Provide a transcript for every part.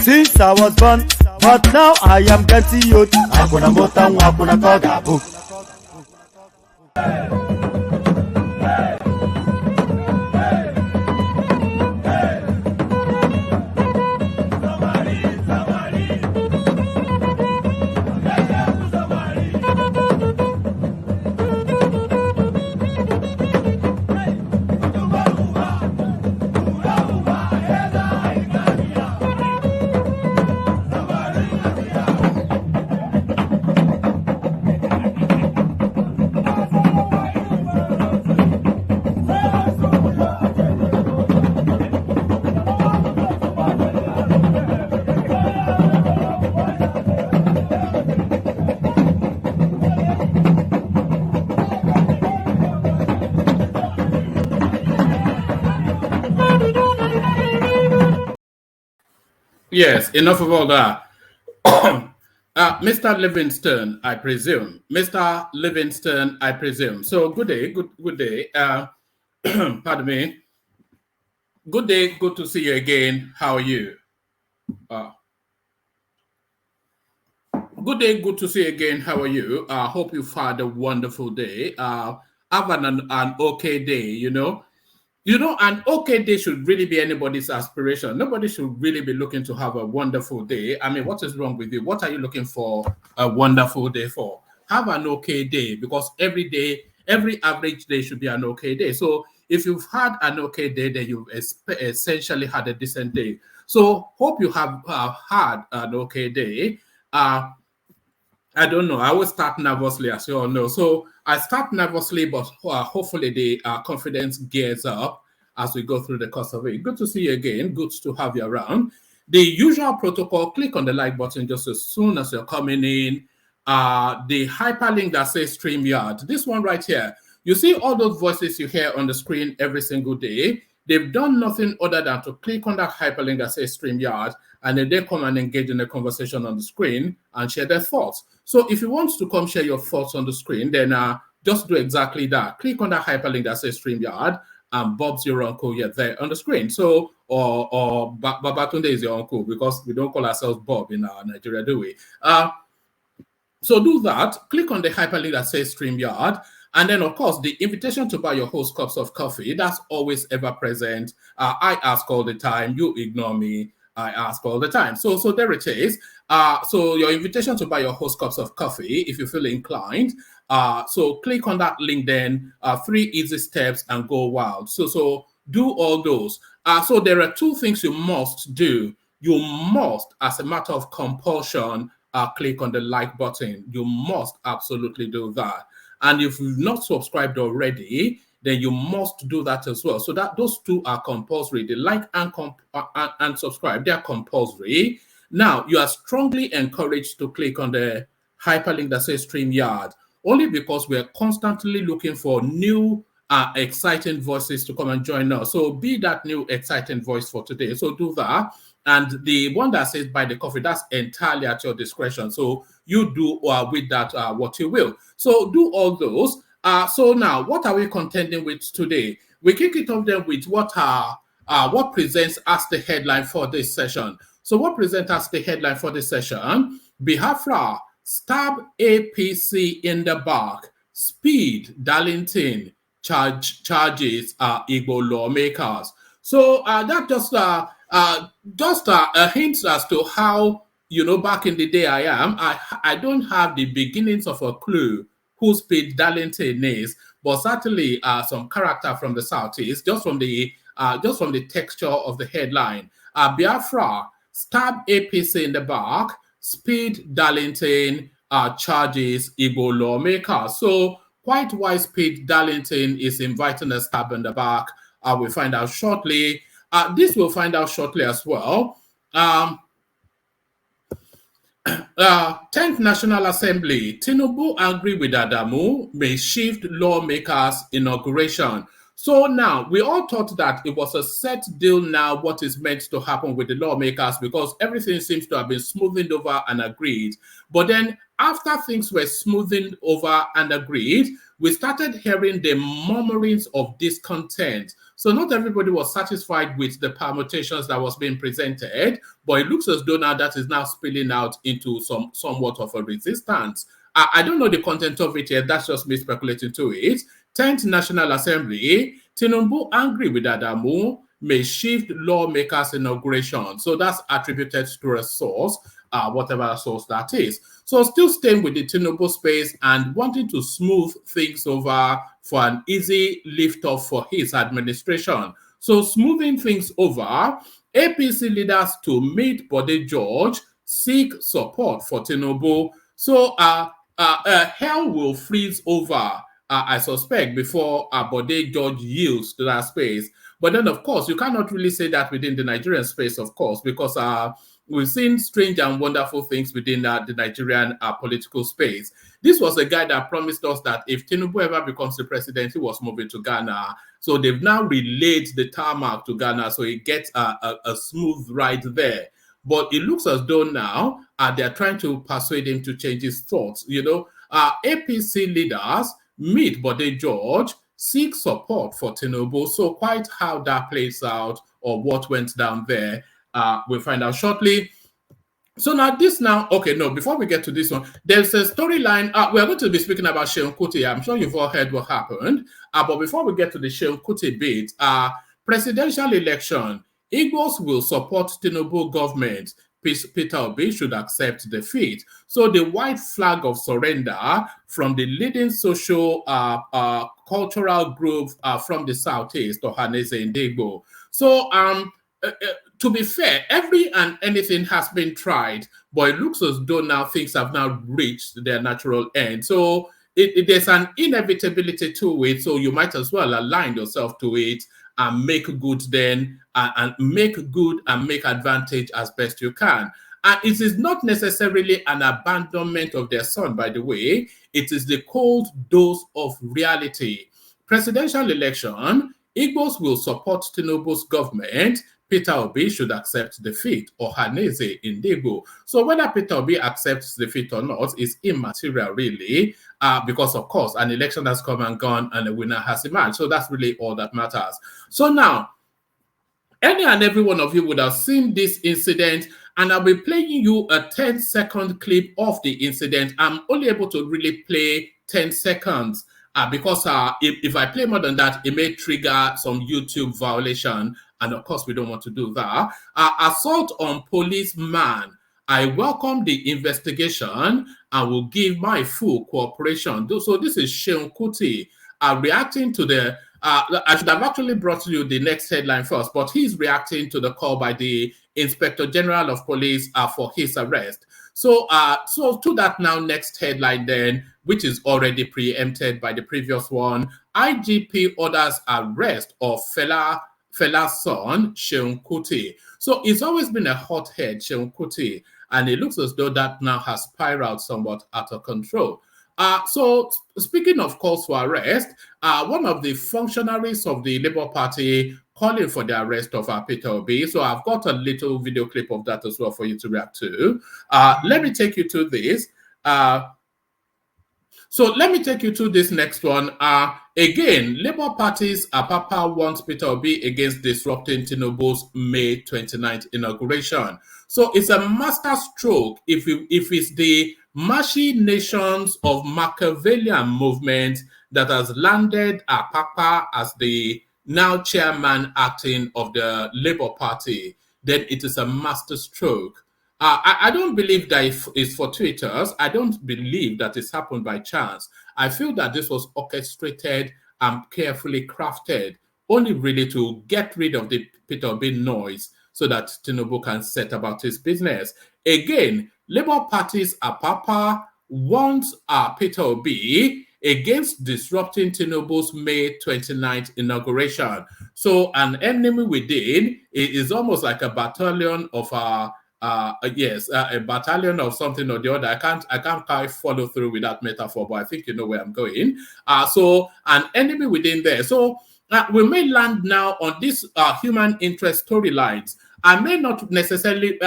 Since I was born, but now I am getting youth. Hakuna motang, hakuna koga book. Yes, enough of all that. Mr. Livingston, I presume. Mr. Livingston, I presume. So good day, good day. Pardon me. Good day, good to see you again. How are you? Good day, good to see you again. How are you? Hope you've had a wonderful day. Have an okay day, you know. You know, an okay day should really be anybody's aspiration. Nobody should really be looking to have a wonderful day. I mean, what is wrong with you? What are you looking for a wonderful day for? Have an okay day, because every day, every average day should be an okay day. So if you've had an okay day, then you've essentially had a decent day. So hope you have had an okay day. I don't know. I always start nervously, as you all know. So I start nervously, but hopefully the confidence gears up as we go through the course of it. Good to see you again. Good to have you around. The usual protocol, click on the like button just as soon as you're coming in. The hyperlink that says StreamYard, this one right here, you see all those voices you hear on the screen every single day. They've done nothing other than to click on that hyperlink that says StreamYard, and then they come and engage in a conversation on the screen and share their thoughts. So if you want to come share your thoughts on the screen, then just do exactly that. Click on that hyperlink that says StreamYard, and Bob's your uncle here there on the screen. So, or Babatunde is your uncle, because we don't call ourselves Bob in Nigeria, do we? So do that. Click on the hyperlink that says StreamYard. And then, of course, the invitation to buy your host cups of coffee, that's always ever present. I ask all the time. You ignore me. I ask all the time. So there it is. So your invitation to buy your host cups of coffee, if you feel inclined. So click on that link then, 3 easy steps and go wild. So do all those. So there are 2 things you must do. You must, as a matter of compulsion, click on the like button. You must absolutely do that. And if you've not subscribed already, then you must do that as well. So that those 2 are compulsory. The like and subscribe, they are compulsory. Now, you are strongly encouraged to click on the hyperlink that says StreamYard, only because we're constantly looking for new exciting voices to come and join us. So be that new exciting voice for today. So do that. And the one that says buy the coffee, that's entirely at your discretion. So you do with that what you will. So do all those. So now, what are we contending with today? We kick it off then with what presents as the headline for this session. So what presents as the headline for this session? Biafra stab APC in the back. Speed Darlington charges Igbo lawmakers. So that just a hint as to how, back in the day I don't have the beginnings of a clue who Speed Darlington is, but certainly some character from the Southeast, just from the texture of the headline. Biafra stab APC in the back, Speed Darlington charges Igbo lawmakers. So quite why Speed Darlington is inviting a stab in the back, we'll find out shortly. This we'll find out shortly as well. 10th National Assembly, Tinubu agree with Adamu, may shift lawmakers' inauguration. So now, we all thought that it was a set deal now what is meant to happen with the lawmakers, because everything seems to have been smoothed over and agreed. But then after things were smoothed over and agreed, we started hearing the murmurings of discontent. So not everybody was satisfied with the permutations that was being presented, but it looks as though now that is now spilling out into somewhat of a resistance. I don't know the content of it yet. That's just me speculating to it. 10th National Assembly, Tinubu angry with Adamu, may shift lawmakers' inauguration. So that's attributed to a source, whatever source that is. So still staying with the Tinubu space and wanting to smooth things over for an easy lift-off for his administration. So smoothing things over, APC leaders to meet Bode George, seek support for Tinubu. So hell will freeze over, I suspect, before Bode George yields to that space. But then, of course, you cannot really say that within the Nigerian space, of course, because we've seen strange and wonderful things within the Nigerian political space. This was a guy that promised us that if Tinubu ever becomes the president, he was moving to Ghana. So they've now relayed the tarmac to Ghana, so he gets a smooth ride there. But it looks as though now they're trying to persuade him to change his thoughts. APC leaders meet Bode George, seek support for Tinubu. So quite how that plays out or what went down there, we'll find out shortly. So before we get to this one, there's a storyline. We're going to be speaking about Seun Kuti. I'm sure you've all heard what happened. But before we get to the Seun Kuti bit, presidential election, Igbos will support Tinubu government. Peter Obi should accept defeat. So the white flag of surrender from the leading social cultural group from the Southeast, Ohanese Ndigbo. So to be fair, every and anything has been tried, but it looks as though now things have now reached their natural end. So there's an inevitability to it. So you might as well align yourself to it and make good then, and make good and make advantage as best you can. And it is not necessarily an abandonment of their son, by the way. It is the cold dose of reality. Presidential election, Igbos will support Tinubu's government. Peter Obi should accept defeat, or Haneze in Igbo. So whether Peter Obi accepts defeat or not is immaterial, really, because, of course, an election has come and gone and a winner has emerged. So that's really all that matters. So now, any and every one of you would have seen this incident, and I'll be playing you a 10-second clip of the incident. I'm only able to really play 10 seconds because if I play more than that, it may trigger some YouTube violation, and of course, we don't want to do that. Assault on policeman. I welcome the investigation and will give my full cooperation. So this is Sheun Kuti reacting to the I should have actually brought you the next headline first, but he's reacting to the call by the Inspector General of Police for his arrest. So to that now next headline then, which is already preempted by the previous one, IGP orders arrest of Fela's son, Sheun Kuti. So it's always been a hothead, Sheun Kuti, and it looks as though that now has spiraled somewhat out of control. So speaking of calls for arrest, one of the functionaries of the Labour Party calling for the arrest of Peter Obi. So I've got a little video clip of that as well for you to react to. Let me take you to this. So let me take you to this next one. Again, Labour Party's Papa wants Peter Obi against disrupting Tinubu's May 29th inauguration. So it's a master stroke if it's the machinations of Machiavellian movement that has landed Papa as the now chairman acting of the Labour Party, then it is a master stroke. I don't believe that it's fortuitous. I don't believe that it's happened by chance. I feel that this was orchestrated and carefully crafted, only really to get rid of the Peter Obi noise so that Tinubu can set about his business. Again, Labour Party's Apapa wants Peter Obi against disrupting Tinubu's May 29th inauguration. So an enemy within is almost like a battalion of a battalion of something or the other. I can't quite follow through with that metaphor, but I think you know where I'm going. So an enemy within there. So we may land now on this human interest storylines. I may not necessarily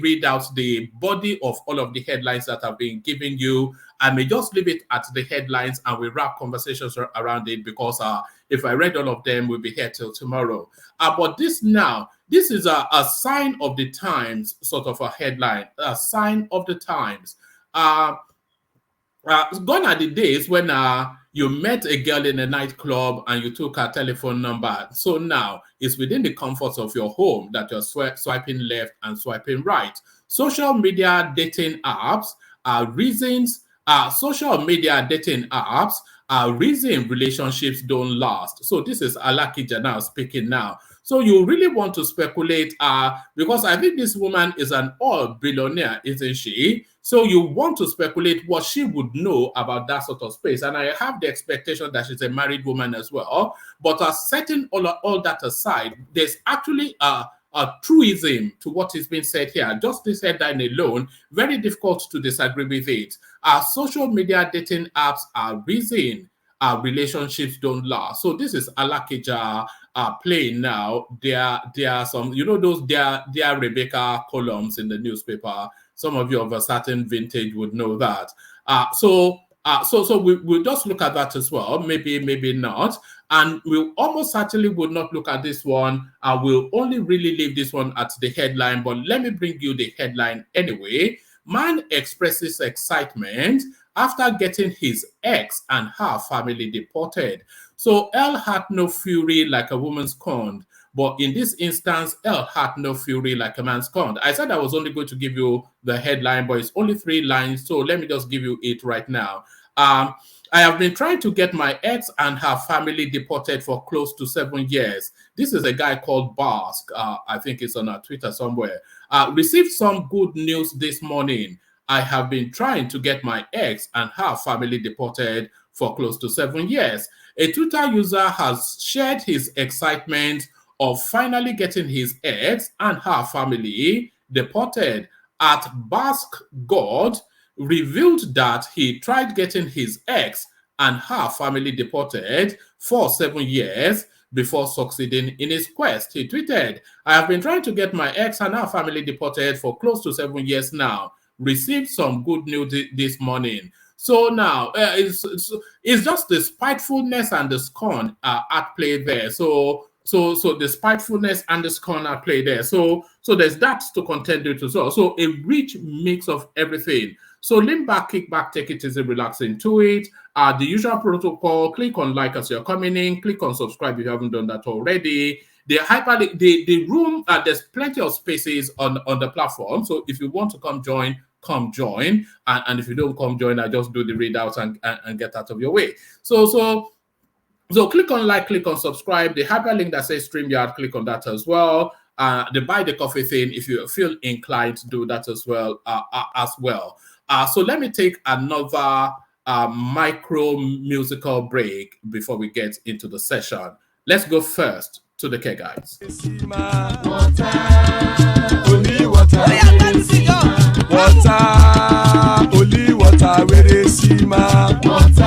read out the body of all of the headlines that I've been giving you. I may just leave it at the headlines and we wrap conversations around it because if I read all of them, we'll be here till tomorrow. But this is a sign of the times, sort of a headline, a sign of the times. Gone are the days when you met a girl in a nightclub and you took her telephone number. So now it's within the comforts of your home that you're swiping left and swiping right. Social media dating apps are reasons. Social media dating apps are reason relationships don't last. So this is Alaki Janal speaking now. So you really want to speculate because I think this woman is an oil billionaire, isn't she? So you want to speculate what she would know about that sort of space. And I have the expectation that she's a married woman as well. But setting all that aside, there's actually a truism to what is being said here. Just this headline alone, very difficult to disagree with it. Social media dating apps are reason relationships don't last. So this is Alakija playing now. There are some, those dear Rebecca columns in the newspaper. Some of you of a certain vintage would know that. So we'll just look at that as well. Maybe not. And we almost certainly would not look at this one. We'll only really leave this one at the headline. But let me bring you the headline anyway. Man expresses excitement after getting his ex and her family deported. So L had no fury like a woman scorned. But in this instance, L had no fury like a man scorned. I said I was only going to give you the headline, but it's only 3 lines. So let me just give you it right now. I have been trying to get my ex and her family deported for close to 7 years. This is a guy called Bask. I think it's on our Twitter somewhere. Received some good news this morning. I have been trying to get my ex and her family deported for close to 7 years. A Twitter user has shared his excitement of finally getting his ex and her family deported. At Basque God revealed that he tried getting his ex and her family deported for 7 years before succeeding in his quest. He tweeted, I have been trying to get my ex and her family deported for close to 7 years now. Received some good news this morning. So now it's just the spitefulness and the scorn at play there. So the spitefulness and the scorn at play there. So there's that to contend with as well. So a rich mix of everything. So lean back, kick back, take it easy, relax into it. The usual protocol, click on like as you're coming in, click on subscribe if you haven't done that already. The hyperlink, the room, there's plenty of spaces on the platform. So if you want to come join, come join. And if you don't come join, I just do the readouts and get out of your way. So click on like, click on subscribe. The hyperlink that says StreamYard, click on that as well. The buy the coffee thing, if you feel inclined to do that as well. So let me take another micro musical break before we get into the session. Let's go first to the K guys. Only water, where they see my water.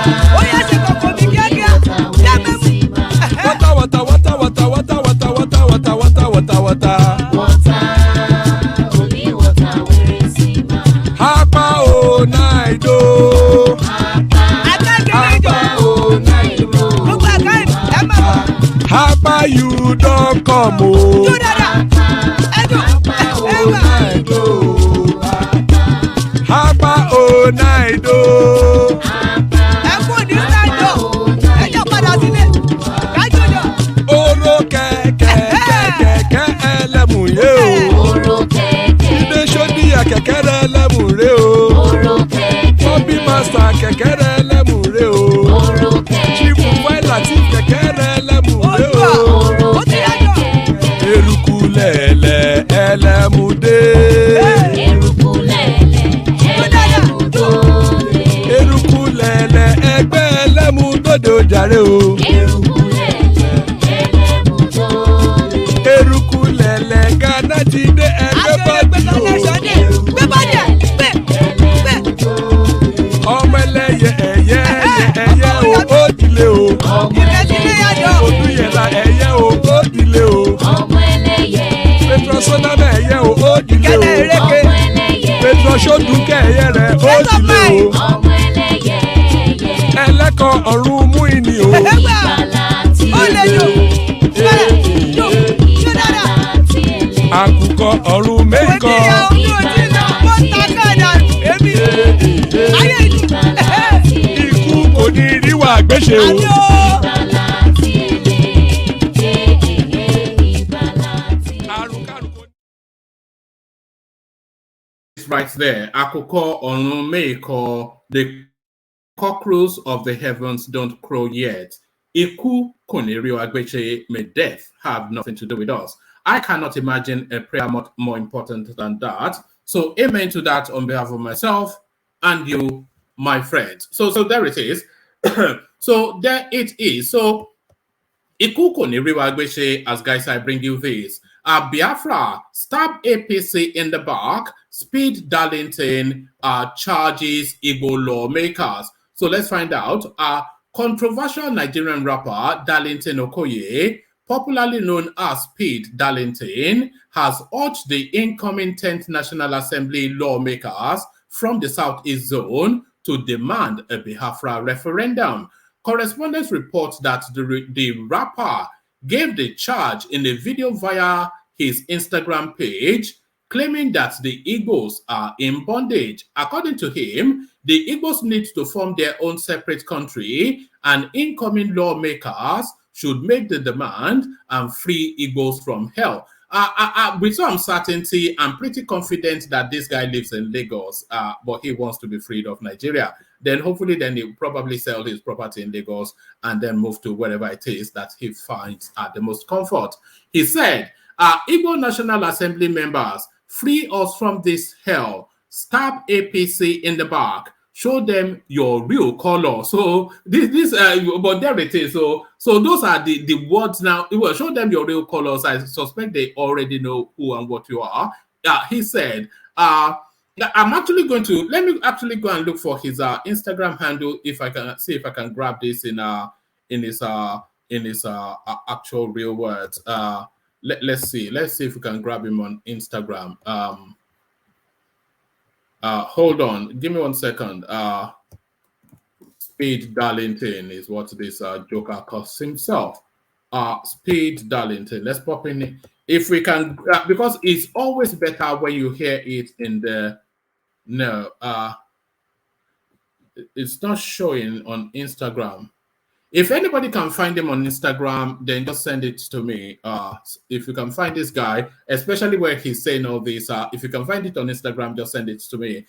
Hapa o naido. Hapa you don't come o. Hapa o naido. Oro kẹ̀kẹ́ ẹlẹ́mù yé o. Ilé sọ́dí àkẹ́kẹ́ ẹlẹ́mù ré o. Bobby Master kẹ̀kẹ́ ẹlẹ́mù ré o. Chief Wẹ́lá tí kẹ̀kẹ́ ẹlẹ́mù ré o. Eruku lẹ̀lẹ̀ ẹlẹ́mù dé. Eruku lẹ̀lẹ̀ ẹgbẹ́ ẹlẹ́mù dòde ojàre o. Eruku lẹ̀lẹ̀ Ghana ti dé ẹgbẹ́ bọ́dì o. Ọmọ ẹlẹ́yẹ ẹyẹ o ó dìlé o. Odúyẹ̀lá ẹyẹ o ó dìlé o. Petrosonama ẹyẹ o ó dìlé o. Petrosodúnkẹ́ ẹyẹ rẹ̀ ó dìlé o. Ẹlẹ́kọ̀ ọ̀run mú ìní o. Àkùkọ ọ̀run mẹ́kọ̀. Ikú kò ní ríwà gbéṣe o. Right there, Akoko Ọ̀run mẹ́kọ̀, the cockroaches of the heavens don't crow yet. Iku kò ní rí wa gbéṣe, may death have nothing to do with us. I cannot imagine a prayer more important than that. So amen to that on behalf of myself and you, my friends. So there it is. So there it is. So Iku kò ní rí wa gbéṣe, as guys, I bring you this. Biafra stab APC in the back, speed Darlington, charges Igbo lawmakers. So let's find out. Controversial Nigerian rapper Darlington Okoye, popularly known as Speed Darlington, has urged the incoming 10th National Assembly lawmakers from the Southeast Zone to demand a Biafra referendum. Correspondents report that the rapper gave the charge in a video via his Instagram page, claiming that the Igbos are in bondage. According to him, the Igbos need to form their own separate country, and incoming lawmakers should make the demand and free Igbos from hell. with some certainty, I'm pretty confident that this guy lives in Lagos, but he wants to be freed of Nigeria. Then hopefully, then he'll probably sell his property in Lagos and then move to wherever it is that he finds the most comfort. He said, Igbo National Assembly members, free us from this hell. Stab APC in the back. Show them your real color. So but there it is. So those are the words now. Well, show them your real colors. I suspect they already know who and what you are. He said, I'm actually let me actually go and look for his Instagram handle if I can see if I can grab this in his actual real words. Let's see if we can grab him on Instagram. Hold on, give me 1 second. Speed Darlington is what this joker calls himself. Speed Darlington. Let's pop in if we can, because it's always better when you hear it in the it's not showing on Instagram. If anybody can find him on Instagram, then just send it to me. If you can find this guy, especially where he's saying all this, if you can find it on Instagram, just send it to me.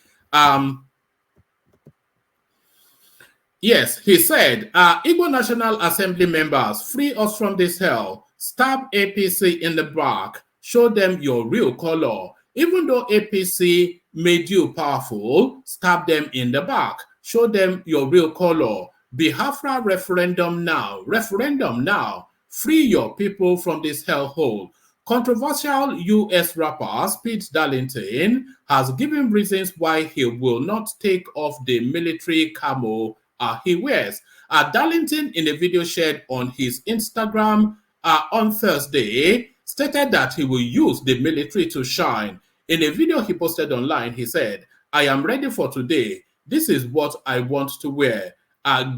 Yes, he said, Igbo National Assembly members, free us from this hell. Stab APC in the back. Show them your real color. Even though APC made you powerful, stab them in the back. Show them your real color. Biafra referendum now. Referendum now. Free your people from this hellhole. Controversial U.S. rapper Pete Darlington has given reasons why he will not take off the military camo he wears. Darlington, in a video shared on his Instagram on Thursday, stated that he will use the military to shine. In a video he posted online, he said, I am ready for today. This is what I want to wear.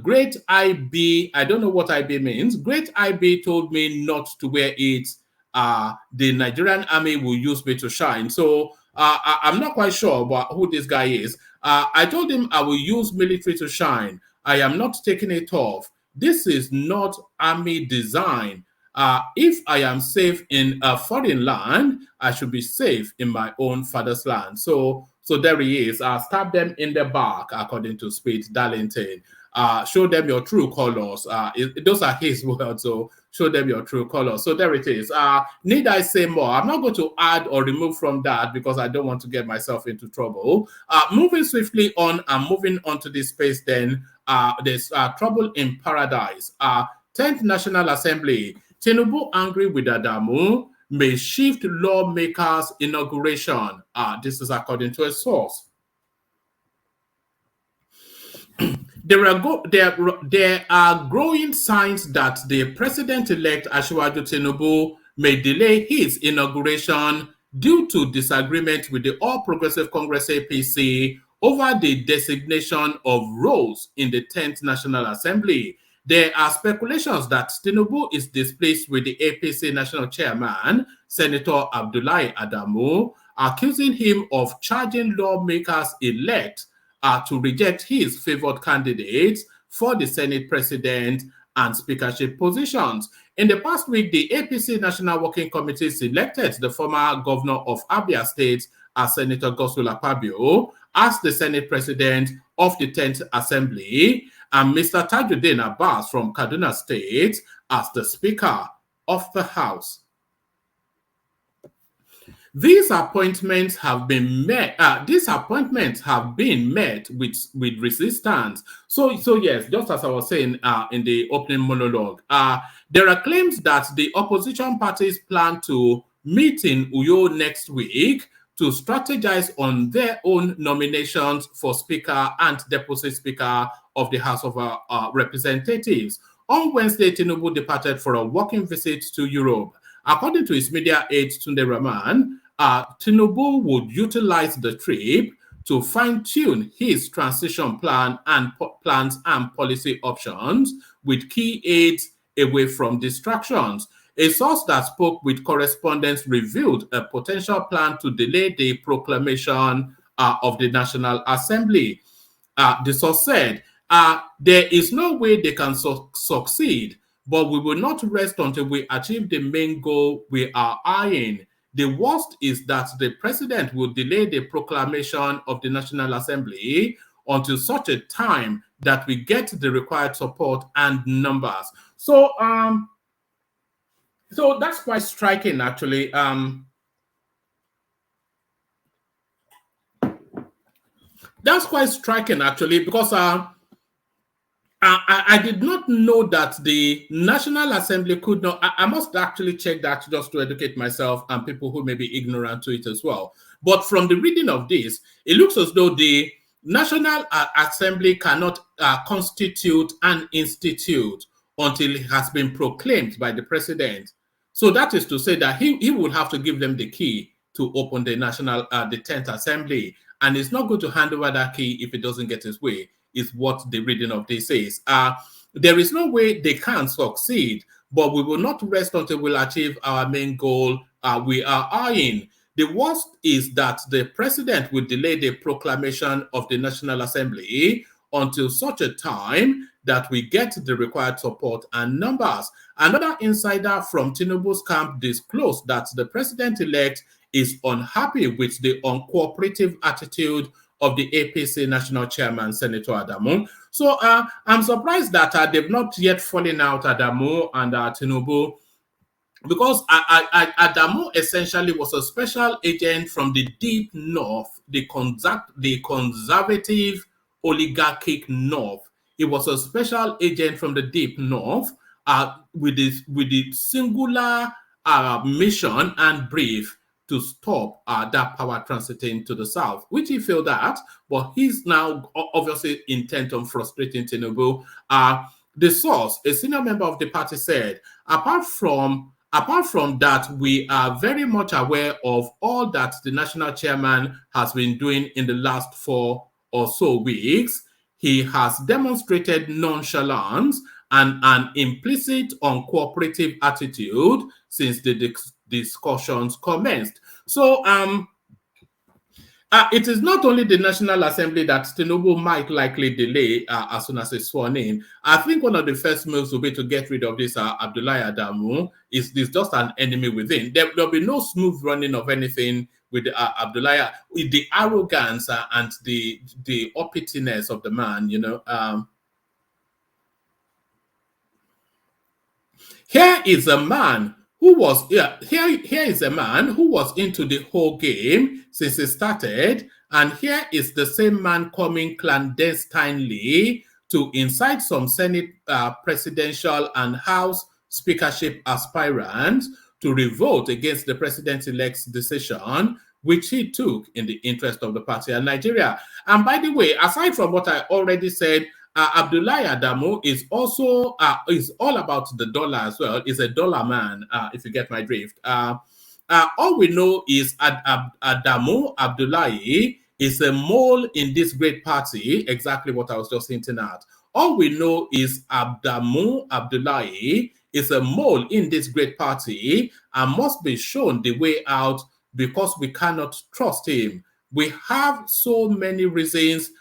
Great IB, I don't know what IB means. Great IB told me not to wear it. The Nigerian army will use me to shine. So I'm not quite sure about who this guy is. I told him I will use military to shine. I am not taking it off. This is not army design. If I am safe in a foreign land, I should be safe in my own father's land. So there he is. Stab them in the back, according to Speed Darlington. Show them your true colors. Those are his words, so show them your true colors. So there it is. Need I say more? I'm not going to add or remove from that because I don't want to get myself into trouble. Moving swiftly on and moving on to this space then, there's trouble in paradise. 10th National Assembly. Tinubu angry with Adamu may shift lawmakers' inauguration. This is according to a source. There are growing signs that the president-elect Asiwaju Tinubu may delay his inauguration due to disagreement with the All Progressive Congress APC over the designation of roles in the 10th National Assembly. There are speculations that Tinubu is displeased with the APC National Chairman, Senator Abdullahi Adamu, accusing him of charging lawmakers-elect to reject his favored candidates for the Senate President and Speakership positions. In the past week, the APC National Working Committee selected the former governor of Abia State as Senator Godswill Akpabio as the Senate President of the 10th Assembly and Mr. Tajuddin Abbas from Kaduna State as the Speaker of the House. These appointments have been met. With resistance. So yes, just as I was saying in the opening monologue, there are claims that the opposition parties plan to meet in Uyo next week to strategize on their own nominations for Speaker and Deputy Speaker of the House of Representatives. On Wednesday, Tinubu departed for a working visit to Europe. According to his media aide, Tunde Rahman, Tinubu would utilize the trip to fine-tune his transition plans and policy options with key aides away from distractions. A source that spoke with correspondents revealed a potential plan to delay the proclamation of the National Assembly. The source said, there is no way they can succeed, but we will not rest until we achieve the main goal we are eyeing. The worst is that the president will delay the proclamation of the National Assembly until such a time that we get the required support and numbers. So that's quite striking, actually. That's quite striking, actually, because I did not know that the National Assembly could not. I must actually check that just to educate myself and people who may be ignorant to it as well. But from the reading of this, it looks as though the National Assembly cannot constitute an institute until it has been proclaimed by the president. So that is to say that he would have to give them the key to open the the 10th Assembly, and he's not going to hand over that key if it doesn't get his way, is what the reading of this says. There is no way they can succeed, but we will not rest until we'll achieve our main goal we are eyeing. The worst is that the president will delay the proclamation of the National Assembly until such a time that we get the required support and numbers. Another insider from Tinubu's camp disclosed that the president-elect is unhappy with the uncooperative attitude of the APC national chairman, Senator Adamu. So I'm surprised that they've not yet fallen out, Adamu and Tinubu, because Adamu essentially was a special agent from the deep north, the conservative oligarchic north. He was a special agent from the deep north with the singular mission and brief to stop that power transiting to the south, which he failed at, but he's now obviously intent on frustrating Tinubu. The source, a senior member of the party, said, apart from that, we are very much aware of all that the national chairman has been doing in the last 4 or so weeks. He has demonstrated nonchalance and an implicit uncooperative attitude since the discussions commenced. So it is not only the National Assembly that Tinubu might likely delay as soon as it's sworn in. I think one of the first moves will be to get rid of this Abdullahi Adamu. Is just an enemy within. There'll be no smooth running of anything with Abdullahi, with the arrogance and the uppityness of the man, you know. Here is a man who was here is a man who was into the whole game since it started, and here is the same man coming clandestinely to incite some Senate presidential and House speakership aspirants to revolt against the president-elect's decision, which he took in the interest of the party and Nigeria. And by the way, aside from what I already said, Abdullahi Adamu is also is all about the dollar as well. Is a dollar man, if you get my drift. All we know is Adamu Abdullahi is a mole in this great party, exactly what I was just hinting at. All we know is Adamu Abdullahi is a mole in this great party and must be shown the way out because we cannot trust him. We have so many reasons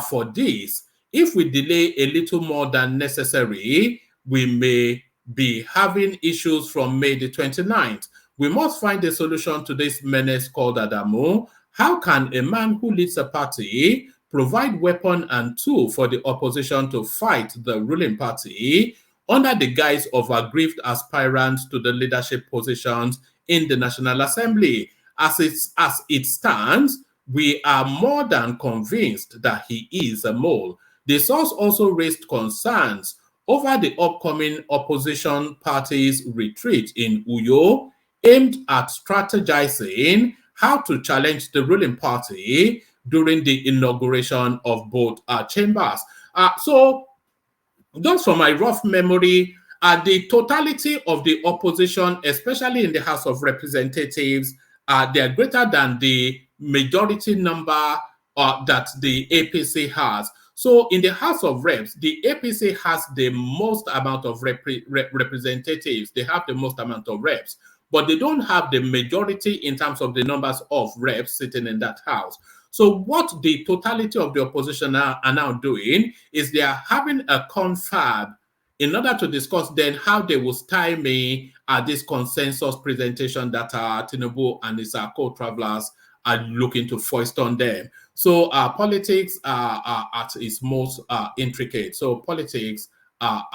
for this. If we delay a little more than necessary, we may be having issues from May the 29th. We must find a solution to this menace called Adamu. How can a man who leads a party provide weapon and tool for the opposition to fight the ruling party under the guise of aggrieved aspirants to the leadership positions in the National Assembly? As it stands, we are more than convinced that he is a mole. The source also raised concerns over the upcoming opposition party's retreat in Uyo, aimed at strategizing how to challenge the ruling party during the inauguration of both chambers. So, just from my rough memory, the totality of the opposition, especially in the House of Representatives, they are greater than the majority number that the APC has. So in the House of Reps, the APC has the most amount of representatives. They have the most amount of reps, but they don't have the majority in terms of the numbers of reps sitting in that house. So what the totality of the opposition are now doing is they are having a confab in order to discuss then how they will stymie this consensus presentation that Tinubu and his co-travelers are looking to foist on them. So politics are at its most intricate. So politics are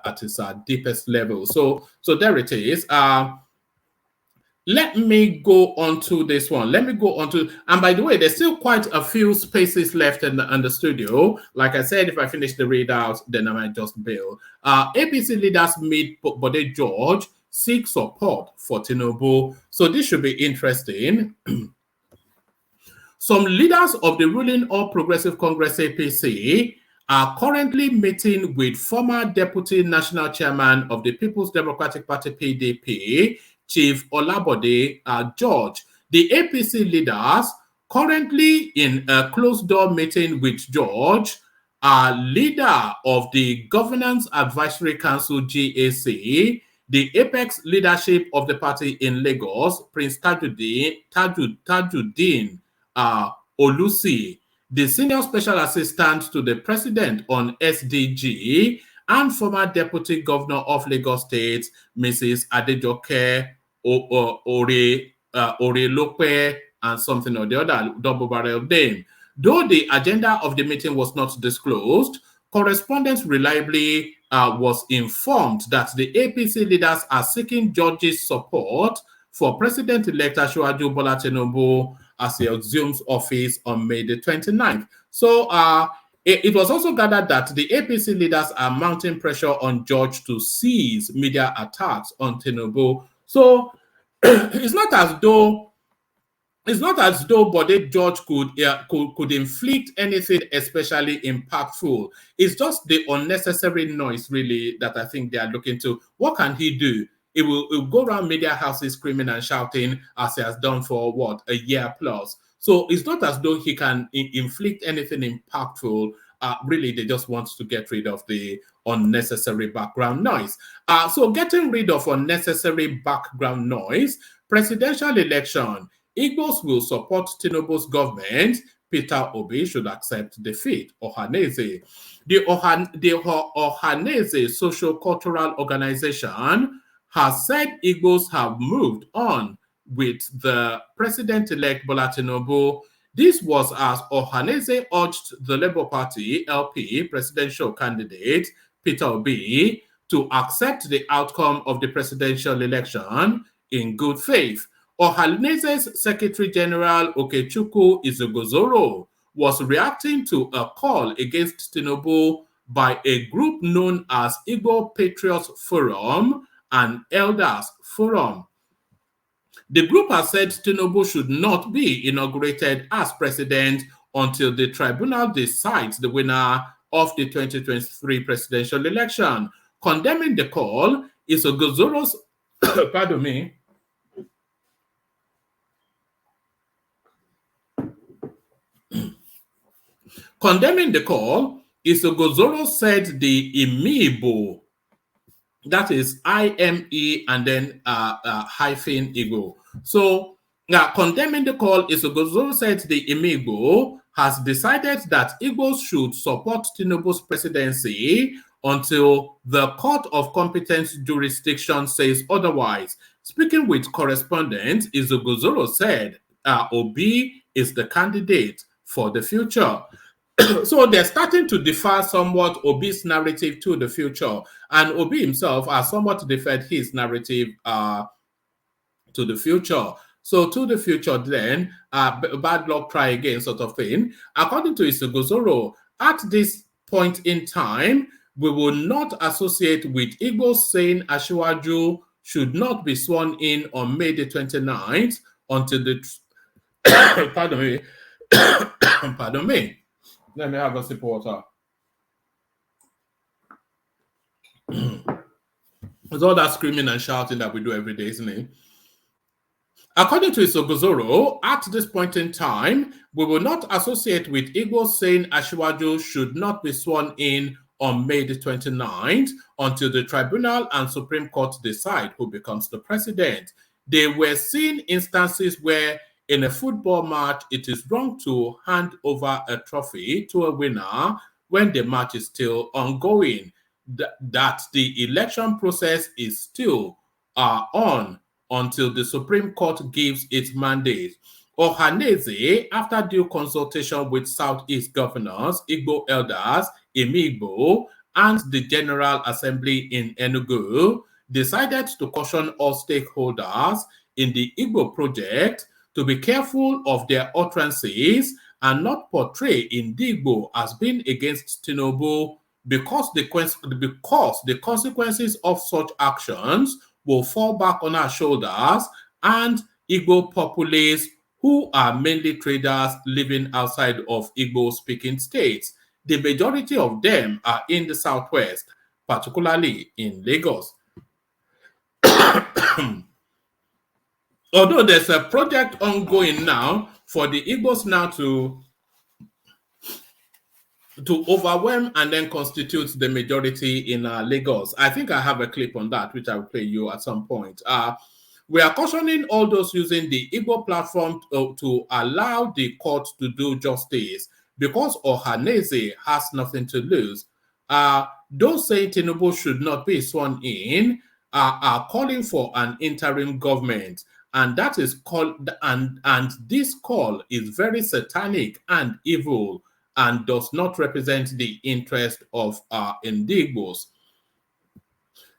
at its deepest level. So there it is. Let me go on to this one. Let me go on to, and by the way, there's still quite a few spaces left in the studio. Like I said, if I finish the readout, then I might just bail. APC leaders meet Bode George, seek support for Tinubu. So this should be interesting. Some leaders of the ruling All Progressive Congress APC are currently meeting with former Deputy National Chairman of the People's Democratic Party PDP, Chief Olabode George. The APC leaders currently in a closed-door meeting with George are leader of the Governance Advisory Council GAC, the apex leadership of the party in Lagos, Prince Tajuddin Olusi, the senior special assistant to the president on SDG, and former deputy governor of Lagos State, Mrs. Adejoke Orelope, and something or the other, double barrel name. Though the agenda of the meeting was not disclosed, correspondents reliably was informed that the APC leaders are seeking George's support for President-elect Asiwaju Bola Tinubu as he assumes office on May the 29th. So it was also gathered that the APC leaders are mounting pressure on George to cease media attacks on Tinubu. So it's not as though Bode George could inflict anything especially impactful. It's just the unnecessary noise, really, that I think they are looking to. What can he do? It will go around media houses screaming and shouting as he has done for, what, a year plus. So it's not as though he can inflict anything impactful. Really, they just want to get rid of the unnecessary background noise. So getting rid of unnecessary background noise, presidential election, Igbos will support Tinubu's government. Peter Obi should accept defeat. Ohaneze. The Ohaneze Social-Cultural Organization has said Igbos have moved on with the President-elect Bola Tinubu. This was as Ohaneze urged the Labour Party LP presidential candidate Peter Obi to accept the outcome of the presidential election in good faith. Ohanese's Secretary General Okechukwu Izogozoro was reacting to a call against Tinubu by a group known as Igbo Patriots Forum and Elders Forum. The group has said Tinubu should not be inaugurated as president until the tribunal decides the winner of the 2023 presidential election. Condemning the call is Ogozoro's pardon me. Condemning the call, Isogozoro said the Imibo, that is IME and then hyphen Igbo. So, condemning the call, Isogozoro said the Imibo has decided that Igbos should support Tinubu's presidency until the Court of Competent Jurisdiction says otherwise. Speaking with correspondents, Isogozoro said Obi is the candidate for the future. So they're starting to defer somewhat Obi's narrative to the future, and Obi himself has somewhat deferred his narrative to the future. So to the future then, bad luck, try again sort of thing. According to Isogozoro, at this point in time, we will not associate with Igbos saying Asiwaju should not be sworn in on May the 29th until the... pardon me. Pardon me. Let me have a sip of water. It's all that screaming and shouting that we do every day, isn't it? According to Isogozoro, at this point in time, we will not associate with Igbos saying Asiwaju should not be sworn in on May the 29th until the tribunal and Supreme Court decide who becomes the president. They were seen instances where in a football match, it is wrong to hand over a trophy to a winner when the match is still ongoing. that the election process is still on until the Supreme Court gives its mandate. Ohaneze, after due consultation with Southeast governors, Igbo elders, Imigbo, and the General Assembly in Enugu, decided to caution all stakeholders in the Igbo project to be careful of their utterances and not portray Indigbo as being against Tinubu because the consequences of such actions will fall back on our shoulders and Igbo populace who are mainly traders living outside of Igbo-speaking states. The majority of them are in the southwest, particularly in Lagos. Although there's a project ongoing now for the Igbos now to overwhelm and then constitute the majority in Lagos. I think I have a clip on that, which I will play you at some point. We are cautioning all those using the Igbo platform to allow the court to do justice because Ohaneze has nothing to lose. Those saying Tinubu should not be sworn in are calling for an interim government. And that is called, and this call is very satanic and evil and does not represent the interest of Indigbos.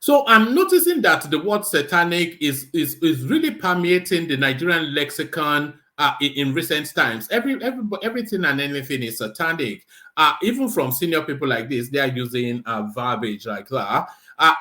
So I'm noticing that the word satanic is really permeating the Nigerian lexicon in recent times. Everything and anything is satanic. Even from senior people like this, they are using verbiage like that.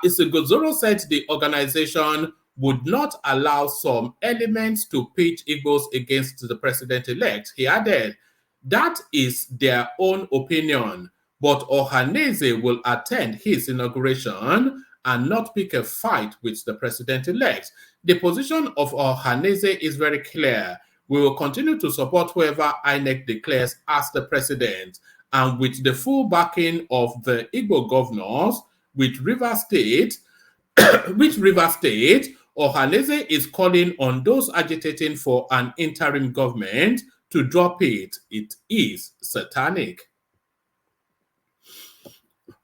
Isigozoro said the organization would not allow some elements to pitch Igbos against the president-elect. He added, that is their own opinion, but Ohaneze will attend his inauguration and not pick a fight with the president-elect. The position of Ohaneze is very clear. We will continue to support whoever INEC declares as the president, and with the full backing of the Igbo governors, with Rivers State, Ohaneze is calling on those agitating for an interim government to drop it. It is satanic.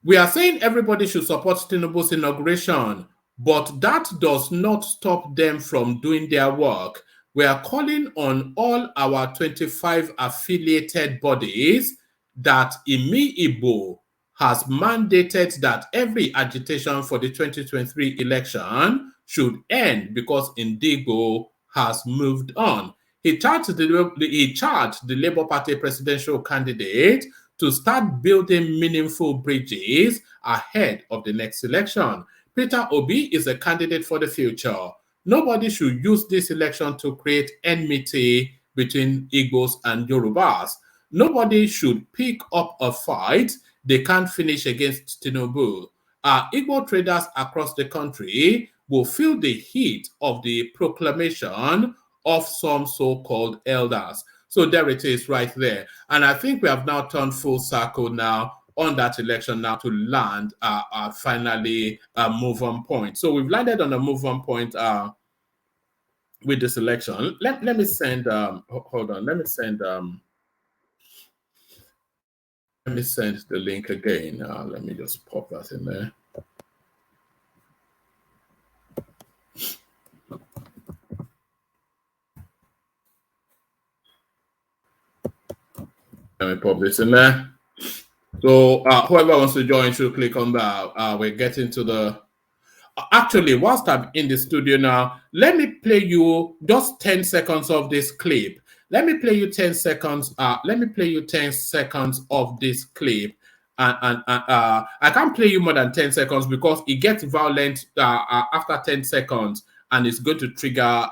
We are saying everybody should support Tinubu's inauguration, but that does not stop them from doing their work. We are calling on all our 25 affiliated bodies that Imi-Igbo has mandated that every agitation for the 2023 election should end because Indigo has moved on. He charged the Labour Party presidential candidate to start building meaningful bridges ahead of the next election. Peter Obi is a candidate for the future. Nobody should use this election to create enmity between Igbos and Yorubas. Nobody should pick up a fight they can't finish against Tinubu. Igbo traders across the country will feel the heat of the proclamation of some so-called elders. So there it is right there. And I think we have now turned full circle now on that election now to land finally a move on point. So we've landed on a move on point with this election. Let me send, hold on, let me send the link again. Let me just pop that in there. Let me pop this in there. So whoever wants to join should click on that. We're getting to the... Actually, whilst I'm in the studio now, let me play you just 10 seconds of this clip. Let me play you 10 seconds. Let me play you 10 seconds of this clip. And I can't play you more than 10 seconds because it gets violent after 10 seconds. And it's going to trigger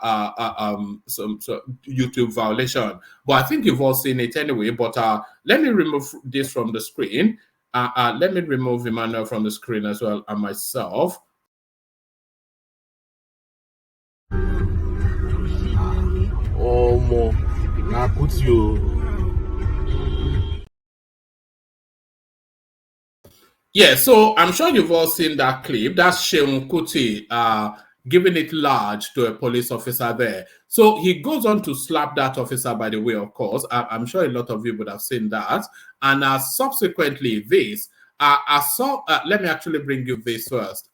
some YouTube violation. But I think you've all seen it anyway. But let me remove this from the screen. Let me remove Emmanuel from the screen as well, and myself. Oh, more. Now put you. Yeah, so I'm sure you've all seen that clip. That's Sheun Kuti giving it large to a police officer there. So he goes on to slap that officer, by the way, of course. I'm sure a lot of you would have seen that. And subsequently this, let me actually bring you this first.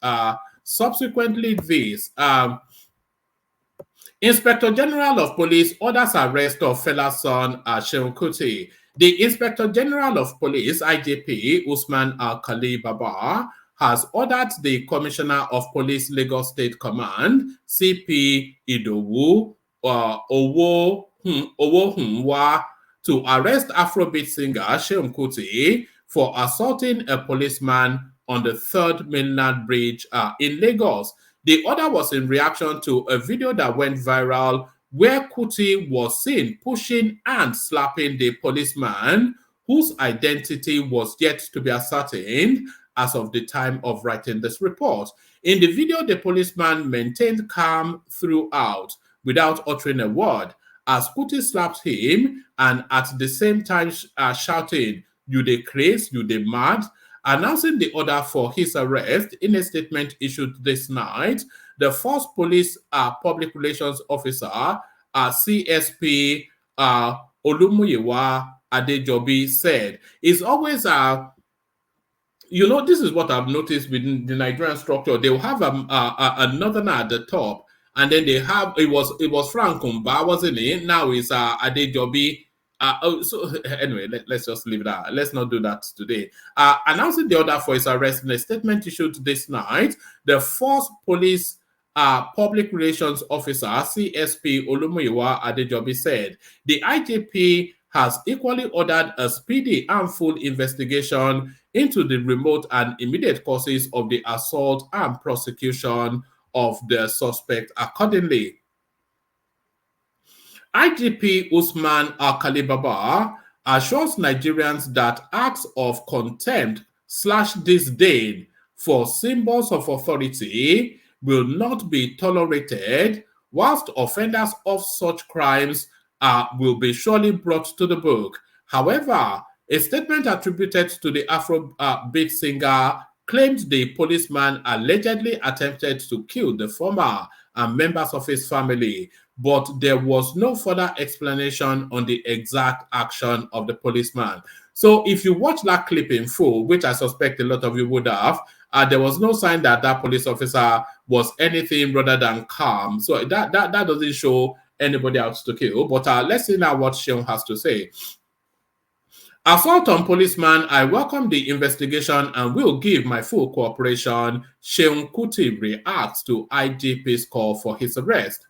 Subsequently, this Inspector General of Police orders arrest of fellas son Sheun Kuti. The Inspector General of Police, IGP Usman Al-Khali Baba, has ordered the Commissioner of Police Lagos State Command, CP Idowu Owohunwa, to arrest Afrobeat singer Sheun Kuti for assaulting a policeman on the Third Mainland Bridge in Lagos. The order was in reaction to a video that went viral where Kuti was seen pushing and slapping the policeman, whose identity was yet to be ascertained as of the time of writing this report. In the video, the policeman maintained calm throughout without uttering a word as Kuti slapped him and at the same time shouting, "You dey craze, you dey mad." Announcing the order for his arrest in a statement issued this night, the first police public relations officer, CSP Olumuyiwa Adejobi, said, "It's always this is what I've noticed within the Nigerian structure. They will have a northerner at the top, and then they have it was Frank Kumba, wasn't it? Now it's Adejobi." So anyway, let's just leave that. Let's not do that today. Announcing the order for his arrest in a statement issued this night, the first police public relations officer, CSP Olumuyiwa Adejobi, said the IGP has equally ordered a speedy and full investigation into the remote and immediate causes of the assault and prosecution of the suspect accordingly. IGP Usman Al-Khali Baba assures Nigerians that acts of contempt / disdain for symbols of authority will not be tolerated, whilst offenders of such crimes will be surely brought to the book. However, a statement attributed to the Afrobeat singer claimed the policeman allegedly attempted to kill the former and members of his family, but there was no further explanation on the exact action of the policeman. So if you watch that clip in full, which I suspect a lot of you would have, there was no sign that that police officer was anything rather than calm. So that doesn't show anybody out to kill. But let's see now what Sheun has to say. Assault on policeman, I welcome the investigation and will give my full cooperation. Sheun Kuti reacts to IGP's call for his arrest.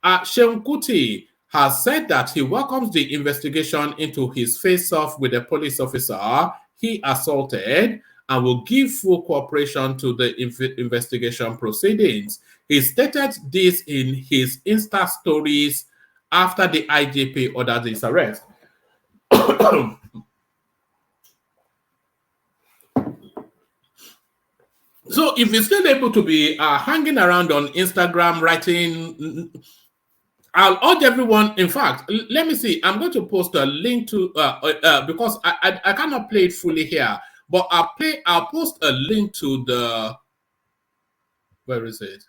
Sheun Kuti has said that he welcomes the investigation into his face-off with a police officer he assaulted and will give full cooperation to the investigation proceedings. He stated this in his Insta stories after the IGP ordered his arrest. So if you're still able to be hanging around on Instagram writing, I'll urge everyone. In fact, let me see. I'm going to post a link to because I cannot play it fully here, but I'll post a link to the. Where is it?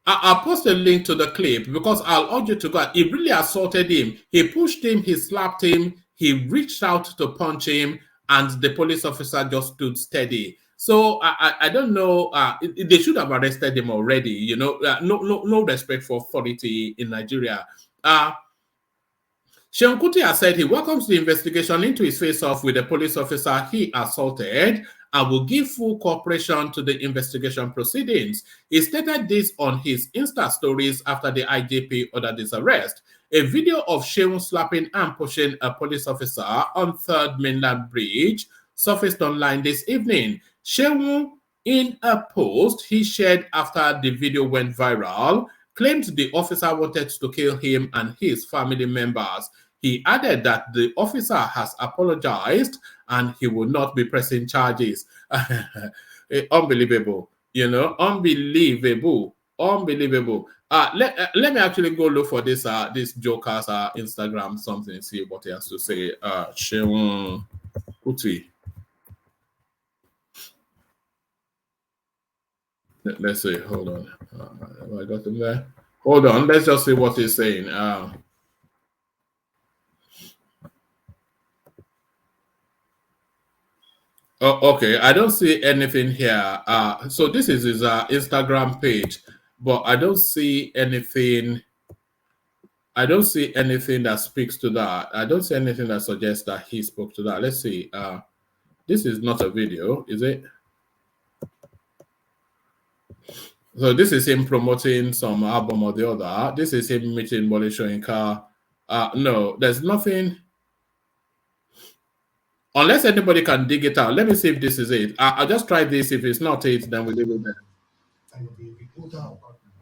I'll post a link to the clip because I'll urge you to go. He really assaulted him. He pushed him. He slapped him. He reached out to punch him, and the police officer just stood steady. So I don't know. They should have arrested him already. No respect for authority in Nigeria. Sheun Kuti has said he welcomes the investigation into his face-off with the police officer he assaulted and will give full cooperation to the investigation proceedings. He stated this on his Insta stories after the IGP ordered his arrest. A video of Sheun slapping and pushing a police officer on Third Mainland Bridge surfaced online this evening. Sheun, in a post he shared after the video went viral, claimed the officer wanted to kill him and his family members. He added that the officer has apologized and he will not be pressing charges. Unbelievable, unbelievable. Let me actually go look for this joker's Instagram something, see what he has to say. Sheun Kuti. Let's see. Hold on. Have I got him there? Hold on. Let's just see what he's saying. Oh, okay. I don't see anything here. So this is his Instagram page, but I don't see anything. I don't see anything that speaks to that. I don't see anything that suggests that he spoke to that. Let's see. This is not a video, is it? So this is him promoting some album or the other. This is him meeting Wole Soyinka. No, there's nothing. Unless anybody can dig it out. Let me see if this is it. I'll just try this. If it's not it, then we leave it there.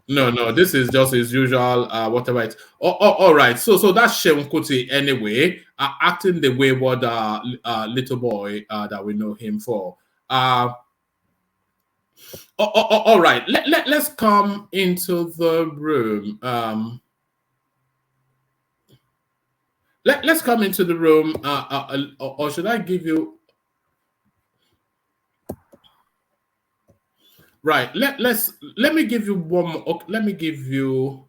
No, this is just his usual whatever it's. All right. So that's Seun Kuti anyway, acting the wayward little boy that we know him for. All right. Let's come into the room. Let's come into the room, or should I give you? Right. Let me give you one more. Let me give you.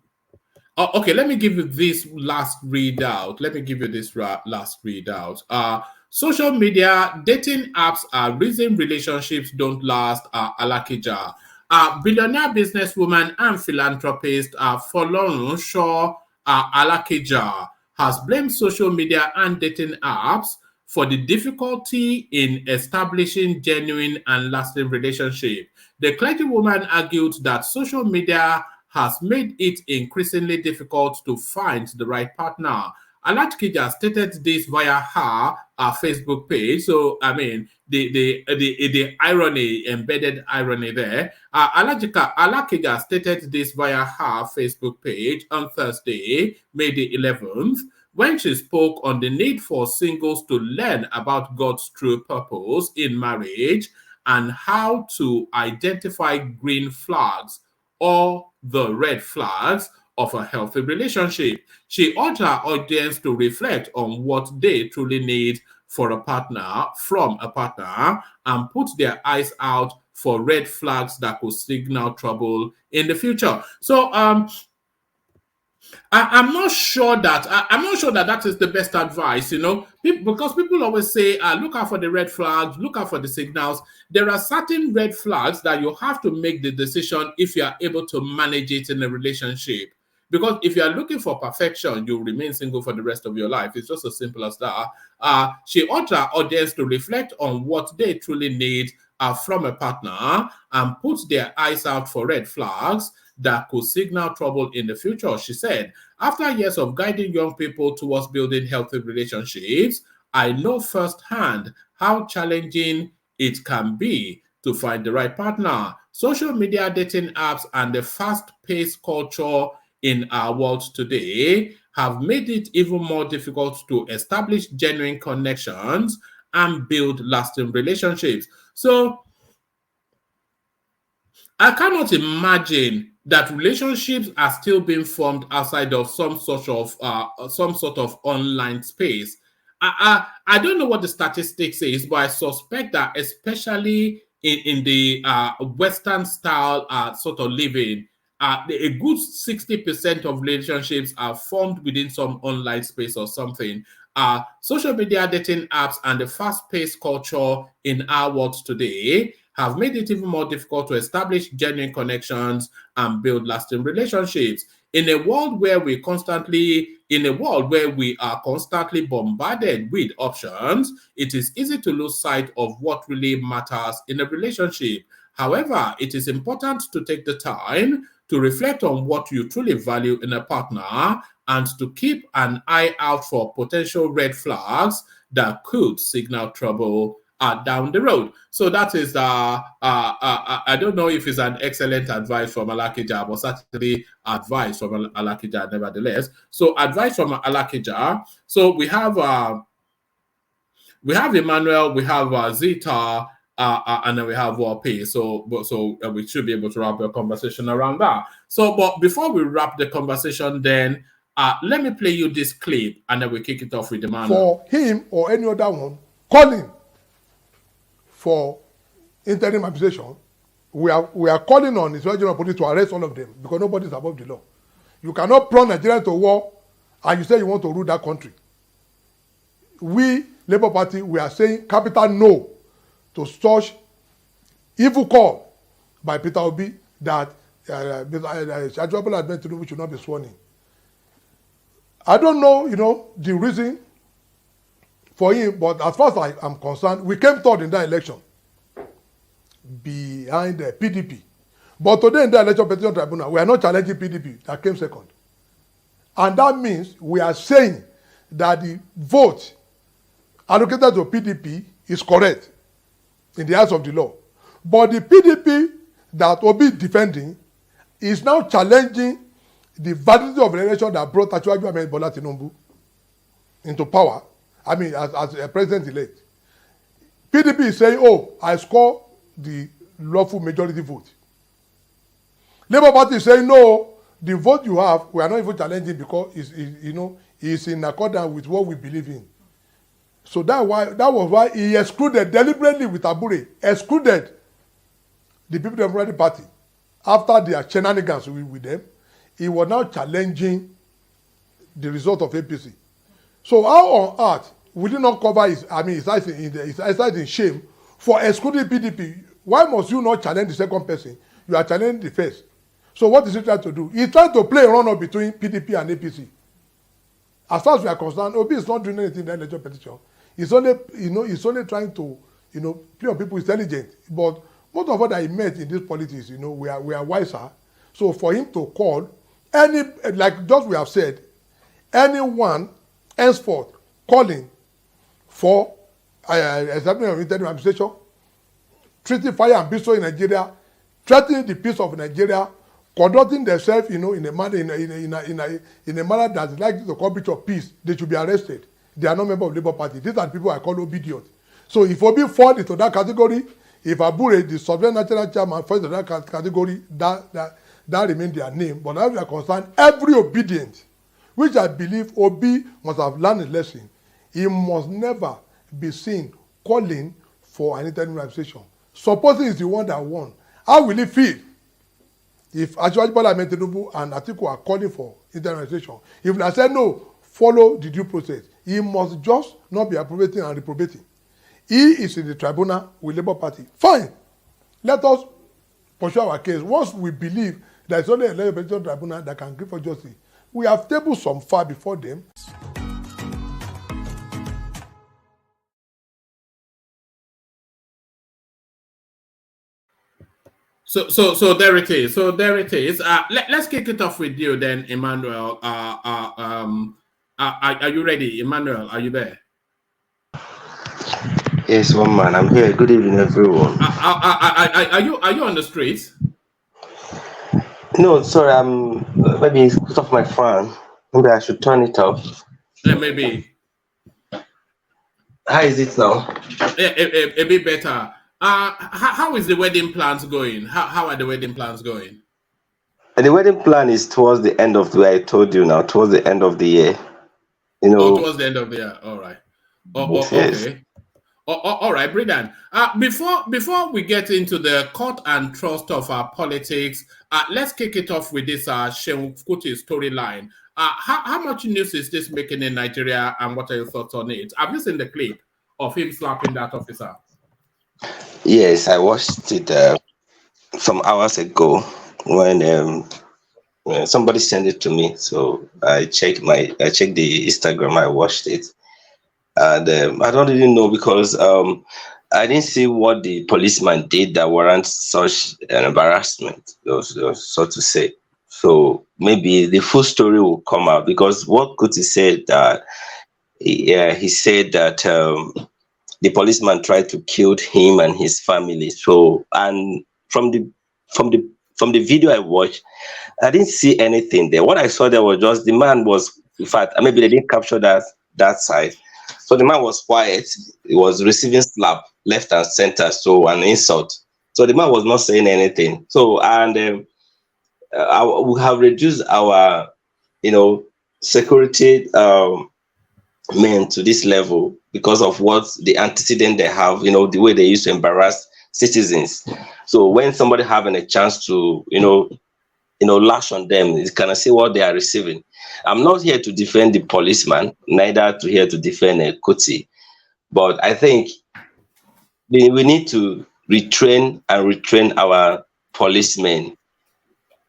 Okay. Let me give you this last readout. Let me give you this last readout. Social media dating apps are reason relationships don't last. Alakija, billionaire businesswoman and philanthropist Folorun Shaw Alakija has blamed social media and dating apps for the difficulty in establishing genuine and lasting relationships. The clergywoman argued that social media has made it increasingly difficult to find the right partner. Alakija stated this via her Facebook page. So, I mean, the irony, embedded irony there. Alakija stated this via her Facebook page on Thursday, May the 11th, when she spoke on the need for singles to learn about God's true purpose in marriage and how to identify green flags or the red flags of a healthy relationship. She urged her audience to reflect on what they truly need for a partner, from a partner, and put their eyes out for red flags that could signal trouble in the future. So, I'm not sure that that is the best advice, because people always say, look out for the red flags, look out for the signals. There are certain red flags that you have to make the decision if you are able to manage it in a relationship. Because if you are looking for perfection, you'll remain single for the rest of your life. It's just as simple as that. She urged her audience to reflect on what they truly need from a partner and put their eyes out for red flags that could signal trouble in the future. She said, after years of guiding young people towards building healthy relationships, I know firsthand how challenging it can be to find the right partner. Social media dating apps and the fast-paced culture in our world today have made it even more difficult to establish genuine connections and build lasting relationships. So I cannot imagine that relationships are still being formed outside of some sort of online space. I don't know what the statistics is, but I suspect that especially in the Western style sort of living, a good 60% of relationships are formed within some online space or something. Social media dating apps and the fast-paced culture in our world today have made it even more difficult to establish genuine connections and build lasting relationships. In a world where we are constantly bombarded with options, it is easy to lose sight of what really matters in a relationship. However, it is important to take the time to reflect on what you truly value in a partner and to keep an eye out for potential red flags that could signal trouble down the road. So that is I don't know if it's an excellent advice from Alakija, but certainly advice from Alakija nevertheless. So advice from Alakija. So we have Emmanuel, we have Zita, and then we have P. So we should be able to wrap the conversation around that. So, but before we wrap the conversation, then let me play you this clip, and then we kick it off with Emmanuel. For him or any other one calling for interim administration, we are calling on the General Police to arrest all of them because nobody is above the law. You cannot plunge Nigeria to war and you say you want to rule that country. We, Labour Party, we are saying capital no to such evil call by Peter Obi that Ashwaji Bola Tinubu should not be sworn in. I don't know, the reason for him, but as far as I am concerned, we came third in that election behind the PDP. But today in the election petition tribunal, we are not challenging PDP that came second. And that means we are saying that the vote allocated to PDP is correct in the eyes of the law. But the PDP that Obi is defending is now challenging the validity of the election that brought Ashwaji Bola Tinubu into power. I mean, as a president-elect. PDP is saying, oh, I score the lawful majority vote. Labour Party is saying, no, the vote you have, we are not even challenging because it's in accordance with what we believe in. So that was why he excluded deliberately with Abure, excluded the People Democratic Party after their shenanigans with them. He was now challenging the result of APC. So how on earth will he not cover his eyes in shame for excluding PDP? Why must you not challenge the second person? You are challenging the first. So what is he trying to do? He's trying to play a run-up between PDP and APC. As far as we are concerned, Obi is not doing anything in that election petition. He's only trying to, play on people's intelligence. But most of what I met in this politics, we are wiser. So for him to call like just we have said, anyone henceforth calling for establishment of interim administration, treating fire and peace in Nigeria, threatening the peace of Nigeria, conducting themselves, in a manner that is likely to come breach of peace, they should be arrested. They are not members of Labour Party. These are the people I call obedient. So if Obi fall into that category, if Abure, the Sovereign National Chairman, falls into that category, that remains their name. But as we are concerned, every obedient, which I believe Obi must have learned a lesson, he must never be seen calling for an interim administration. Supposing he's the one that won, how will he feel if Ashwaji Bola Tinubu and Atiku are calling for interim administration? If they say no, follow the due process. He must just not be appropriating and reprobating. He is in the tribunal with Labour Party. Fine. Let us pursue our case. Once we believe there is only a legislative tribunal that can give for justice, we have tabled some far before them. So there it is. Let's kick it off with you then, Emmanuel. Are you ready, Emmanuel? Are you there? Yes, one man. I'm here. Good evening, everyone. Are you on the streets? No, sorry. I'm maybe it's because of my phone. Maybe I should turn it off. Yeah, maybe. How is it now? A bit better. How is the wedding plans going? How are the wedding plans going? And the wedding plan is towards the end of the year. I told you now, towards the end of the year. Towards the end of the year. All right. Yes. Okay. All right, brilliant. Before we get into the court and trust of our politics, let's kick it off with this Shehu Kuti storyline. How much news is this making in Nigeria, and what are your thoughts on it? Have you seen the clip of him slapping that officer? Yes, I watched it some hours ago when somebody sent it to me. So I checked the Instagram. I watched it. And I don't even know because I didn't see what the policeman did that warrants such an embarrassment, so to say. So maybe the full story will come out because what Kuti said that he said that the policeman tried to kill him and his family. So and from the video I watched, I didn't see anything there. What I saw there was just the man was, in fact, maybe they didn't capture that side. So the man was quiet. He was receiving slap left and center, so an insult. So the man was not saying anything. So and we have reduced our, security men to this level because of what the antecedent they have. The way they used to embarrass citizens. So when somebody having a chance to, lash on them, you can see what they are receiving. I'm not here to defend the policeman, neither here to defend Kuti, but I think we need to retrain our policemen.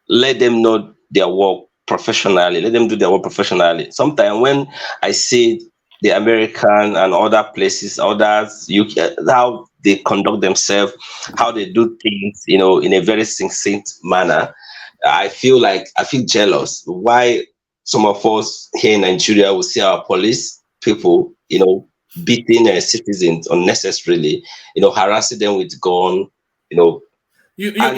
Let them know their work professionally. Let them do their work professionally. Sometimes when I see the American and other places, others, how they conduct themselves, how they do things, in a very succinct manner, I feel jealous. Why some of us here in Nigeria will see our police people, beating citizens unnecessarily, harassing them with gun, you know, and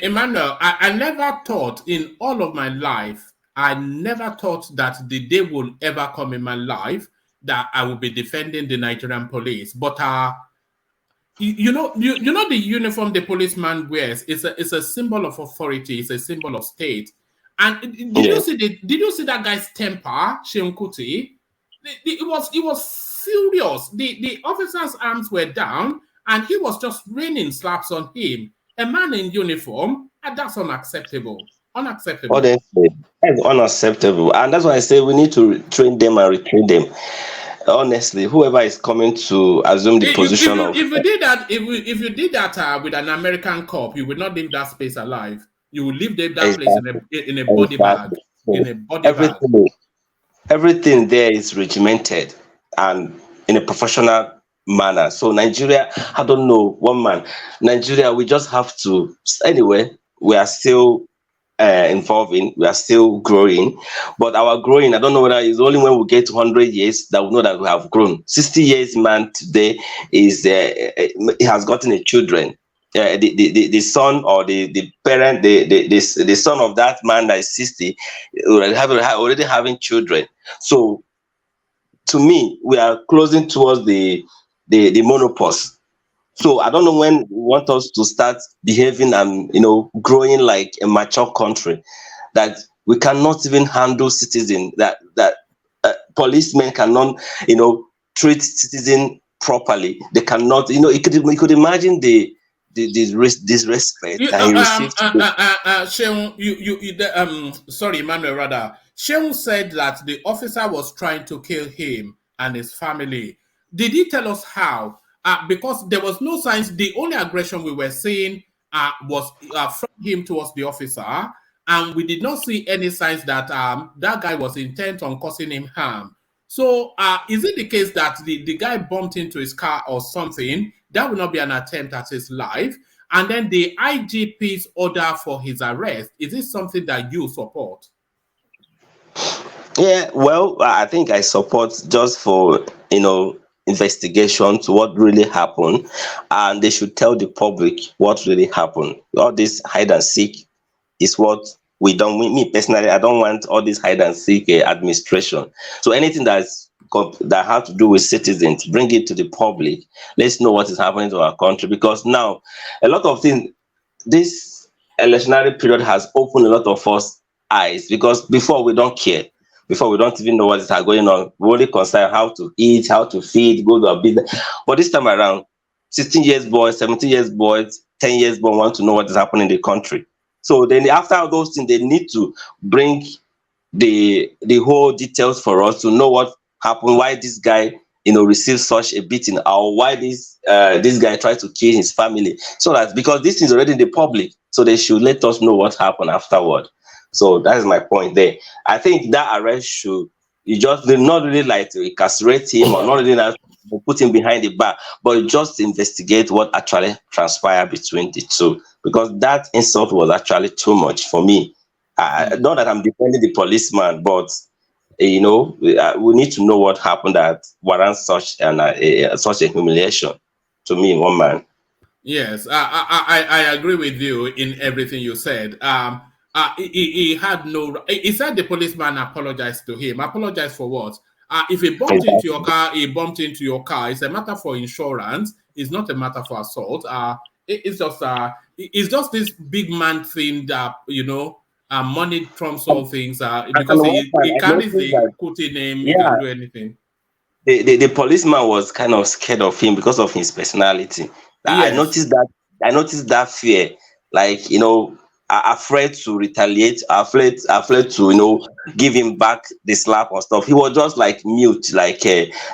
Emmanuel, I never thought in all of my life, I never thought that the day will ever come in my life that I will be defending the Nigerian police. But you know the uniform the policeman wears is a symbol of authority. It's a symbol of state. And yeah. did you see that guy's temper, Sheun Kuti? It was furious. The officer's arms were down, and he was just raining slaps on him. A man in uniform, and that's unacceptable. Unacceptable. Honestly, that's unacceptable. And that's why I say we need to train them and retrain them. Honestly, whoever is coming to assume the position of If you did that, if you did that with an American cop, you would not leave that space alive. You will leave that place exactly, in a body bag. exactly. In So a body bag. everything there is regimented and in a professional manner. So Nigeria, I don't know, one man. Nigeria, we just have to. Anyway, we are still involving, we are still growing, but our growing, I don't know whether it's only when we get to 100 years that we know that we have grown. 60 years man today is he has gotten a children. The son or the parent, the son of that man that is 60 already having children. So to me, we are closing towards the menopause. So I don't know when we want us to start behaving and growing like a mature country, that we cannot even handle citizens, that policemen cannot treat citizen properly. They cannot, you could imagine the disrespect that he received. Sheung, sorry, Emmanuel, rather. Sheung said that the officer was trying to kill him and his family. Did he tell us how? Because there was no signs. The only aggression we were seeing was from him towards the officer, and we did not see any signs that that guy was intent on causing him harm. So, is it the case that the guy bumped into his car or something? That will not be an attempt at his life. And then the IGP's order for his arrest, is it something that you support? Yeah, well, I think I support just for investigation to what really happened, and they should tell the public what really happened. All this hide and seek is what we don't. Me personally, I don't want all this hide and seek administration. So anything that has to do with citizens, bring it to the public. Let's know what is happening to our country, because now a lot of things. This electionary period has opened a lot of us eyes, because before we don't care. Before we don't even know what is going on. We only concern how to eat, how to feed, go to a business. But this time around, 16 years boys, 17 years boys, 10 years boys want to know what is happening in the country. So then after those things, they need to bring the whole details for us to know what happened, why this guy received such a beating, or why this guy tried to kill his family. So that because this is already in the public, so they should let us know what happened afterward. So that is my point there. I think that arrest should, you just not really like to incarcerate him, or not really like to put him behind the bar, but just investigate what actually transpired between the two, because that insult was actually too much for me. Not that I'm defending the policeman, but we need to know what happened that warrants such such a humiliation to me, one man. Yes, I agree with you in everything you said. He had no. He said the policeman apologized to him. Apologize for what? If he bumped into your car, he bumped into your car. It's a matter for insurance. It's not a matter for assault. It's just this big man thing that money trumps all things. Because he carries the Kuti name, he can do anything. The policeman was kind of scared of him because of his personality. Yes. I noticed that fear, like afraid to retaliate, afraid to give him back the slap or stuff. He was just like mute, like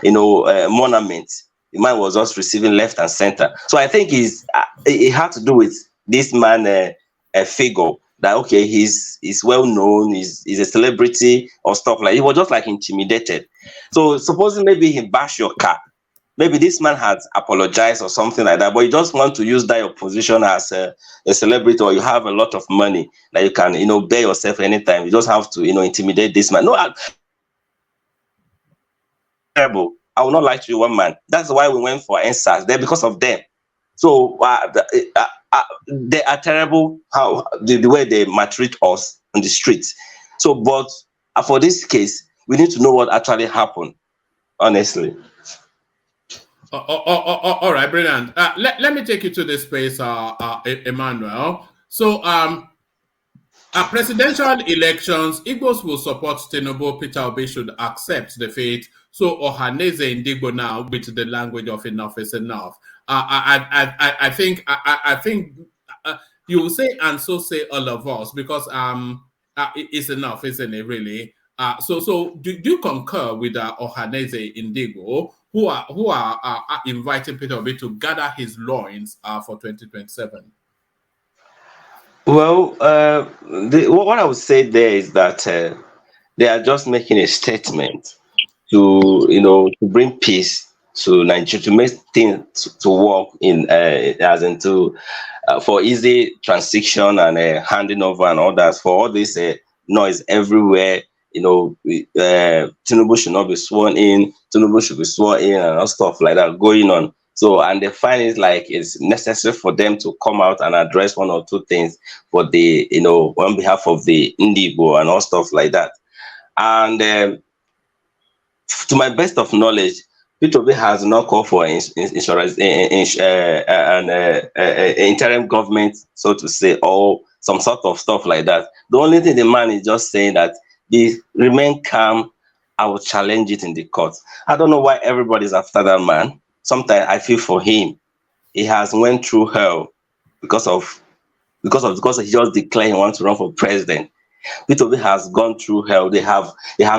monument. the man was just receiving left and center. So I think it had to do with this man a figure that okay, he's well known, he's a celebrity or stuff like. He was just like intimidated. So supposing maybe he bashed your car, maybe this man has apologized or something like that, but you just want to use that your position as a celebrity, or you have a lot of money that you can bear yourself anytime. You just have to intimidate this man. No, terrible. I will not lie to you, one man. That's why we went for NSAS there, because of them. So they are terrible. How the way they maltreat us on the streets. So, but for this case, we need to know what actually happened. Honestly. All right, brilliant. Let me take you to this space, Emmanuel. So, presidential elections, Igbos will support Tinubu. Peter Obi should accept defeat. So, Ohaneze Indigbo now, with the language of enough is enough. I think you will say, and so say all of us, because it's enough, isn't it? Really. So do you concur with Ohaneze Indigbo, who are inviting Peter Obi to gather his loins for 2027? Well, what I would say there is that they are just making a statement to bring peace to Nigeria, to make things to work for easy transition and handing over and all that. For all this noise everywhere, Tinubu should not be sworn in. Tinubu should be sworn in and all stuff like that going on. So, and they find it like it's necessary for them to come out and address one or two things for the, on behalf of the Indigo and all stuff like that. And to my best of knowledge, Peter Obi has not called for insurance, an interim government, so to say, or some sort of stuff like that. The only thing the man is just saying that remain calm. I will challenge it in the court. I don't know why everybody's after that man. Sometimes I feel for him. He has went through hell because he just declared he wants to run for president. Peter Obi has gone through hell. They have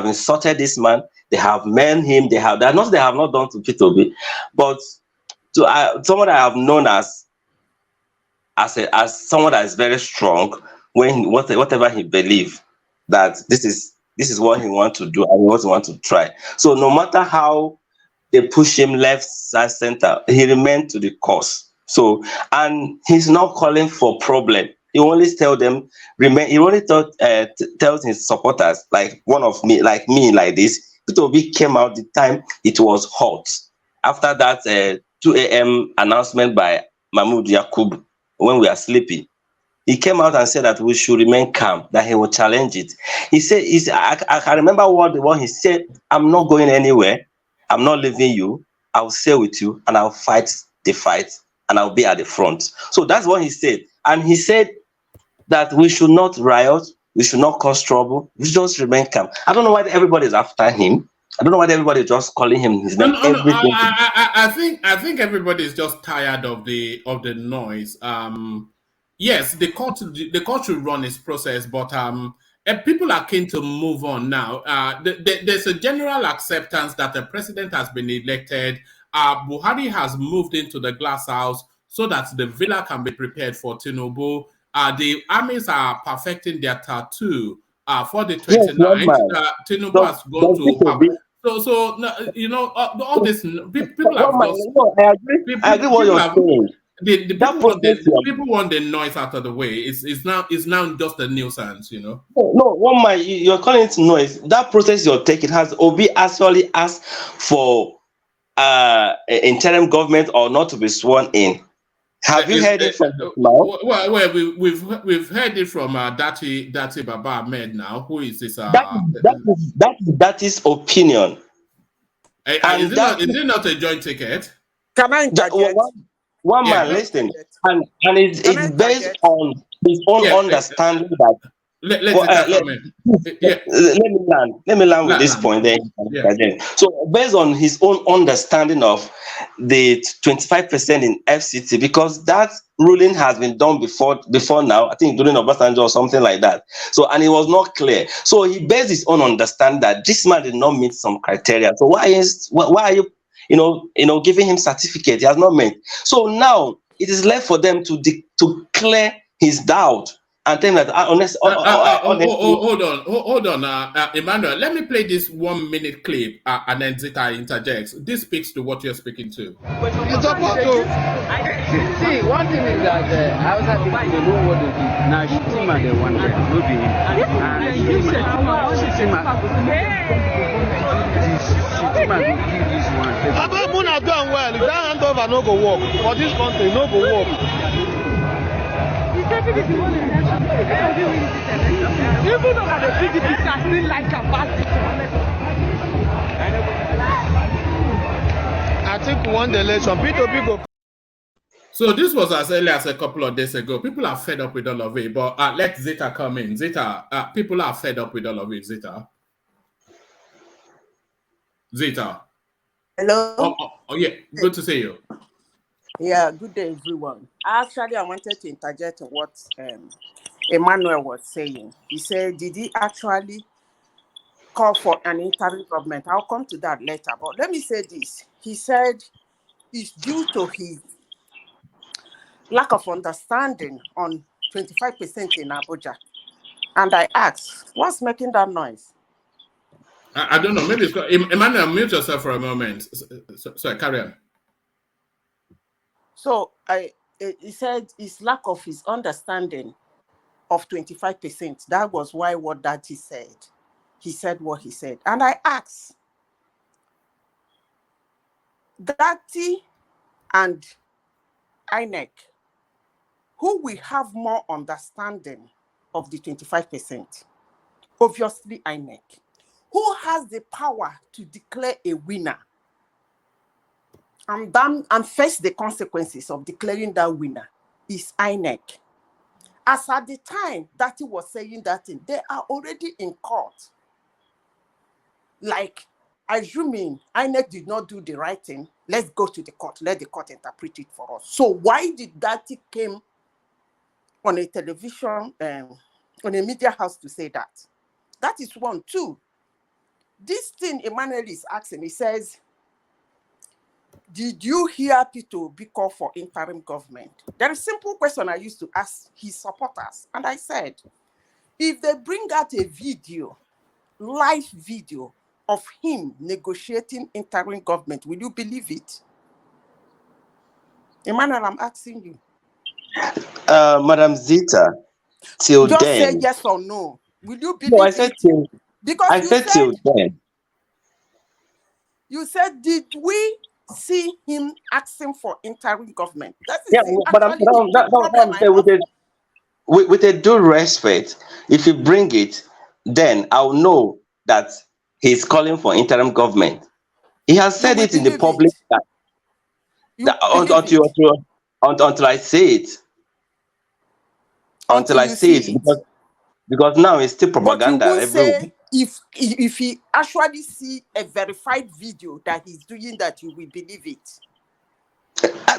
insulted this man. They have men him. They have not done to Peter Obi, but to someone I have known as someone that is very strong. When whatever he believes that this is what he wants to do and what he wants to try. So no matter how they push him left, side, center, he remained to the cause. So, and he's not calling for problem. He only tells them remain. He only tells his supporters like me, like this. Peter Obi came out the time it was hot. After that 2 a.m. announcement by Mahmoud Yakub when we are sleeping, he came out and said that we should remain calm, that he will challenge it. He said, I can remember what he said, I'm not going anywhere. I'm not leaving you. I'll stay with you and I'll fight the fight and I'll be at the front. So that's what he said. And he said that we should not riot. We should not cause trouble. We should just remain calm. I don't know why everybody is after him. I don't know why everybody is just calling him his name. I think everybody is just tired of the noise. Yes, the court should run its process, but people are keen to move on now. There's a general acceptance that the president has been elected. Buhari has moved into the glass house so that the villa can be prepared for Tinubu. The armies are perfecting their tattoo for the 29th. Tinubu has gone to all this. People have just. I agree what you're saying. The people want the noise out of the way. It's now just a nuisance, No, one man, you're calling it noise. That process you're taking has Obi actually asked for interim government or not to be sworn in. Have you heard it from now? Well, we've heard it from Dati Baba Ahmed now. Who is this? That is opinion. Is it not a joint ticket? Can I interject? One man, listen, and it's based on his own understanding that. Let me land with this point then. So based on his own understanding of the 25% in FCT, because that ruling has been done before now, I think during Obasanjo or something like that. So, and it was not clear. So he based his own understanding that this man did not meet some criteria. So why are you giving him certificate. He has not met. So now it is left for them to clear his doubt and tell him that honestly. Hold on, Emmanuel. Let me play this 1 minute clip, and then Zita interjects. This speaks to what you're speaking to. It's supposed to. See, one thing is that I was happy to know what they did. Now, Shitima, the one there, no be him. Shitima will give this one. Abba Muna done well. If that handover no go work for this country, no go work. Even though the PDP can still like capacity. I think we won the election. P2P go. So this was as early as a couple of days ago. People are fed up with all of it, but let Zeta come in. Zeta, people are fed up with all of it. Zeta. Hello. Oh yeah, good to see you. Yeah, good day, everyone. Actually, I wanted to interject on what Emmanuel was saying. He said, did he actually call for an interim government? I'll come to that later. But let me say this. He said it's due to his lack of understanding on 25% in Abuja. And I asked, what's making that noise? I don't know. Maybe it's Emmanuel, mute yourself for a moment. So carry on. So he said his lack of his understanding of 25%. That was why what Daddy said. He said what he said. And I asked, Daddy and INEC, who will have more understanding of the 25%? Obviously, INEC. Who has the power to declare a winner and face the consequences of declaring that winner? Is INEC. As at the time that he was saying that thing, they are already in court. Like, assuming INEC did not do the right thing, let's go to the court. Let the court interpret it for us. So why did that came on a television, on a media house to say that? That is one. Two, this thing Emmanuel is asking, he says, did you hear P2 be called for interim government? There is a simple question I used to ask his supporters. And I said, if they bring out a video, live video of him negotiating interim government, will you believe it? Emmanuel, I'm asking you. Madam Zita, till Just then. say yes or no. Will you believe No, I said it? till. Because I said till then. You said, did we see him asking for interim government? That is Yeah, but I'm saying with a due respect, if you bring it, then I'll know that he's calling for interim government. He has said it in the public until I say it. Until I say it, because now it's still propaganda. But you won't say if he actually see a verified video that he's doing that, you will believe it.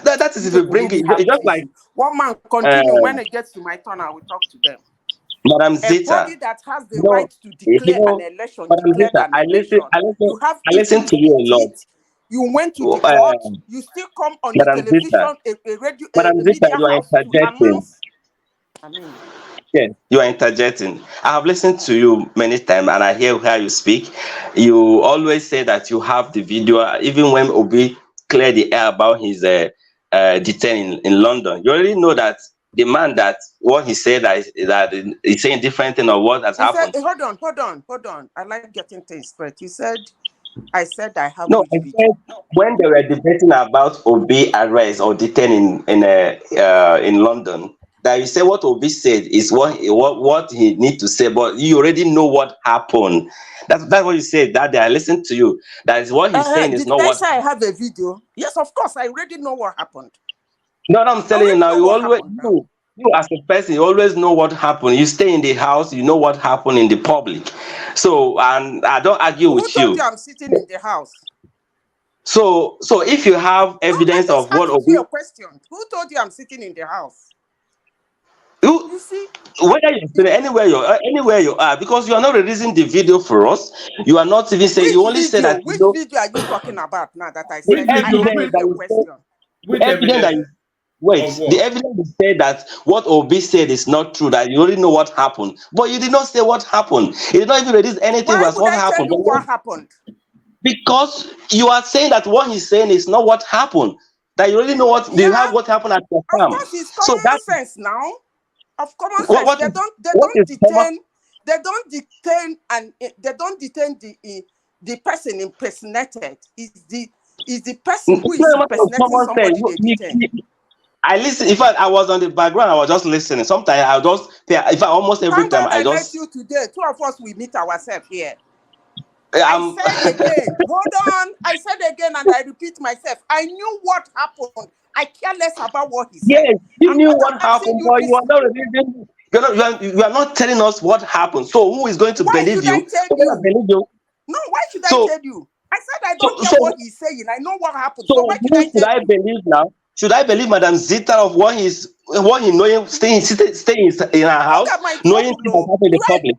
That is if you bring it. It's just like one man continue. When it gets to my turn, I will talk to them. Madam Zita, a body that has the right to declare an election, declared an election. You have I listen to you a lot. You went to the court. You still come on the television, a radio, Madam Zita, you are interjecting. Yes, you are interjecting. I have listened to you many times and I hear how you speak. You always say that you have the video, even when Obi cleared the air about his detain in London. You already know that the man that what he said that he's saying different thing of what has happened. Said, hold on. I like getting things straight. You said, I said I have no. I said when they were debating about Obi arrest or detain in London, that you say what Obi said is what he need to say, but you already know what happened. That's what you said that day. I listened to you. That is what he's saying is not what. I have a video. Yes, of course, I already know what happened. No, I'm telling you now. You always you as a person, you always know what happened. You stay in the house, you know what happened in the public. So, and I don't argue with you. Who told you I'm sitting in the house? So if you have evidence of what Obi. Your question. Who told you I'm sitting in the house? You see, whether you say anywhere you are, because you are not releasing the video for us. You are not even saying. You only say that which video are you talking about now that I the said? I evidence asked you that a you say, question. the Which evidence that evidence you wait, of the what? evidence you say that what Obi said is not true. That you already know what happened, but you did not say what happened. You did not even release anything Why as would what I tell happened. you what happened? Because you are saying that what he's saying is not what happened. That you already know what you Yeah, have what happened at your of farm. course, it's So common that sense now. Of common what sense, what is what is common? they don't detain the person impersonated. Is the person who It's is not a matter of impersonating common sense. somebody they detain. I listen. In fact, I was on the background. I was just listening. Sometimes I just pay. In fact, almost every Thank time God I I met just you today. Two of us we meet ourselves here. I um said again, hold on. I said again, and I repeat myself. I knew what happened. I care less about what he said. yes, you And knew what what I'm asking happened, you but you this, are not releasing. You are not telling us what happened. So who is going to why believe should I you? tell Who's gonna you? believe you? No, why should I So tell you? I said I don't so care what so he's saying. I know what happened. So so why should who I should tell I you? believe now? Should I believe Madam Zita of what he knowing staying in her Look house, at my knowing trouble, things that oh. happen in the public?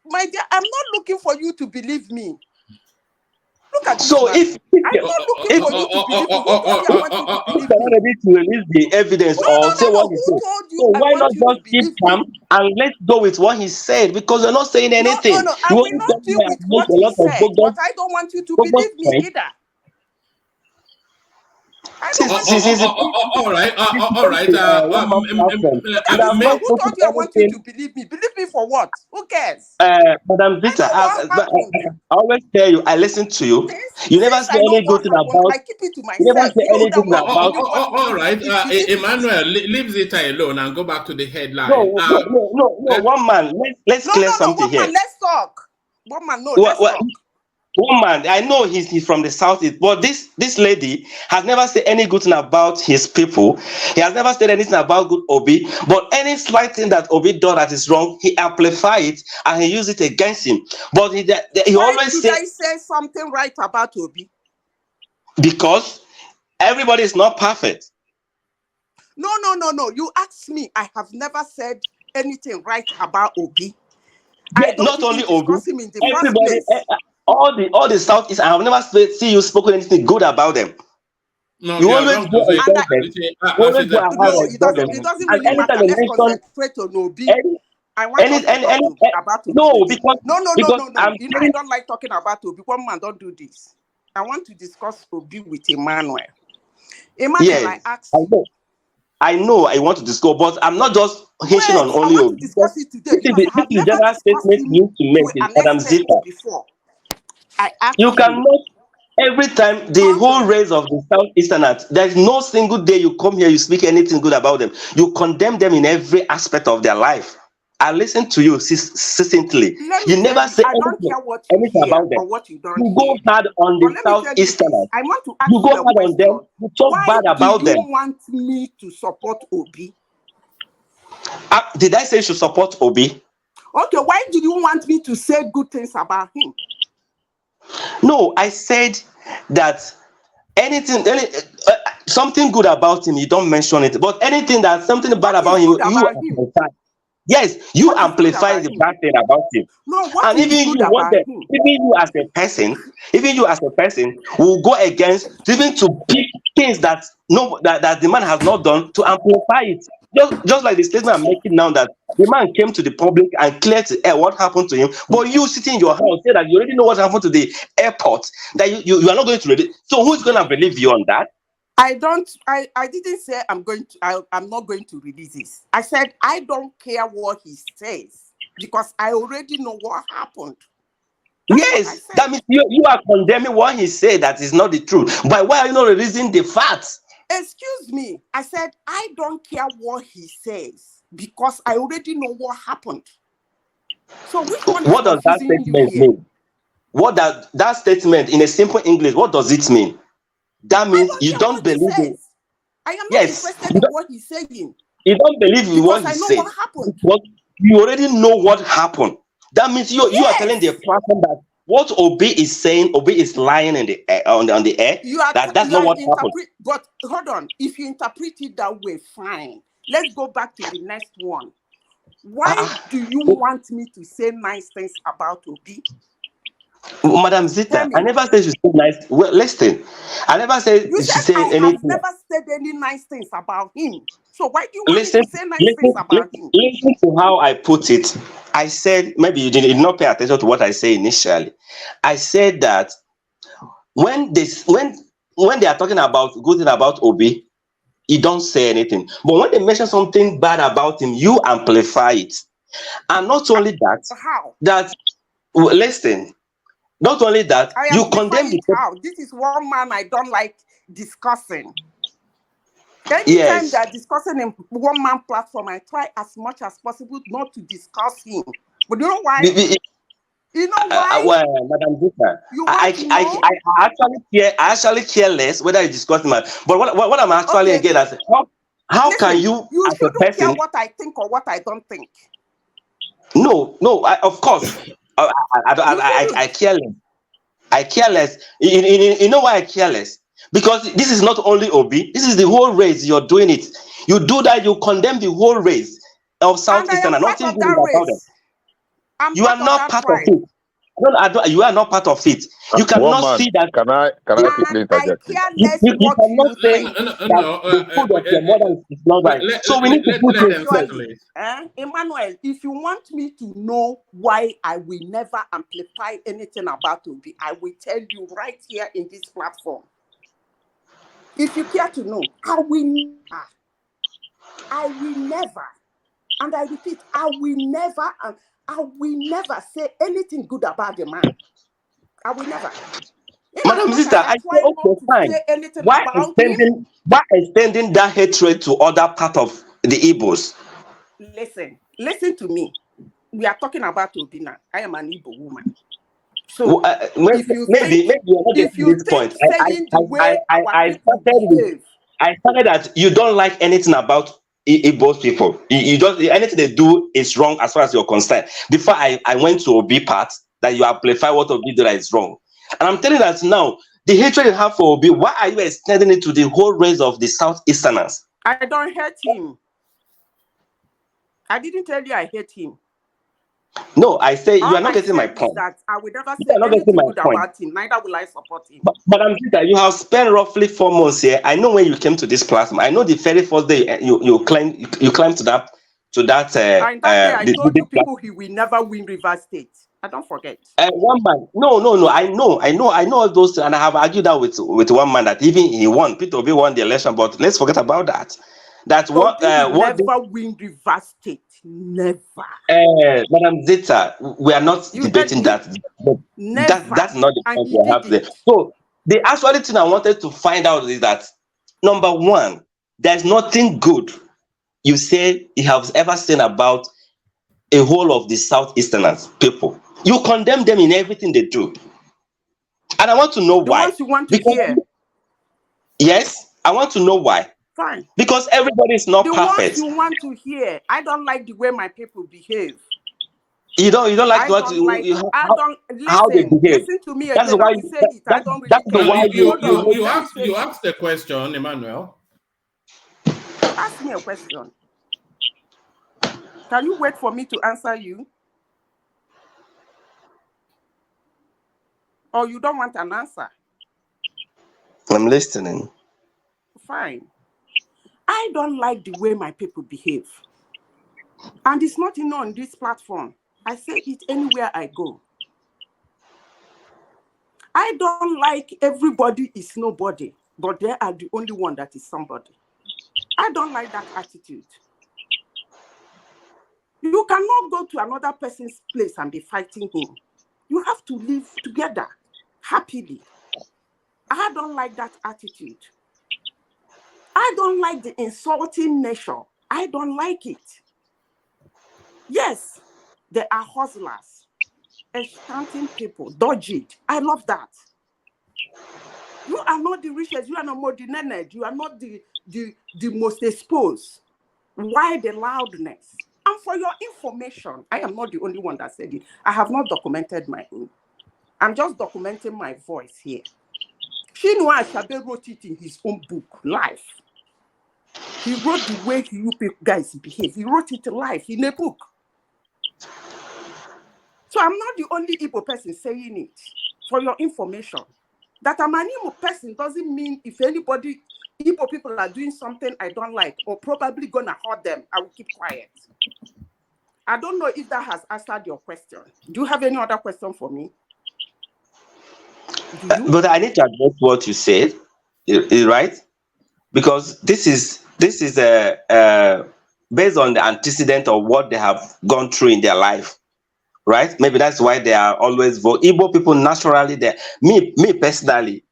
My dear, I'm not looking for you to believe me. Look at this So man. if I'm if not looking for you to believe me. Who told you I want you to if believe they're not me? ready to release the evidence No, or say what no. he Who said, told you so I why not want you to just keep believe calm me? and let's go with what he said? Because you're not saying No, anything. I You will only not tell deal me I with make what a he lot of said, but bogus I don't want you to bogus believe me points. either. I don't Since want you since to since the believe me. All right, since the all right. one man platform, Look you at have this man. not Who spoken told you I want you to anything. believe me? Believe me for what? Who cares? Madam I Vita, know what happened. I always tell you, I listen to you. You never Since say I know any good what thing happened, about. I keep it to You never myself. say You any that good thing want to about. believe what you all want to right. believe, believe it. Emmanuel, leave Zita alone and go back to the headline. No, no, no, no, no. Let, One man, let's clear No. something One here. man, let's talk. One man, no, Well, let's well, talk. one man, I know he's from the southeast, but this lady has never said any good thing about his people. He has never said anything about good Obi. But any slight thing that Obi does that is wrong, he amplify it and he use it against him. But he Why always should say I say something right about Obi? because everybody is not perfect. No. You asked me. I have never said anything right about Obi. I Yeah, don't not even only Obi, discuss him in the first everybody, place. all the southeast. I have never see you spoken anything good about them. no, You you are always wrong go to say. And against them. You As always it go ahead no, and against them. it doesn't And really matter. anytime they Let's mention concentrate on Obi. any I want us to any talk to about Obi no, today. No. because I'm You know I telling don't like talking about Obi. One man, don't do this. I want to discuss Obi with Emmanuel. Emmanuel, I yes, I asked you. know. I know I want to discuss, but I'm not just hinging Wait, on I only want to Obi. discuss it today because I This have is never general discussed statement him you need to to make with an Madam extent Zita. before. I You asked you. cannot every time the Hold whole on. race of the Southeasterners, there's no single day you come here, you speak anything good about them. You condemn them in every aspect of their life. I listen to you succinctly. Let me You tell never you, say I don't care what you anything hear about them. or what you don't You hear. go hard on But the let me tell you this. Southeasterners. I want to ask You go you a hard on them. question. You talk Why bad do about you them. want me to support Obi? Did I say you should support Obi? Okay, why do you want me to say good things about him? No, I said that something good about him, you don't mention it. But anything that's something bad What about is him, good you about him? amplify. Yes, you What is good amplify about the him? bad thing about him. No, what And is good about him? even you as a person, will go against even to pick things that that the man has not done to amplify it. Just like the statement I'm making now that the man came to the public and cleared the air what happened to him, but you sitting in your house say that you already know what happened to the airport, that you are not going to read it. So who's gonna believe you on that? I didn't say I'm not going to release this. I said I don't care what he says because I already know what happened. That's what I Yes, said. that means you are condemning what he said that is not the truth. But why are you not releasing the facts? Excuse me. I said I don't care what he says because I already know what happened. So which one is What does that confusing you statement here? mean? What that statement in a simple English, what does it mean? That I means don't you care don't what he believe in. says. I am not Yes, interested in what he's saying you don't believe in what because he I know said. what happened. But you already know what happened. That means you are telling the Yes. person that what Obi is saying, Obi is lying in the air, on the air. That's not what happened. But hold on. If you interpret it that way, fine. let's go back to the next one. Why do you want me to say nice things about Obi? Madam Zita, I never said she said nice. Well, listen, I never said You she said said I anything. have never said any nice things about him. So why do you want me to say nice things about him? Listen to how I put it. I said, maybe you did not pay attention to what I said initially. I said that when they are talking about good thing about Obi, you don't say anything. But when they mention something bad about him, you amplify it. And not only that, How? Listen, not only that, I you amplify condemn it the how? This is one man I don't like discussing. Anytime yes. they're discussing in one man platform, I try as much as possible not to discuss him. But you know why? You know why? Well, Madam Zita, You want to know? I actually care less whether you discuss him. But what I'm actually Okay. again as how Listen, can you as a shouldn't person? care what I think or what I don't think. No, of course, I care less. I care less. You know why I care less? Because this is not only Obi. This is the whole race. You're doing it. You do that. You condemn the whole race of Southeastern, and nothing good is about them. You are not part of it. You are not part of it. You cannot see that. Can I quickly interject? I care less what cannot you say think. the food of your mother is not right. So we need to put it straight. Emmanuel, if you want me to know why I will never amplify anything about Obi, I will tell you right here in this platform. If you care to know, I will never, and I repeat, I will never say anything good about the man. I will never. Madam Sister, I say okay, fine. Why extending that hatred to other part of the Igbos? Listen to me. We are talking about Obi now. I am an Igbo woman. So maybe you're not getting this point. I started that you don't like anything about Igbo people. You just anything they do is wrong as far as you're concerned. Before I went to Obi part that you amplify what Obi did that is wrong. And I'm telling you that now, the hatred you have for Obi, why are you extending it to the whole race of the Southeasterners? I don't hate him. I didn't tell you I hate him. No, I say you are not getting my point. That I will never say anything good about him. Neither will I support him. But I'm saying that you have spent roughly 4 months here. I know when you came to this platform. I know the very first day you climbed to that. I told you people he will never win Rivers State. I don't forget. One man. No. I know all those, and I have argued that with one man that even he won. Peter Obi won the election, but let's forget about that. That's what never win Rivers State. Never. Madam Zita, we are not debating that. That's not the point we have there. So the actual thing I wanted to find out is that number one, there's nothing good you say you have ever seen about a whole of the Southeasterners people. You condemn them in everything they do. And I want to know why. Ones you want to hear. Yes, I want to know why. Fine. Because everybody is not perfect. The ones you want to hear. I don't like the way my people behave. You don't like how they behave. Listen to me again. That's why you asked the question, Emmanuel. You asked me a question. Can you wait for me to answer you? Or you don't want an answer? I'm listening. Fine. I don't like the way my people behave. And it's not even on this platform. I say it anywhere I go. I don't like everybody is nobody, but they are the only one that is somebody. I don't like that attitude. You cannot go to another person's place and be fighting him. You have to live together happily. I don't like that attitude. I don't like the insulting nature. I don't like it. Yes, there are hustlers, enchanting people, dodgy. I love that. You are not the richest. You are not more the nened. You are not the most exposed. Why the loudness? And for your information, I am not the only one that said it. I have not documented my own. I'm just documenting my voice here. Chinua Achebe wrote it in his own book, Life. He wrote the way you guys behave. He wrote it live in a book. So I'm not the only Igbo person saying it. For your information, that I'm an Igbo person doesn't mean if anybody, Igbo people are doing something I don't like or probably gonna hurt them, I will keep quiet. I don't know if that has answered your question. Do you have any other question for me? But I need to address what you said, right? Because this is based on the antecedent of what they have gone through in their life, right? Maybe that's why they are always vote. Igbo people naturally, they me personally,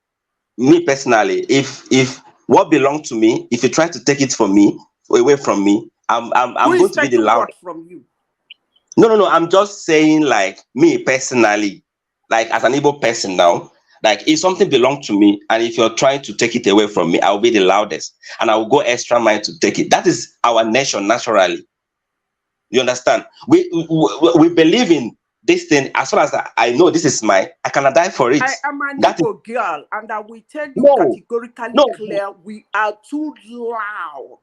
if what belongs to me, if you try to take it from me, away from me, I'm going to be the loud. From you? No. I'm just saying, like, me personally, like as an Igbo person now, like if something belongs to me, and if you're trying to take it away from me, I'll be the loudest, and I will go extra mile to take it. That is our nation naturally. You understand? We believe in this thing. As far as I know, this is mine. I cannot die for it. I am an That Igbo girl, and I will tell you No. categorically No. clear: we are too loud.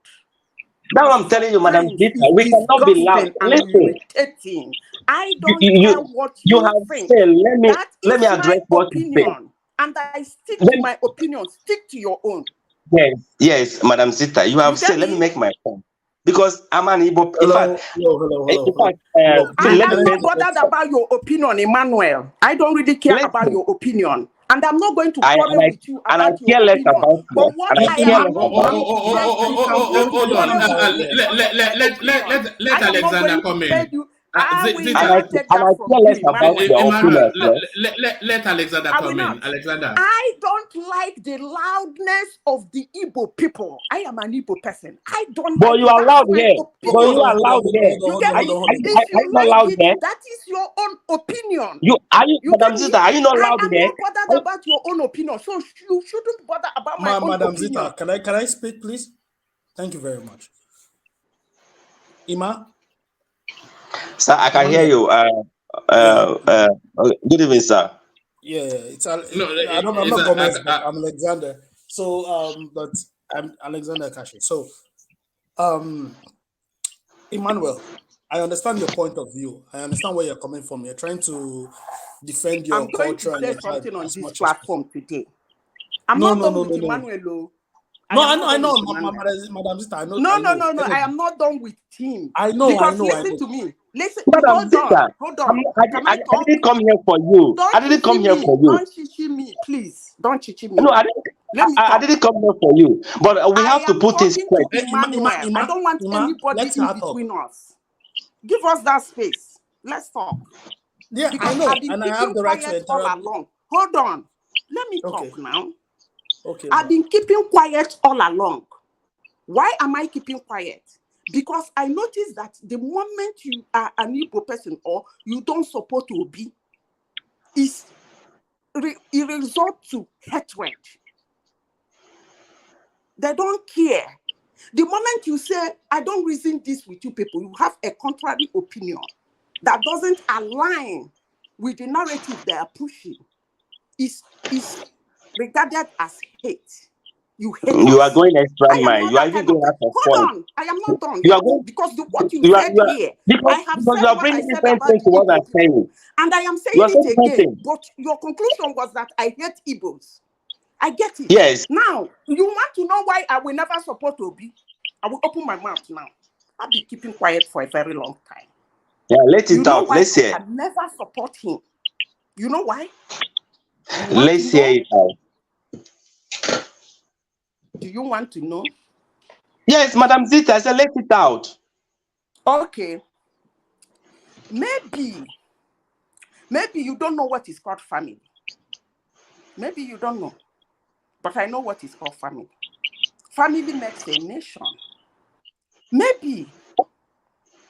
Now I'm telling you, Madam Zita, It's we cannot be loud. disgusting and Listen, irritating. I don't you care what you you have think. said. That Let me is address my what you said. opinion, and I stick Let to me- my opinion. Stick to your own. Yes, Madam Zita, you have get said. Let me me? make my point, because I'm an Igbo. In fact, I'm let me not bothered about your opinion, Emmanuel. I don't really care about your opinion. And I'm not going to quarrel with you about your care less opinion. about But you. what And I care am less not about going to say is Hold on. Let Alexander come in. I will and not take I that from care you, less about your Emmanuel, opinion. let Alexander I will come in. not. Alexander. I don't like the loudness of the Igbo people. I am an Igbo person. I don't But like you it. are That's loud my here. opinion. But you are loud here. You get me? Are If you you not like loud it, here? that is your own opinion. Are you, You Madam get me? Zita? Are you not I loud am here? not bothered about your own opinion. So you shouldn't bother about my own Madam opinion. Zita, can I speak, please? Thank you very much. Ima? Sir, I can hear you. Good evening, sir. Yeah, I'm it's not Gomez, but I'm Alexander. So, but I'm Alexander Kashi. So, Emmanuel, I understand your point of view. I understand where you're coming from. You're trying to defend your I'm going culture to and say your tribe something on as this much as platform today. I'm No. not done with Emmanuel. No, I Madam Zita, I know. No. I am not done with him. I know. Because listen to me. Listen. Madam Hold Zita, on. Can I talk? I didn't come here for you. Don't I didn't come here for you. Don't chichi me, please. Don't chichi me. No, Let me I talk. didn't come here for you. But we have to put things straight. Emmanuel. I don't want anybody in between us. Give us that space. Let's talk. Yeah, because I know, I've been and I keeping have the right to quiet all interrupt. along. Hold on. Let me Okay. talk now. Okay. I've been keeping quiet all along. Why am I keeping quiet? Because I noticed that the moment you are an Igbo person or you don't support Obi, it results to hatred. They don't care. The moment you say, I don't reason this with you people, you have a contrary opinion that doesn't align with the narrative they are pushing, is regarded as hate. You hate You us. are going extra I am mile. not You are that even kind of going out person. of Hold point. on. I am not done You are yet. going. Because what you You are, said you are here, because I have you said are what I bringing said different about things the to what I'm Igbo people. saying. And I am saying You are saying it again. something. But your conclusion was that I hate Igbos. I get it. Yes. Now, you want to know why I will never support Obi? I will open my mouth now. I'll be keeping quiet for a very long time. Yeah, let it out. Why Let's I hear. can never support him. You know why? Let's hear it out. Do you want to know? Yes, Madam Zita, I said let it out. Okay. Maybe you don't know what is called family. Maybe you don't know. But I know what is called family. Family makes a nation. Maybe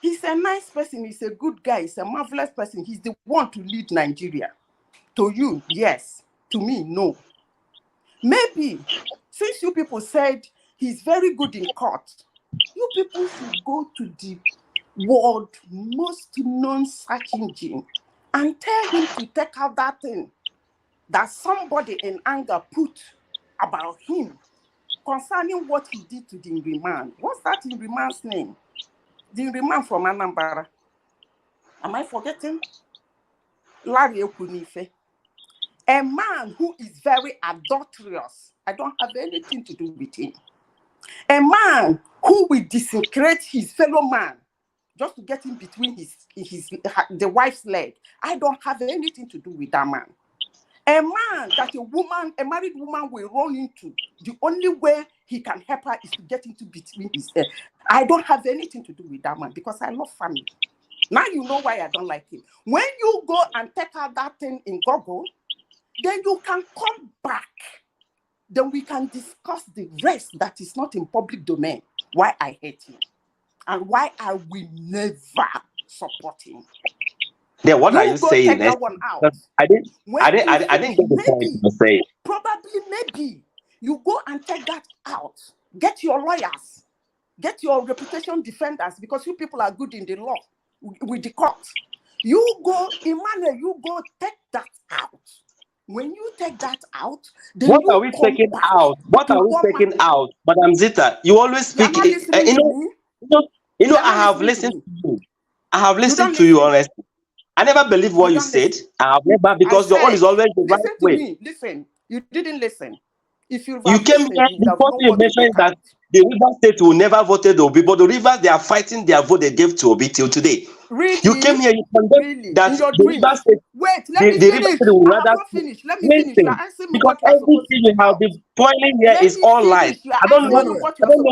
he's a nice person, he's a good guy, he's a marvelous person. He's the one to lead Nigeria. To you, yes. To me, no. Maybe, since you people said he's very good in court, you people should go to the world most known search engine and tell him to take out that thing that somebody in anger put about him concerning what he did to the Ngri man. What's that Ngri man's name? The Ngri man from Anambra. Am I forgetting? Larry Okunife. A man who is very adulterous. I don't have anything to do with him. A man who will desecrate his fellow man just to get in between the wife's leg. I don't have anything to do with that man. A man that a married woman will run into, the only way he can help her is to get into between his leg. I don't have anything to do with that man because I love family. Now you know why I don't like him. When you go and take out that thing in Google, then you can come back. Then we can discuss the rest that is not in public domain. Why I hate him and why I will never support him. Then what are you saying? That one out. I didn't get the point to say. Probably maybe you go and take that out. Get your lawyers, get your reputation defenders, because you people are good in the law with the court. You go, Emmanuel, you go take that out. When you take that out, then what are we taking out? What are we taking out? Madam Zita, you always speak. I have listened to you. I have listened to you, honestly. I never believe what you said. I have never, because your own is always the right way. Listen, you didn't listen. If you came here, the first thing you mentioned that the River State will never vote Obi, but the Rivers, they are fighting their vote they gave to Obi till today. Really? You came here, you condemned that the River State. Wait, let me finish. Let me finish. You're asking me because everything you have been pointing here is all lies. I don't know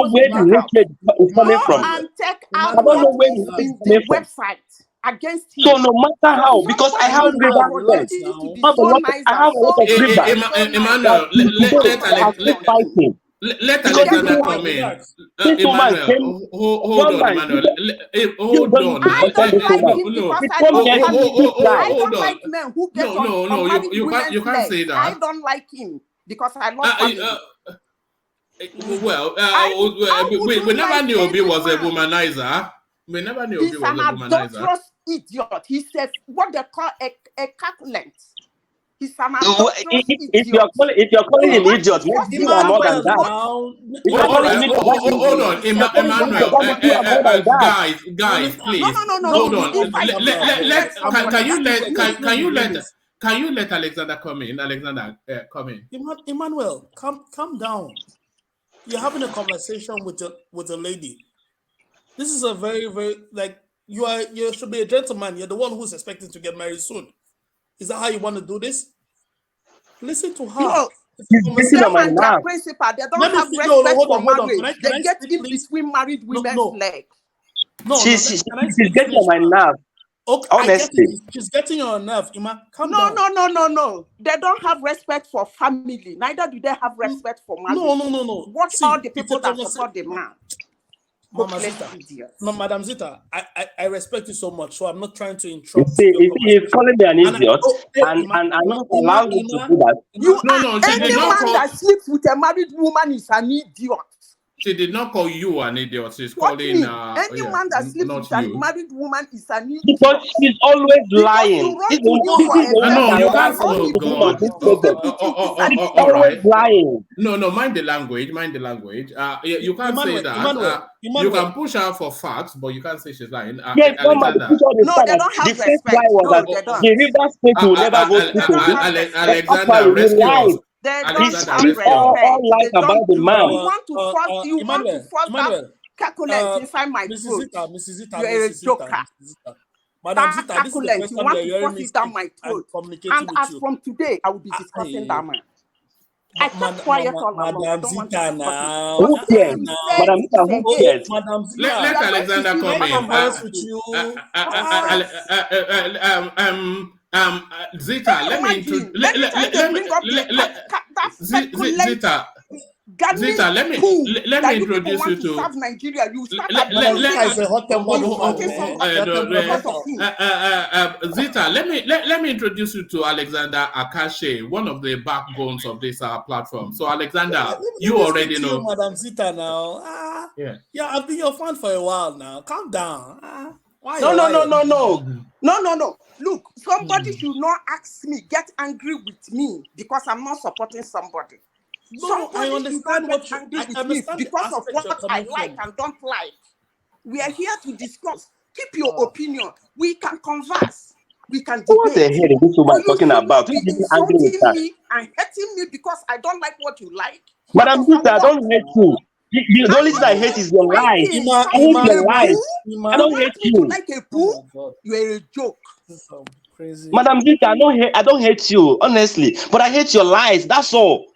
where the hatred is coming from. And take out what is in the website against him. So no matter how, because I have River State. I have a lot of Rivers. Emmanuel, let Alexander come in. Emmanuel, hold on, Emmanuel. Hold on. I don't like men who get on you can't say that. I don't like him because I love family. We never knew Obi was a womanizer. We never knew Obi was a womanizer. He's an adulterous idiot. He says what they call a calculant. He's an adulterous idiot. If you're calling him idiot, let's do more than that. Hold on, Emmanuel. Guys, please. No. Hold on. Can you let Alexander come in? Alexander, come in. Emmanuel, calm down. You're having a conversation with a lady. This is a very, very you should be a gentleman. You're the one who's expecting to get married soon. Is that how you want to do this? Listen to her. No. They don't have respect for marriage. They get in between married women's legs. No, she's getting on my nerve. Okay, honestly, she's getting on nerve. Ima, calm down. No. They don't have respect for family. Neither do they have respect for marriage. No. What are the people that support the man? Madam Zita, I respect you so much, so I'm not trying to interrupt. He's calling me an idiot, and I'm not allowed you to do that. Any man that sleeps with a married woman is an idiot. She did not call you an idiot. She's calling any man that sleeps with a married woman is an idiot. Because she's always lying. You can't. Always lying. No, mind the language. You can't say that. You can push her for facts, but you can't say she's lying. Yes, they don't have respect. The River State will never vote. Alexander, rescue us. They don't have respect. About the man. You want to force that calculate inside my throat. You're a joker. Madam Zita, this is the first time you're hearing me down my throat. And as from today, I will be discussing that man. I kept quiet all along. Madam Zita now. Who cares? Madam Zita, who cares? Let Alexander come in. Zita, let me introduce you to Nigeria. Zita, let me introduce you to Alexander Akashe, one of the backbones of this platform. So Alexander, you already know Madam Zita now. Yeah, I've been your fan for a while now. Calm down. No. Look, somebody should not ask me, get angry with me because I'm not supporting somebody. No, I understand what you. angry I with me understand the because of aspect you're what I coming like from. and don't like. We are here to discuss. Keep your opinion. We can converse. We can What the debate. hell is this But woman you talking should about? not Who's be even angry with insulting her? me and hurting me because I don't like what you like. What Madam does that Zita, I want? don't hate you. The only thing I hate is your lies. Ima, I hate your lies. I You don't want hate me to you. like a Oh poo? my God, You're a joke. this is some crazy. Madam Zita, I don't hate you, honestly. But I hate your lies. That's all.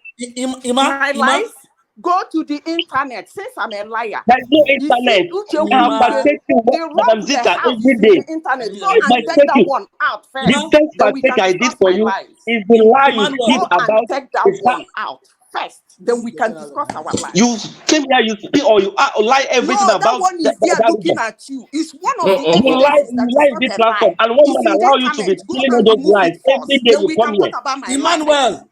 My lies? Go to the internet. Since I'm a liar. There's no You see, internet. I have partaken the with road Madam to the Zita house every is in day. the internet. Go I and take that partake one out first. the first Then we partake can I did discuss for my you lies. is the lie you Emmanuel, speak Go and about take that the one out first. Then we can discuss our lives. you came here, you speak or you lie everything No, that about one is there that looking region. at you. It's one Oh, of the oh, You oh. evidences lie that in is this not a platform, lie. and one It's man in the allow you to be internet. Go telling all and those remove lies it every first. day Then you we come can here. talk about my life. Emmanuel,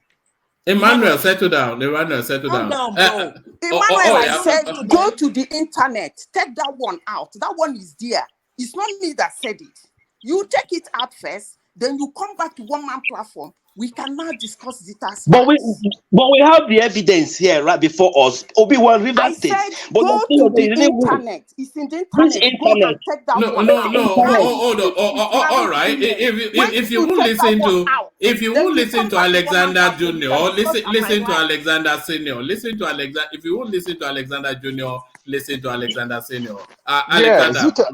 Emmanuel, settle down. Emmanuel, settle calm down. down, bro. Emmanuel, I Yeah. said, go to the internet. Take that one out. That one is there. It's not me that said it. You take it out first, then you come back to one man platform. We can now discuss Zita's But lies. we have the evidence here right before us. Obi-Wan River I State. said, But go the to the didn't win. internet. It's in the Which internet. Go internet? and take that No, one no, out. no. Why Internet. is it it's All married right. women? When If you you won't take that listen one to, out, if you then won't you listen come to back to one man Alexander platform. We Junior, can discuss my listen to life. Alexander Senior. Listen to Alexander. If you won't listen to Alexander Junior, listen to Alexander Senior. Yeah, Alexander, Zita.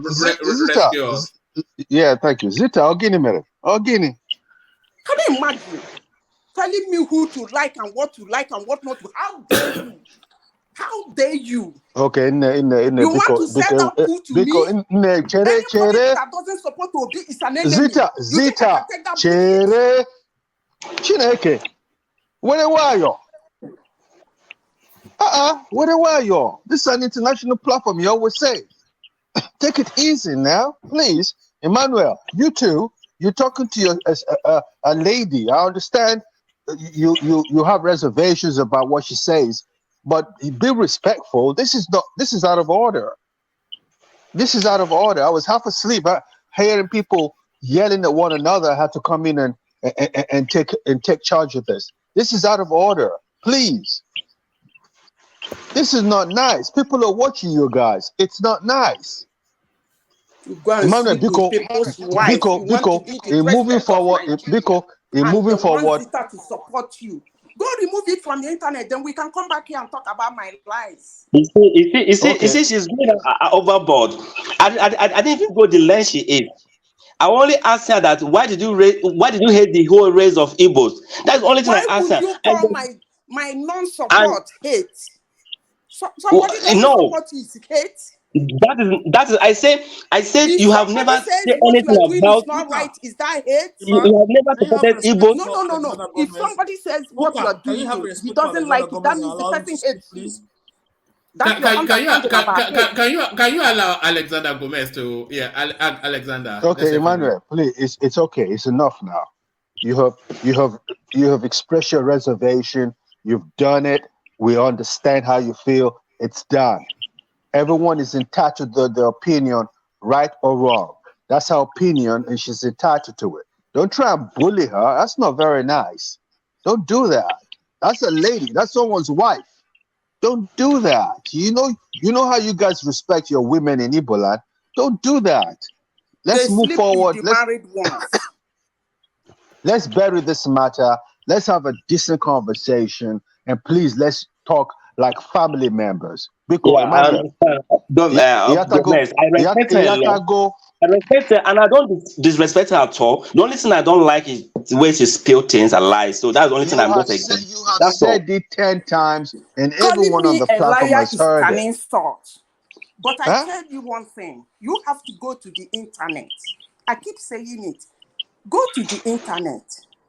rescue us. Yeah, thank you. Zita, Ogini mere. Ogini. Can you imagine telling me who to like and what not to? How dare you? How dare you? Okay, in You want to sell that poo to me? Anybody that doesn't support Obi is an enemy. You think I can take that bullshit? Chineke. Where are you? Where are you? This is an international platform. You always say, take it easy now, please. Emmanuel, you too. You're talking to a lady. I understand you have reservations about what she says, but be respectful. This is out of order. This is out of order. I was half asleep, hearing people yelling at one another. I had to come in and take charge of this. This is out of order. Please. This is not nice. People are watching you guys. It's not nice. You go and Emmanuel, sleep with people's wives. You want to be the moving president forward, of Nigeria, and moving they want forward. Zita to support you. Go remove it from the internet, then we can come back here and talk about my lies. You see, she's going overboard. I didn't even go the length she is. I only asked her that why did you hate the whole race of Igbos? That's the only thing Why I asked would her. you call my non-support hate? Somebody doesn't support you is hate. That is I said If you have somebody never says said what you anything are doing about is not right, is that hate? you have never Can you have supported respect Igbos. for No. Alexander If Gomez? somebody says what you are Can you have doing, he respect for doesn't Alexander like it, that Gomez and means the allow him to person speak, hates you. please? That's your understanding about hate. Can you allow Alexander Gomez to Alexander? Okay, Emmanuel, please. It's okay. It's enough now. You have expressed your reservation. You've done it. We understand how you feel. It's done. Everyone is entitled to their opinion, right or wrong. That's her opinion, and she's entitled to it. Don't try and bully her. That's not very nice. Don't do that. That's a lady. That's someone's wife. Don't do that. You know how you guys respect your women in Igbo. Don't do that. Let's They move sleep forward. with the married ones. Let's bury this matter. Let's have a decent conversation, and please let's talk like family members. Because Yeah, I understand. Gomez, I respect her a lot. I respect her, and I don't disrespect her at all. The only thing I don't like is the way she spills things and lies. So that's the only thing I'm just against. You have said it 10 times, and Calling everyone on me the a platform liar has is heard an it. insult. But I tell you one thing. You have to go to the internet. I keep saying it. Go to the internet.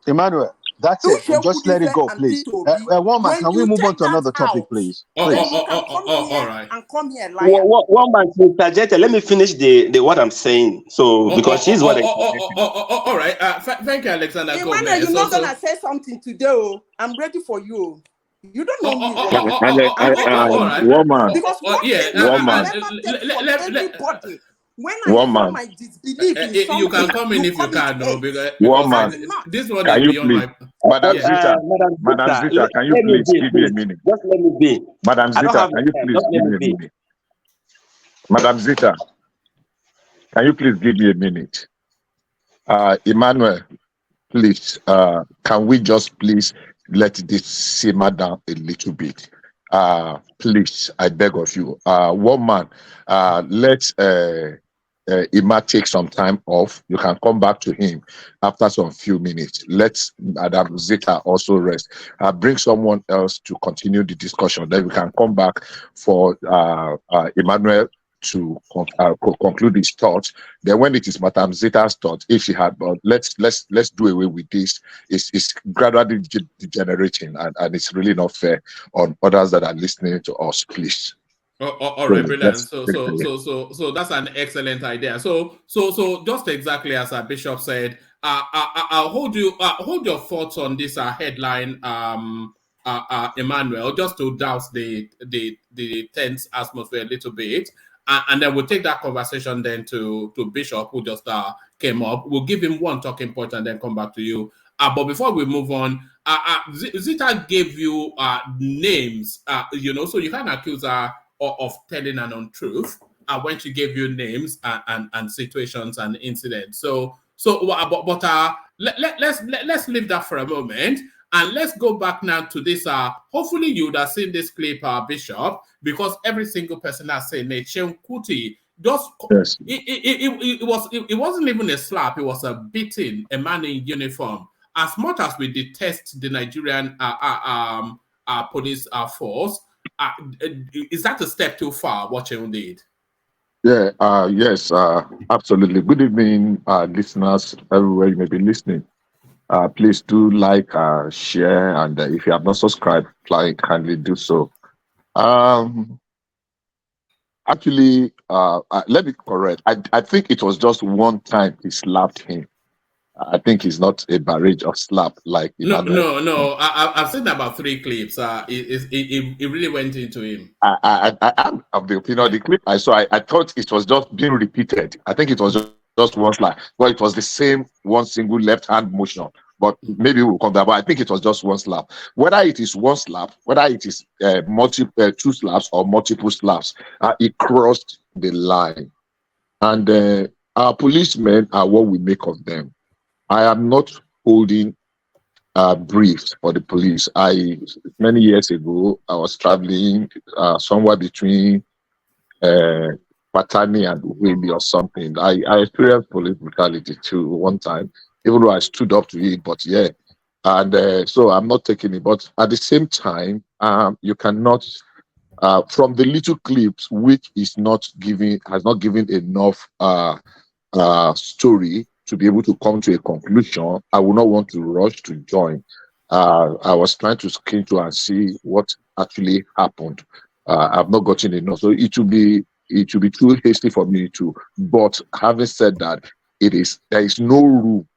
Emmanuel, that's it. Just let it go, please. Woman, can we move on to another topic, please? Then you can come here and call me a liar. One man, Mr. Jetta, let me finish the what I'm saying. So because she's what. All right. Thank you, Alexander Gomez. Emmanuel, you're not gonna say something today. Oh, I'm ready for you. You don't know me. Woman. Woman. Because one thing I will never take from anybody When I One show man. my disbelief in You something, can come in you if you call it can, no, hate. One because man. I'm not. this one Can is you beyond please, my. Madam Yeah. Zita, Madam Madam Zita, Zita, can you let me please be, give me a please. minute? Just let me be. Madam I don't Zita, have can the you time. please Just let give me me a be. minute? Madam Zita, can you please give me a minute? Emmanuel, please, can we just please let this simmer down a little bit? Please, I beg of you. One man, let Ima take some time off. You can come back to him after some few minutes. Let Madam Zita also rest. Bring someone else to continue the discussion. Then we can come back for Emmanuel to conclude his thoughts. Then when it is Madam Zita's thought, if she had, but let's do away with this. It's gradually degenerating, and it's really not fair on others that are listening to us. Please. All right, brilliant. So that's an excellent idea. So just exactly as our bishop said, I'll hold your thoughts on this headline, Emmanuel, just to douse the tense atmosphere a little bit. And then we'll take that conversation then to Bishop, who just came up. We'll give him one talking point and then come back to you. But before we move on, Zita gave you names, so you can accuse her of telling an untruth when she gave you names and situations and incidents. Let's leave that for a moment. And let's go back now to this. Hopefully, you would have seen this clip, Bishop, because every single person has said Nechen Kuti. Just yes. It wasn't even a slap. It was a beating. A man in uniform. As much as we detest the Nigerian police force, is that a step too far? What you did? Yeah. Yes. Absolutely. Good evening, listeners everywhere you may be listening. Please do like, share, and if you have not subscribed, kindly do so. Actually, let me correct. I think it was just one time he slapped him. I think it's not a barrage of slap like Emmanuel. No. I've seen about 3 clips. It really went into him. I am of the opinion. The clip I saw, I thought it was just being repeated. I think it was just one slap. Well, it was the same one single left hand motion. But maybe we'll come back. But I think it was just one slap. Whether it is one slap, whether it is two slaps or multiple slaps, it crossed the line. And our policemen are what we make of them. I am not holding briefs for the police. Many years ago, I was traveling somewhere between Patani and Uweli or something. I experienced police brutality too one time, even though I stood up to it. But yeah, and so I'm not taking it. But at the same time, you cannot. From the little clips, which has not given enough story to be able to come to a conclusion, I would not want to rush to join. I was trying to skim to and see what actually happened. I've not gotten enough, so it will be too hasty for me to. But having said that, there is no room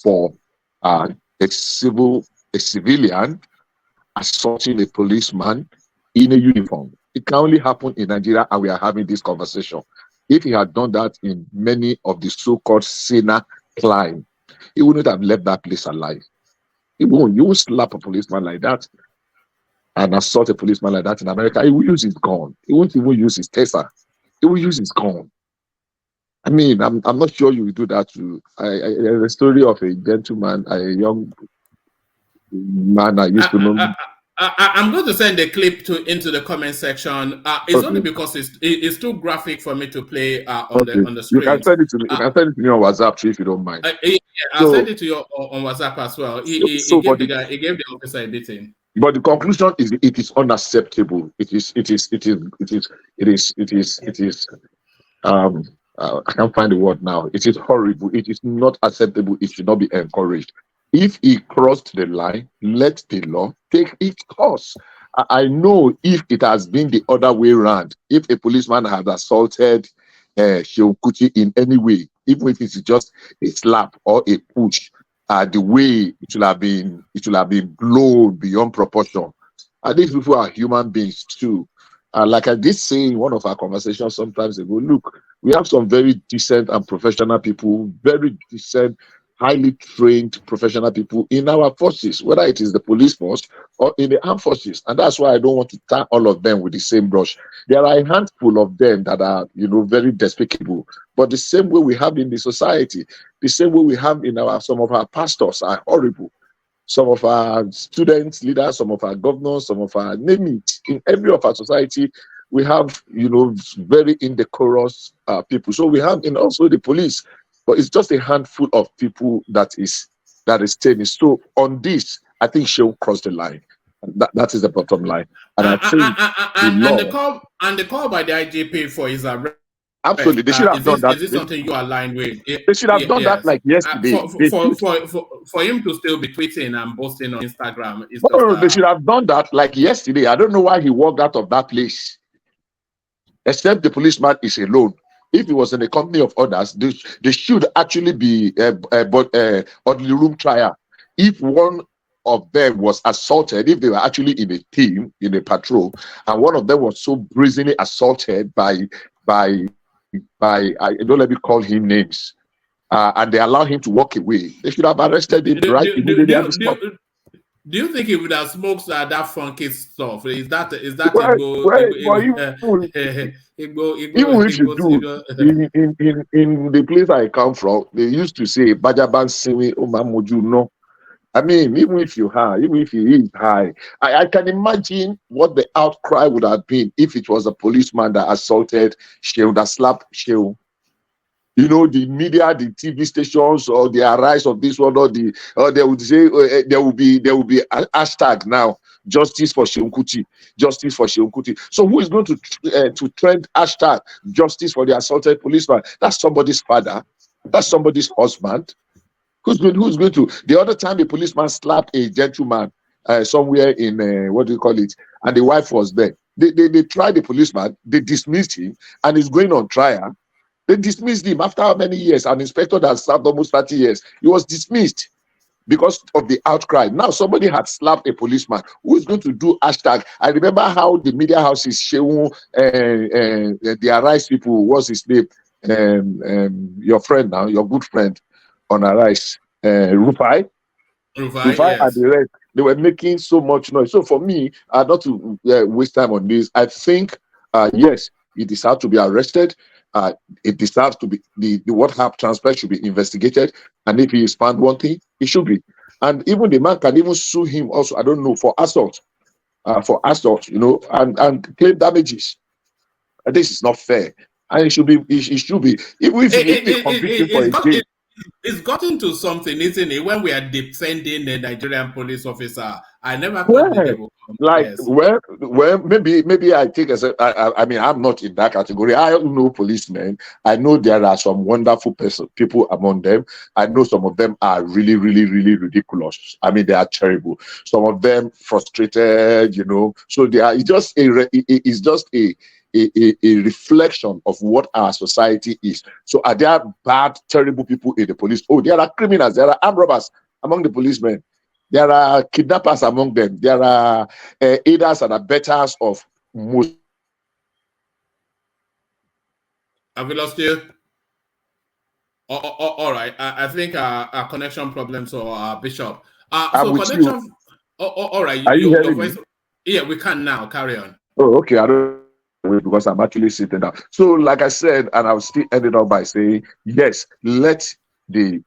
for a civilian assaulting a policeman in a uniform. It can only happen in Nigeria, and we are having this conversation. If he had done that in many of the so-called saner crime, he wouldn't have left that place alive. You won't slap a policeman like that and assault a policeman like that in America. He will use his gun. He won't even use his taser. He will use his gun. I mean, I'm not sure you will do that too. There's a story of a gentleman, a young man I used to know. I'm going to send the clip into the comment section. It's only because it's too graphic for me to play on the screen. You can send it to me. You can send it to me on WhatsApp too, if you don't mind. I'll send it to you on WhatsApp as well. He gave the officer a beating. But the conclusion is it is unacceptable. It is. I can't find the word now. It is horrible. It is not acceptable. It should not be encouraged. If he crossed the line, let the law take its course. I know if it has been the other way around, if a policeman has assaulted Shehu Kuti in any way, even if it's just a slap or a push, the way it will have been blown beyond proportion. And these people are human beings too. Like I did say in one of our conversations sometimes ago, look, We have some very decent and professional people, very decent, highly trained professional people in our forces, whether it is the police force or in the armed forces. And that's why I don't want to tie all of them with the same brush. There are a handful of them that are, very despicable. But the same way we have in the society, the same way we have in some of our pastors are horrible. Some of our students, leaders, some of our governors, some of our name it. In every of our society, we have, very indecorous people. So we have in also the police, but it's just a handful of people that is staying. So on this, I think she'll cross the line. That is the bottom line. And I think the call by the IGP for his arrest. Absolutely, they should have done that. Is this something you align with? They should have done that like yesterday. For him to still be tweeting and posting on Instagram is they should have done that like yesterday. I don't know why he walked out of that place. Except the policeman is alone. If he was in a company of others, they should actually be orderly room trial. If one of them was assaulted, if they were actually in a team, in a patrol, and one of them was so brazenly assaulted by I don't let me call him names, and they allow him to walk away, they should have arrested him immediately. Do you think he would have smoked that funky stuff? Is that even if you do in the place I come from, they used to say Bajaban Siwi Omamuju no. I mean, even if he is high, I can imagine what the outcry would have been if it was a policeman that assaulted Shehu, that slapped Shehu. The media, the TV stations, or the arise of this one, or they would say there will be a hashtag now, justice for Shehu Kuti, justice for Shehu Kuti. So who is going to trend hashtag justice for the assaulted policeman? That's somebody's father, that's somebody's husband. Who's going to? The other time a policeman slapped a gentleman somewhere in what do you call it, and the wife was there. They tried the policeman, they dismissed him, and he's going on trial. They dismissed him after how many years? An inspector that served almost 30 years. He was dismissed because of the outcry. Now somebody had slapped a policeman. Who is going to do hashtag? I remember how the media houses, Shehu, the Arise people, what's his name? Your friend now, your good friend on Arise, Rufai, yes. And the rest, they were making so much noise. So for me, not to waste time on this, I think, yes, he deserves to be arrested. It deserves to be the what happened transpired should be investigated, and if he is found wanting, he should be. And even the man can even sue him also. I don't know, for assault, and claim damages. And this is not fair, and it should be. It should be. Even if he convicted for a day. It's gotten to something, isn't it? When we are defending the Nigerian police officer, I never thought that they would come. Like, well, maybe I think I mean, I'm not in that category. I know policemen. I know there are some wonderful people among them. I know some of them are really, really, really ridiculous. I mean, they are terrible. Some of them frustrated, So they are. It's just a reflection of what our society is. So are there bad, terrible people in the police? Oh, there are criminals, there are armed robbers among the policemen. There are kidnappers among them. There are aiders and abettors of most. Have we lost you? All right. I think our connection problems or Bishop. So connection. All right. Are you hearing me? Yeah, we can now. Carry on. Oh, okay. I don't because I'm actually sitting down. So, like I said, and I'll still end it up by saying, yes, let the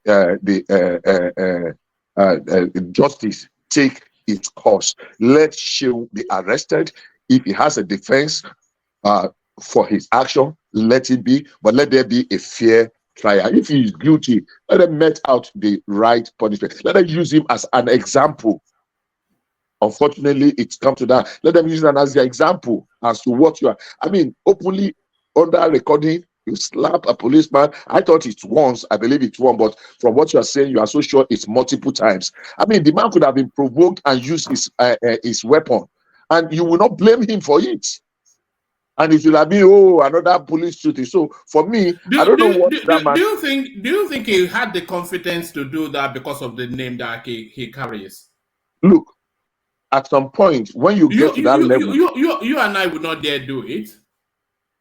justice take its course. Let Shehu be arrested. If he has a defense for his action, let it be, but let there be a fair trial. If he is guilty, let them met out the right punishment. Let them use him as an example. Unfortunately, it's come to that. Let them use that as the example as to what you are. I mean, openly under recording, you slap a policeman. I thought it's once. I believe it's one, but from what you are saying, you are so sure it's multiple times. I mean, the man could have been provoked and used his weapon, and you will not blame him for it. And it will have been another police shooting. So for me, I don't know what that man. Do you think he had the confidence to do that because of the name that he carries? Look. At some point, when you get to that level, you and I would not dare do it.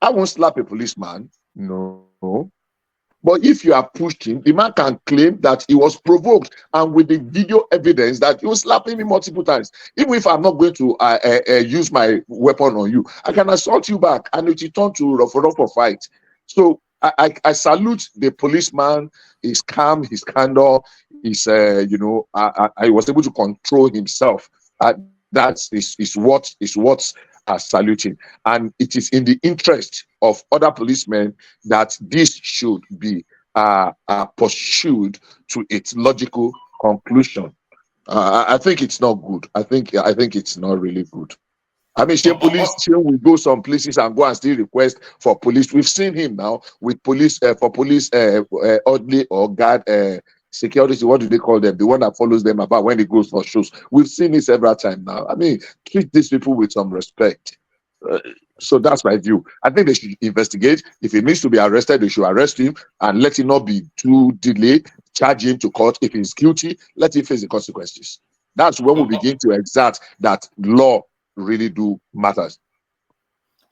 I won't slap a policeman. No. But if you are pushed him, the man can claim that he was provoked, and with the video evidence that he was slapping me multiple times. Even if I'm not going to use my weapon on you, I can assault you back, and it will turn to rough fight. So I salute the policeman. His calm, his candor, his I was able to control himself. That is what saluting, and it is in the interest of other policemen that this should be pursued to its logical conclusion. I think it's not good. I think it's not really good. I mean, Shane will go some places and go and still request for police. We've seen him now with police for police oddly or guard security. What do they call them? The one that follows them about when he goes for shows. We've seen it several times now. I mean, treat these people with some respect. So that's my view. I think they should investigate. If he needs to be arrested, they should arrest him and let him not be too delayed. Charge him to court. If he's guilty, let him face the consequences. That's when we begin to exert that law really do matters.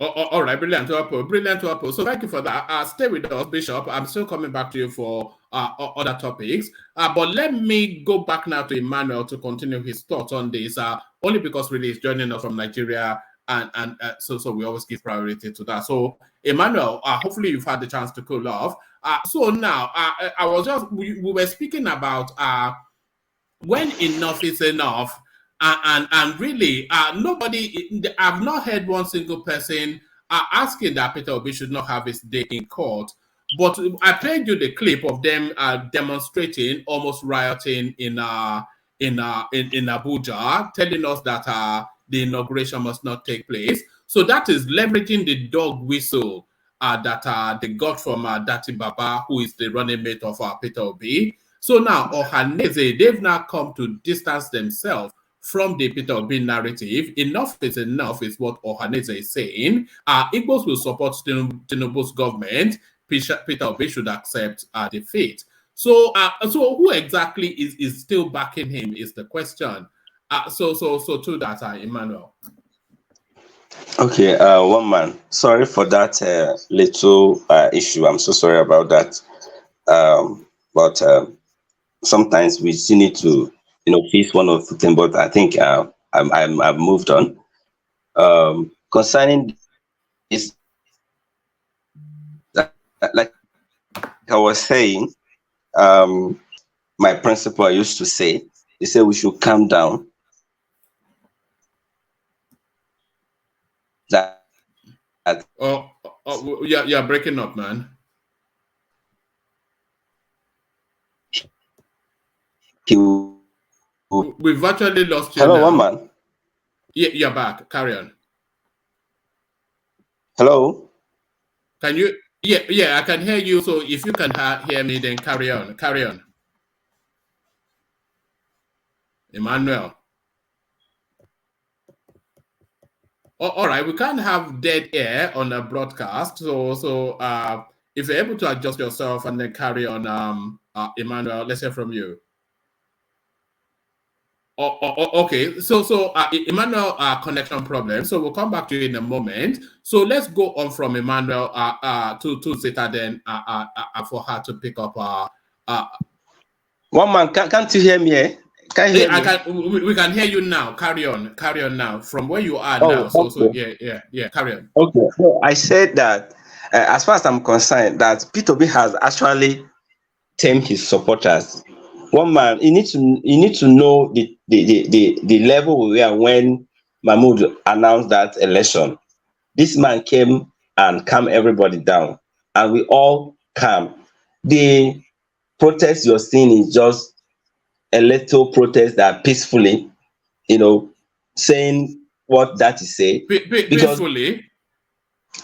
All right, brilliant to upload. So thank you for that. Stay with us, Bishop. I'm still coming back to you for other topics. But let me go back now to Emmanuel to continue his thoughts on this. Only because really he's joining us from Nigeria, and so we always give priority to that. So Emmanuel, hopefully you've had the chance to cool off. So now I was just we were speaking about when enough is enough. And really, nobody, I've not heard one single person asking that Peter Obi should not have his day in court. But I played you the clip of them demonstrating, almost rioting in Abuja, telling us that the inauguration must not take place. So that is leveraging the dog whistle that they got from Dati Baba, who is the running mate of Peter Obi. So now, Ohaneze, they've now come to distance themselves from the Peter Obi narrative. Enough is enough is what Ohaneze is saying. Igbos will support Tinubu's government. Peter Obi should accept defeat. So who exactly is still backing him is the question. So to that, Emmanuel. Okay, one man. Sorry for that little issue. I'm so sorry about that. But sometimes we still need to face one of the things, but I think I've moved on. Concerning this, like I was saying, my principal I used to say, they say we should calm down. Yeah, breaking up, man. We virtually lost you. Hello, now. one man. Yeah, you're back. Carry on. Hello. Can you? Yeah, I can hear you. So if you can hear me, then carry on. Carry on. Emmanuel. All right, we can't have dead air on a broadcast. So if you're able to adjust yourself and then carry on, Emmanuel, let's hear from you. Okay, so Emmanuel, connection problem. So we'll come back to you in a moment. So let's go on from Emmanuel to Zeta then for her to pick up. One man, can't you hear me? Eh? Can you hear me? We can hear you now. Carry on now from where you are now. So yeah, carry on. Okay, so I said that as far as I'm concerned, that Peter Obi has actually tamed his supporters. One man, you need to know the level we were when Mahmoud announced that election. This man came and calmed everybody down, and we all calm. The protest you're seeing is just a little protest that peacefully, saying what that is say. Peacefully?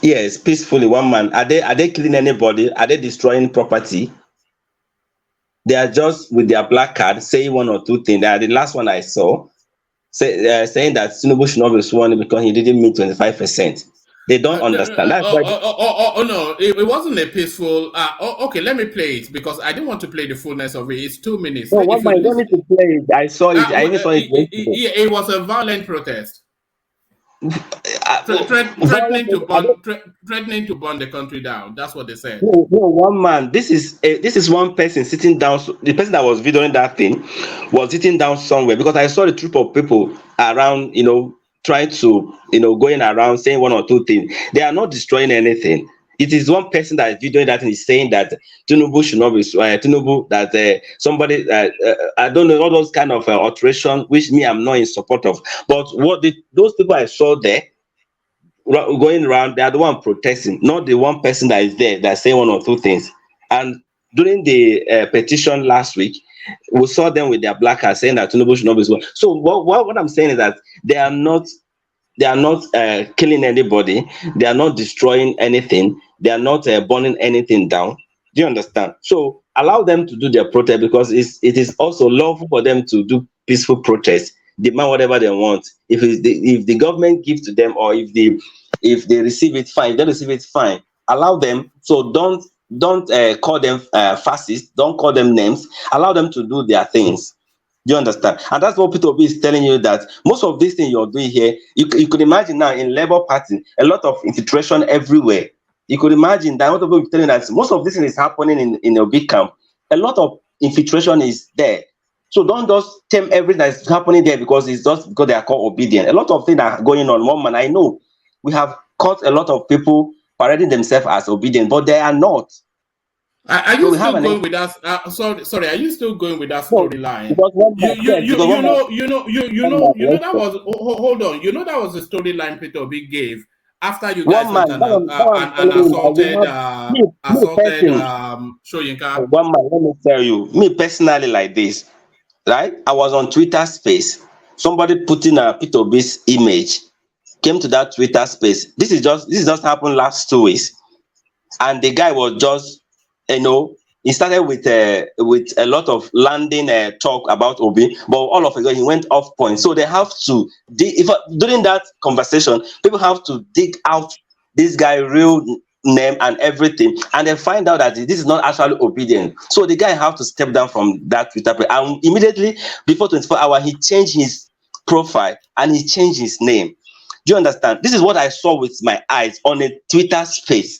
Yes, peacefully. One man. Are they killing anybody? Are they destroying property? They are just with their black card saying one or two things. The last one I saw saying that Tinubu should not be sworn because he didn't meet 25%. They don't understand. That's no, it wasn't a peaceful. Okay, let me play it because I didn't want to play the fullness of it. It's 2 minutes. No, one man, don't need to play it. I saw it. I even saw it. It was a violent protest. threatening to burn the country down. That's what they said. No, no, one man. This is one person sitting down. The person that was videoing that thing was sitting down somewhere, because I saw the troop of people around, trying to, going around saying one or two things. They are not destroying anything. It is one person that is videoing that and is saying that Tinubu should not be Tinubu, that somebody, I don't know, all those kind of alteration, which me I'm not in support of. But those people I saw there going around, they are the one protesting, not the one person that is there that's saying one or two things. And during the petition last week, we saw them with their black cards saying that Tinubu should not be. So what I'm saying is that they are not killing anybody. They are not destroying anything. They are not burning anything down. Do you understand? So allow them to do their protest, because it is also lawful for them to do peaceful protest, demand whatever they want. If the government gives to them, or if they receive it, fine. If they receive it, fine. Allow them. So don't call them fascists. Don't call them names. Allow them to do their things. Do you understand? And that's what Peter Obi is telling you, that most of these things you're doing here, you could imagine now in Labour Party, a lot of infiltration everywhere. You could imagine that a lot of people telling that most of this thing is happening in a big camp. A lot of infiltration is there. So don't just tell everything that's happening there because it's just because they are called obedient. A lot of things are going on. One man, I know we have caught a lot of people parading themselves as obedient, but they are not. Are you still going with that? Sorry. Are you still going with that storyline? You know that was. Hold on. You know that was the storyline Peter Obi gave after you guys went and assaulted Soyinka. One man, let me tell you, me personally, like this, right? I was on Twitter space. Somebody putting a Peter Obi's image came to that Twitter space. This just happened last 2 weeks, and the guy was just, he started with a lot of landing talk about Obi, but all of it he went off point. So they have to during that conversation, people have to dig out this guy real name and everything, and they find out that this is not actually obedient. So the guy have to step down from that Twitter page, and immediately before 24 hours, he changed his profile and he changed his name. Do you understand? This is what I saw with my eyes on a Twitter space.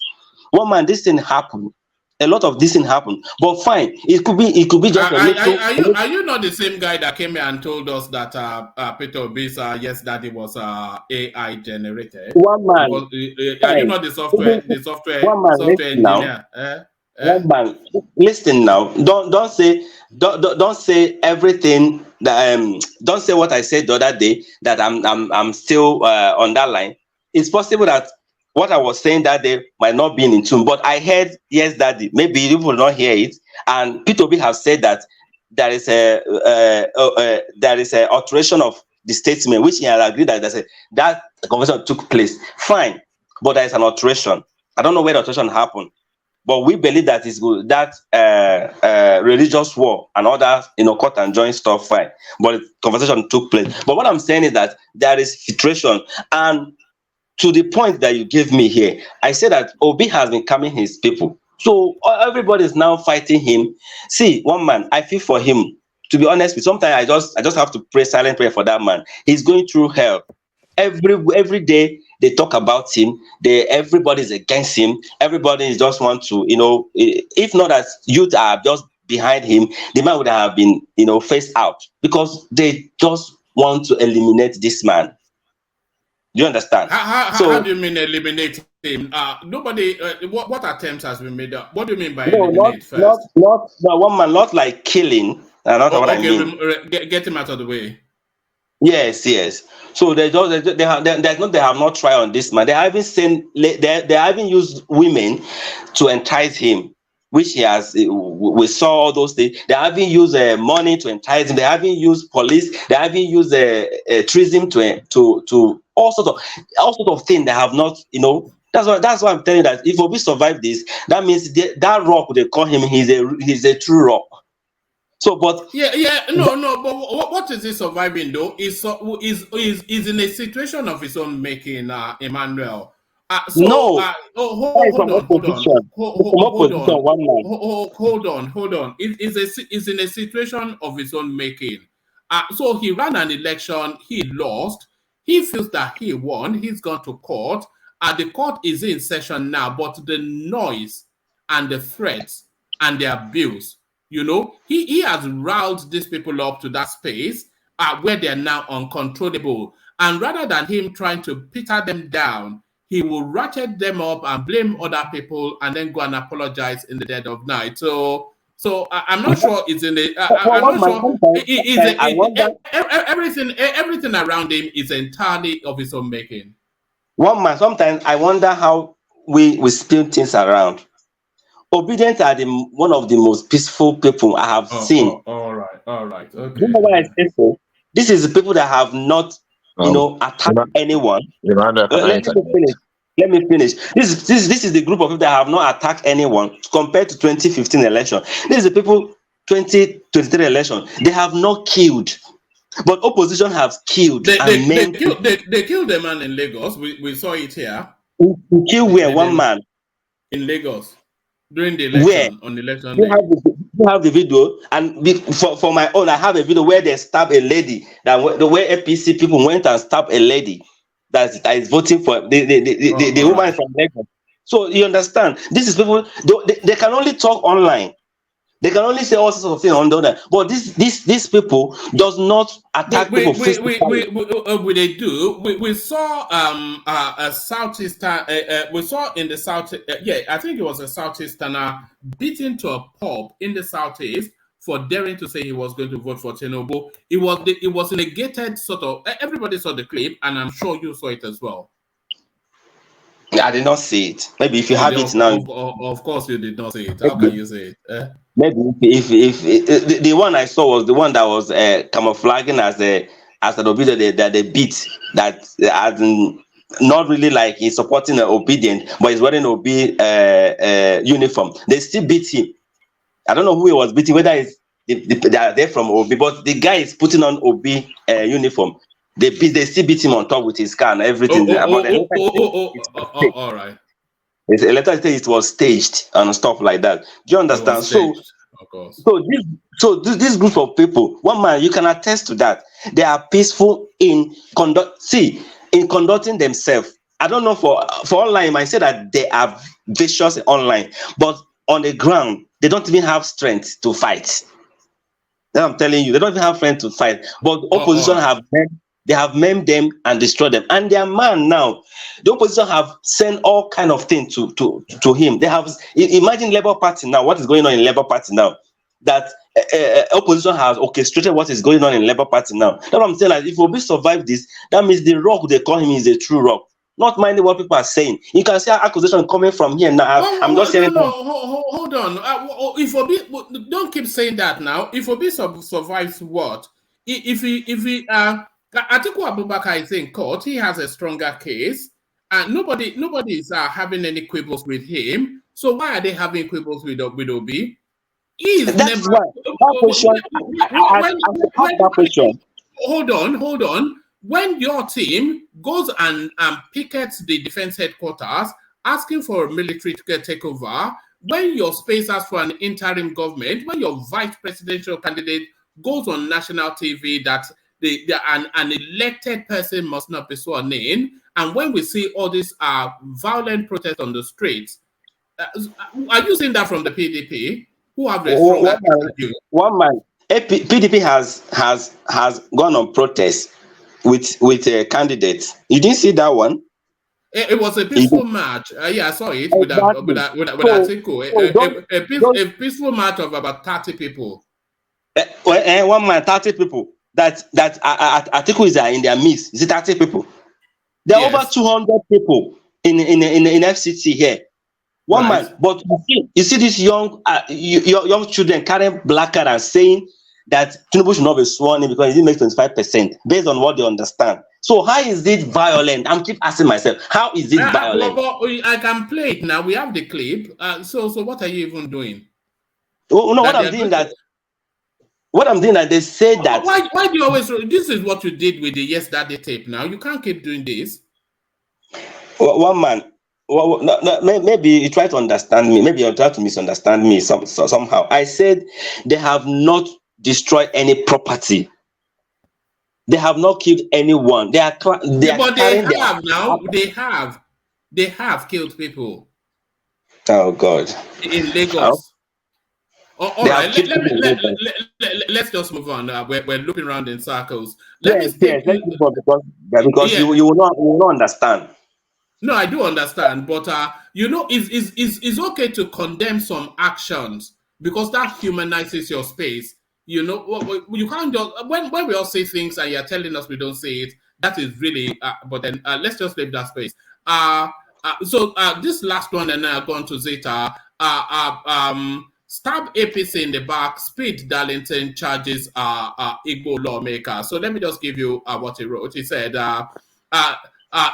One man, this thing happened. A lot of this thing happened, but fine. It could be just a little. Are you not the same guy that came here and told us that Peter Obi's yes daddy was AI generated? One man. Are you not the software engineer? One man, listen now. Don't say everything that don't say what I said the other day that I'm still on that line. It's possible that what I was saying that day might not be in tune, but I heard yes daddy. Maybe you will not hear it. And Peter Obi have said that there is a alteration of the statement, which he has agreed that conversation took place. Fine, but there is an alteration. I don't know where the alteration happened, but we believe that is good. That religious war and other cut and join stuff, fine. But the conversation took place. But what I'm saying is that there is filtration, and to the point that you gave me here, I said that Obi has been calming his people. So everybody is now fighting him. See, one man, I feel for him. To be honest, sometimes I just have to pray silent prayer for that man. He's going through hell. Every day they talk about him. Everybody's against him. Everybody just want to, if not that youth are just behind him, the man would have been, faced out, because they just want to eliminate this man. Do you understand? How do you mean eliminate him? Nobody. What attempts has been made? What do you mean by eliminate first? Not one man, not like killing. Not what I mean. Get him out of the way. Yes. So they have not tried on this man. They haven't used women to entice him, which he has. We saw all those things. They haven't used money to entice him. They haven't used police. They haven't used treason to all sorts of things. They have not. That's why I'm telling you that if Obi survive this, that means that rock they call him. He's a true rock. So, but no. But what is he surviving though? Is in a situation of his own making, Emmanuel. Hold on. Is in a situation of his own making. So he ran an election, he lost. He feels that he won. He's gone to court. The court is in session now, but the noise and the threats and the abuse, he has riled these people up to that space where they're now uncontrollable. And rather than him trying to peter them down, he will ratchet them up and blame other people and then go and apologize in the dead of night. So I'm not sure it's in the. I'm not sure. Everything around him is entirely of his own making. One man, sometimes I wonder how we spin things around. Obedient are one of the most peaceful people I have seen. All right. Okay. You know why I say so? This is the people that have not, attacked anyone. Let me finish. This is the group of people that have not attacked anyone compared to 2015 election. This is the people 2023 election. They have not killed, but opposition have killed. They killed the man in Lagos. We saw it here. We killed one man in Lagos during the election on election day. You have the video, and for my own, I have a video where they stabbed a lady. Where APC people went and stabbed a lady that is voting for the woman from Lagos. So you understand, this is people. They can only talk online. They can only say all sorts of things on the other. But these people does not attack people physically. They do. We saw a southeastern. We saw in the south. I think it was a southeasterner beaten to a pulp in the southeast for daring to say he was going to vote for Tinubu. It was in a gated sort of. Everybody saw the clip, and I'm sure you saw it as well. I did not see it. Maybe if you have it now. Of course, you did not see it. How can you say it? Maybe if the one I saw was the one that was camouflaging as an obedient that they beat, that as not really like he's supporting an obedient, but he's wearing uniform. They still beat him. I don't know who he was beating, whether they are there from OB, but the guy is putting on OB uniform. They still beat him on top with his car and everything. All right. A letter says it was staged and stuff like that. Do you understand? Of course. So this group of people, one man, you can attest to that. They are peaceful in conducting themselves. I don't know for online, I say that they are vicious online, but on the ground, they don't even have strength to fight. Then I'm telling you, they don't even have strength to fight. But opposition have maimed them and destroyed them. And their man now, the opposition have sent all kind of things to him. They have, imagine Labour Party now, what is going on in Labour Party now? That opposition has orchestrated what is going on in Labour Party now. That's what I'm saying. Like, if Obi survive this, that means the rock they call him is a true rock. Not minding what people are saying. You can see accusation coming from here now. I'm not saying. Hold on. If Obi, don't keep saying that now. If Obi survives what? If he Atiku Abubakar is in court, he has a stronger case, and nobody is having any quibbles with him. So why are they having quibbles with Obi? That's why. That question. Hold on. When your team goes and pickets the defense headquarters, asking for a military to take over, when your space asks for an interim government, when your vice presidential candidate goes on national TV that an elected person must not be sworn in, and when we see all these violent protests on the streets, are you seeing that from the PDP? Who have the one man? PDP has gone on protest with candidates. You didn't see that one? It was a peaceful march. I saw it with Atiku. A peaceful march of about 30 people. One man, 30 people. That Atiku is in their midst. Is it 30 people? There are over 200 people in FCT here. One man, but you see these young children carrying placard and saying that Tinubu should not be sworn in because he makes 25% based on what they understand. So how is it violent? I'm keep asking myself, how is it violent? I can play it now. We have the clip. So what are you even doing? Oh no, what I'm doing that they say that. Why do you always? This is what you did with the Yes Daddy tape. Now you can't keep doing this. One man. Well, maybe you try to understand me. Maybe you try to misunderstand me somehow. I said they have not destroyed any property. They have not killed anyone. They are But they carrying their. have now. They have killed people Oh God. in Oh, Lagos. Oh, all they right, have killed people in Lagos. let's just move on. We're looping around in circles. Let me Yes, skip. yes. Let's move on because Yeah, you will not understand. no, I do understand, but it's okay to condemn some actions because that humanizes your space. You can't just when we all say things and you're telling us we don't say it. That is really. But then let's just leave that space. This last one, and then I've gone to Zeta. Stab APC in the back. Speed Darlington charges Igbo lawmaker. So let me just give you what he wrote. He said.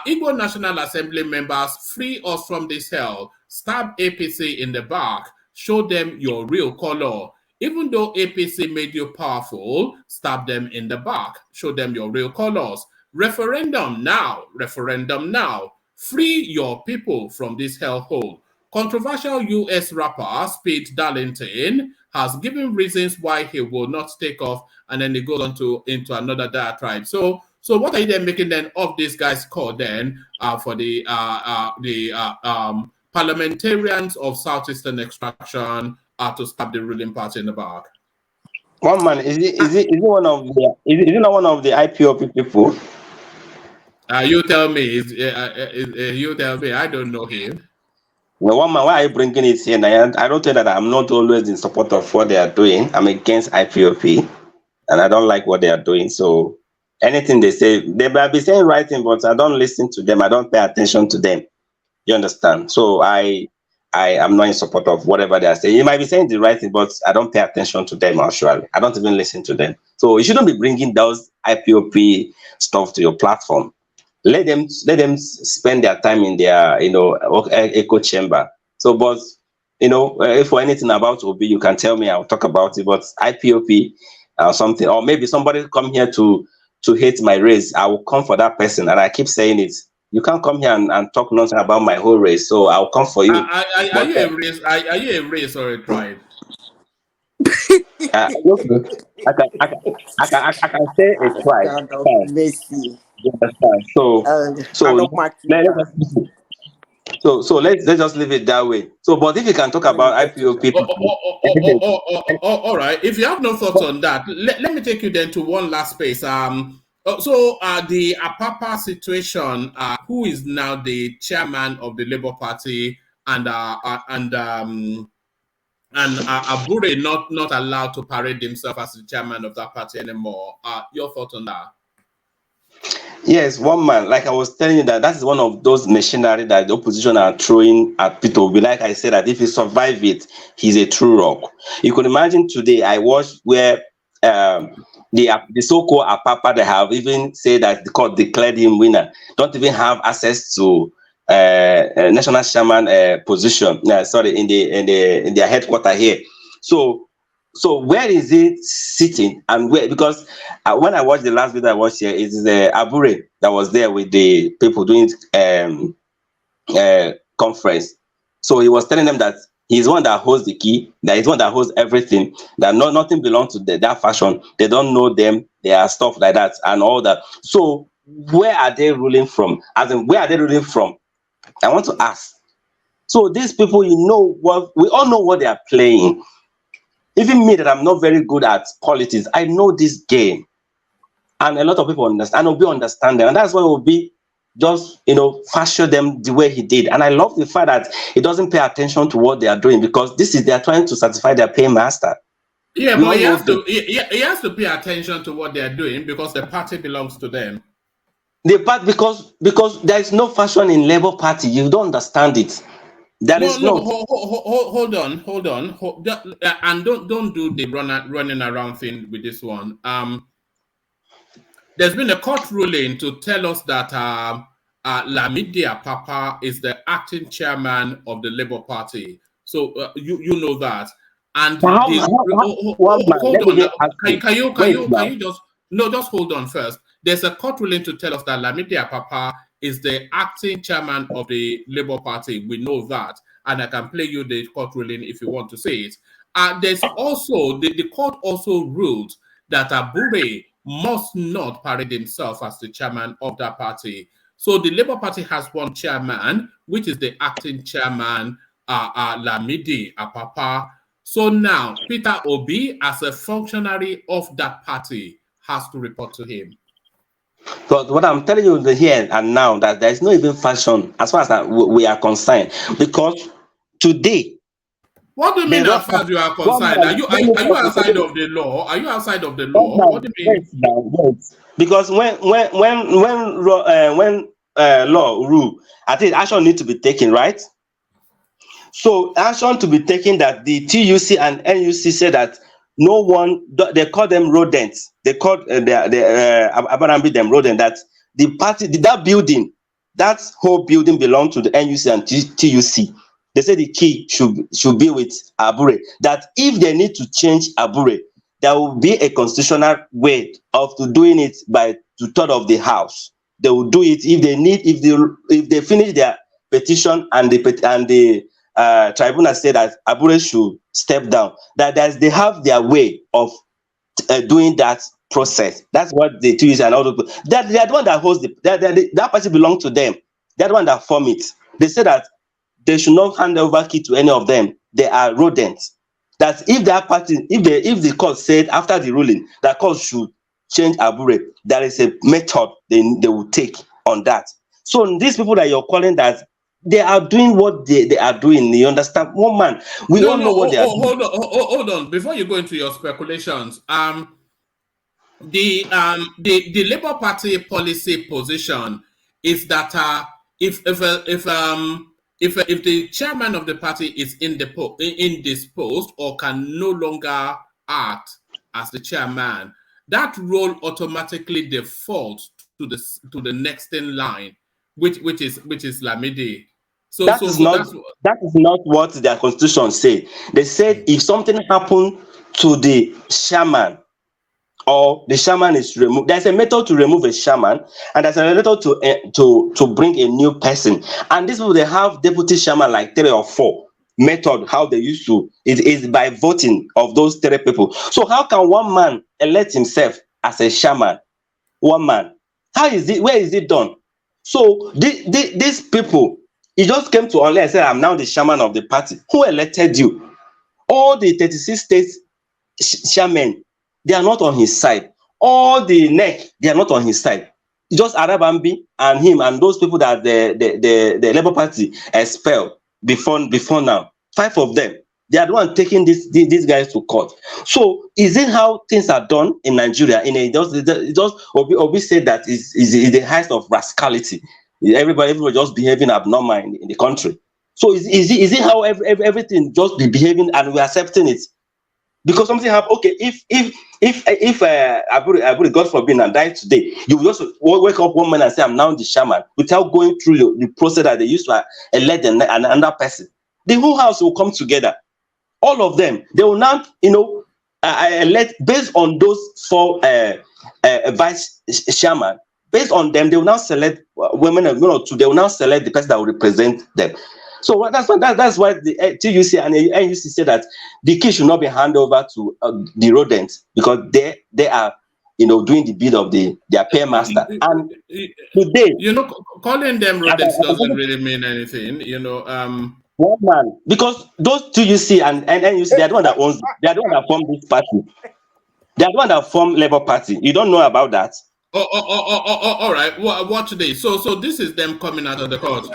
Igbo National Assembly members, free us from this hell. Stab APC in the back. Show them your real color. Even though APC made you powerful, stab them in the back. Show them your real colors. Referendum now. Referendum now. Free your people from this hellhole. Controversial US rapper Speed Darlington has given reasons why he will not take off, and then he goes on into another diatribe. So what are you then making then of this guy's call then for the parliamentarians of Southeastern extraction to stab the ruling party in the back? One man is it one of the is it not one of the IPOP people? You tell me. You tell me. I don't know him. Well, one man, why are you bringing it here? And I don't tell that I'm not always in support of what they are doing. I'm against IPOP, and I don't like what they are doing. So anything they say, they might be saying right thing, but I don't listen to them. I don't pay attention to them. You understand? So I am not in support of whatever they are saying. You might be saying the right thing, but I don't pay attention to them actually. I don't even listen to them. So you shouldn't be bringing those IPOP stuff to your platform. Let them spend their time in their echo chamber. So, but if for anything about Obi, you can tell me. I'll talk about it. But IPOP something, or maybe somebody come here to hate my race. I will come for that person, and I keep saying it. You can't come here and talk nonsense about my whole race. So I'll come for you. Are you a race? Are you a race or a tribe? Okay. I can say a tribe. God of mercy. You understand? So let's just leave it that way. So, but if you can talk about IPOP people, all right. If you have no thoughts on that, let me take you then to one last space. The Apapa situation. Who is now the chairman of the Labour Party, and Abure not allowed to parade himself as the chairman of that party anymore. Your thoughts on that? Yes, one man. Like I was telling you, that is one of those machinery that the opposition are throwing at Peter Obi. Like I said, that if he survive it, he's a true rock. You could imagine today. I watched where the so-called Apapa, they have even said that the court declared him winner. Don't even have access to national chairman position. Sorry, in their headquarters here. So where is it sitting, and where? Because when I watched the last video I watched here, it is Abure that was there with the people doing conference. So he was telling them that he's one that holds the key, that he's one that holds everything, that nothing belongs to that faction. They don't know them, they are stuff like that and all that. So where are they ruling from? As in, where are they ruling from? I want to ask. So these people, we all know what they are playing. Even me, that I'm not very good at politics, I know this game, and a lot of people understand. And Obi understand them, and that's why Obi just fashion them the way he did. And I love the fact that he doesn't pay attention to what they are doing, because they are trying to satisfy their paymaster. Yeah, but he has to pay attention to what they are doing because the party belongs to them. The part because there is no fashion in Labour Party. You don't understand it. Hold on, and don't do the running around thing with this one. There's been a court ruling to tell us that Lamidi Apapa is the acting chairman of the Labour Party. So you know that. And can you just hold on first? There's a court ruling to tell us that Lamidi Apapa is the acting chairman of the Labour Party. We know that, and I can play you the court ruling if you want to say it. There's also the court also ruled that Abure must not parade himself as the chairman of that party. So the Labour Party has one chairman, which is the acting chairman, Lamidi Apapa. So now Peter Obi, as a functionary of that party, has to report to him. But what I'm telling you here and now, that there is no even fashion as far as we are concerned, because today. What do you mean as far as you are concerned? Are you outside of the law? Are you outside of the law? What do you mean? Yes. Because when law rule, I think action need to be taken, right? So action to be taken that the TUC and NUC said that no one, they call them rodents. They called Abarambi them rodent. That the party, that building, that whole building belonged to the NUC and TUC. They say the key should be with Abure. That if they need to change Abure, there will be a constitutional way of doing it by 2/3 of the house. They will do it if they need, if they finish their petition and the tribunal said that Abure should step down. That they have their way of doing that process. That's what they use, and all those people. They are the one that holds that party belongs to them. They're the one that form it. They say that they should not hand over key to any of them. They are rodents. That if that party, if the court said after the ruling that court should change Abure, there is a method they will take on that. So these people that you're calling that, they are doing what they are doing. You understand? One man, we all know what they are doing. Hold on. Before you go into your speculations, the Labour Party policy position is that if the chairman of the party is indisposed or can no longer act as the chairman, that role automatically defaults to the next in line, which is Lamidi. That is not what their constitution say. They said if something happened to the chairman, or the chairman is removed, there's a method to remove a chairman, and there's a method to bring a new person. And this will they have deputy chairman like 3 or 4 method. How they used to it is by voting of those 3 people. So how can one man elect himself as a chairman? One man. How is it? Where is it done? So these people, he just came to online and said, I'm now the chairman of the party. Who elected you? All the 36 states chairmen, they are not on his side. All the NEC, they are not on his side. Just Arabambi and him and those people that the Labour Party expelled before now. 5 of them. They are the one taking these guys to court. So is it how things are done in Nigeria? Obi said that is the height of rascality. Everybody just behaving abnormal in the country. So is it how everything just be behaving and we're accepting it? Because something happened. Okay, if Aburi, God forbid, and die today, you will just wake up one man and say, I'm now the shaman, without going through the process that they used to elect another person. The whole house will come together. All of them, they will now, elect based on those 4 vice chairman. Based on them, they will now select women and men or 2. They will now select the person that will represent them. So that's why the TUC and the NUC say that the key should not be handed over to the rodents, because they are doing the bid of their paymaster. And today, calling them rodents doesn't really mean anything. One man, because those TUC and NUC, they are the one that owns. They are the one that form this party. They are the one that form Labour Party. You don't know about that? All right. Watch this. So this is them coming out of the court.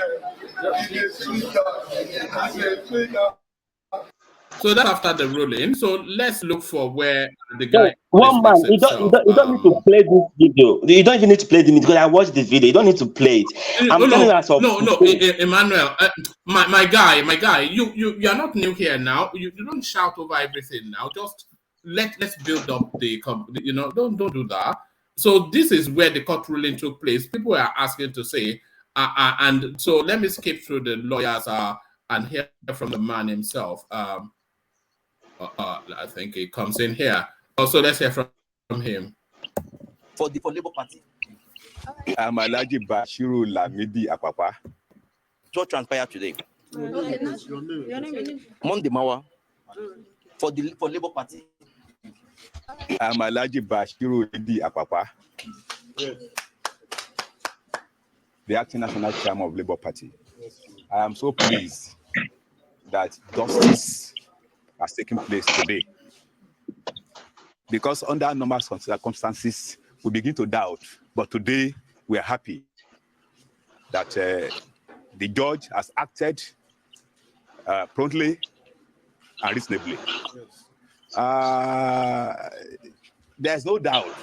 So that's after the ruling. So let's look for where the guy. One man, you don't need to play this video. You don't even need to play the video, because I watched the video. You don't need to play it. No, Emmanuel, my guy. You are not new here now. You don't shout over everything now. Just let's build up the. Don't do that. So this is where the court ruling took place. People are asking to say, and so let me skip through the lawyers and hear from the man himself. I think it comes in here. Also, let's hear from him. For Labour Party. I'm Alaji Bashiru Lamidi Apapa. What transpired today? Monday Mawa. For Labour Party. I'm Alhaji Bashiru Idi Apapa, the acting national chairman of Labour Party. I am so pleased that justice has taken place today. Because under normal circumstances, we begin to doubt. But today, we are happy that the judge has acted promptly and reasonably. There's no doubt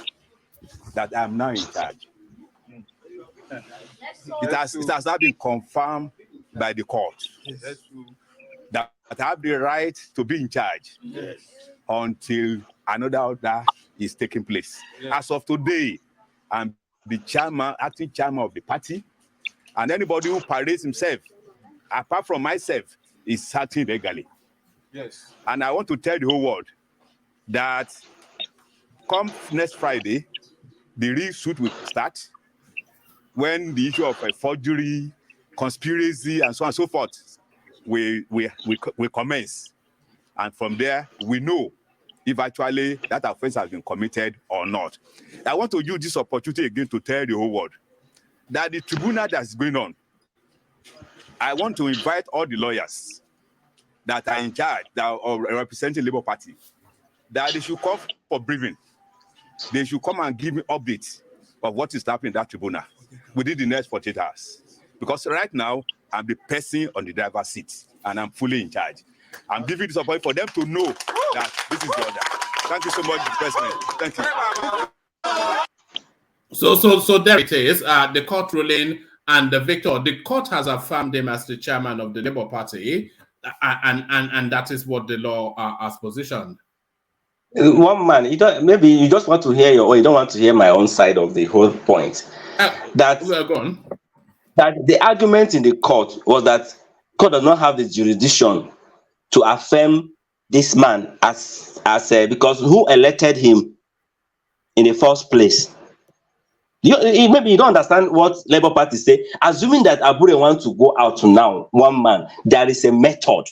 that I am now in charge. It has now been confirmed by the court that I have the right to be in charge until another order is taking place. As of today, I'm the chairman, acting chairman of the party, and anybody who parades himself, apart from myself, is acting legally. Yes. And I want to tell the whole world that come next Friday, the real suit will start when the issue of forgery, conspiracy, and so on and so forth we commence. And from there, we know if actually that offense has been committed or not. I want to use this opportunity again to tell the whole world that the tribunal that's going on, I want to invite all the lawyers that are in charge, that are representing Labour Party, that they should come for briefing. They should come and give me updates of what is happening in that tribunal within the next 48 hours. Because right now, I'm the person on the driver's seat, and I'm fully in charge. I'm giving this opportunity for them to know that this is the order. Thank you so much, President. Thank you. So there it is. The court ruling and the victor. The court has affirmed him as the chairman of the Labour Party, and that is what the law has positioned. One man, maybe you just want to hear or you don't want to hear my own side of the whole point. Well, go on. That the argument in the court was that court does not have the jurisdiction to affirm this man as because who elected him in the first place? Maybe you don't understand what Labour Party say. Assuming that Abure wants to go out now, one man, there is a method.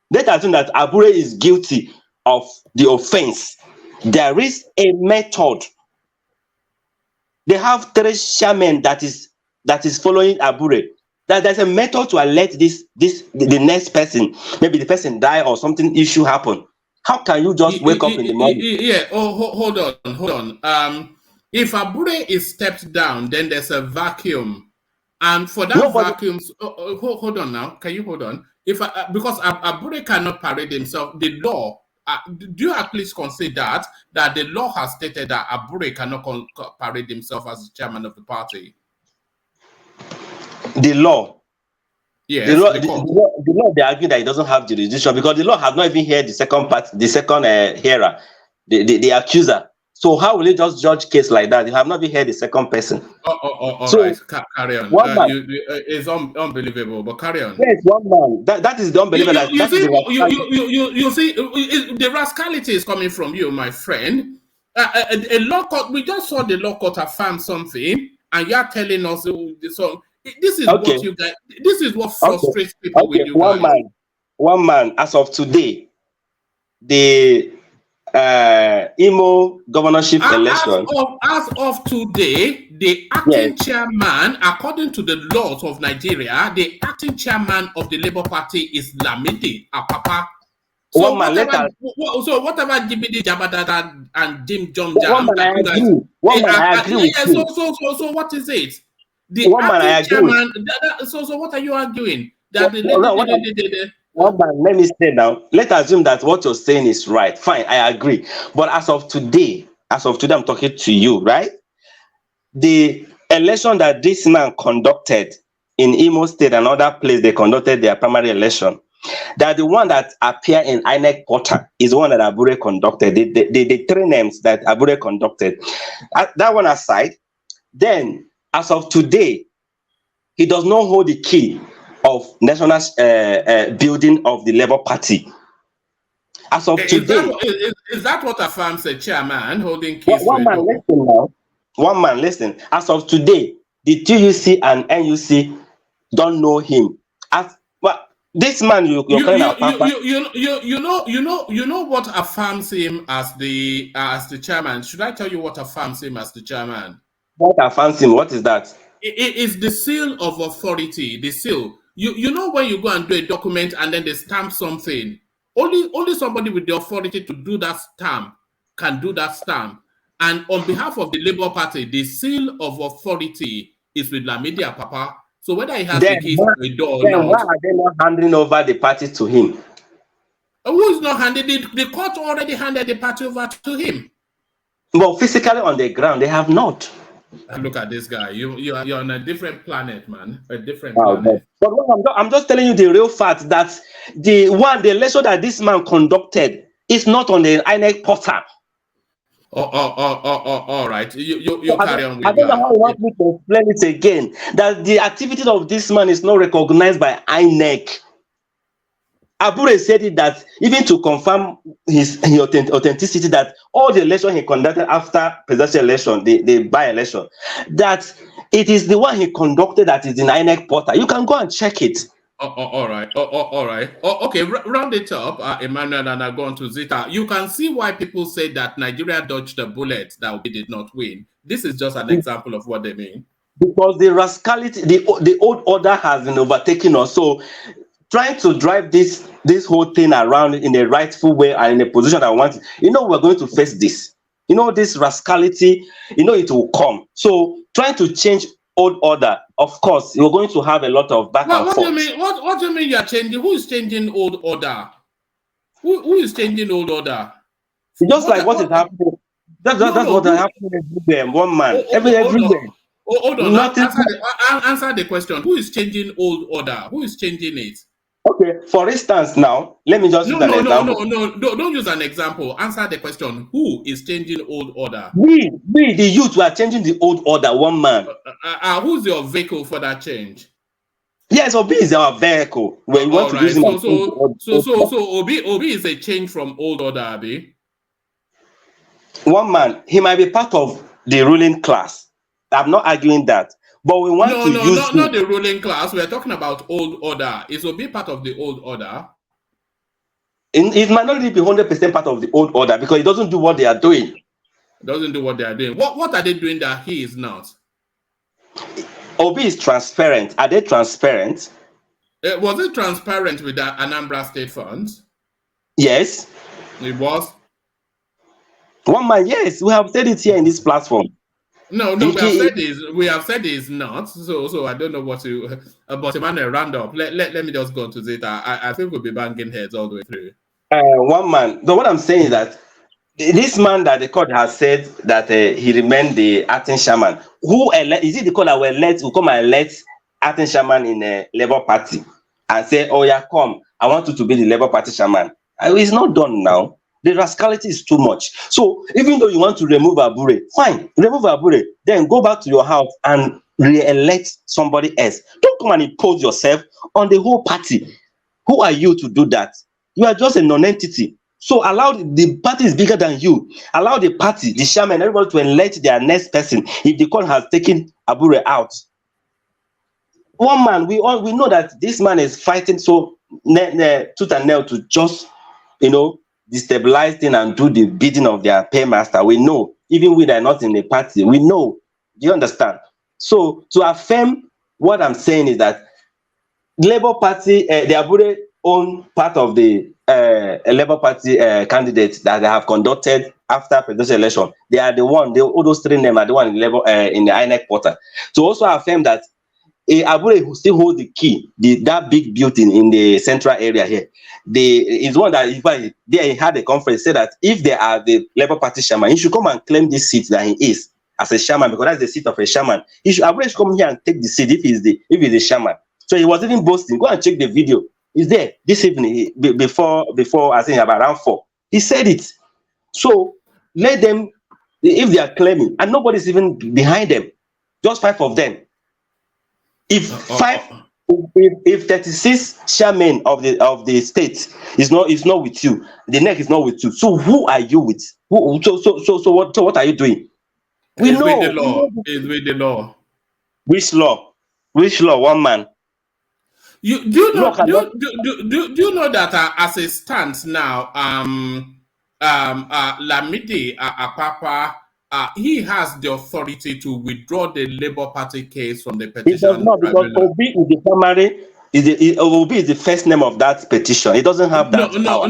Let's assume that Abure is guilty of the offense. There is a method. They have 3 chairmen that is following Abure. That there's a method to elect the next person. Maybe the person die or something issue happen. How can you just wake up in the morning? Yeah. Oh, hold on. If Abure is stepped down, then there's a vacuum, and for that vacuum, hold on now. Can you hold on? Because Abure cannot parade himself, the law. Do you at least consider that the law has stated that Abure cannot parade himself as the chairman of the party? The law. Yes. The law, they argue that it doesn't have jurisdiction because the law has not even heard the second part, the second hearer, the accuser. So how will you just judge case like that? You have not even heard the second person. All so, right. Carry on. It's unbelievable, but carry on. Yes, one man. That is the unbelievable. You see, the rascality is coming from you, my friend. A law court. We just saw the law court affirm something, and you are telling us so. This is what you guys. This is what frustrates people with you guys. One man. As of today, the Imo governorship election. As of today, the acting chairman, according to the laws of Nigeria, the acting chairman of the Labour Party is Lamidi Apapa. So whatever Jibidi Jabadada and Jim John Jam, I agree. So what is it? The acting chairman. So what are you arguing? That One man, let me say now. Let's assume that what you're saying is right. Fine, I agree. But as of today, I'm talking to you, right? The election that this man conducted in Imo State and other places, they conducted their primary election. That the one that appear in INEC portal is the one that Abure conducted. The 3 names that Abure conducted. That one aside, then as of today, he does not hold the key of national building of the Labour Party. As of today, is that what affirms a chairman holding keys? One man, listen now. One man, listen. As of today, the TUC and NUC don't know him. This man you're calling our papa. You know what affirms him as the chairman. Should I tell you what affirms him as the chairman? What affirms him? What is that? It is the seal of authority. The seal. You know when you go and do a document and then they stamp something. Only somebody with the authority to do that stamp can do that stamp. And on behalf of the Labour Party, the seal of authority is with Lamidi Papa. So whether he has the keys to the door or not. Why are they not handing over the party to him? Who is not handed it? The court already handed the party over to him. Well, physically on the ground, they have not. Look at this guy. You're on a different planet, man. A different planet. But I'm just telling you the real fact that the election that this man conducted is not on the INEC portal. All right. You carry on with I don't know how you want me to explain it again. That the activity of this man is not recognized by INEC. Abure said it that even to confirm his authenticity, that all the election he conducted after presidential election, the by-election, that it is the one he conducted that is in INEC portal. You can go and check it. All right. All right. Okay, round it up, Emmanuel, and I'll go on to Zita. You can see why people say that Nigeria dodged the bullet that we did not win. This is just an example of what they mean. Because the rascality, the old order has been overtaking us. So trying to drive this whole thing around in a rightful way and in a position I want, we're going to face this. This rascality, it will come. So trying to change old order, of course, you're going to have a lot of back and forth. What do you mean you're changing? Who is changing old order? Who is changing old order? Just what is happening. That's what is happening everywhere. One man. Everywhere. Hold on. Answer the question. Who is changing old order? Who is changing it? Okay, for instance, now, let me just use an example. No, don't use an example. Answer the question. Who is changing old order? We, the youth, we are changing the old order, one man. Who's your vehicle for that change? Yes, Obi is our vehicle. When we want to use him. So Obi is a change from old order, Abi. One man, he might be part of the ruling class. I'm not arguing that. But we want to use not the ruling class. We're talking about old order. Is Obi part of the old order? It might not really be 100% part of the old order because it doesn't do what they are doing. Doesn't do what they are doing. What are they doing that he is not? Obi is transparent. Are they transparent? Was it transparent with the Anambra State funds? Yes. It was? One man, yes. We have said it here in this platform. No, we have said it's not. So I don't know what to. But Emmanuel, round up. Let me just go to Zeta. I think we'll be banging heads all the way through. One man. So what I'm saying is that this man that the court has said that he remained the acting chairman. Is it the court that will come and elect acting chairman in a Labour Party and say, "Oh yeah, come. I want you to be the Labour Party chairman." It's not done now. The rascality is too much. So even though you want to remove Abure, fine, remove Abure. Then go back to your house and re-elect somebody else. Don't come and impose yourself on the whole party. Who are you to do that? You are just a non-entity. So allow the party is bigger than you. Allow the party, the chairman, everybody to elect their next person. If the court has taken Abure out, one man, we know that this man is fighting so tooth and nail to just destabilize things and do the bidding of their paymaster. We know, even we that are not in the party, we know. Do you understand? So to affirm what I'm saying is that Labour Party, the Abure own part of the Labour Party candidates that they have conducted after presidential election. They are the one. All those three names are the one in in the INEC portal. To also affirm that Abure who still hold the key, that big building in the central area here. Is one that he had a conference, said that if they are the Labour Party chairman, he should come and claim this seat that he is as a chairman, because that's the seat of a chairman. Abure should come here and take the seat if he's the chairman. So he was even boasting. Go and check the video. He's there this evening before I think about around 4. He said it. So let them, if they are claiming, and nobody's even behind them, just 5 of them. If 36 chairmen of the state is not with you, the neck is not with you. So who are you with? So what are you doing? We know. With the law. It's with the law. Which law? One man. You do you know Law cannot. do you know that as it stands now, Lamidi Apapa, he has the authority to withdraw the Labour Party case from the It does petition not, because tribunal. Obi is the primary. Obi is the first name of that petition. It doesn't have No, that power.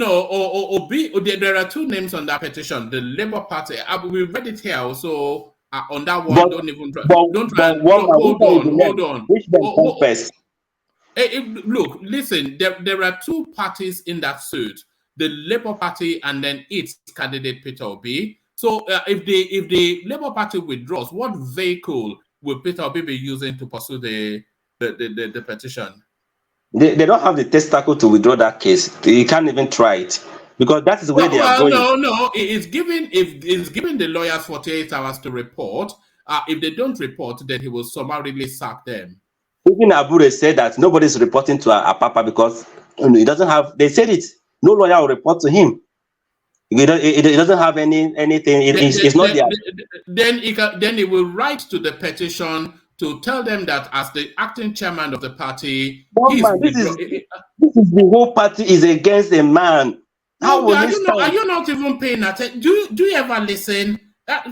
Obi. There are two names on that petition. The Labour Party. We read it here. So on that one, But don't even try. but Don't try. but And, one no, man, which hold one is the on, hold name? on. Which name comes first? Look, listen. There are two parties in that suit: the Labour Party and then its candidate Peter Obi. So if the Labour Party withdraws, what vehicle will Peter Obi be using to pursue the petition? They don't have the testacle to withdraw that case. They can't even try it, because that is where they are going. No. It's giving the lawyers 48 hours to report. If they don't report, then he will summarily sack them. Even Abure said that nobody's reporting to Apapa because he doesn't have. They said it. No lawyer will report to him. It doesn't have anything. It's not there. Then he will write to the petition to tell them that as the acting chairman of the party, this is the whole party is against a man. How will he stand? Are you not even paying attention? Do you ever listen?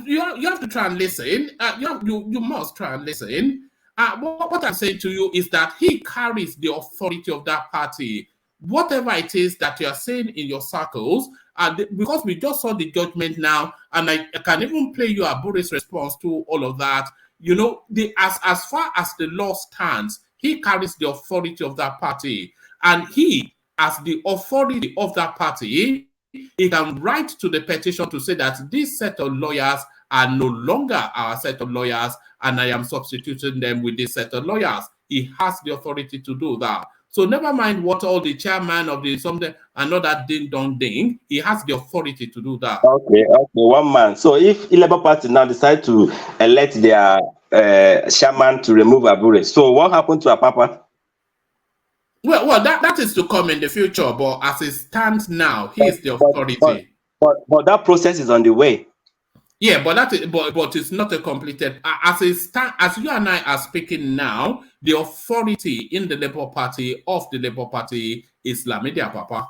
You have to try and listen. You must try and listen. What I'm saying to you is that he carries the authority of that party. Whatever it is that you are saying in your circles, because we just saw the judgment now, and I can even play you Abure's response to all of that. You know, as far as the law stands, he carries the authority of that party, and he, as the authority of that party, he can write to the petition to say that this set of lawyers are no longer our set of lawyers, and I am substituting them with this set of lawyers. He has the authority to do that. So never mind what all the chairman of the something and all that ding dong ding, he has the authority to do that. Okay, one man. So if Labour Party now decide to elect their chairman to remove Abure, so what happened to Apapa? Well, that is to come in the future, but as it stands now, he is the authority. But that process is on the way. Yeah, but it's not a completed. As you and I are speaking now, the authority in the Labour Party is Lamidi Apapa.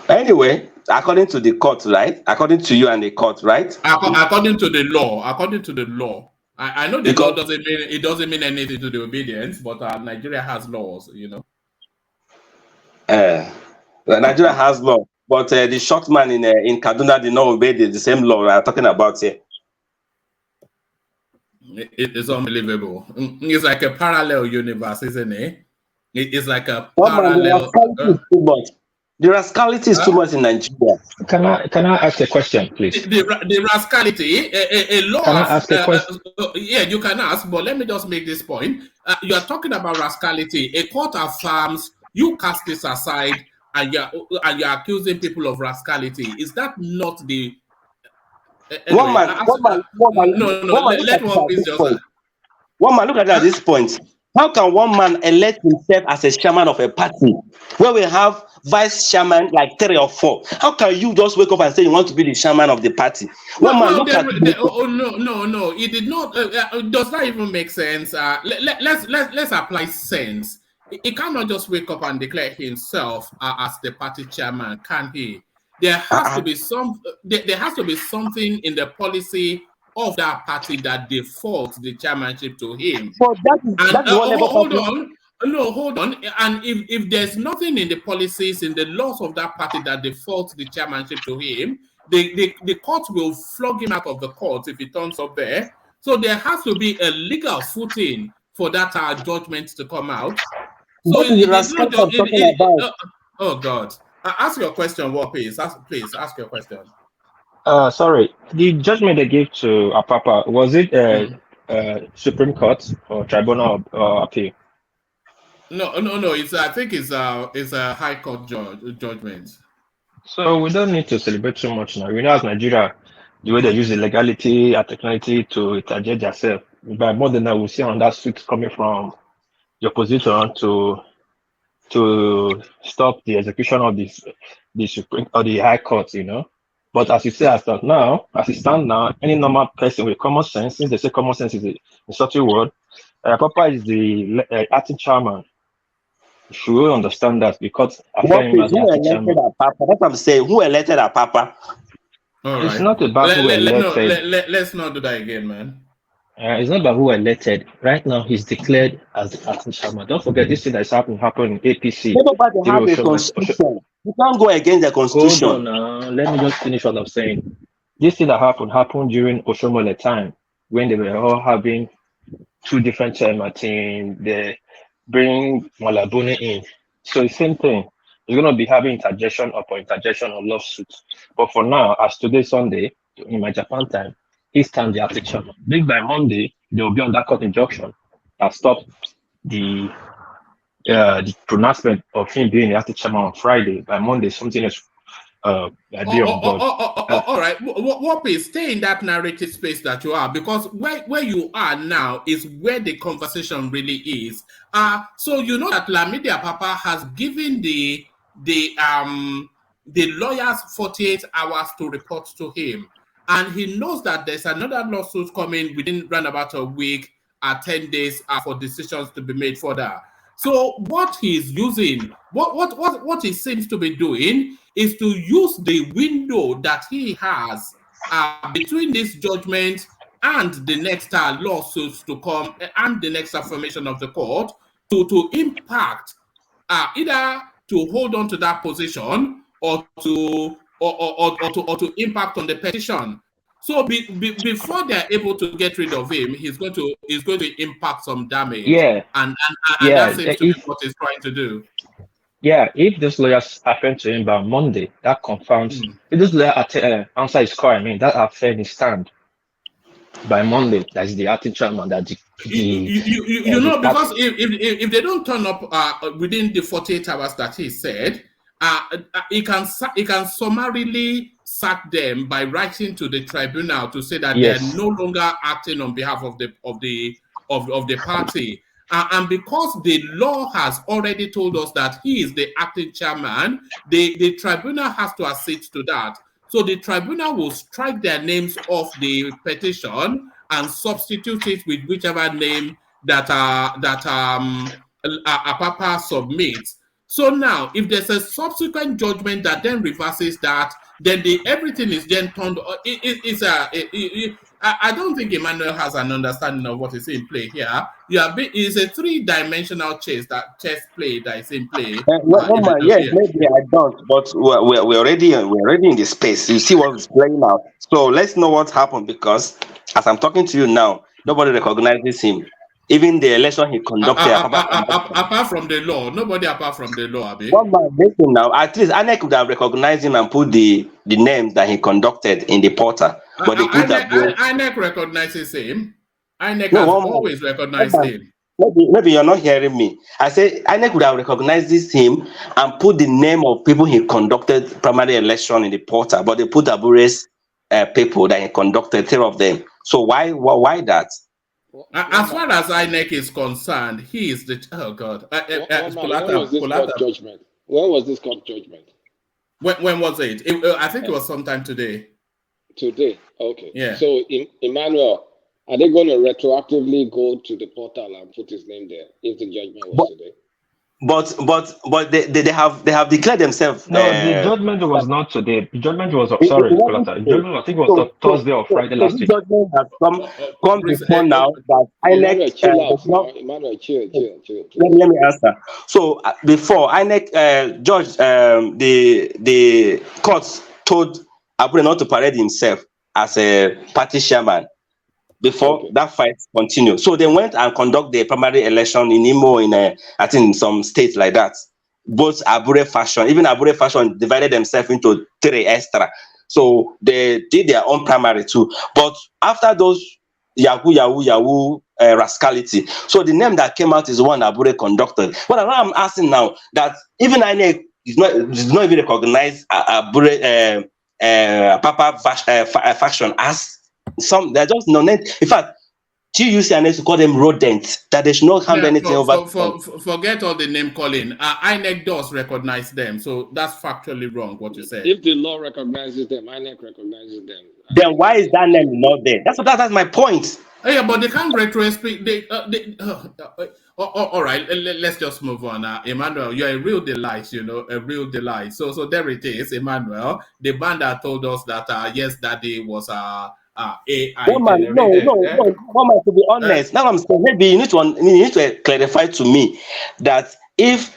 Anyway, according to the court, right? According to you and the court, right? According to the law. I know the law doesn't mean anything to the obedience, but Nigeria has laws, you know. Nigeria has law. But the short man in Kaduna did not obey the same law we are talking about here. It is unbelievable. It's like a parallel universe, isn't it? It's like a parallel. The rascality is too much in Nigeria. Can I ask a question, please? The rascality, a law. Can I ask a question? Yeah, you can ask, but let me just make this point. You are talking about rascality. A court affirms, you cast this aside, and you're accusing people of rascality. Is that not the one man? Let one piece just. One man, look at it at this point. How can one man elect himself as a chairman of a party where we have vice chairman like 3 or 4? How can you just wake up and say you want to be the chairman of the party? No, it did not. Does that even make sense? Let's apply sense. He cannot just wake up and declare himself as the party chairman, can he? There has to be something in the policy of that party that defaults the chairmanship to him. So hold on. And if there's nothing in the policies, in the laws of that party that defaults the chairmanship to him, the court will flog him out of the court if he turns up there. So there has to be a legal footing for that judgment to come out. So oh God. Ask your question, please. Please ask your question. Sorry, the judgment they gave to Apapa, was it Supreme Court or Tribunal or appeal? No. I think it's a High Court judgment. So we don't need to celebrate too much now. We know as Nigeria, the way they use the legality and technicality to interject themselves. But more than that, we see on that suit coming from the opposition to stop the execution of the Supreme or the High Court, you know. But as you say, as it stands now, any normal person with common sense, since they say common sense is a subtle word, Papa is the acting chairman. Should we understand that? Because I What him is as the who acting elected chairman. a papa? That's what I'm saying. Who elected a papa? All It's right. not about who elected. Let's not do that again, man. It's not about who elected. Right now, he's declared as the acting chairman. Don't forget this thing that's happened in APC. Nobody have a Osho. constitution. You can't go against the Hold on constitution. now. Let me just finish what I'm saying. This thing that happened during Oshomole time when they were all having two different chairman team. They bring Malabuni in. So the same thing. It's gonna be having interjection upon interjection or lawsuits. But for now, as today Sunday, in my Japan time, he stands the acting chairman. Maybe by Monday, they will be on that court injunction that stops the pronouncement of him being the acting chairman on Friday. By Monday, something else be on board. All right. What is stay in that narrative space that you are, because where you are now is where the conversation really is. So you know that Lamidia Papa has given the lawyers 48 hours to report to him, and he knows that there's another lawsuit coming within round about a week, 10 days for decisions to be made further. So what he's using, what he seems to be doing is to use the window that he has between this judgment and the next lawsuits to come and the next affirmation of the court to impact either to hold on to that position or to impact on the petition. So before they're able to get rid of him, he's going to impact some damage. Yeah. And Yeah. that seems to be what he's trying to do. Yeah, if those lawyers happen to him by Monday, that confirms. If this lawyer answer his call, I mean, that affirms his stand by Monday. That's the acting chairman. That because if they don't turn up within the 48 hours that he said, he can summarily sack them by writing to the tribunal to say that they're no longer acting on behalf of the party. And because the law has already told us that he is the acting chairman, the tribunal has to accede to that. So the tribunal will strike their names off the petition and substitute it with whichever name that Papa submits. So now, if there's a subsequent judgment that then reverses that, then everything is then turned. I don't think Emmanuel has an understanding of what is in play here. It's a three-dimensional chess play that is in play. Yes, maybe I don't, but we're already in the space. You see what's playing out. So let's know what happened, because as I'm talking to you now, nobody recognizes him. Even the election he conducted, apart from the law, nobody apart from the law. Now, at least INEC would have recognized him and put the name that he conducted in the portal. But they put INEC recognizes him. INEC has always recognized him. Maybe you're not hearing me. I say INEC would have recognized him and put the name of people he conducted primary election in the portal, but they put Abure's people that he conducted, 3 of them. So why that? As far as INEC is concerned, he is the God. When was this court judgment? When was this court judgment? When was it? I think it was sometime today. Today, okay. Yeah. So, Emmanuel, are they going to retroactively go to the portal and put his name there if the judgment was today? But they have declared themselves. No, the judgment was not today. The judgment was sorry, the judgment I think it was Thursday or Friday last week. The judgment has come before now that INEC. Emmanuel, chill. Let me answer. So before INEC, George, the court told Abure not to parade himself as a party chairman before that fight continued. So they went and conduct the primary election in Imo, I think in some states like that. Both Abure faction, even Abure faction divided themselves into 3 extra. So they did their own primary too. But after those Yahoo rascality, so the name that came out is one Abure conducted. What I'm asking now, that even INEC does not even recognize Abure Papa faction as some. They're just no name. In fact, TUC and to call them rodents, that they should not hand anything over. Forget all the name calling. INEC does recognize them, so that's factually wrong what you said. If the law recognizes them, INEC recognizes them. Then why is that name not there? That's my point. Yeah, but they can't retrospect. All right, let's just move on. Emmanuel, you're a real delight, a real delight. So there it is, Emmanuel. The band that told us that yes, that day was AI One man, no, generated. no, no. One man, to be honest, now I'm saying maybe you need to clarify to me that if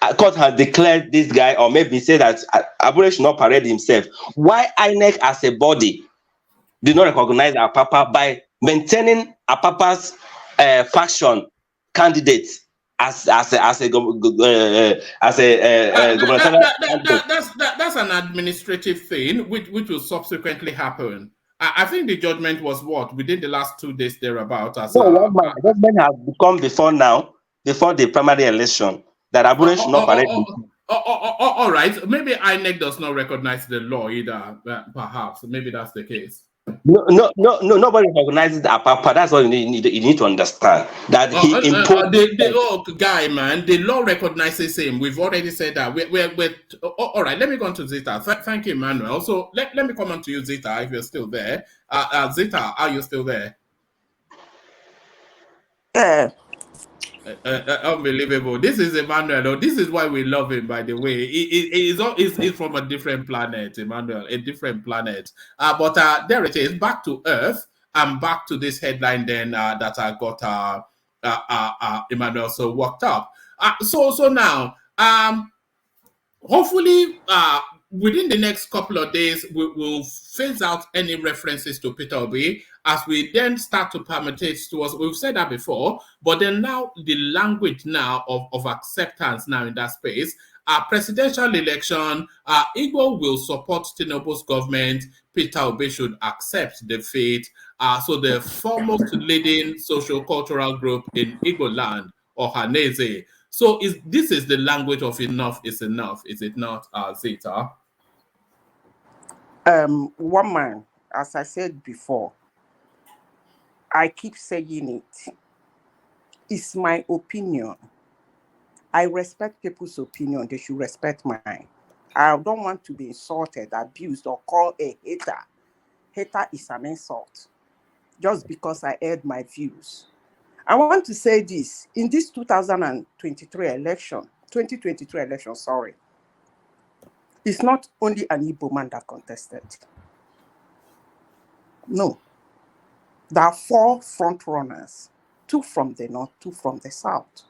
a court has declared this guy, or maybe say that Abure should not parade himself, why INEC as a body did not recognize Apapa by maintaining Apapa's faction candidate as a gubernatorial candidate? That's an administrative thing, which will subsequently happen. I think the judgment was what within the last 2 days thereabout. As No, one man, judgment has become before now, before the primary election, that Abure should not parade himself. all right. Maybe INEC does not recognize the law either. Perhaps maybe that's the case. No, nobody recognizes Apapa. That's what you need to understand. That he imposed. Guy, man, the law recognizes him. We've already said that. All right. Let me go on to Zita. Thank you, Emmanuel. So let me come on to you, Zita, if you're still there. Zita, are you still there? Unbelievable. This is Emmanuel. This is why we love him, by the way. He's from a different planet, Emmanuel, a different planet. But there it is, back to Earth, and back to this headline then that I got Emmanuel so worked up. So now, hopefully, within the next couple of days, we'll phase out any references to Peter Obi as we then start to permutate towards. We've said that before, but then now the language now of acceptance now in that space. Presidential election, Igbo will support Tinubu's government. Peter Obi should accept defeat. So the foremost leading social cultural group in Igbo land, Ohaneze. So this is the language of enough is enough, is it not, Zeta? One man, as I said before, I keep saying it. It's my opinion. I respect people's opinion. They should respect mine. I don't want to be insulted, abused, or called a hater. Hater is an insult. Just because I aired my views. I want to say this. In this 2023 election, it's not only an Igbo man that contested. No. There are 4 front runners, 2 from the north, 2 from the south.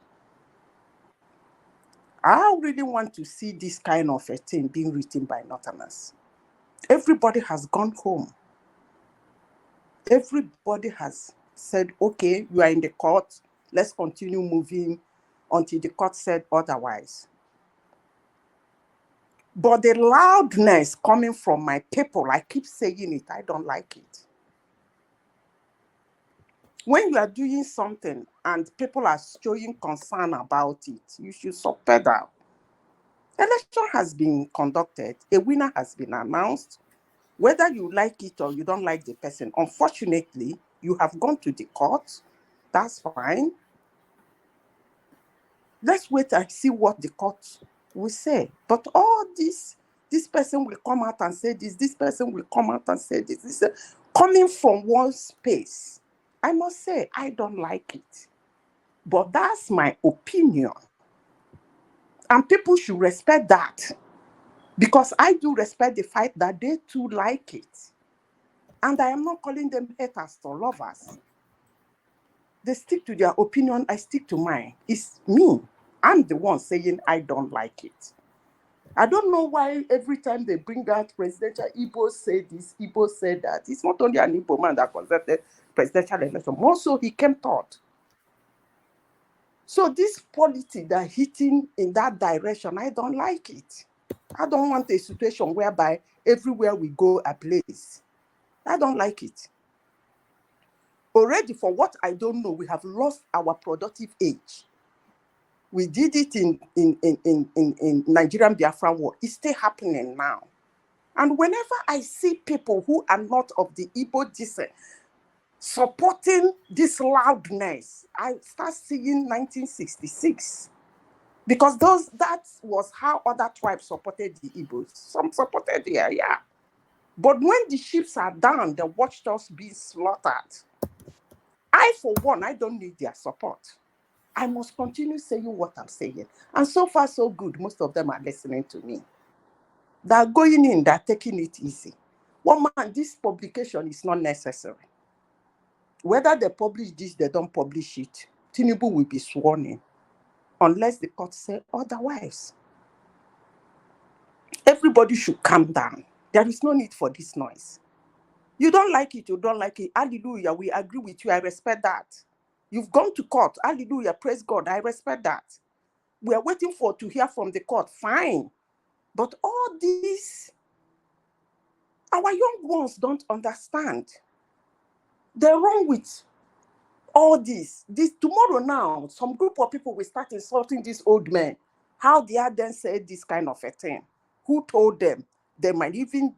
I really want to see this kind of a thing being written by Northerners. Everybody has gone home. Everybody has said, okay, you are in the court. Let's continue moving until the court said otherwise. But the loudness coming from my people, I keep saying it, I don't like it. When you are doing something and people are showing concern about it, you should support that. Election has been conducted. A winner has been announced. Whether you like it or you don't like the person, unfortunately, you have gone to the court. That's fine. Let's wait and see what the court will say. But all this person will come out and say this person will come out and say this. This coming from one space. I must say, I don't like it. But that's my opinion. And people should respect that. Because I do respect the fact that they too like it. And I am not calling them haters or lovers. They stick to their opinion, I stick to mine. It's me. I'm the one saying I don't like it. I don't know why every time they bring out presidential, Igbo say this, Igbo say that. It's not only an Igbo man that contested presidential election. Also, he came third. So this policy that hitting in that direction, I don't like it. I don't want a situation whereby everywhere we go a place. I don't like it. Already, for what I don't know, we have lost our productive age. We did it in Nigerian Biafran War. It's still happening now. And whenever I see people who are not of the Igbo descent supporting this loudness, I start seeing 1966. Because that was how other tribes supported the Igbos. Some supported the yeah. But when the ships are down, they watched us being slaughtered. I, for one, I don't need their support. I must continue saying what I'm saying. And so far, so good. Most of them are listening to me. They're going in, they're taking it easy. One man, this publication is not necessary. Whether they publish this, they don't publish it, Tinubu will be sworn in, unless the court say otherwise. Everybody should calm down. There is no need for this noise. You don't like it, you don't like it. Hallelujah, we agree with you. I respect that. You've gone to court. Hallelujah, praise God. I respect that. We are waiting to hear from the court. Fine. But all this, our young ones don't understand. They're wrong with all this. Tomorrow now, some group of people will start insulting these old men. How dare they say this kind of a thing? Who told them? They might even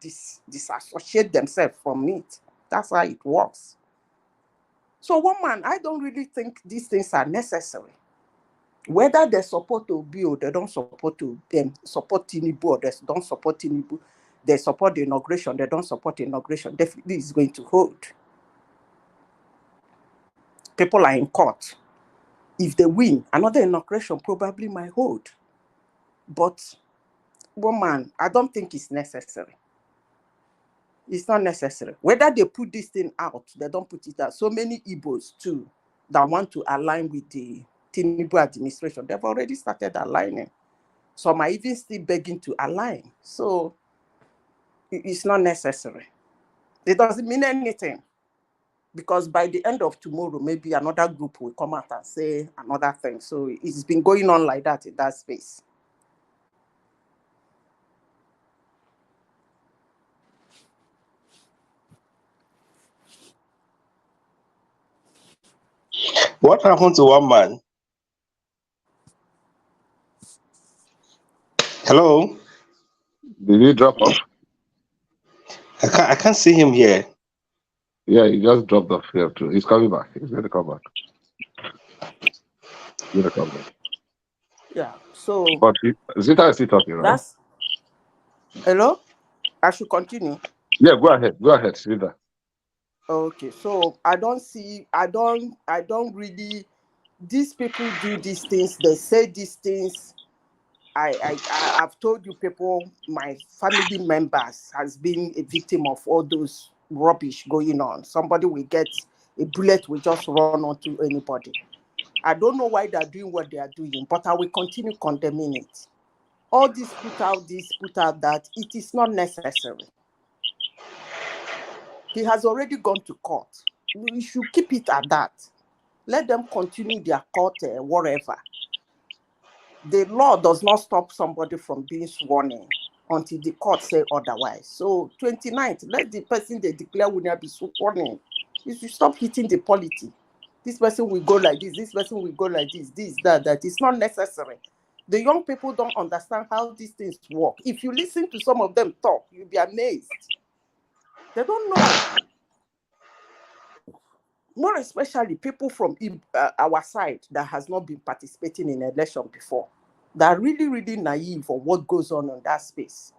disassociate themselves from it. That's how it works. So, one man, I don't really think these things are necessary. Whether they support Obi or they don't support support Tinubu or they don't support Tinubu, they support the inauguration, they don't support the inauguration, definitely is going to hold. People are in court. If they win, another inauguration probably might hold. But, one man, I don't think it's necessary. It's not necessary. Whether they put this thing out, they don't put it out. So many Igbos too that want to align with the Tinubu administration, they've already started aligning. Some are even still begging to align. So it's not necessary. It doesn't mean anything. Because by the end of tomorrow, maybe another group will come out and say another thing. So it's been going on like that in that space. What happened to one man? Hello? Did he drop off? I can't see him here. Yeah, he just dropped off here too. He's coming back. He's going to come back. He's going to come back. Yeah, so... But Zita is still talking, right? Hello? I should continue? Yeah, go ahead. Go ahead, Zita. Okay, so I don't really... These people do these things. They say these things. I've told you people, my family members has been a victim of all those rubbish going on. Somebody will get a bullet, will just run onto anybody. I don't know why they're doing what they are doing, but I will continue condemning it. All this, put out that, it is not necessary. He has already gone to court. We should keep it at that. Let them continue their court, whatever. The law does not stop somebody from being sworn in until the court say otherwise. So 29th, let the person they declare winner be sworn in. You should stop hitting the polity. This person will go like this person will go like this, that. It's not necessary. The young people don't understand how these things work. If you listen to some of them talk, you'll be amazed. They don't know. More especially people from our side that has not been participating in election before. They're really, really naive for what goes on in that space.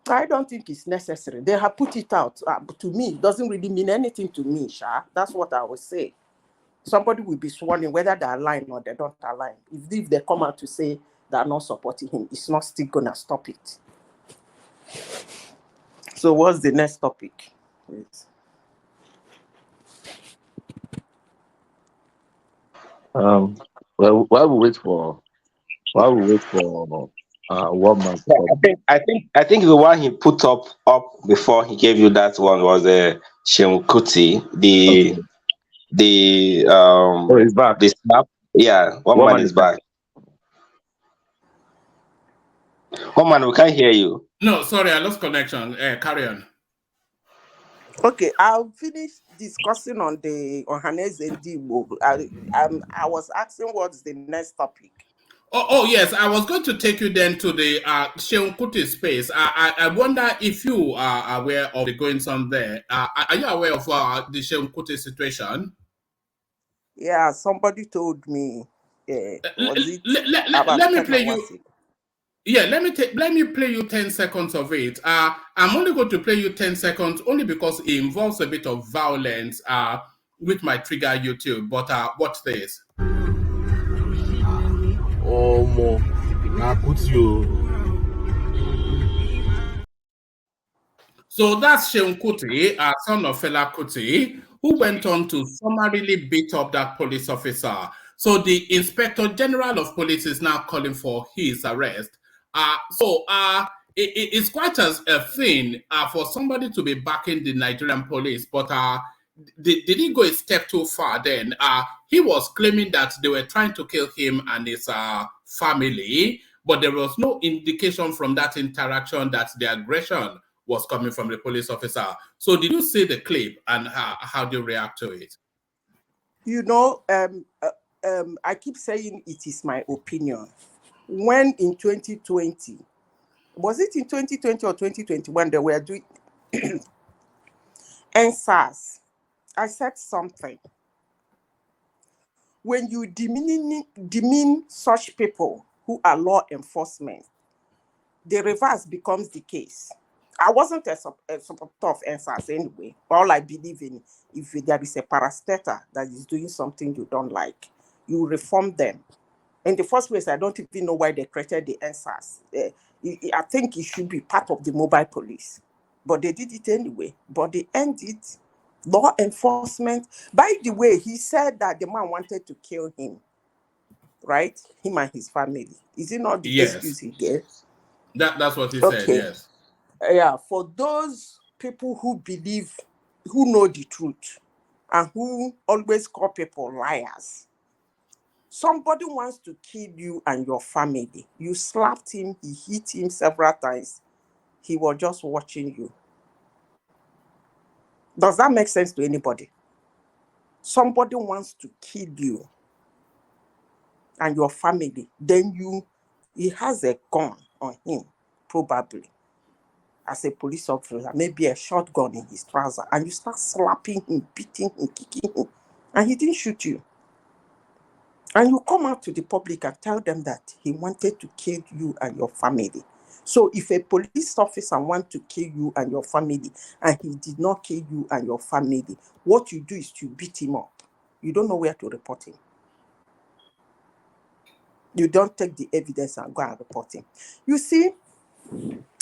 I don't think it's necessary. They have put it out. To me, it doesn't really mean anything to me, Sha. That's what I would say. Somebody will be sworn in whether they align or they don't align. If they come out to say they're not supporting him, it's not still going to stop it. So what's the next topic? Please. Well, while we wait for one man to come. I think the one he put up before he gave you that one was Shehu Kuti, he's back. The snap. Yeah, one man is back. One man, we can't hear you. No, sorry, I lost connection. Carry on. Okay, I'll finish discussing on the Ohanes Ndigbo. I was asking what's the next topic. Oh yes, I was going to take you then to the Shehu Kuti space. I wonder if you are aware of the goings on there. Are you aware of the Shehu Kuti situation? Yeah, somebody told me. Was it let me play you. Yeah, let me play you 10 seconds of it. I'm only going to play you 10 seconds only because it involves a bit of violence, which might trigger YouTube. But watch this. Oh, more. Now put you. So that's Sheun Kuti, son of Fela Kuti, who went on to summarily beat up that police officer. So the Inspector General of Police is now calling for his arrest. It's quite a thing for somebody to be backing the Nigerian police, but did he go a step too far then? He was claiming that they were trying to kill him and his family, but there was no indication from that interaction that the aggression was coming from the police officer. So did you see the clip and how do you react to it? You know, I keep saying it is my opinion. When in 2020, was it in 2020 or 2021 they were doing NSAS, I said something. When you demean such people who are law enforcement, the reverse becomes the case. I wasn't a supporter of NSAS anyway. All I believe in, if there is a parastater that is doing something you don't like, you reform them. In the first place, I don't even know why they created the NSAS. I think it should be part of the mobile police. But they did it anyway. But they ended law enforcement. By the way, he said that the man wanted to kill him, right? Him and his family. Is it not the excuse he gave? That's what he said, yes. Yeah, for those people who believe, who know the truth, and who always call people liars. Somebody wants to kill you and your family. You slapped him, he hit him several times. He was just watching you. Does that make sense to anybody? Somebody wants to kill you and your family. Then he has a gun on him, probably, as a police officer, maybe a shotgun in his trouser, and you start slapping him, beating him, kicking him, and he didn't shoot you. And you come out to the public and tell them that he wanted to kill you and your family. So if a police officer wants to kill you and your family, and he did not kill you and your family, what you do is to beat him up. You don't know where to report him. You don't take the evidence and go and report him. You see,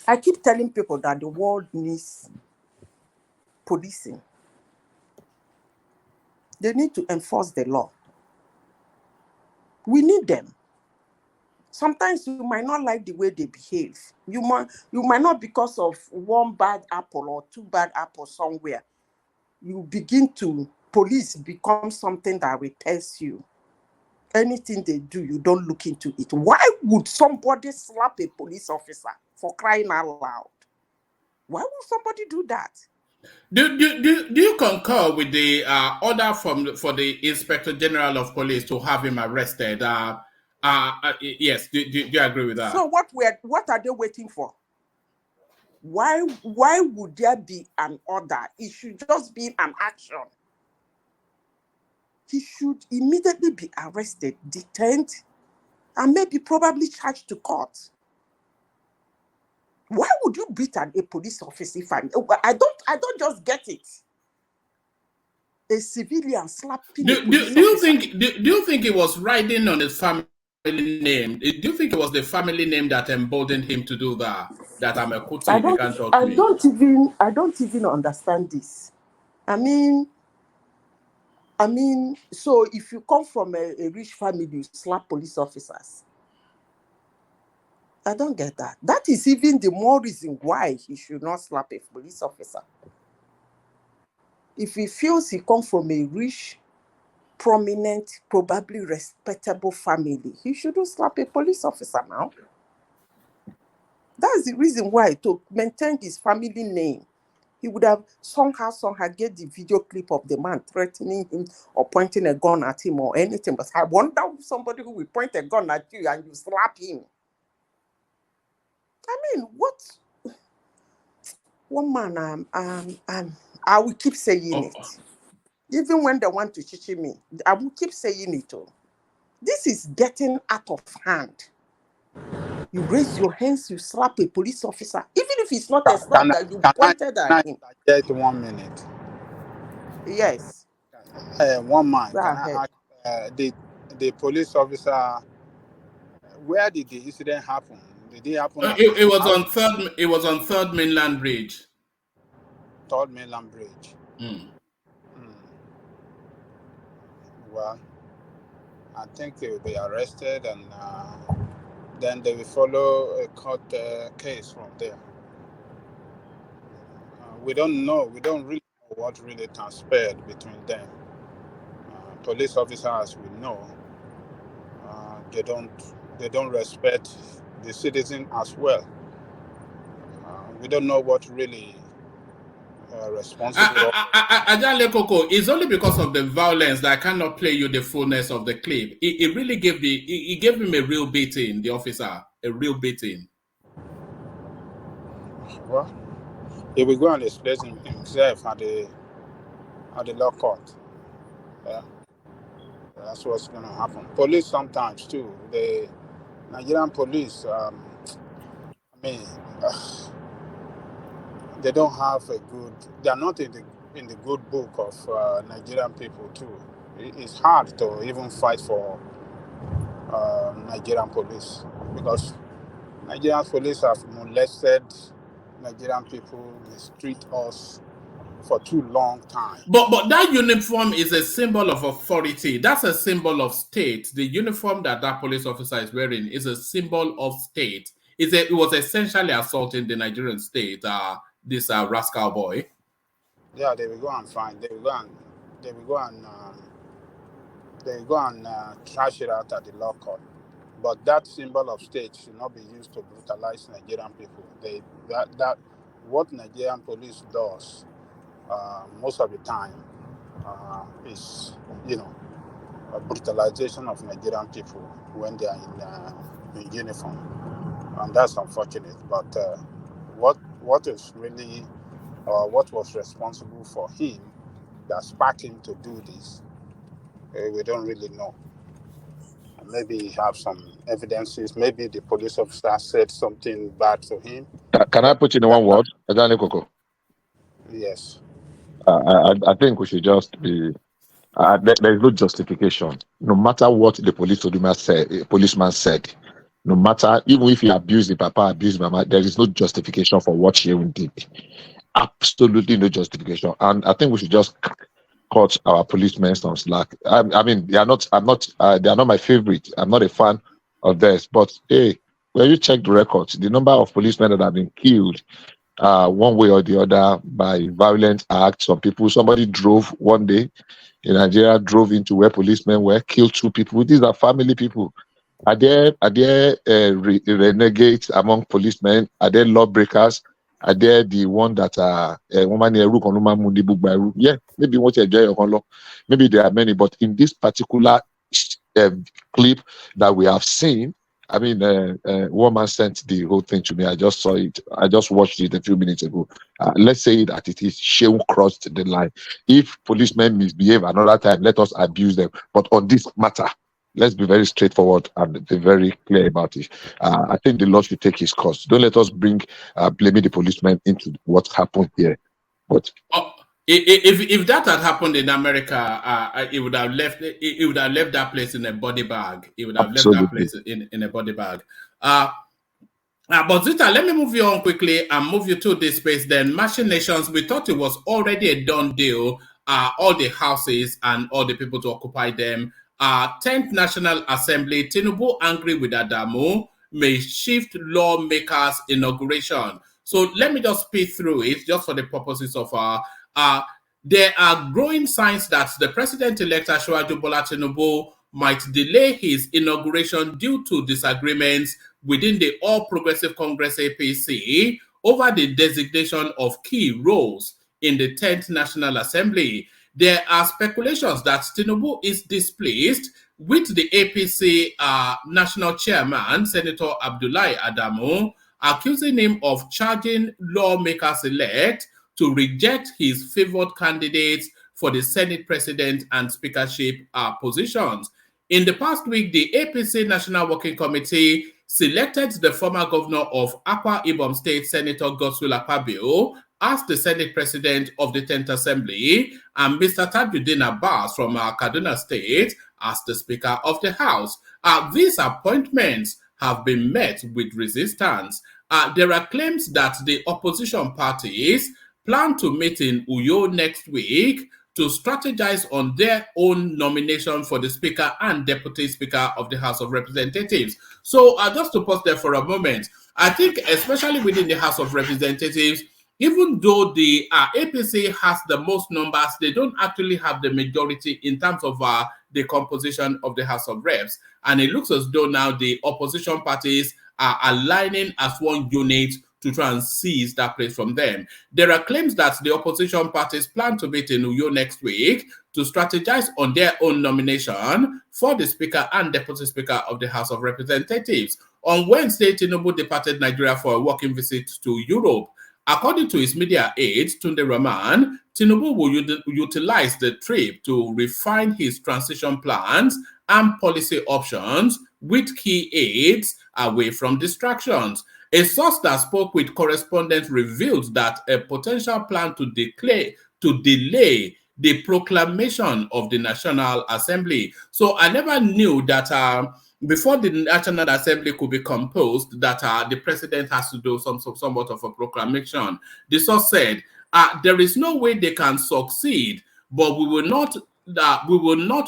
I keep telling people that the world needs policing. They need to enforce the law. We need them. Sometimes you might not like the way they behave. You might not, because of one bad apple or two bad apples somewhere. You begin to, police become something that repels you. Anything they do, you don't look into it. Why would somebody slap a police officer, for crying out loud? Why would somebody do that? Do you concur with the order for the Inspector General of Police to have him arrested? Yes. Do you agree with that? So what are they waiting for? Why would there be an order? It should just be an action. He should immediately be arrested, detained, and maybe probably charged to court. Why would you beat a police officer? I don't just get it. A civilian slapping a police officer. Do you think it was riding on his family name? Do you think it was the family name that emboldened him to do that? That I'm a Kuti, you can't talk to me. I don't even understand this. I mean, so if you come from a rich family, you slap police officers. I don't get that. That is even the more reason why he should not slap a police officer. If he feels he comes from a rich, prominent, probably respectable family, he shouldn't slap a police officer now. That's the reason why, to maintain his family name, he would have somehow get the video clip of the man threatening him or pointing a gun at him or anything. But I wonder somebody who will point a gun at you and you slap him. I mean, what? One man, I will keep saying it. Even when they want to chichi me, I will keep saying it. This is getting out of hand. You raise your hands, you slap a police officer, even if it's not a slap that you pointed at him. Just 1 minute. Yes. One man. Go Can I ahead. ask the police officer, where did the incident happen? Did it happen at It his was house? on third. It was on Third Mainland Bridge. Third Mainland Bridge. Well, I think they will be arrested, and then they will follow a court case from there. We don't know. We don't really know what really transpired between them. Police officers, we know, they don't respect the citizen as well. We don't know what really responsible. Ajale Koko, it's only because of the violence that I cannot play you the fullness of the clip. It really gave it gave him a real beating, the officer, a real beating. Well, he will go and express himself at the law court. Yeah. That's what's going to happen. Police sometimes too. The Nigerian police, they don't have a good. They are not in the good book of Nigerian people too. It's hard to even fight for Nigerian police because Nigerian police have molested Nigerian people, mistreat us for too long time. But that uniform is a symbol of authority. That's a symbol of state. The uniform that police officer is wearing is a symbol of state. It was essentially assaulting the Nigerian state. This rascal boy. Yeah, they will go and find. They will go and trash it out at the law court. But that symbol of state should not be used to brutalize Nigerian people. What Nigerian police does most of the time is, a brutalization of Nigerian people when they are in uniform, and that's unfortunate. But what is really what was responsible for him that sparked him to do this, we don't really know. Maybe he have some evidences. Maybe the police officer said something bad to him. Can I put in one word, Ajani Koko? Yes. I think we should just be. There is no justification. No matter what the policeman said, no matter even if he abused the papa, abused mama, there is no justification for what she did. Absolutely no justification. And I think we should just cut our policemen some slack. I mean, they are not. They are not my favorite. I'm not a fan of theirs. But hey, when you check the records, the number of policemen that have been killed, one way or the other by violent acts, somebody drove one day in Nigeria, drove into where policemen were, killed 2 people. These are family people. Are there renegades among policemen? Are there lawbreakers? Are there the one that are yeah, maybe what you enjoy your law. Maybe there are many, but in this particular clip that we have seen, I mean, one man sent the whole thing to me. I just saw it. I just watched it a few minutes ago. Let's say that it is Shehu crossed the line. If policemen misbehave another time, let us abuse them. But on this matter, let's be very straightforward and be very clear about it. I think the law should take its course. Don't let us bring blaming the policemen into what happened here. But if that had happened in America, it would have left. It would have left that place in a body bag. It would have left that place in a body bag. But Zita, let me move you on quickly and move you to this space. Then, machinations. We thought it was already a done deal. All the houses and all the people to occupy them. 10th National Assembly, Tinubu angry with Adamu, may shift lawmakers' inauguration. So let me just speed through it, just for the purposes of there are growing signs that the president-elect Asiwaju Bola Tinubu might delay his inauguration due to disagreements within the All Progressive Congress APC over the designation of key roles in the 10th National Assembly. There are speculations that Tinubu is displeased with the APC national chairman, Senator Abdullahi Adamu, accusing him of charging lawmakers-elect to reject his favored candidates for the Senate President and Speakership positions. In the past week, the APC National Working Committee selected the former governor of Akwa Ibom State, Senator Godswill Akpabio, as the Senate President of the 10th Assembly, and Mr. Tajuddin Abbas from Kaduna State as the Speaker of the House. These appointments have been met with resistance. There are claims that the opposition parties plan to meet in Uyo next week to strategize on their own nomination for the Speaker and Deputy Speaker of the House of Representatives. So just to pause there for a moment, I think especially within the House of Representatives, even though the APC has the most numbers, they don't actually have the majority in terms of the composition of the House of Reps. And it looks as though now the opposition parties are aligning as one unit to try and seize that place from them. There are claims that the opposition parties plan to meet in Uyo next week to strategize on their own nomination for the Speaker and Deputy Speaker of the House of Representatives. On Wednesday, Tinubu departed Nigeria for a working visit to Europe. According to his media aide, Tunde Rahman, Tinubu will utilize the trip to refine his transition plans and policy options with key aides away from distractions. A source that spoke with correspondents revealed that a potential plan to delay the proclamation of the National Assembly. So I never knew that before the National Assembly could be composed, that the president has to do somewhat of a proclamation. The source said, there is no way they can succeed, but we will not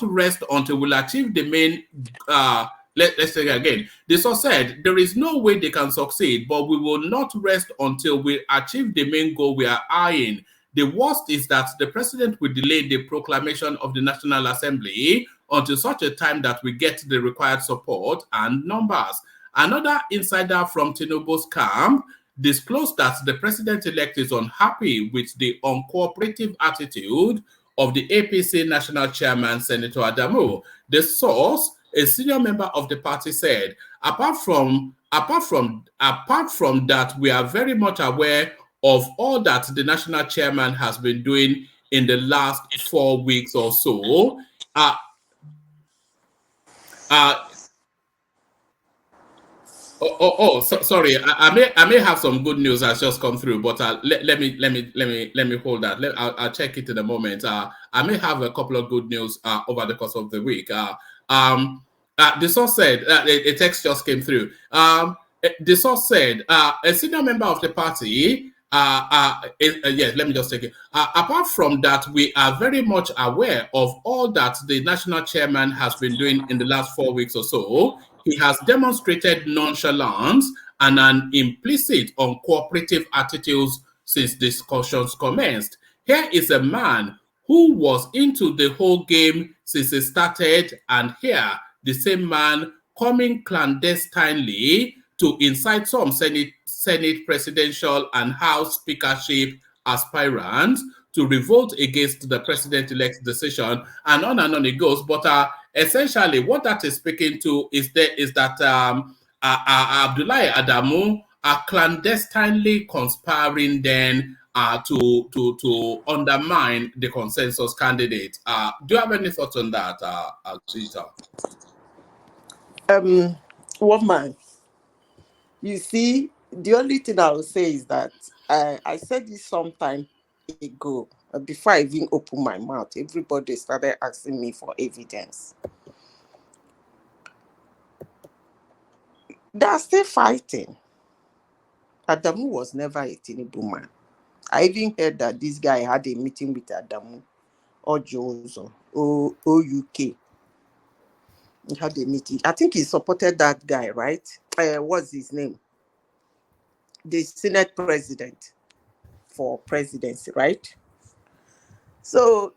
rest until we'll achieve the main let's say it again. The source said, there is no way they can succeed, but we will not rest until we achieve the main goal we are eyeing. The worst is that the president will delay the proclamation of the National Assembly until such a time that we get the required support and numbers. Another insider from Tinubu's camp disclosed that the president-elect is unhappy with the uncooperative attitude of the APC National Chairman, Senator Adamu. The source, a senior member of the party, said, apart from that, we are very much aware of all that the national chairman has been doing in the last 4 weeks or so. Sorry. I may have some good news that's just come through, but let me hold that. I'll check it in a moment. I may have a couple of good news over the course of the week. The source said a text just came through. The source said a senior member of the party. Yes, let me just take it. Apart from that, we are very much aware of all that the national chairman has been doing in the last 4 weeks or so. He has demonstrated nonchalance and an implicit uncooperative attitudes since discussions commenced. Here is a man who was into the whole game since it started, and here the same man coming clandestinely to incite some Senate presidential and House speakership aspirants to revolt against the president-elect's decision, and on it goes. But essentially, what that is speaking to is that Abdullahi Adamu are clandestinely conspiring then to undermine the consensus candidate. Do you have any thoughts on that, Zita? Woman, you see, the only thing I will say is that I said this some time ago. Before I even opened my mouth, everybody started asking me for evidence. They are still fighting. Adamu was never a Tinubu man. I even heard that this guy had a meeting with Adamu or Jozo or OUK. He had a meeting. I think he supported that guy, right? What's his name? The Senate president for presidency, right? So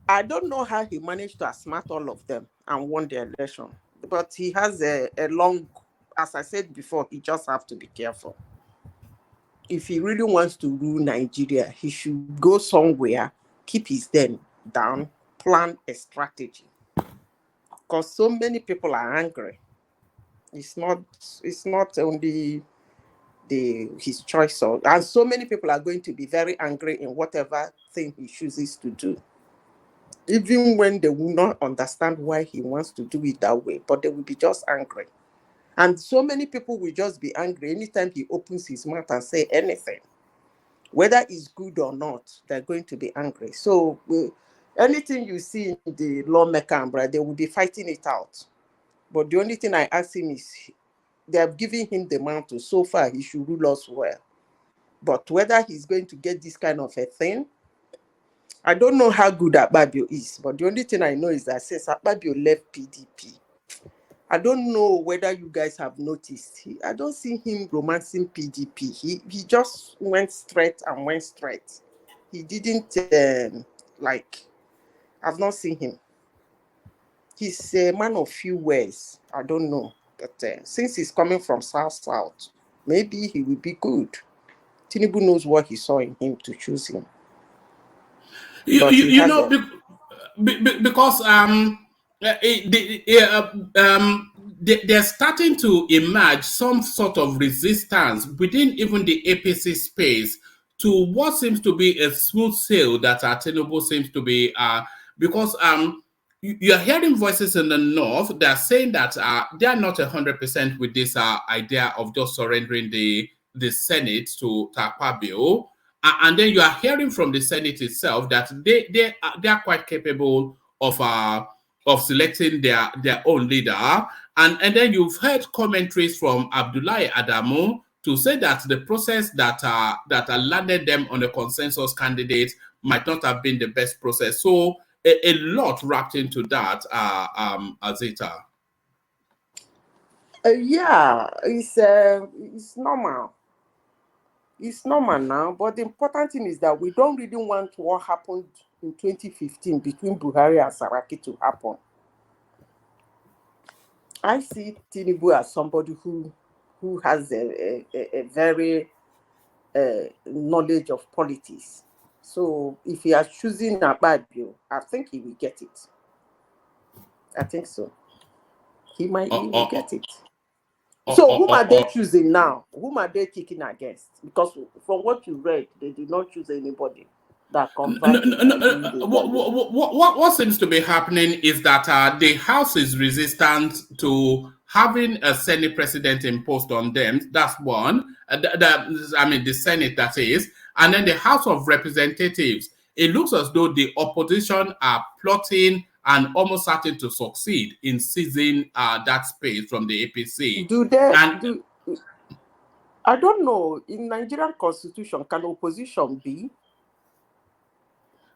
I don't know how he managed to outsmart all of them and won the election. But he has a long, as I said before, he just have to be careful. If he really wants to rule Nigeria, he should go somewhere, keep his den down, plan a strategy. Because so many people are angry. It's not only his choice, and so many people are going to be very angry in whatever thing he chooses to do. Even when they will not understand why he wants to do it that way, but they will be just angry. And so many people will just be angry anytime he opens his mouth and say anything. Whether it's good or not, they're going to be angry. So anything you see in the lawmaker umbrella, they will be fighting it out. But the only thing I ask him is, they have given him the mantle. So far, he should rule us well. But whether he's going to get this kind of a thing, I don't know how good Akpabio is. But the only thing I know is that since Akpabio left PDP, I don't know whether you guys have noticed. I don't see him romancing PDP. He just went straight and went straight. He didn't I've not seen him. He's a man of few words. I don't know, but since he's coming from South, maybe he will be good. Tinubu knows what he saw in him to choose him. You know, because they're starting to emerge some sort of resistance within even the APC space to what seems to be a smooth sail that Tinubu seems to be, because you're hearing voices in the north that are saying that they are not 100% with this idea of just surrendering the Senate to Akpabio. And then you are hearing from the Senate itself that they are quite capable of selecting their own leader. And then you've heard commentaries from Abdullahi Adamu to say that the process that landed them on a consensus candidate might not have been the best process. So a lot wrapped into that, Azita. Yeah, it's normal. It's normal now, but the important thing is that we don't really want what happened in 2015 between Buhari and Saraki to happen. I see Tinubu as somebody who has a very knowledge of politics. So if he is choosing Akpabio, I think he will get it. I think so. He will get it. So whom are they choosing now? Whom are they kicking against? Because from what you read, they did not choose anybody that converged. What seems to be happening is that the House is resistant to having a Senate president imposed on them. That's one. The Senate, that is. And then the House of Representatives. It looks as though the opposition are plotting and almost starting to succeed in seizing that space from the APC. I don't know. In Nigerian constitution, can opposition be?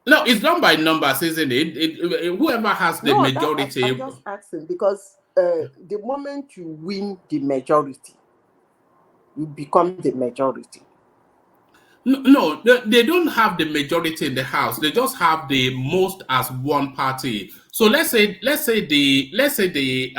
No, it's done by numbers, isn't it? Whoever has the majority. I'm just asking because the moment you win the majority, you become the majority. No, they don't have the majority in the House. They just have the most as one party. So let's say the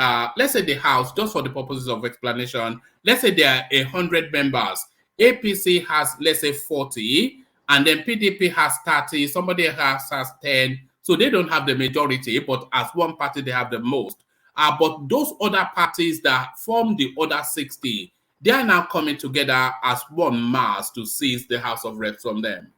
House, just for the purposes of explanation, let's say there are 100 members. APC has, let's say, 40, and then PDP has 30. Somebody else has 10. So they don't have the majority, but as one party they have the most. But those other parties that form the other 60. They are now coming together as one mass to seize the House of Reps from them.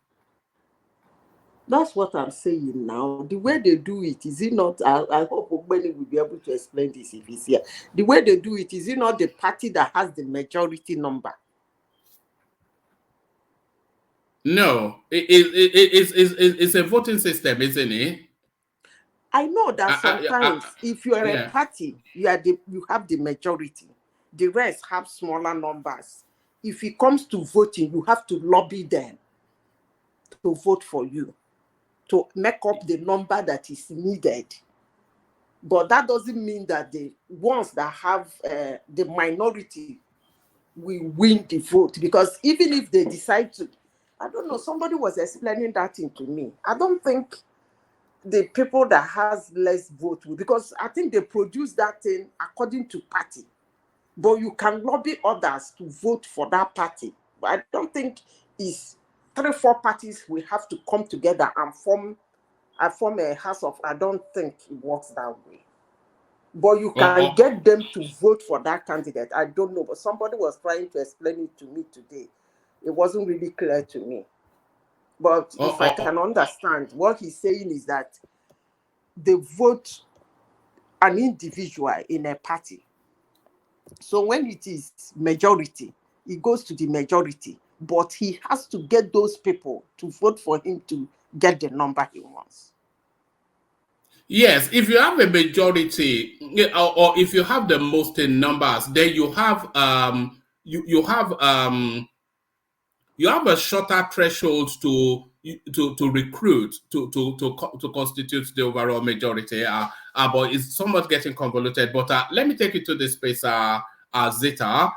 That's what I'm saying now. The way they do it, is it not? I hope Ogbeni will be able to explain this if he's here. The way they do it, is it not the party that has the majority number? No, it's a voting system, isn't it? I know that sometimes if you are a party, you have the majority. The rest have smaller numbers. If it comes to voting, you have to lobby them to vote for you, to make up the number that is needed. But that doesn't mean that the ones that have the minority will win the vote. Because even if they decide to, I don't know, somebody was explaining that thing to me. I don't think the people that has less vote will, because I think they produce that thing according to party. But you can lobby others to vote for that party. But I don't think it's 3-4 parties will have to come together and form a house of. I don't think it works that way. But you can get them to vote for that candidate. I don't know, but somebody was trying to explain it to me today. It wasn't really clear to me. But if I can understand, what he's saying is that they vote an individual in a party. So when it is majority, it goes to the majority. But he has to get those people to vote for him to get the number he wants. Yes, if you have a majority, or if you have the most in numbers, then you have you have a shorter threshold to recruit to constitute the overall majority. But it's somewhat getting convoluted. But let me take you to this space, Zita.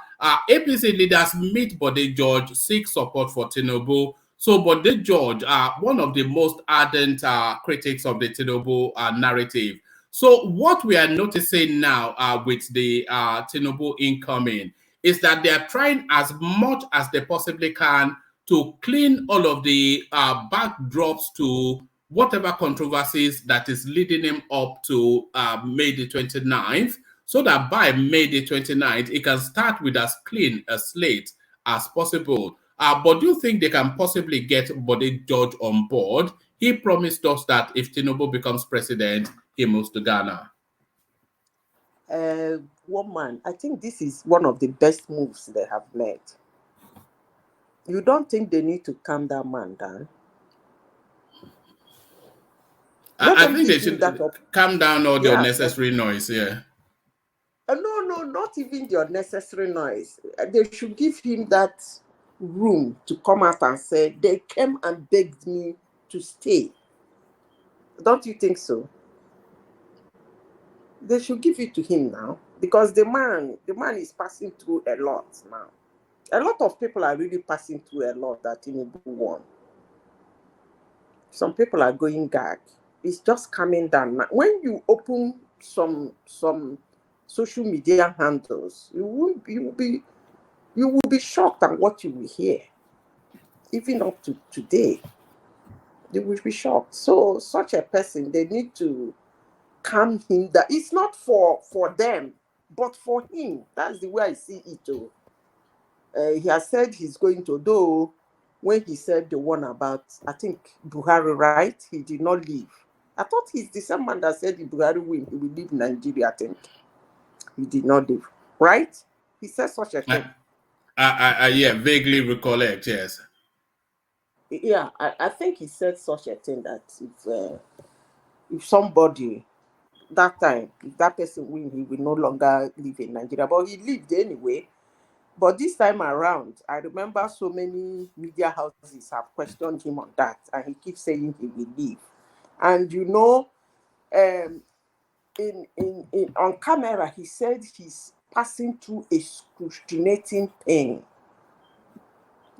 APC leaders meet Bode George, seek support for Tinubu. So Bode George, one of the most ardent critics of the Tinubu narrative. So what we are noticing now with the Tinubu incoming is that they are trying as much as they possibly can to clean all of the backdrops to whatever controversies that is leading him up to May the 29th, so that by May the 29th, it can start with as clean a slate as possible. But do you think they can possibly get Bode George on board? He promised us that if Tinubu becomes president, he moves to Ghana. Woman, I think this is one of the best moves they have made. You don't think they need to calm that man down? I think they should calm down all the unnecessary noise, yeah. No, not even the unnecessary noise. They should give him that room to come out and say, they came and begged me to stay. Don't you think so? They should give it to him now, because the man is passing through a lot now. A lot of people are really passing through a lot that Tinubu won. Some people are going gag. It's just coming down now. When you open some social media handles, you will be shocked at what you will hear. Even up to today, you will be shocked. So such a person, they need to calm him down. It's not for them, but for him. That's the way I see it too. He has said he's going to do. When he said the one about, I think, Buhari, right? He did not leave. I thought he's the same man that said if Buhari win, he will leave Nigeria, I think. He did not leave, right? He said such a thing. Yeah, vaguely recollect, yes. Yeah, I think he said such a thing that if somebody, that time, if that person win, he will no longer live in Nigeria. But he lived anyway. But this time around, I remember so many media houses have questioned him on that, and he keeps saying he will leave. And you know, in on camera, he said he's passing through a excruciating pain.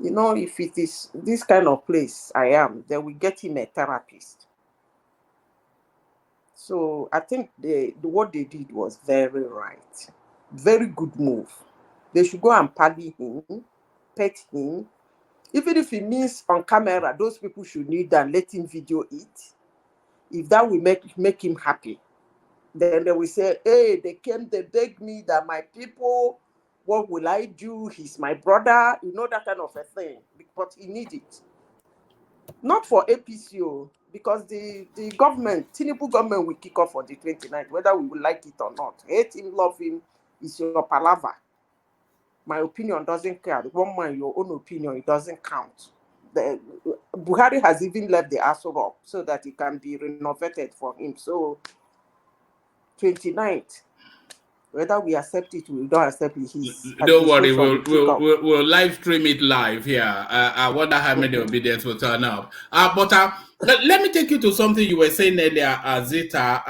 You know, if it is this kind of place I am, they will get him a therapist. So I think what they did was very right. Very good move. They should go and pally him, pet him. Even if it means on camera, those people should kneel down, let him video it. If that will make him happy, then they will say, hey, they came, they begged me that my people, what will I do? He's my brother, you know, that kind of a thing. But he needs it. Not for APCO, because the government, Tinubu government will kick off for the 29th, whether we will like it or not. Hate him, love him, is your palaver. My opinion doesn't count. One man, your own opinion, it doesn't count. Buhari has even left the Aso Rock so that it can be renovated for him. So 29th, whether we accept it or we don't accept it, don't worry, we'll live stream it live here. I wonder how many obedience will turn up. But let me take you to something you were saying earlier, Zita,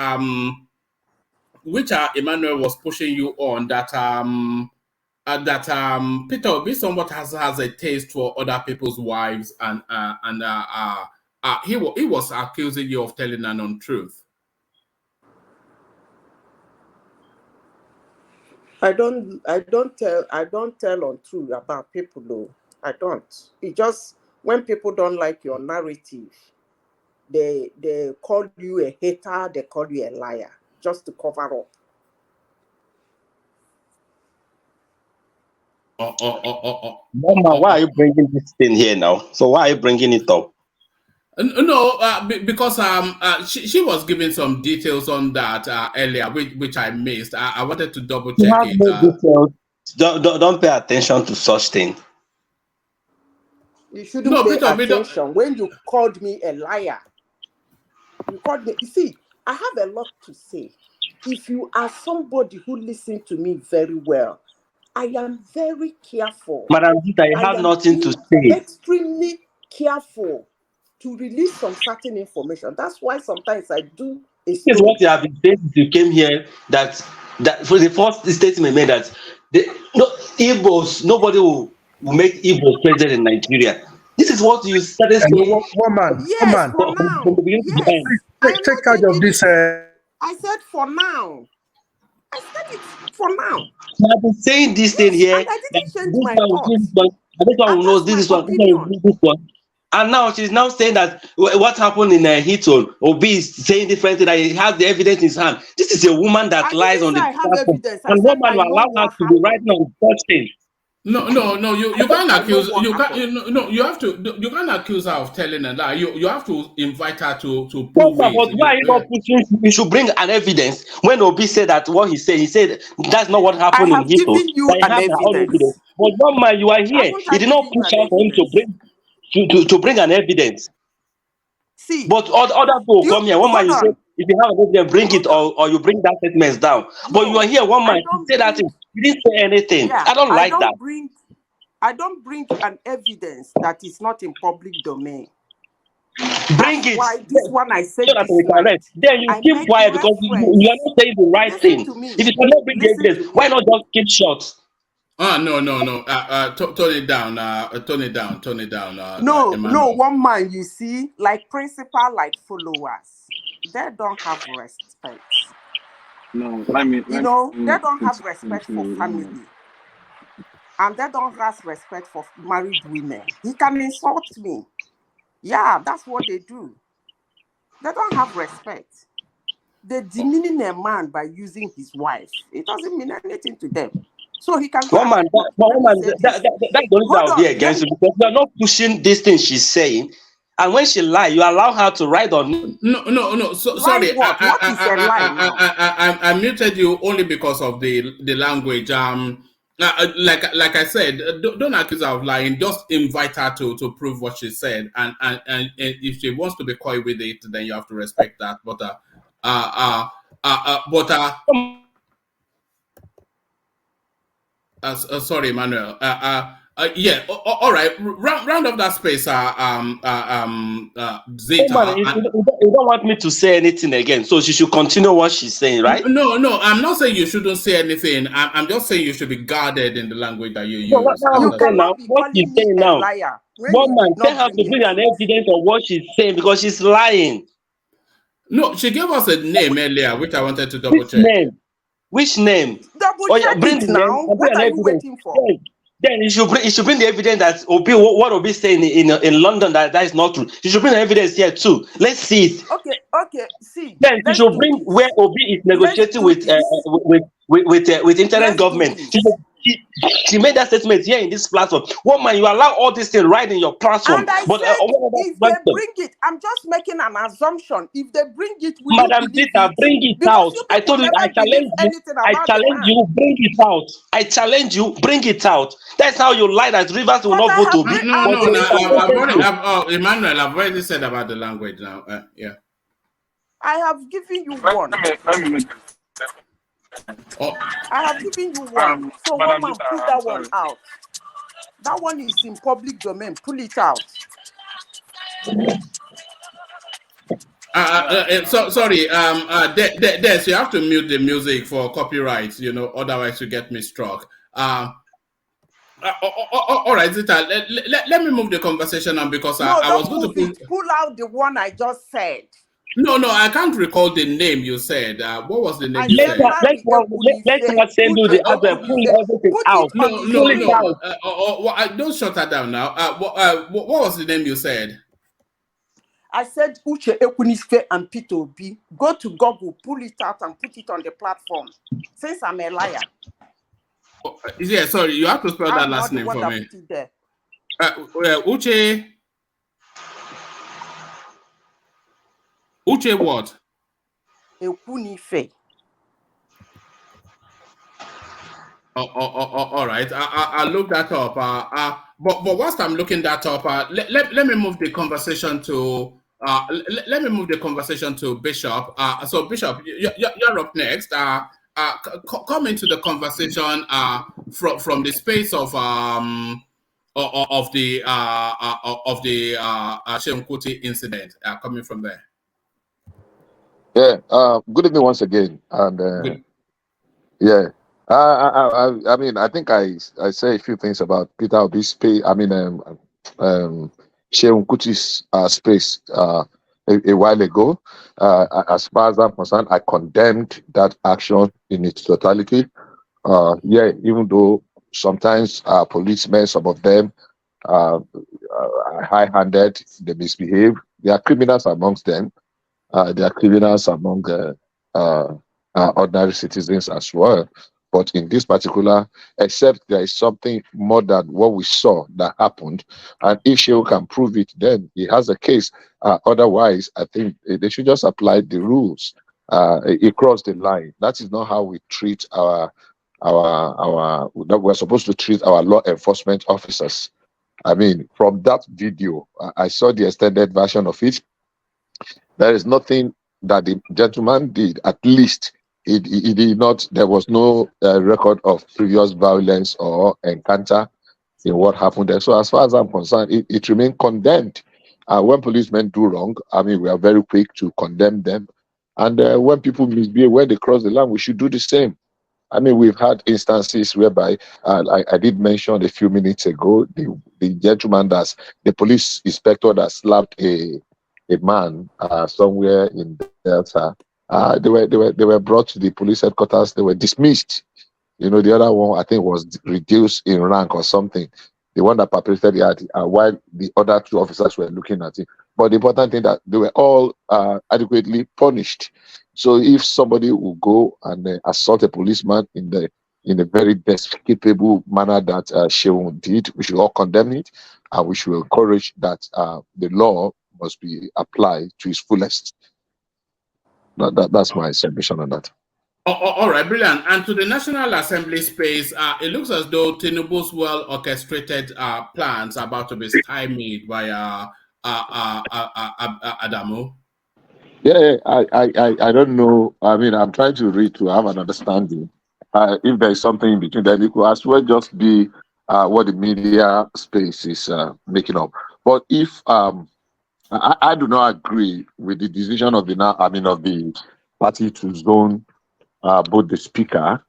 which Emmanuel was pushing you on, that Peter Obi somewhat has a taste for other people's wives, and he was accusing you of telling an untruth. I don't tell untruth about people though. I don't. It just, when people don't like your narrative, they call you a hater, they call you a liar, just to cover up. Mama, why are you bringing this thing here now? So why are you bringing it up? No, because she was giving some details on that earlier, which I missed. I wanted to double You check have it. no details. Don't pay attention to such thing. You shouldn't No, pay Peter, attention. When you called me a liar, you called me. You see, I have a lot to say. If you are somebody who listens to me very well, I am very careful. Madam Zita, you I have am nothing to say. extremely careful to release some certain information. That's why sometimes I do a This is what story. you have been saying since you came here. That for the first statement made that Igbos, nobody will make Igbos president in Nigeria. This is what you started saying. Woman, Yes, for now. From the beginning to the Yes, end. I am take not charge of changing this. it. I said for now. I said it for now. You have been saying this thing here. And I That didn't change this my one will do this thoughts. one, and this one And will know that's this my one, this one will opinion. do this one. And now she's now saying that what happened in Heaton, Obi is saying different thing, that he has the evidence in his hand. This is a woman that I lies didn't on say the I have platform. evidence. I And said woman I will know allow her what to be happened. writing on such things. No, you can't I know accuse what you can't happened. you have to you can't accuse her of telling a lie. You have to invite her to Yes, prove but it. why are you not pushing? You should bring an evidence. When Obi said that what he said that's not what I happened in have Heaton. given you That he an have her own evidence. evidence. But one man, you are here. Haven't He I did not given you push an out for him to evidence? bring to bring an evidence. See, But other people come here. One man, hold you say, on. if you have an evidence, bring it, or you bring that statement down. But you are No, here, one I man, you don't say that bring. thing. You didn't say anything. Yeah, I don't like that. I don't bring an evidence that is not in public domain. Bring That's it why this one I said so that this we can night. rest. Then you I keep made quiet because you are reference. not saying the right Listen thing. to me. If you cannot bring the Listen to evidence, me. why not just keep short? No. Tone it down. Tone it down. No, Emmanuel. one man, you see, like principal, like followers, they don't have respect. No, let me. They don't have respect for family. And they don't have respect for married women. He can insult me. Yeah, that's what they do. They don't have respect. They're demeaning a man by using his wife. It doesn't mean anything to them. So he can go One man, and that's the only thing I'll be against you, because you're not pushing this thing she's saying. And when she lie, you allow her to write on it. No. Sorry, what? What is a lie now? I muted you only because of the language. Like I said, don't accuse her of lying. Just invite her to prove what she said, and if she wants to be coy with it, then you have to respect that. Sorry, Emmanuel. Yeah. All right. Round of that space. Zeta. You don't want me to say anything again, so she should continue what she's saying, right? No. I'm not saying you shouldn't say anything. I'm just saying you should be guarded in the language that you use. You cannot be calling me a liar. One man, tell her to bring an evidence of what she's saying, because she's lying. No, she gave us a name earlier, which I wanted to double check. Which name? Double check bring it the now. name, What are you waiting for? Then you should bring the evidence that what Obi saying in London that is not true. You should bring the evidence here too. Let's see it. Okay. See. Then you should bring where Obi is negotiating with internet government. She made that statement here in this platform. Woman, you allow all these things right in your platform. And I said, if they bring it, I'm just making an assumption. If they bring it, will Madam you believe Zita, bring it out. I told you, I challenge you, bring it out. I challenge you, bring it out. That's how you lie that Rivers will not vote to be. Emmanuel, I've already said about the language now. Yeah. I have given you one. I have given you one. So one man put that one out. That one is in public domain. Pull it out. Sorry. Des, you have to mute the music for copyright. Otherwise you get me struck. All right, Zita. Let me move the conversation on, because I was going to pull out the one I just said. No, I can't recall the name you said. What was the name you said? Let's send you the other. Pull everything out. No. Don't shut her down now. What was the name you said? I said Uche Ekwunife and Peter Obi. Go to Google, pull it out and put it on the platform. Since I'm a liar. Yeah, sorry, you have to spell that last name for me. Uche. Uche what? Ekunife. All right. I'll look that up. But whilst I'm looking that up, let me move the conversation to let me move the conversation to Bishop. So Bishop, you're up next. Come into the conversation from the space of the Sheikh Kuti incident coming from there. Yeah. Good evening once again, and Good. yeah. I mean, I think I say a few things about Peter Obi's space. I mean, Sheikh Kuti's space a while ago. As far as I'm concerned, I condemned that action in its totality. Yeah, even though sometimes policemen, some of them are high-handed, they misbehave. There are criminals amongst them. There are criminals among ordinary citizens as well. But in this particular, except there is something more than what we saw that happened, and if Shehu can prove it, then he has a case. Otherwise, I think they should just apply the rules. Across the line. That is not how we treat that we're supposed to treat our law enforcement officers. I mean, from that video, I saw the extended version of it. There is nothing that the gentleman did. At least he did not. There was no record of previous violence or encounter in what happened there. So, as far as I'm concerned, it remained condemned. When policemen do wrong, I mean, we are very quick to condemn them. And when people misbehave, when they cross the line, we should do the same. I mean, we've had instances whereby I did mention a few minutes ago the gentleman the police inspector that slapped a man somewhere in Delta. They were brought to the police headquarters. They were dismissed. You know, the other one I think was reduced in rank or something. The one that perpetrated the act, while the other two officers were looking at it. But the important thing that they were all adequately punished. So if somebody will go and assault a policeman in the very despicable manner that Shehu did, we should all condemn it, and we should encourage that the law must be applied to its fullest. That's my submission on that. All right, brilliant. And to the National Assembly space, it looks as though Tinubu's well-orchestrated plans are about to be stymied by Adamu. Yeah, I don't know. I mean, I'm trying to read to have an understanding. If there is something in between, then it could as well just be what the media space is making up. But if I do not agree with the decision of the party to zone both the speaker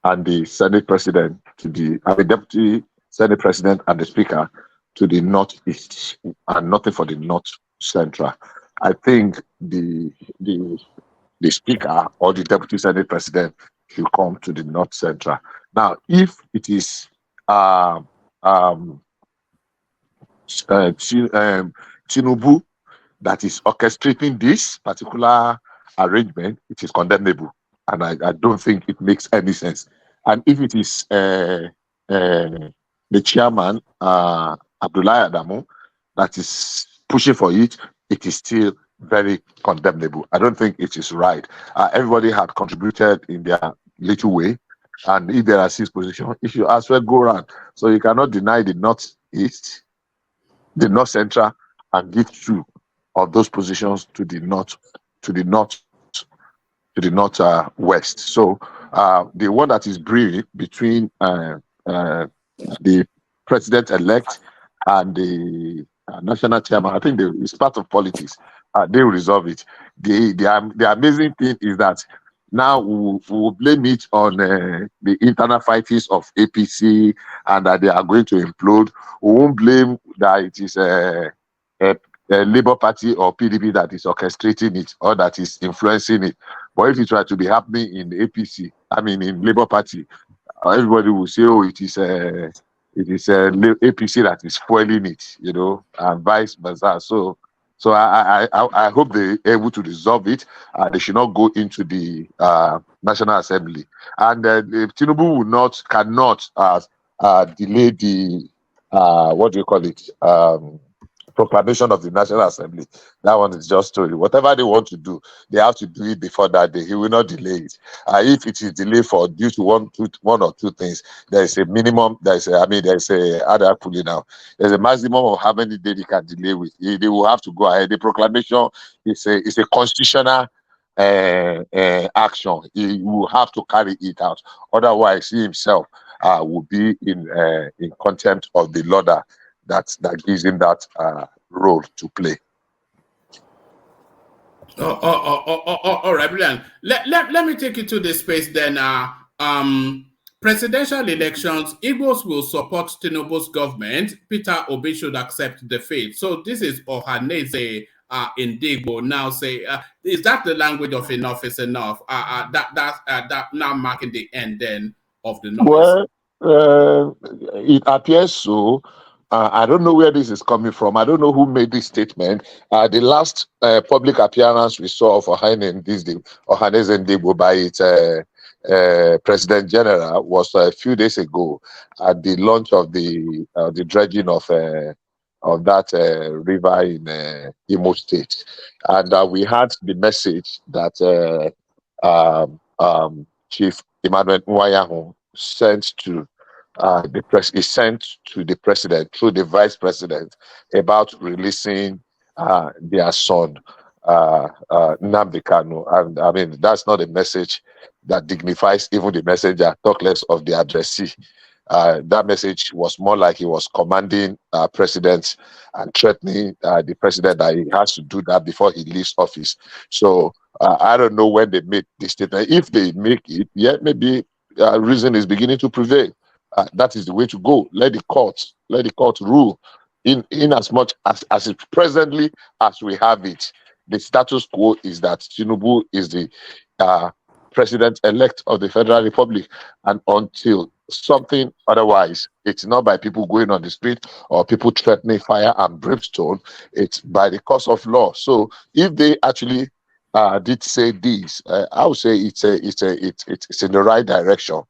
and the Senate president deputy Senate president and the speaker to the northeast and nothing for the north central. I think the speaker or the deputy Senate president should come to the north central. Now, if it is Tinubu that is orchestrating this particular arrangement, it is condemnable. And I don't think it makes any sense. And if it is the chairman, Abdullahi Adamu, that is pushing for it, it is still very condemnable. I don't think it is right. Everybody had contributed in their little way. And if there are 6 positions, if you as well go around. So you cannot deny the northeast, the north central, and give 2 of those positions to the northwest. So the one that is brewing between the president-elect and the national chairman, I think it's part of politics. They will resolve it. The amazing thing is that now we'll blame it on the internal fightings of APC and that they are going to implode. We won't blame that it is a Labour Party or PDP that is orchestrating it or that is influencing it. But if it were to be happening in APC, in Labour Party, everybody will say, "Oh, it is APC that is spoiling it," and vice versa. So I hope they're able to resolve it. They should not go into the National Assembly, and Tinubu cannot delay the what do you call it? proclamation of the National Assembly. That one is just story. Whatever they want to do, they have to do it before that day. He will not delay it. If it is delayed for due to one or two things, there is a minimum. There's a other pulling now. There's a maximum of how many days he can delay with. They will have to go ahead. The proclamation is a constitutional action. He will have to carry it out. Otherwise, he himself will be in contempt of the law that gives him that role to play. All right, brilliant. Let me take you to this space then. Presidential elections, Igbos will support Tinubu's government. Peter Obi should accept defeat. So this is Ohaneze in Digbo now say, is that the language of enough is enough? That now marking the end then of the noise. Well, it appears so. I don't know where this is coming from. I don't know who made this statement. The last public appearance we saw of Ohaneze Ndigbo by its President General was a few days ago at the launch of the dredging of that river in Imo State, and we had the message that Chief Emmanuel Nwayahu sent to the president through the vice president about releasing their son Nnamdi Kanu. And I mean, that's not a message that dignifies even the messenger, talk less of the addressee. That message was more like he was commanding presidents and threatening the president that he has to do that before he leaves office. So I don't know when they made this statement. If they make it, yeah, maybe reason is beginning to prevail. That is the way to go. Let the court rule. In as much as it presently as we have it, the status quo is that Tinubu is the president-elect of the Federal Republic, and until something otherwise, it's not by people going on the street or people threatening fire and brimstone. It's by the course of law. So if they actually did say this, I would say it's in the right direction.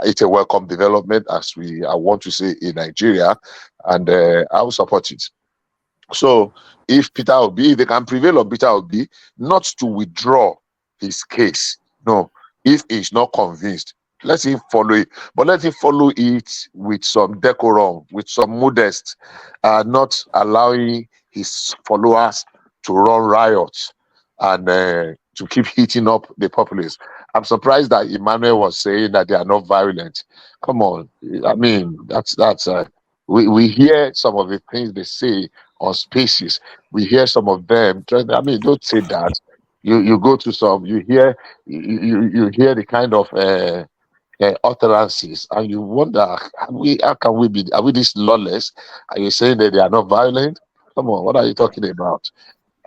It's a welcome development, as I want to say in Nigeria, and I will support it. So if Peter Obi, they can prevail on Peter Obi not to withdraw his case. No, if he's not convinced, let him follow it, but let him follow it with some decorum, with some modest, not allowing his followers to run riots and to keep heating up the populace. I'm surprised that Emmanuel was saying that they are not violent. Come on, I mean that's we hear some of the things they say on spaces. We hear some of them. I mean, don't say that. You go to some, you hear the kind of utterances, and you wonder, how can we be? Are we this lawless? Are you saying that they are not violent? Come on, what are you talking about?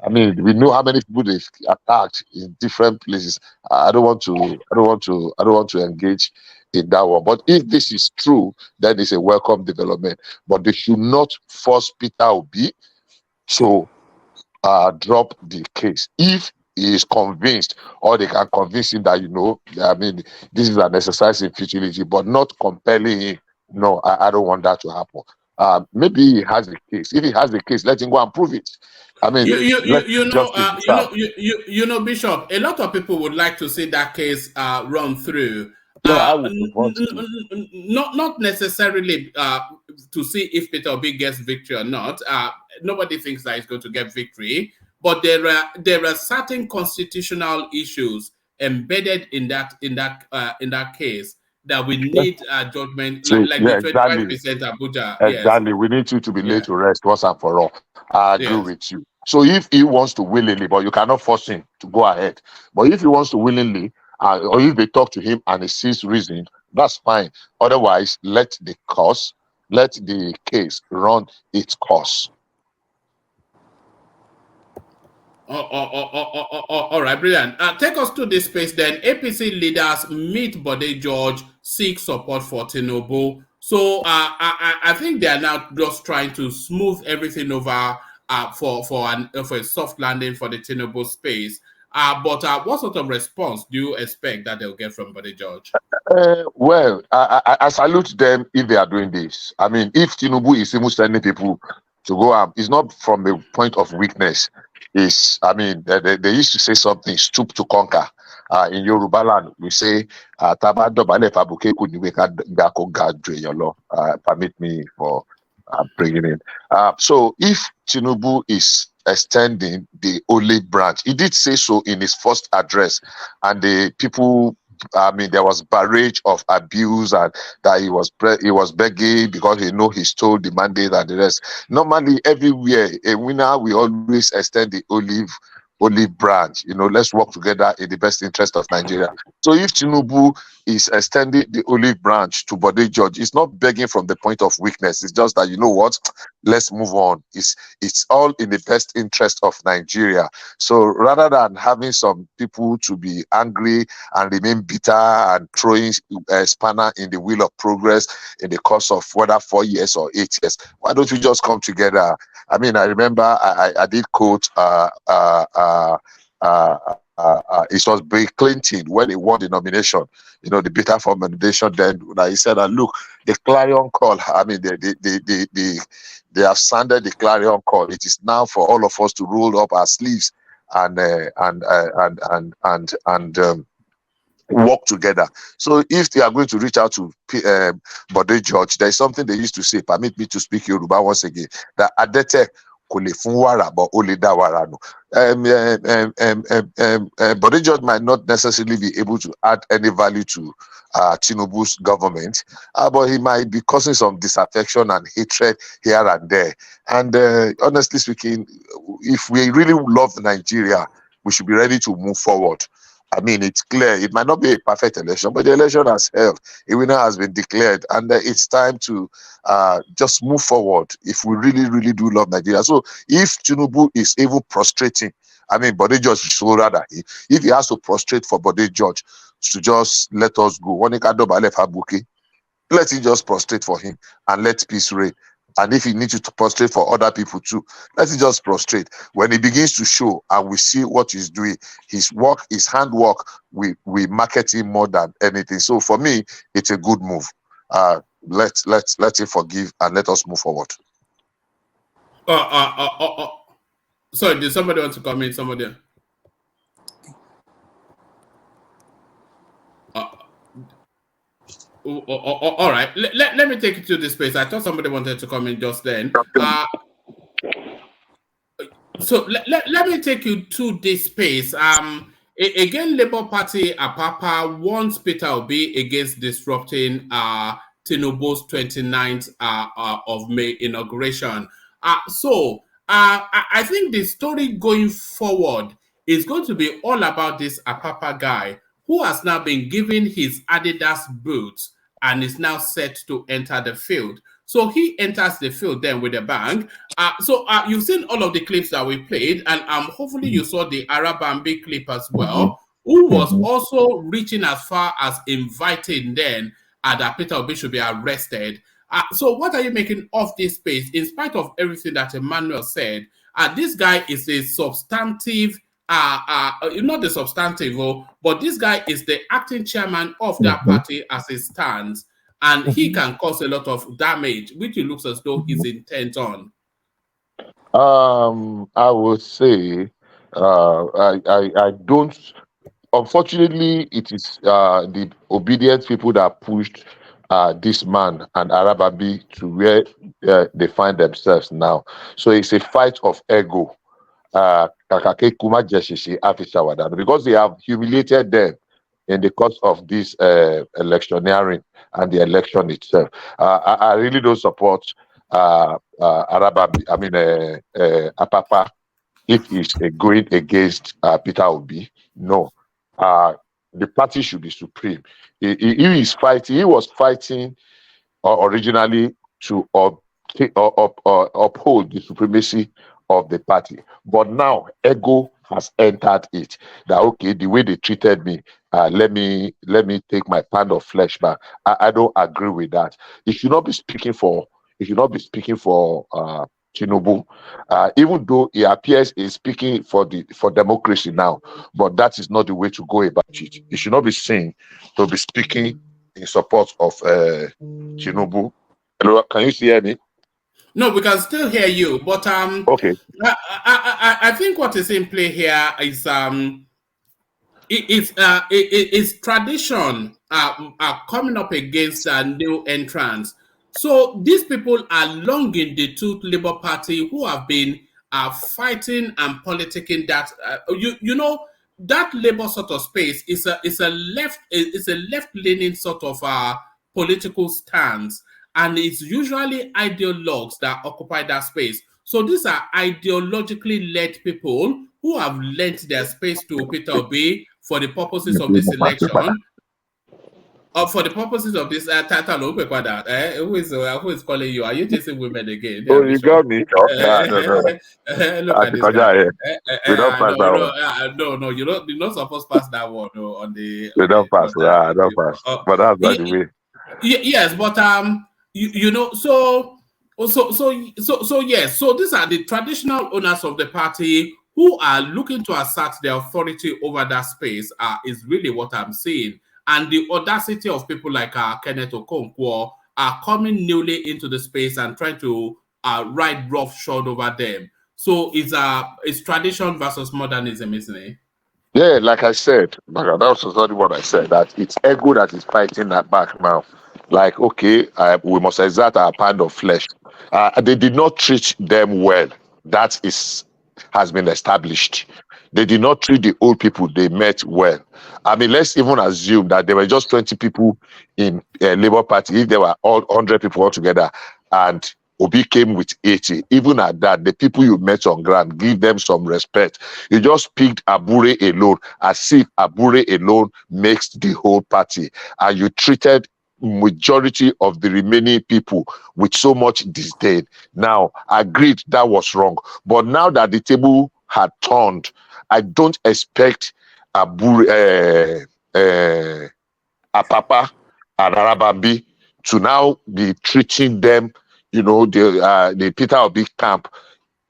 I mean, we know how many people they've attacked in different places. I don't want to engage in that one. But if this is true, then it's a welcome development. But they should not force Peter Obi to drop the case. If he is convinced, or they can convince him that, I mean, this is an exercise in futility, but not compelling him. No, I don't want that to happen. Maybe he has a case. If he has a case, let him go and prove it. I mean, Bishop, a lot of people would like to see that case run through. Not necessarily to see if Peter Obi gets victory or not. Nobody thinks that he's going to get victory, but there are certain constitutional issues embedded in that case that we need judgment, like the 25% Abuja. Exactly, yes. We need you to be laid to rest once and for all. I agree with you. So if he wants to willingly, but you cannot force him to go ahead. But if he wants to willingly, or if they talk to him and he sees reason, that's fine. Otherwise, let the case run its course. All right, brilliant. Take us to this space then. APC leaders meet Bode George, seek support for Tinubu. So I think they are now just trying to smooth everything over for a soft landing for the Tinubu space. But what sort of response do you expect that they'll get from Bode George? Well, I salute them if they are doing this. I mean, if Tinubu is even sending people to go up. It's not from a point of weakness. It's, I mean, they used to say something, stoop to conquer. In Yoruba land, we say, "Taba dobale fabuke kuniwe ka gba ko ga ju eyan lo." Permit me for bringing in. So if Tinubu is extending the olive branch, he did say so in his first address, and the people, I mean, there was barrage of abuse and that he was begging because he know he stole the mandate and the rest. Normally, everywhere a winner will always extend the olive branch. You know, let's work together in the best interest of Nigeria. So if Tinubu is extending the olive branch to Bode George, it's not begging from the point of weakness. It's just that, you know what, let's move on. It's all in the best interest of Nigeria. So rather than having some people to be angry and remain bitter and throwing a spanner in the wheel of progress in the course of whether 4 years or 8 years, why don't we just come together? I mean, I remember I did quote it was Bill Clinton when he won the nomination, you know, the bitter for nomination. Then he said, look, the clarion call. I mean, they have sounded the clarion call. It is now for all of us to roll up our sleeves and work together. So if they are going to reach out to Bode George, there is something they used to say. Permit me to speak Yoruba once again. That adete kò lè fún wàrà but ó lè dá wàrà nù. Bode George might not necessarily be able to add any value to Tinubu's government, but he might be causing some disaffection and hatred here and there. And honestly speaking, if we really love Nigeria, we should be ready to move forward. I mean, it's clear. It might not be a perfect election, but the election has held. A winner has been declared, and it's time to just move forward if we really, really do love Nigeria. So if Tinubu is even prostrating, I mean, Bode George should rather, if he has to prostrate for Bode George to just let us go, let him just prostrate for him and let peace reign. And if he needs to prostrate for other people too, let him just prostrate. When he begins to show and we see what he's doing, his work, his handwork, we market him more than anything. So for me, it's a good move. Let him forgive and let us move forward. Sorry, did somebody want to come in? Somebody? All right. Let me take you to this place. I thought somebody wanted to come in just then. So let me take you to this space. Again, Labour Party Apapa wants Peter Obi against disrupting Tinubu's 29th of May inauguration. So I think the story going forward is going to be all about this Apapa guy who has now been given his Adidas boots and is now set to enter the field. So he enters the field then with a bang. So you've seen all of the clips that we played, and hopefully you saw the Arabambi clip as well, who was also reaching as far as inviting then that Peter Obi should be arrested. So what are you making of this space? In spite of everything that Emmanuel said, this guy is a substantive, not the substantive, but this guy is the acting chairman of that party as it stands. And he can cause a lot of damage, which it looks as though he's intent on. I would say I don't. Unfortunately, it is the obedient people that pushed this man and Arababi to where they find themselves now. So it's a fight of ego. Because they have humiliated them in the course of this electioneering and the election itself. I really don't support Arababi, Apapa, if he's going against Peter Obi. No. The party should be supreme. He was fighting originally to uphold the supremacy of the party. But now ego has entered it. That okay, the way they treated me, let me take my pound of flesh back. I don't agree with that. He should not be speaking for Tinubu, even though he appears is speaking for democracy now, but that is not the way to go about it. He should not be seen to be speaking in support of Tinubu. Hello, can you hear me? No, we can still hear you, but Okay. I think what is in play here is it's tradition are coming up against new entrants. So these people are long in the tooth Labour Party who have been fighting and politicking that you know that Labour sort of space is a left leaning sort of political stance, and it's usually ideologues that occupy that space. So these are ideologically led people who have lent their space to Peter Obi for the purposes of this election. For the purposes of this title, who is calling you? Are you chasing women again? Oh, Yeah, you Bishop. got me. Okay, I don't know. Look at this guy. We don't pass No, that one. no, you're not supposed to pass that one no, on the We don't pass. I don't pass. But that's by the way. yes, but you know, yes, so these are the traditional owners of the party who are looking to assert their authority over that space. Is really what I'm saying, and the audacity of people like Kenneth Okonkwo are coming newly into the space and trying to ride roughshod over them. So it's tradition versus modernism, isn't it? Yeah, like I said, that was exactly what I said. That it's ego that is fighting that back now. Like, okay, we must exert our pound of flesh. They did not treat them well. That has been established. They did not treat the old people they met well. I mean, let's even assume that there were just 20 people in Labour Party. If there were all 100 people altogether, and Obi came with 80. Even at that, the people you met on ground, give them some respect. You just picked Abure alone as if Abure alone makes the whole party. And you treated majority of the remaining people with so much disdain. Now, agreed that was wrong. But now that the table had turned, I don't expect Abure, Apapa and Arabambi to now be treating them, the Peter Obi camp,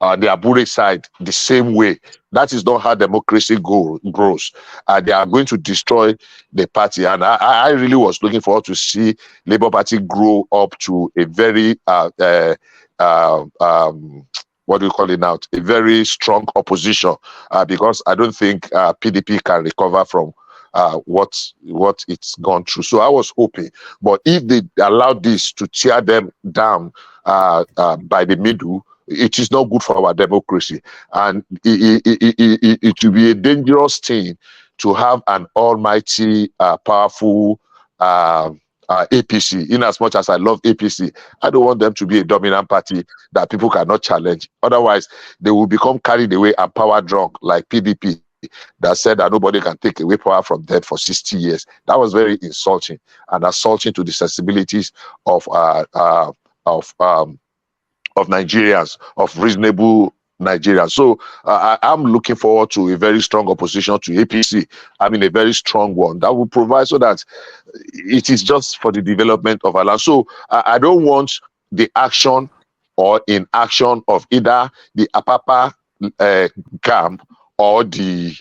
the Abure side, the same way. That is not how democracy grows. They are going to destroy the party. And I really was looking forward to see Labour Party grow up to a very, what do you call it now? A very strong opposition, because I don't think PDP can recover from what it's gone through. So I was hoping, but if they allow this to tear them down by the middle, it is not good for our democracy, and it will be a dangerous thing to have an almighty, powerful APC. In as much as I love APC, I don't want them to be a dominant party that people cannot challenge. Otherwise, they will become carried away and power drunk like PDP. That said that nobody can take away power from them for 60 years. That was very insulting and assaulting to the sensibilities of Nigerians, of reasonable Nigerians. So I'm looking forward to a very strong opposition to APC. I mean, a very strong one that will provide so that it is just for the development of our land. So I don't want the action or inaction of either the Apapa camp or the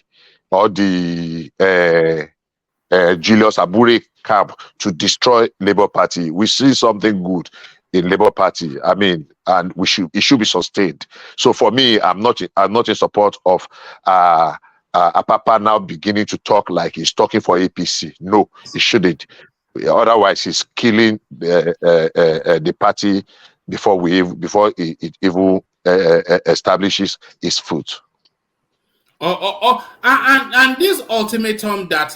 Julius Abure camp to destroy Labour Party. We see something good in Labour Party. I mean, and it should be sustained. So for me, I'm not in support of Apapa now beginning to talk like he's talking for APC. No, he shouldn't. Otherwise, he's killing the party before it even establishes its foot. And this ultimatum that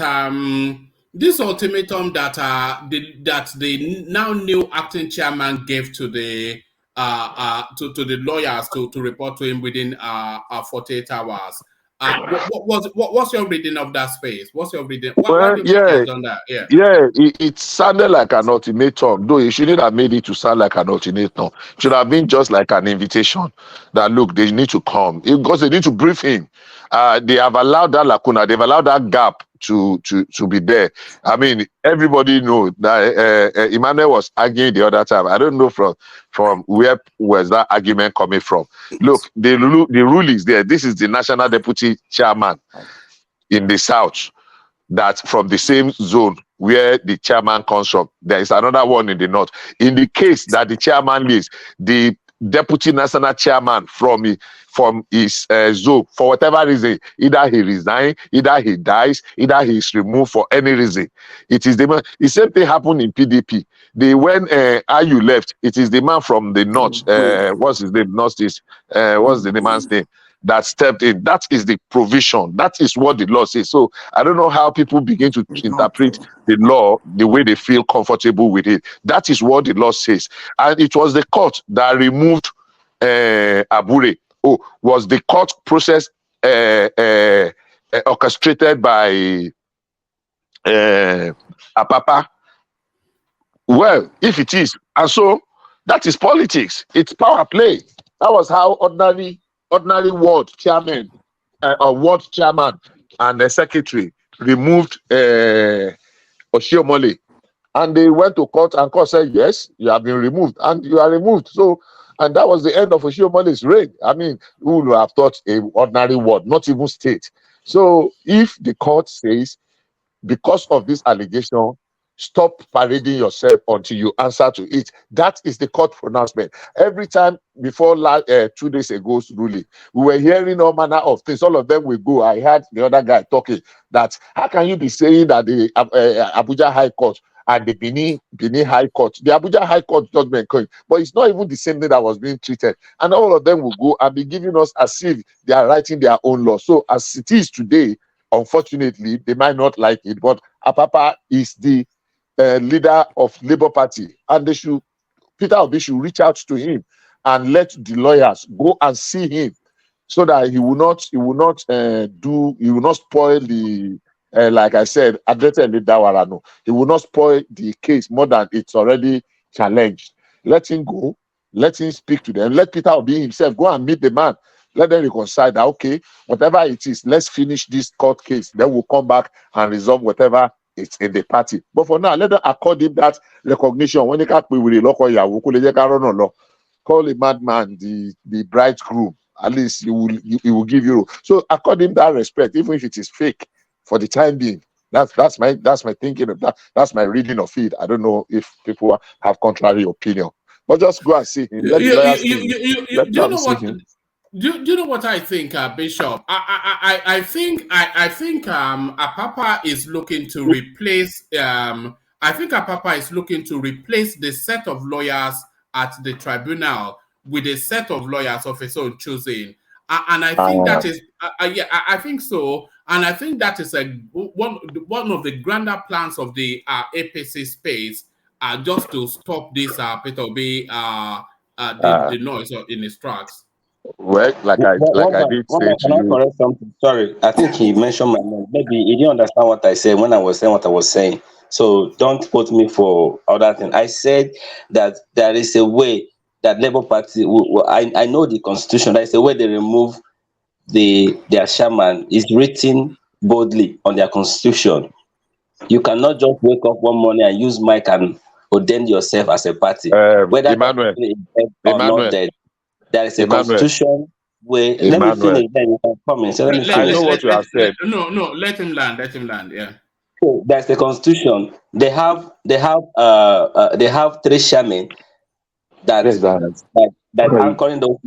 the now new acting chairman gave to the to the lawyers to report to him within 48 hours. What's your reading of that space? What's your reading? Why do you think he has done that? Yeah, it sounded like an ultimatum, though he shouldn't have made it to sound like an ultimatum. It should have been just like an invitation that, look, they need to come because they need to brief him. They have allowed that lacuna, they've allowed that gap to be there. I mean, everybody knows that Emmanuel was arguing the other time. I don't know from where was that argument coming from. Look, the rule is there. This is the national deputy chairman in the south, that from the same zone where the chairman comes from. There is another one in the north. In the case that the chairman leaves, the deputy national chairman from his zone for whatever reason. Either he resigns, either he dies, either he is removed for any reason. It is the man. The same thing happened in PDP. When Ayu left, it is the man from the north. What's his name? Northeast. What's the man's name? That stepped in. That is the provision. That is what the law says. So I don't know how people begin to interpret the law the way they feel comfortable with it. That is what the law says. And it was the court that removed Abure. Oh, was the court process orchestrated by Apapa? Well, if it is, and so that is politics. It's power play. That was how ordinary ward chairman or ward chairman and the secretary removed Oshiomhole. And they went to court, and court said, yes, you have been removed, and you are removed. So, and that was the end of Oshiomhole's reign. I mean, who would have thought a ordinary ward, not even state. So if the court says, because of this allegation, stop parading yourself until you answer to it, that is the court pronouncement. Every time before 2 days ago's ruling, we were hearing all manner of things. All of them will go. I heard the other guy talking that how can you be saying that the Abuja High Court and the Benin High Court, the Abuja High Court judgment came, but it's not even the same thing that was being treated. And all of them will go and be giving us as if they are writing their own law. So as it is today, unfortunately, they might not like it, but Apapa is the leader of Labour Party, and Peter Obi should reach out to him and let the lawyers go and see him, so that he will not spoil the like I said, he will not spoil the case more than it's already challenged. Let him go, let him speak to them, let Peter Obi himself go and meet the man. Let them reconcile that, okay, whatever it is, let's finish this court case. Then we'll come back and resolve whatever is in the party. But for now, let them accord him that recognition. When they can't be with the local, call a madman the bridegroom. At least he will give you. So accord him that respect, even if it is fake, for the time being. That's my thinking of that. That's my reading of it. I don't know if people have contrary opinion. But just go and see him. Let the lawyers see him. Do you know what? Do you know what I think, Bishop? I think Apapa is looking to replace. I think Apapa is looking to replace the set of lawyers at the tribunal with a set of lawyers of his own choosing, and I think that is. I think so, and I think that is one of the grander plans of the APC space, just to stop this Peter Obi the noise in his tracks. Well, like I did say to you. Correct something? Sorry, I think he mentioned my name. Maybe he didn't understand what I said when I was saying what I was saying. So don't quote me for other things. I said that there is a way that Labour Party. I know the Constitution. There is a way they remove their chairman. Is written boldly on their Constitution. You cannot just wake up one morning and use mic and ordain yourself as a party, whether Emmanuel, or not dead. There is a Constitution way. Let me finish, then you can come in. So let me finish. I know what you have said. No, let him land. Let him land. Yeah. So there's the Constitution. They have 3 chairmen that anchoring those.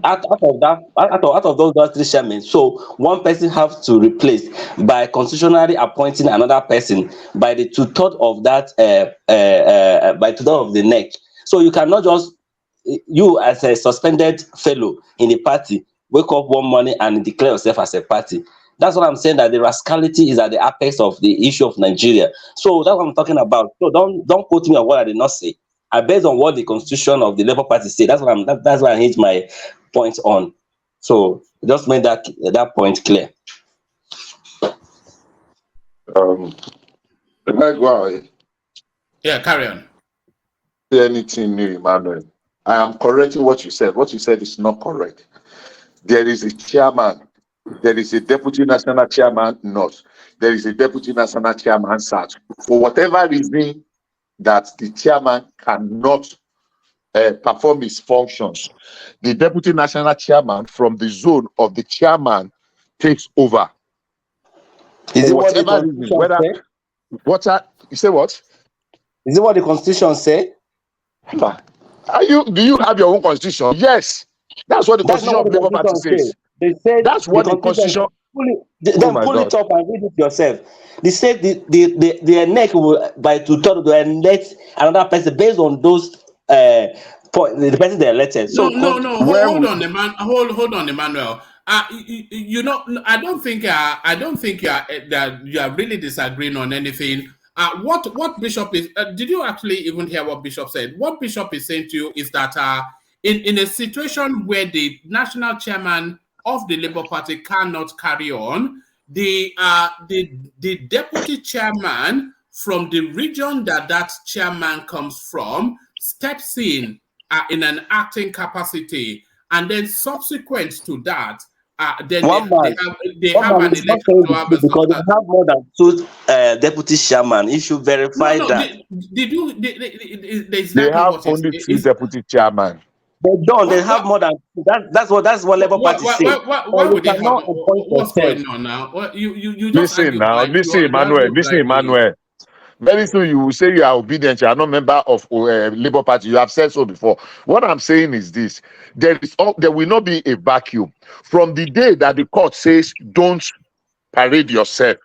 Out of those 3 chairmen, so one person has to replace by constitutionally appointing another person by the 2/3 of that by 2/3 of the neck. So you cannot just, you as a suspended fellow in the party, wake up one morning and declare yourself as a party. That's what I'm saying, that the rascality is at the apex of the issue of Nigeria. So that's what I'm talking about. So don't quote me on what I did not say. I based on what the Constitution of the Labour Party say. That's why I hit my point on. So just made that point clear. Yeah, carry on. Anything new, Emmanuel? I am correcting what you said. What you said is not correct. There is a chairman. There is a deputy national chairman north. There is a deputy national chairman south. For whatever reason that the chairman cannot perform his functions, the deputy national chairman from the zone of the chairman takes over. Is it what the Constitution say? You say what? Is it what the Constitution say? Do you have your own constitution? Yes. That's what the That's not constitution what of the Labour Party constitution says. says. They said That's the what the constitution. constitution. Oh Then my pull it God. up and read it yourself. They said the neck will by to turn to elect another person based on those the person they elected. No, So no, no. When Hold on, hold on, Emmanuel. You know, I don't think that you are really disagreeing on anything. What Bishop is? Did you actually even hear what Bishop said? What Bishop is saying to you is that in a situation where the national chairman of the Labour Party cannot carry on, the deputy chairman from the region that chairman comes from steps in an acting capacity, and then subsequent to that, then one man they have an is not election saying to the have a truth because they substance. have more than two deputy chairman. You should verify No, that. there's they that not have what only two is deputy chairman. They don't. They what have more than that's what Labour Party say. why You would they have cannot appoint what's yourself. going on now? You just Listen argue now, blindly. listen, You Emmanuel, argue listen, blindly. Emmanuel. Very soon you will say you are obedient. You are not member of Labour Party. You have said so before. What I'm saying is this: there will not be a vacuum from the day that the court says don't parade yourself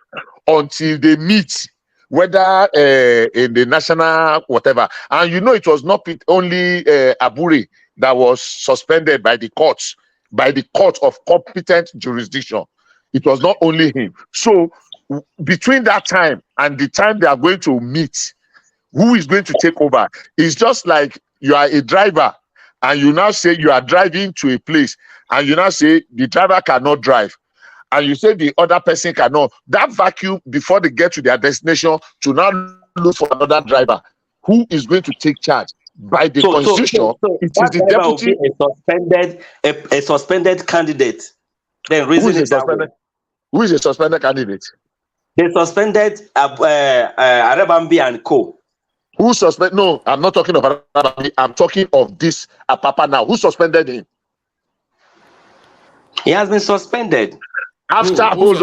until they meet, whether in the national whatever. And you know it was not only Abure that was suspended by the courts, by the court of competent jurisdiction. It was not only him. So between that time and the time they are going to meet, who is going to take over? It's just like you are a driver and you now say you are driving to a place and you now say the driver cannot drive, and you say the other person cannot. That vacuum before they get to their destination to now look for another driver. Who is going to take charge? By the constitution, it is that the driver will be deputy. a suspended candidate. Then Who reason is a it that way. suspended? Who is a suspended candidate? They suspended Arebambi and Co. Who suspended? No, I'm not talking of Arebambi. I'm talking of this Apapa now. Who suspended him? He has been suspended. After, hold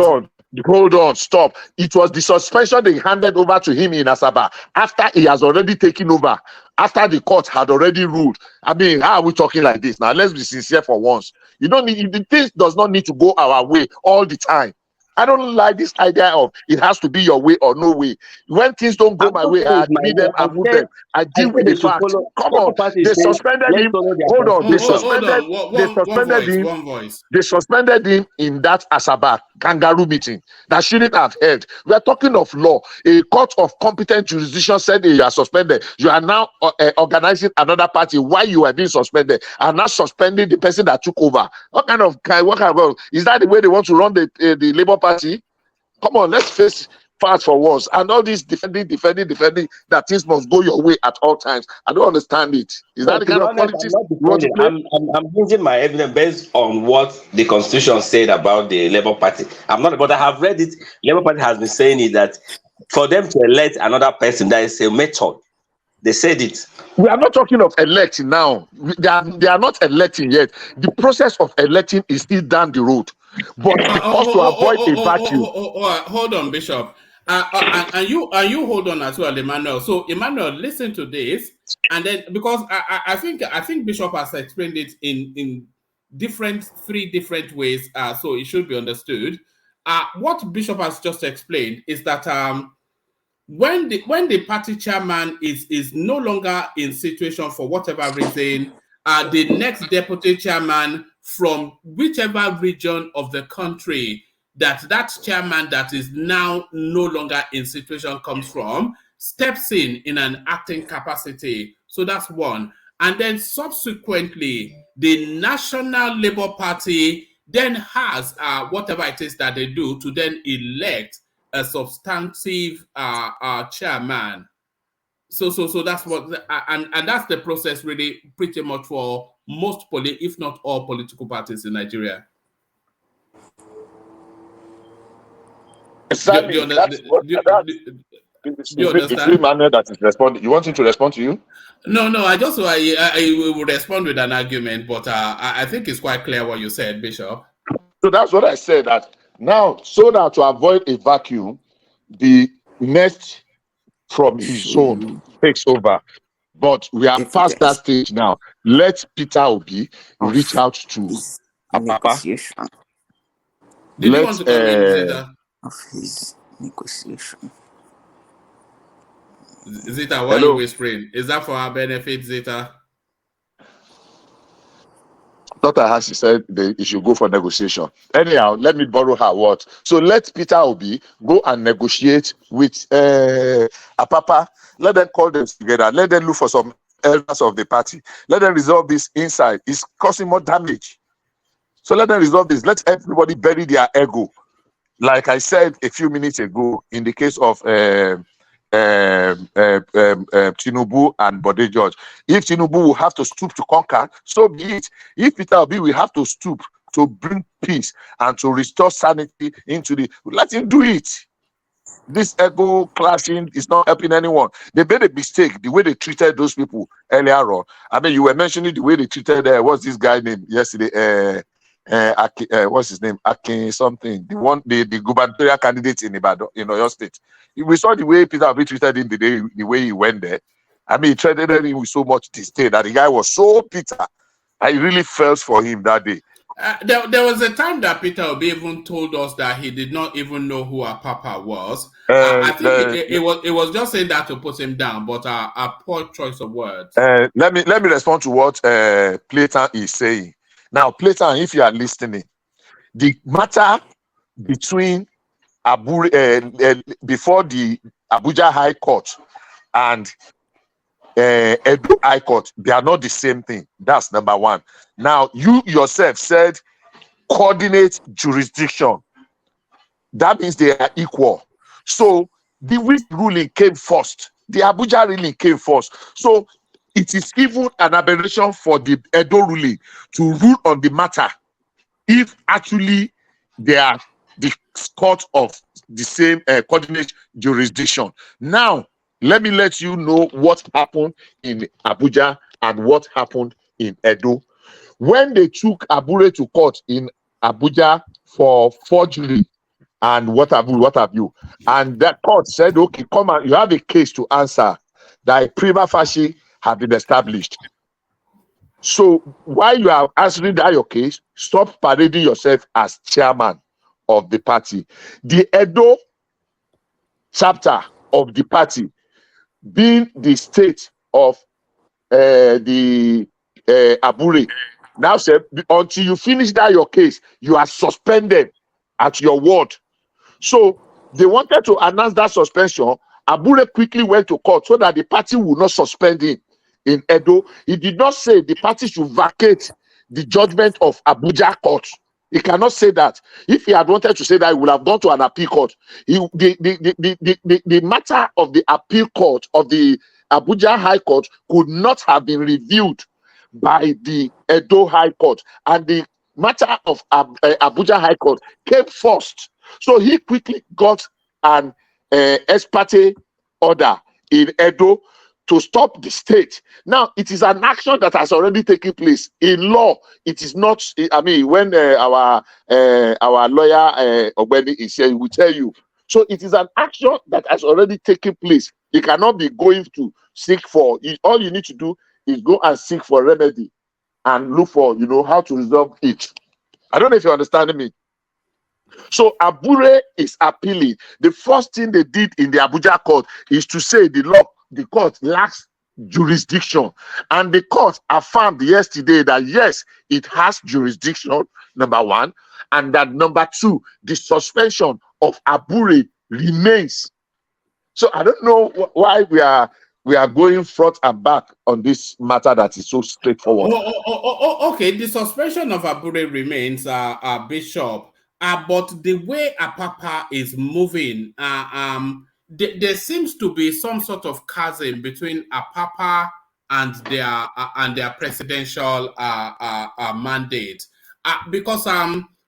on, stop. It was the suspension they handed over to him in Asaba after he has already taken over, after the court had already ruled. I mean, how are we talking like this now? Let's be sincere for once. You don't need, the thing does not need to go our way all the time. I don't like this idea of it has to be your way or no way. When things don't go my way, I admit them, I move them. I deal with the fact. Come on, they suspended him. Hold on, they suspended. They suspended him. One voice. They suspended him in that Asaba kangaroo meeting that shouldn't have held. We are talking of law. A court of competent jurisdiction said you are suspended. You are now organizing another party while you are being suspended and now suspending the person that took over. What kind of is that the way they want to run the Labour Party? Come on, let's face facts for once. And all this defending that things must go your way at all times. I don't understand it. Is that the kind of politics you want to play? I'm using my evidence based on what the Constitution said about the Labour Party. I'm not, but I have read it. Labour Party has been saying it that for them to elect another person, there is a method. They said it. We are not talking of electing now. They are not electing yet. The process of electing is still down the road. But because to avoid a vacuum. Hold on, Bishop. And you hold on as well, Emmanuel. So Emmanuel, listen to this, and then because I think Bishop has explained it in three different ways, so it should be understood. What Bishop has just explained is that when the party chairman is no longer in situation for whatever reason, the next deputy chairman from whichever region of the country that chairman that is now no longer in situation comes from steps in an acting capacity. So that's one. And then subsequently, the National Labour Party then has whatever it is that they do to then elect a substantive chairman. So that's what, and that's the process really pretty much for most if not all political parties in Nigeria. Exactly. Do you understand? Manuel that is responding. You want him to respond to you? No, I will respond with an argument, but I think it's quite clear what you said, Bishop. So that's what I said, that now, so that to avoid a vacuum, the next from his zone takes over. But we are past that stage now. Let Peter Obi reach out to Papa. Negotiation. Did you want to come in, Zeta? Of his negotiation. Zeta, why are you whispering? Is that for our benefit, Zeta? Dr. Hasi said he should go for negotiation. Anyhow, let me borrow her words. So let Peter Obi go and negotiate with Apapa. Let them call them together. Let them look for some elders of the party. Let them resolve this inside. It's causing more damage. So let them resolve this. Let everybody bury their ego. Like I said a few minutes ago, in the case of Tinubu and Bode George, if Tinubu will have to stoop to conquer, so be it. If Peter Obi will have to stoop to bring peace and to restore sanity into let him do it. This ego clashing is not helping anyone. They made a mistake the way they treated those people earlier on. I mean, you were mentioning the way they treated what's this guy name yesterday? What's his name? Akin something. The gubernatorial candidate in Ibadan, in Oyo State. We saw the way Peter Obi treated him the way he went there. I mean, he treated him with so much disdain that the guy was so bitter. I really felt for him that day. There was a time that Peter Obi even told us that he did not even know who our Papa was. I think it was just saying that to put him down, but a poor choice of words. Let me respond to what Platon is saying. Now, Platon, if you are listening, the matter between before the Abuja High Court and Edo High Court, they are not the same thing. That's number one. Now, you yourself said coordinate jurisdiction. That means they are equal. So the ruling came first. The Abuja ruling came first. So it is even an aberration for the Edo ruling to rule on the matter if actually they are the court of the same coordinate jurisdiction. Now, let me let you know what happened in Abuja and what happened in Edo. When they took Abure to court in Abuja for forgery and what have you, and that court said, okay, come on, you have a case to answer that prima facie have been established. So while you are answering that your case, stop parading yourself as chairman of the party. The Edo chapter of the party, being the state of the Abure, now said until you finish that your case, you are suspended at your word. So they wanted to announce that suspension. Abure quickly went to court so that the party would not suspend him in Edo. He did not say the party should vacate the judgment of Abuja court. He cannot say that. If he had wanted to say that, he would have gone to an appeal court. The matter of the appeal court of the Abuja High Court could not have been reviewed by the Edo High Court, and the matter of Abuja High Court came first. So he quickly got an ex parte order in Edo to stop the state. Now, it is an action that has already taken place. In law, it is not, I mean, when our lawyer, Ogbeni, is here, he will tell you. So it is an action that has already taken place. You cannot be going to seek for, all you need to do is go and seek for remedy and look for, how to resolve it. I don't know if you're understanding me. So Abure is appealing. The first thing they did in the Abuja court is to say the court lacks jurisdiction. And the court affirmed yesterday that yes, it has jurisdiction, number one. And that number two, the suspension of Abure remains. So I don't know why we are going front and back on this matter that is so straightforward. Okay, the suspension of Abure remains, Bishop. But the way Apapa is moving, there seems to be some sort of chasm between Apapa and their presidential mandate. Because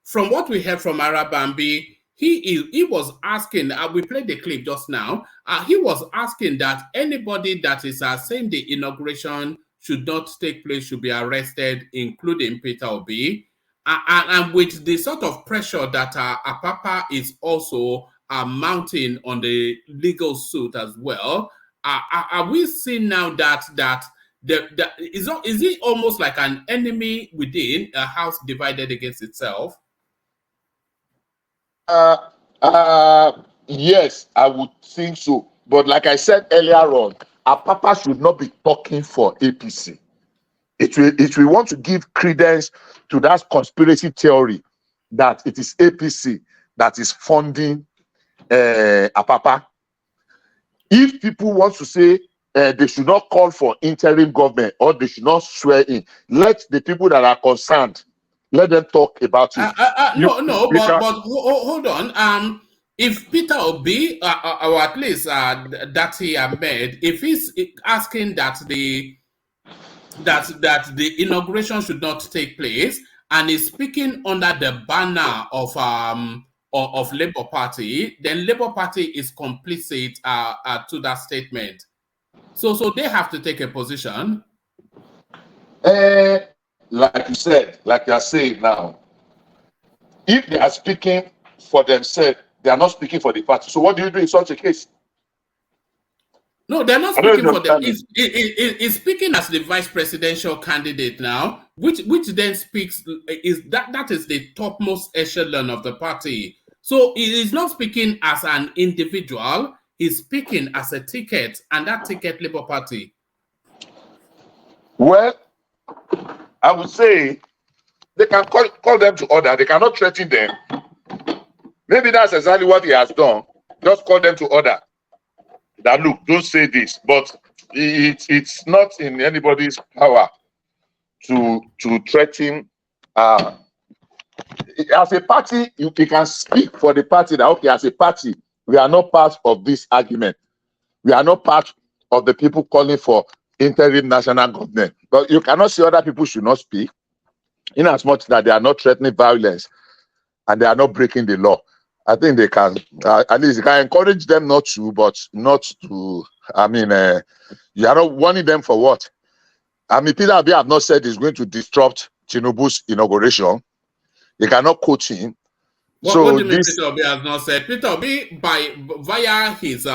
from what we heard from Arabambi, he was asking, we played the clip just now, he was asking that anybody that is saying the inauguration should not take place should be arrested, including Peter Obi. And with the sort of pressure that Apapa is also mounting on the legal suit as well, are we seeing now that is it almost like an enemy within a house divided against itself? Yes, I would think so. But like I said earlier on, our papa should not be talking for APC. It will want to give credence to that conspiracy theory that it is APC that is funding Apapa. If people want to say they should not call for interim government or they should not swear in, let the people that are concerned, let them talk about it. But hold on. If Peter Obi or at least Dati Ahmed, if he's asking that the inauguration should not take place and is speaking under the banner of Labour Party, then Labour Party is complicit to that statement. So they have to take a position. Like you said, like you are saying now, if they are speaking for themselves, they are not speaking for the party. So what do you do in such a case? No, they're not speaking for them. He's speaking as the vice presidential candidate now, which then speaks that is the topmost echelon of the party. So he is not speaking as an individual. He's speaking as a ticket, and that ticket Labour Party. Well, I would say they can call them to order. They cannot threaten them. Maybe that's exactly what he has done. Just call them to order. That look, don't say this, but it's not in anybody's power to threaten. As a party, you can speak for the party that okay, as a party, we are not part of this argument. We are not part of the people calling for interim national government. But you cannot say other people should not speak, in as much that they are not threatening violence and they are not breaking the law. I think they can, at least you can encourage them not to, but not to, I mean, you are not warning them for what? I mean, Peter Obi have not said he's going to disrupt Tinubu's inauguration. They cannot coach him. What do you mean Peter Obi has not said? Peter Obi, via his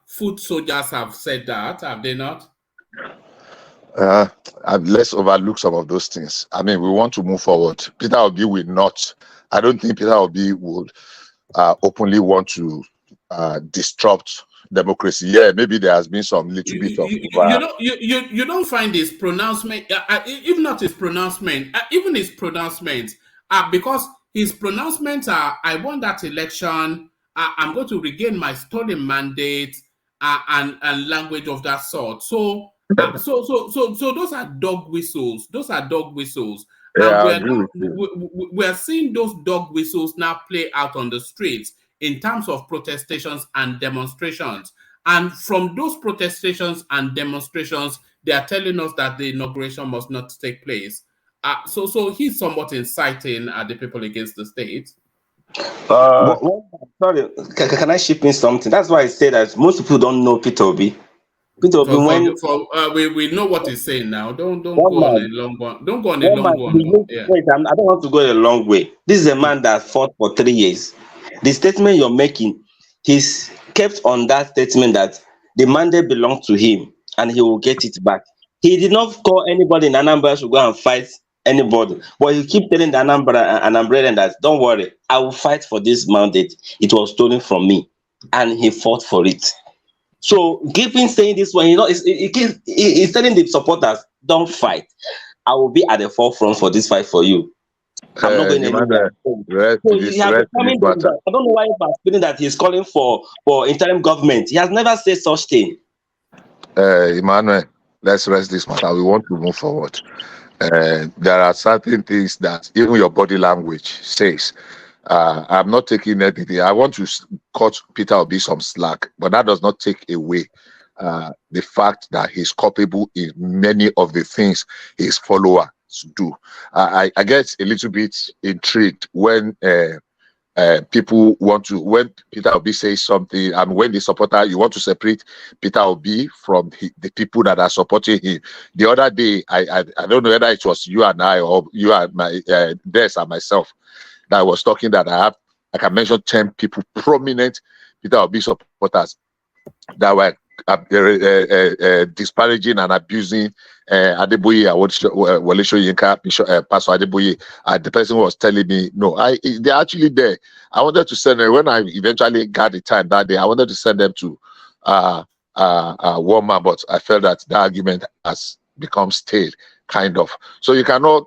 foot soldiers have said that, have they not? Let's overlook some of those things. I mean, we want to move forward. Peter Obi will not. I don't think Peter Obi would openly want to disrupt democracy. Yeah, maybe there has been some little bit of. You don't find his pronouncement, if not his pronouncement, even his pronouncements, because his pronouncements are, I won that election, I'm going to regain my stolen mandate, and language of that sort. So those are dog whistles. Those are dog whistles. Yeah, we're seeing those dog whistles now play out on the streets in terms of protestations and demonstrations. And from those protestations and demonstrations, they are telling us that the inauguration must not take place. So he's somewhat inciting the people against the state. Sorry, can I chip in something? That's why I say that most people don't know Peter Obi. Peter Obi, we know what he's saying now. Don't go on a long one. Don't go on a long one. Yeah. Wait, I don't want to go a long way. This is a man that fought for 3 years. The statement you're making, he's kept on that statement that the mandate belongs to him and he will get it back. He did not call anybody in Anambra to go and fight anybody, but he keep telling the Anambra that don't worry, I will fight for this mandate. It was stolen from me, and he fought for it. So, keeping saying this one, he's telling the supporters, don't fight. I will be at the forefront for this fight for you. I'm not going anywhere. I don't know why you're feeling that he's calling for interim government. He has never said such thing. Emmanuel, let's rest this matter. We want to move forward. There are certain things that even your body language says. I'm not taking anything. I want to cut Peter Obi some slack, but that does not take away the fact that he's culpable in many of the things his followers do. I get a little bit intrigued when people want to, when Peter Obi says something, and when the supporter, you want to separate Peter Obi from the people that are supporting him. The other day, I don't know whether it was you and I or you and my Des and myself that I was talking that I can mention 10 people, prominent Peter Obi supporters that were disparaging and abusing Adeboye, Wole Soyinka, Pastor Adeboye. The person was telling me, no, they're actually there. I wanted to send them, when I eventually got the time that day, I wanted to send them to Walmart, but I felt that the argument has become stale, kind of. So you cannot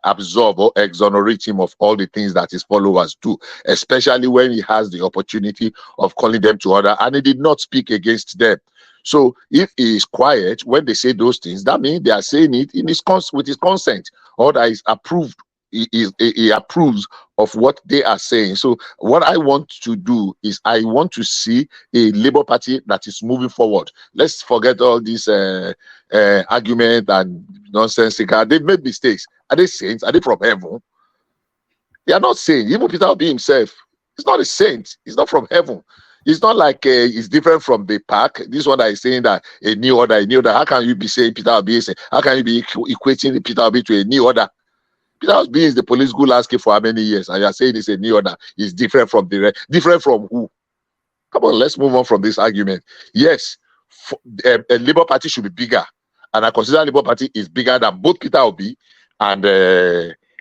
absorb or exonerate him of all the things that his followers do, especially when he has the opportunity of calling them to order, and he did not speak against them. So if he is quiet when they say those things, that means they are saying it in his with his consent, or that is approved. He approves of what they are saying. So what I want to do is I want to see a Labour Party that is moving forward. Let's forget all this argument and nonsensical. They've made mistakes. Are they saints? Are they from heaven? They are not saints. Even Peter Obi himself, he's not a saint. He's not from heaven. It's not like it's different from the park. This one that is saying that a new order. How can you be saying Peter Obi is? How can you be equating Peter Obi to a new order? Peter Obi is the police school asking for how many years, and you are saying it's a new order. It's different from different from who? Come on, let's move on from this argument. Yes, a Labour Party should be bigger, and I consider Labour Party is bigger than both Peter Obi and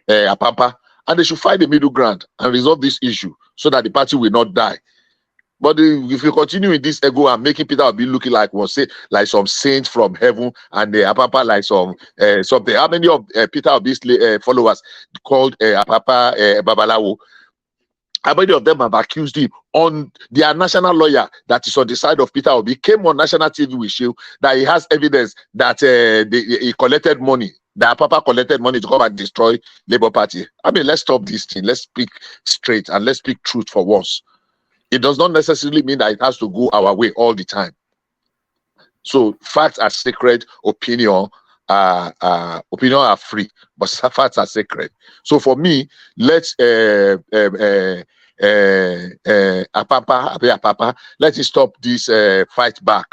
Apapa, and they should find the middle ground and resolve this issue so that the party will not die. But if you continue with this ego and making Peter Obi looking like like some saint from heaven, and Apapa like some something, how many of Peter Obi's followers called Apapa Babalawo? How many of them have accused him on their national lawyer that is on the side of Peter Obi came on national TV with you that he has evidence that he collected money, that Papa collected money to come and destroy Labour Party. I mean, let's stop this thing. Let's speak straight and let's speak truth for once. It does not necessarily mean that it has to go our way all the time. So facts are sacred, opinion are free, but facts are sacred. So for me, let's Apapa, let him stop this fight back.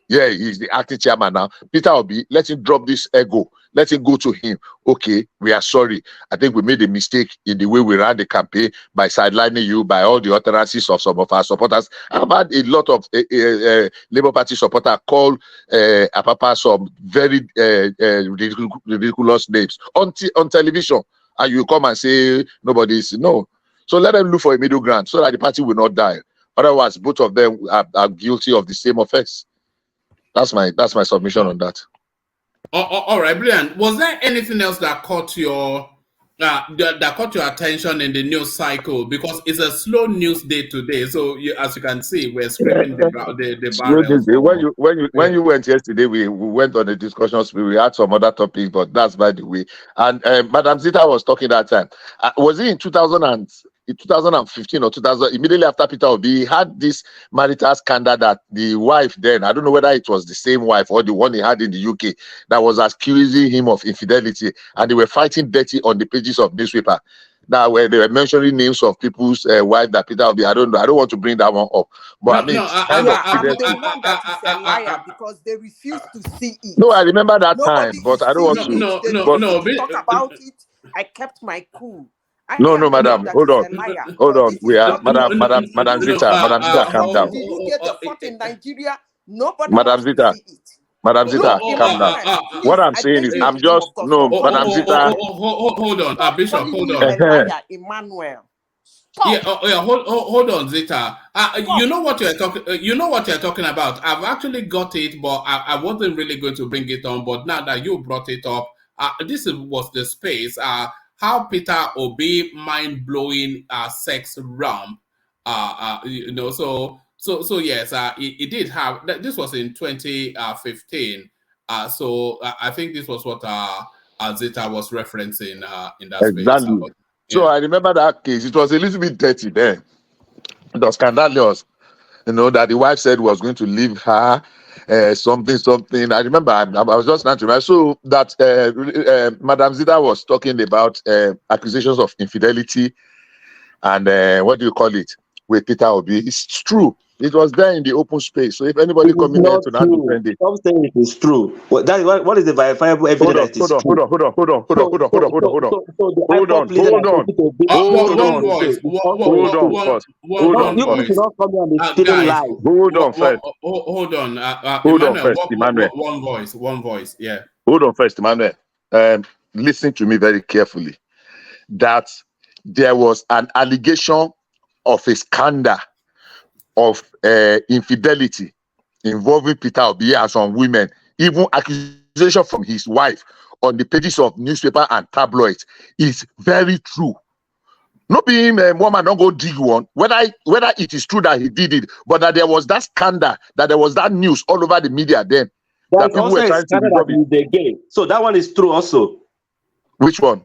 Yeah, he's the acting chairman now. Peter Obi, let him drop this ego. Let him go to him. Okay, we are sorry. I think we made a mistake in the way we ran the campaign by sidelining you, by all the utterances of some of our supporters. I've had a lot of Labour Party supporters call Apapa some very ridiculous names on television. And you come and say nobody's no. So let them look for a middle ground so that the party will not die. Otherwise, both of them are guilty of the same offense. That's my submission on that. All right, brilliant. Was there anything else that caught your attention in the news cycle? Because it's a slow news day today, so as you can see, we're scraping the barrel. When you went yesterday, we went on a discussion. We had some other topics, but that's by the way. And Madam Zita was talking that time. Was it in 2015 or 2000? Immediately after Peter Obi, he had this marital scandal that the wife then, I don't know whether it was the same wife or the one he had in the UK, that was accusing him of infidelity, and they were fighting dirty on the pages of newspaper. Now, where they were mentioning names of people's wife that Peter Obi, I don't know. I don't want to bring that one up, but I'm the one that is a liar because they refuse to see it. No, I remember that time, but I don't want to talk about it. I kept my cool. No, madam, hold on. We are Madam Zita, calm down. Did you get the foot in Nigeria? Nobody Madam Zita, calm down. What I'm saying is, I'm just Madam Zita. Hold on, Bishop, hold on. Emmanuel. Hold on, Zita. You know what you're talking. You know what you're talking about. I've actually got it, but I wasn't really going to bring it on. But now that you brought it up, this was the space. How Peter Obi mind-blowing sex romp, so yes, it did have. This was in 2015. So I think this was what Zita was referencing in that exactly. space. So I remember that case. It was a little bit dirty then. It was scandalous, that the wife said was going to leave her. Something. I remember. I was just not remember. So that Madam Zita was talking about accusations of infidelity and what do you call it with Peter Obi. It's true. It was there in the open space. So if anybody It is coming here not to now true. defend it, Stop saying it is true. What is the verifiable evidence that it is true? hold on. You people should not come here and be stealing Guys, lies. hold on. Hold on Emmanuel, first, Emmanuel. one voice. Yeah. Hold on first, Emmanuel. Listen to me very carefully. That there was an allegation of a scandal of infidelity involving Peter Obi and some women, even accusation from his wife on the pages of newspaper and tabloids is very true. Not being a woman, don't go dig one. Whether it is true that he did it, but that there was that scandal, that there was that news all over the media then. There That is people also were a trying to scandal resolve that it. he's a gay. So that one is true also. Which one?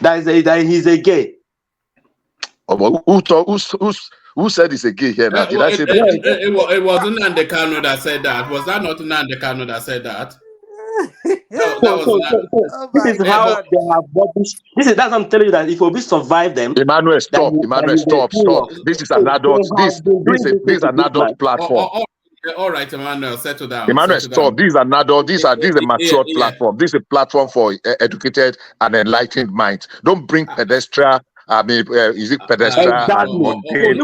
That he's a gay. Oh, but who said it's a gay here now? Did I say that? It wasn't Nandekano that said that. Was that not Nandekano that said that? No, that was not. This is how they have published. That's what I'm telling you, that if Obi survive them, Emmanuel, stop. Stop. This is an adult. This is an adult platform. All right, Emmanuel, settle down. Emmanuel, stop. These are adult. This is a matured platform. This is a platform for educated and enlightened minds. Don't bring pedestrian. Is it pedestrian and mundane,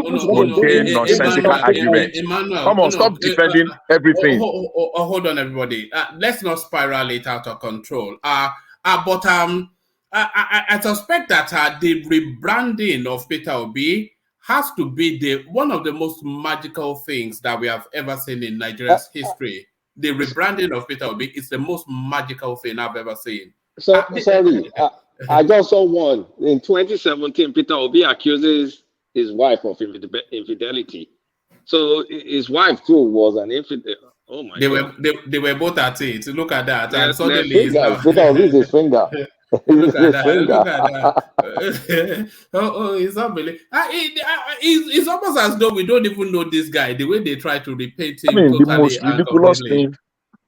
nonsensical arguments? Come on, stop defending everything. Hold on, everybody. Let's not spiral it out of control. But I suspect that the rebranding of Peter Obi has to be one of the most magical things that we have ever seen in Nigeria's history. The rebranding of Peter Obi is the most magical thing I've ever seen. So sorry, I just saw one in 2017. Peter Obi accuses his wife of infidelity. So his wife too was an infidel. Oh my God! They were both at it. Look at that. And They're suddenly Peter Obi is his finger. Look at that. It's unbelievable. It's almost as though we don't even know this guy. The way they try to repaint him totally the most ridiculous thing.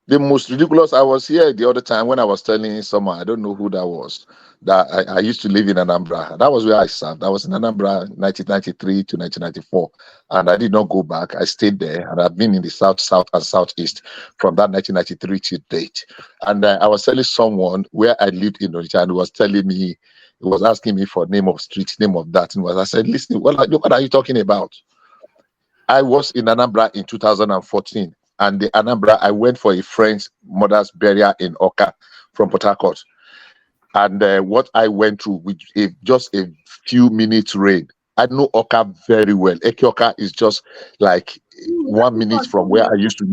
The most ridiculous. I was here the other time when I was telling someone, I don't know who that was, that I used to live in Anambra. That was where I served. I was in Anambra 1993 to 1994. And I did not go back. I stayed there. And I've been in the south, and southeast from that 1993 to date. And I was telling someone where I lived in Onitsha, and he was telling me, he was asking me for name of street, name of that. And I said, listen, what are you talking about? I was in Anambra in 2014. And the Anambra, I went for a friend's mother's burial in Oka from Port Harcourt. And what I went through with just a few minutes rain, I know Oka very well. Oka is just like 1 minute from where I used to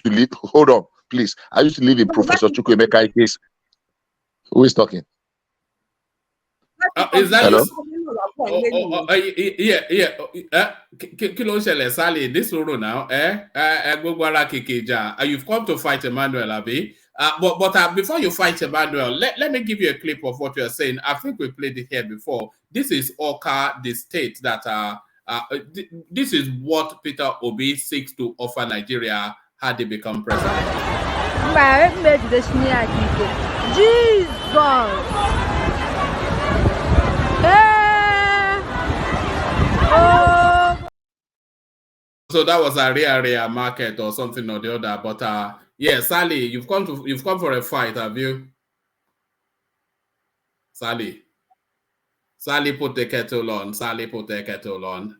live. Hold on, please. I used to live in Professor Chukwuemeka case. Who is talking? Is that hello? Kilo Shele Sally, this Uru now, you've come to fight Emmanuel Abi. But before you fight Emmanuel, let me give you a clip of what you're saying. I think we played it here before. This is Oka, the state that this is what Peter Obi seeks to offer Nigeria had he become president. Jesus! So that was a rare market or something or the other. But yeah, Sally, you've come for a fight, have you? Sally, put the kettle on. Sally, put the kettle on.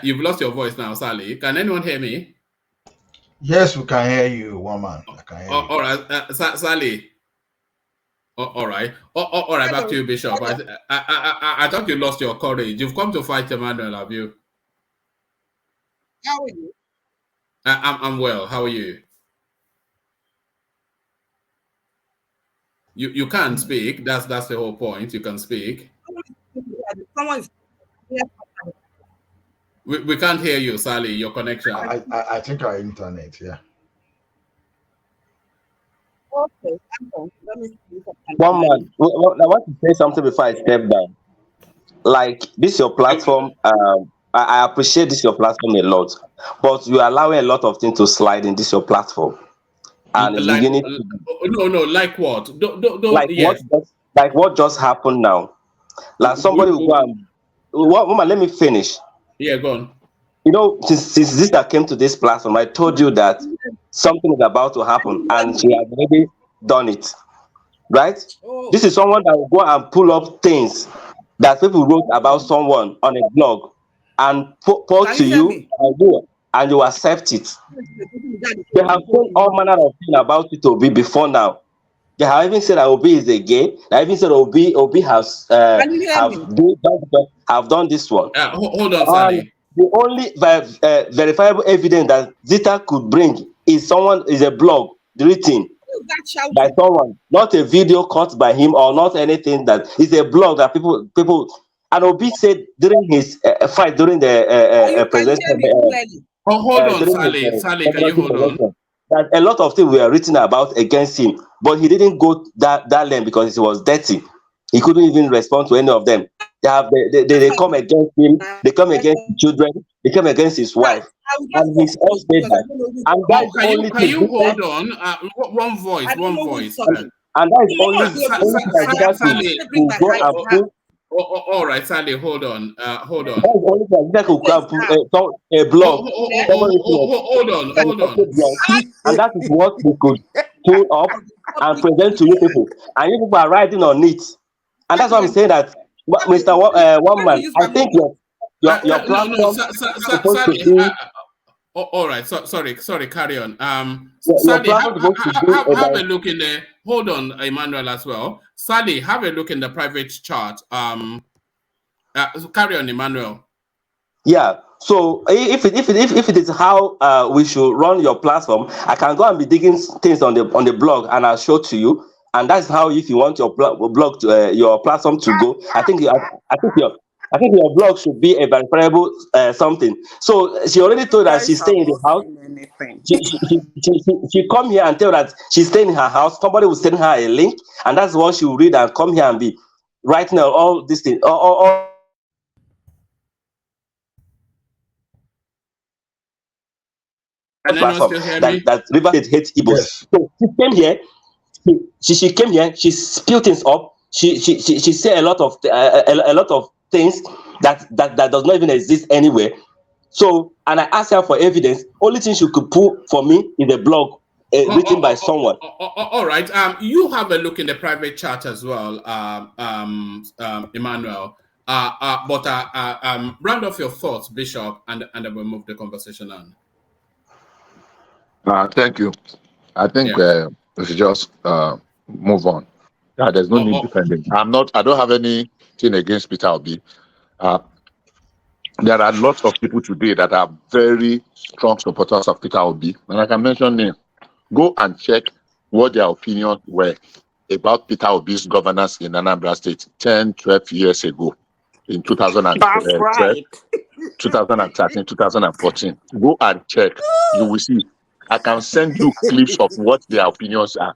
You've lost your voice now, Sally. Can anyone hear me? Yes, we can hear you, woman. I can hear you. All right, Sally. All right. All right. Back to you, Bishop. I thought you lost your courage. You've come to fight Emmanuel, have you? How are you? I'm well. How are you? You can't speak. That's the whole point. You can speak. We can't hear you, Sally. Your connection. I think our internet. Yeah. Okay, let me see. One man, I want to say something before I step down. Like, this your platform. I appreciate this your platform a lot, but you are allowing a lot of things to slide in this your platform, and it's beginning to... No, like what? Don't like yes. what just happened now. Like somebody will go and woman, let me finish. Yeah, go on. you know, since Zita came to this platform, I told you that something is about to happen, and she has already done it. Right? Oh, This is someone that will go and pull up things that people wrote about someone on a blog and post can to you hear you, me? and you accept it. They have said all manner of things about it Obi before now. They have even said that Obi is a gay. They have even said Obi has Can you hear me? have done this one. Hold on, And Sally. the only verifiable evidence that Zita could bring is a blog written Who's that by shouting? someone, not a video cut by him or not anything. That is a blog that people. And Obi said during his fight during the Can you hear presidential me clearly? Oh, hold on, during his Sally, can you presidency hold on? election, that a lot of things were written about against him, but he didn't go that length because it was dirty. He couldn't even respond to any of them. They come against him. They come against his children. They come against his wife, and he's all said that. And that is only Can thing you hold on? One voice, one voice. and that is only thing Sally, to go and put. all right, Sally, hold on. Hold on. That is only thing that could come a blog. Hold on. Blog, and that is what we could pull up and present to you people, and you people are riding on it. And that's why I'm saying that, Mr. One Man, I think your platform is supposed to Sally, be. all right. Sorry. Carry on. Your Sally, platform is supposed to be have a about. look in the. Hold on, Emmanuel, as well. Sally, have a look in the private chat. Carry on, Emmanuel. Yeah. So if it is how we should run your platform, I can go and be digging things on the blog, and I'll show to you. And that's how, if you want your blog to your platform to go, I think your blog should be a verifiable something. So she already told that she's staying in the house. She come here and tell that she's staying in her house. Somebody will send her a link, and that's what she will read and come here and be right now. All these things, all platform that River State hates Igbos. Yes. So she came here. She came here. She spilled things up. She said a lot of things that does not even exist anywhere. So, and I asked her for evidence. Only thing she could pull for me is a blog written by someone. All right. You have a look in the private chat as well, Emmanuel. But round off your thoughts, Bishop, and then we'll move the conversation on. Thank you. I think we should just move on. There's no need defending. I don't have anything against Peter Obi. There are lots of people today that are very strong supporters of Peter Obi, and I can mention names. Go and check what their opinions were about Peter Obi's governance in Anambra State 10, 12 years ago, in 2012, 2013, 2014. Go and check. You will see. I can send you clips of what their opinions are,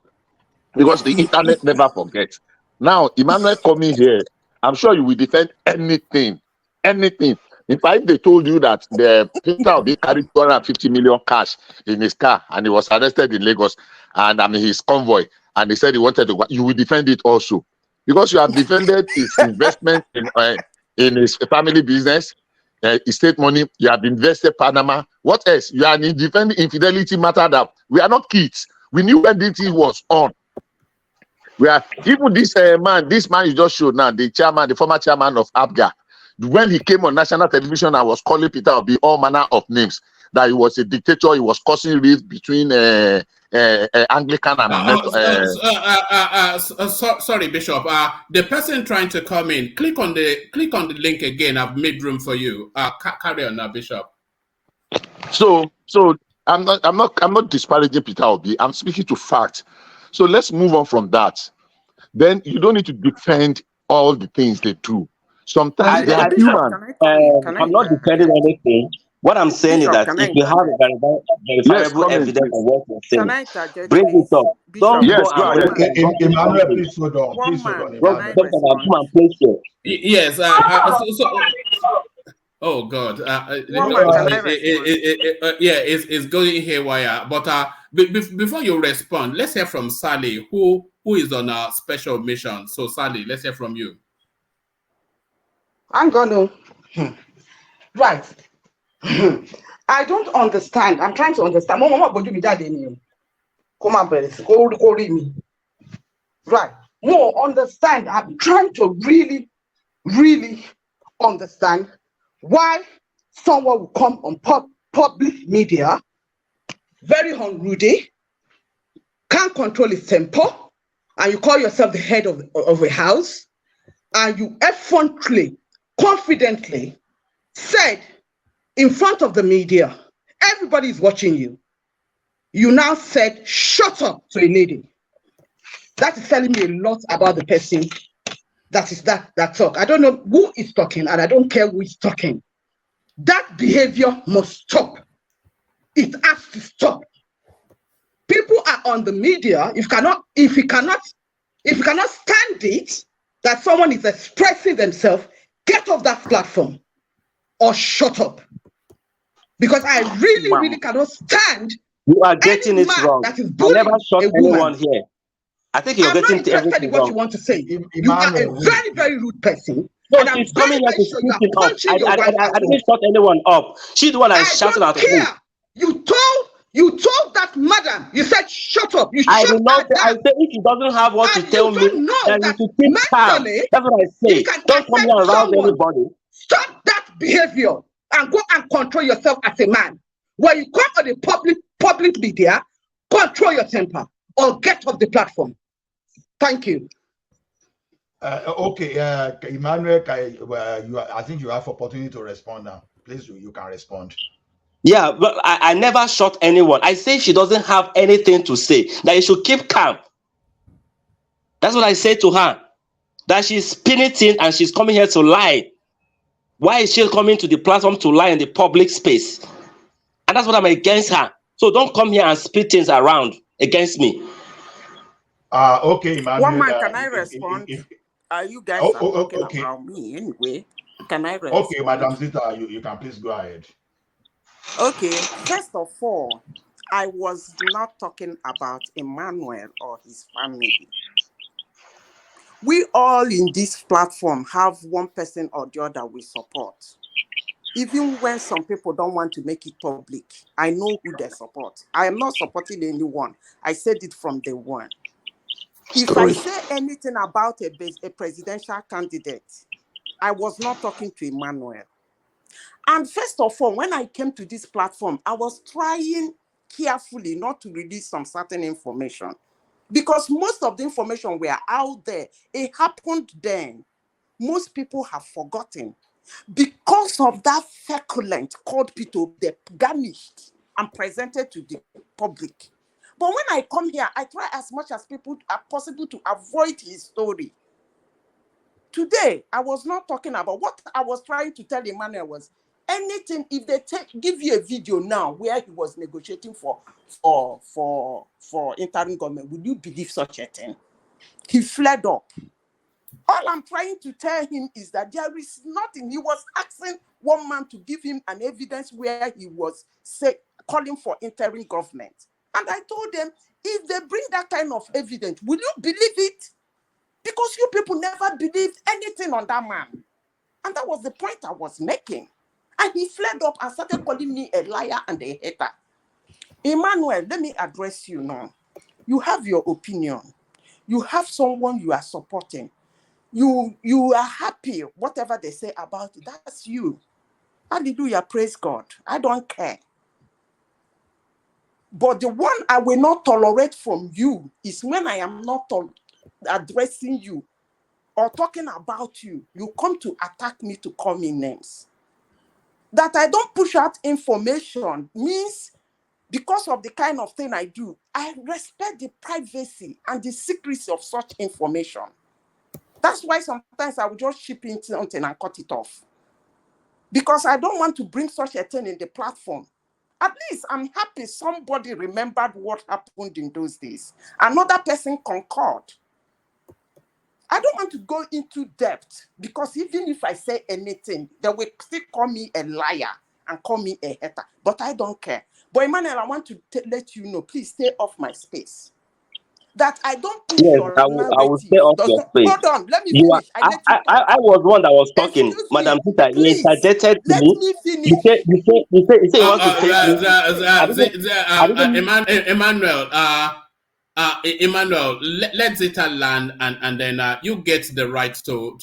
because the internet never forgets. Now, Emmanuel coming here, I'm sure you will defend anything. In fact, they told you that the Peter Obi carried 250 million cash in his car and he was arrested in Lagos, and his convoy, and he said he wanted to, you will defend it also, because you have defended his investment in his family business, estate money. You have invested Panama. What else? You are defending infidelity matter that we are not kids. We knew when this thing was on. We are even this man you just showed now, the former chairman of APGA, when he came on national television and was calling Peter Obi all manner of names, that he was a dictator, he was causing rift between Anglican and sorry, Bishop. The person trying to come in, click on the link again. I've made room for you. Carry on now, Bishop. So I'm not disparaging Peter Obi. I'm speaking to fact. So let's move on from that. Then you don't need to defend all the things they do. Sometimes they are human. I'm not defending anything. What I'm saying is that if you have a verifiable evidence of what you're saying, bring it up. Don't go and bring it. Emmanuel, please hold on. Please hold on. Yes. Oh God! It's going haywire. But before you respond, let's hear from Sally, who is on a special mission. So Sally, let's hear from you. I'm gonna right. I don't understand. I'm trying to understand. Mama, but you be that in you. Come on, go read me. Right. More understand. I'm trying to really understand why someone will come on public media, very unruly, can't control his temper, and you call yourself the head of a house, and you effrontery, confidently said in front of the media, everybody is watching you. You now said, shut up to a lady. That is telling me a lot about the person that talk. I don't know who is talking, and I don't care who is talking. That behavior must stop. It has to stop. People are on the media. If you cannot stand it, that someone is expressing themselves, get off that platform or shut up. Because I really cannot stand. You are getting it wrong. That is I never shot a anyone woman. here. I think you're I'm not getting interested everything in what wrong. you want to say. You are a very rude person. No, And I'm she's coming here to sure you are speaking up. punching your wife I at home. didn't shut anyone up. She's the one that is shouting at me. You told that madam, you said shut up. You I shut did not her say, I down. said if she doesn't have what to tell me, then you should keep calm. That's what I say. Don't come here and rouse anybody. Stop that behavior and go and control yourself as a man. When you come on the public media, control your temper or get off the platform. Thank you. Okay, Emmanuel, I think you have opportunity to respond now. Please, you can respond. Yeah, but I never shot anyone. I say she doesn't have anything to say, that you should keep calm. That's what I say to her. That she's spinning it and she's coming here to lie. Why is she coming to the platform to lie in the public space? And that's what I'm against her. So don't come here and spit things around against me. Okay, Emmanuel. One man, can I respond? You guys are talking about me anyway. Can I respond? Okay, Madam Zita, you can please go ahead. Okay, first of all, I was not talking about Emmanuel or his family. We all in this platform have one person or the other we support. Even when some people don't want to make it public, I know who they support. I am not supporting anyone. I said it from day one. If I say anything about a presidential candidate, I was not talking to Emmanuel. And first of all, when I came to this platform, I was trying carefully not to release some certain information because most of the information were out there. It happened then. Most people have forgotten because of that feculent called Pito, they garnished and presented to the public. But when I come here, I try as much as people are possible to avoid his story. Today, I was not talking about what I was trying to tell Emmanuel was anything. If they give you a video now where he was negotiating for interim government, would you believe such a thing? He fled up. All I'm trying to tell him is that there is nothing. He was asking one man to give him an evidence where he was calling for interim government. And I told them, if they bring that kind of evidence, will you believe it? Because you people never believed anything on that man. And that was the point I was making. And he fled up and started calling me a liar and a hater. Emmanuel, let me address you now. You have your opinion. You have someone you are supporting. You are happy, whatever they say about it, that's you. Hallelujah, praise God. I don't care. But the one I will not tolerate from you is when I am not addressing you or talking about you, you come to attack me to call me names. That I don't push out information means because of the kind of thing I do, I respect the privacy and the secrecy of such information. That's why sometimes I will just ship in something and cut it off. Because I don't want to bring such a thing in the platform. At least I'm happy somebody remembered what happened in those days. Another person concurred. I don't want to go into depth because even if I say anything, they will still call me a liar and call me a hater. But I don't care. But Emmanuel, I want to let you know, please stay off my space. that I don't push Yes, your I will narrative. stay off Does your not, space. hold on, let me You are. finish. I let you talk. I was the one that was talking, Excuse Madam me, Peter. You please. interjected to Let me. me You finish. say you want to take me. I didn't. I didn't. Emmanuel, Emmanuel, let Zita land, and then you get the right to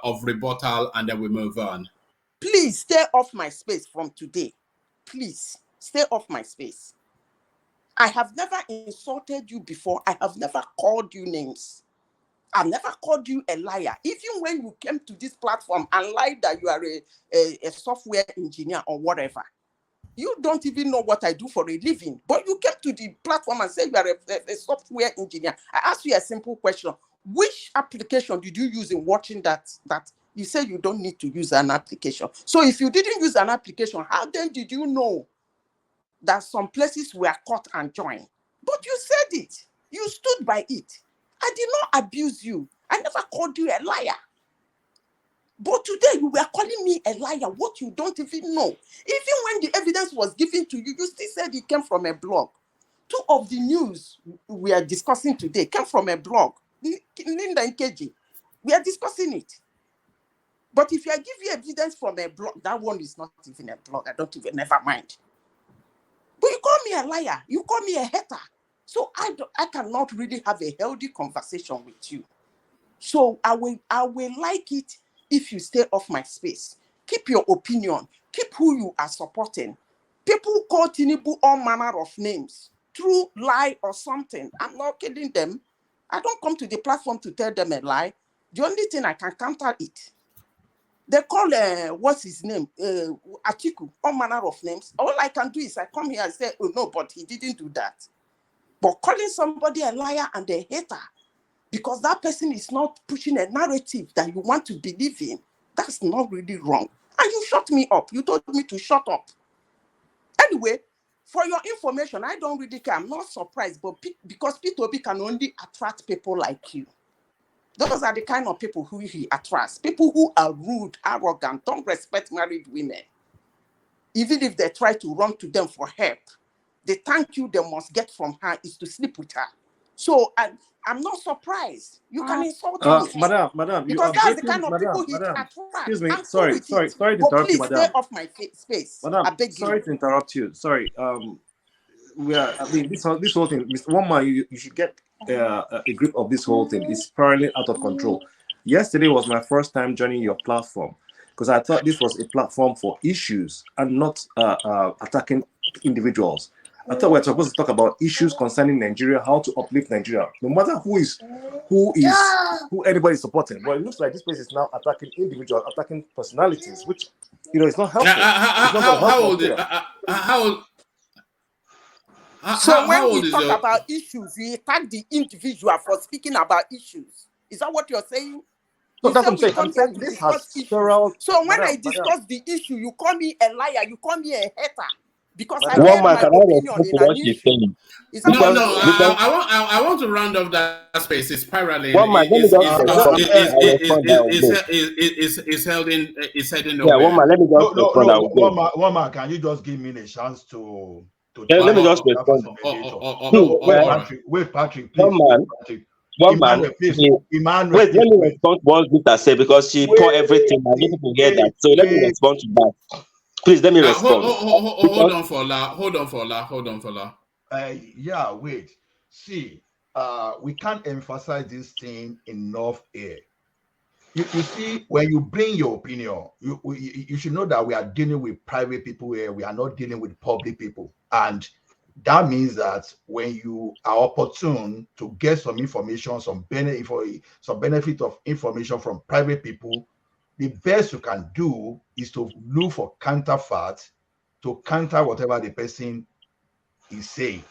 of rebuttal, and then we move on. Please stay off my space from today. Please stay off my space. I have never insulted you before. I have never called you names. I've never called you a liar. Even when you came to this platform and lied that you are a software engineer or whatever, you don't even know what I do for a living. But you came to the platform and said you are a software engineer. I asked you a simple question. Which application did you use in watching that you say you don't need to use an application? So if you didn't use an application, how then did you know that some places were caught and joined? But you said it. You stood by it. I did not abuse you. I never called you a liar. But today you were calling me a liar, what you don't even know. Even when the evidence was given to you, you still said it came from a blog. 2 of the news we are discussing today came from a blog. Linda and KG, we are discussing it. But if I give you evidence from a blog, that one is not even a blog. I don't even, never mind. But you call me a liar. You call me a hater. So I cannot really have a healthy conversation with you. So I will like it if you stay off my space. Keep your opinion. Keep who you are supporting. People call Tinubu all manner of names, true lie or something. I'm not kidding them. I don't come to the platform to tell them a lie. The only thing I can counter it. They call what's his name? Atiku, all manner of names. All I can do is I come here and say, oh no, but he didn't do that. But calling somebody a liar and a hater because that person is not pushing a narrative that you want to believe in, that's not really wrong. And you shut me up. You told me to shut up. Anyway, for your information, I don't really care. I'm not surprised, but because P2B can only attract people like you. Those are the kind of people who he attracts. People who are rude, arrogant, don't respect married women. Even if they try to run to them for help, the thank you they must get from her is to sleep with her. So I'm not surprised. You can insult me. Madam, you Because are that's the breaking, kind of people he attracts. Excuse me, I'm cool sorry with to it. But interrupt you, please stay madam. off my space. Madam, I beg sorry you. to interrupt you. Sorry. I mean, this whole thing, Mr. One man, you should get a grip of this whole thing. It's spiraling out of control. Yesterday was my first time joining your platform because I thought this was a platform for issues and not attacking individuals. I thought we were supposed to talk about issues concerning Nigeria, how to uplift Nigeria, no matter who anybody is supporting. But it looks like this place is now attacking individuals, attacking personalities, which it's not helpful. It's not going to help Nigeria. So How when we old is talk your? about issues, we attack the individual for speaking about issues. Is that what you're saying? So You that's said what I'm we saying. come I'm here saying to this has discuss issues. several. So when I Madam. discuss the issue, you call me a liar, you call me a hater. Because I One gave man, my can I opinion respond in to an what she's issue. saying? Is that what you're saying? Because I want to round off that space. It's spiraling. one man, let me just respond. I respond that way. It's heading Yeah, one nowhere. man, let me just respond. I will go. One man, can you just give me a chance to Let talk me just about that respond. as a mediator? See, No, wait, Patrick, one please, man, Patrick. one man. Emmanuel, please, Wait, Emmanuel, let please, me respond to what Vita said because she pour everything. I need to hear that. So let me respond to that. Please let me respond. Hold on for La. Yeah, wait. See, we can't emphasize this thing enough here. You see, when you bring your opinion, you should know that we are dealing with private people here. We are not dealing with public people. And that means that when you are opportune to get some information, some benefit of information from private people, the best you can do is to look for counterparts to counter whatever the person is saying,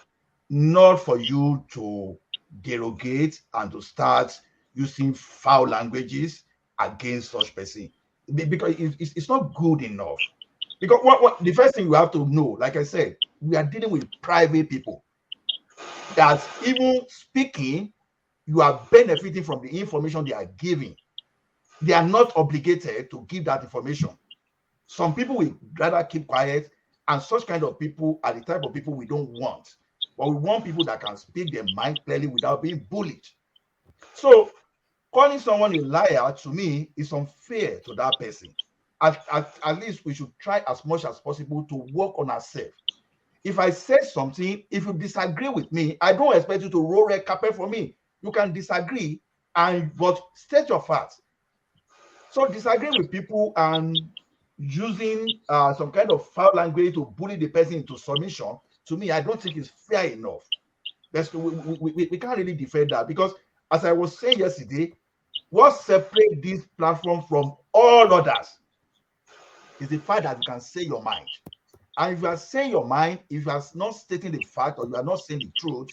not for you to derogate and to start using foul languages against such person, because it's not good enough. Because what the first thing you have to know, like I said, we are dealing with private people that even speaking, you are benefiting from the information they are giving. They are not obligated to give that information. Some people will rather keep quiet, and such kind of people are the type of people we don't want. but we want people that can speak their mind clearly without being bullied. So calling someone a liar to me is unfair to that person. At least we should try as much as possible to work on ourselves. If I say something, if you disagree with me, I don't expect you to roll red carpet for me. You can disagree, but state your facts. So disagreeing with people and using some kind of foul language to bully the person into submission, to me, I don't think it's fair enough. We can't really defend that, because as I was saying yesterday, what separates this platform from all others is the fact that you can say your mind. And if you are saying your mind, if you are not stating the fact or you are not saying the truth,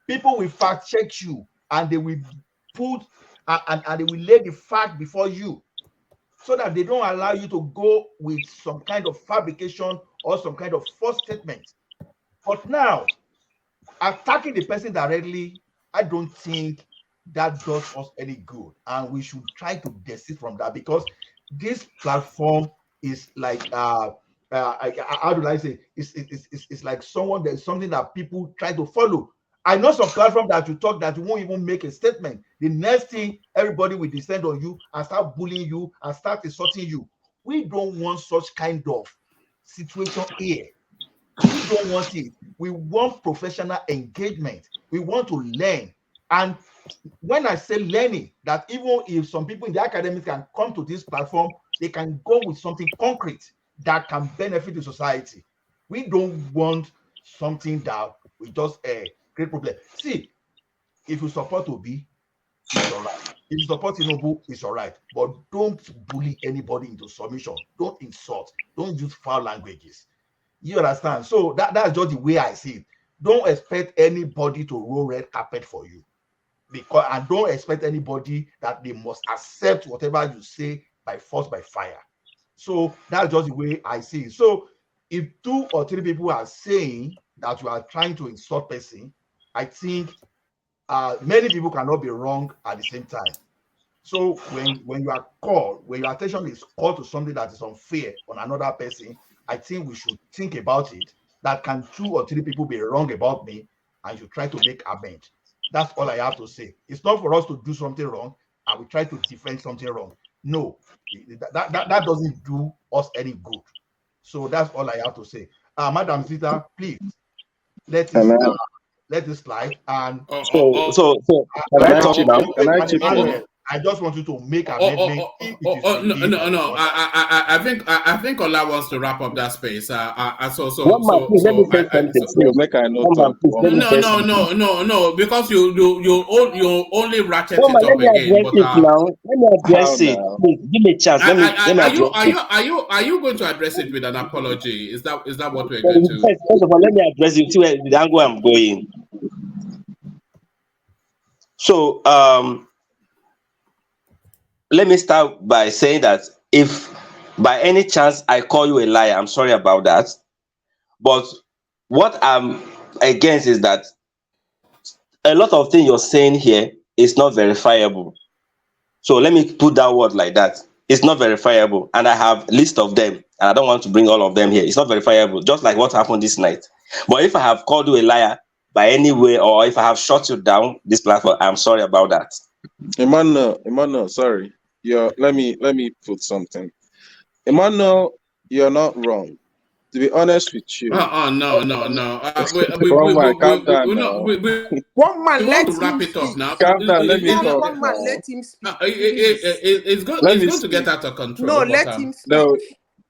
people will fact check you and they will put and they will lay the fact before you, so that they don't allow you to go with some kind of fabrication or some kind of false statement. But now, attacking the person directly, I don't think that does us any good. And we should try to desist from that, because this platform is like, how do I say, it's like there's something that people try to follow. I know some platform that you talk that you won't even make a statement. The next thing, everybody will descend on you and start bullying you and start insulting you. We don't want such kind of situation here. We don't want it. We want professional engagement. We want to learn. And when I say learning, that even if some people in the academics can come to this platform, they can go with something concrete that can benefit the society. We don't want something that we just create problem. See, if you support Obi, it's all right. If you support Tinubu, it's all right. But don't bully anybody into submission. Don't insult. Don't use foul languages. You understand? So that's just the way I see it. Don't expect anybody to roll red carpet for you, because and don't expect anybody that they must accept whatever you say by force, by fire. So that's just the way I see it. So if 2 or 3 people are saying that you are trying to insult person, I think many people cannot be wrong at the same time. So when you are called, when your attention is called to something that is unfair on another person, I think we should think about it. That can 2 or 3 people be wrong about me, and you try to make amends. That's all I have to say. It's not for us to do something wrong and we try to defend something wrong. No, that doesn't do us any good. So that's all I have to say. Madam Zita, please let it slide. And So can I talk now? Emmanuel, I just want you to make amendment if it is believed by the order. I think Ola wants to wrap up that space. One man, please let me say something. Please, make I not One man, talk. please let me say something. No, because you only ratchet One it man, up let me again. address it now. Let me address it. Please give me a chance. Let me address it. Are you going to address it with an apology? Is that what we're Well, going to? first of all, let me address it. See where the angle I'm going. So let me start by saying that if by any chance I call you a liar, I'm sorry about that. But what I'm against is that a lot of things you're saying here is not verifiable. So let me put that word like that. It's not verifiable, and I have a list of them, and I don't want to bring all of them here. It's not verifiable, just like what happened this night. But if I have called you a liar by any way, or if I have shut you down this platform, I'm sorry about that. Emmanuel, sorry. Let me put something. Emmanuel, you're not wrong. To be honest with you. No. Calm down now. One man, We want let to wrap him it up speak. now. Calm down, let me talk One man, now. let him speak. It's Let me going to get speak. out of control. No, But, let him speak. No,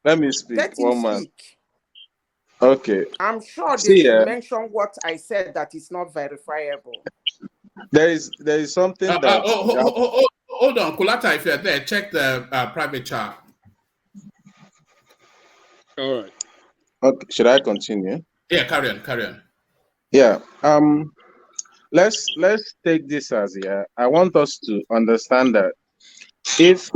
let me speak. Let him One man. speak. Okay. I'm sure they See, should mention what I said that is not verifiable. there is something that hold on, Kulata, if you're there, check the private chat. All right. Okay, should I continue? Yeah, carry on. Yeah. Let's take this as I want us to understand that if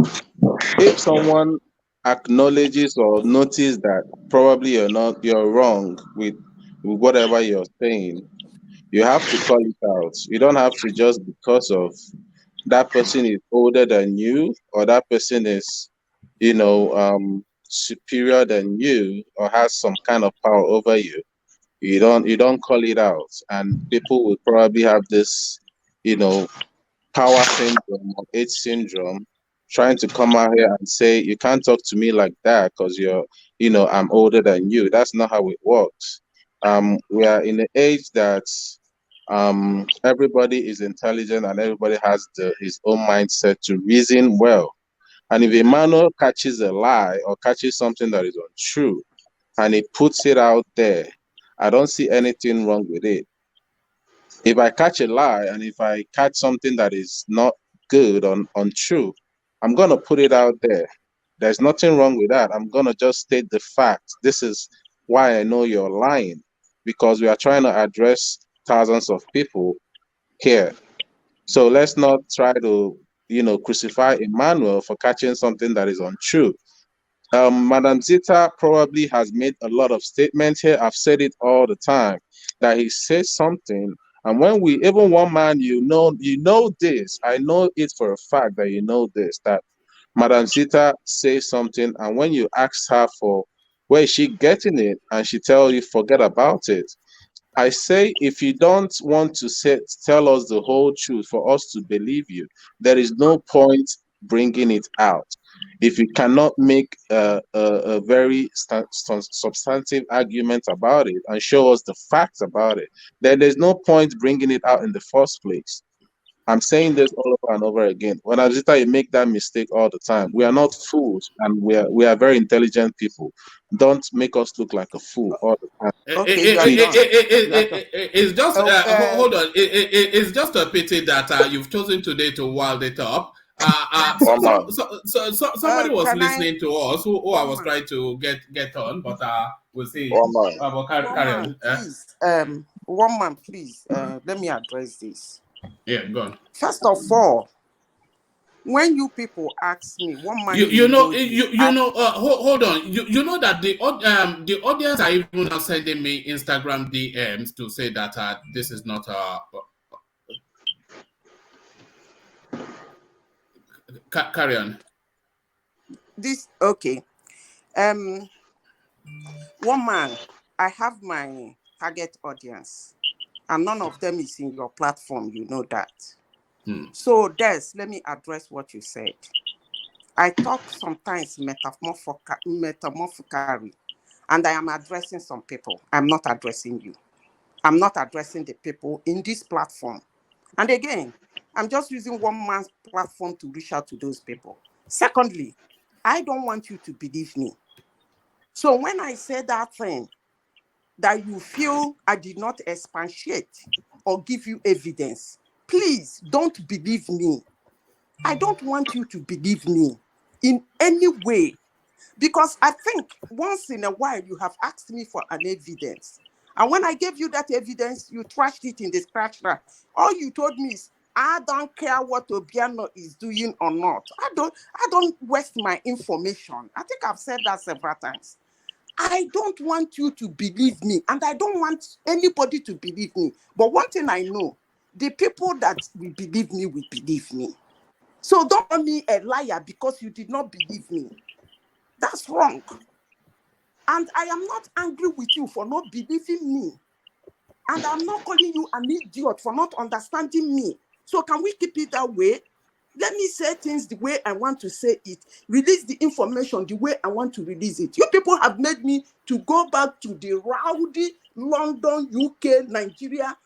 someone acknowledges or notices that probably you're wrong with whatever you're saying, you have to call it out. You don't have to just because of that person is older than you or that person is, superior than you or has some kind of power over you. You don't call it out, and people will probably have this, power syndrome or age syndrome, trying to come out here and say you can't talk to me like that because I'm older than you. That's not how it works. We are in an age that everybody is intelligent and everybody has his own mindset to reason well. And if Emmanuel catches a lie or catches something that is untrue and he puts it out there, I don't see anything wrong with it. If I catch a lie and if I catch something that is not good or untrue, I'm going to put it out there. There's nothing wrong with that. I'm going to just state the fact. This is why I know you're lying, because we are trying to address thousands of people here. So let's not try to, crucify Emmanuel for catching something that is untrue. Madam Zita probably has made a lot of statements here. I've said it all the time that he says something, and when we even one man, you know this. I know it for a fact that you know this, that Madam Zita says something, and when you ask her for where is she getting it, and she tell you forget about it. I say, if you don't want to tell us the whole truth for us to believe you, there is no point bringing it out. If you cannot make a very substantive argument about it and show us the facts about it, then there's no point bringing it out in the first place. I'm saying this all over and over again. When Azita, you make that mistake all the time. We are not fools, and we are very intelligent people. Don't make us look like a fool all the time. It's just hold on. It's just a pity that you've chosen today to wild it up. Somebody was listening to us who I was trying to get on, but we'll see. Carry on. Please, one man, please. Let me address this. Yeah, go on. First of all, when you people ask me, one man, hold on. You know that the audience are even now sending me Instagram DMs to say that this is not carry on. This okay. One man, I have my target audience, and none of them is in your platform. You know that. So, let me address what you said. I talk sometimes metamorphically, and I am addressing some people. I'm not addressing you. I'm not addressing the people in this platform. And again, I'm just using one man's platform to reach out to those people. Secondly, I don't want you to believe me. So when I say that thing, that you feel I did not expatiate or give you evidence, please don't believe me. I don't want you to believe me in any way, because I think once in a while you have asked me for an evidence. And when I gave you that evidence, you trashed it in the scratch rack. All you told me is, I don't care what Obiano is doing or not. I don't waste my information. I think I've said that several times. I don't want you to believe me, and I don't want anybody to believe me. But one thing I know, the people that will believe me will believe me. So don't call me a liar because you did not believe me. That's wrong. And I am not angry with you for not believing me. And I'm not calling you an idiot for not understanding me. So can we keep it that way? Let me say things the way I want to say it. Release the information the way I want to release it. You people have made me to go back to the rowdy London, UK, Nigeria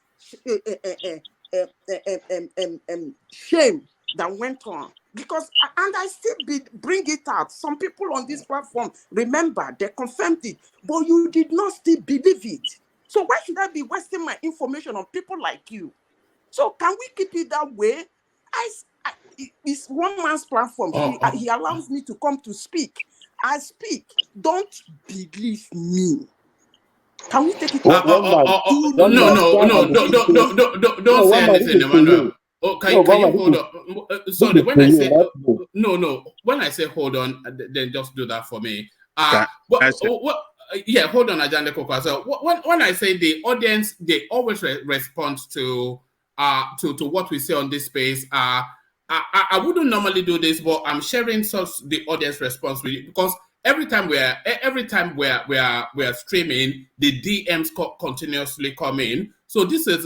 shame that went on. Because, and I still bring it out. Some people on this platform, remember, they confirmed it, but you did not still believe it. So why should I be wasting my information on people like you? So can we keep it that way? It's one man's platform. He allows me to come to speak. I speak. Don't believe me. Can we take it? Don't say anything, Emmanuel. Can you hold on? Sorry, when I say no. When I say hold on, then just do that for me. Hold on, Ajande Koko. So when I say the audience, they always respond to what we say on this space. I wouldn't normally do this, but I'm sharing the audience response with you because every time we're streaming, the DMs continuously come in. So this is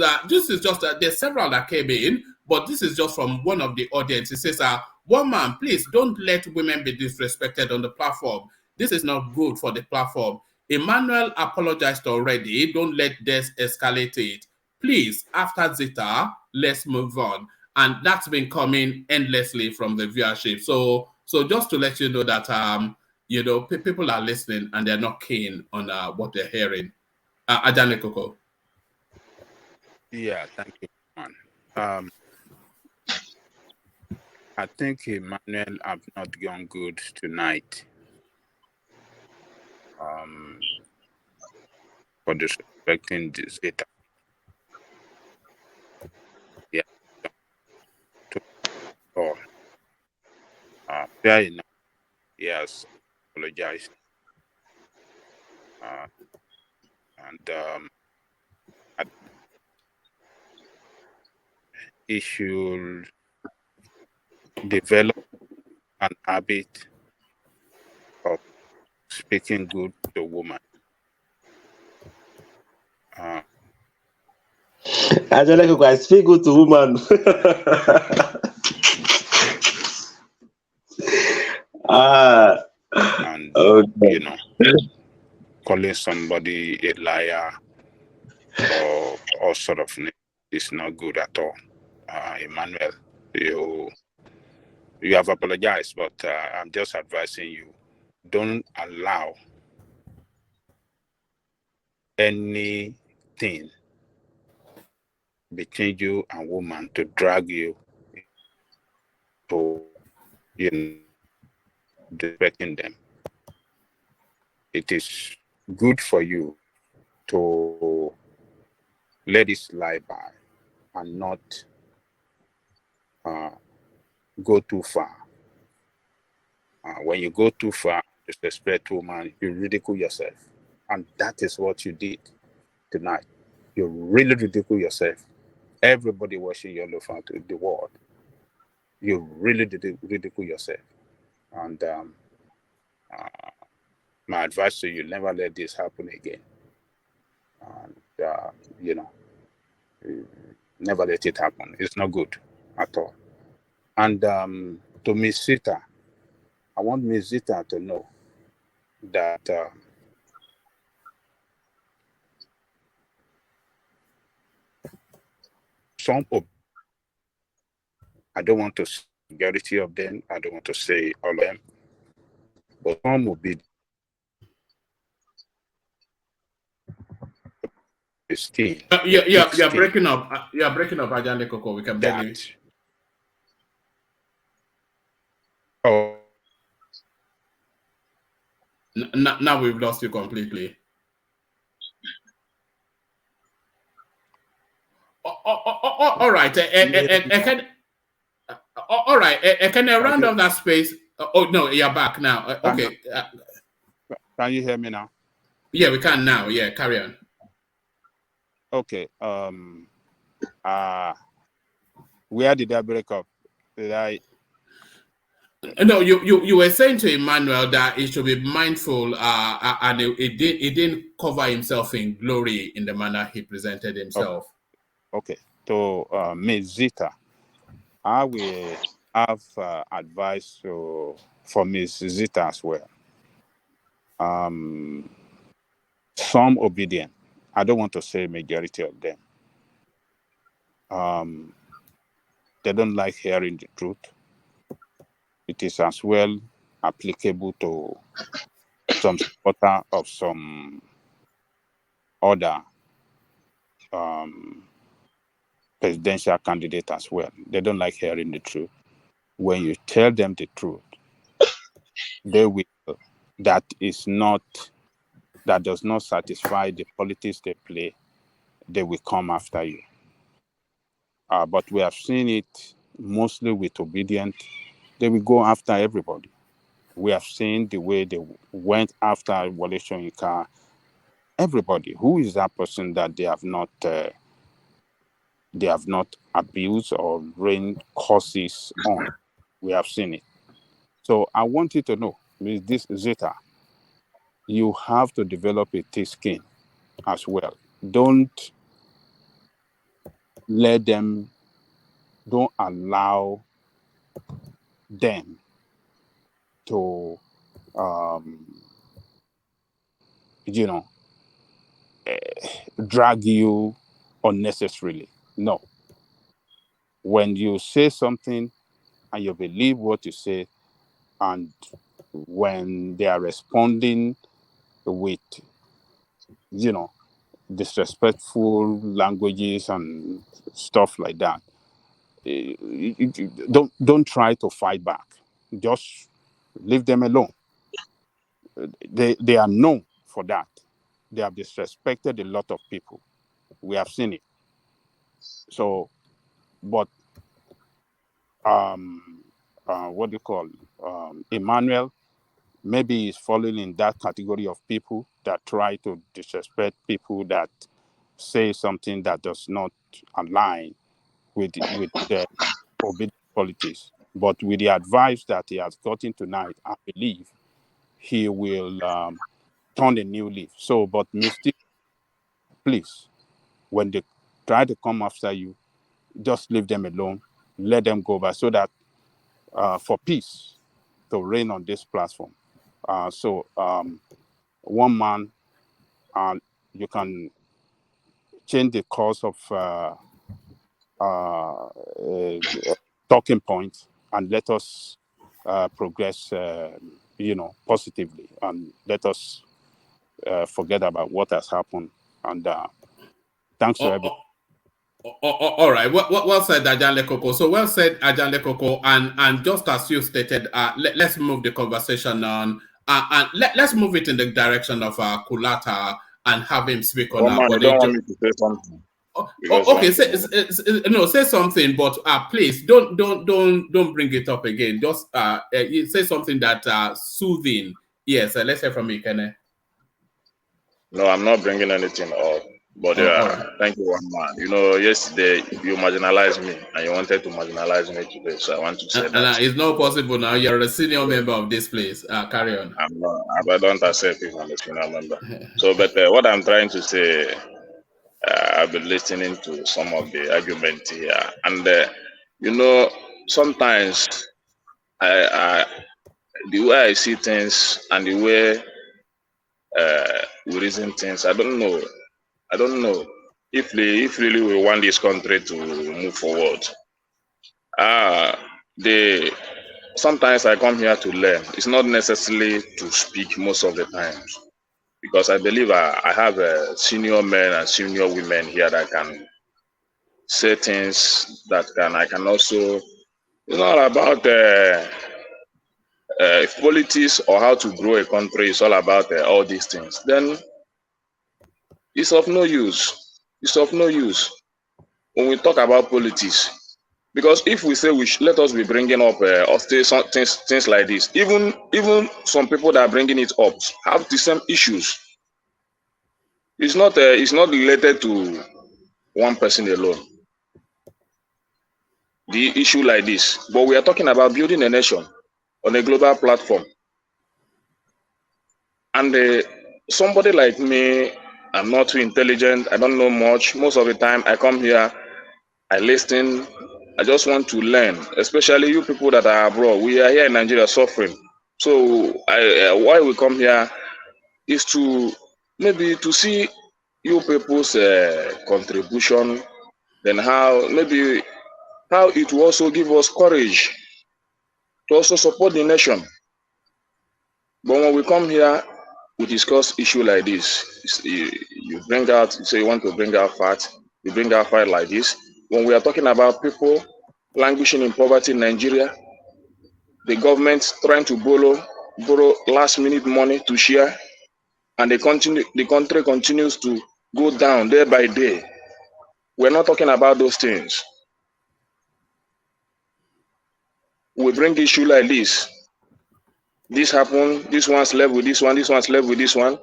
just there's several that came in, but this is just from one of the audience. It says, one man, please don't let women be disrespected on the platform. This is not good for the platform. Emmanuel apologized already. Don't let this escalate it. Please, after Zita, let's move on. And that's been coming endlessly from the viewership. So just to let you know that people are listening and they're not keen on what they're hearing. Ajane Koko. Yeah, thank you, man. I think Emmanuel have not gone good tonight. For disrespecting this data. Yeah. To all. Fair enough. Yes. Apologize. He should develop an habit of speaking good to woman. I speak good to woman. And okay. Calling somebody a liar or all sort of name is not good at all. Emmanuel, you have apologized, but I'm just advising you, don't allow anything between you and woman to drag you to disrespecting them. It is good for you to let it slide by and not go too far. When you go too far, disrespect woman, you ridicule yourself. And that is what you did tonight. You really ridicule yourself. Everybody watching your love to the world. You really ridicule yourself. And my advice to you, never let this happen again. And, never let it happen. It's not good at all. And to Miss Zita, I want Miss Zita to know that some of, I don't want to say majority of them, I don't want to say all of them, but some will be esteem. You're breaking up. You're breaking up, Ajane Koko. We can barely. Oh. Now we've lost you completely. All right. All right. Can I round off that space? Oh, no, you're back now. Okay. Can you hear me now? Yeah, we can now. Yeah, carry on. Okay. Where did I break up? Did I? No, you were saying to Emmanuel that he should be mindful, and he didn't cover himself in glory in the manner he presented himself. Okay. To Ms. Zita, I will have advice for Ms. Zita as well. Some obedient. I don't want to say majority of them. They don't like hearing the truth. It is as well applicable to some supporter of some other presidential candidate as well. They don't like hearing the truth. When you tell them the truth, they will. That does not satisfy the politics they play. They will come after you. But we have seen it mostly with obedient. They will go after everybody. We have seen the way they went after Wole Soyinka. Everybody. Who is that person that they have not abused or rained curses on? We have seen it. So I want you to know, Ms. Zita, you have to develop a thick skin as well. Don't allow them to, um, you know, drag you unnecessarily. No. When you say something and you believe what you say, and when they are responding with, disrespectful languages and stuff like that, don't try to fight back. Just leave them alone. They are known for that. They have disrespected a lot of people. We have seen it. So, but what do you call Emmanuel? Maybe he's falling in that category of people that try to disrespect people that say something that does not align with the forbidden politics. But with the advice that he has gotten tonight, I believe he will turn a new leaf. So, but Misty, please, when they try to come after you, just leave them alone, let them go by, so that for peace to reign on this platform. One man, you can change the course of talking points and let us progress, positively, and let us forget about what has happened. And thanks to everyone. All right. Well said, Ajanle Koko. So well said, Ajanle Koko. And just as you stated, let's move the conversation on, and let's move it in the direction of Kulata and have him speak on man, you don't want me to say something. Okay, say something, but please don't bring it up again. Just say something that soothing. Yes, let's hear from you, Kenneth. No, I'm not bringing anything up. But right. Thank you, one man. Yesterday you marginalized me, and you wanted to marginalize me today. So I want to say that it's not possible now. You're a senior member of this place. Carry on. I'm not. I don't accept if I'm a senior member. So, but what I'm trying to say, I've been listening to some of the argument here, and sometimes the way I see things and the way we reason things, I don't know if really we want this country to move forward. Sometimes I come here to learn. It's not necessarily to speak most of the times, because I believe I have senior men and senior women here that can say things that I can also. It's not about politics or how to grow a country. It's all about all these things. Then it's of no use. It's of no use when we talk about politics, because if we say let us be bringing up things like this, even some people that are bringing it up have the same issues. It's not related to one person alone, the issue like this, but we are talking about building a nation on a global platform. And somebody like me, I'm not too intelligent, I don't know much. Most of the time I come here, I listen, I just want to learn, especially you people that are abroad. We are here in Nigeria suffering. So why we come here is to maybe to see you people's contribution, then how it will also give us courage to also support the nation. But when we come here, we discuss issue like this. You bring out, you say you want to bring out facts, you bring out facts like this. When we are talking about people languishing in poverty in Nigeria, the government trying to borrow last minute money to share, and the country continues to go down day by day. We're not talking about those things. We bring issue like this. This happened, this one's left with this one, this one's left with this one.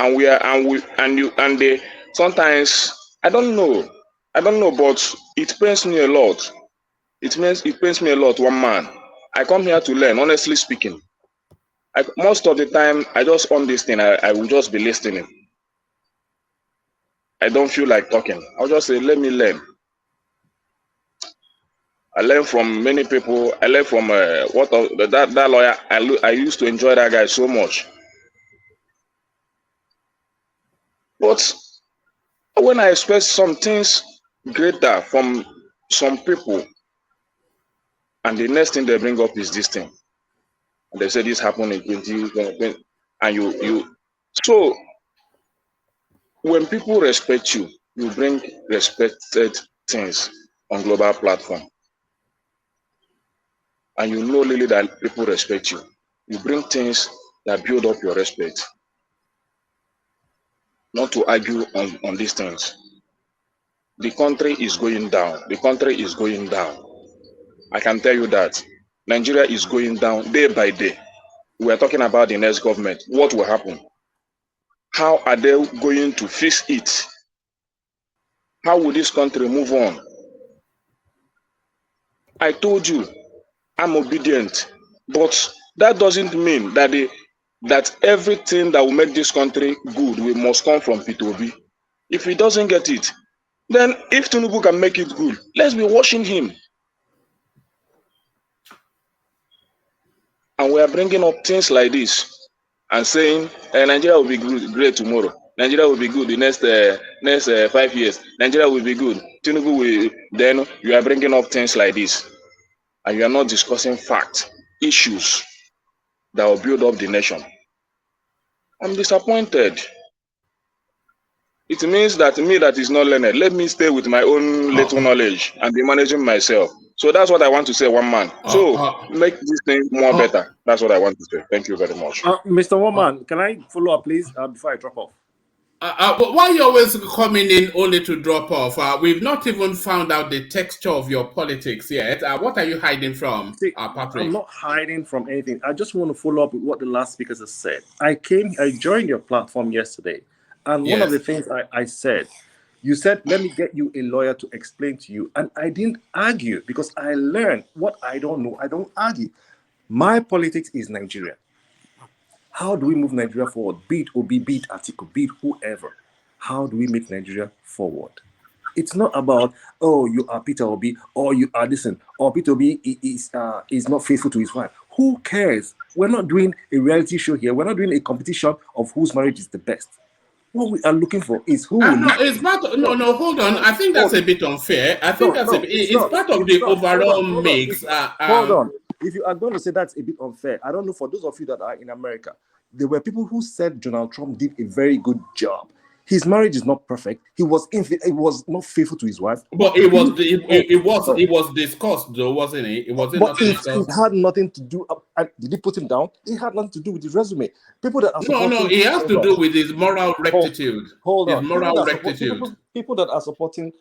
And sometimes I don't know, but it pains me a lot. It pains me a lot, one man. I come here to learn, honestly speaking. Most of the time, I just on this thing. I will just be listening. I don't feel like talking. I'll just say, let me learn. I learn from many people. I learn from that lawyer. I used to enjoy that guy so much. But when I expect some things greater from some people, and the next thing they bring up is this thing, and they say this happened in 2020, and you. So when people respect you, you bring respected things on global platform, and you know really that people respect you. You bring things that build up your respect, not to argue on these things. The country is going down. The country is going down. I can tell you that Nigeria is going down day by day. We are talking about the next government. What will happen? How are they going to fix it? How will this country move on? I told you, I'm obedient, but that doesn't mean that that everything that will make this country good must come from P2B. If he doesn't get it, then if Tinubu can make it good, let's be watching him. And we are bringing up things like this and saying Nigeria will be good, great tomorrow. Nigeria will be good the next 5 years. Nigeria will be good. Tinubu will. Then you are bringing up things like this, and you are not discussing facts, issues that will build up the nation. I'm disappointed. It means that me that is not learned, let me stay with my own little knowledge and be managing myself. So that's what I want to say, one man. So make this thing more better. That's what I want to say. Thank you very much. Mr. Woman, can I follow up, please, before I drop off? But why are you always coming in only to drop off? We've not even found out the texture of your politics yet. What are you hiding from, Patrick? I'm not hiding from anything. I just want to follow up with what the last speakers have said. I joined your platform yesterday, and one of the things I said, you said, let me get you a lawyer to explain to you. And I didn't argue because I learned what I don't know. I don't argue. My politics is Nigeria. How do we move Nigeria forward? Be it Obi, be it Atiku, be it whoever. How do we make Nigeria forward? It's not about, oh, you are Peter Obi, or you are this, or Peter Obi is not faithful to his wife. Who cares? We're not doing a reality show here. We're not doing a competition of whose marriage is the best. What we are looking for is who will No, it's part of, no, hold on. I think that's a bit unfair. I think it's part of the overall mix. Hold on. If you are going to say that's a bit unfair, I don't know, for those of you that are in America, there were people who said Donald Trump did a very good job. His marriage is not perfect. He was not faithful to his wife. But it was discussed though, wasn't it? It wasn't not discussed. It had nothing to do. Did he put him down? It had nothing to do with his resume. People that are no, it has to do with his moral rectitude. Hold on. His moral rectitude. People that are supporting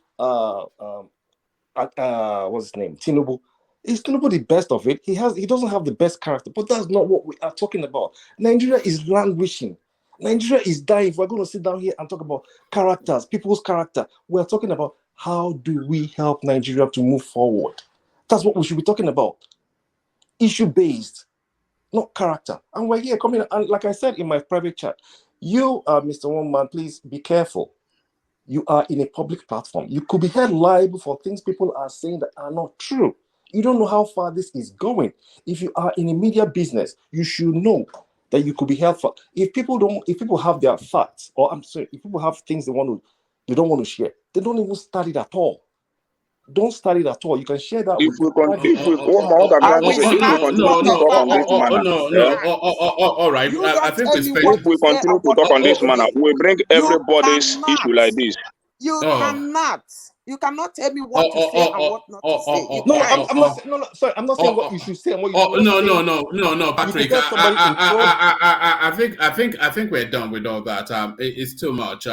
what's his name? Tinubu. Is Tinubu the best of it? He doesn't have the best character, but that's not what we are talking about. Nigeria is languishing. Nigeria is dying. If we're going to sit down here and talk about characters, people's character, we're talking about how do we help Nigeria to move forward. That's what we should be talking about. Issue-based, not character. And we're here coming, and like I said in my private chat, you, Mr. One Man, please be careful. You are in a public platform. You could be held liable for things people are saying that are not true. You don't know how far this is going. If you are in a media business, you should know that you could be held for. If people have their facts, or if people have things they don't want to share, they don't even start it at all. Don't start it at all. You can share that with all right. I think if we continue to talk on this manner, we bring everybody's issue like this. You cannot tell me what to say and what not to say. I'm not saying what you should say and what you no, Patrick. I think we're done with all that. It's too much.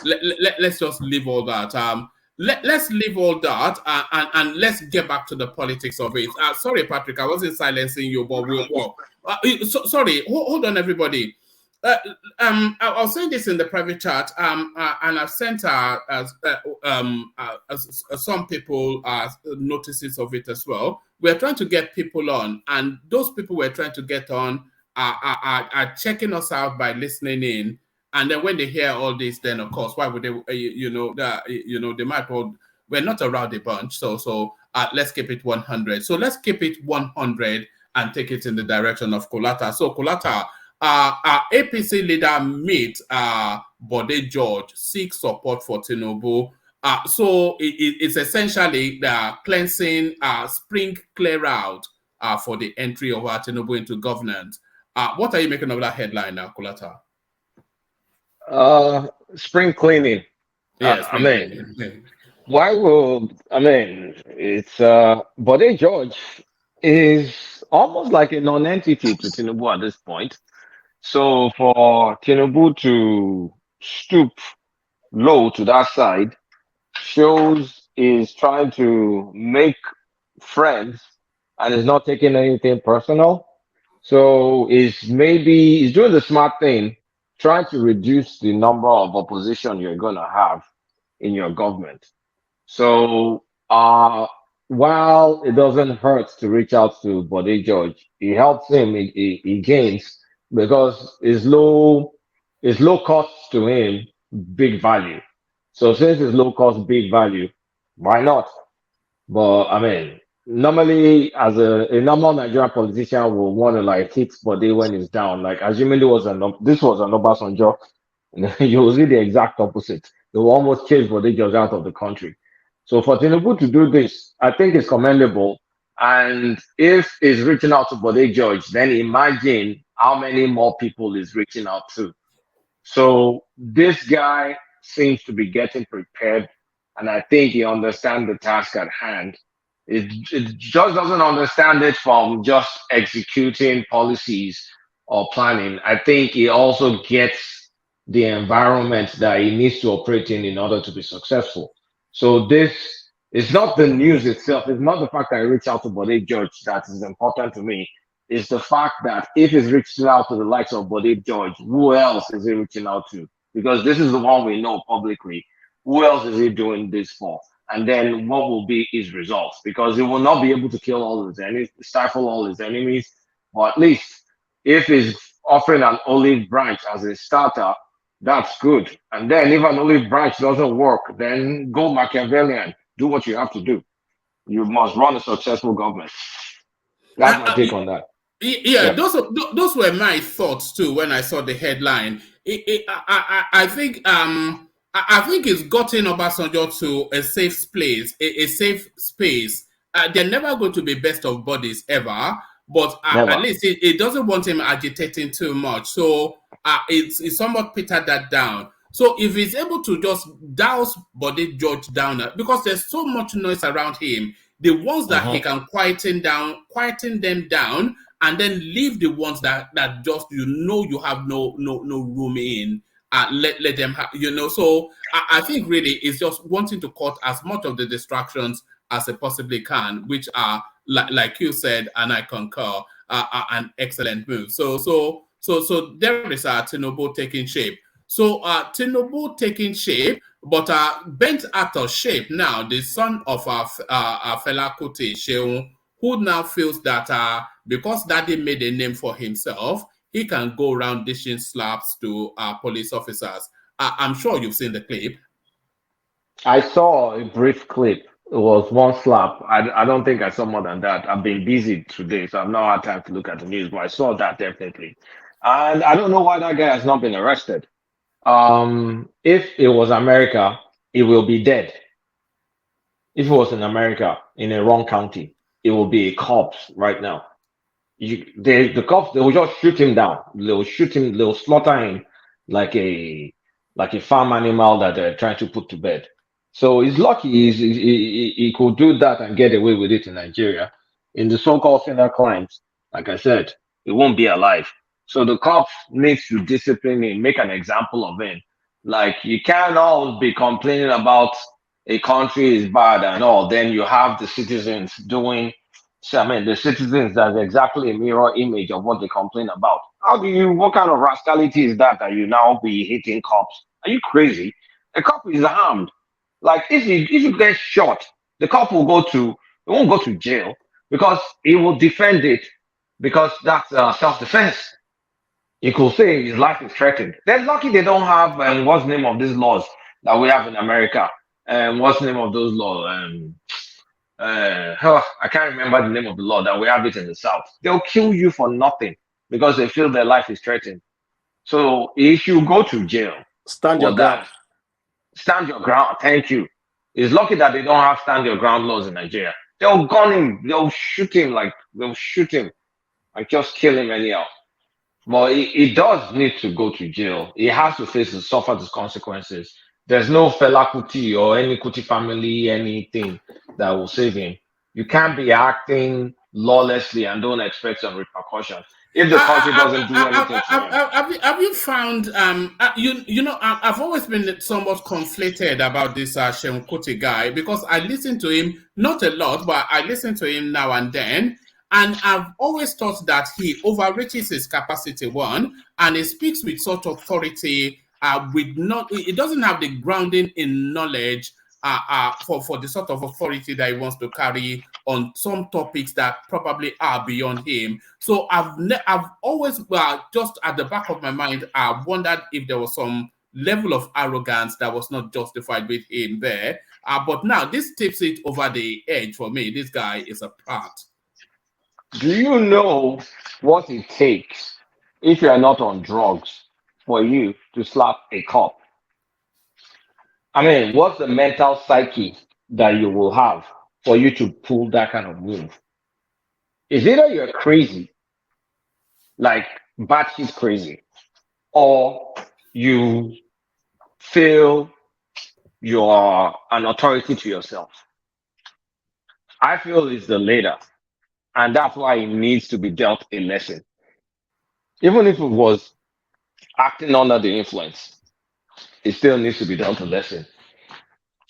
Let's just leave all that. Let's leave all that and let's get back to the politics of it. Sorry, Patrick, I wasn't silencing you, but sorry. Hold on, everybody. I'll send this in the private chat, and I've sent some people notices of it as well. We're trying to get people on, and those people we're trying to get on are checking us out by listening in, and then when they hear all this, then of course, why would they? They might well. We're not a rowdy bunch, so let's keep it 100. So let's keep it 100 and take it in the direction of Kolata. So Kolata, our APC leader meet Bode George, seeks support for Tinubu. So it's essentially the cleansing, spring clear out for the entry of Tinubu into governance. What are you making of that headline now, Kolata? Spring cleaning. Yeah, I spring mean, cleaning. why will I mean it's Bode George is almost like a non-entity to Tinubu at this point. So for Tinubu to stoop low to that side shows is trying to make friends and is not taking anything personal. So he's doing the smart thing, trying to reduce the number of opposition you're gonna have in your government. So while it doesn't hurt to reach out to Bode George, it helps him, he gains because it's low cost to him, big value. So since it's low cost, big value, why not? But I mean, normally as a normal Nigerian politician will want to like hit Bode when it's down. Like assuming this was an Obasanjo, you will see the exact opposite. They will almost chase Bode George out of the country. So for Tinubu to do this, I think it's commendable. And if he's reaching out to Bode George, then imagine how many more people he's reaching out to. So this guy seems to be getting prepared, and I think he understands the task at hand. It just doesn't understand it from just executing policies or planning. I think he also gets the environment that he needs to operate in order to be successful. So this is not the news itself. It's not the fact that I reach out to Bode George that is important to me. It's the fact that if he's reaching out to the likes of Bode George, who else is he reaching out to? Because this is the one we know publicly. Who else is he doing this for? And then what will be his results? Because he will not be able to kill all his enemies, stifle all his enemies, or at least if he's offering an olive branch as a starter, that's good. And then if an olive branch doesn't work, then go Machiavellian. Do what you have to do. You must run a successful government. That's my take on that. Yeah, Yep. those were my thoughts too when I saw the headline. I think I think it's gotten Obasanjo to a safe place, a safe space. They're never going to be best of buddies ever, but at Never. least it doesn't want him agitating too much. So it's somewhat petered that down. So if he's able to just douse Bode George down, because there's so much noise around him, the ones that he can quieten them down, and then leave the ones that just you have no room in. Let them have, So I think really it's just wanting to cut as much of the distractions as it possibly can, which are like you said, and I concur, an excellent move. So there is Tinubu taking shape. So Tinubu taking shape, but bent out of shape now, the son of our Fela Kuti, Sheung, who now feels that because Daddy made a name for himself, he can go around dishing slaps to police officers. I'm sure you've seen the clip. I saw a brief clip. It was one slap. I don't think I saw more than that. I've been busy today, so I've not had time to look at the news, but I saw that definitely. And I don't know why that guy has not been arrested. If it was America, he will be dead. If it was in America, in a wrong county, it will be a corpse right now. The cops, they will just shoot him down. They'll shoot him, they'll slaughter him like a farm animal that they're trying to put to bed. So he's lucky he could do that and get away with it in Nigeria. In the so-called sinner crimes, like I said, he won't be alive. So the cops needs to discipline him, make an example of him. Like you can't all be complaining about a country is bad and all. Then you have the citizens doing. So, I mean, the citizens, that's exactly a mirror image of what they complain about. What kind of rascality is that you now be hitting cops? Are you crazy? A cop is armed. Like, if you get shot, the cop he won't go to jail because he will defend it because that's self-defense. he could say his life is threatened. They're lucky they don't have what's the name of these laws that we have in America? What's the name of those laws? I can't remember the name of the law that we have it in the South. They'll kill you for nothing because they feel their life is threatened. So if you go to jail Stand for your that, ground. stand your ground. Thank you. It's lucky that they don't have stand your ground laws in Nigeria. They'll gun him. They'll shoot him and just kill him anyhow. But he does need to go to jail. He has to suffer the consequences. There's no Fela Kuti or any Kuti family, anything that will save him. You can't be acting lawlessly and don't expect some repercussions. If the country doesn't do anything to him. Have you found I've always been somewhat conflicted about this Seun Kuti guy because I listen to him not a lot, but I listen to him now and then, and I've always thought that he overreaches his capacity, one, and he speaks with such authority. It doesn't have the grounding in knowledge for the sort of authority that he wants to carry on some topics that probably are beyond him. So I've always just at the back of my mind, I wondered if there was some level of arrogance that was not justified with him there. But now this tips it over the edge for me. This guy is a prat. Do you know what it takes if you are not on drugs for you to slap a cop? I mean, what's the mental psyche that you will have for you to pull that kind of move? Is either you're crazy, like batshit crazy, or you feel you are an authority to yourself. I feel it's the latter, and that's why it needs to be dealt a lesson. Even if it was acting under the influence, it still needs to be dealt a lesson.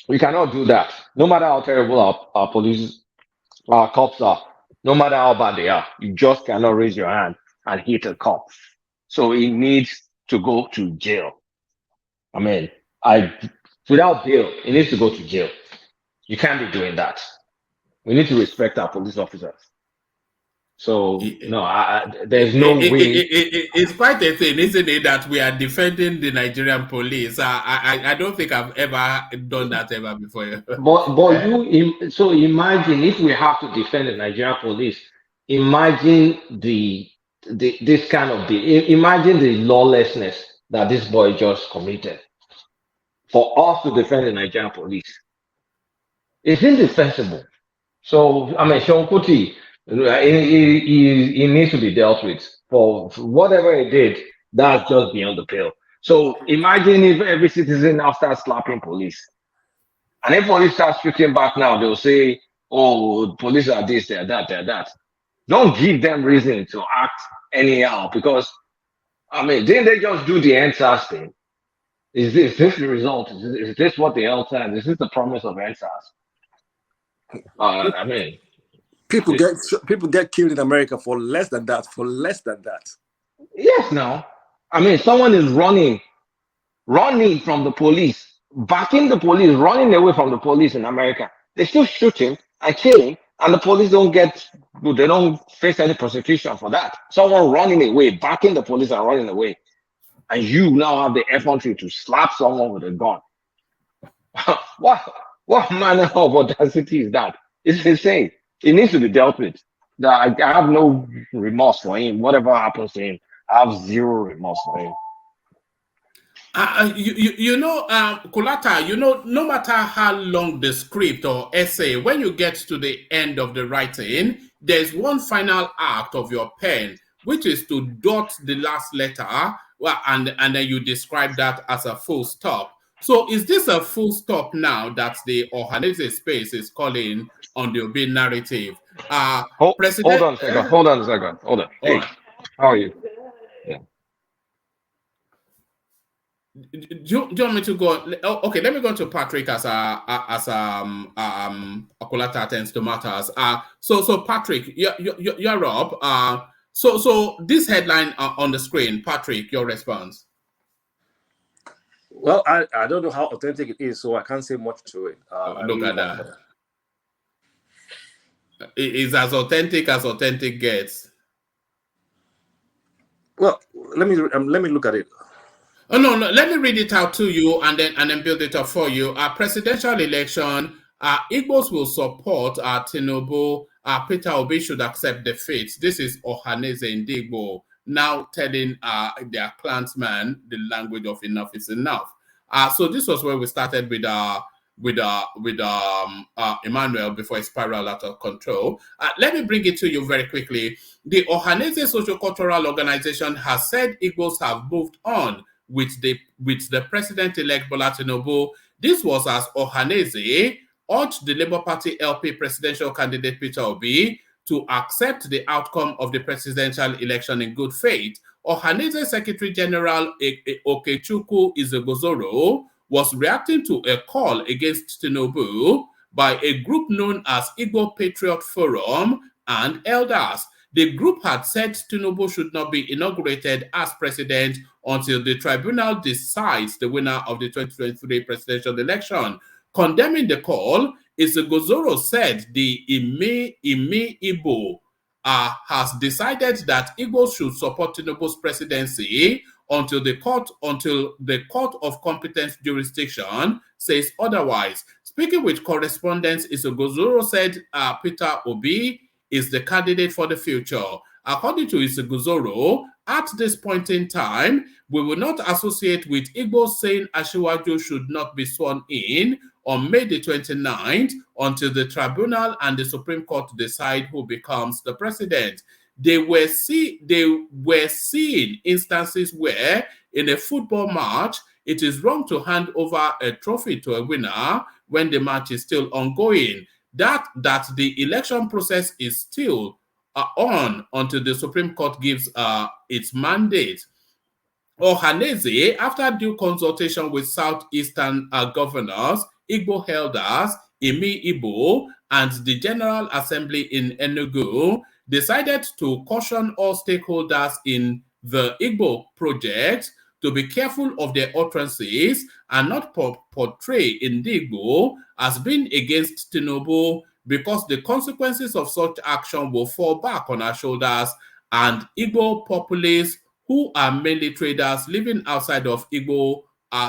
We cannot do that. No matter how terrible our police, our cops are, no matter how bad they are, you just cannot raise your hand and hit a cop. So he needs to go to jail. I mean, without bail, he needs to go to jail. You can't be doing that. We need to respect our police officers. So no, there's no way. It's quite a thing, isn't it, that we are defending the Nigerian police? I don't think I've ever done that ever before. But so imagine if we have to defend the Nigerian police. Imagine this kind of imagine the lawlessness that this boy just committed. For us to defend the Nigerian police, it's indefensible. So I mean, Seun Kuti, he needs to be dealt with for whatever he did. That's just beyond the pale. So imagine if every citizen now starts slapping police, and if police start shooting back now, they'll say, "Oh, police are this, they're that, they're that." Don't give them reason to act anyhow because, I mean, didn't they just do the NSAS thing? Is this the result? Is this what the L said? Is this the promise of NSAS? I mean, people get killed in America for less than that. For less than that. Yes, now. I mean, someone is running from the police, backing the police, running away from the police in America. They still shoot him and kill him, and the police they don't face any prosecution for that. Someone running away, backing the police and running away, and you now have the effrontery to slap someone with a gun. What manner of audacity is that? It's insane. It needs to be dealt with. I have no remorse for him. Whatever happens to him, I have zero remorse for him. Kulata, no matter how long the script or essay, when you get to the end of the writing, there's one final act of your pen, which is to dot the last letter, and then you describe that as a full stop. So is this a full stop now that the Ohanese space is calling on the Obi narrative? Hold on a second. Hold on. Hey, how are you? Yeah. Do you want me to go? Okay, let me go to Patrick as Akolata attends to matters. So Patrick, you're up. So this headline on the screen, Patrick, your response. Well, I don't know how authentic it is, so I can't say much to it. Look at that. It is as authentic gets. Well, let me look at it. Oh no, let me read it out to you and then build it up for you. Our presidential election, Igbos will support Tinubu. Peter Obi should accept defeat. This is Ohaneze Ndigbo now telling their clansman the language of enough is enough. So this was where we started with Emmanuel before it spiraled out of control. Let me bring it to you very quickly. The Ohaneze Socio-Cultural Organization has said Igbos have moved on with the president-elect Bola Tinubu. This was as Ohaneze urged the Labour Party LP presidential candidate Peter Obi to accept the outcome of the presidential election in good faith. Ohaneze Secretary General Okechukwu Izegozoro was reacting to a call against Tinubu by a group known as Igbo Patriot Forum and elders. The group had said Tinubu should not be inaugurated as president until the tribunal decides the winner of the 2023 presidential election. Condemning the call, Isegozoro said the Imi Igbo has decided that Igbos should support Tinubu's presidency until the court of competence jurisdiction says otherwise. Speaking with correspondents, Isegozoro said Peter Obi is the candidate for the future. According to Isegozoro, at this point in time, we will not associate with Igbos saying Asiwaju should not be sworn in on May the 29th until the tribunal and the Supreme Court decide who becomes the president. They were seeing instances where in a football match, it is wrong to hand over a trophy to a winner when the match is still ongoing. That the election process is still on until the Supreme Court gives its mandate. Ohaneze, after due consultation with Southeastern governors, Igbo elders, Imi Igbo, and the General Assembly in Enugu, decided to caution all stakeholders in the Igbo project to be careful of their utterances and not portray Ndigbo as being against Tinubu, because the consequences of such action will fall back on our shoulders, and Igbo populace who are mainly traders living outside of Igbo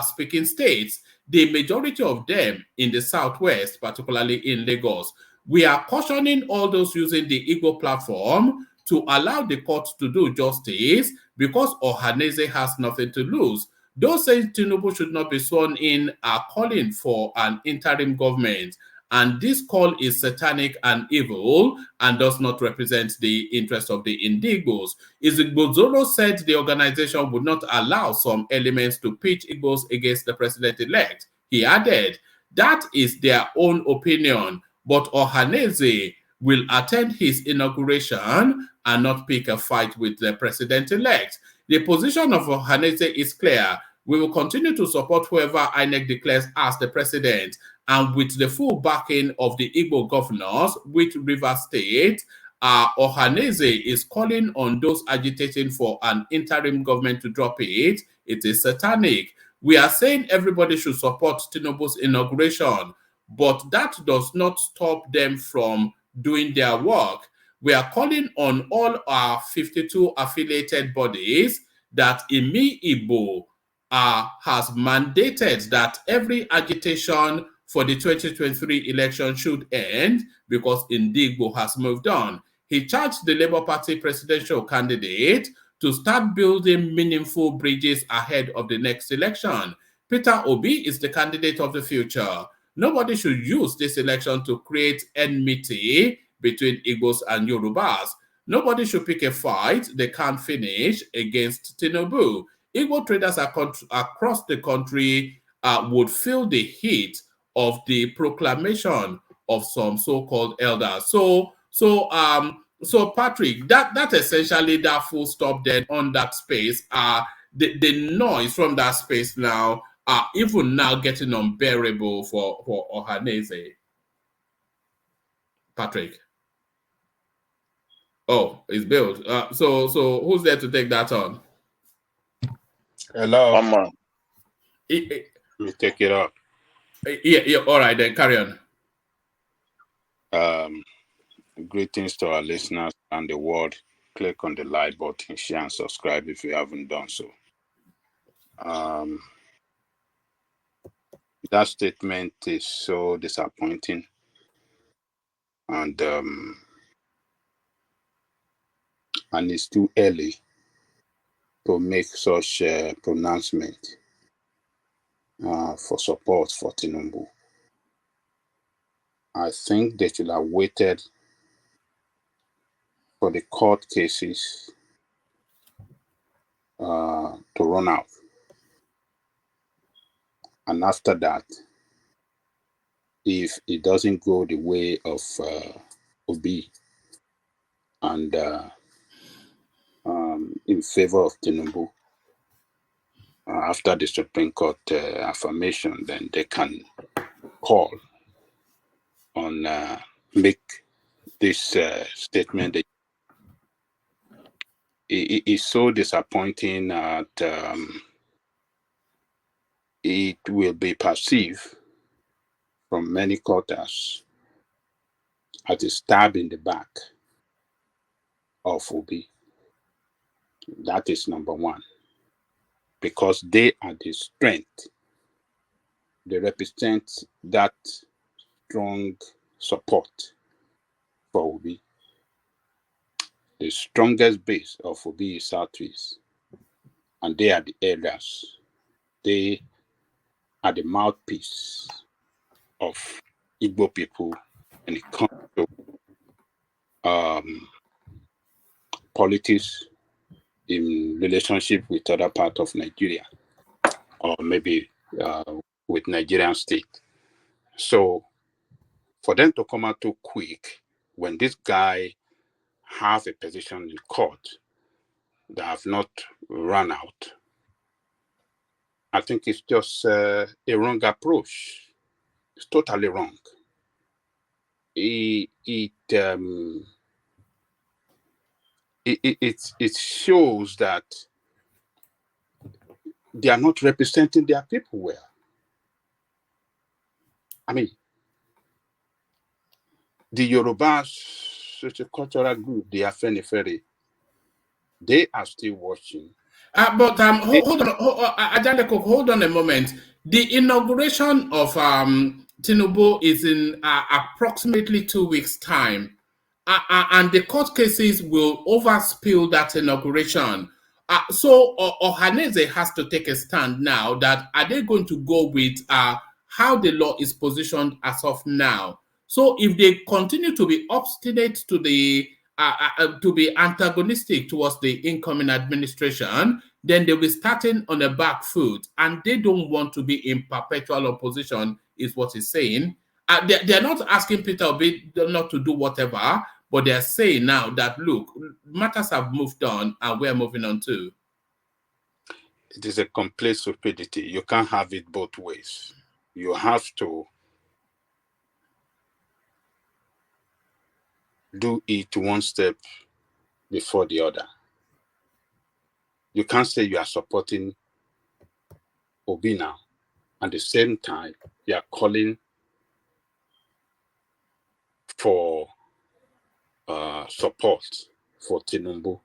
speaking states, the majority of them in the southwest, particularly in Lagos. We are cautioning all those using the Igbo platform to allow the court to do justice, because Ohaneze has nothing to lose. Those saying Tinubu should not be sworn in are calling for an interim government, and this call is satanic and evil and does not represent the interest of the Indigbos. Izigbozoro said the organization would not allow some elements to pitch Igbos against the president-elect. He added, that is their own opinion, but Ohaneze will attend his inauguration and not pick a fight with the president-elect. The position of Ohaneze is clear. We will continue to support whoever INEC declares as the president, and with the full backing of the Igbo governors with Rivers State, Ohaneze is calling on those agitating for an interim government to drop it. It is satanic. We are saying everybody should support Tinubu's inauguration, but that does not stop them from doing their work. We are calling on all our 52 affiliated bodies that Imi Igbo has mandated that every agitation for the 2023 election should end, because Ndigbo has moved on. He charged the Labour Party presidential candidate to start building meaningful bridges ahead of the next election. Peter Obi is the candidate of the future. Nobody should use this election to create enmity between Igbos and Yorubas. Nobody should pick a fight they can't finish against Tinubu. Igbo traders across the country would feel the heat of the proclamation of some so-called elders. So Patrick, that essentially that full stop then on that space. The noise from that space now are even now getting unbearable for Ohaneze. Patrick. Oh, it's built. So who's there to take that on? Hello. Man. Let me take it up. Yeah. All right, then carry on. Greetings to our listeners and the world. click on the like button, share, and subscribe if you haven't done so. That statement is so disappointing, and it's too early to make such a pronouncement for support for Tinubu. I think they should have waited for the court cases to run out. And after that, if it doesn't go the way of Obi and in favor of Tinubu, after the Supreme Court affirmation, then they can call on make this statement. It is so disappointing that it will be perceived from many quarters as a stab in the back of Obi. That is number one, because they are the strength. They represent that strong support for Obi. The strongest base of Obi is Southeast, and they are the elders. They are the mouthpiece of Igbo people when it comes to politics in relationship with other part of Nigeria, or maybe with Nigerian state. So for them to come out too quick when this guy have a position in court that have not run out, I think it's just a wrong approach. It's totally wrong. It shows that they are not representing their people well. I mean, the Yorubas, such a cultural group, the Afenifere, they are still watching. But hold on a moment. The inauguration of Tinubu is in approximately 2 weeks' time, and the court cases will overspill that inauguration. So Ohaneze has to take a stand now. That are they going to go with how the law is positioned as of now? So if they continue to be obstinate to be antagonistic towards the incoming administration, then they'll be starting on a back foot, and they don't want to be in perpetual opposition, is what he's saying. They're not asking Peter Obi not to do whatever, but they're saying now that, look, matters have moved on, and we're moving on too. It is a complete stupidity. You can't have it both ways. You have to do it one step before the other. You can't say you are supporting Obi now, at the same time you are calling for support for Tinubu.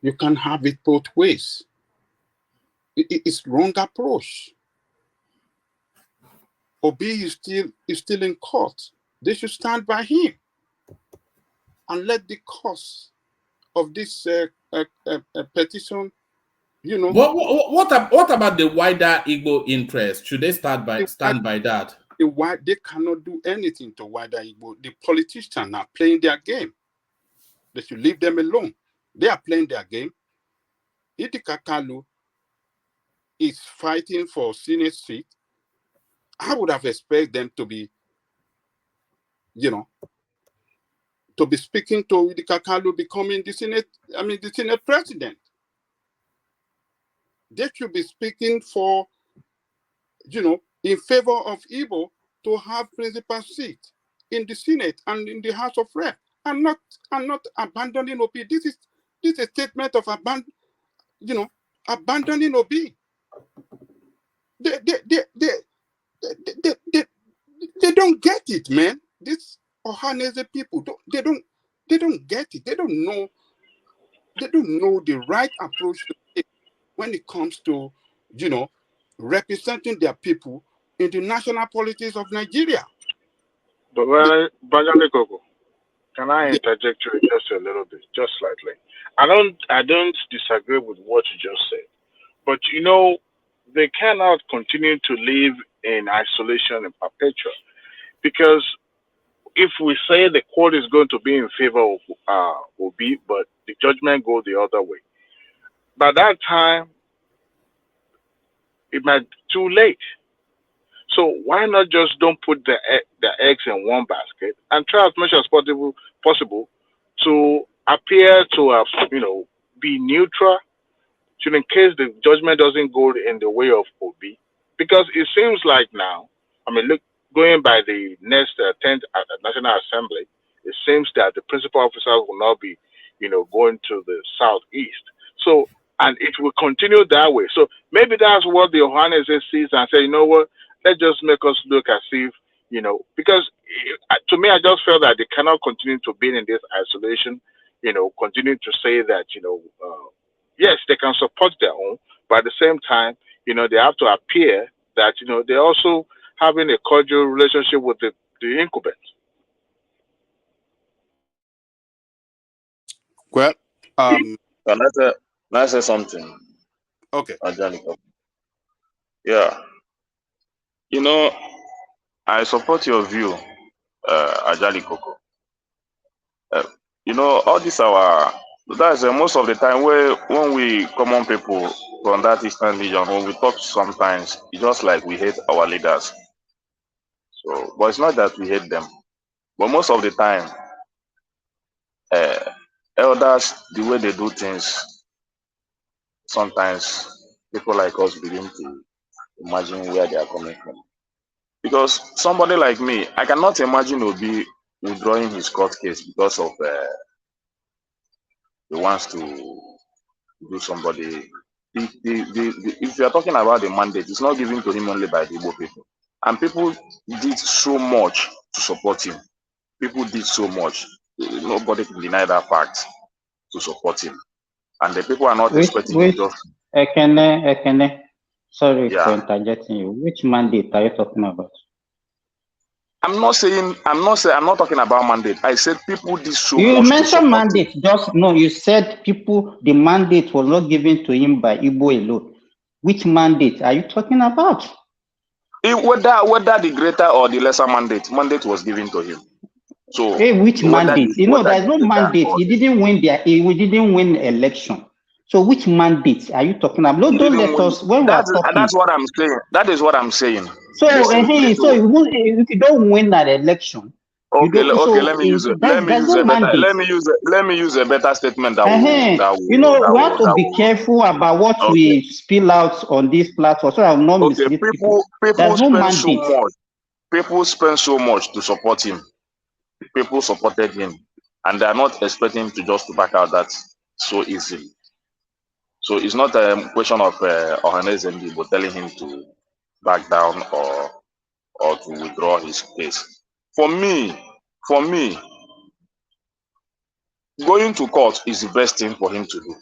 You can't have it both ways. It's wrong approach. Obi is still in court. They should stand by him and let the cause of this petition, you know. What about the wider Igbo interest? Should they stand by that? They cannot do anything to wider Igbo. The politicians are playing their game. They should leave them alone. They are playing their game. Idika Kalu is fighting for Senate seat. I would have expected them to be, to be speaking to Idika Kalu becoming the Senate president. They should be speaking for, in favor of Igbo to have principal seat in the Senate and in the House of Rep, and not abandoning Obi. This is a statement of abandoning Obi. They don't get it, man. This Ohanese people they don't get it. They don't know They don't know the right approach to take when it comes to, representing their people in the national politics of Nigeria. But Bajale Koko, can I interject you just a little bit, just slightly? I don't disagree with what you just said, but they cannot continue to live in isolation and perpetual, because if we say the court is going to be in favor of Obi, but the judgment go the other way, by that time it might be too late. So why not just don't put the eggs in one basket and try as much as possible to appear to have be neutral, so in case the judgment doesn't go in the way of Obi, because it seems like now, look, going by the next 10th National Assembly, it seems that the principal officers will not be, going to the southeast. So, and it will continue that way. So maybe that's what the Ohanes sees and say, you know what, let's just make us look as if, because to me, I just felt that they cannot continue to be in this isolation, continue to say that, yes, they can support their own, but at the same time, they have to appear that, they're also having a cordial relationship with the incumbents. Well, let's say something. Okay. Yeah. I support your view, Ajali Koko. All this that's most of the time when we common people from that eastern region, when we talk sometimes, it's just like we hate our leaders. So, but it's not that we hate them. But most of the time, elders, the way they do things, sometimes people like us begin to imagine where they are coming from. Because somebody like me, I cannot imagine Obi withdrawing his court case because of he wants to do somebody. If you are talking about the mandate, it's not given to him only by the Igbo people. And people did so much to support him. People did so much. Nobody can deny that fact to support him. And the people are not expecting him just. Ekene, sorry for Yeah. interjecting you. Which mandate are you talking about? I'm not talking about mandate. I said people did so You much to mentioned support mandate. You said the mandate was not given to him by Igbo alone. Which mandate are you talking about? Whether the greater or the lesser mandate was given to him. So Which mandate? There's no mandate. He didn't win he didn't win election. So which mandate are you talking about? Don't let us when we are talking. That's what I'm saying. That is what I'm saying. So if you don't win that election, okay, let me use a better statement that we have to be careful about what we spill out on this platform so I will not mislead people. There's no mandate. People spend so much to support him. People supported him, and they are not expecting him to just back out that so easily. So it's not a question of Ohanes Ndigbo telling him to back down or to withdraw his case. For me, going to court is the best thing for him to do.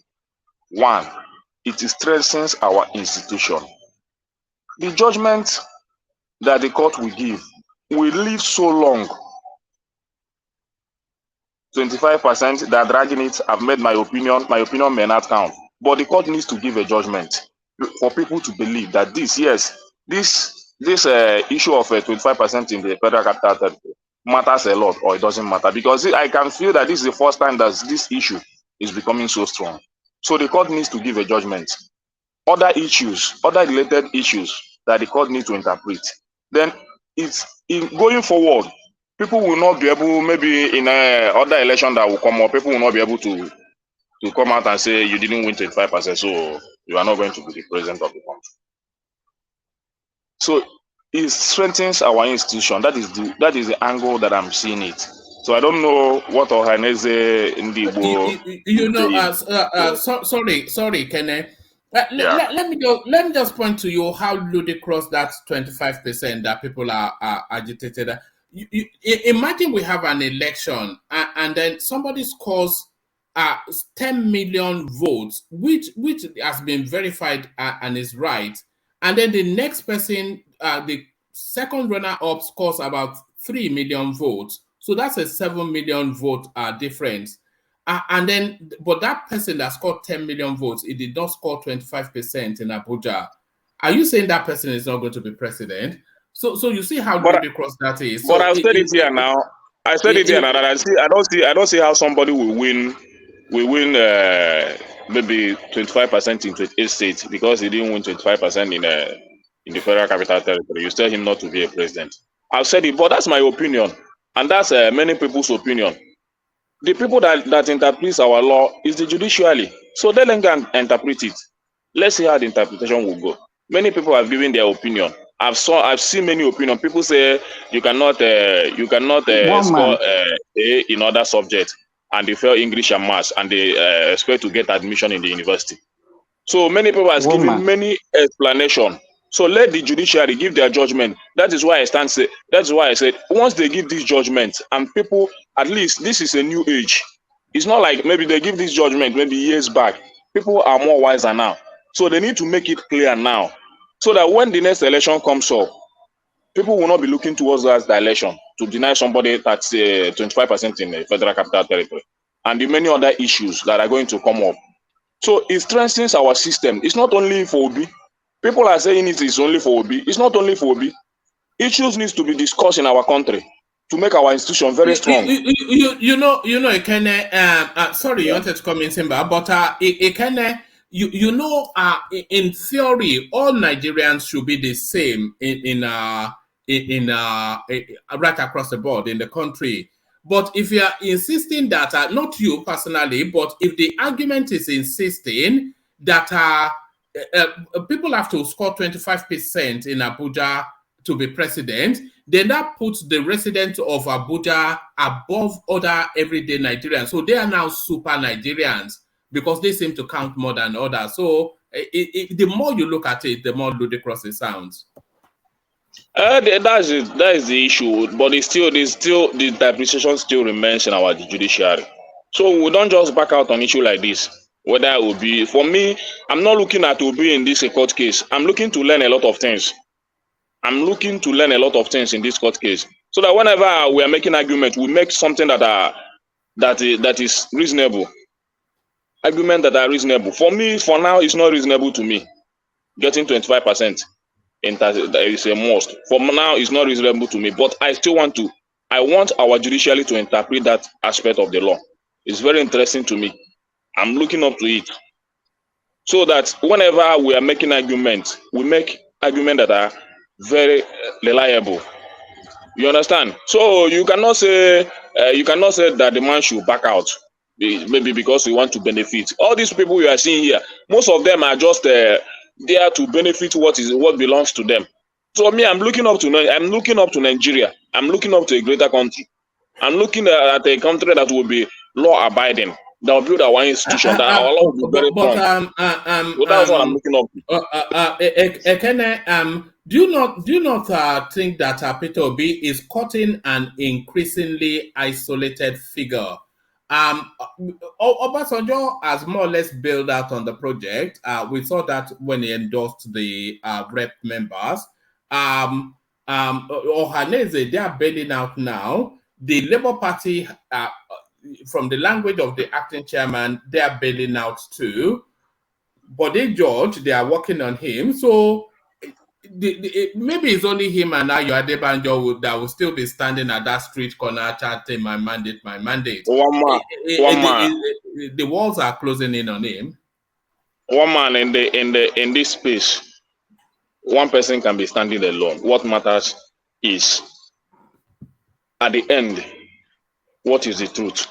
One, it strengthens our institution. The judgment that the court will give will live so long. 25%, they are dragging it. I've made my opinion. My opinion may not count. But the court needs to give a judgment for people to believe that this issue of 25% in the federal capital territory matters a lot, or it doesn't matter. Because I can feel that this is the first time that this issue is becoming so strong. So the court needs to give a judgment. Other related issues that the court needs to interpret. Then going forward, people will not be able, maybe in other election that will come up, people will not be able to come out and say you didn't win 25%, so you are not going to be the president of the country. So it strengthens our institution. That is the angle that I'm seeing it. So I don't know what Ohaneze Ndigbo. Sorry, Kene. Let me just point to you how ludicrous that 25% that people are agitated. You imagine we have an election and then somebody scores 10 million votes, which has been verified and is right. And then the next person, the second runner-up, scores about 3 million votes. So that's a 7 million vote difference. And then, but that person that scored 10 million votes, it did not score 25% in Abuja. Are you saying that person is not going to be president? So you see how ridiculous that is. But So I've said it here now. I said it here now that I don't see how somebody will win maybe 25% in 28 states because he didn't win 25% in the federal capital territory. You tell him not to be a president. I've said it, but that's my opinion, and that's many people's opinion. The people that interpret our law is the judiciary, so let them go and interpret it. Let's see how the interpretation will go. Many people have given their opinion. I've seen many opinion. People say you cannot score A in other subjects, and they fail English and maths, and they expect to get admission in the university. So many people have given many explanation. So let the judiciary give their judgment. That is why I that's why I said once they give this judgment, and people, at least this is a new age. It's not like maybe they give this judgment maybe years back. People are more wiser now. So they need to make it clear now. So that when the next election comes up, people will not be looking towards that election to deny somebody that's 25% in the federal capital territory. And the many other issues that are going to come up. So it strengthens our system. It's not only for Obi. People are saying it is only for Obi. It's not only for Obi. Issues needs to be discussed in our country to make our institution very strong. You know, Ekene, sorry, you wanted to come in, Simba, but Ekene, in theory, all Nigerians should be the same in right across the board in the country. But if you are insisting that, not you personally, but if the argument is insisting that people have to score 25% in Abuja to be president, then that puts the residents of Abuja above other everyday Nigerians. So they are now super Nigerians because they seem to count more than others. So the more you look at it, the more ludicrous it sounds. That is the issue, but the interpretation still remains in our judiciary. So we don't just back out on issue like this. Whether it will be, for me, I'm not looking at Obi in this court case. I'm looking to learn a lot of things. I'm looking to learn a lot of things in this court case, so that whenever we are making argument, we make something that is reasonable. Argument that are reasonable. For me, for now, it's not reasonable to me. Getting 25%. Is a must. For now, it's not reasonable to me, but I want our judiciary to interpret that aspect of the law. It's very interesting to me. I'm looking up to it. So that whenever we are making arguments, we make arguments that are very reliable. You understand? So you cannot say that the man should back out, maybe because we want to benefit. All these people you are seeing here, most of them are just there to benefit what belongs to them. So me, I'm looking up to Nigeria. I'm looking up to a greater country. I'm looking at a country that will be law abiding. That will build our institution. That our law will be very strong. So that's what I'm looking up to. Ekene, do you not think that Peter Obi is cutting an increasingly isolated figure? Obasanjo has more or less bailed out on the project. We saw that when he endorsed the rep members. Ohaneze, they are bailing out now. The Labour Party, from the language of the acting chairman, they are bailing out too. But George, they are working on him. So maybe it's only him and Ayo Adebanjo that will still be standing at that street corner chanting my mandate, my mandate. One man. The walls are closing in on him. One man in this space, one person can be standing alone. What matters is, at the end, what is the truth?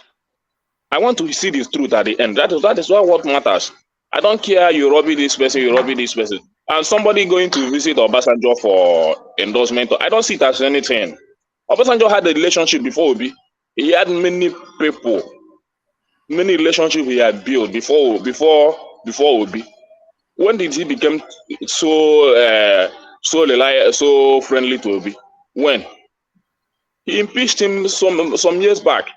I want to see the truth at the end. That is what matters. I don't care you robbing this person, and somebody going to visit Obasanjo for endorsement. I don't see it as anything. Obasanjo had a relationship before Obi. He had many people, many relationships he had built before Obi. When did he become so friendly to Obi? When? He impeached him some years back.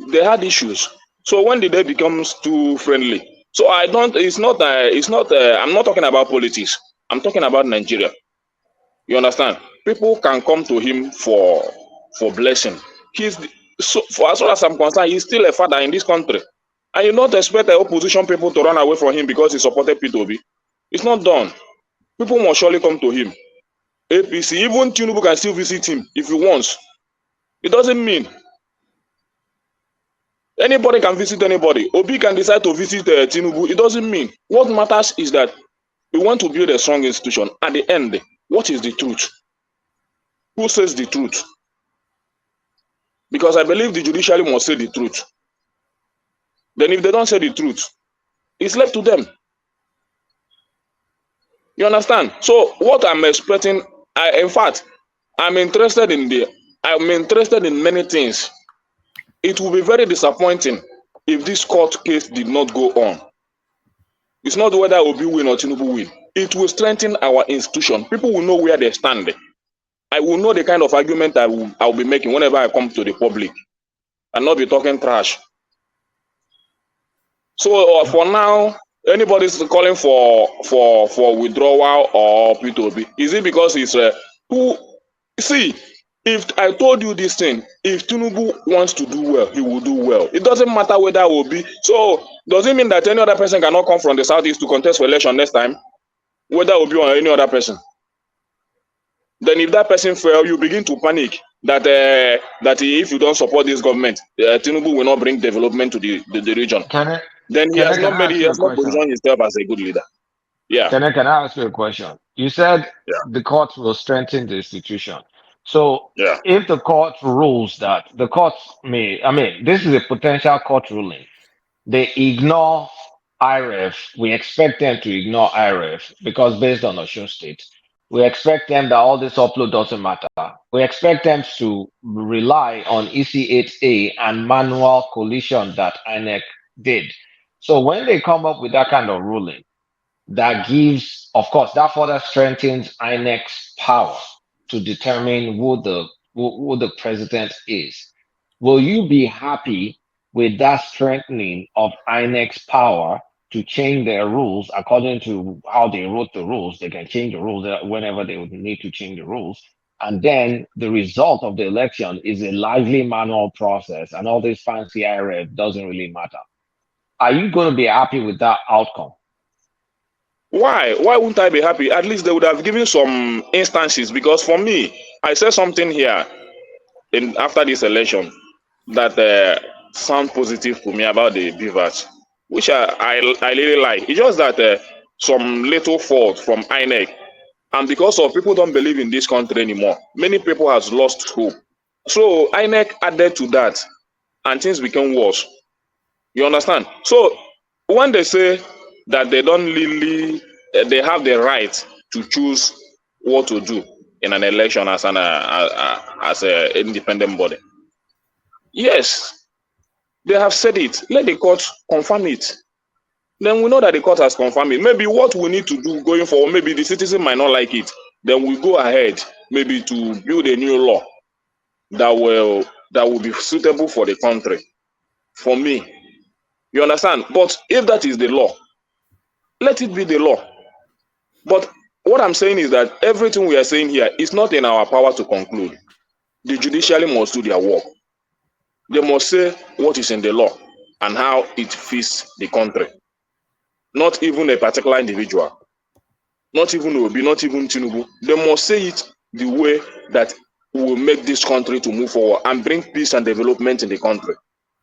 They had issues. So when did they become too friendly? So I don't. It's not. I'm not talking about politics. I'm talking about Nigeria. You understand? People can come to him for blessing. So for as far as I'm concerned, he's still a father in this country, and you not expect the opposition people to run away from him because he supported P2B. It's not done. People must surely come to him. APC, even Tinubu can still visit him if he wants. It doesn't mean anybody can visit anybody. Obi can decide to visit Tinubu. It doesn't mean. What matters is that we want to build a strong institution. At the end, what is the truth? Who says the truth? Because I believe the judiciary must say the truth. Then if they don't say the truth, it's left to them. You understand? So what I'm expecting, in fact, I'm interested in many things. It will be very disappointing if this court case did not go on. It's not whether Obi win or Tinubu win. It will strengthen our institution. People will know where they stand. I will know the kind of argument I will be making whenever I come to the public and not be talking trash. So for now, anybody's calling for withdrawal or P2B. Is it because it's who? See, if I told you this thing, if Tinubu wants to do well, he will do well. It doesn't matter whether it will be. So does it mean that any other person cannot come from the southeast to contest for election next time, whether it will be or any other person? Then if that person fail, you begin to panic that if you don't support this government, Tinubu will not bring development to the region. Then he has not positioned himself as a good leader. Yeah. Can I ask you a question? You said the court will strengthen the institution. So if the court rules that the courts this is a potential court ruling, they ignore IREF, we expect them to ignore IREF because based on Osun State, we expect them that all this upload doesn't matter. We expect them to rely on EC8A and manual collision that INEC did. So when they come up with that kind of ruling, that gives, of course, that further strengthens INEC's power to determine who the president is. Will you be happy with that strengthening of INEC's power to change their rules according to how they wrote the rules? They can change the rules whenever they would need to change the rules. And then the result of the election is a lively manual process, and all this fancy IRF doesn't really matter. Are you going to be happy with that outcome? Why? Why wouldn't I be happy? At least they would have given some instances. Because for me, I said something here after this election that sound positive to me about the beavers, which I really like. It's just that some little fault from INEC, and because of people don't believe in this country anymore, many people has lost hope. So INEC added to that, and things became worse. You understand? So when they say that they don't really, they have the right to choose what to do in an election as an independent body. Yes, they have said it. Let the court confirm it. Then we know that the court has confirmed it. Maybe what we need to do going forward, maybe the citizen might not like it. Then we go ahead, maybe to build a new law that will be suitable for the country. For me, you understand? But if that is the law, let it be the law. But what I'm saying is that everything we are saying here is not in our power to conclude. The judiciary must do their work. They must say what is in the law and how it fits the country. Not even a particular individual. Not even Obi, not even Tinubu. They must say it the way that will make this country to move forward and bring peace and development in the country.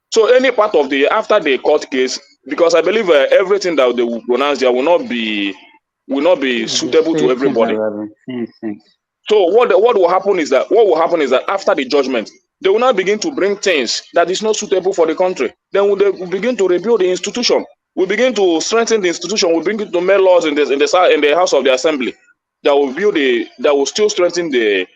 So any part of after the court case, because I believe everything that they will pronounce there will not be suitable to everybody. So what will happen is that after the judgment, they will now begin to bring things that is not suitable for the country. Then they will begin to rebuild the institution. We begin to strengthen the institution. We begin to make laws in the House of the Assembly that will still strengthen the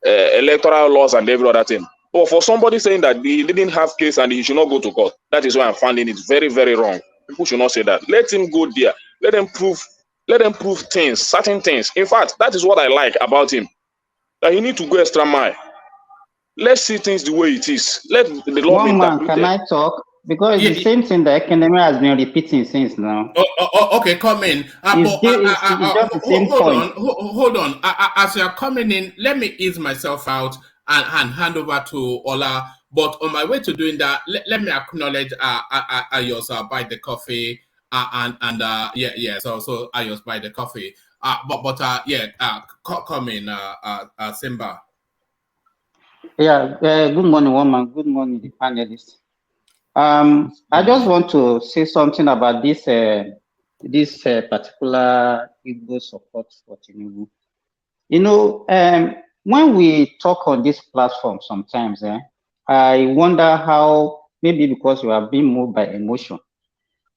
electoral laws and every other thing. But for somebody saying that he didn't have case and he should not go to court, that is why I'm finding it very, very wrong. People should not say that. Let him go there. Let them prove things, certain things. In fact, that is what I like about him. That he need to go extra mile. Let's see things the way it is. Let the law be interpreted. Can I talk? Because it's the same thing that academy has been repeating since now. Okay, come in. It's just the same Hold point. on, hold on. As you're coming in, let me ease myself out and hand over to Ola. But on my way to doing that, let me acknowledge Ayos buy the coffee So Ayos buy the coffee. Come in, Simba. Yeah. Good morning, woman. Good morning, the panelists. I just want to say something about this particular Igbo support for Tinubu. You know, when we talk on this platform sometimes, I wonder how, maybe because we are being moved by emotion.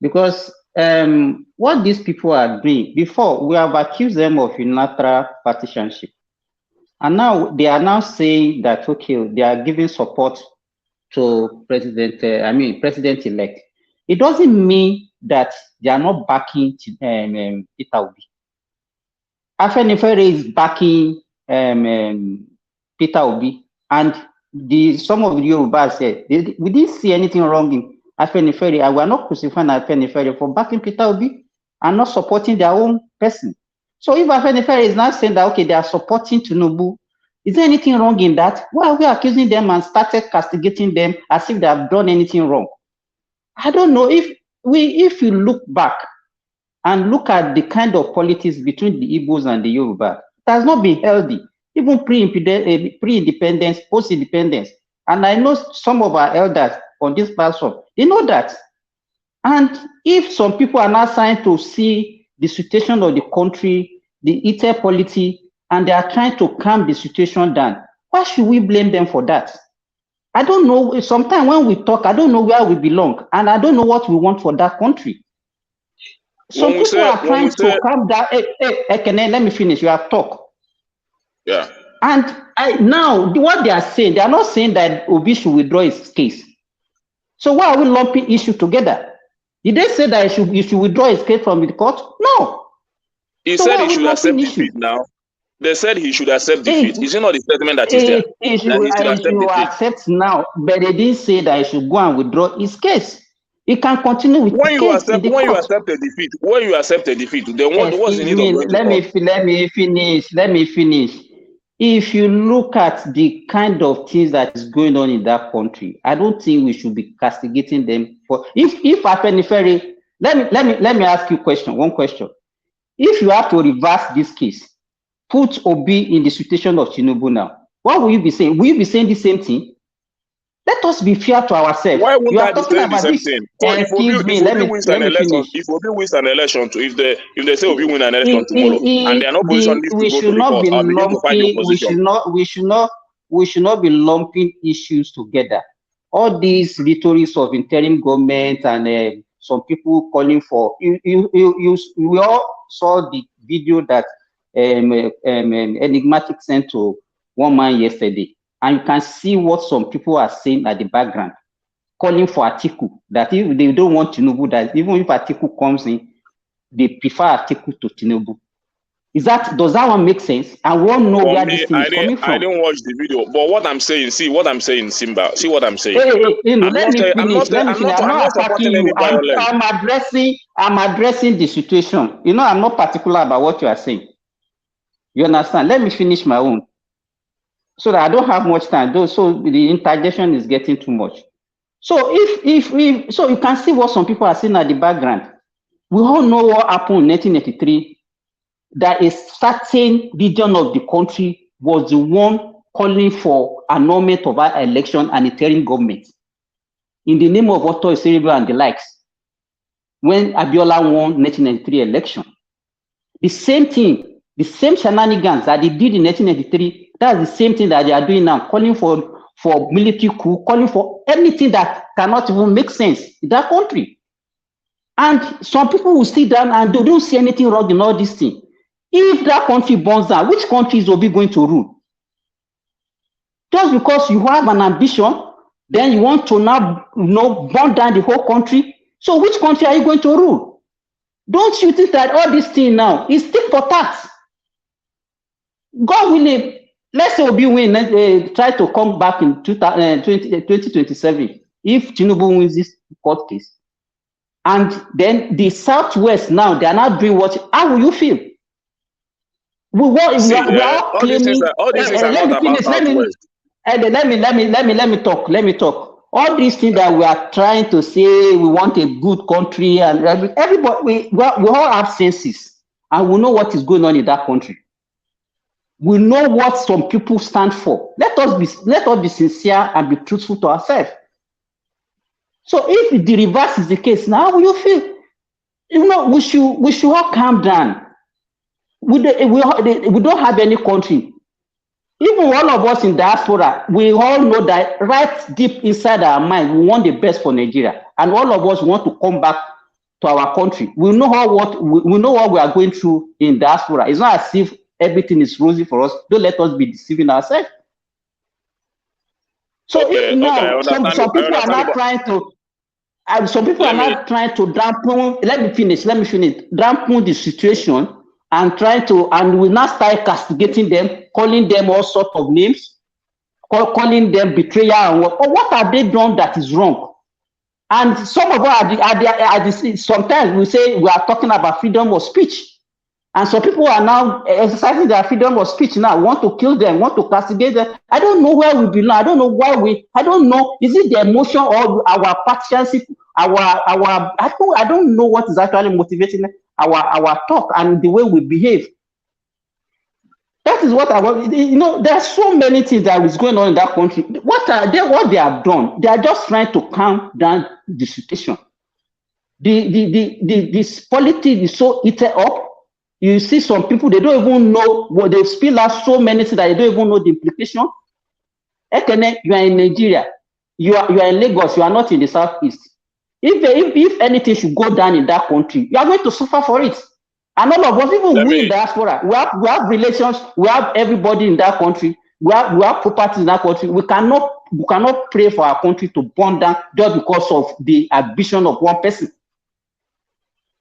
Because what these people are doing, before we have accused them of unilateral partisanship. And now they are now saying that, okay, they are giving support to President-elect. It doesn't mean that they are not backing Peter Obi. Afenifere is backing Peter Obi, and some of the Yorubas said we didn't see anything wrong in Afenifere, and we are not crucifying Afenifere for backing Peter Obi and not supporting their own person. So if Afenifere is now saying that, okay, they are supporting Tinubu, is there anything wrong in that? Why are we accusing them and started castigating them as if they have done anything wrong? I don't know. If you look back and look at the kind of politics between the Igbos and the Yoruba, it has not been healthy, even pre-independence, post-independence. And I know some of our elders on this platform, they know that. And if some people are now trying to see the situation of the country, the polity, and they are trying to calm the situation down, why should we blame them for that? I don't know. Sometimes when we talk, I don't know where we belong, and I don't know what we want for that country. Some people are trying to calm down. Ekene, let me finish. You have talked. Yeah. And now, what they are saying, they are not saying that Obi should withdraw his case. So why are we lumping issues together? Did they say that he should withdraw his case from the court? No. He said he should accept defeat now. They said he should accept defeat. Is it not the statement that is there? He should accept now, but they didn't say that he should go and withdraw his case. He can continue with the case in the court. You accept a defeat, then what's the need of going to court? Let me finish. If you look at the kind of things that is going on in that country, I don't think we should be castigating them for. If Afenifere, let me ask you one question. If you have to reverse this case, put Obi in the situation of Tinubu now, what will you be saying? Will you be saying the same thing? Let us be fair to ourselves. Why wouldn't I be saying the same this thing? So if Obi wins an election, if they say Obi win an election tomorrow, and they are not positioned to go to the court, I'll begin to fight the opposition. We should not be lumping issues together. All these rhetorics of interim government and some people calling for we all saw the video that Enigmatic sent to one man yesterday. And you can see what some people are saying at the background, calling for Atiku, that if they don't want Tinubu, that even if Atiku comes in, they prefer Atiku to Tinubu. Does that one make sense? And we all know where this thing is coming from. I didn't watch the video, but what I'm saying, Simba, see what I'm saying. Let me finish. I'm not attacking you. I'm addressing the situation. I'm not particular about what you are saying. You understand? Let me finish my own, so that I don't have much time. So the interjection is getting too much. So so you can see what some people are saying at the background. We all know what happened in 1983. That a certain region of the country was the one calling for annulment of our election and interim government in the name of Otto Cerebral and the likes. When Abiola won 1993 election, the same thing, the same shenanigans that they did in 1993, that's the same thing that they are doing now, calling for military coup, calling for anything that cannot even make sense in that country. And some people will sit down and they don't see anything wrong in all these things. If that country burns down, which country is Obi going to rule? Just because you have an ambition, then you want to now burn down the whole country. So which country are you going to rule? Don't you think that all this thing now is tit for tat? God willing, let's say Obi win, try to come back in 2027. if Tinubu wins this court case, and then the Southwest now, they are not doing what, how will you feel? See, We are all claiming, all these things are let not me about finish, Southwest. let me talk. All these things that we are trying to say, we want a good country, and everybody, we all have senses, and we know what is going on in that country. We know what some people stand for. Let us be sincere and be truthful to ourselves. So if the reverse is the case, now how will you feel? You know, we should all calm down. We don't have any country. Even all of us in diaspora, we all know that right deep inside our mind, we want the best for Nigeria, and all of us want to come back to our country. We know we know what we are going through in diaspora. It's not as if everything is rosy for us. Don't let us be deceiving ourselves. So if now some people are not trying to, some people are not trying to dampen. Let me finish. Dampen the situation and we now start castigating them, calling them all sorts of names, calling them betrayer and what have they done that is wrong? And some of us sometimes we say we are talking about freedom of speech, and some people are now exercising their freedom of speech now, want to kill them, want to castigate them. I don't know where we belong. I don't know why I don't know. Is it the emotion or our partisanship? I don't know what is actually motivating our talk and the way we behave. That is what I want. You know, there are so many things that is going on in that country. What they have done? They are just trying to calm down the situation. This politics is so eaten up. You see some people, they don't even know what they spill out so many things that they don't even know the implication. Ekene, you are in Nigeria, you are in Lagos, you are not in the southeast. If anything should go down in that country, you are going to suffer for it. And all of us, even we in diaspora, we have relations, we have everybody in that country, we have properties in that country. We cannot pray for our country to burn down just because of the ambition of one person.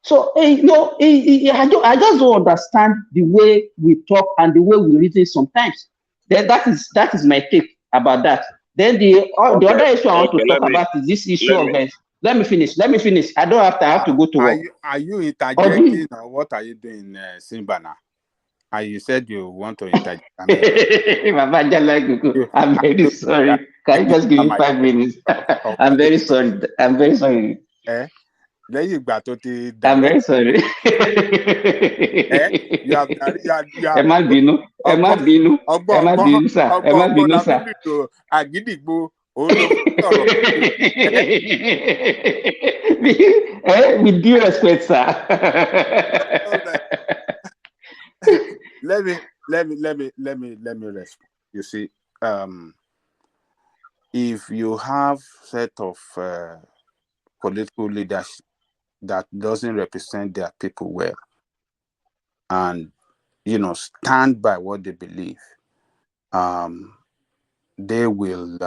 So I just don't understand the way we talk and the way we reason sometimes. Then that is my take about that. Then the other issue I want to talk about is this issue of let me finish. I don't have to. I have to go to work. Are you interjecting or what are you doing, Simba now? You said you want to interject. I'm very sorry. Can you just give me 5 minutes? I'm very sorry. I'm very sorry. Lẹ́yìn ìgbà tó ti I'm very sorry. Ẹ má bínú sà. Àgídìgbò òun ló sọ̀rọ̀. With due respect, sir. Let me respond. You see, if you have set of political leadership that doesn't represent their people well, and stand by what they believe, they will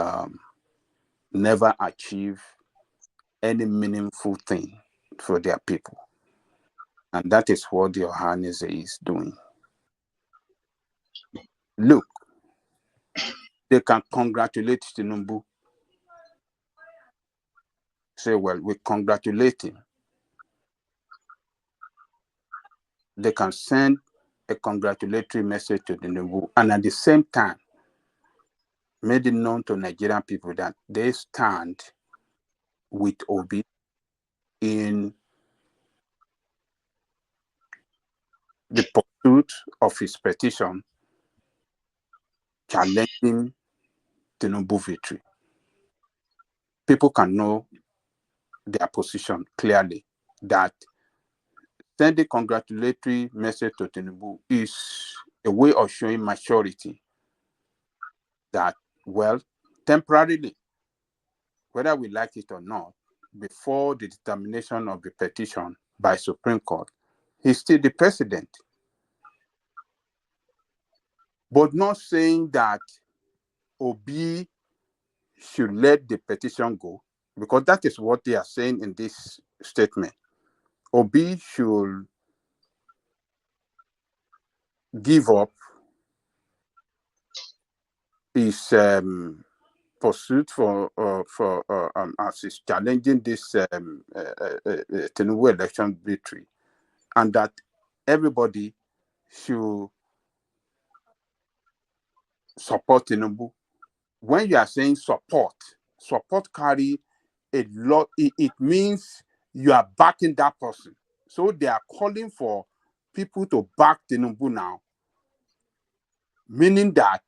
never achieve any meaningful thing for their people, and that is what the Ohanaeze is doing. Look, they can congratulate Tinubu. Say, well, we congratulate him. They can send a congratulatory message to Tinubu, and at the same time, made it known to Nigerian people that they stand with Obi in the pursuit of his petition challenging Tinubu victory. People can know their position clearly, that sending a congratulatory message to Tinubu is a way of showing maturity that, well, temporarily, whether we like it or not, before the determination of the petition by Supreme Court, he's still the president. But not saying that Obi should let the petition go, because that is what they are saying in this statement. Obi should give up his pursuit as is challenging this Tinubu election victory, and that everybody should support Tinubu. When you are saying support carry a lot. It means you are backing that person. So they are calling for people to back Tinubu now, meaning that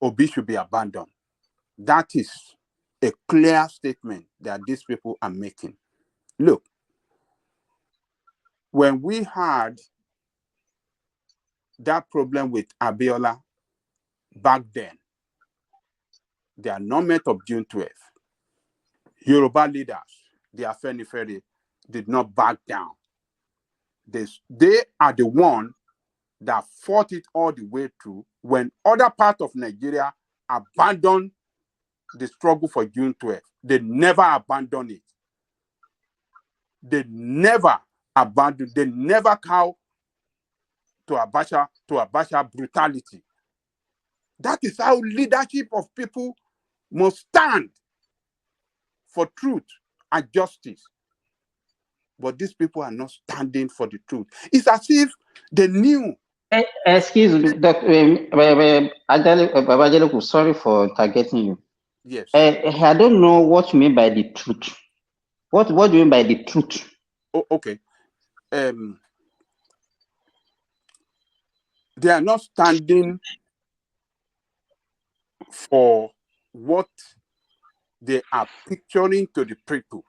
Obi should be abandoned. That is a clear statement that these people are making. Look, when we had that problem with Abiola back then, the annulment of June 12th, Yoruba leaders, the Afenifere, did not back down. They are the one that fought it all the way through when other parts of Nigeria abandoned the struggle for June 12th. They never abandoned it. They never abandoned, they never cow to Abacha brutality. That is how leadership of people must stand for truth and justice. But these people are not standing for the truth. It's as if they knew. Excuse me, sorry for targeting you. Yes. I don't know what you mean by the truth. What do you mean by the truth? Oh, okay. They are not standing for what they are picturing to the people.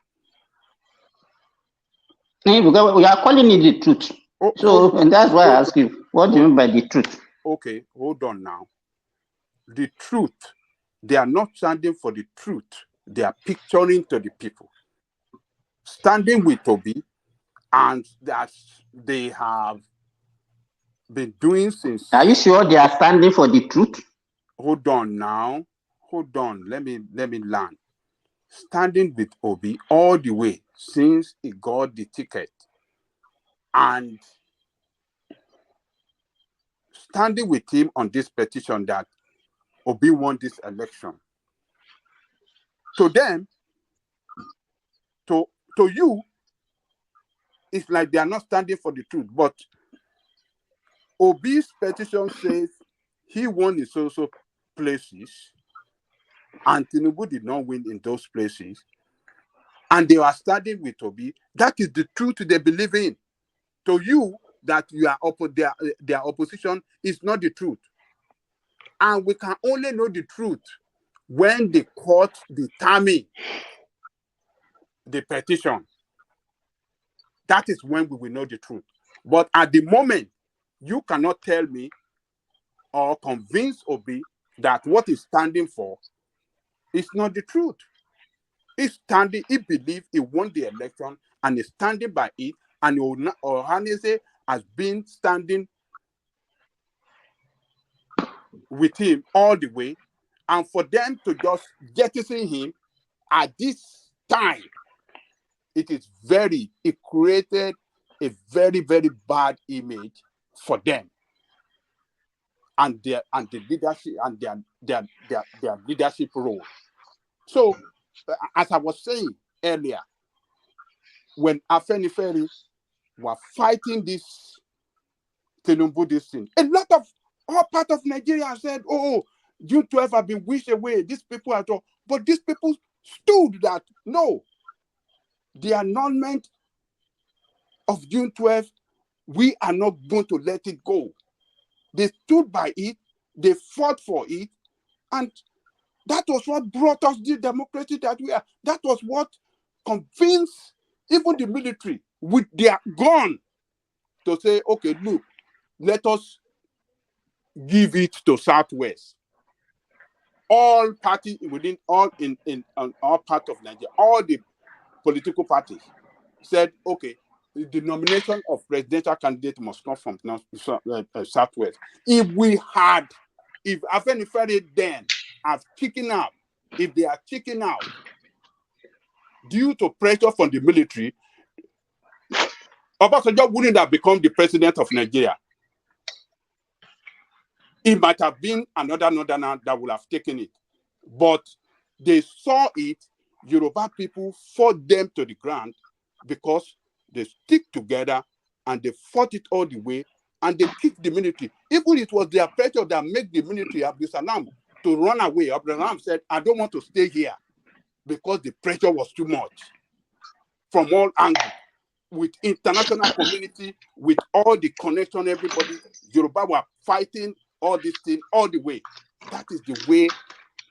Because we are calling it the truth. And that's why I ask you, what do you mean by the truth? Okay, hold on now. The truth, they are not standing for the truth. They are picturing to the people. Standing with Obi, and that they have been doing since. Are you sure they are standing for the truth? Hold on now. Hold on. Let me learn. Standing with Obi all the way since he got the ticket, and standing with him on this petition that Obi won this election. To them, to you, it's like they are not standing for the truth. But Obi's petition says he won in so places, and Tinubu did not win in those places. And they are standing with Obi. That is the truth they believe in. To you, that you are their opposition is not the truth. And we can only know the truth when the court determine the petition. That is when we will know the truth. But at the moment, you cannot tell me or convince Obi that what he's standing for is not the truth. He's standing, he believes he won the election and is standing by it, and Ohanese has been standing with him all the way. And for them to just jettison him at this time, it created a very, very bad image for them and the leadership and their leadership role. So, as I was saying earlier, when Afenifere were fighting this Tinubu this thing, a lot of all part of Nigeria said, "Oh, June 12 have been wished away. These people are all," but these people stood that no, the annulment of June 12, we are not going to let it go. They stood by it, they fought for it, and that was what brought us the democracy that we are. That was what convinced even the military with their gun to say, okay, look, let us give it to Southwest. All parties within all part of Nigeria, all the political parties said, okay, the nomination of presidential candidate must come from Southwest. If Afenifere then have chicken out, if they are chicken out due to pressure from the military, Obasanjo wouldn't have become the president of Nigeria. It might have been another northerner that would have taken it. But They saw it. Yoruba people fought them to the ground because they stick together and they fought it all the way and they kicked the military. Even it was their pressure that made the military, Abdulsalam, to run away. Abdulsalam said, I don't want to stay here because the pressure was too much from all angles. With international community, with all the connection, everybody, Yoruba were fighting all this thing all the way. That is the way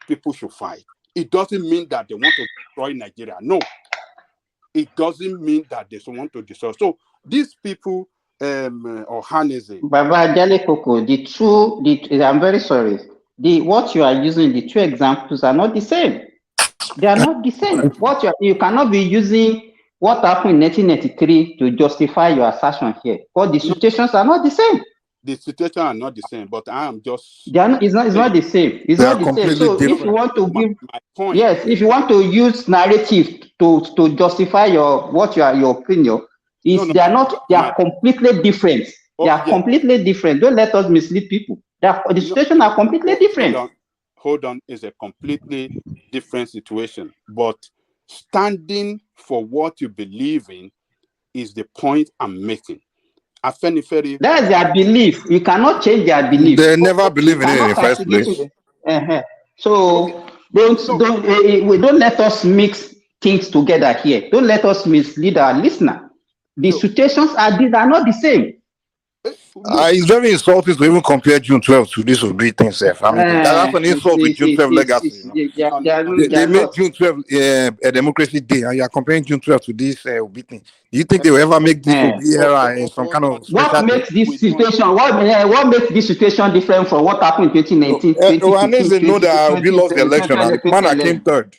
people should fight. It doesn't mean that they want to destroy Nigeria. No. It doesn't mean that they want to destroy. So these people, or Hanese. Baba Jale Koko, I'm very sorry. What you are using, the two examples are not the same. They are not the same. You cannot be using what happened in 1993 to justify your assertion here. But the situations are not the same. The situations are not the same, but I am just. It's not the same. It's not the same. So different. If you want to give, my point, yes, if you want to use narrative to justify your opinion, they are completely different. They are completely different. Don't let us mislead people. The situations are completely different. Hold on, it's a completely different situation. But standing for what you believe in is the point I'm making. That's their belief. You cannot change their belief. They never believe in it in the first place. So don't let us mix things together here. Don't let us mislead our listener. The situations are not the same. It's very insulting to even compare June 12 to this Obi thing, Seth. I mean, that's an insult to June 12 legacy. They made June 12 a democracy day, and you are comparing June 12 to this Obi thing. Do you think they will ever make this Obi era in some kind of special What makes this situation? What makes this situation different from what happened in 2019? They know that Obi lost the election, and the man that came third.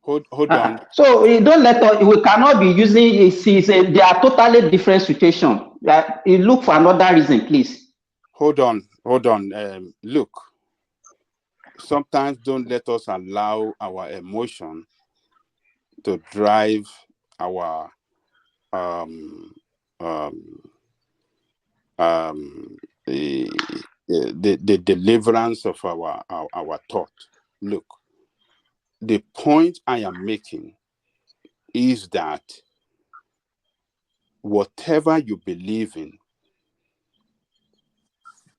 Hold on. So don't let us. We cannot be using. They are totally different situations. You look for another reason, please. Hold on. Look. Sometimes don't let us allow our emotion to drive our the deliverance of our thought. Look. The point I am making is that whatever you believe in,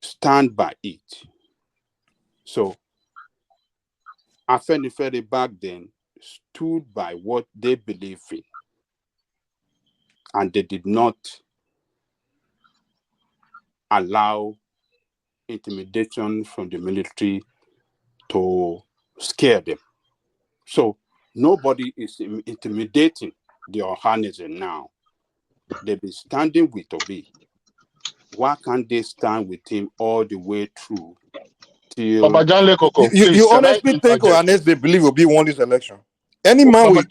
stand by it. So, Afenifere back then stood by what they believe in, and they did not allow intimidation from the military to scare them. So nobody is intimidating the Ohanese now. They be standing with Obi. Why can't they stand with him all the way through? You honestly think Ohanese they believe Obi won this election? Anyone with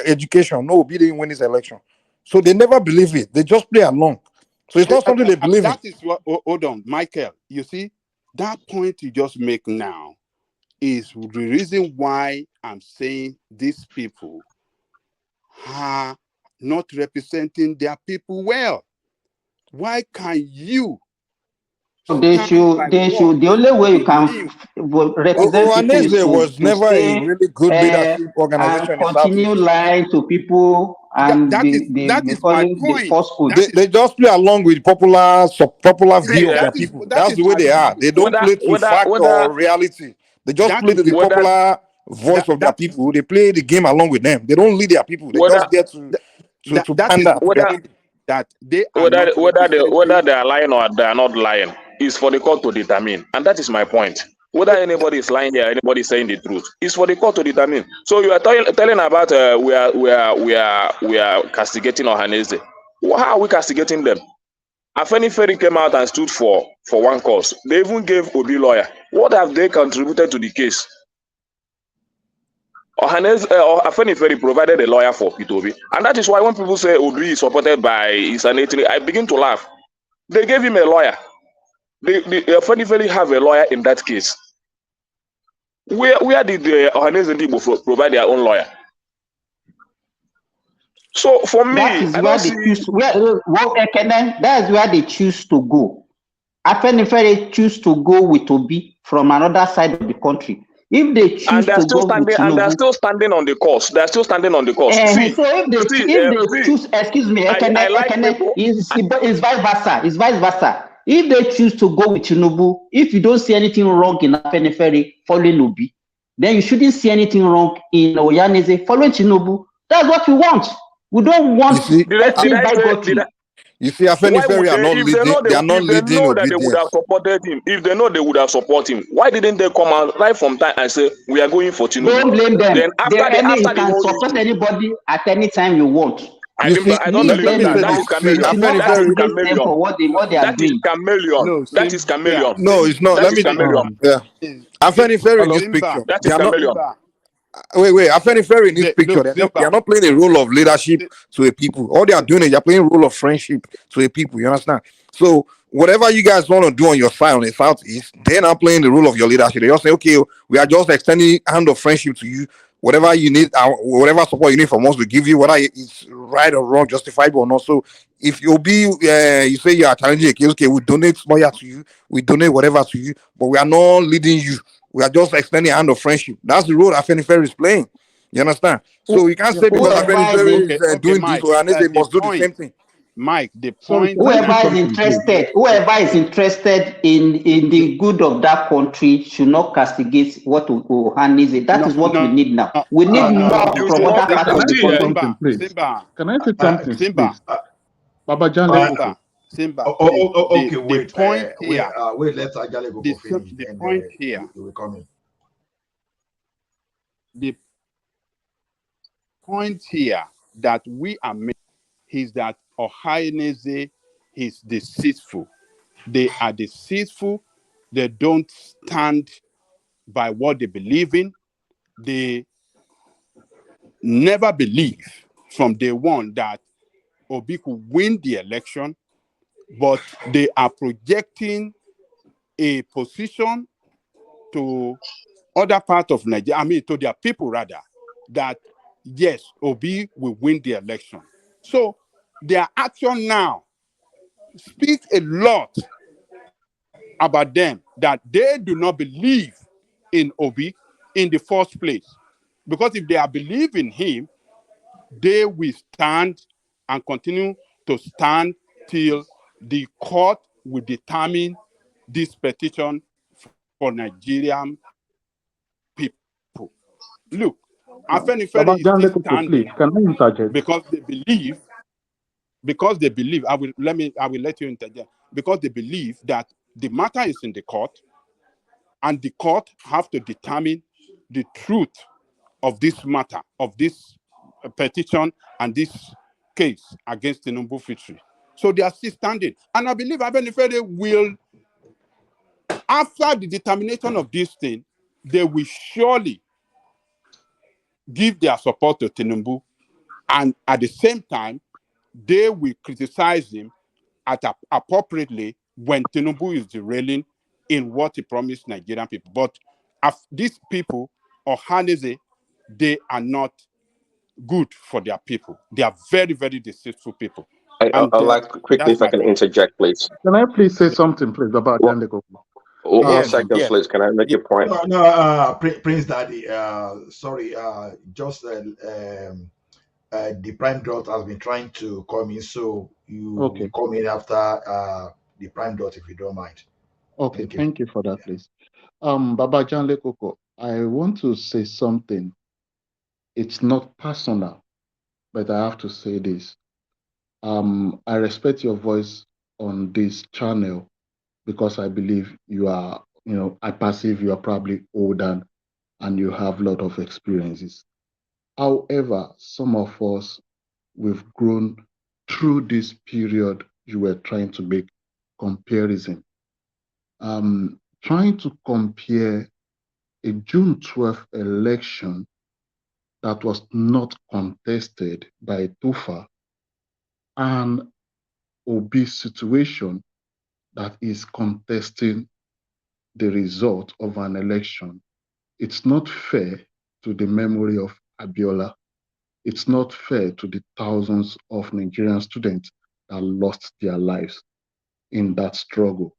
education, no, Obi didn't win this election. So they never believe it. They just play along. So it's not something they believe in. That is what. Hold on, Michael. You see that point you just make now is the reason why I'm saying these people are not representing their people well. Why can you? They should. The only way you can represent people is to never stay, a really good leadership organization. And continue lying to people, and that is my point. They just play along with popular view of their people. That's the way they are. They don't play to fact or reality. They just play to the popular voice of their people. They play the game along with them. They don't lead their people. They just get to pander. Whether they are lying or they are not lying is for the court to determine, and that is my point. Whether anybody is lying here, anybody is saying the truth, is for the court to determine. So you are telling about we are castigating Ohanese. How are we castigating them? Afenifere came out and stood for one cause. They even gave Obi lawyer. What have they contributed to the case? Afenifere provided a lawyer for Obi, and that is why when people say Obi is supported by Isanetri, I begin to laugh. They gave him a lawyer. Afenifere have a lawyer in that case. Where did the Ohanese Ndibo provide their own lawyer? So for me, that is where they choose to go. Afenifere choose to go with Obi from another side of the country. If they choose to go with and they're Tinubu, still standing on the course. They're still standing on the course. so if they choose, excuse me, I like people. it's vice versa. It's vice versa. If they choose to go with Tinubu, if you don't see anything wrong in Afenifere following Obi, then you shouldn't see anything wrong in Oyaneze following Tinubu. That's what we want. We don't want ethnic bigotry. You see, Why would Afenifere are not if they leading. know They are not if they leading know that they would have obedience. supported him, if they know they would have supported him, why didn't they come out right from time and say we are going for Tinubu? Don't blame them. Then You after the can whole support issue, anybody at any time you want. I don't Leave believe them that. That alone. is You chameleon. should not That is castigate them chameleon. for what they are That is doing. chameleon. No, That is chameleon. No, it's not. That Let is me. chameleon. Yeah, Afenifere in this Simba. picture, That they is are not. chameleon. Wait. Afenifere in this picture, Look, they are Simba. not playing a role of leadership to a people. All they are doing is they're playing a role of friendship to a people. You understand? So whatever you guys want to do on your side on the southeast, they're not playing the role of your leadership. They just say, okay, we are just extending hand of friendship to you. Whatever you need, whatever support you need from us, we give you, whether it's right or wrong, justifiable or not. So if you'll be, you say you are challenging a case, okay, we donate money to you, we donate whatever to you, but we are not leading you. We are just extending a hand of friendship. That's the role Afenifere is playing. You understand? So you can't say because Afenifere is doing this, or they must do the same thing. Mike, the Sorry, point. can I say Whoever is something, please? interested in the good of that country should not castigate what Ohanese. That is what we need now. We need more You from should other not. parts Can of I the say country. something, please? Can I say something, Simba. please? Baba Janle Koko. Simba, please. Okay, The wait, point here, wait. Let Ajale go finish. the Then point here, you will come in. the point here that we are making is that Ohaineze is deceitful. They are deceitful. They don't stand by what they believe in. They never believe from day one that Obi could win the election, but they are projecting a position to other part of Nigeria, to their people rather, that yes, Obi will win the election. So their action now speaks a lot about them, that they do not believe in Obi in the first place. Because if they are believing him, they will stand and continue to stand till the court will determine this petition for Nigerian people. Look, Baba Afenifere is still Janle Koko, please. standing Can I interject? because they believe, I will let you interject, because they believe that the matter is in the court and the court have to determine the truth of this matter, of this petition and this case against Tinubu Fitri. So they are still standing. And I believe Afenifere will, after the determination of this thing, they will surely give their support to Tinubu, and at the same time, they will criticize him appropriately when Tinubu is derailing in what he promised Nigerian people. But these people, or Hanese, they are not good for their people. They are very, very deceitful people. And I'd like quickly, that's if I my can point. interject, please. Can I please say something, please, Baba Well, Janle Koko? 1 second, please. Can I make a point? No, Prince Daddy. Sorry. Just the prime dot has been trying to come in, so you will come in after the prime dot, if you don't mind. Okay, thank you for that, please. Baba Janle Koko, I want to say something. It's not personal, but I have to say this. I respect your voice on this channel because I believe you are, I perceive you are probably older and you have a lot of experiences. However, some of us, we've grown through this period you were trying to make comparison. Trying to compare a June 12th election that was not contested by Tufa and Obi's situation that is contesting the result of an election. It's not fair to the memory of Abiola. It's not fair to the thousands of Nigerian students that lost their lives in that struggle.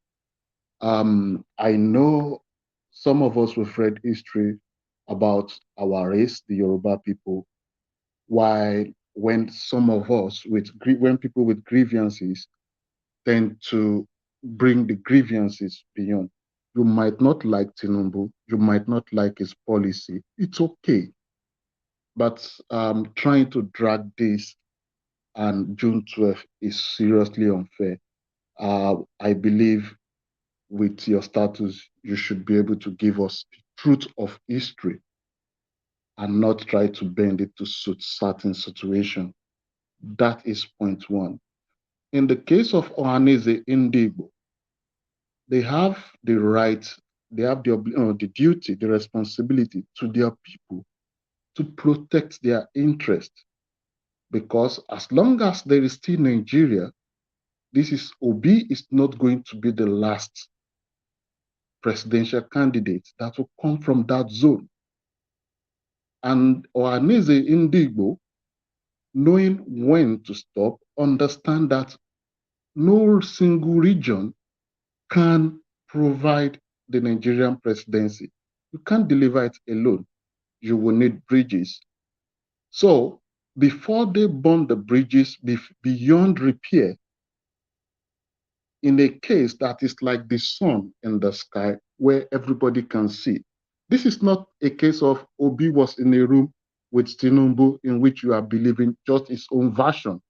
I know Some of us have read history about our race, the Yoruba people, while when some of us when people with grievances tend to bring the grievances beyond. You might not like Tinubu, you might not like his policy. It's okay. But trying to drag this and June 12th is seriously unfair. I believe with your status, you should be able to give us the truth of history and not try to bend it to suit certain situation. That is point one. In the case of Ohaneze Indigo, they have the right, they have the duty, the responsibility to their people to protect their interest. Because as long as there is still Nigeria, Obi is not going to be the last presidential candidate that will come from that zone. And Ohaneze Indigo, knowing when to stop, understand that no single region can provide the Nigerian presidency. You can't deliver it alone. You will need bridges. So before they burn the bridges beyond repair, in a case that is like the sun in the sky where everybody can see, this is not a case of Obi was in a room with Tinubu in which you are believing just his own version.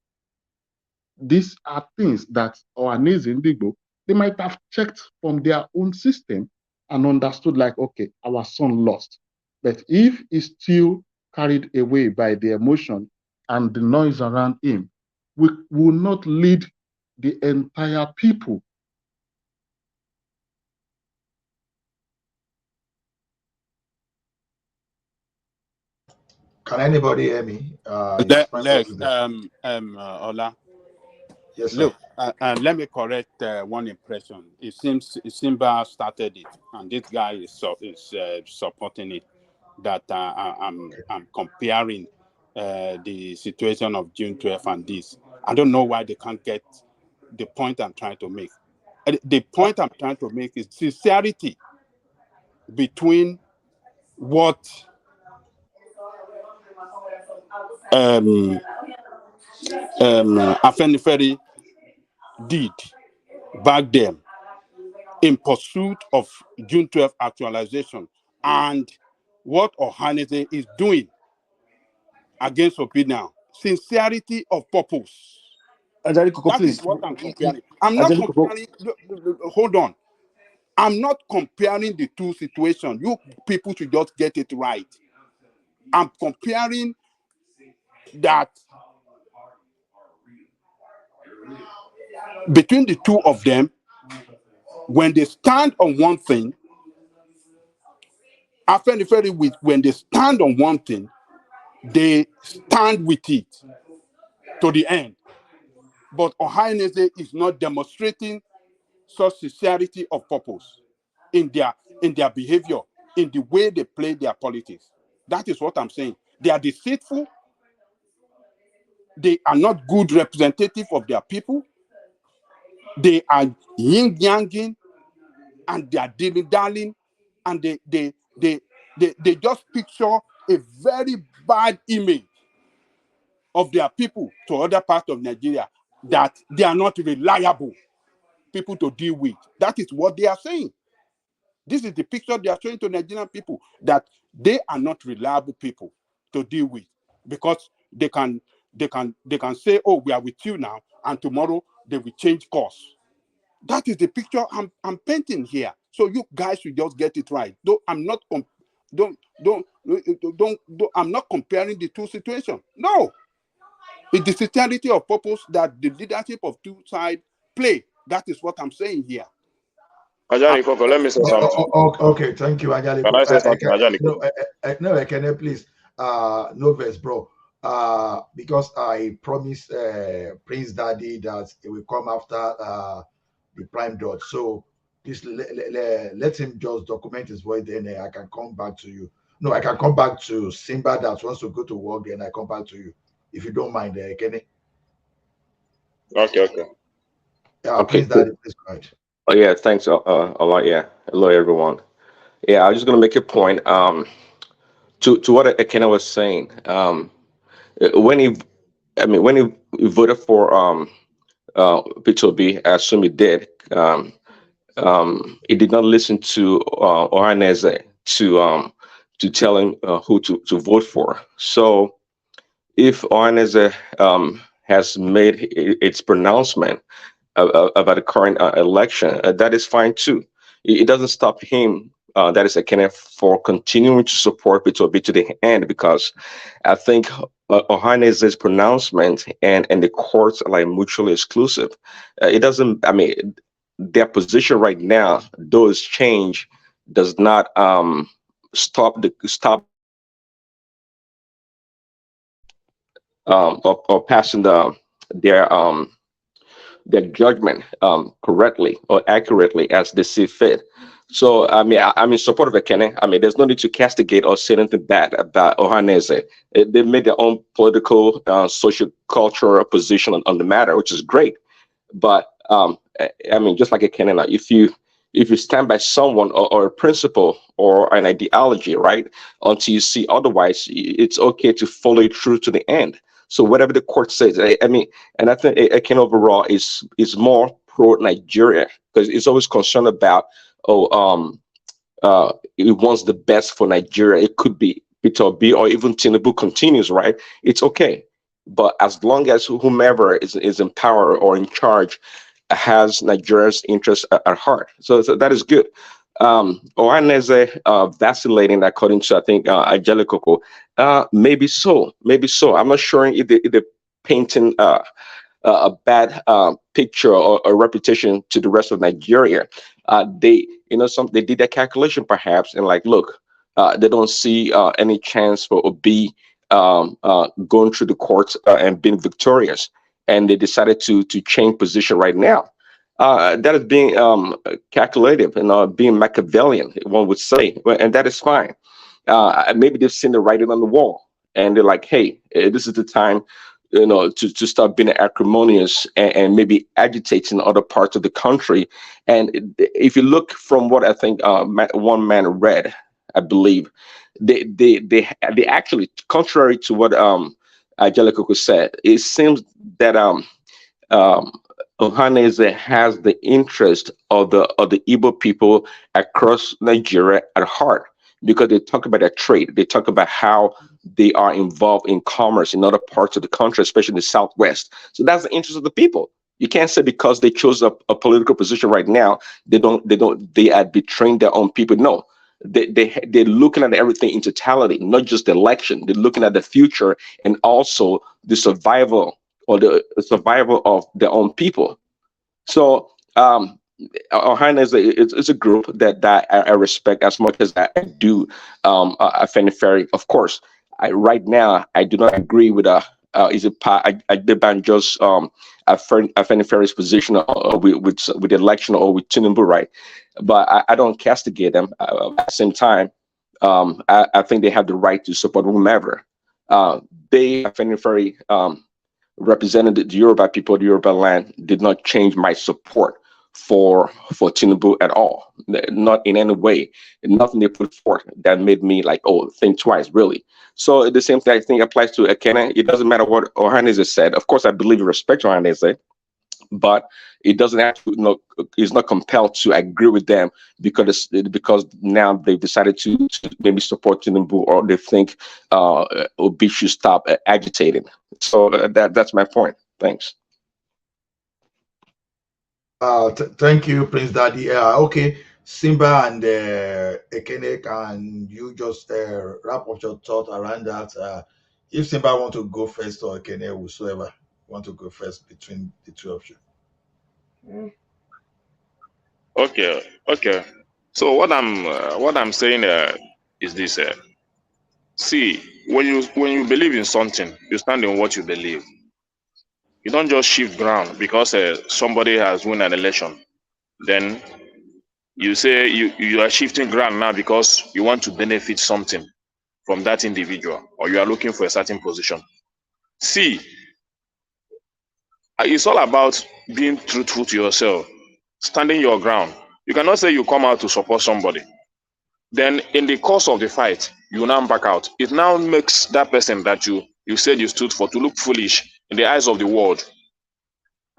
These are things that Ohaneze Ndigbo, they might have checked from their own system and understood like, okay, our son lost. But if he's still carried away by the emotion and the noise around him, we will not lead the entire people. Can anybody hear me? Ola. Yes, sir. Look, let me correct one impression. It seems Simba started it, and this guy is supporting it. That I'm comparing the situation of June 12th and this. I don't know why they can't get the point I'm trying to make. The point I'm trying to make is sincerity between what Afenifere did back then in pursuit of June 12th actualization and what Ohaneze is doing against Obi now. Sincerity of purpose. That is what I'm comparing. I'm not comparing. Hold on. I'm not comparing the two situations. You people should just get it right. I'm comparing that between the two of them, when they stand on one thing, when they stand on one thing, they stand with it to the end. But Ohaneze is not demonstrating such sincerity of purpose in their behavior, in the way they play their politics. That is what I'm saying. They are deceitful. They are not good representative of their people. They are yin-yanging and they are dilly-dallying, and they just picture a very bad image of their people to other parts of Nigeria, that they are not reliable people to deal with. That is what they are saying. This is the picture they are showing to Nigerian people, that they are not reliable people to deal with, because they can say, oh, we are with you now, and tomorrow they will change course. That is the picture I'm painting here. So you guys should just get it right. Though I'm not I'm not comparing the two situations. No, it's the sincerity of purpose that the leadership of two sides play. That is what I'm saying here. Ajani Koko, let me say something. Okay, thank you, Ajani. Can I say something, Ajani Koko? No, can I please? No verse, bro. Because I promised Prince Daddy that he will come after the prime dot. So please let him just document his voice, then I can come back to you. No, I can come back to Simba that wants to go to work, then I come back to you. If you don't mind, Kenny. Okay. Yeah, Okay, Prince Daddy, please go ahead. Oh yeah, thanks a lot. Yeah, hello everyone. Yeah, I'm just gonna make a point. To what Ekena was saying. When he, I mean, when he voted for Peter B, I assume he did. He did not listen to Ohaneze to tell him who to vote for. So if Ohaneze has made its pronouncement about the current election, that is fine too. It doesn't stop him, that is Ekene, for continuing to support Peter Obi to the end, because I think Ohanese's pronouncement and the courts are like mutually exclusive. It doesn't, I mean, their position right now, though it's changed, does not stop or passing their judgment correctly or accurately as they see fit. So I mean, I'm in support of Ekene. I mean, there's no need to castigate or say anything bad about Ohanese. They made their own political, social, cultural position on the matter, which is great. But I mean, just like Ekene, like, if you stand by someone or a principle or an ideology, right, until you see otherwise, it's okay to follow it through to the end. So whatever the court says, I mean, and I think Eken overall is more pro Nigeria, because it's always concerned about, oh, it wants the best for Nigeria. It could be Peter Obi or even Tinubu continues, right? It's okay, but as long as whomever is in power or in charge has Nigeria's interests at heart, so that is good. Ohaneze vacillating according to, I think, Ajele, maybe so. I'm not sure if they're painting a bad picture or a reputation to the rest of Nigeria. They did their calculation perhaps, and like, look, they don't see any chance for Obi going through the courts and being victorious, and they decided to change position right now. That is being calculative and being Machiavellian, one would say, and that is fine. Maybe they've seen the writing on the wall, and they're like, "Hey, this is the time, to start being acrimonious and maybe agitating other parts of the country." And if you look from what I think one man read, I believe, they actually, contrary to what Angelica said, it seems that um, Ohaneze has the interest of the Igbo people across Nigeria at heart, because they talk about their trade. They talk about how they are involved in commerce in other parts of the country, especially in the Southwest. So that's the interest of the people. You can't say because they chose a political position right now, they are betraying their own people. No, they're looking at everything in totality, not just the election. They're looking at the future and also the survival of their own people. So Ohana it's a group that I respect as much as I do Afenifere. Of course, right now I do not agree with is it Adebanjo's Afenifere's position with the election or with Tinubu, right? But I don't castigate them. At the same time, I think they have the right to support whomever. They Afenifere represented the Yoruba people, the Yoruba land, did not change my support for Tinubu at all. Not in any way. Nothing they put forth that made me like, oh, think twice, really. So the same thing I think applies to Ekene. It doesn't matter what Ohaneze said. Of course, I believe and respect Ohaneze, but it doesn't have to, it's not compelled to agree with them because now they've decided to maybe support Tinubu, or they think Obi should stop agitating. So that's my point. Thanks. Thank you, Prince Daddy. Okay, Simba and Ekene, can you just wrap up your thought around that? If Simba want to go first, or Ekene, whosoever want to go first between the two of you. Okay. So what I'm saying is this: see, when you believe in something, you stand in what you believe. You don't just shift ground because somebody has won an election. Then you say you are shifting ground now because you want to benefit something from that individual, or you are looking for a certain position. See, it's all about being truthful to yourself, standing your ground. You cannot say you come out to support somebody Then in the course of the fight, you now back out. It now makes that person that you said you stood for to look foolish in the eyes of the world.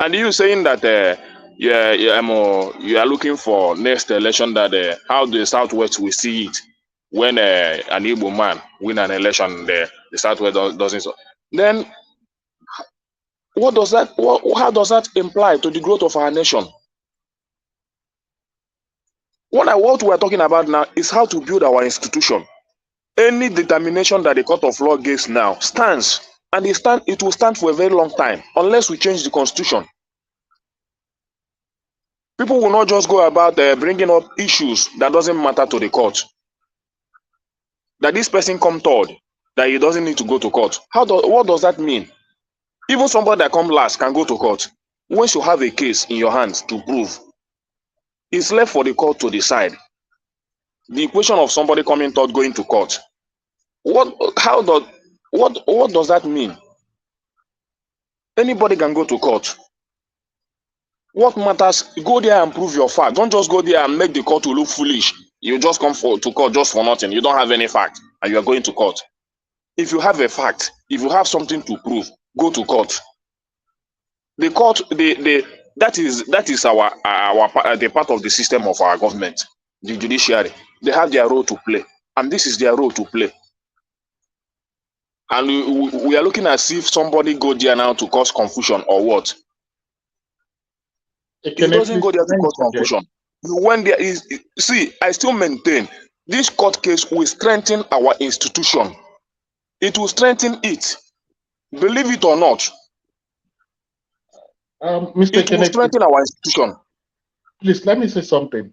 And you saying that you are looking for next election that how the Southwest will see it when an Igbo man win an election, the Southwest doesn't. So. Then what does that? How does that imply to the growth of our nation? What we are talking about now is how to build our institution. Any determination that the court of law gives now stands, and it will stand for a very long time unless we change the constitution. People will not just go about bringing up issues that doesn't matter to the court. That this person come third, that he doesn't need to go to court. What does that mean? Even somebody that come last can go to court. Once you have a case in your hands to prove, it's left for the court to decide. The equation of somebody coming third going to court. What does that mean? Anybody can go to court. What matters? Go there and prove your fact. Don't just go there and make the court to look foolish. You just come to court just for nothing. You don't have any fact, and you are going to court. If you have a fact, if you have something to prove, go to court. The court, that is the part of the system of our government, the judiciary. They have their role to play, and this is their role to play. And we are looking as if somebody go there now to cause confusion or what? It doesn't go there to cause confusion. You went there. See, I still maintain this court case will strengthen our institution. It will strengthen it. Believe it or not. Mr. It will strengthen our institution. Please let me say something.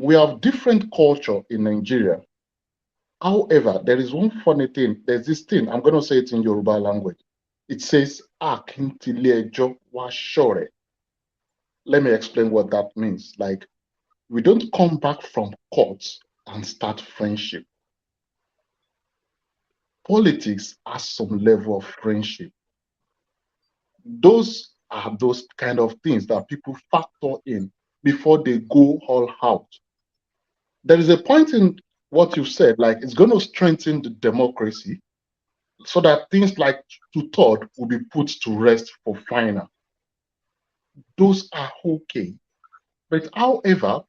We have different culture in Nigeria. However, there is one funny thing. There's this thing, I'm going to say it in Yoruba language. It says, Akintilejo washore. Let me explain what that means. Like, we don't come back from courts and start friendship. Politics has some level of friendship. Those are those kind of things that people factor in before they go all out. There is a point in what you said, like it's going to strengthen the democracy so that things like 2/3 will be put to rest for final. Those are okay. But however,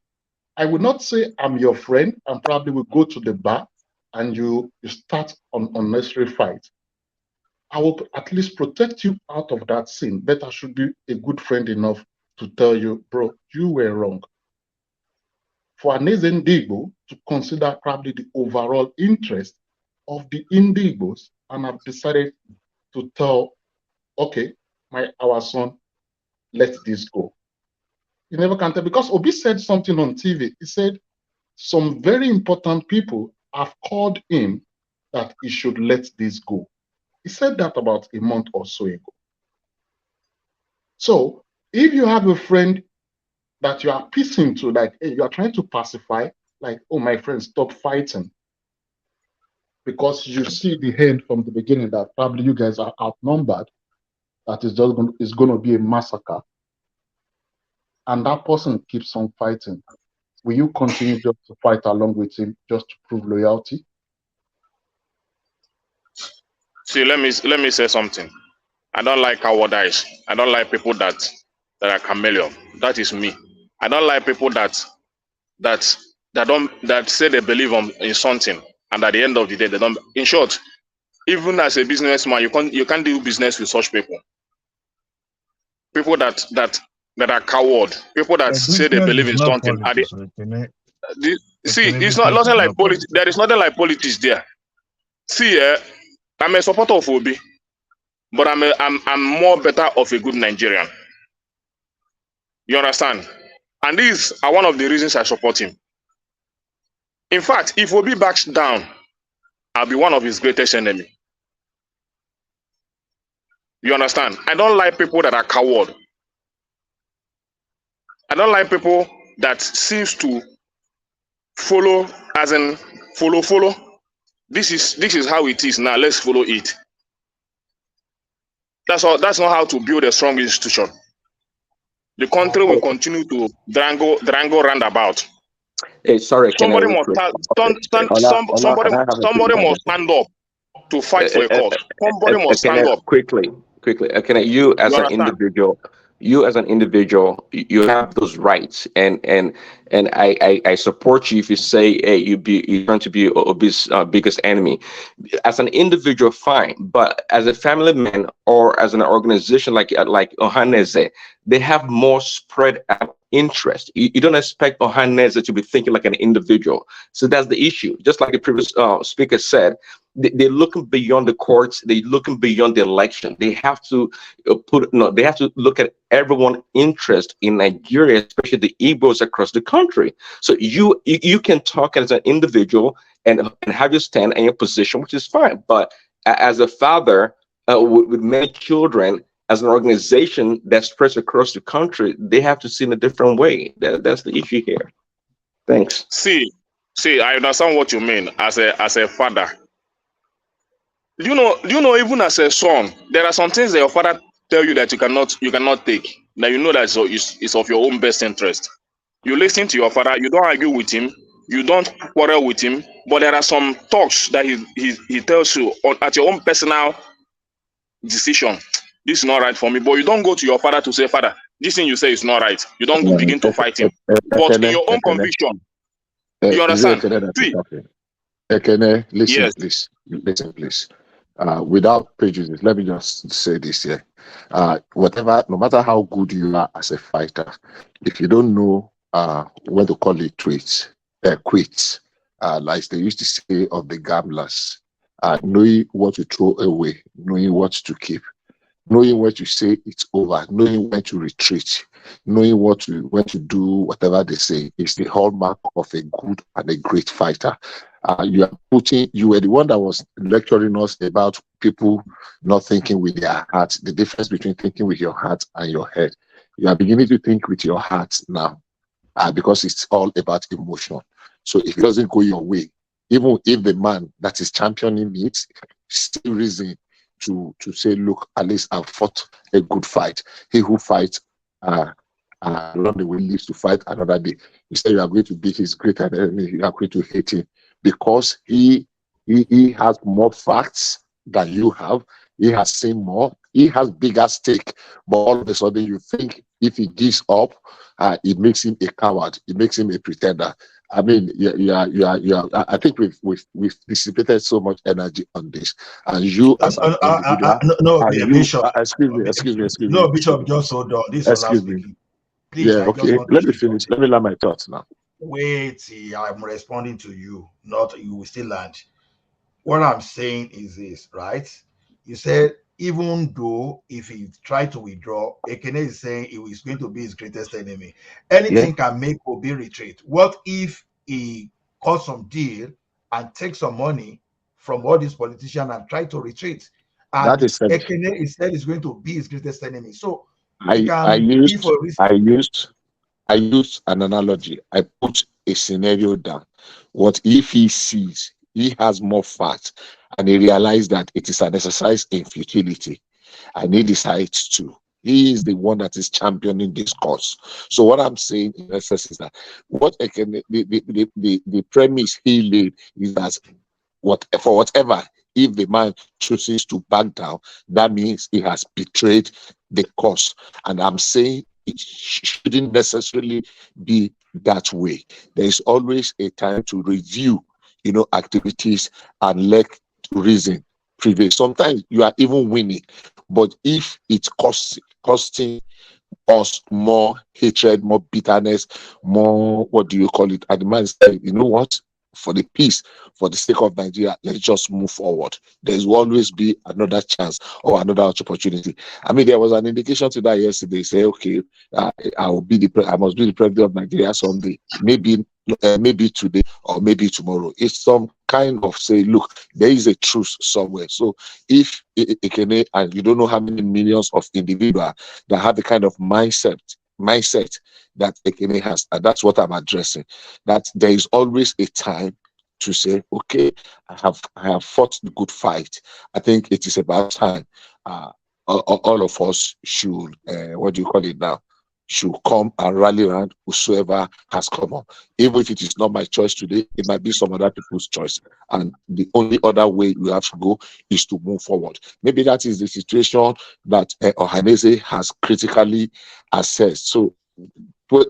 I would not say I'm your friend and probably will go to the bar and you start an unnecessary fight. I will at least protect you out of that sin, but I should be a good friend enough to tell you, bro, you were wrong. For an Ndigbo to consider probably the overall interest of the Indigbos, and I've decided to tell, okay, our son, let this go. You never can tell, because Obi said something on TV. He said some very important people have called him that he should let this go. He said that about a month or so ago. So if you have a friend that you are pissing to, like, hey, you are trying to pacify, like, oh, my friend, stop fighting. Because you see the end from the beginning that probably you guys are outnumbered, that is just going to be a massacre. And that person keeps on fighting. Will you continue just to fight along with him just to prove loyalty? See, let me say something. I don't like cowardice. I don't like people that are chameleon. That is me. I don't like people that say they believe in something, and at the end of the day they don't. In short, even as a businessman, you can't do business with such people. People that are coward. People that say they believe in something. See, it's not nothing like politics. There is nothing like politics there. See, I'm a supporter of Obi, but I'm more better of a good Nigerian. You understand? And these are one of the reasons I support him. In fact, if Obi backs down, I'll be one of his greatest enemies. You understand? I don't like people that are coward. I don't like people that seems to follow, as in follow. This is how it is now. Let's follow it. That's not how to build a strong institution. The country will continue to dangle roundabout. Hey, sorry, can I Somebody real must quick? somebody Can I have a quick somebody must moment? stand up to fight for a cause. Somebody must Can I stand up. quickly, can I, you You as an understand? individual, you have those rights, and I support you if you say, hey, you turn to be Obi's biggest enemy. As an individual, fine, but as a family man or as an organization like Ohaneze, they have more spread out interest. You don't expect Ohaneze to be thinking like an individual. So that's the issue. Just like the previous speaker said, they're looking beyond the courts. They're looking beyond the election. They have to they have to look at everyone interest in Nigeria, especially the Igbos across the country. So you can talk as an individual and have your stand and your position, which is fine. But as a father with many children, as an organization that spreads across the country, they have to see in a different way. That's the issue here. Thanks. See, I understand what you mean as a father. Do you know even as a son, there are some things that your father tell you that you cannot take. That you know that is of your own best interest. You listen to your father, you don't argue with him, you don't quarrel with him, but there are some talks that he tells you at your own personal decision. This is not right for me. But you don't go to your father to say, Father, this thing you say is not right. You don't go begin to fight him. But in your own conviction, you Is it understand? Ekene that is See, talking? Ekene, listen, yes. please. Listen, please. Without prejudice, let me just say this here. No matter how good you are as a fighter, if you don't know when to call it quits, like they used to say of the gamblers, knowing what to throw away, knowing what to keep, knowing when to say it's over, knowing when to retreat, knowing when to do whatever they say is the hallmark of a good and a great fighter. You were the one that was lecturing us about people not thinking with their heart, the difference between thinking with your heart and your head. You are beginning to think with your heart now, because it's all about emotion. So if it doesn't go your way, even if the man that is championing it still reason to say, look, at least I've fought a good fight. He who fights along the way lives to fight another day. Instead, you are going to be his greater enemy. You are going to hate him because he has more facts than you have. He has seen more. He has bigger stake. But all of a sudden, you think if he gives up, it makes him a coward. It makes him a pretender. I mean, I think we've dissipated so much energy on this, and you as an individual, No, and you, Bishop. excuse me, No, Bishop, just hold on. This is Ola excuse me. speaking. Please, Yeah, I just okay. want to Let me say finish. something. Let me learn my thoughts now. Wait, I'm responding to you, not you will still land. What I'm saying is this, right? You said even though if he tried to withdraw, Ekene is saying he is going to be his greatest enemy. Yeah, Anything can make Obi retreat. What if he cut some deal and take some money from all these politicians and try to retreat? And that is said. Ekene is said is going to be his greatest enemy. So it I I can be used for a reason. I used an analogy. I put a scenario down. What if he sees he has more facts and he realized that it is an exercise in futility and he decides to? He is the one that is championing this cause. So what I'm saying in essence is that the premise he laid is that for whatever, if the man chooses to back down, that means he has betrayed the cause. And I'm saying it shouldn't necessarily be that way. There is always a time to review, activities and let reason prevail. Sometimes you are even winning, but if it costing us more hatred, more bitterness, more, what do you call it? And the man said, you know what? For the peace, for the sake of Nigeria, let's just move forward. There's always be another chance or another opportunity. I mean, there was an indication to that yesterday. Say, okay, I must be the president of Nigeria someday. Maybe today or maybe tomorrow. It's some kind of say, look, there is a truth somewhere. So if Ekene, and you don't know how many millions of individuals that have the kind of mindset that Ekene has, and that's what I'm addressing. That there is always a time to say, okay, I have fought the good fight. I think it is about time. All of us should, what do you call it now? should come and rally around whosoever has come up. Even if it is not my choice today, it might be some other people's choice. And the only other way we have to go is to move forward. Maybe that is the situation that Ohaneze has critically assessed. So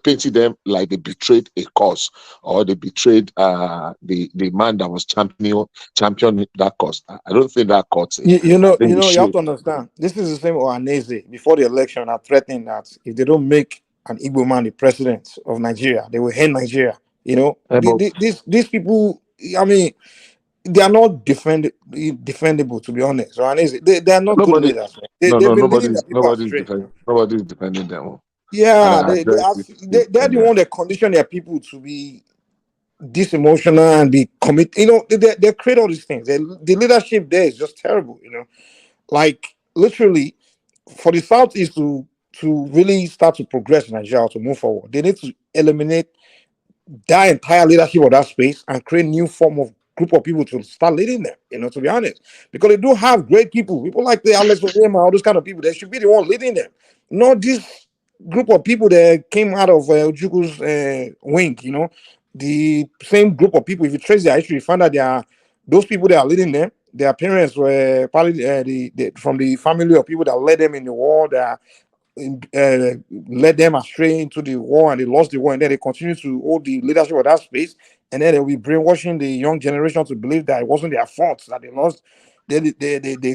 painting them like they betrayed a cause, or they betrayed the man that was championing that cause. I don't think that cause. You I know, think we you have should. to understand. This is the same Ohaneze before the election are threatening that if they don't make an Igbo man the president of Nigeria, they will end Nigeria. You know, But these people. I mean, they are not defendable, to be honest. Ohaneze, they are not good nobody, leaders. Man. no, They've no, been leading their people nobody's astray. defending, nobody's defending them. And Yeah, I address it. they're the one that condition their people to be this emotional and be commit. You know, they create all these things. The leadership there is just terrible. You know, like literally for the Southeast to really start to progress in Nigeria, to move forward, they need to eliminate that entire leadership of that space and create new form of group of people to start leading them, you know, to be honest. Because they do have great people like the Alex Onyema, all those kind of people. They should be the one leading them. Not this group of people that came out of Ojuku's wing, you know. The same group of people, if you trace their history, you find that they are those people that are leading them. Their parents were probably from the family of people that led them in the war, that led them astray into the war, and they lost the war, and then they continue to hold the leadership of that space, and then they'll be brainwashing the young generation to believe that it wasn't their fault that they lost. They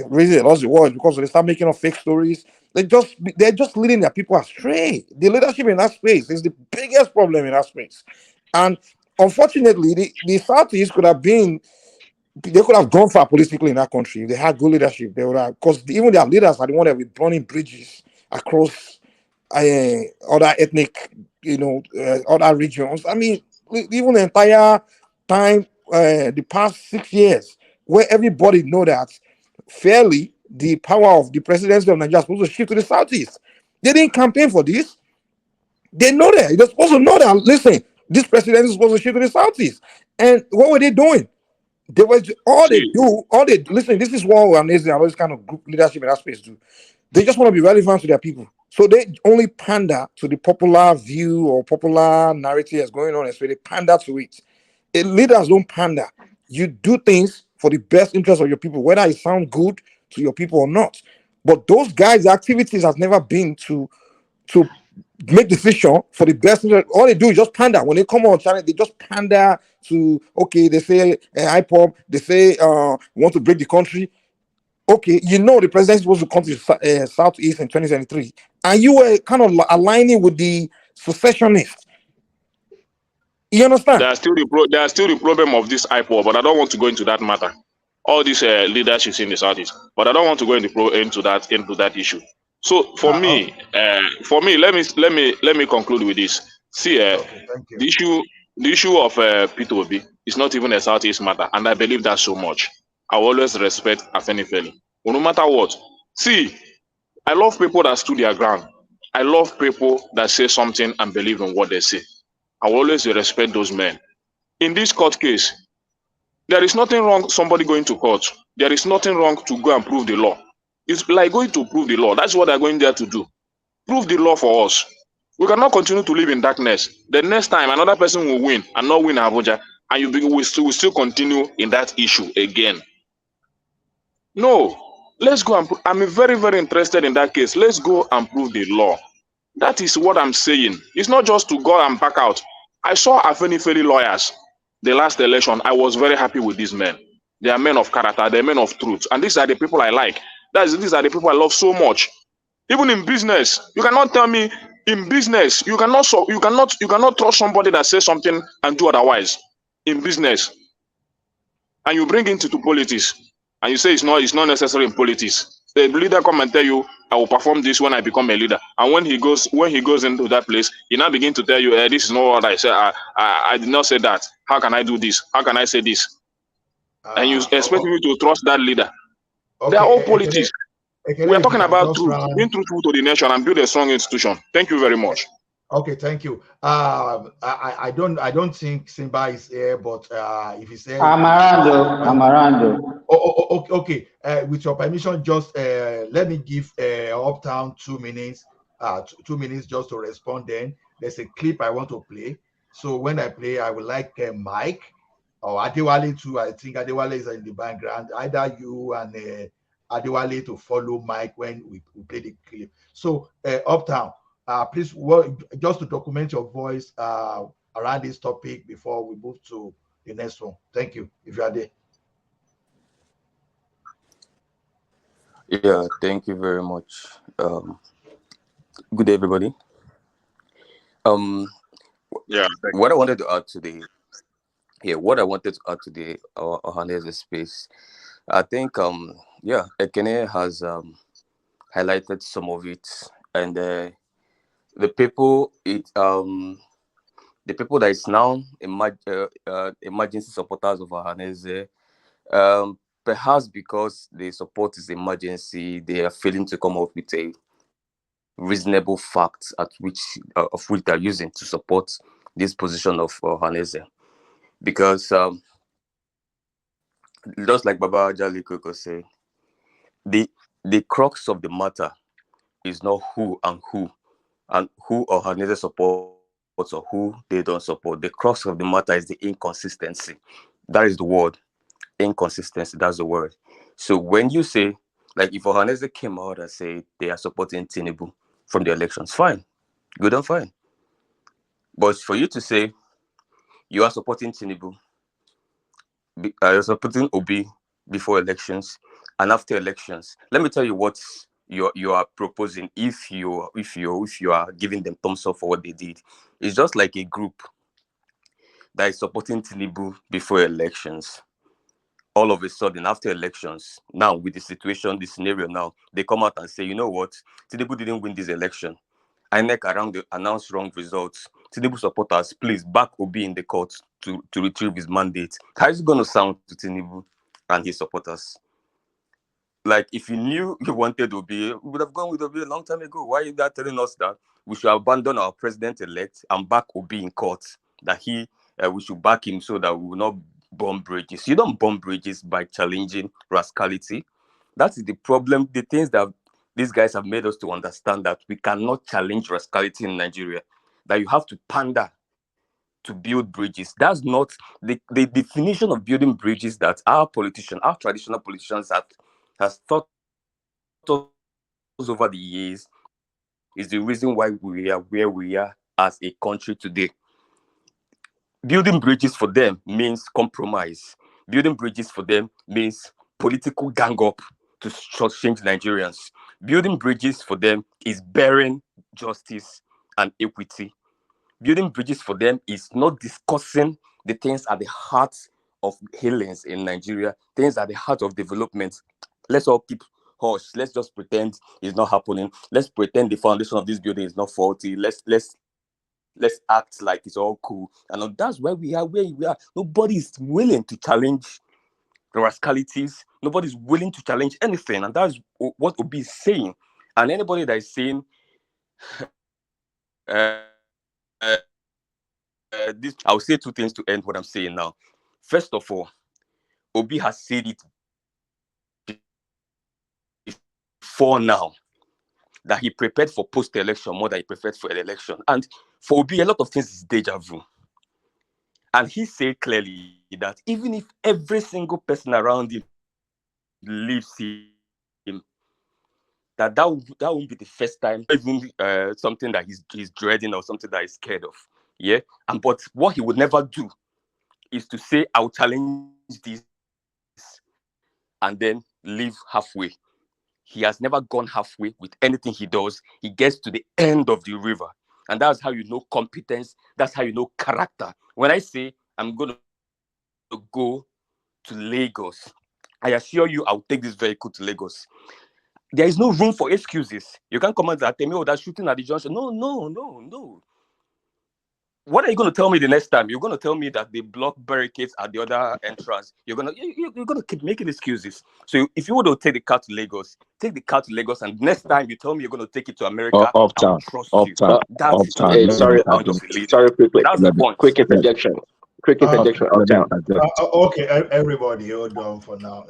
really lost the war because they start making up fake stories. They're just leading their people astray. The leadership in that space is the biggest problem in that space, and unfortunately, the Southeast could have been. They could have gone far politically in that country if they had good leadership. They would have, because even their leaders are the one that were burning bridges across other ethnic, other regions. I mean, even the entire time, the past 6 years, where everybody know that fairly the power of the presidency of Nigeria is supposed to shift to the Southeast. They didn't campaign for this. They know that. They're supposed to know that. Listen, this presidency is supposed to shift to the Southeast. And what were they doing? They was listen. This is what amazing. All this kind of group leadership in that space do. They just want to be relevant to their people, so they only pander to the popular view or popular narrative that's going on, and so they pander to it. Leaders don't pander. You do things for the best interest of your people, whether it sounds good to your people or not. But those guys' activities has never been to make decision for the best interest. All they do is just pander. When they come on channel, they just pander to, okay, they say IPOP, they say want to break the country. Okay, you know the president is supposed to come to Southeast in 2023, and you were kind of aligning with the secessionists. You understand? There are still the problem of this IPOR, but I don't want to go into that matter. All these leaderships in the Southeast, but I don't want to go into that issue. So for me, let me conclude with this. See, the issue of P2B is not even a Southeast matter, and I believe that so much. I always respect Afenifeli. Well, no matter what, see, I love people that stood their ground. I love people that say something and believe in what they say. I always respect those men. In this court case, there is nothing wrong somebody going to court. There is nothing wrong to go and prove the law. It's like going to prove the law. That's what they're going there to do. Prove the law for us. We cannot continue to live in darkness. The next time another person will win and not win Abuja, and we still continue in that issue again. No. Let's go and I'm very, very interested in that case. Let's go and prove the law. That is what I'm saying. It's not just to go and back out. I saw Afenifeli lawyers the last election. I was very happy with these men. They are men of character. They're men of truth. And these are the people I like. These are the people I love so much. Even in business, you cannot tell me in business you cannot trust somebody that says something and do otherwise. In business, and you bring it into politics, and you say it's not necessary in politics. The leader come and tell you, I will perform this when I become a leader. And when he goes into that place, he now begin to tell you, this is not what I said. I did not say that. How can I do this? How can I say this? And you expect me to trust that leader? They are all politics. We are talking about truth, being truthful to the nation and build a strong institution. Thank you very much. Okay, thank you. I don't think Simba is here, but if he says Amarando. Okay. With your permission, just let me give Uptown 2 minutes 2 minutes just to respond. Then there's a clip I want to play. So when I play, I would like Mike or Adewale too. I think Adewale is in the background. Either you and Adewale to follow Mike when we play the clip. So Uptown, please just to document your voice around this topic before we move to the next one. Thank you. If you are there. Yeah, thank you very much. Good day, everybody. Yeah, what I wanted to add today, what I wanted to add today, Ohaneze space, I think, Ekene has highlighted some of it, and the people that is now emergency supporters of Ohaneze, perhaps because they support his emergency, they are failing to come up with a reasonable facts of which they're using to support this position of Ohaneze. Because just like Baba Jali Koko said, the crux of the matter is not who Ohaneze supports or who they don't support. The crux of the matter is the inconsistency. That is the word. Inconsistency, that's the word. So when you say, like, if Ohaneze came out and say they are supporting Tinubu from the elections, fine, good and fine. But for you to say you are supporting Tinubu, you're supporting Obi before elections and after elections, let me tell you what you are proposing. If you are giving them thumbs up for what they did, it's just like a group that is supporting Tinubu before elections. All of a sudden, after elections, now with the situation, the scenario now, they come out and say, you know what, Tinubu didn't win this election. INEC announced wrong results. Tinubu supporters, please back Obi in the court to retrieve his mandate. How is it going to sound to Tinubu and his supporters? Like, if you knew you wanted Obi, you would have gone with Obi a long time ago. Why are you not telling us that we should abandon our president-elect and back Obi in court? That we should back him so that we will not bomb bridges. You don't bomb bridges by challenging rascality. That is the problem. The things that these guys have made us to understand that we cannot challenge rascality in Nigeria. That you have to pander to build bridges. That's not the definition of building bridges that our traditional politicians has taught us over the years is the reason why we are where we are as a country today. Building bridges for them means compromise. Building bridges for them means political gang up to change Nigerians. Building bridges for them is bearing justice and equity. Building bridges for them is not discussing the things at the heart of healings in Nigeria, things at the heart of development. Let's all keep hush. Let's just pretend it's not happening. Let's pretend the foundation of this building is not faulty. Let's act like it's all cool. And that's why we are where we are. Nobody is willing to challenge the rascalities. Nobody's willing to challenge anything. And that's what Obi is saying. And anybody that is saying this, I'll say two things to end what I'm saying now. First of all, Obi has said it before now that he prepared for post-election more than he prepared for an election. And for Obi, a lot of things is deja vu. And he said clearly that even if every single person around him leaves him, that won't be the first time, even something that he's dreading or something that he's scared of. Yeah. But what he would never do is to say, I'll challenge this and then leave halfway. He has never gone halfway with anything he does. He gets to the end of the river. And that's how you know competence. That's how you know character. When I say I'm going to go to Lagos, I assure you I'll take this vehicle to Lagos. There is no room for excuses. You can't come and tell me, oh, that's shooting at the junction. No. What are you going to tell me the next time? You're going to tell me that they block barricades at the other entrance. You're going to keep making excuses. So if you want to take the car to Lagos, take the car to Lagos, and next time you tell me you're going to take it to America, I'll trust you. That's Hey, sorry, quickly. That's the point. Quick interjection. Okay, everybody, hold on for now.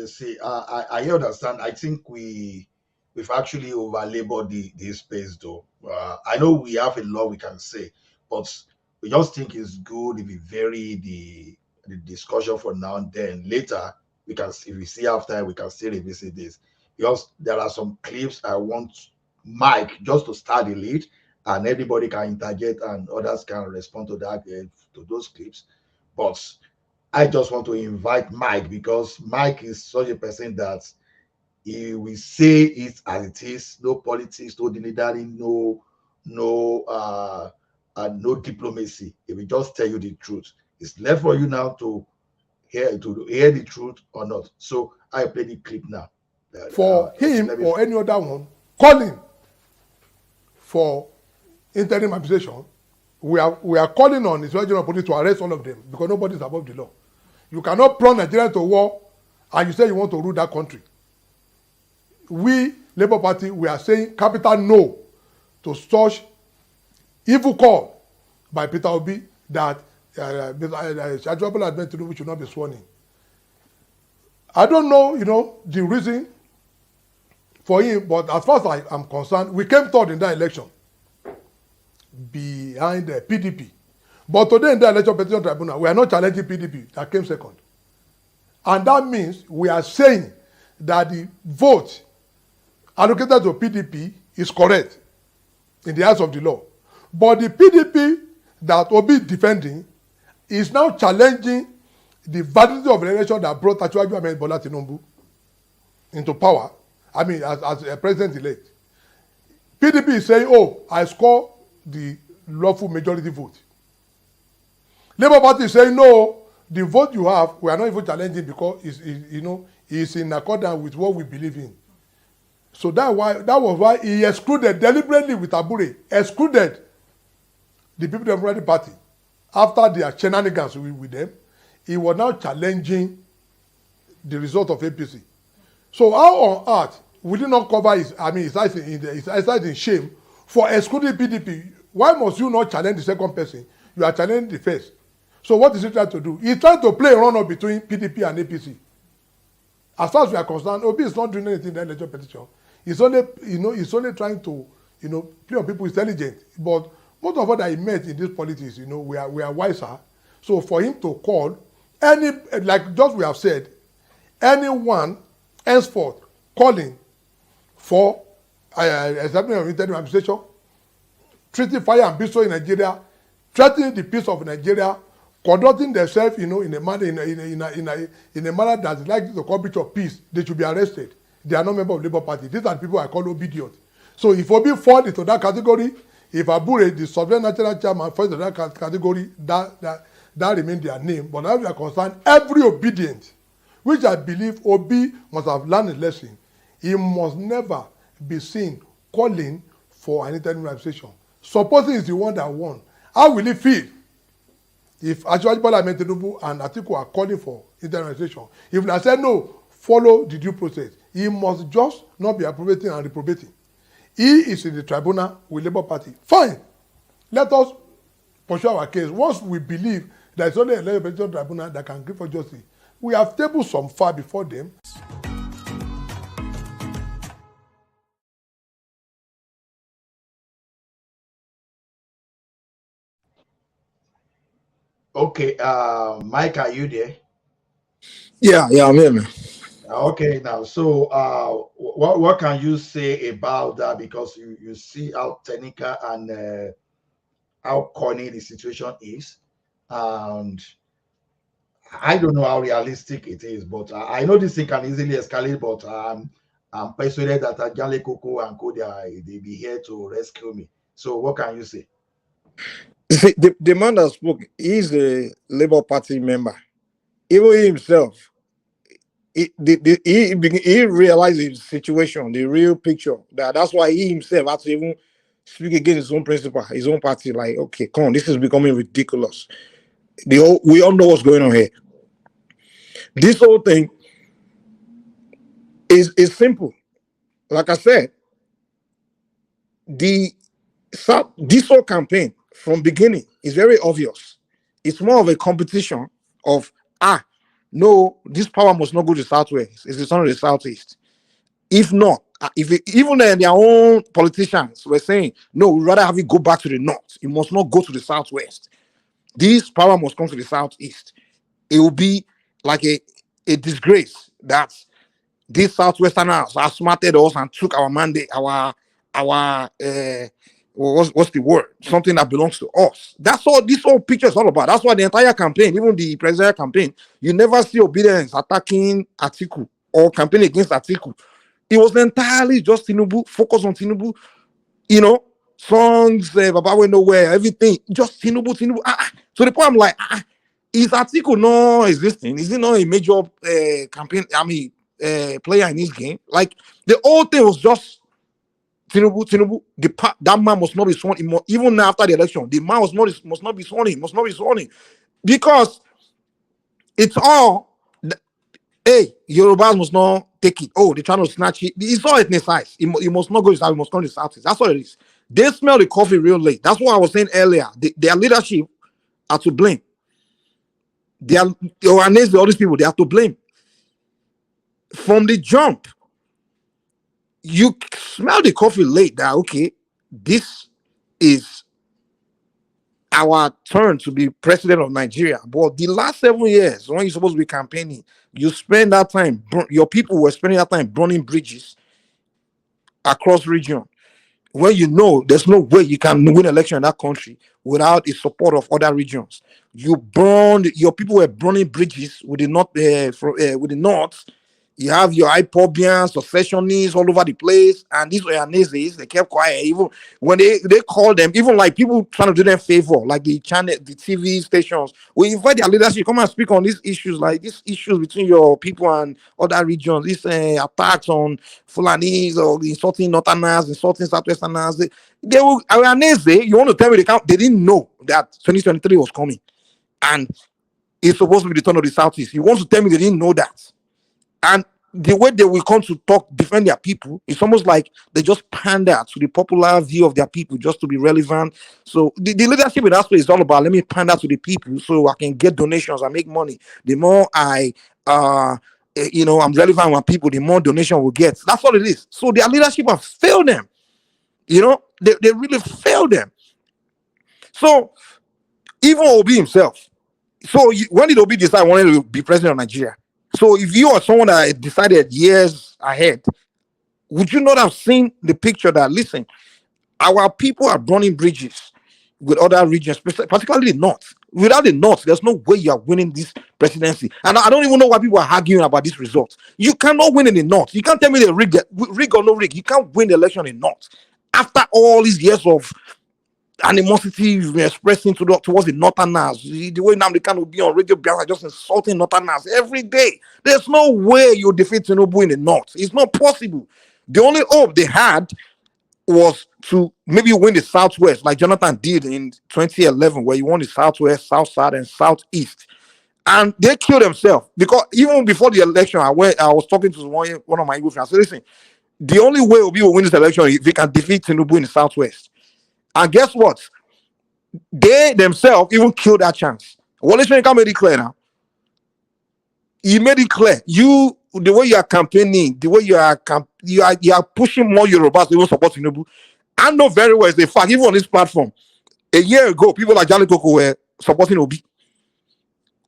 See, I understand. I think we we've actually over-labored the space, though. I know we have a lot we can say, but we just think it's good if we vary the discussion for now and then. Later, we can, if we see after, we can still revisit this, because there are some clips I want Mike just to start the lead, and everybody can interject and others can respond to that, to those clips. But I just want to invite Mike, because Mike is such a person that he will say it as it is. No politics, no delivery, no diplomacy. He will just tell you the truth. It's left for you now to hear the truth or not. So I play the clip now. For him or any other one calling for interim administration, we are calling on the General Police to arrest all of them, because nobody is above the law. You cannot plunge Nigeria to war and you say you want to rule that country. We, Labour Party, we are saying capital no to such evil call by Peter Obi that Detest Bola Tinubu should not be sworn in. I don't know, the reason for him, but as far as I am concerned, we came third in that election behind the PDP. But today in the election petition tribunal, we are not challenging PDP that came second. And that means we are saying that the vote allocated to PDP is correct in the eyes of the law. But the PDP that Obi is defending is now challenging the validity of the election that brought Detest Bola Tinubu into power. I mean, as a president-elect. PDP is saying, oh, I score the lawful majority vote. Labour Party is saying, no, the vote you have, we are not even challenging because it's in accordance with what we believe in. So that was why he excluded deliberately with Abure, excluded the People Democratic Party after their shenanigans with them. He was now challenging the result of APC. So how on earth will he not cover his eyes in shame for excluding PDP? Why must you not challenge the second person? You are challenging the first. So what is he trying to do? He's trying to play a run-up between PDP and APC. As far as we are concerned, Obi is not doing anything in the election petition. He's only trying to, play on people's intelligence. But most of what I met in this politics, we are wiser. So for him to call like just we have said, anyone henceforth calling for establishment of interim administration, treating fire and bistro in Nigeria, threatening the peace of Nigeria, conducting themselves, in a manner that is likely to call breach of peace, they should be arrested. They are not members of the Labour Party. These are the people I call obedient. So if Obi fall into that category, if Abure, the Sovereign National Chairman, falls into that category, that remains their name. But as we are concerned, every obedient, which I believe Obi must have learned a lesson, he must never be seen calling for an interim administration. Supposing he's the one that won, how will he feel if Detest Bola Tinubu and Atiku are calling for interim administration? If they said no, follow the due process, he must just not be appropriating and reprobating. He is in the tribunal with Labour Party. Fine. Let us pursue our case. Once we believe there is only a legislative tribunal that can give for justice, we have tabled some far before them. Okay, Mike, are you there? Yeah, I'm here, man. Okay, now, so what can you say about that? Because you see how technical and how corny the situation is, and I don't know how realistic it is, but I know this thing can easily escalate. But I'm persuaded that Ajale Koko and Kodia, they be here to rescue me. So what can you say? See, the man that spoke, he's a Labour Party member. Even he himself, he realized the situation, the real picture. That's why he himself had to even speak against his own principle, his own party. Like, okay, come on, this is becoming ridiculous. We all know what's going on here. This whole thing is simple. Like I said, this whole campaign from beginning is very obvious. It's more of a competition of no, this power must not go to the southwest. It's not the southeast. If not, Even their own politicians were saying, no, we'd rather have you go back to the north. You must not go to the southwest. This power must come to the southeast. It will be like a disgrace that these southwesterners outsmarted us and took our mandate, our what's the word? Something that belongs to us. That's all this whole picture is all about. That's why the entire campaign, even the presidential campaign, you never see obedience attacking Atiku or campaign against Atiku. It was entirely just Tinubu, focus on Tinubu, songs, Baba went nowhere, everything, just Tinubu. So the point I'm like, is Atiku not existing? Is he not a major campaign? Player in this game? Like the whole thing was just Tinubu. That man must not be sworn in. Even after the election, the man must not be sworn in. Must not be sworn in because it's all. Hey, Yorubas must not take it. Oh, they're trying to snatch it. It's all ethnicized. It must not go to South. It must come to South. That's what it is. They smell the coffee real late. That's what I was saying earlier. Their leadership are to blame. All these people, they are to blame. From the jump, you smell the coffee late that, okay, this is our turn to be president of Nigeria. But the last 7 years, when you're supposed to be campaigning, you spend that time, your people were spending that time burning bridges across region, where there's no way you can win election in that country without the support of other regions. Your people were burning bridges with the north. You have your IPOBians, secessionists all over the place, and these were Nazis. They kept quiet. Even when they called them, even like people trying to do them favor, like the TV stations. We invite their leadership come and speak on these issues, like these issues between your people and other regions. These attacks on Fulanis or insulting Northerners, insulting Southwesterners. They were Nazi. You want to tell me they didn't know that 2023 was coming, and it's supposed to be the turn of the Southeast. You want to tell me they didn't know that? And the way they will come to talk, defend their people, it's almost like they just pander to the popular view of their people just to be relevant. So the leadership in that space is all about, let me pander to the people so I can get donations and make money. The more I'm relevant with people, the more donation we'll get. That's all it is. So their leadership has failed them. They really failed them. So even Obi himself. So when did Obi decide wanted to be president of Nigeria? So if you are someone that decided years ahead, would you not have seen the picture that, listen, our people are burning bridges with other regions, particularly the North. Without the North, there's no way you are winning this presidency. And I don't even know why people are arguing about this result. You cannot win in the North. You can't tell me they rig or no rig. You can't win the election in the North. After all these years of animosity we're expressing towards the Northerners, the way now they can't be on radio just insulting Northerners every day. There's no way you defeat Tinubu in the North. It's not possible. The only hope they had was to maybe win the Southwest, like Jonathan did in 2011, where he won the Southwest, South South, and Southeast. And they killed themselves because even before the election, I was talking to one of my Igbo friends. I said, listen, the only way Obi will win this election is if they can defeat Tinubu in the Southwest. And guess what? They themselves even killed that chance. Wale Soyinka made it clear now. He made it clear. The way you are campaigning, the way you are pushing more Yorubas to even support Tinubu. I know very well, it's a fact, even on this platform. A year ago, people like Jali Koko were supporting Obi.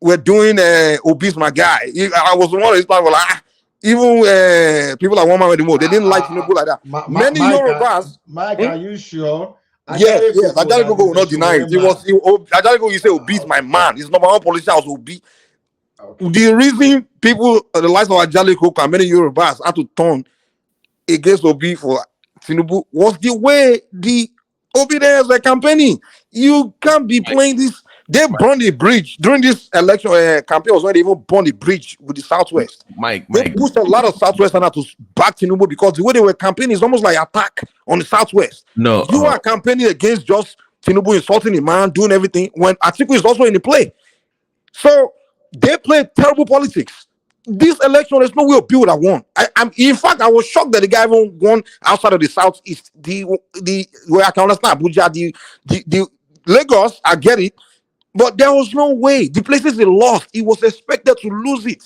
We're doing Obi's my guy. I was one of these people like, even people like One Man with the Mo, they didn't like Tinubu like that. Many Yorubas. Mike, are you sure? Yes, Ajali Koko will not deny it. Ajali Koko, you say Obi is my man. He's number one politician was Obi. Okay. The reason people, the likes of Ajali Koko and many Yorubas had to turn against Obi for Tinubu was the way the Obi there were campaigning. You can't be playing this. They burned the bridge during this election campaign. Was when they even burned the bridge with the Southwest. They pushed a lot of Southwesterners to back Tinubu because the way they were campaigning is almost like attack on the Southwest. No, you are campaigning against just Tinubu insulting the man, doing everything when Atiku is also in the play. So they played terrible politics. This election, there's no way Obi would have won. In fact, I was shocked that the guy even won outside of the Southeast. The where I can understand Abuja, the Lagos, I get it. But there was no way. The places they lost, he was expected to lose it.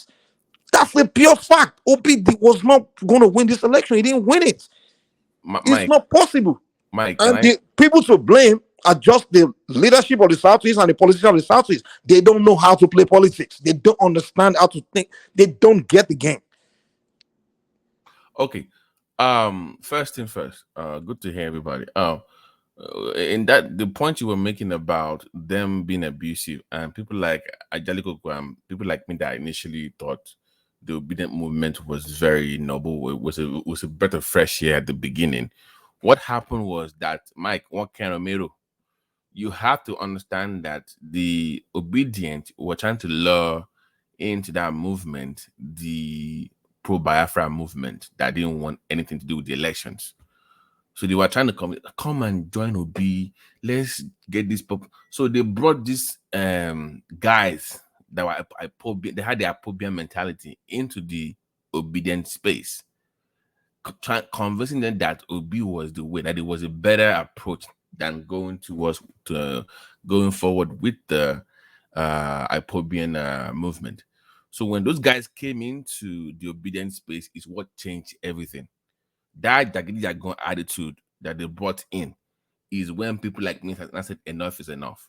That's a pure fact. Obi was not going to win this election. He didn't win it. It's Mike, not possible. Mike, can And I? the people to blame are just the leadership of the Southeast and the politicians of the Southeast. They don't know how to play politics. They don't understand how to think. They don't get the game. Okay. First thing first. Good to hear everybody. In that the point you were making about them being abusive and people like Ajaliko Graham, people like me that initially thought the obedient movement was very noble, was a breath of fresh air at the beginning. What happened was that Mike, what kind of Romero, you have to understand that the obedient were trying to lure into that movement the pro Biafra movement that didn't want anything to do with the elections. So they were trying to come and join Obi. Let's get this pop. So they brought these guys that were they had the Apobian mentality into the obedient space, convincing them that Obi was the way, that it was a better approach than going forward with the Ipobian movement. So when those guys came into the obedient space, is what changed everything. That Jagidijagan attitude that they brought in is when people like me have said enough is enough.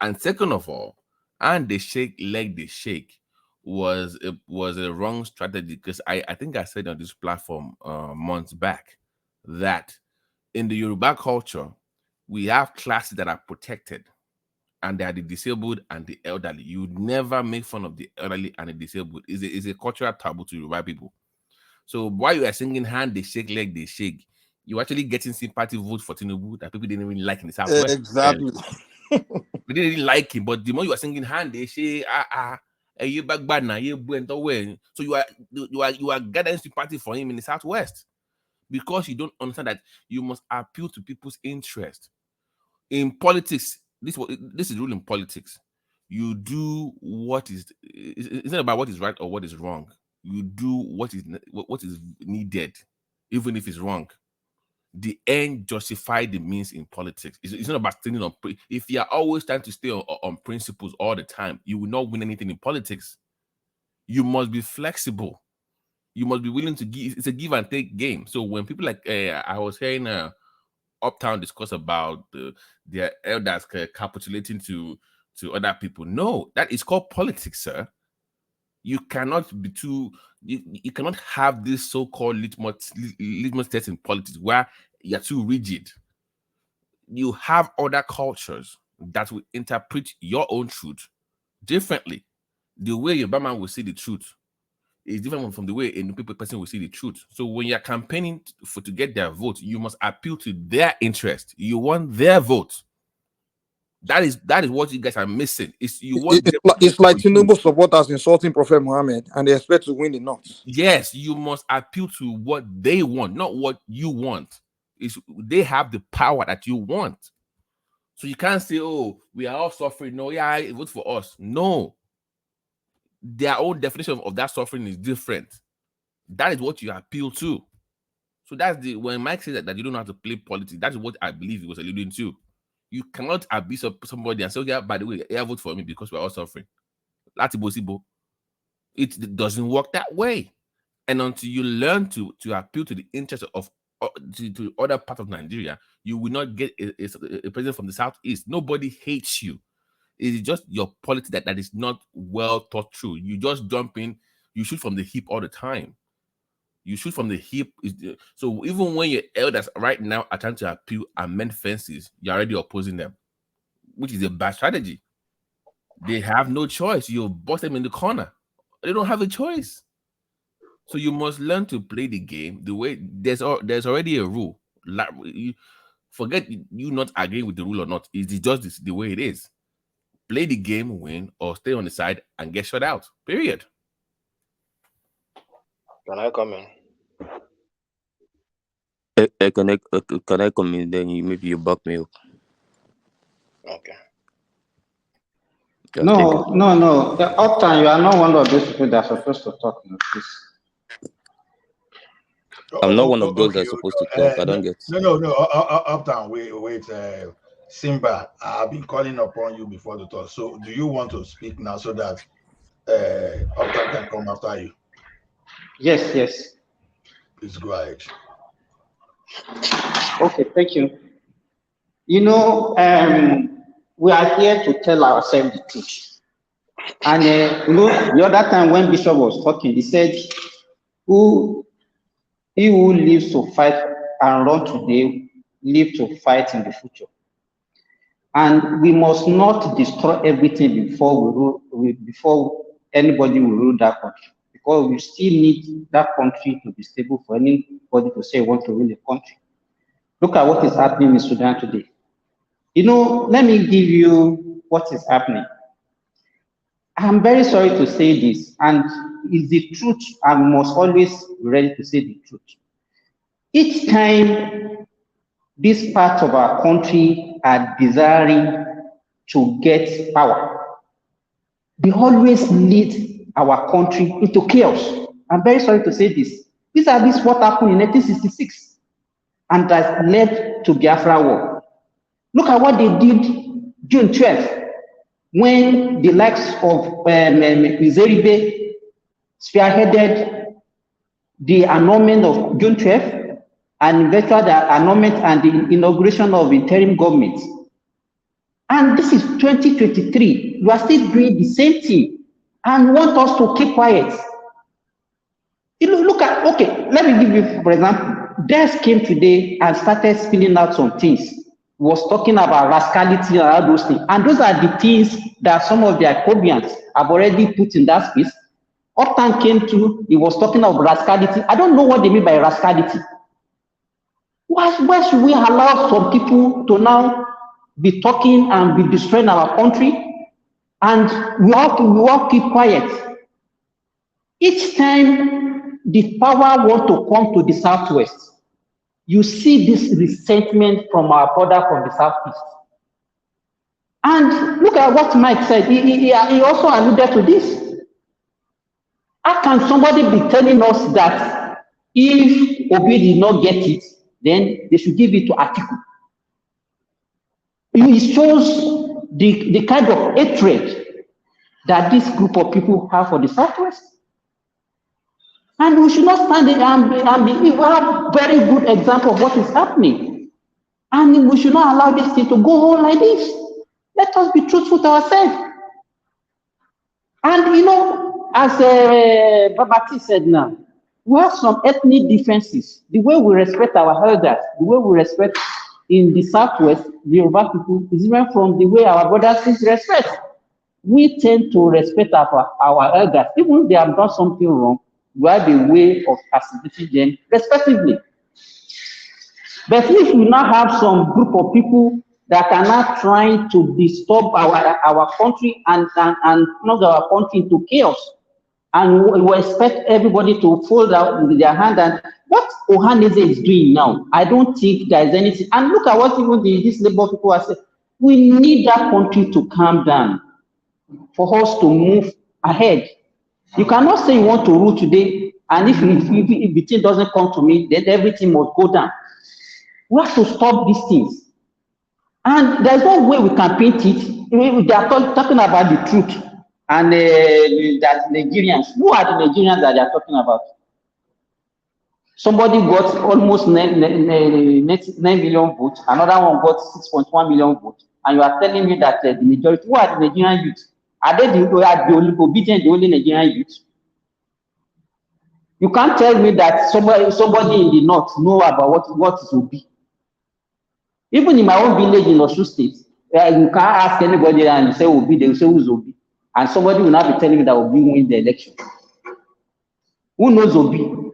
And second of all, and the shake leg they shake was a wrong strategy, because I think I said on this platform months back that in the Yoruba culture we have classes that are protected, and they are the disabled and the elderly. You would never make fun of the elderly and the disabled. It's a cultural taboo to Yoruba people. So while you are singing hand they shake, leg they shake, you're actually getting sympathy votes for Tinubu that people didn't even like in the Southwest. Exactly. They didn't really like him, but the more you are singing hand they shake, you back bad now, so you are gathering sympathy for him in the Southwest, because you don't understand that you must appeal to people's interest. In politics, this is rule in politics. You do what is, it's not about what is right or what is wrong. You do what is needed, even if it's wrong. The end justify the means in politics. It's not about standing on. If you are always trying to stay on principles all the time, you will not win anything in politics. You must be flexible. You must be willing to give. It's a give and take game. So when people like I was hearing Uptown discuss about their elders capitulating to other people. No, that is called politics, sir. You cannot be too. You cannot have this so-called litmus test in politics where you're too rigid. You have other cultures that will interpret your own truth differently. The way your man will see the truth is different from the way a new person will see the truth. So when you're campaigning to get their vote, you must appeal to their interest. You want their vote. That is what you guys are missing. It's like Tinubu supporters insulting Prophet Muhammad and they expect to win the North. Yes, you must appeal to what they want, not what you want. They have the power that you want. So you can't say, "Oh, we are all suffering." No, yeah, vote for us. No, their own definition of that suffering is different. That is what you appeal to. So that's when Mike says that you don't know how to play politics, that is what I believe he was alluding to. You cannot abuse somebody and say, "Yeah, by the way, yeah, vote for me because we're all suffering." It doesn't work that way. And until you learn to appeal to the interests of to other part of Nigeria, you will not get a president from the Southeast. Nobody hates you. It is just your politics that is not well thought through. You just jump in, you shoot from the hip all the time. You shoot from the hip. So even when your elders right now are trying to appeal and mend fences, you're already opposing them, which is a bad strategy. They have no choice. You box them in the corner. They don't have a choice. So you must learn to play the game the way there's already a rule. Like, forget you not agreeing with the rule or not. It's just the way it is. Play the game, win, or stay on the side and get shut out. Period. Can I come in? Can I come in? Then maybe you back me up. Okay. Yeah, No. Uptime, you are not one of those people that are supposed to talk, please. I'm not one of those that's supposed to talk. I don't get. No. Uptown, wait. Simba, I've been calling upon you before the talk. So, do you want to speak now so that Octave can come after you. Yes, yes. Please go ahead. Okay, thank you. You know, we are here to tell ourselves the truth. And you know, the other time when Bishop was talking, he said, he who lives to fight and run today, live to fight in the future. And we must not destroy everything before before anybody will rule that country, because we still need that country to be stable for anybody to say want to rule the country. Look at what is happening in Sudan today. You know, let me give you what is happening. I'm very sorry to say this, and it's the truth, and we must always be ready to say the truth. Each time this part of our country are desiring to get power, they always lead our country into chaos. I'm very sorry to say this. This is what happened in 1966, and that led to Biafra War. Look at what they did June 12th, when the likes of Izeribe spearheaded the annulment of June 12th, and eventually the annulment and the inauguration of interim government. And this is 2023. You are still doing the same thing and want us to keep quiet. You know, look at, okay, let me give you, for example, Des came today and started spilling out some things. Was talking about rascality and all those things. And those are the things that some of the Icobians have already put in that space. Upton came to, he was talking of rascality. I don't know what they mean by rascality. Why should we allow some people to now be talking and be destroying our country? And we all keep quiet. Each time the power want to come to the southwest, you see this resentment from our brother from the southeast. And look at what Mike said. He also alluded to this. How can somebody be telling us that if Obi did not get it, then they should give it to Atiku? It shows the kind of hatred that this group of people have for the southwest. And we should not stand there and we have a very good example of what is happening. And we should not allow this thing to go on like this. Let us be truthful to ourselves. And you know, as Babati said now, we have some ethnic differences. The way we respect our elders, the way we respect in the southwest, the Yoruba people, is different from the way our brothers respect. We tend to respect our elders. Even if they have done something wrong, we have a way of facilitating them respectively. But if we now have some group of people that are not trying to disturb our country and plunge our country into chaos, and we expect everybody to fold out with their hand, and what Ohaneze is doing now, I don't think there is anything. And look at what even these labor people are saying. We need that country to calm down for us to move ahead. You cannot say you want to rule today, and if the thing doesn't come to me, then everything must go down. We have to stop these things. And there's no way we can paint it. They are talking about the truth. And that Nigerians, who are the Nigerians that they are talking about? Somebody got almost 9 million votes, another one got 6.1 million votes. And you are telling me that the majority, who are the Nigerian youth? Are they the obedient, the only Nigerian youth? You can't tell me that somebody in the north know about what is Obi. Even in my own village in Osun State, you can't ask anybody and you say Obi, they will say who's Obi. And somebody will not be telling me that Obi win the election. Who knows Obi?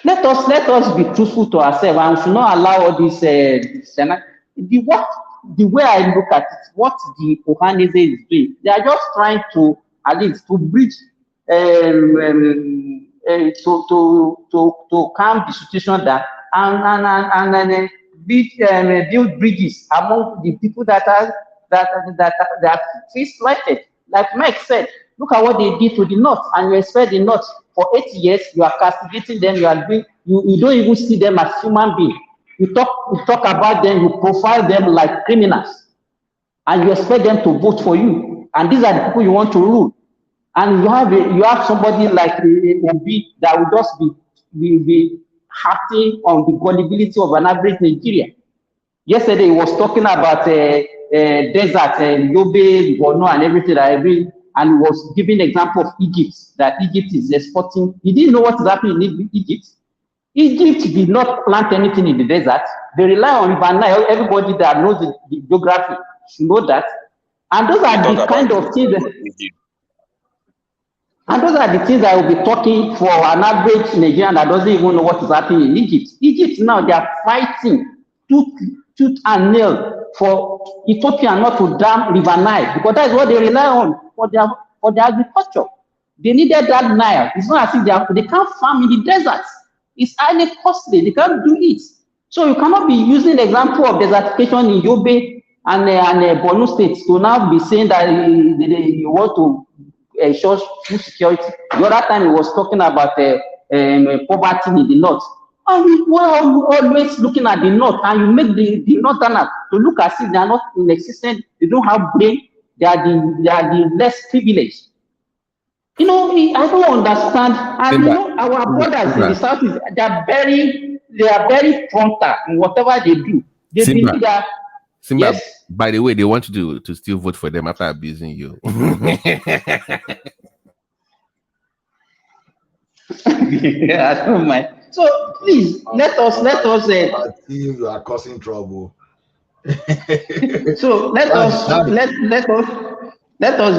Let us be truthful to ourselves and we should not allow all this the way I look at it, what the Ohaneze is doing, they are just trying to at least to bridge to calm the situation down and build bridges among the people that feel slighted. Like Mike said, look at what they did to the North, and you expect the North for 8 years, you are castigating them, you don't even see them as human beings. You talk about them, you profile them like criminals, and you expect them to vote for you. And these are the people you want to rule. And you have somebody like Obi that will just be acting on the gullibility of an average Nigerian. Yesterday, he was talking about desert, Yobe, Borno, and everything that and he was giving example of Egypt, that Egypt is exporting. He didn't know what is happening in Egypt. Egypt did not plant anything in the desert. They rely on River Nile. Everybody that knows the geography should know that. And those are the kind of things that, and those are the things that will be talking for an average Nigerian that doesn't even know what is happening in Egypt. Egypt now, they are fighting tooth and nail for Ethiopia not to dam River Nile, because that's what they rely on for their agriculture. They needed that Nile. It's not as if they can't farm in the desert. It's highly costly. They can't do it. So you cannot be using the example of desertification in Yobe and Borno states to now be saying that you want to ensure food security. The other time he was talking about poverty in the north. And we were always looking at the north, and you make the northerners to look as if they are not in existence. They don't have brain. They are the less privileged. You know, I don't understand. And you know, our brothers in the south, they are very frontal in whatever they do. They believe that. Simba, yes? By the way, they want you to still vote for them after abusing you. Yeah, I don't mind. So please let us you are causing trouble. So let us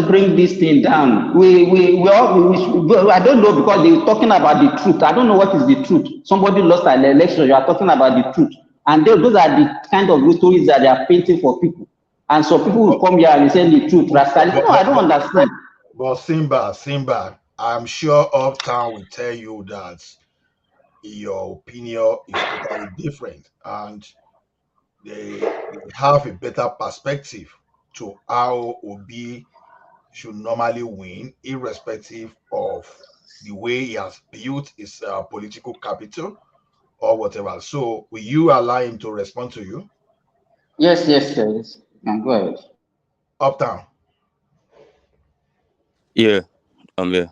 bring this thing down. We I don't know, because they're talking about the truth. I don't know what is the truth. Somebody lost an election. You are talking about the truth, and those are the kind of stories that they are painting for people. And so people will come here and say the truth. No, I don't understand. But Simba, I'm sure Uptown will tell you that your opinion is totally different, and they have a better perspective to how Obi should normally win, irrespective of the way he has built his political capital or whatever. So, will you allow him to respond to you? Yes. Go ahead. Uptown. Yeah, I'm here.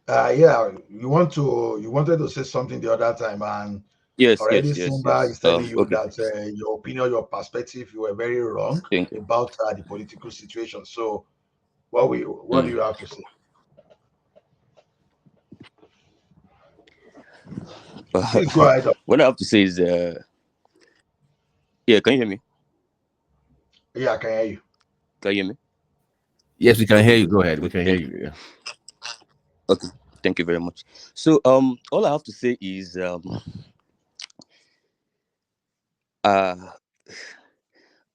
Yeah, you wanted to say something the other time, and yes. Simba is telling you Okay. that your opinion, your perspective, you were very wrong about the political situation. So, what do you have to say? Please go ahead. What I have to say is, yeah, can you hear me? Yeah, I can hear you. Can you hear me? Yes, we can hear you. Go ahead. We can hear you. Yeah. Okay, thank you very much. So, all I have to say is,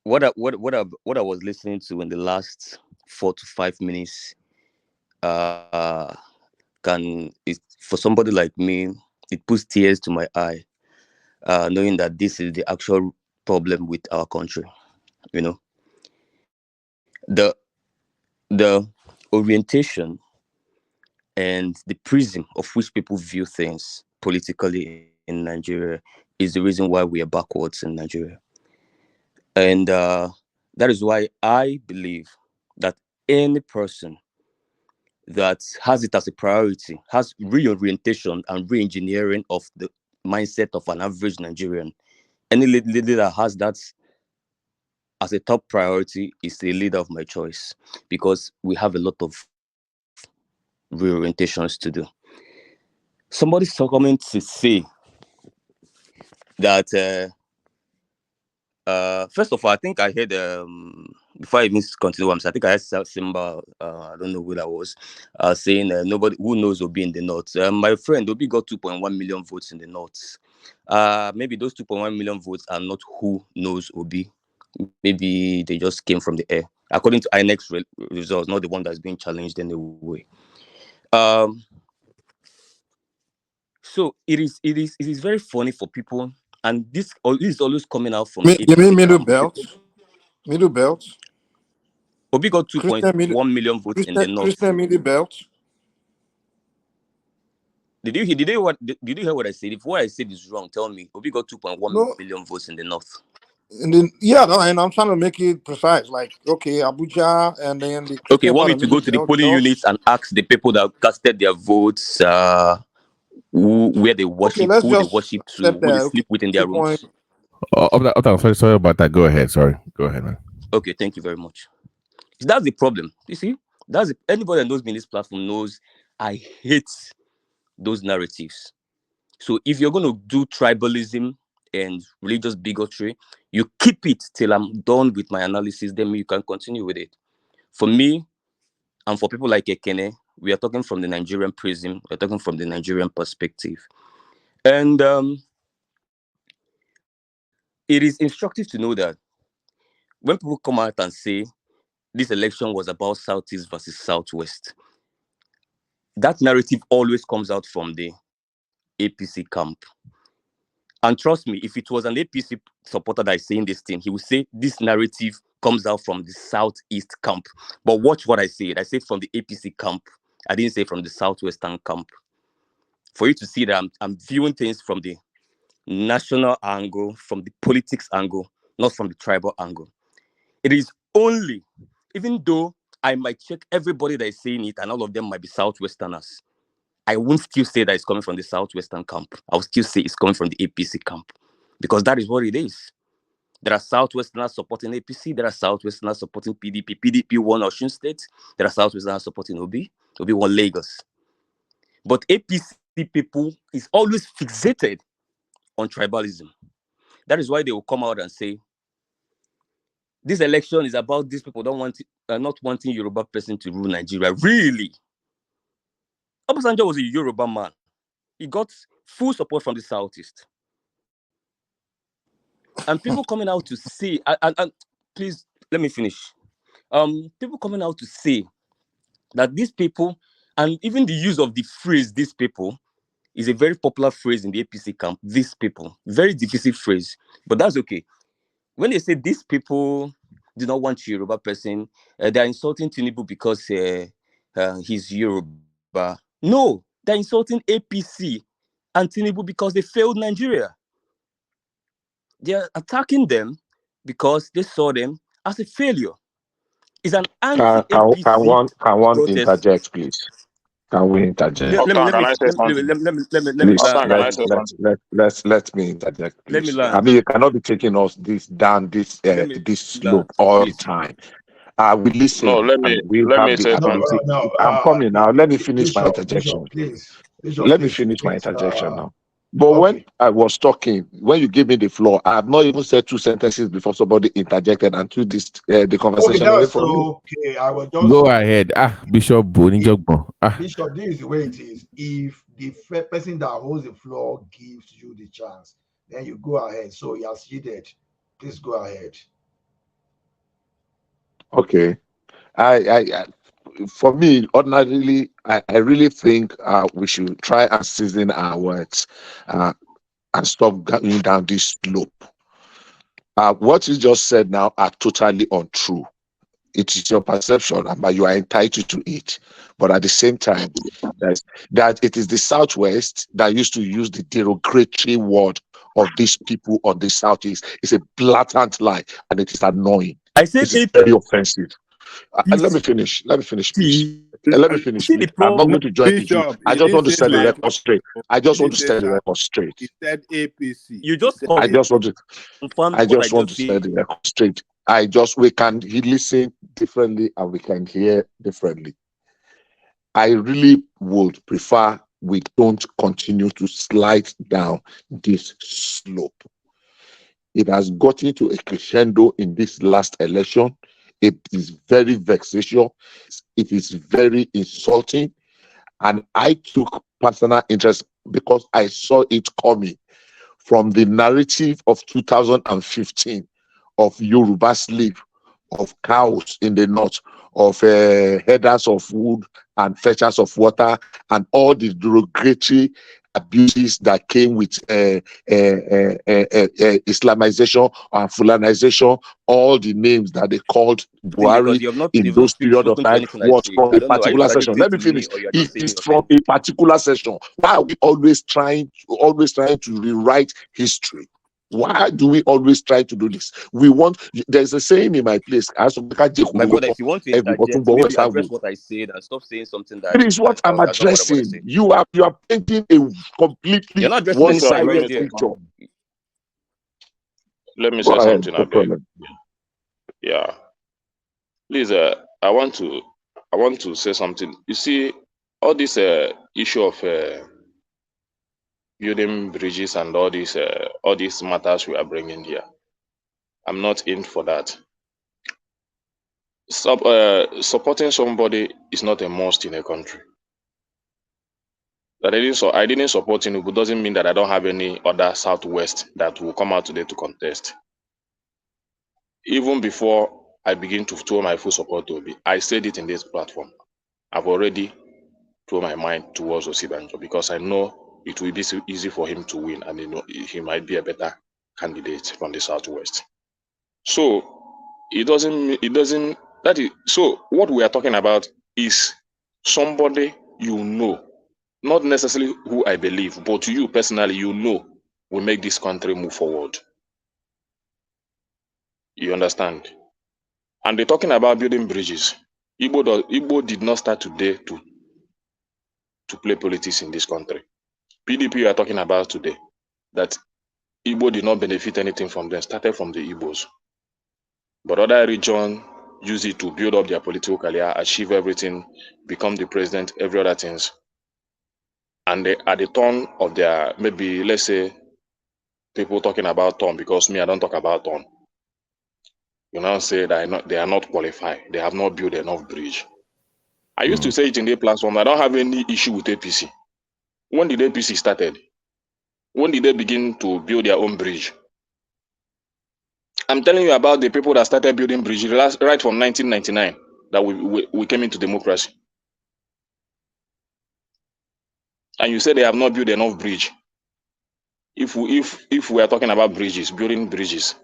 what I was listening to in the last 4 to 5 minutes, for somebody like me, it puts tears to my eye, knowing that this is the actual problem with our country. You know, the orientation and the prism of which people view things politically in Nigeria is the reason why we are backwards in Nigeria. And that is why I believe that any person that has it as a priority, has reorientation and re-engineering of the mindset of an average Nigerian, any leader that has that as a top priority is the leader of my choice, because we have a lot of reorientations to do. Somebody's coming to say that first of all, I think I heard before I even continue, I think I heard Simba, I don't know who that was, saying nobody who knows Obi in the north. My friend Obi got 2.1 million votes in the north. Maybe those 2.1 million votes are not who knows Obi. Maybe they just came from the air, according to INEC's results, not the one that's being challenged anyway. So it is very funny for people, and this is always coming out from You mean middle belt? Middle belt? Obi got 2.1 million votes in the north. Christian middle belt? Did you hear what I said? If what I said is wrong, tell me. Obi got 2.1 million votes in the north. And then and I'm trying to make it precise. Like, okay, Abuja, and then the Okay, Christian want part me of to go to the Military polling units and ask the people that casted their votes where they Okay, worship, let's who they just worship to, accept who they that. Okay, sleep with in their 2 point. rooms? Sorry about that. Go ahead. Sorry. Go ahead, man. Okay, thank you very much. That's the problem. You see, anybody that knows me in this platform knows I hate those narratives. So if you're going to do tribalism and religious bigotry, you keep it till I'm done with my analysis, then you can continue with it. For me, and for people like Ekene, we are talking from the Nigerian prism, we're talking from the Nigerian perspective. And it is instructive to know that when people come out and say this election was about Southeast versus Southwest, that narrative always comes out from the APC camp. And trust me, if it was an APC supporter that is saying this thing, he would say this narrative comes out from the Southeast camp. But watch what I said. I said from the APC camp. I didn't say from the Southwestern camp. For you to see that I'm viewing things from the national angle, from the politics angle, not from the tribal angle. It is only, even though I might check everybody that is saying it and all of them might be Southwesterners, I won't still say that it's coming from the Southwestern camp. I will still say it's coming from the APC camp because that is what it is. There are Southwesterners supporting APC. There are Southwesterners supporting PDP. PDP won Osun State. There are Southwesterners supporting Obi. Obi won Lagos. But APC people is always fixated on tribalism. That is why they will come out and say, this election is about these people not wanting Yoruba person to rule Nigeria. Really? Obasanjo was a Yoruba man. He got full support from the Southeast. And people coming out to say, and please, let me finish. People coming out to say that these people, and even the use of the phrase, these people, is a very popular phrase in the APC camp, these people. Very divisive phrase, but that's okay. When they say these people do not want Yoruba person, they're insulting Tinubu because he's Yoruba. No, they're insulting APC and Tinubu because they failed Nigeria. They're attacking them because they saw them as a failure. It's an anti-APC Can one protest. interject, please? Can we interject? Can I say something? Let me Please, land. Can I say something? let me interject, Let me please. I land. mean, you cannot be taking us this Let me slope land, all the please. time. We No, listen and we let have me the say ability. something. I'm coming now. Let me finish my Bishop, interjection. Bishop, Let me please. finish my interjection now. But when Okay. I was talking, when you gave me the floor, I have not even said 2 sentences before somebody interjected and took this the conversation away That's from me. okay. I was just Go ahead. Bishop Bonijogbo. Bishop, this is the way it is. If the person that holds the floor gives you the chance, then you go ahead. So he has ceded. Please go ahead. Okay. I for me, ordinarily, I really think we should try and season our words and stop going down this slope. What you just said now are totally untrue. It is your perception, but you are entitled to it. But at the same time, that it is the Southwest that used to use the derogatory word of these people on the Southeast. It's a blatant lie, and it is annoying. I said It is very offensive. Let me finish, please. Let me finish, see the please. I'm not problem. going to join the queue. Bishop, I he just didn't want to say set the record Southwest. straight. I He just want didn't to say set the South. record straight. He said APC. You just I just want to confirmed what I just set said. the record straight. We can listen differently and we can hear differently. I really would prefer we don't continue to slide down this slope. It has gotten to a crescendo in this last election. It is very vexatious. It is very insulting. And I took personal interest because I saw it coming from the narrative of 2015 of Yoruba slave, of cows in the north, of headers of wood and fetchers of water, and all the derogatory abuses that came with Islamization and Fulanization. All the names that they called Because Buhari you have not in even those period of spoken to time anything I was say. from I a don't know. Are you particular session. agreeing Let me to me finish. or you're just It saying is your from thing? a particular session. Why are we always trying to rewrite history? Why do we always try to do this? We want. There's a saying in my place. My brother, if you want to interject, maybe address what I said and stop saying something that It is what I'm that's not what I want to addressing. say. You are painting a completely You're not addressing anything I wrote one-sided there. picture. Let me Go say ahead, something, I beg. Yeah. Please, I want to say something. You see, all this issue of building bridges and all these matters we are bringing here, I'm not in for that. Supporting somebody is not a must in a country. That I didn't support Tinubu doesn't mean that I don't have any other Southwest that will come out today to contest. Even before I begin to throw my full support to Obi, I said it in this platform. I've already thrown my mind towards Osibanjo because I know it will be so easy for him to win, and he might be a better candidate from the Southwest. So so what we are talking about is somebody you know, not necessarily who I believe, but you personally, you know, will make this country move forward. You understand? And they're talking about building bridges. Igbo did not start today to play politics in this country. PDP you are talking about today, that Igbo did not benefit anything from them, started from the Igbos. But other regions use it to build up their political career, achieve everything, become the president, every other things. And they, at the turn of their, maybe, let's say, people talking about turn, because me, I don't talk about turn. You now say that they are not qualified. They have not built enough bridge. I used to say it in the platform. I don't have any issue with APC. When did APC started? When did they begin to build their own bridge? I'm telling you about the people that started building bridges right from 1999 that we came into democracy. And you say they have not built enough bridge. If we are talking about bridges, building bridges,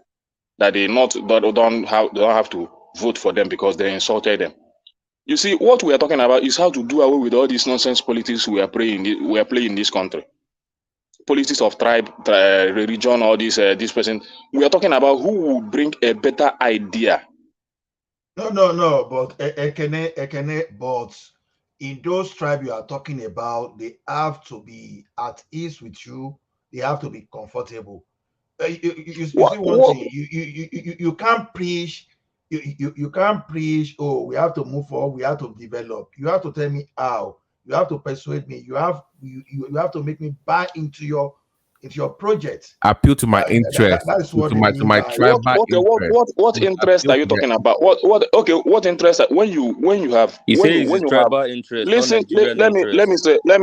that they don't have to vote for them because they insulted them. You see, what we are talking about is how to do away with all these nonsense politics we are playing in this country. Politics of tribe, religion, all this person. We are talking about who will bring a better idea. No, but Ekene, but in those tribes you are talking about, they have to be at ease with you. They have to be comfortable. You see one thing, you can't preach. You can't preach. Oh, we have to move forward. We have to develop. You have to tell me how. You have to persuade me. You have to make me buy into your project. Appeal to my interest. That's what to my tribal interest. What interest are you talking about? What interest when you have He when says you when it's you tribal have interest, listen not Nigerian interest. let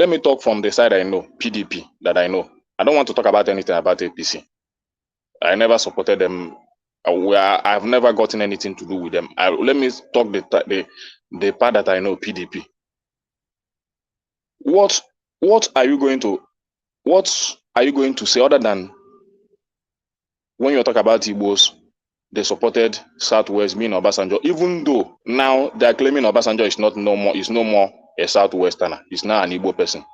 me talk from the side I know, PDP, that I know. I don't want to talk about anything about APC. I never supported them. I've never gotten anything to do with them. Let me talk the part that I know, PDP. What are you going to say other than when you talk about Igbos, they supported Southwest, mean Obasanjo, even though now they are claiming Obasanjo is no more a Southwesterner. He's now an Igbo person.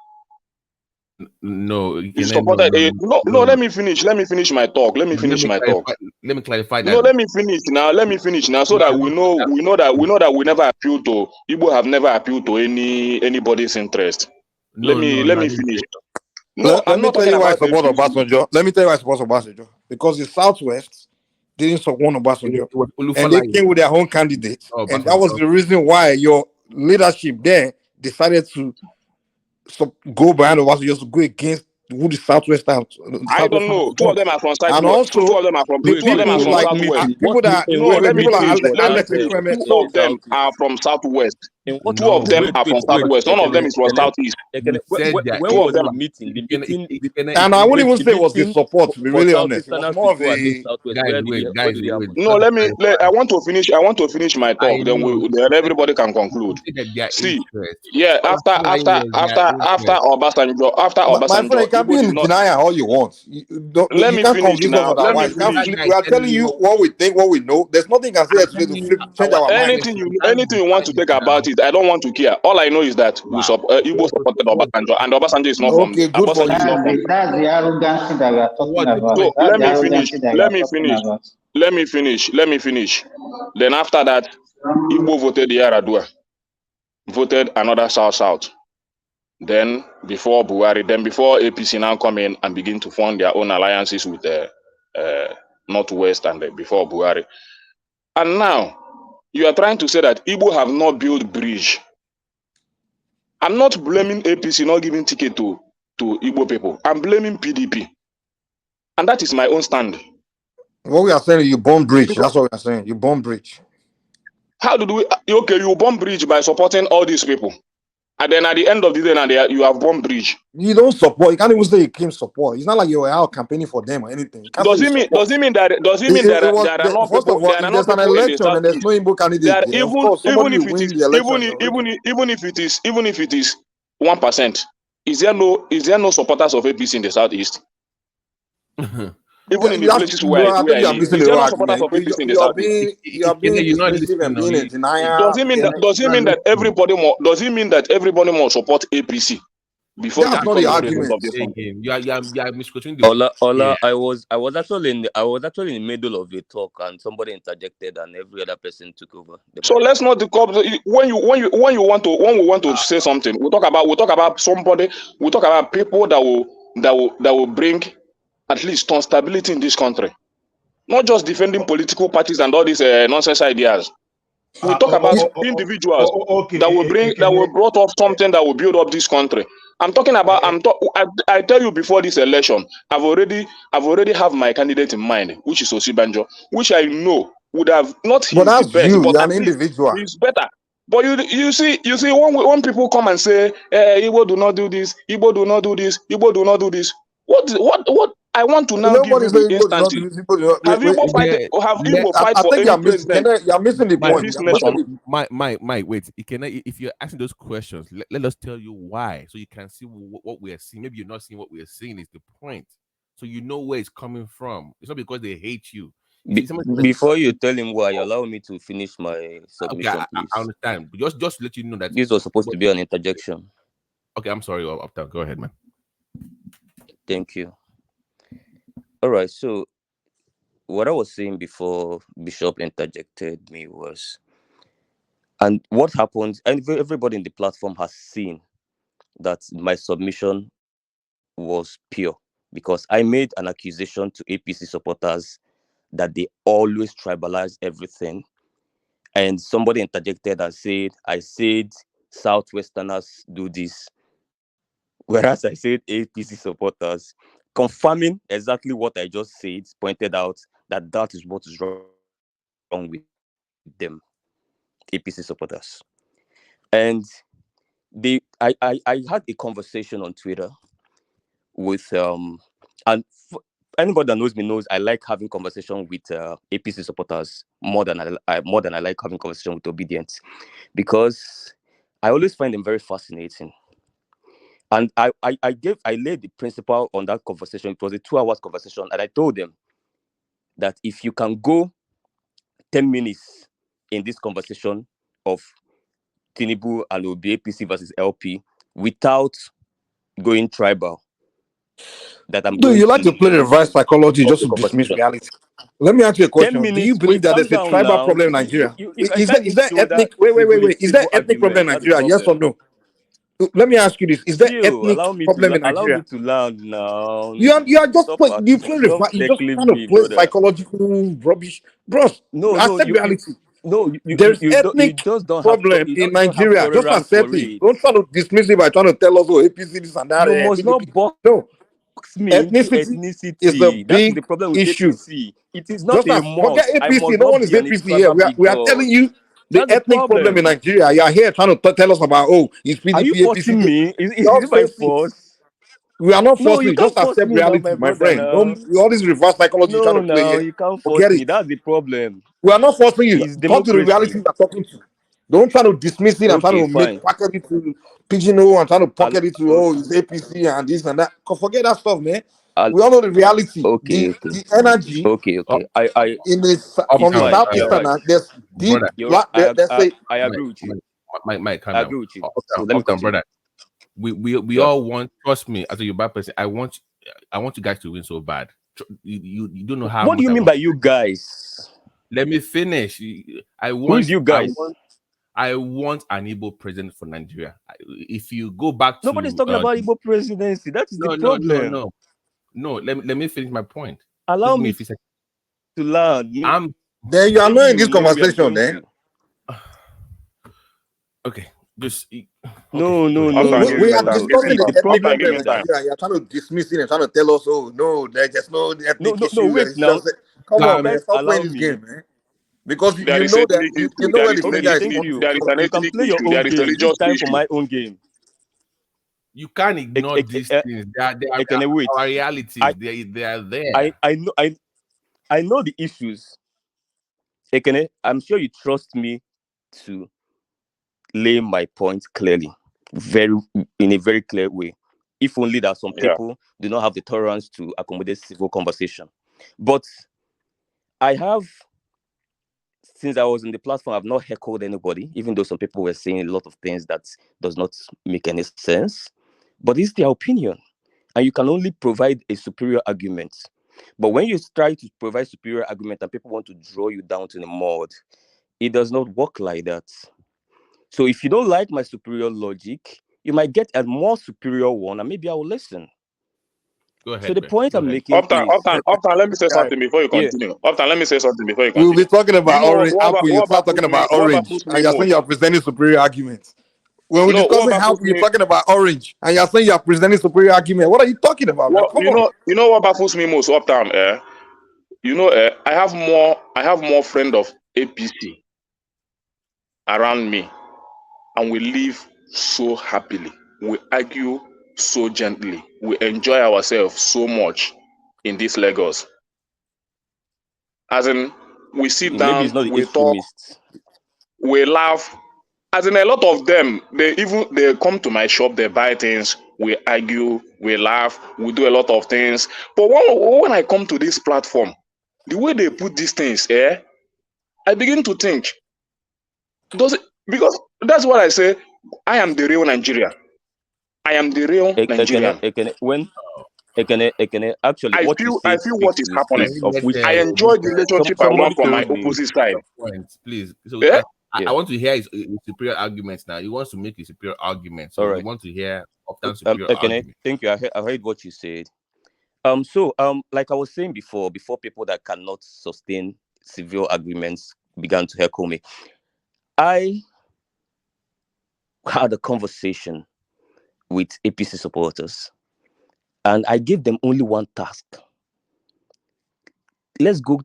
No, He supported no. Let me finish my talk. Let me clarify that. No, let me finish now so that we know that we never appeal to Igbo, have never appealed to anybody's interest. Let me finish. No, Let me tell you why I support Obasanjo. Let me tell you why I support Obasanjo. Because the Southwest didn't support Obasanjo. And they came with their own candidate. And that was the reason why your leadership there decided to go behind Obasanjo, just to go against who the Southwest are. I don't know. Two of them are from Southwest. And also, two of them are from Southwest. People that let me finish. Two of them Southeast. are from Southwest. Two of them are from Southwest. None of them is from Southeast. When was the meeting? The meeting. And I wouldn't even say it was the support, to be really honest. It was more of a No, I want to finish my talk. Then everybody can conclude. See, yeah, after Obasanjo, my friend, you can be in denial all you want. You can't convince us otherwise. We are telling you what we think, what we know. There's nothing you can say today to change our mind. Anything you want to take about it, it. I don't want to care. All I know is that Igbo supported Obasanjo, and Obasanjo is not from. Okay, good for Obasanjo is not from. That's the arrogancy that we are talking about. So That's let the me finish. arrogancy that we Let are me talking finish. about. Let me finish. Then after that, Igbo voted Yaradua, voted another South. Then before Buhari, then before APC now come in and begin to form their own alliances with the Northwest and before Buhari. And now you are trying to say that Igbo have not built bridge. I'm not blaming APC not giving ticket to Igbo people. I'm blaming PDP. And that is my own stand. What we are saying, you bomb bridge. Because That's what we are saying. You bomb bridge. how did we? Okay, you bomb bridge by supporting all these people. And then at the end of the day, now you have bomb bridge. You don't support. You can't even say you came support. It's not like you were out campaigning for them or anything. You can't say Does you it mean support. that It was there are not first people of all, if there's an in the election and there's no southeast? Igbo candidate There are there, of course somebody will win the election. even if it is 1%, is there no supporters of APC in the southeast? Even in the places where I think I you are live, missing is the there whole no supporters argument. of APC in the You are southeast? being You're not dismissive listening and now. being in denial. Does it mean that everybody must support APC before you That's not become the a president argument. of this country? You are misquoting the Ola, I was actually in the middle of a talk and somebody interjected and every other person took over the So mic. let's not when we want to say something, we talk about somebody, we talk about people that will bring at least some stability in this country. Not just defending political parties and all these nonsense ideas. We talk about individuals that will brought up something that will build up this country. I'm talking about. I tell you before this election, I've already have my candidate in mind, which is Osibanjo, which I know would have not. But He's the that's best, you. but You're at an least individual. he's better. But you see when people come and say, Igbo do not do this, Igbo do not do this, Igbo do not do this. What I want to now give Nobody you say the Igbo do not do instances. this. Igbo do not. Have Igbo fight I for think any you're missing. president You're missing the Mike, point. this You're nation? missing Mike, wait. If you're asking those questions, let us tell you why, so you can see what we are seeing. Maybe you're not seeing what we are seeing is the point, so you know where it's coming from. It's not because they hate you. Before you tell him why, allow me to finish my submission, Okay, please. I understand, but just to let you know that This was supposed to be an interjection. Okay, I'm sorry, Uptown. Go ahead, man. Thank you. All right, so what I was saying before Bishop interjected me was, and what happened, and everybody in the platform has seen that my submission was pure because I made an accusation to APC supporters that they always tribalize everything. And somebody interjected and said, I said Southwesterners do this. Whereas I said APC supporters, confirming exactly what I just said, pointed out that that is what is wrong with them, APC supporters. And I had a conversation on Twitter with anybody that knows me knows I like having conversation with APC supporters more than I like having conversation with obedience, because I always find them very fascinating. And I laid the principle on that conversation. It was a 2 hours conversation, and I told them that if you can go 10 minutes in this conversation of Tinubu and Obi, APC versus LP without going tribal, that I'm Do going you like to to play reverse psychology stop just the to dismiss conversation. reality? Let me ask you a 10 question. Do you minutes. believe Wait, that calm there's a down tribal now. problem in Nigeria? I Is can't even there shoulder ethnic? Wait. Is there civil ethnic problem in argument. That's the Nigeria? Yes or problem. no? Let me ask you this: is there Chill. ethnic problem in Allow me Nigeria? to land now. You are just Stop you play stop you just heckling kind of me, play brother. psychological rubbish, bros. No, Accept you reality. no, There's you ethnic just don't have problem you in don't have Nigeria. Just tolerance accept for it. it. Don't try to dismiss it by trying to tell us, oh, APC this and that. You must not PDP. box No, me into ethnicity is a ethnicity. That is the big problem with issue. APC. It is not Just a as forget must. I APC, must no not one is be an APC here. tribal We are telling bigot. you the That's the ethnic problem in problem. Nigeria. You are here trying to tell us about, oh, it's Are you PDP, APC. forcing me? Is Just it by face it. force? We are not No, forcing you you. Just can't force accept me now, reality, my my brother. friend. Now, All this reverse psychology you're trying no, to play now here, you can't force forget me. it. That's the problem. We are not forcing you. It's Talk to the reality democracy. we are talking to. Don't try to dismiss it and try Okay, to fine. pocket it to pigeonhole and try to I'll, pocket it to, oh, it's APC and this and that. Forget that stuff, man. I'll, We all know the reality. okay, The energy okay. in the from the it's Uptown, fine. southeastern, You're right. there's deep brother. You're right. there's a I agree with you. Mike, calm I down. agree with you. Off So down, let me off down, continue. brother. We Yeah. all want. Trust me, as a Yoruba person, I want you guys to win so bad. You don't know how What do much you I mean want. by you guys? Let me finish. Who is you guys? I want an Igbo president for Nigeria. If you go back Nobody's to talking about Igbo presidency. That is the no. problem. No, let me finish my point. Allow Just give me a few seconds. to learn. Then you are Maybe not in you this know where I'm conversation, going eh? to. Okay, just okay. No. We are No. discussing See, the the ethnic problem problem is in that Nigeria. You're trying to dismiss it and trying to tell us, oh no, there's no ethnic no. issue. Wait It's now. just come on, man, Guys, stop allow playing this me. game, man. Because There you is know that ethnic you issue. know There where is the Okay, finger ethnic is thank pointing you. there is an from. You can ethnic play your issue. own There is a game. This religious time for issue. my own game. You can't ignore these things. They are Wait. our realities. They are there. I know the issues. Ekene, I'm sure you trust me to lay my point clearly, in a very clear way. If only that some Yeah. people do not have the tolerance to accommodate civil conversation. But I have, since I was in the platform, I've not heckled anybody, even though some people were saying a lot of things that does not make any sense. But it's their opinion, and you can only provide a superior argument. But when you try to provide superior argument and people want to draw you down to the mud, it does not work like that. So if you don't like my superior logic, you might get a more superior one, and maybe I will listen. Go ahead, So the man. point Go I'm ahead. making is, Uptown, let me say something before you yeah, continue. Uptown, let me say something before you We will be continue. talking Do you about know orange apple. You start talking about what orange, baffles me and you're saying most? you're presenting superior arguments. When we're No, what discussing baffles apple, you're me talking about orange, and you're saying you're presenting superior argument. What are you talking about, man? what Come on. you know what baffles me most, Uptown, you know, I have more friend of APC around me, and we live so happily. We argue so gently. We enjoy ourselves so much in this Lagos. As in, we sit maybe down, it's not the we talk, extremists. we laugh. As in, a lot of them, they come to my shop, they buy things, we argue, we laugh, we do a lot of things. But when I come to this platform, the way they put these things, I begin to think, does it, because that's what I say. I am the real Nigerian. I am the real Nigerian. Actually, what you I said feel what speaks is to the happening. spirit of which I enjoy the relationship I want somebody from my told me. opposite side. Point, please. So Yeah? I want to hear his superior arguments now. He wants to make a superior argument, so All we right. want to hear Upton's superior Ekene, argument. thank you. I heard what you said. Like I was saying before people that cannot sustain civil agreements began to heckle me, I had a conversation with APC supporters, and I gave them only one task. Let's go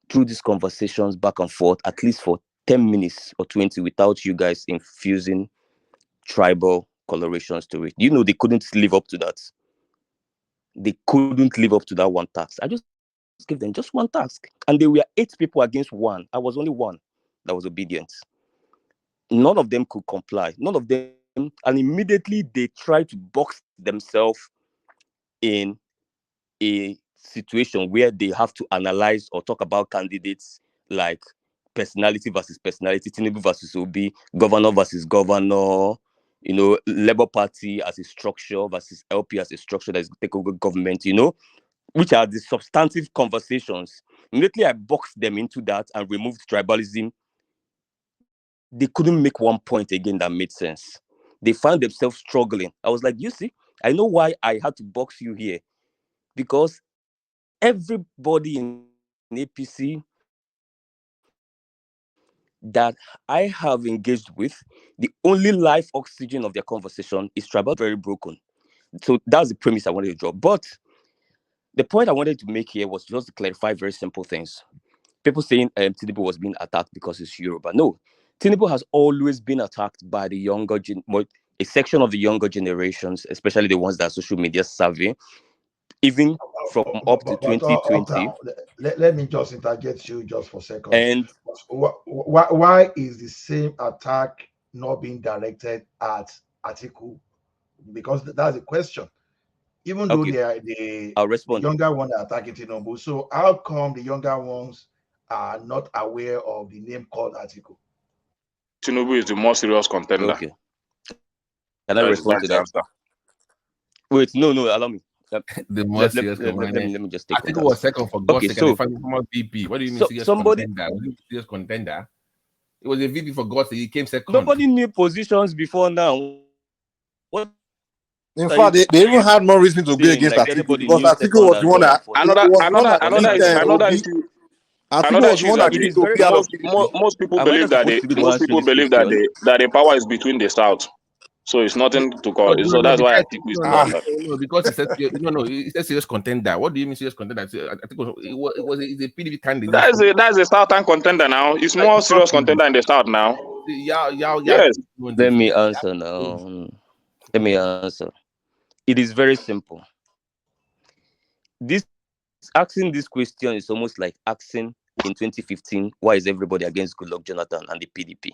through these conversations back and forth, at least for 10 minutes or 20, without you guys infusing tribal colorations to it. You know, they couldn't live up to that. They couldn't live up to that one task. I just gave them just one task. And they were 8 people against 1. I was only one that was obedient. None of them could comply. None of them. And immediately they tried to box themselves in a situation where they have to analyze or talk about candidates like personality versus personality, Tinubu versus Obi, governor versus governor, Labour Party as a structure versus LP as a structure that is take over government, which are the substantive conversations. Immediately I boxed them into that and removed tribalism. They couldn't make one point again that made sense. They found themselves struggling. I was like, you see, I know why I had to box you here. Because everybody in APC that I have engaged with, the only life oxygen of their conversation is tribalism. Very broken. So that's the premise I wanted to draw. But the point I wanted to make here was just to clarify very simple things. People saying Tinubu was being attacked because it's Yoruba. No, Tinubu has always been attacked by a section of the younger generations, especially the ones that are social media savvy, even from up to But 2020. Uptown, let me just interject you just for seconds. And Why is the same attack not being directed at Atiku? Because that's the question. Even though okay, they are I'll the respond. younger one are attacking Tinubu, so how come the younger ones are not aware of the name called Atiku? Tinubu is the more serious contender. Okay. Can I respond to That's the that? answer. Wait, no, allow me. The more serious contender. Let me just I take think on it that. was second for God's Okay, sake, and the so former VP. What do you mean serious somebody, contender? Was it serious contender? It was a VP for God's sake. He came second. nobody knew positions before now. What In fact, they even had more reason to go against like Atiku anybody because knew Atiku second was the and one third that and fourth? Another beat issue. Atiku Another was the issue is one that that beat Obi out of PDP. most people Am I believe not that supposed to be the one most answering people this believe that question? the power is between the South. So it's nothing to call. So that's why Atiku is not that. No, because he said he said serious contender. What do you mean serious contender? I think it was a PDP candidate. That's a Southern contender now. It's more serious contender in the South now. Yes. Let me answer now. Let me answer. It is very simple. This asking this question is almost like asking in 2015, why is everybody against Goodluck Jonathan and the PDP?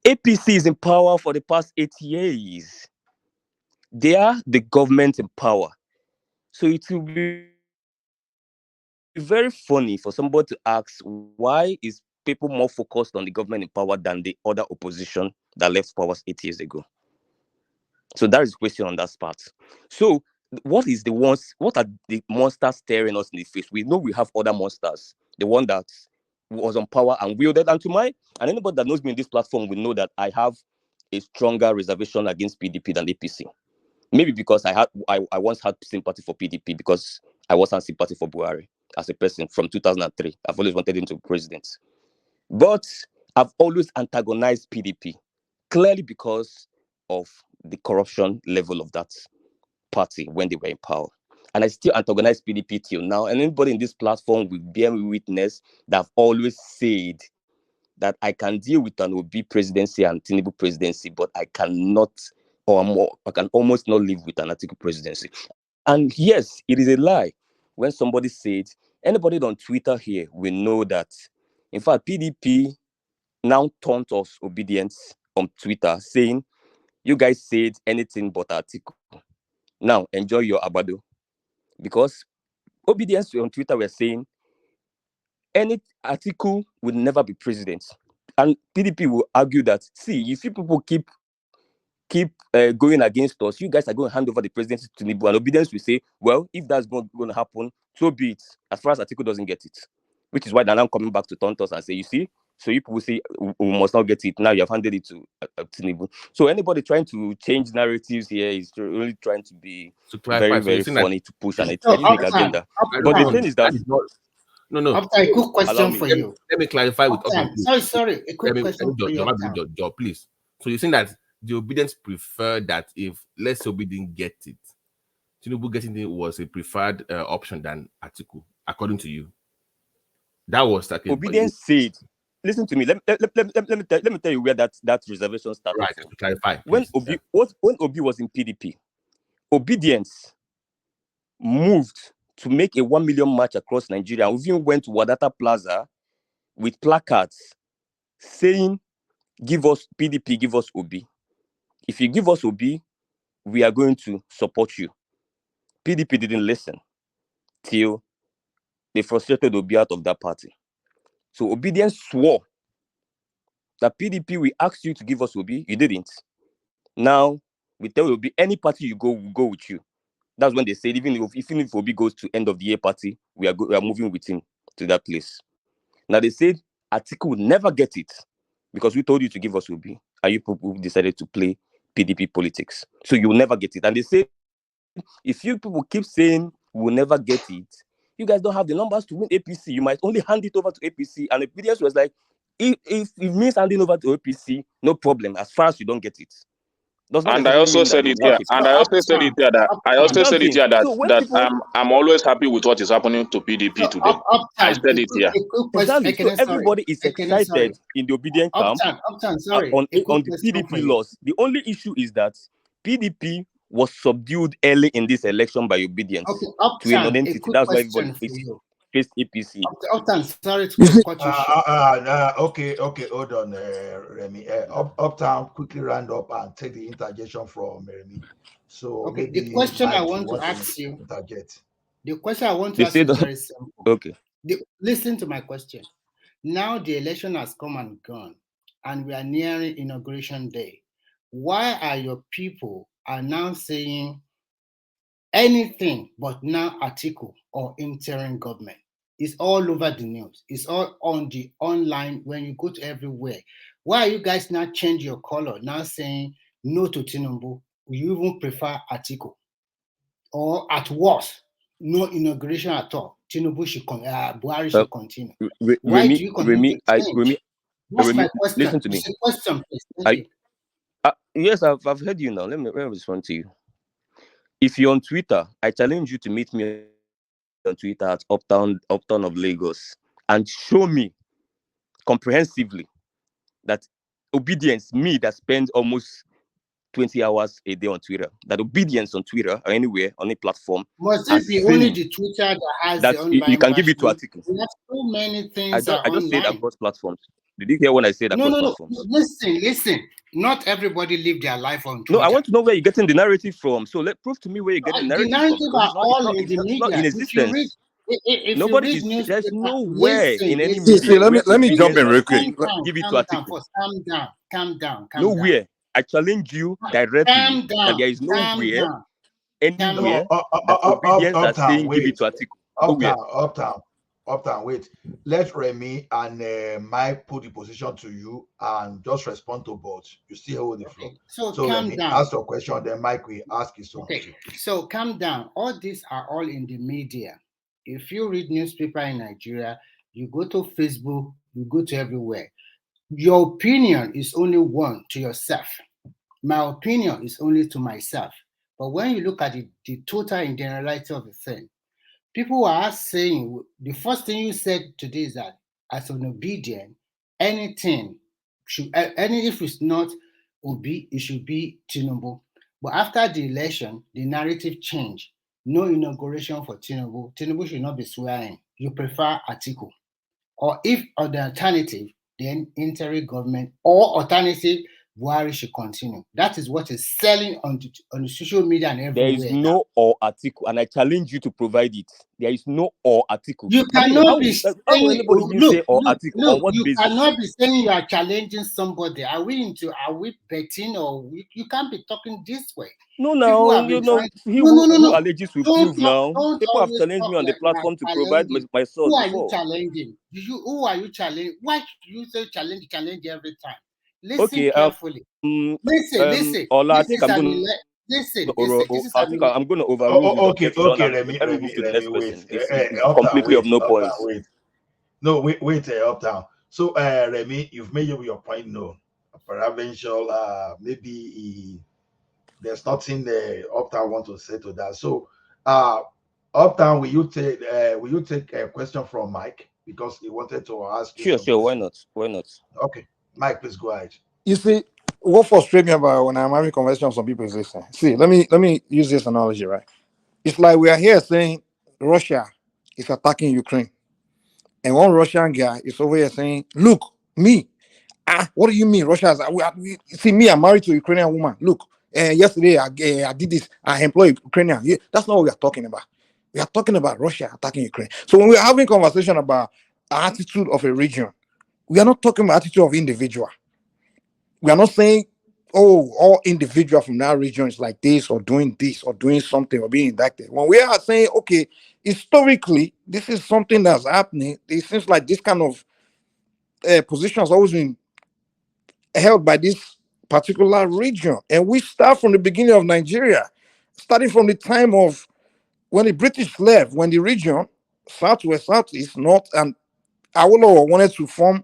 APC is in power for the past 8 years. They are the government in power. So it will be very funny for somebody to ask, why is people more focused on the government in power than the other opposition that left power 8 years ago? So that is the question on that part. So what are the monsters staring us in the face? We know we have other monsters. The one that was on power and wielded. And anybody that knows me in this platform will know that I have a stronger reservation against PDP than APC. Maybe because I once had sympathy for PDP because I wasn't sympathy for Buhari as a person from 2003. I've always wanted him to be president. But I've always antagonized PDP, clearly because of the corruption level of that party when they were in power. And I still antagonize PDP till now. And anybody in this platform will bear me witness that I've always said that I can deal with an Obi presidency and Tinubu presidency, but I cannot, I can almost not live with an Atiku presidency. And yes, it is a lie when somebody said, anybody on Twitter here will know that, in fact, PDP now taunt us obedience on Twitter, saying, you guys said anything but Atiku. Now, enjoy your abado. Because obedience on Twitter were saying, any Atiku would never be president. And PDP will argue that, see, if you people keep going against us, you guys are going to hand over the presidency to Tinubu. And obedience will say, well, if that's going to happen, so be it, as far as Atiku doesn't get it. Which is why they're now coming back to taunt us and say, you see, so you people say, we must not get it. Now you have handed it to Tinubu. So anybody trying to change narratives here is really trying to be very, very funny to push an ethnic agenda. But the thing is that... No. A quick question for you. Let me clarify with Sorry. A quick question for you. Job, please. So you're saying that the obedience preferred that if let's say Obi didn't get it, Tinubu getting it was a preferred option than Atiku, according to you. That was that. Obedience said, listen to me. Let me tell you where that reservation started. Right, to clarify. When Obi was in PDP, Obedience moved to make a 1 million march across Nigeria. We even went to Wadata Plaza with placards saying, give us PDP, give us Obi. If you give us Obi, we are going to support you. PDP didn't listen till they frustrated Obi out of that party. So Obedience swore that PDP, we asked you to give us Obi, you didn't. Now, we tell Obi, any party you go, we'll go with you. That's when they said, even if Obi goes to end of the year party, we are moving with him to that place. Now, they said Atiku would never get it because we told you to give us Obi, and you people decided to play PDP politics. So you will never get it. And they said, if you people keep saying we'll never get it, you guys don't have the numbers to win APC. You might only hand it over to APC. And the PDS was like, if it means handing over to APC, no problem, as far as you don't get it. And I also said it here. And I also said it here that I'm always happy with what is happening to PDP today. I said it here. Exactly. So everybody is excited in the obedient camp on the PDP loss. The only issue is that PDP was subdued early in this election by obedience to a non-entity. That's why everybody faced APC. Sorry to cut you okay, hold on, Remy. Uptown, quickly round up and take the interjection from Remy. So maybe the question I want to ask you, interject. The question I want to ask you is very simple. Okay. Listen to my question. Now the election has come and gone, and we are nearing inauguration day. Why are your people are now saying anything but now article or interim government? It's all over the news. It's all on the online when you go to everywhere. Why are you guys now change your color now saying no to Tinubu? You even prefer article, or at worst, no inauguration at all. Tinubu should Buhari should continue. Why do you continue to change? That's my question. Listen to me. It's a question, please. Thank you. Yes, I've heard you now. Let me respond to you. If you're on Twitter, I challenge you to meet me on Twitter at Uptown of Lagos and show me comprehensively that obedience, me that spends almost 20 hours a day on Twitter, that obedience on Twitter or anywhere on a platform. Must it be only the Twitter that has the online you can give it to articles? We have so many things I just said online. across platforms. Did you hear when I said across platforms? Listen. Not everybody live their life on Twitter. No, I want to know where you're getting the narrative from. So prove to me where you're getting the narrative from. The narrative are all in the media. Not in existence. Nobody is. There's nowhere in any media. Let me jump in real quick. Give it to articles. Calm down. Nowhere. I challenge you directly that there is nowhere, anywhere that obedience are saying give it to article. Uptown, wait. Let Remy and Mike put the position to you and just respond to both. You still hold the floor. So calm Remy, down. ask your question, then Mike will ask his own. Okay, so calm down. All these are all in the media. If you read newspaper in Nigeria, you go to Facebook, you go to everywhere. Your opinion is only one to yourself. My opinion is only to myself. But when you look at the total and generality of the thing, people are saying, the first thing you said today is that as an obedient, anything should, if it's not Obi, it should be Tinubu. But after the election, the narrative changed. No inauguration for Tinubu. Tinubu should not be swearing. You prefer Atiku. Or if on the alternative, then interim government, or alternative, Buhari should continue. That is what is selling on the social media and everywhere. There is no or article, and I challenge you to provide it. There is no or article. You cannot be saying, say or article on what you basis? cannot be saying you are challenging somebody. Are we betting, or you can't be talking this way? No, now you know who alleges will prove now. People have challenged me on the platform to provide my source. Who are you challenging? Who are you challenging? Why do you say challenge every time? Listen carefully. Listen. Ola, I think I'm going to overrule. Okay, Remy, wait. Completely of no points. Wait, Uptown. So, Remy, you've made your point known. Provincial, maybe there's nothing Uptown want to say to that. So, Uptown, will you take a question from Mike, because he wanted to ask you? Sure. Why not? Okay, Mike, please go ahead. You see, what frustrates me about when I'm having conversations with some people is this. See, let me use this analogy, right? It's like we are here saying Russia is attacking Ukraine, and one Russian guy is over here saying, "Look, me, what do you mean Russia is? See, me, I'm married to a Ukrainian woman. Look, yesterday I did this. I employed Ukrainian. Yeah, that's not what we are talking about. We are talking about Russia attacking Ukraine. So when we are having conversation about attitude of a region, we are not talking about attitude of individual. We are not saying, oh, all individual from that region is like this or doing something or being indicted. When we are saying, okay, historically, this is something that's happening, it seems like this kind of position has always been held by this particular region. And we start from the beginning of Nigeria, starting from the time of when the British left, when the region, southwest, southeast, north, and Awolowo wanted to form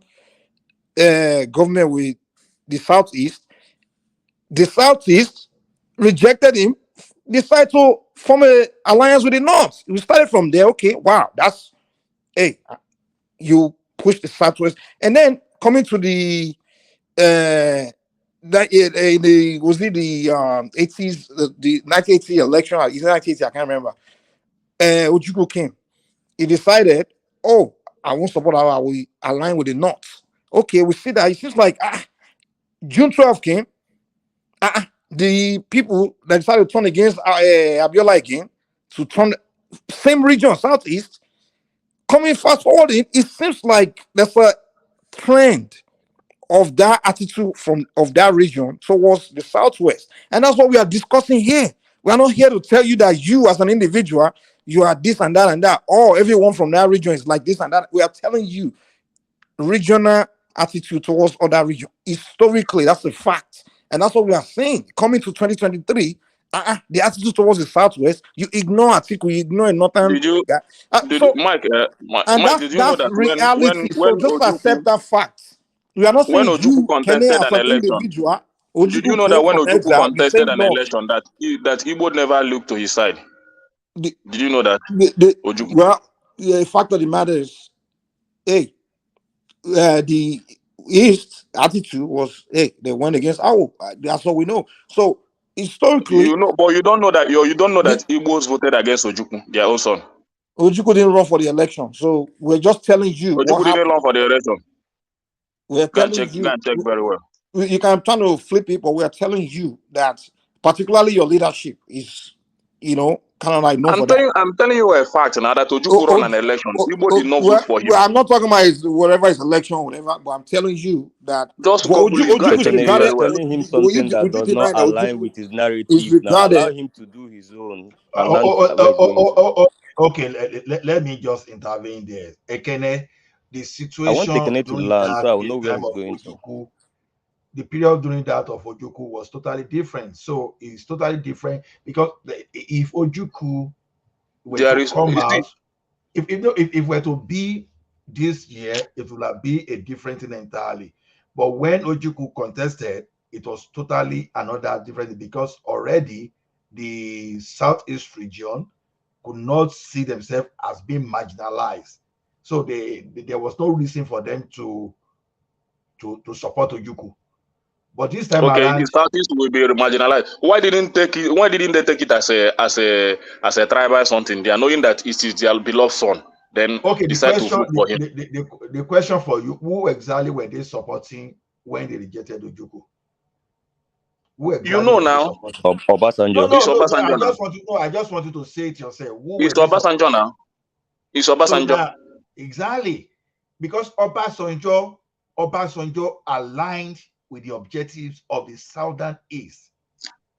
government with the southeast rejected him, decided to form an alliance with the north. We started from there. Okay, wow, you push the southwest, and then coming to the 80s, the 1980 election, 1980, I can't remember. Ojukwu came. He decided, oh, I won't support how we align with the north. Okay, we see that it seems like June 12th came. The people that decided to turn against Abiola again, to turn same region, southeast, coming fast forwarding, it seems like there's a trend of that attitude of that region towards the Southwest. And that's what we are discussing here. We are not here to tell you that you as an individual, you are this and that and that, or everyone from that region is like this and that. We are telling you regional attitude towards other region. Historically, that's a fact. And that's what we are saying. Coming to 2023, the attitude towards the Southwest, you ignore Atiku, you ignore a northern Did you, guy. did Mike, And Mike, did you know that's that reality. when So just Ojukwu accept that fact. We are not when saying Ojukwu you, Kene, contested as an an election, individual, did you Ojukwu know came that when from Ojukwu exile, the contested same an law. election that Igbo never looked to his side? The, Did you know that? Ojukwu. well, the fact of the matter is, hey, the East attitude was, hey, they went against Awo. That's what we know. So historically, You know, but you don't know that you don't know the, that Igbos voted against Ojukwu, their own son. Ojukwu didn't run for the election. So we're just telling you what Ojukwu didn't happened. run for the election. We're Go and telling check very well. you can try to flip it, but we're telling you that particularly your leadership is, kind of like known for that. I'm telling you a fact now that Ojukwu run an election. Igbo did not vote for him. Well, I'm not talking about whatever his election or whatever, but I'm telling you that Just Google it. Go and check it Ojukwu very is well. regarded. Telling him something that does not align with his Is narrative. Now allow regarded. him to do his own and land where he's going to. Okay, let me just intervene there. Ekene, the I want situation Tekene to during land that so I will know where time he's of going to. Ojukwu, the period during that of Ojukwu was totally different. So it's totally different because if Ojukwu were There to is come you see, out, if were to be this year, it would have been a different thing entirely. But when Ojukwu contested, it was totally another different thing because already the Southeast region could not see themselves as being marginalized. So there was no reason for them to support Ojukwu. But this time okay, around, the Southeast will be marginalized. Why didn't they take it as a tribal something? They are knowing that it is their beloved son. Then okay, decide to vote for him. the question for you, who exactly were they supporting when they rejected Ojukwu? Who exactly You know were they now, supporting? Obasanjo. it's No. Obasanjo I just want you to say it yourself. Who were It's they supporting? Obasanjo now. It's So Obasanjo. now, exactly, because Obasanjo aligned with the objectives of the Southern East.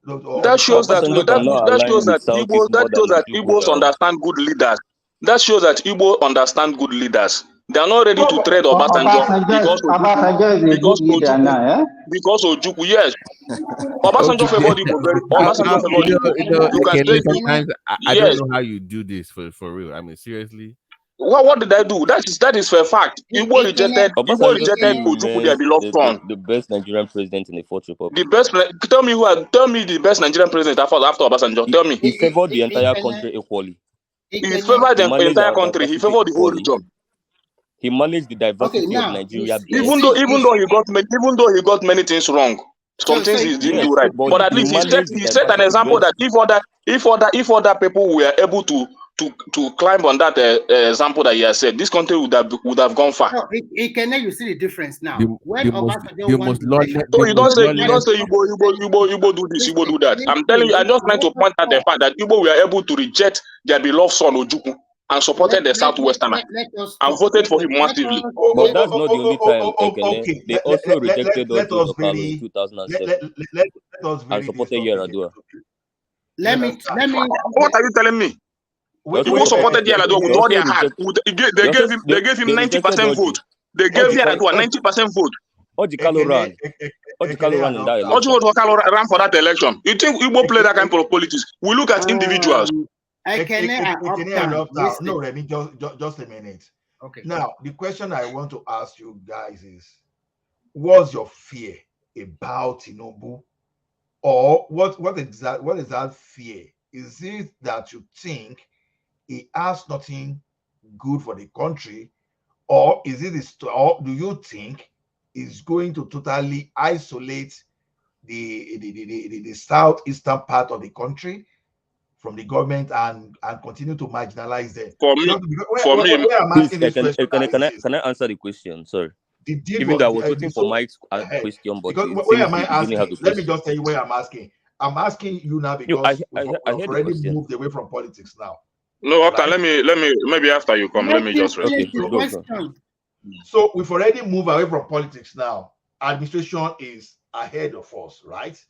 That shows that Obasanjo cannot align with Southeast more than Ojukwu Igbos now. understand good leaders. That shows that Igbo understand good leaders. They are not ready No, to trade Obasanjo Obasanjo is a good leader now, eh? because Ojukwu, yes. Obasanjo Okay, favored Igbo very. Obasanjo favored Igbo. You can say sometimes I don't yes. know how you do this for real. I mean, seriously. What did I do? That is for fact. Igbo rejected Obasanjo still Ojukwu, their remains beloved son. the best Nigerian president in the Fourth Republic. Tell me the best Nigerian president after Obasanjo. Tell me. He favored the entire country equally. He favored the managed entire our country. He diversity favored the whole equally. region. He managed the Okay, diversity of now Nigeria best. Even though he got many things wrong, some things he didn't do right. But at he least managed the he set an diversity example best. that if other people were able to climb on that example that he has said, this country would have gone far. No, you see the difference now. When Obasanjo the won most the lawless. election, So you don't say Igbo do this, Igbo do that. I'm telling you, I'm just trying to point out the fact that Igbo were able to reject their beloved son Ojukwu and supported the Southwesterner and voted for him massively. But that's not the only time, Ekene. Okay. They also rejected Let us Orji Okalo in very 2007 let us and very supported this Yaradua. let me What are you telling me? Igbo supported Yaradua with all their heart. They gave him 90% vote. They gave Yaradua 90% vote. Orji Okalo ran. Orji Okalo ran in that election. Orji Okalo ran for that election. You think Igbo play that kind of politics? We look at individuals. No, Remy, just a minute. Okay. Now, the question I want to ask you guys is, what's your fear about Tinubu? Or what is that fear? Is it that you think he has nothing good for the country, or or do you think he's going to totally isolate the southeastern part of the country from the government and continue to marginalize them? For me, where I'm asking this question can I answer the question? Sorry. Even though I was waiting for Mike's question, but because it where seems am I he asking? didn't have the Let me question. just tell you where I'm asking. I'm asking you now because I we've heard the already question. moved away from politics now. No, after let me maybe after you come, let me just okay, respond. go. So we've already moved away from politics now. administration is ahead of us, right?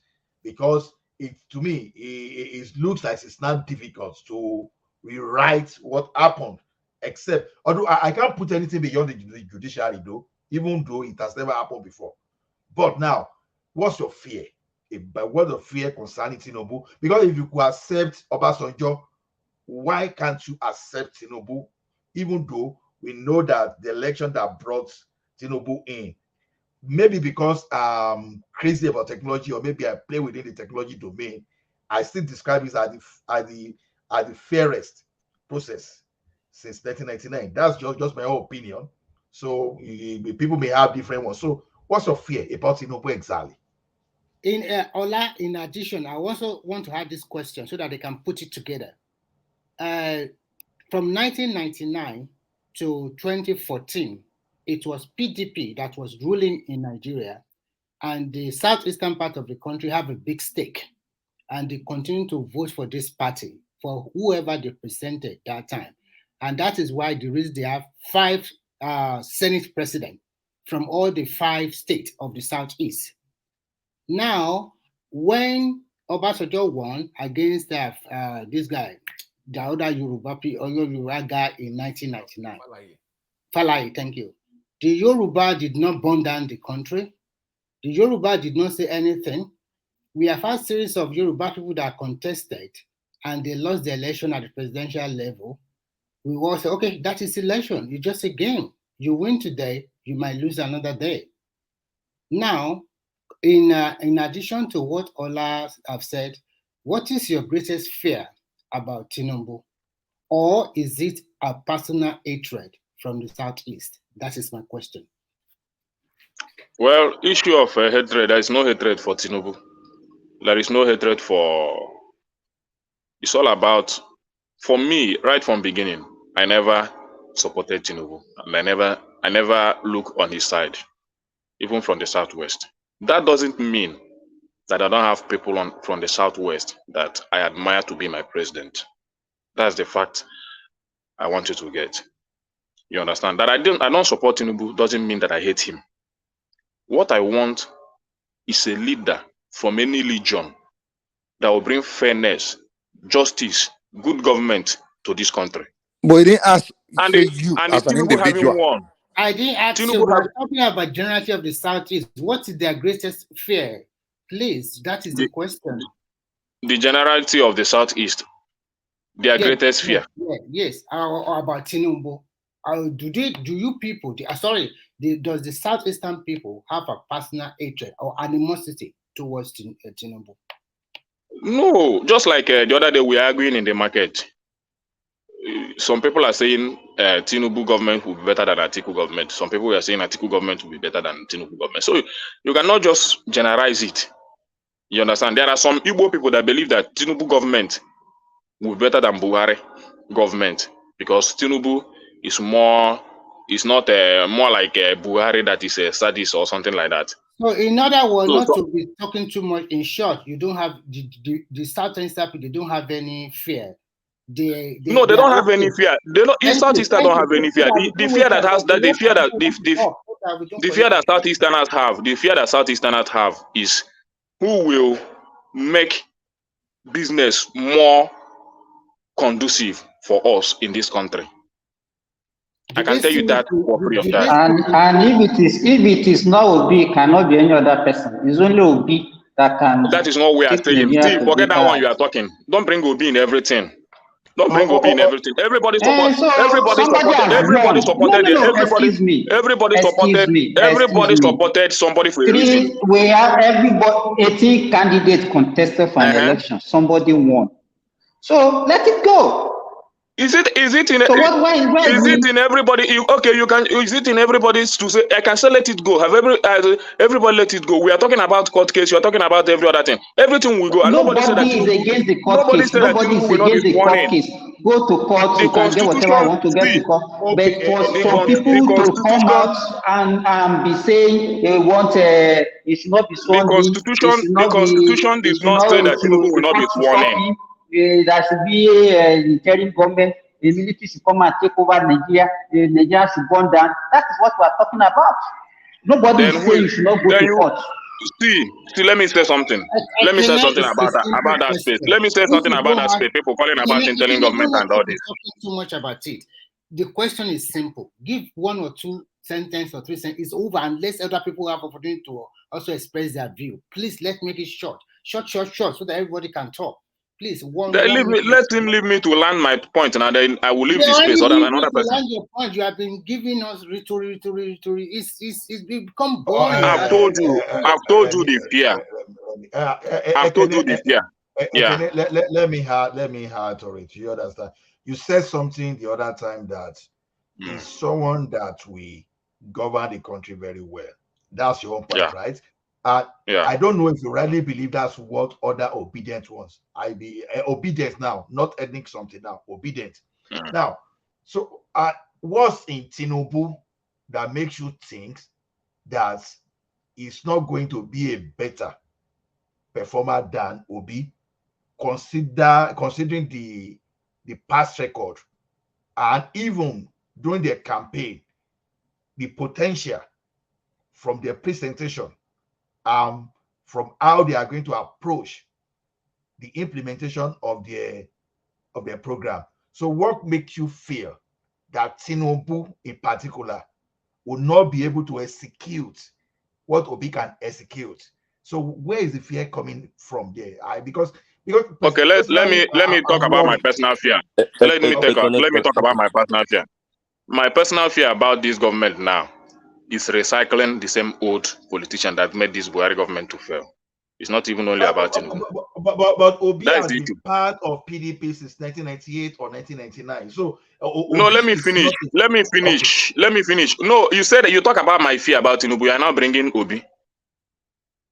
Because to me, it looks like it's not difficult to rewrite what happened, except, although I can't put anything beyond the judiciary, though, even though it has never happened before. But now, what's your fear? What's your fear concerning Tinubu? Because if you could accept Obasanjo, why can't you accept Tinubu, even though we know that the election that brought Tinubu in, maybe because I'm crazy about technology, or maybe I play within the technology domain, I still describe it as the fairest process since 1999. That's just my own opinion. So people may have different ones. So what's your fear about Tinubu exactly? Ola, in addition, I also want to add this question so that they can put it together. From 1999 to 2014, it was PDP that was ruling in Nigeria, and the southeastern part of the country have a big stake, and they continue to vote for this party, for whoever they presented that time. And that is why the reason they have 5 Senate presidents from all the 5 states of the Southeast. Now, when Obasanjo won against this guy, the other Yoruba guy in 1999, Falaye, thank you. The Yoruba did not burn down the country. The Yoruba did not say anything. We have had a series of Yoruba people that contested and they lost the election at the presidential level. We all say, okay, that is election. It's just a game. You win today, you might lose another day. Now, in addition to what Ola have said, what is your greatest fear about Tinubu? Or is it a personal hatred from the Southeast? That is my question. Well, issue of hatred, there is no hatred for Tinubu. There is no hatred for... It's all about, for me, right from beginning, I never supported Tinubu. And I never look on his side, even from the Southwest. That doesn't mean that I don't have people from the Southwest that I admire to be my president. That's the fact I want you to get. You understand? That I don't support Tinubu doesn't mean that I hate him. What I want is a leader from any region that will bring fairness, justice, good government to this country. But he didn't ask, And say the you and as the an Tinubu having individual. won. I didn't ask you. We're talking about generality of the Southeast. What is their greatest fear? Please, that is the question. The generality of the Southeast, their greatest fear. Yes. Or about Tinubu. Do you people, does the Southeastern people have a personal hatred or animosity towards Tinubu? No, just like the other day we are arguing in the market. Some people are saying Tinubu government will be better than Atiku government. Some people are saying Atiku government will be better than Tinubu government. So you cannot just generalize it. You understand? There are some Igbo people that believe that Tinubu government will be better than Buhari government because Tinubu is more like Buhari that is a sadist or something like that. So in other words, not to be talking too much, in short, you don't have the Southern people, they don't have any fear. They don't have any fear. In Southeastern don't have any fear. The fear that Southeasterners have is who will make business more conducive for us in this country. I can tell you that for free of charge. And if it is not Obi, it cannot be any other person. It's only Obi that can. That is not what we are saying. See, forget that one you are talking. Don't bring Obi in everything. Don't bring Obi in everything. Everybody supported. Everybody supported somebody for a reason. We have 18 candidates contested for an election. Somebody won. So let it go. Is it in everybody? Okay, you can. Is it in everybody's to say? I can say let it go. Have everybody let it go? We are talking about court case. You are talking about every other thing. Everything will go. And nobody is against the court case. Nobody is against the court case. Go to court. You can get whatever you want to get to court. But for people to come out and be saying they want it should not be sworn in. The Constitution did not say that Tinubu will not be sworn in. There should be an interim government. The military should come and take over Nigeria. Nigeria should burn down. That is what we are talking about. Nobody is saying you should not go then to you court. see. Let me say something. Let me say Ekene something is a simple about that space. question. Let me say If something you about don't that have space. People calling about Ekene, interim you government don't have and to all be this. talking too much about it. The question is simple. Give one or two sentences or three sentences. It's over unless other people have opportunity to also express their view. Please let's make it short, so that everybody can talk. Please, one Let minute. him leave me to land my point, and then I will leave They the space. already leave you Another to person. land your point. You have been giving us rhetoric. It's become Oh, boring. I've told you the fear. I've told you the fear. Yeah. Let me hard to it. You understand? You said something the other time that is someone that we govern the country very well. That's your own point, right? Yeah. I don't know if you really believe that's what other obedient ones. I be obedient now, not ethnic something now. Obedient. Now, so what's in Tinubu that makes you think that it's not going to be a better performer than Obi, considering the past record and even during their campaign, the potential from their presentation, from how they are going to approach the implementation of their program. So, what makes you feel that Tinubu in particular will not be able to execute what Obi can execute? So, where is the fear coming from there? Because okay, let me talk about my personal fear. Let me talk about my personal fear. My personal fear about this government now is recycling the same old politician that made this Buhari government to fail. It's not even only about Tinubu. But Obi That is has the been issue. part of PDP since 1998 or 1999. So No, Obi let me is finish. not. Let me finish. Okay. Let me finish. No, you said that you talk about my fear about Tinubu. You are now bringing Obi.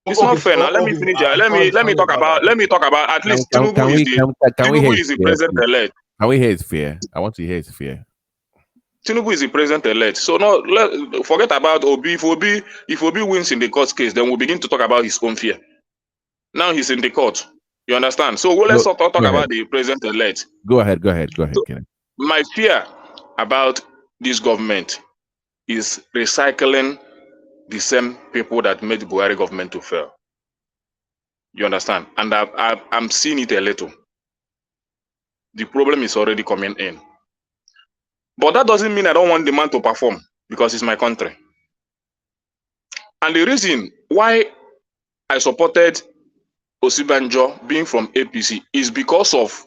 It's not fair. Now let me finish. Let me talk about. Let me talk about. At least Tinubu is the Tinubu is the president elect. Can we hear his fear? I want to hear his fear. Tinubu is the president elect. So no, forget about Obi. If Obi wins in the court case, then we'll begin to talk about his own fear. Now he's in the court. You understand? So let's talk about the president elect. Go ahead, Ken. My fear about this government is recycling the same people that made the Buhari government to fail. You understand? And I'm seeing it a little. The problem is already coming in. But that doesn't mean I don't want the man to perform because it's my country. And the reason why I supported Osibanjo being from APC is because of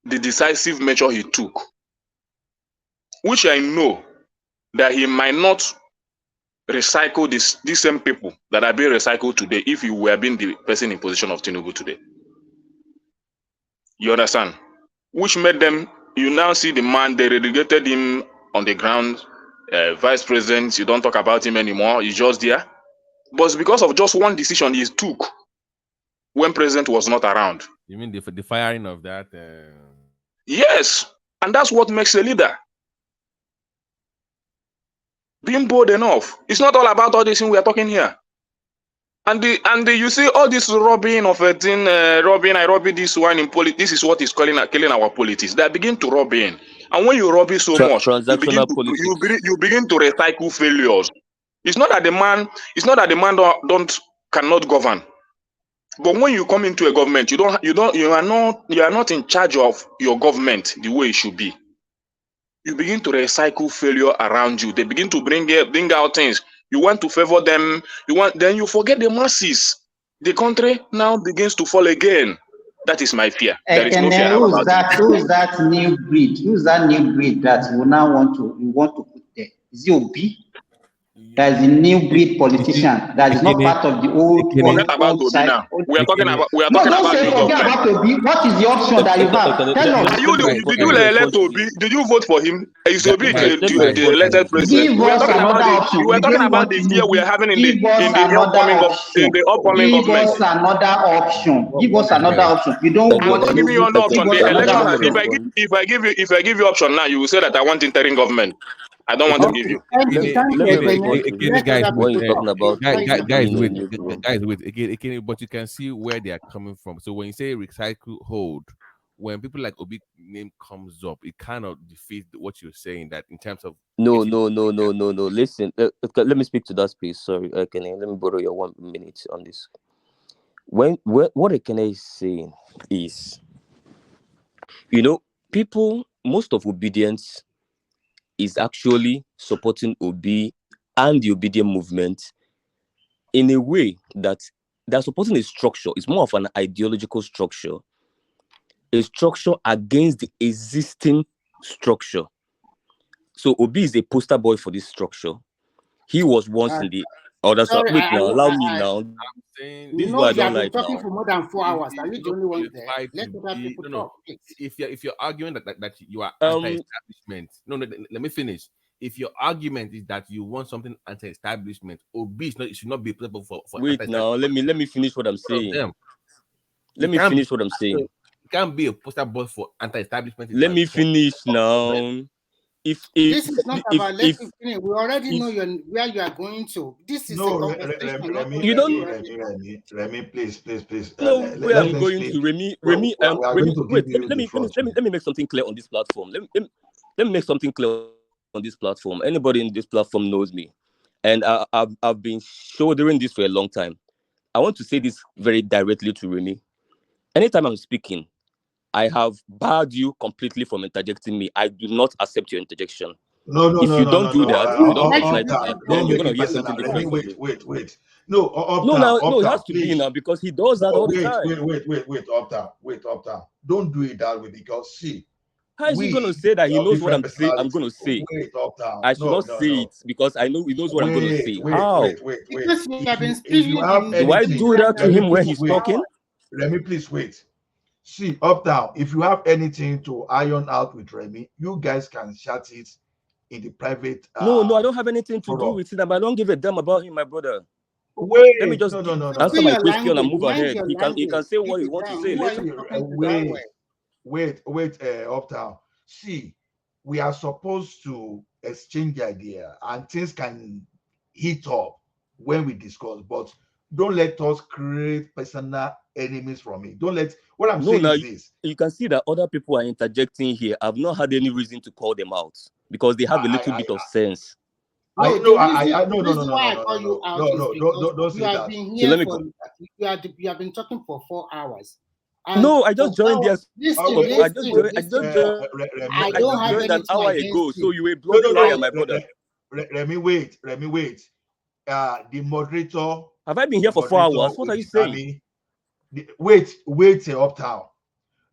the decisive measure he took, which I know that he might not recycle these same people that are being recycled today if he were being the person in position of Tinubu today. You understand? Which made them, you now see the man, they relegated him on the ground, vice president, you don't talk about him anymore, he's just there. But it's because of just one decision he took when president was not around. You mean the firing of that? Yes, and that's what makes a leader. Being bold enough. It's not all about all this thing we are talking here. And you see all this robbing of a thing, robbing, I robbing this one in politics. This is what is killing our politics. They begin to rob in, and when you rob it so much, you begin to recycle failures. It's not that the man cannot govern, but when you come into a government, you are not in charge of your government the way it should be. You begin to recycle failure around you. They begin to bring out things. You want to favor them. Then you forget the masses. The country now begins to fall again. That is my fear. There is no fear I have about it. Who's that new breed? Who's that new breed that you now want to put there? Is it Obi? That is a new breed politician that is not part of the old side. Now. We are talking about say forget about Obi. What is the option that you have? Tell us. Did you elect Obi? Did you vote for him? Is Obi the elected president? Give us another option. We are talking about the fear we are having in the upcoming government. Give us another option. Give us another option. You don't want. I'm not giving you another option. The election. If I give you option now, you will say that I want interim government. I don't want to give you. Guys, wait. Again, but you can see where they are coming from. So when you say recycle, hold, when people like Obi name comes up, it kind of defeats what you're saying, that in terms of No, getting. no. Listen, okay, let me speak to that space. Sorry, Ekene, let me borrow your 1 minute on this. What Ekene is saying is, people, most of obedience is actually supporting Obi and the obedient movement in a way that they're supporting a structure. It's more of an ideological structure, a structure against the existing structure. So Obi is a poster boy for this structure. He was once in the other side. Sorry, Wait now, allow me now. Saying This you is know, what I you don't have been like talking now. for more than 4 hours. Are you the Not only one there? qualified Let to other be people no. talk, please. If you're arguing that you are anti-establishment, no, let me finish. If your argument is that you want something anti-establishment, Obi it should not be applicable for Wait now, anti-establishment. let me finish what I'm One of saying. them. Let me finish what I'm saying. You can't be a poster boy for anti-establishment. Let me finish now. If This is not about let you finish. We already know where you are going to. This is a No, conversation. you don't Remy, please. know where I'm Let me going speak. to. Remy, We are going to wait, give you let the me finish. floor. Let me make something clear on this platform. Let me make something clear on this platform. Anybody in this platform knows me, and I've been shouldering this for a long time. I want to say this very directly to Remy. Anytime I'm speaking, I have barred you completely from interjecting me. I do not accept your interjection. No. If you don't do that, if you don't patronize me back, then Don't you're make gonna it hear personal. something Remy, different from me. wait. No, No, it uptown, has to be please. now because he does that No, all the time. wait, uptown. Don't do it that way because see, How is he gonna say that he have knows what different I'm saying? I'm personalities. gonna say. Wait, uptown. I should No. not say it because I know he knows what I'm gonna say. Wait. How? Because you have been If you have speaking Do I anything, do that to Remy, him when please he's wait. talking? Remy, please wait. See, uptown. If you have anything to iron out with Remy, you guys can chat it in the private No, I don't have anything to do forum. with it. I don't give a damn about him, my brother. Wait, Let me just no. answer my your question and language. move Mind ahead. your He can language. say Keep what he it wants to down. say Who are you later. talking to that way? Wait, uptown. See, we are supposed to exchange idea and things can heat up when we discuss, but don't let us create personal enemies from it. Don't let what I'm No, saying now is this. you can see that other people are interjecting here. I've not had any reason to call them out because they have a little bit of sense. I No, know the I reason no the reason why I call you out is because don't you say have that. been So here let me for go. you have been talking for 4 hours. And No, I for just joined there. listen, I just joined. I I don't just have joined an anything hour against ago. So you. you a bloody liar, my brother. Remy, wait. The moderator. Have I been here for 4 hours? What are you saying? Wait, uptown.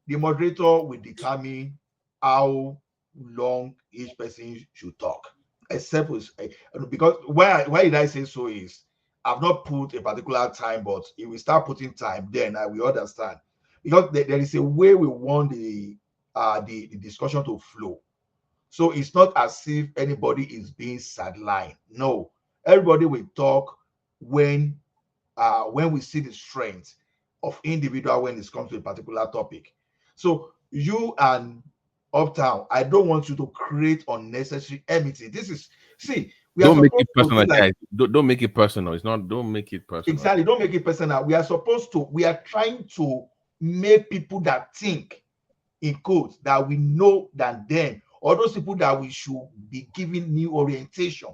The moderator will determine how long each person should talk. Except because why did I say so is I've not put a particular time, but if we start putting time, then I will understand. Because there is a way we want the discussion to flow. So it's not as if anybody is being sidelined. No, everybody will talk when we see the strength of individual when it comes to a particular topic. So you and uptown, I don't want you to create unnecessary enmity. We are Don't make supposed it to personal, be like guys. Don't make it personal. It's not. Don't make it personal. exactly. Don't make it personal. We are trying to make people that think in quotes that we know than them, or those people that we should be giving new orientation.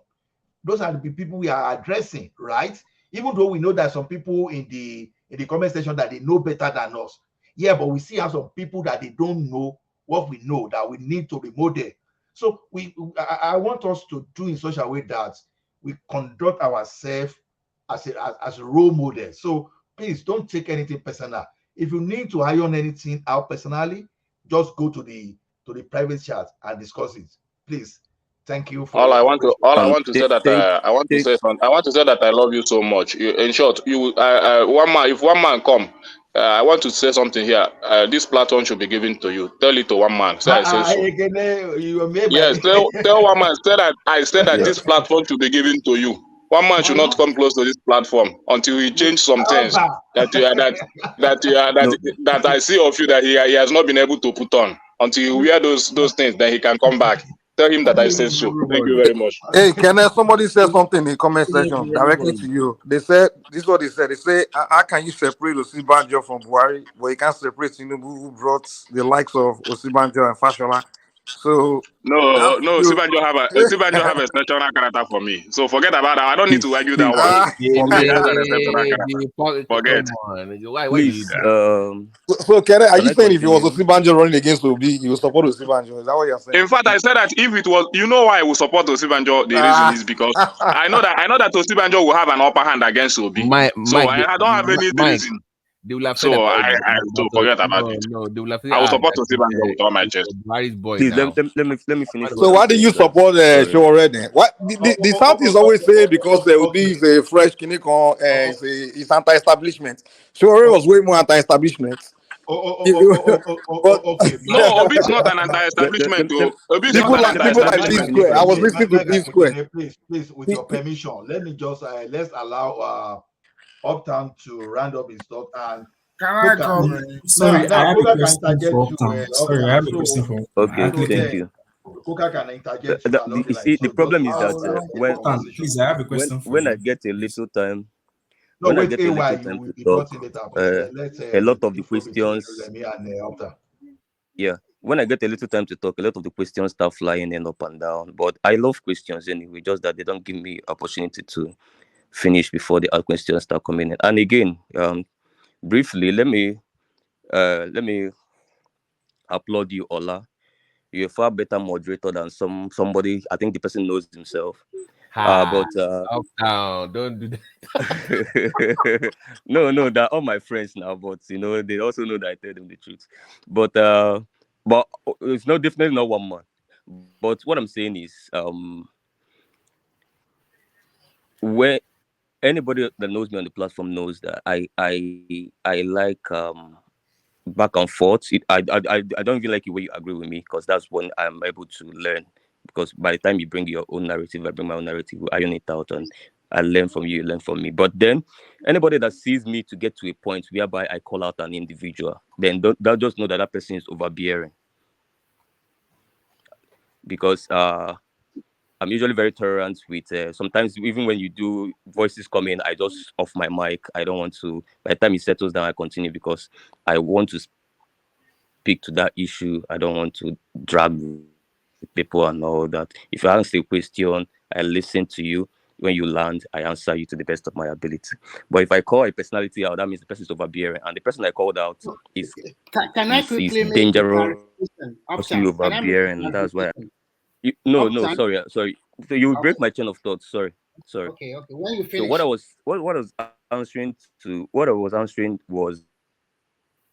Those are the people we are addressing, right? Even though we know that some people in the comment section that they know better than us. Yeah, but we still have some people that they don't know what we know that we need to remodel. So I want us to do in such a way that we conduct ourselves as a role model. So please don't take anything personal. If you need to iron anything out personally, just go to the private chat and discuss it. Please. Thank you for All your I want to cooperation. all I want to say that I want to say something. I want to say that I love you so much. In short, one man. If one man come, I want to say something here. This platform should be given to you. Tell it to one man. Say I say so. You made Yes, tell one man. Say that I said that this Yes. platform should be given to you. One man should not come close to this platform until he change some things that you are No, that I see of you that he has not been able to put on. Until you wear those things, then he can come back. Tell him that I said so. Thank you very much. Hey, can somebody say something in the comment section directly to you? They said this is what they said. They say, how can you separate Osibanjo from Buhari, but you can't separate Tinubu, who brought the likes of Osibanjo and Fashola? So No, that's no, you. Sibanjo have a exceptional character for me. So forget about that. I don't need to argue that one. For me, he has an exceptional character. Forget. Come on. Why do you Please, do that? So Kere, are can you I saying if it was continue? Osibanjo running against Obi, you would support Osibanjo? Is that what you're saying? In fact, I said that if it was, you know why I will support Osibanjo. The reason is because I know that Osibanjo will have an upper hand against Obi. So I don't have any reason. They will have said So that, so forget about it. no, they will have said, I will support that Osibanjo with all my is chest. Buhari's boy Please now. let me finish what So I'm why do you saying, guys. support Sorry. Showore then? What the South is always saying because Obi is a fresh Kinikon, it's anti-establishment. Showore was way more anti-establishment. But Okay. No, Obi is not an Let, anti-establishment. let, Obi is let, not people an let, like let me P anti-establishment. finish Square. what I I'm was saying. listening to P Square. Please, with your permission, let me just let's allow Uptown to round up his thought and Can I Coca. come in? Now, Sorry, I now have a Coca can question interject for to Uptown. Sorry, I Uptown. have a question for Uptown. I Okay, have a So thank then you. Coca can interject to along the You line. see, the So just problem is allow that the Uptown, conversation. please, I have a question for when I you. get a Please. little time, No, when I wait, get a AY, little you time will to be talk, brought in later, but let's a lot of the leave flow between questions, Remy and Uptown. yeah, when I get a little time to talk, a lot of the questions start flying in up and down. But I love questions anyway, just that they don't give me opportunity to finish before the other questions start coming in. And again, briefly, let me applaud you, Ola. You're a far better moderator than somebody. I think the person knows himself. But Uptown, don't do that. no, they're all my friends now. But they also know that I tell them the truth. But it's not definitely not one man. But what I'm saying is, where anybody that knows me on the platform knows that I like back and forth. I don't even like it when you agree with me, because that's when I'm able to learn. Because by the time you bring your own narrative, I bring my own narrative, we iron it out, and I learn from you, you learn from me. But then anybody that sees me to get to a point whereby I call out an individual, then they'll just know that that person is overbearing. Because I'm usually very tolerant with. Sometimes even when you do voices come in, I just off my mic. I don't want to. By the time it settles down, I continue because I want to speak to that issue. I don't want to drag with people and all that. If you ask a question, I listen to you. When you land, I answer you to the best of my ability. But if I call a personality out, that means the person is overbearing, and the person I called out is Can I quickly make a dangerously clarification? Uptown, can I make a overbearing. That's why. clarification? No, Uptown, sorry. So you break okay, my chain of thought. Sorry. okay. When you So what I finish, was what I was answering was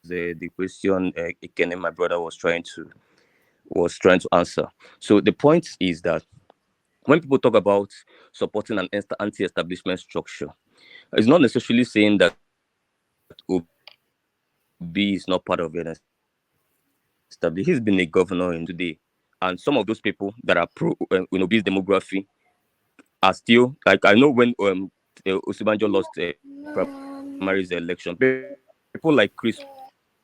the question Ikene, my brother, was trying to answer. So the point is that when people talk about supporting an anti-establishment structure, it's not necessarily saying that Obi is not part of an establishment. He's been a governor in today, and some of those people that are pro Obi's demography are still like, I know when Osibanjo lost primaries election, people like Chris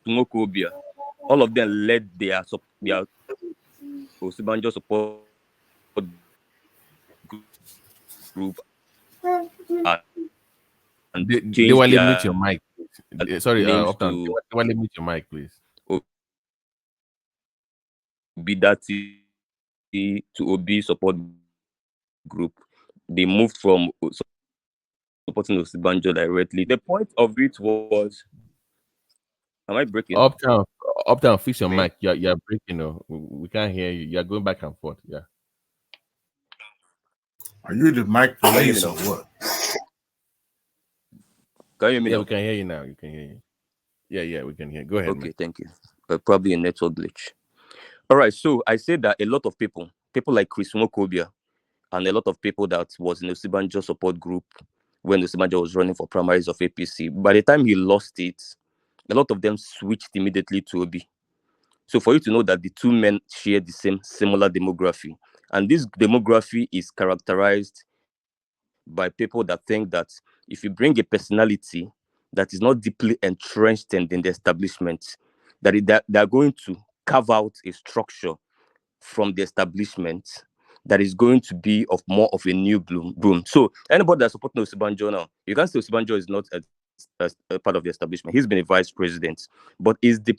Nwokobia, all of them led their Osibanjo support group and changed their They will limit your mic. names Sorry, to Uptown. They will limit your mic, please. Obidati to Obi support group. They moved from supporting Osibanjo directly to the point of it was, am I breaking? Uptown, fix your Me? mic. You're breaking. We can't hear you. You're going back and forth. Yeah. Are you the mic Can you hear me police or now? what? Can you hear me Yeah, we now? can hear you now. You can hear you. Yeah, we can hear. Go ahead, man. Okay, thank you. Probably a network glitch. All right, so I said that a lot of people like Chris Nwokobia, and a lot of people that was in the Osibanjo support group when Osibanjo was running for primaries of APC, by the time he lost it, a lot of them switched immediately to Obi. So for you to know that the two men share the similar demography, and this demography is characterized by people that think that if you bring a personality that is not deeply entrenched in the establishment, that they are going to carve out a structure from the establishment that is going to be of more of a new boom. So anybody that's supporting Osibanjo now, you can say Osibanjo is not a part of the establishment. He's been a vice president, but is the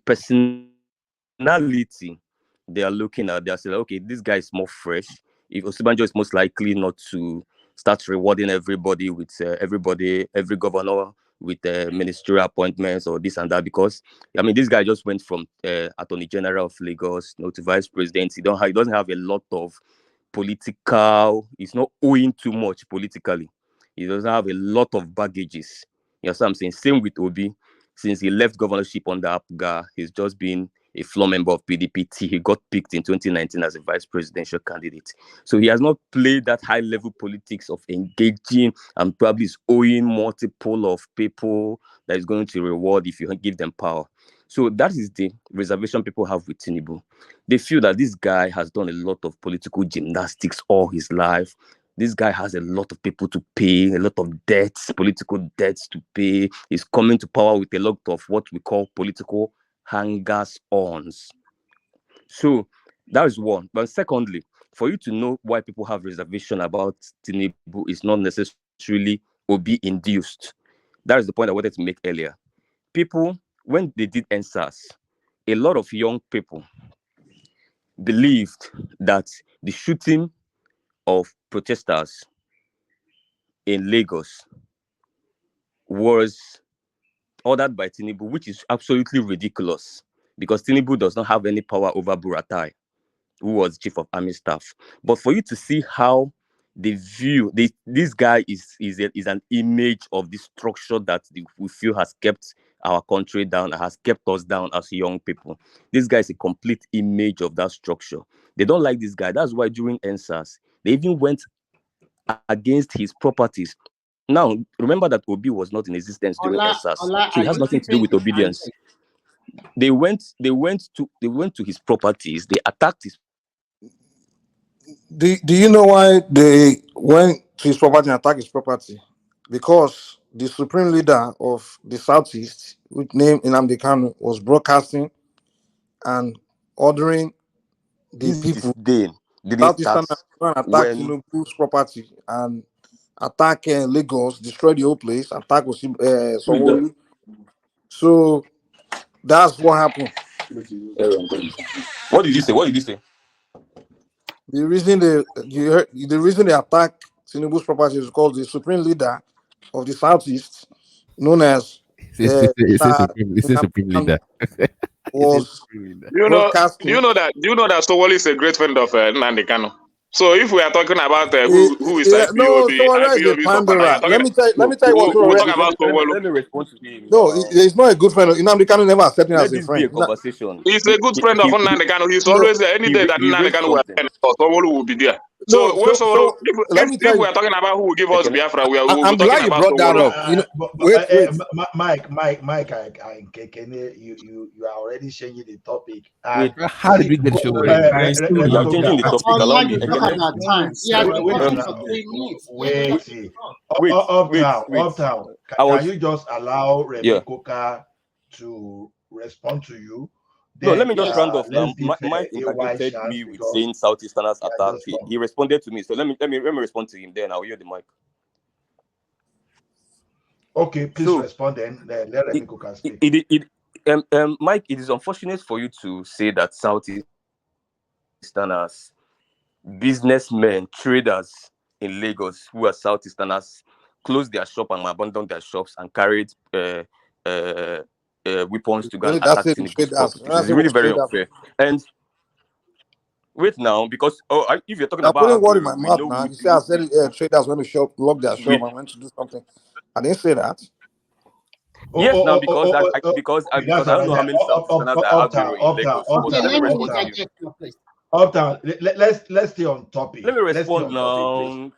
personality they are looking at. They are saying, okay, this guy is more fresh. If Osibanjo is most likely not to start rewarding everybody with every governor with ministerial appointments or this and that, because I mean, this guy just went from Attorney General of Lagos, to vice president. He doesn't have a lot of political. He's not owing too much politically. He doesn't have a lot of baggages. You know what I'm saying? Same with Obi. Since he left governorship under Apga, he's just been a floor member of PDP. He got picked in 2019 as a vice presidential candidate. So he has not played that high level politics of engaging and probably is owing multiple of people that is going to reward if you give them power. So that is the reservation people have with Tinubu. They feel that this guy has done a lot of political gymnastics all his life. This guy has a lot of people to pay, a lot of debts, political debts to pay. He's coming to power with a lot of what we call political hangers-ons. So that is one. But secondly, for you to know why people have reservation about Tinubu is not necessarily Obi induced. That is the point I wanted to make earlier. People, when they did NSAS, a lot of young people believed that the shooting of protesters in Lagos was ordered by Tinubu, which is absolutely ridiculous because Tinubu does not have any power over Buratai, who was chief of army staff. But for you to see how they view this guy is an image of the structure that we feel has kept our country down, has kept us down as young people. This guy is a complete image of that structure. They don't like this guy. That's why during NSAS, they even went against his properties. Now, remember that Obi was not in existence during NSAS, Ola, so are it has you nothing to do keeping with obedience. They went to his properties. They attacked his. Do you know why they went to his property and attacked his property? Because the supreme leader of the Southeast, which named Nnamdi Kanu, was broadcasting and ordering the This people, disdain didn't Southeastern, start to attack when Tinubu's property and attack Lagos, destroy the whole place, attack Sanwo-Olu. So that's what happened. What did you say? What did you say? The reason the reason they attack Tinubu's property is because the supreme leader of the Southeast, known as It's a Sir supreme Nnamdi leader. Kanu, It's a was supreme leader. Do broadcasting. you know that? Do you know that Sowolu is a great friend of Nnamdi Kanu? So if we are talking about who is No, IPOB, Sowore is a IPOB supporter, panderer. Let me tell you what we Sowore talk is. about Sowolu. Let me respond to him. No, he's not a good friend. Nnamdi Kanu never accepted him Let as a this be a friend. conversation. He's a good friend of Nnamdi Kanu. He's No, always there. Any day that He Nnamdi raised Kanu will something. attend, Sowolu will be there. no. So when Sowolu, Let me tell if we you. are talking about who will give us Okay. Biafra, we'll be I'm talking glad you about brought that Sowolu. up. Wait. Mike, and Kekene, you are already changing the topic. Wait, And How did see, we get go, show? you are changing the topic. Allow Ola, me. you talk Ekene, about time. He has been wait talking now, for 3 minutes. Let the wait, person see. talk. Uptown. I Can was you just allow yeah. Remy Coca to respond to you? No, let Then me just round off now. let's give Mike AY interjected chance me with because saying Southeasterners he has attack. just come. He responded to me. So let me respond to him. Then I'll yield the mic. Okay, please So respond then. Let Remy Coca speak. Mike, it is unfortunate for you to say that Southeasterners, businessmen, traders in Lagos who are Southeasterners, closed their shop and abandoned their shops and carried weapons to go and That's attack it. Tinubu's Traders. properties. That's It's it. really very Traders. unfair. And wait now, because if you're talking Now about putting word in my Aguero, we mouth know now. You see, I said traders went to shop, lock their shop, we and went to do something. I didn't say that. yes now because Okay, because that's I all don't right. know how many Southeasterners that are Aguero in Lagos. But Okay, let me let me respond to you. interject now, please. Uptown. Let's stay on topic. Let me Let's stay respond on topic, please.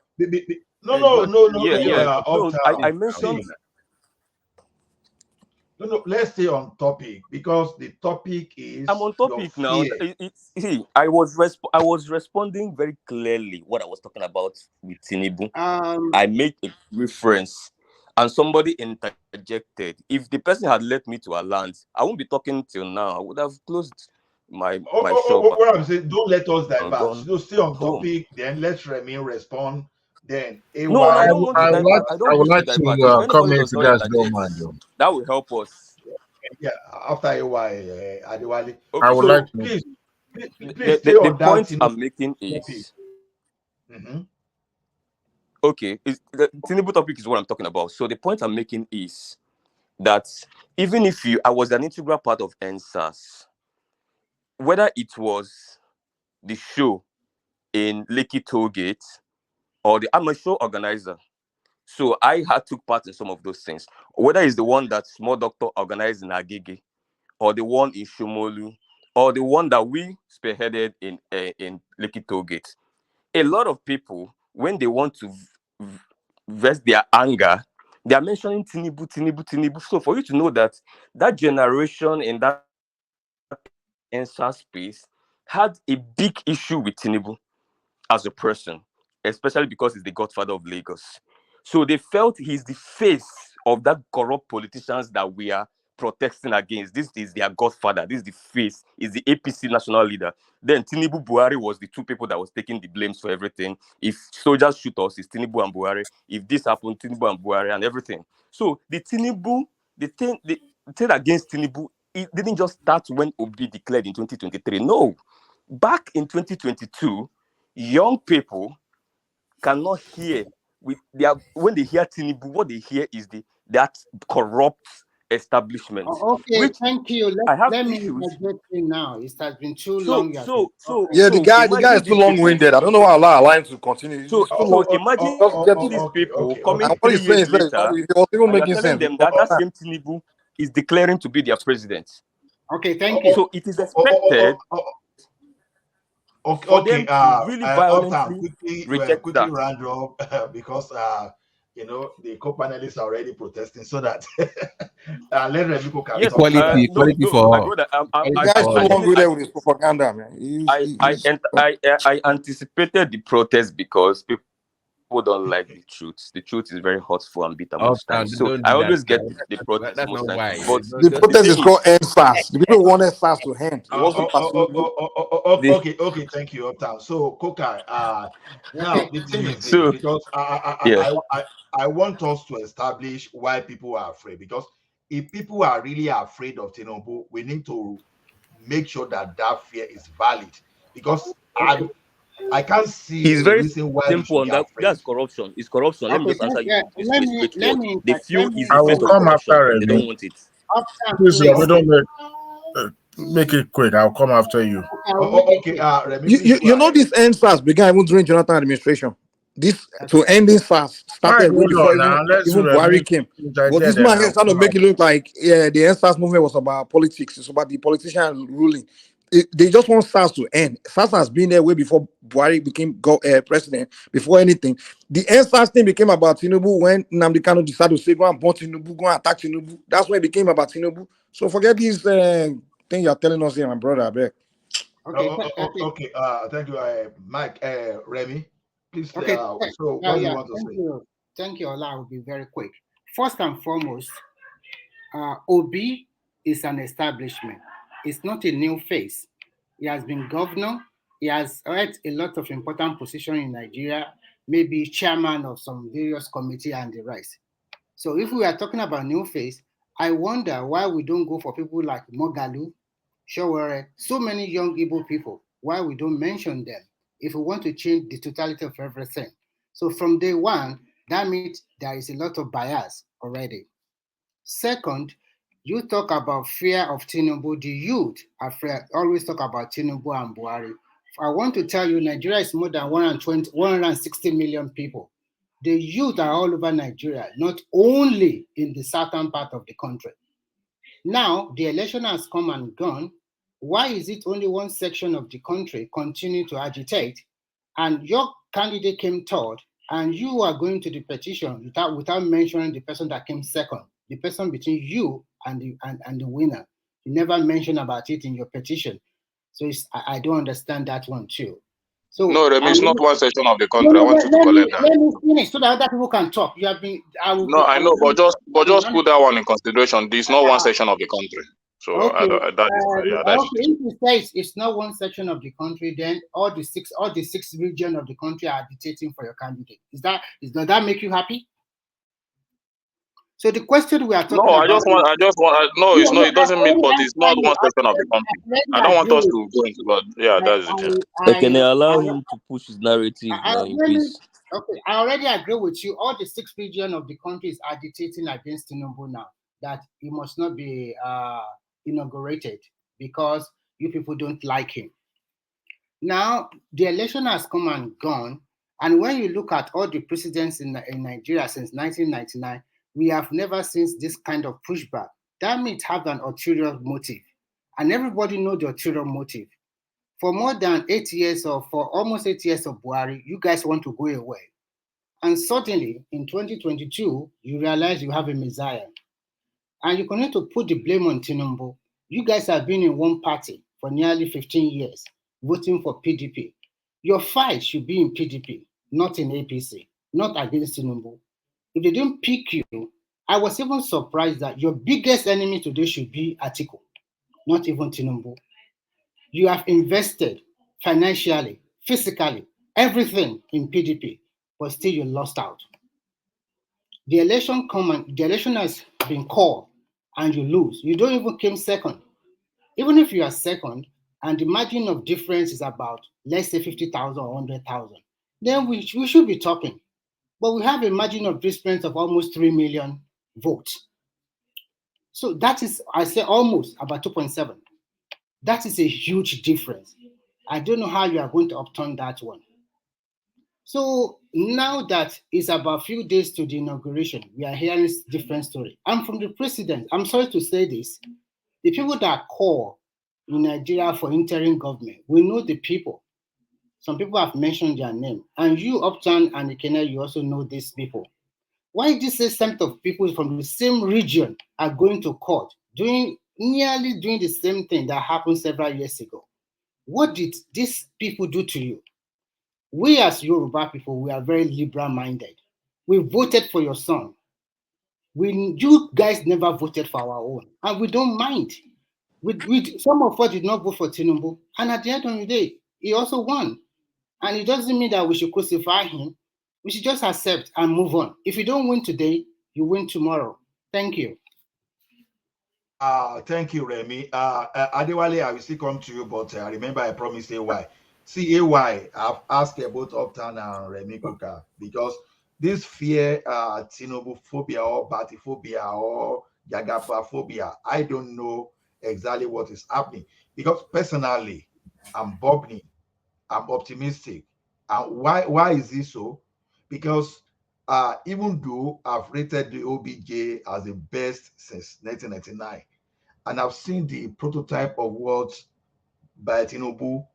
now. No. No, Uptown. I mentioned. No. Let's stay on topic because the topic is I'm on your topic now. fear. See, I was responding very clearly what I was talking about with Tinubu. I made a reference, and somebody interjected. If the person had led me to a land, I won't be talking till now. I would have closed show. What I'm saying, don't let us divert. Gone So stay on home. topic. Then let's Remy respond. Then AY. No, I don't want to I would divert. like I don't wish to to divert. If come anybody in does if you not guys don't interject, mind, though. that will help us. Yeah, after AY, Adewale. I Okay, would so like to. Please stay the on that. point I'm making topic. is okay. The Tinubu topic is what I'm talking about. So the point I'm making is that even if I was an integral part of NSAS, whether it was the show in Lekki Tollgate or I'm a show organizer. So I took part in some of those things. Whether it's the one that Small Doctor organized in Agege, or the one in Shomolu, or the one that we spearheaded in Lekki Tollgate. A lot of people, when they want to vest their anger, they are mentioning Tinubu, Tinubu, Tinubu. So for you to know that that generation in that answer space had a big issue with Tinubu as a person, especially because he's the godfather of Lagos. So they felt he's the face of that corrupt politicians that we are protesting against. This is their godfather. This is the face. Is the APC national leader. Then Tinubu Buhari was the two people that was taking the blames for everything. If soldiers shoot us, it's Tinubu and Buhari. If this happened, Tinubu and Buhari and everything. So the thing against Tinubu, it didn't just start when Obi declared in 2023. No, back in 2022, young people cannot hear when they hear Tinubu, what they hear is that corrupt establishment. Okay, Which thank you. I have Let me issues. interject in now. It has been too So long. Yeah, the guy is too these people, long-winded. I don't know why Allah allowed him to continue. So It's too long. imagine Just get to these people and coming what 3 he's saying years is that later, it was even and you're making telling sense. them that same Tinubu is declaring to be their president. Okay, thank you. So it is expected for them to really violently reject quickly that. round up because the co-panelists are already protesting, so that let Remiko can Yes, talk. Equality no, my for brother, The guy's too long-winded with his propaganda, man. I anticipated the protest because people don't like the truth. The truth is very hurtful and bitter most times. So Don't I do that always get now. the protest That's most not times. why. But The protest thing is called NSAS. The people want NSAS to end. It wasn't Okay, thank you, Uptown. So, Kokai, now the thing is this, So, because yeah. I want us to establish why people are afraid. Because if people are really afraid of Tinubu, we need to make sure that fear is valid. Because I can't see It's a very reason why we simple should on be that. afraid. That's corruption. It's corruption. Let me Okay, just answer you this let straightforward. me They feel let is me the I will face of come corruption after and they don't Remy. want it. Please, we please. don't make it quick. I'll come after you. Okay, Remy, please go You know ahead. this NSAS began even during Jonathan administration. This to end this SARS Mike, started way hold before on now. Let's even Remy Buhari came. But interject, this then man here I'll is trying to come make it look like the NSAS movement was about politics. It's about the politician ruling. They just want SARS to end. SARS has been there way before Buhari became president. Before anything, the NSAS thing became about Tinubu when Nnamdi Kanu decided to say go and burn Tinubu, go and attack Tinubu. That's when it became about Tinubu. So forget this thing you're telling us here, my brother. I beg. Okay, thank you, Mike. Remy, please. Okay, So what do you want to thank say? you. Thank you, Ola. I will be very quick. First and foremost, Obi is an establishment. It's not a new face. He has been governor. He has held a lot of important positions in Nigeria, maybe chairman of some various committee and the rest. So if we are talking about new face, I wonder why we don't go for people like Mogalu, Showore, so many young Igbo people, why we don't mention them if we want to change the totality of everything. So from day one, that means there is a lot of bias already. Second, you talk about fear of Tinubu. The youth are always talk about Tinubu and Buhari. I want to tell you, Nigeria is more than 160 million people. The youth are all over Nigeria, not only in the southern part of the country. Now, the election has come and gone. Why is it only one section of the country continue to agitate? And your candidate came third, and you are going to the petition without mentioning the person that came second, the person between you and the winner. You never mention about it in your petition. So I don't understand that one too. So no, Remy, it's not one section of the country. I want you to collect that. Let me finish so that other people can talk. You have been. No, I know, but just put that one in consideration. This is not one section of the country. So Okay, that is that's okay. If you say it's not one section of the country, then all the six regions of the country are dictating for your candidate. Does that make you happy? So the question we are no. talking about is, No, no, it's no, not. It I doesn't mean, already but it's answer not you. one section of the country. I don't want us to go into, but yeah, that's the thing. Can they allow I, him to push his narrative I now in really, peace? okay, I already agree with you. All the six regions of the countries are agitating against Tinubu now that he must not be inaugurated because you people don't like him. Now, the election has come and gone. And when you look at all the presidents in Nigeria since 1999, we have never seen this kind of pushback. That means have an ulterior motive. And everybody knows the ulterior motive. For more than 8 years or for almost 8 years of Buhari, you guys want to go away. And suddenly, in 2022, you realize you have a messiah. And you continue to put the blame on Tinubu. You guys have been in one party for nearly 15 years, voting for PDP. Your fight should be in PDP, not in APC, not against Tinubu. If they didn't pick you, I was even surprised that your biggest enemy today should be Atiku, not even Tinubu. You have invested financially, physically, everything in PDP, but still you lost out. The election has been called and you lose. You don't even came second. Even if you are second and the margin of difference is about, let's say 50,000 or 100,000, then we should be talking. But we have a margin of difference of almost 3 million votes. So that is, I say almost about 2.7. That is a huge difference. I don't know how you are going to upturn that one. So now that it's about a few days to the inauguration, we are hearing different story. I'm from the president. I'm sorry to say this. The people that call in Nigeria for interim government, we know the people. Some people have mentioned their name. And you, Upton and Ikena, you also know these people. Why this set of people from the same region are going to court, nearly doing the same thing that happened several years ago? What did these people do to you? We as Yoruba people, we are very liberal-minded. We voted for your son. You guys never voted for our own, and we don't mind. Some of us did not vote for Tinubu, and at the end of the day, he also won. And it doesn't mean that we should crucify him. We should just accept and move on. If you don't win today, you win tomorrow. Thank you. Thank you, Remy. Adewale, I will still come to you, but remember I promised AY. See, AY, I've asked about Uptown and Remy Kuka because this fear, Tinubu phobia or Batiphobia or Jagaba phobia, I don't know exactly what is happening because personally, I'm bubbling, I'm optimistic. Why is this so? Because even though I've rated the OBJ as the best since 1999, and I've seen the prototype of what Tinubu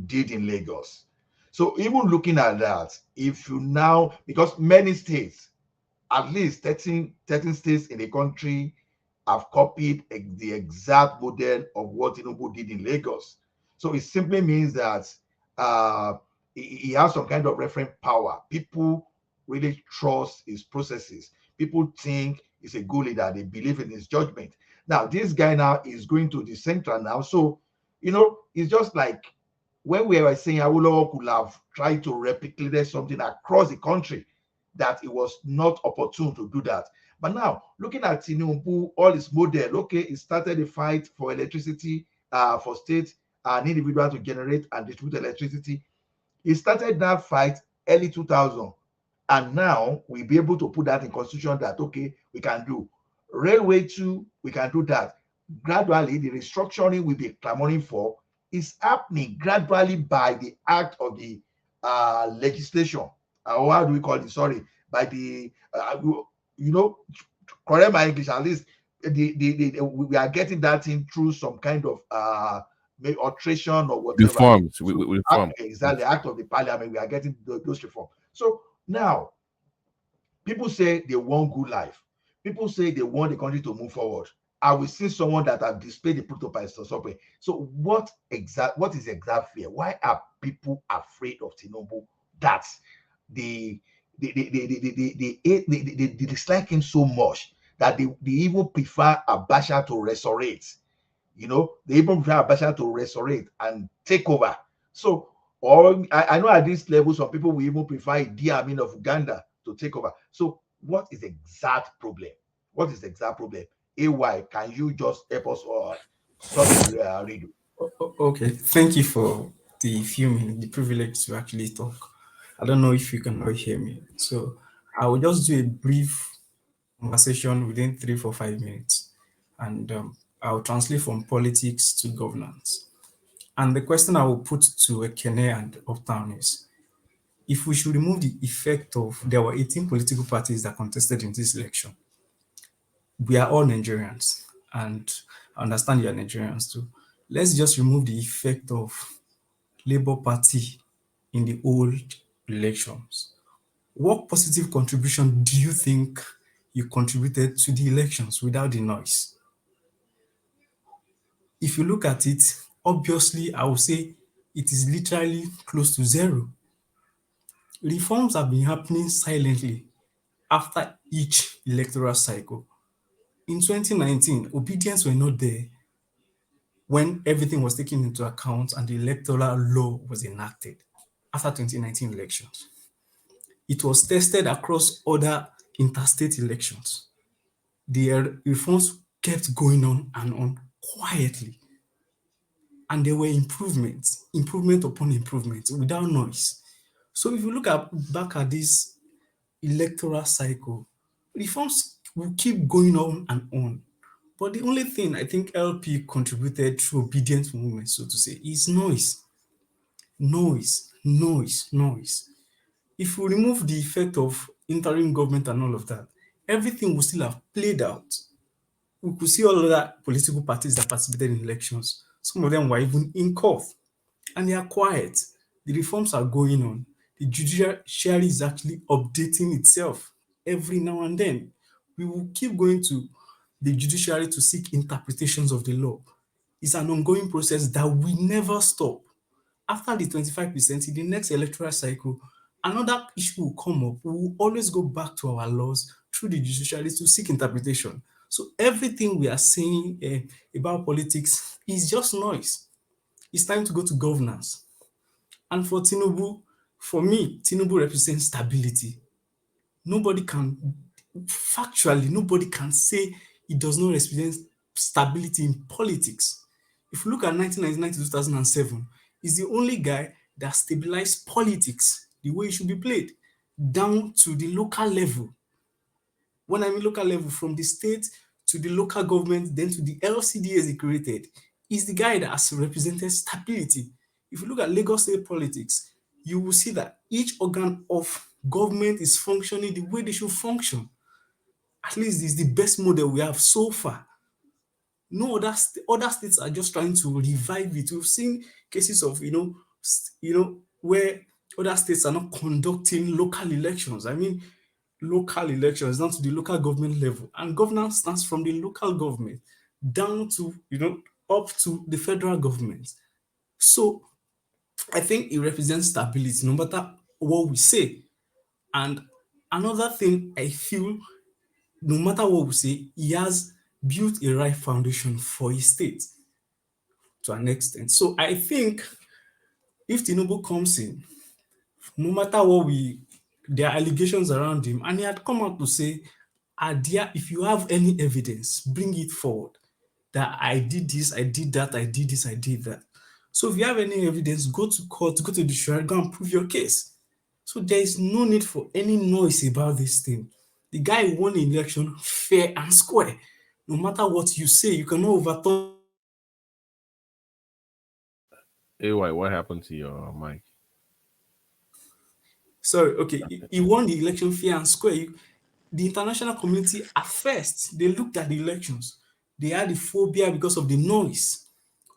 did in Lagos. So even looking at that, if you now, because many states, at least 13 states in the country have copied the exact model of what Tinubu did in Lagos. So it simply means that he has some kind of reference power. People really trust his processes. People think he's a good leader. They believe in his judgment. Now, this guy now is going to the central now. So, it's just like when we were saying Awolowo could have tried to replicate something across the country, that it was not opportune to do that. But now, looking at Tinubu, all his model, okay, he started a fight for electricity for state and individual to generate and distribute electricity. He started that fight early 2000. And now we'll be able to put that in constitution that, okay, we can do. Railway too, we can do that. Gradually, the restructuring we'll be clamoring for is happening gradually by the act of the legislation. Or how do we call it? Sorry, by the, correct my English, at least we are getting that in through some kind of alteration or whatever. Reforms. So, Reform. exactly, act of the parliament, we are getting those reforms. So now, people say they want good life. People say they want the country to move forward. I will see someone that have displayed the prototypes or something. So what is exact fear? Why are people afraid of Tinubu? That's they dislike him so much that they even prefer Abacha to resurrect. they even prefer Abacha to resurrect and take over. So, or I know at this level, some people will even prefer Idi Amin of Uganda to take over. So, what is the exact problem? What is the exact problem? AY, can you just help us solve the riddle? Okay, thank you for the few minutes, the privilege to actually talk. I don't know if you can all hear me. So I will just do a brief conversation within 3 4 5 minutes, and I'll translate from politics to governance. And the question I will put to Ekene and Uptown is, if we should remove the effect of, there were 18 political parties that contested in this election. We are all Nigerians, and I understand you are Nigerians too. Let's just remove the effect of Labour Party in the old elections. What positive contribution do you think you contributed to the elections without the noise? If you look at it, obviously, I would say it is literally close to zero. Reforms have been happening silently after each electoral cycle. In 2019, obedience were not there when everything was taken into account and the electoral law was enacted after 2019 elections. It was tested across other interstate elections. The reforms kept going on quietly. And there were improvements, improvement upon improvement without noise. So if you look back at this electoral cycle, reforms will keep going on and on. But the only thing I think LP contributed through obedient movement, so to say, is noise. Noise, noise, noise. If we remove the effect of interim government and all of that, everything will still have played out. We could see all other political parties that participated in elections. Some of them were even in court, and they are quiet. The reforms are going on. The judiciary is actually updating itself every now and then. We will keep going to the judiciary to seek interpretations of the law. It's an ongoing process that will never stop. After the 25%, in the next electoral cycle, another issue will come up. We will always go back to our laws through the judiciary to seek interpretation. So everything we are saying about politics is just noise. It's time to go to governance. And for Tinubu, for me, Tinubu represents stability. Factually, nobody can say it does not represent stability in politics. If you look at 1999 to 2007, he's the only guy that stabilized politics the way it should be played, down to the local level. When I mean local level, from the state to the local government, then to the LCDs he created, is the guy that has represented stability. If you look at Lagos state politics, you will see that each organ of government is functioning the way they should function. At least it's the best model we have so far. No other states are just trying to revive it. We've seen cases of where other states are not conducting local elections. I mean, local elections down to the local government level, and governance starts from the local government down to up to the federal government. So I think it represents stability, no matter what we say. And another thing I feel, no matter what we say, he has built a right foundation for his state to an extent. So I think if Tinubu comes in, no matter what there are allegations around him, and he had come out to say, if you have any evidence, bring it forward. That I did this, I did that, I did this, I did that. So if you have any evidence, go to court, go to the judiciary, go and prove your case. So there is no need for any noise about this thing. The guy won the election fair and square. No matter what you say, you cannot overturn. AY, what happened to your mic? Sorry, okay. He won the election fair and square. The international community, at first, they looked at the elections. They had the phobia because of the noise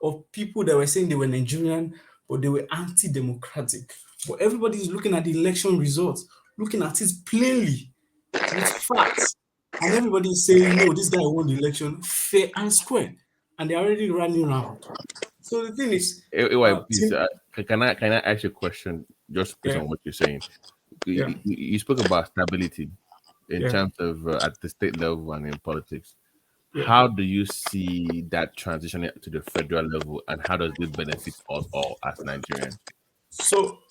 of people that were saying they were Nigerian, but they were anti-democratic. But everybody is looking at the election results, looking at it plainly with facts. And everybody is saying, no, this guy won the election fair and square. And they're already running around. So the thing is, please, can I ask you a question just based on what you're saying? You spoke about stability in terms of at the state level and in politics. How do you see that transitioning to the federal level, and how does it benefit us all as Nigerians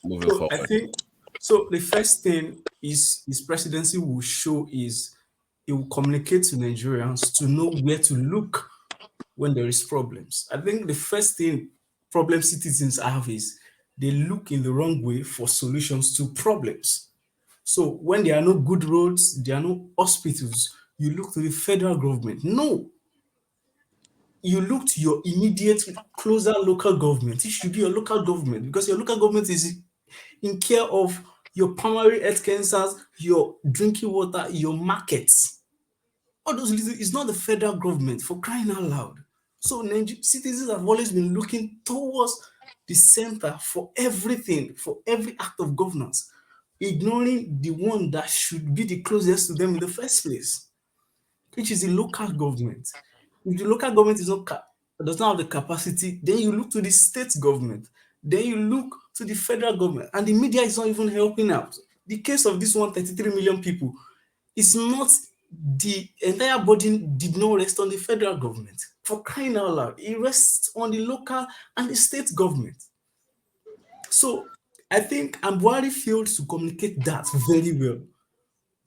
moving So I forward? think so. The first thing is his presidency will show is it will communicate to Nigerians to know where to look when there is problems. I think the first thing problem citizens have is they look in the wrong way for solutions to problems. So when there are no good roads, there are no hospitals, you look to the federal government. No, you look to your immediate, closer local government. It should be your local government because your local government is in care of your primary health cancers, your drinking water, your markets. All those little, it's not the federal government for crying out loud. So citizens have always been looking towards the center for everything, for every act of governance, ignoring the one that should be the closest to them in the first place, which is the local government. If the local government does not have the capacity, then you look to the state government, then you look to the federal government, and the media is not even helping out. The case of this 133 million people is not, the entire burden did not rest on the federal government. For crying out loud, it rests on the local and the state government. So I think Ambuari failed to communicate that very well.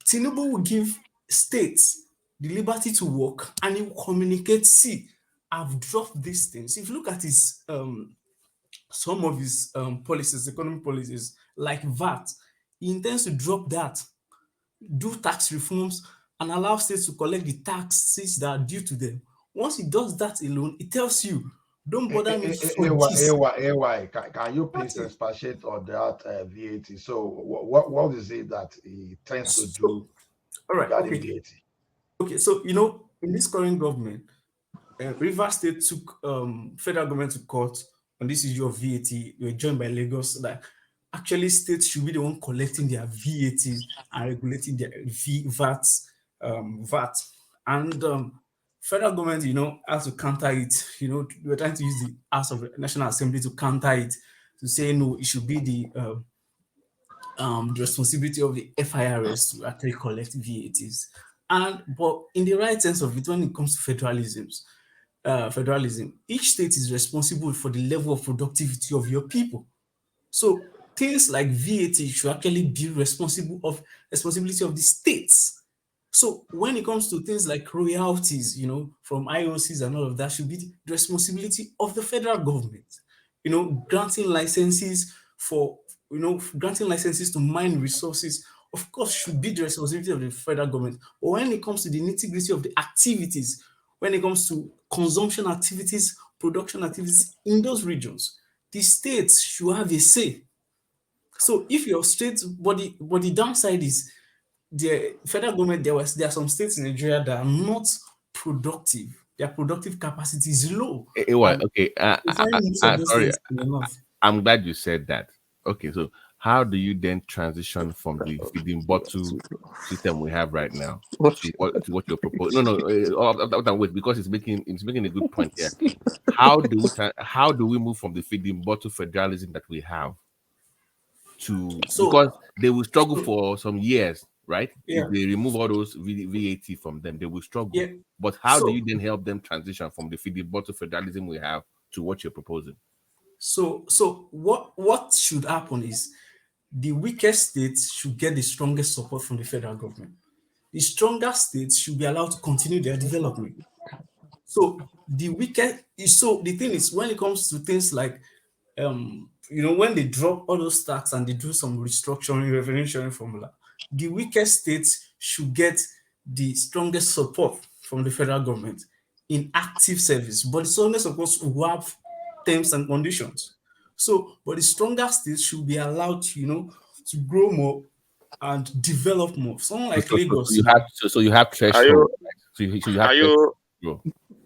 Tinubu will give states the liberty to work and he will communicate, see, I've dropped these things. If you look at his some of his policies, economic policies, like VAT, he intends to drop that, do tax reforms, and allow states to collect the taxes that are due to them. Once he does that alone, it tells you, don't bother me for this. Can you please expatiate on that VAT? So what is it that he tends to do All right, regarding okay. VAT? Okay, so in this current government, Rivers State took federal government to court on this issue of VAT. They were joined by Lagos that actually states should be the one collecting their VATs and regulating their VAT. And federal government, has to counter it. We're trying to use the House of the National Assembly to counter it, to say no, it should be the responsibility of the FIRS to actually collect VATs. But in the right sense of it, when it comes to federalism, each state is responsible for the level of productivity of your people. So things like VAT should actually be responsibility of the states. So when it comes to things like royalties, from IOCs and all of that, should be the responsibility of the federal government. Granting licenses to mine resources, of course, should be the responsibility of the federal government. But when it comes to the nitty-gritty of the activities, when it comes to consumption activities, production activities in those regions, the states should have a say. So if your state, but the downside is the federal government, there are some states in Nigeria that are not productive. Their productive capacity is low. Okay. Sorry. Enough. I'm glad you said that. Okay, so how do you then transition from the feeding bottle system we have right now to what you're proposing? No, wait, because it's making a good point here. How do we move from the feeding bottle federalism that we have to, because they will struggle for some years, right? Yeah. If they remove all those VAT from them, they will struggle. Yeah. But how do you then help them transition from the feeding bottle federalism we have to what you're proposing? So what should happen is the weakest states should get the strongest support from the federal government. The stronger states should be allowed to continue their development. So the thing is, when it comes to things like when they drop all those tax and they do some restructuring, revenue sharing formula, the weakest states should get the strongest support from the federal government in active service. But the strongest, of course, will have terms and conditions. But the stronger states should be allowed to grow more and develop more. Someone like Lagos. You have threshold.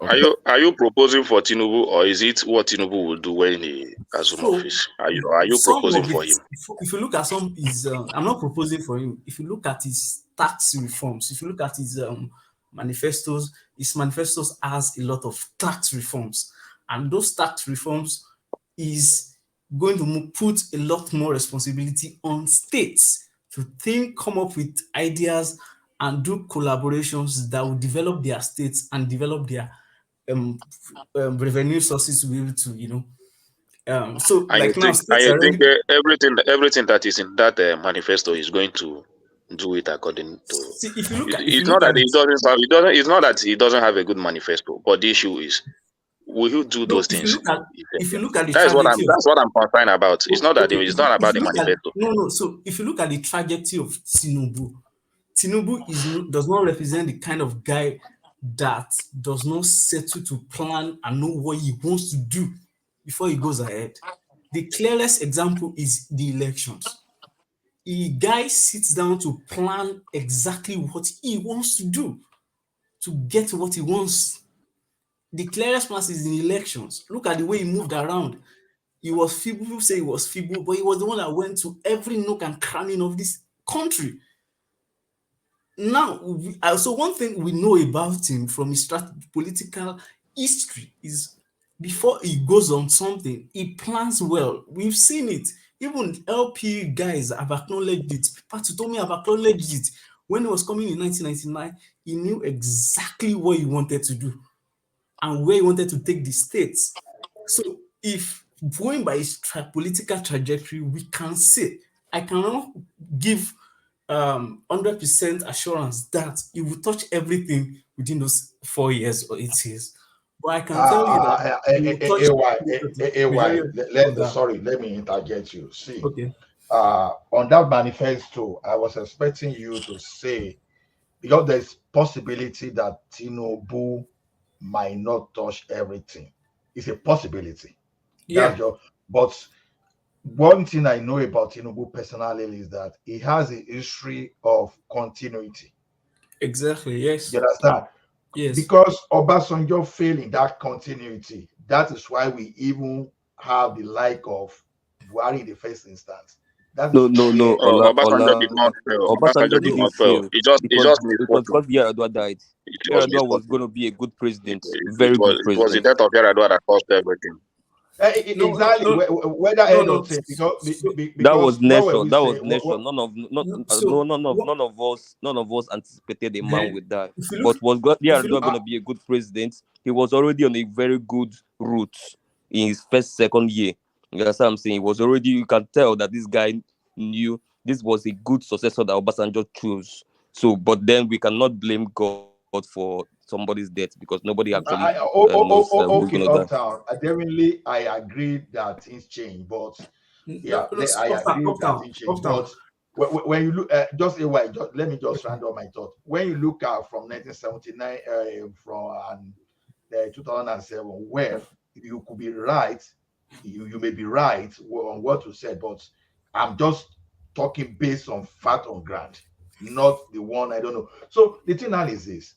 Are you proposing for Tinubu, or is it what Tinubu will do when he has home office? Are you proposing for him? If you look at I'm not proposing for him. If you look at his tax reforms, if you look at his manifestos has a lot of tax reforms, and those tax reforms is going to put a lot more responsibility on states to come up with ideas and do collaborations that will develop their states and develop their revenue sources to be able to, so And like now states you are think already. everything that is in that manifesto is going to do it according to. See, if you look at It's not that it, It's not that he doesn't have a good manifesto, but the issue is, will you do no, those things? if you look at the That's trajectory of. what I'm concerned about. It's not that Okay, it's not if about you the look at manifesto. no, so if you look at the trajectory of Tinubu does not represent the kind of guy that does not settle to plan and know what he wants to do before he goes ahead. The clearest example is the elections. A guy sits down to plan exactly what he wants to do to get what he wants. The clearest plan is in elections. Look at the way he moved around. He was feeble, people say he was feeble, but he was the one that went to every nook and cranny of this country. Now, so one thing we know about him from his political history is before he goes on something, he plans well. We've seen it. Even LP guys have acknowledged it. Patutomi have acknowledged it. When he was coming in 1999, he knew exactly what he wanted to do and where he wanted to take the states. So if going by his political trajectory, we can say, I cannot give 100% assurance that he will touch everything within those 4 years or 8 years. But I can tell you that he will touch majority of that. Sorry, let me interject you. See, Okay. On that manifesto, I was expecting you to say, because there's possibility that Tinubu might not touch everything. It's a possibility. Yeah. But one thing I know about Tinubu personally is that he has a history of continuity. Exactly, yes. You understand? Yes. Because Obasanjo failed in that continuity. That is why we even have the like of Buhari in the first instance. That is No. Obasanjo did not fail. Obasanjo Obasanjo did didn't not fail. fail. It just It was misfortune. because Yar'Adua died. It was Yar'Adua was misfortune. going to be a good president, very good It was the president. death of Yar'Adua that caused everything. Exactly. Whether end or tail, That was because what were nation. we That was saying? nation. None of us anticipated a man Then would die. if you But look, was if you Yar'Adua look, going to be a good president? He was already on a very good route in his second year. You understand what I'm saying? He was already. You can tell that this guy knew this was a good successor that Obasanjo chose. So, but then we cannot blame God for somebody's death because nobody actually knows who's Okay, going to die. Uptown. Definitely, I agree that things change, but yeah, I agree that things change. Uptown. But when you look at just a while, let me just round up my thought. When you look at from 1979, from 2007, where you could be right, you may be right on what you said, but I'm just talking based on fact on ground, not the one I don't know. So the thing now is this.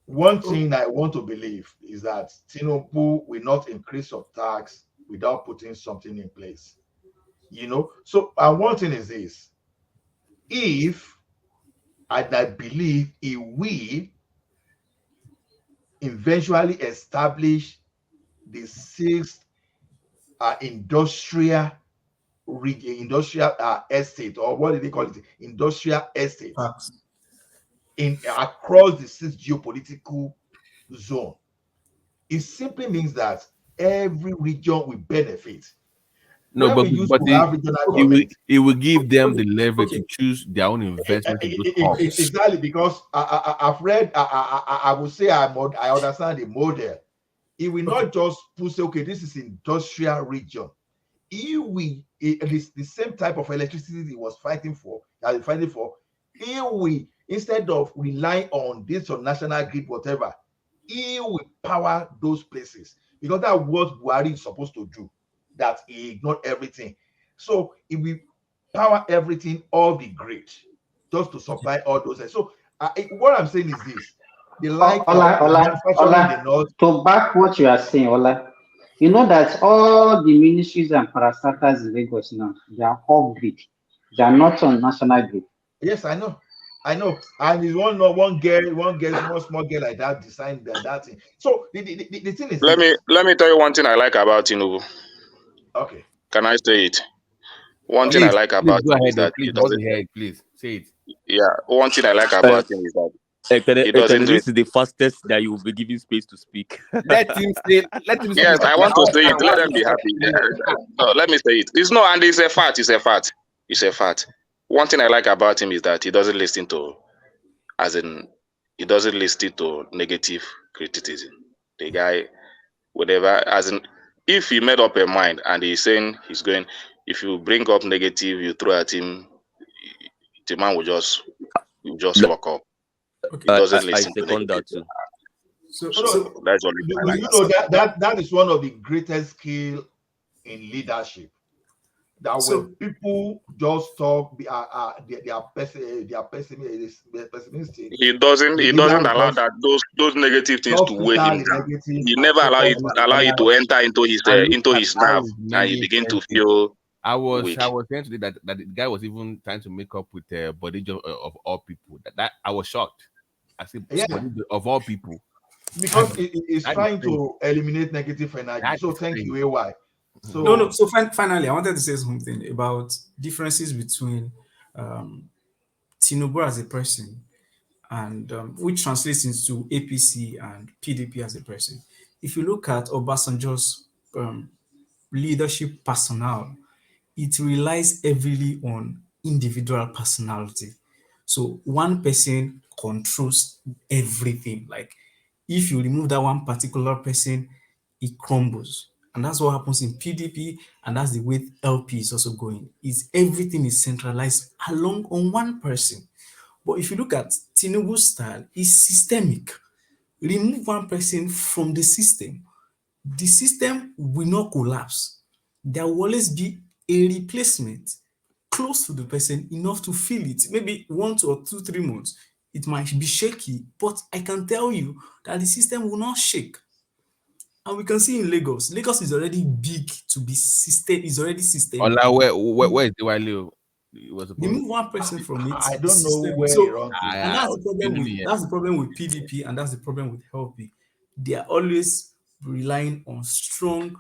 One thing I want to believe is that Tinubu will not increase of tax without putting something in place. So and one thing is this: if and I believe he will eventually establish the sixth industrial estate, or what do they call it? Industrial estate in across the six geopolitical zone. It simply means that every region will benefit. No, When but we used but to it, have regional it will government, it will give them the leverage to choose their own investment in those hubs. exactly, because I've read, I would say I understand the model. It will not just put say, okay, this is industrial region. The same type of electricity he was fighting for, instead of relying on this or national grid, whatever, he will power those places, because that's what Buhari is supposed to do. That he ignored everything. So he will power everything, all the grid, just to supply all those. So what I'm saying is this: the like of manufacturing in the north. To back what you are saying, Ola, you know that all the ministries and parastatals in Lagos now, they are off grid. They are not on national grid. Yes, I know. And it's one small girl like that designed that thing. So the thing is this. Let me tell you one thing I like about Tinubu. Okay. Can I say it? One thing I Please, like please about go him is ahead. that Please, I want to hear it. Please say it. Yeah, one thing I like Uh, about him is that he doesn't do it. This is the fastest that you will be given space to speak. Let him say. Let him Yes, speak. I want to say it. I Let want them to be say happy. it. No, let me say it. It's no, and it's a fact. It's a fact. It's a fact. One thing I like about him is that he doesn't listen to, as in, he doesn't listen to negative criticism. The guy, whatever, as in, if he made up a mind and he's saying he's going, if you bring up negative, you throw at him, the man will just No, fuck up. He doesn't I listen to second negative. that too. So No, that's only thing I like you know about him. that is one of the greatest skill in leadership. That when So people just talk, they are pessimistic. The He leader doesn't will allow just that those negative things to weigh filter him the down. negative He and never focus And allow on you to enter into look at his how nerve his and you media begin to expensive. feel I weak. was saying today that the guy was even trying to make up with Bodijo of all people. That I was shocked. I said yeah, Bodijo of all people. because it's That is trying crazy. to eliminate negative energy. That So is thank crazy. you, AY. no. So So finally, I wanted to say something about differences between um, Tinubu as a person and which translates into APC and PDP as a person. If you look at Obasanjo's um, leadership personnel, it relies heavily on individual personality. So one person controls everything. Like if you remove that one particular person, it crumbles. And that's what happens in PDP, and that's the way LP is also going. Is everything is centralized along on one person. But if you look at Tinubu's style, it's systemic. Remove one person from the system will not collapse. There will always be a replacement close to the person enough to feel it. Maybe 1 or 2, 3 months, it might be shaky, but I can tell you that the system will not shake. And we can see in Lagos, Lagos is already big to be system, is already systemic. Ola, where is the Wale? It was supposed. Remove one person from it, I it's don't know systemic. where he So, run to. and Enemy. that's the problem with PDP, and that's the problem with LP. They are always relying on strong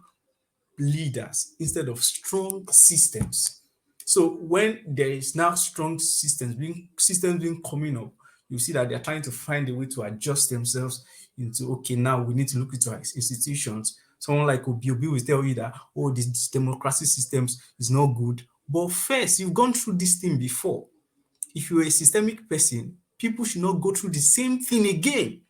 leaders instead of strong systems. So when there is now strong systems being coming up, you see that they're trying to find a way to adjust themselves into okay, now we need to look into our institutions. Someone like Obi will tell you that oh, this democracy systems is not good. But first, you've gone through this thing before. If you're a systemic person, people should not go through the same thing again,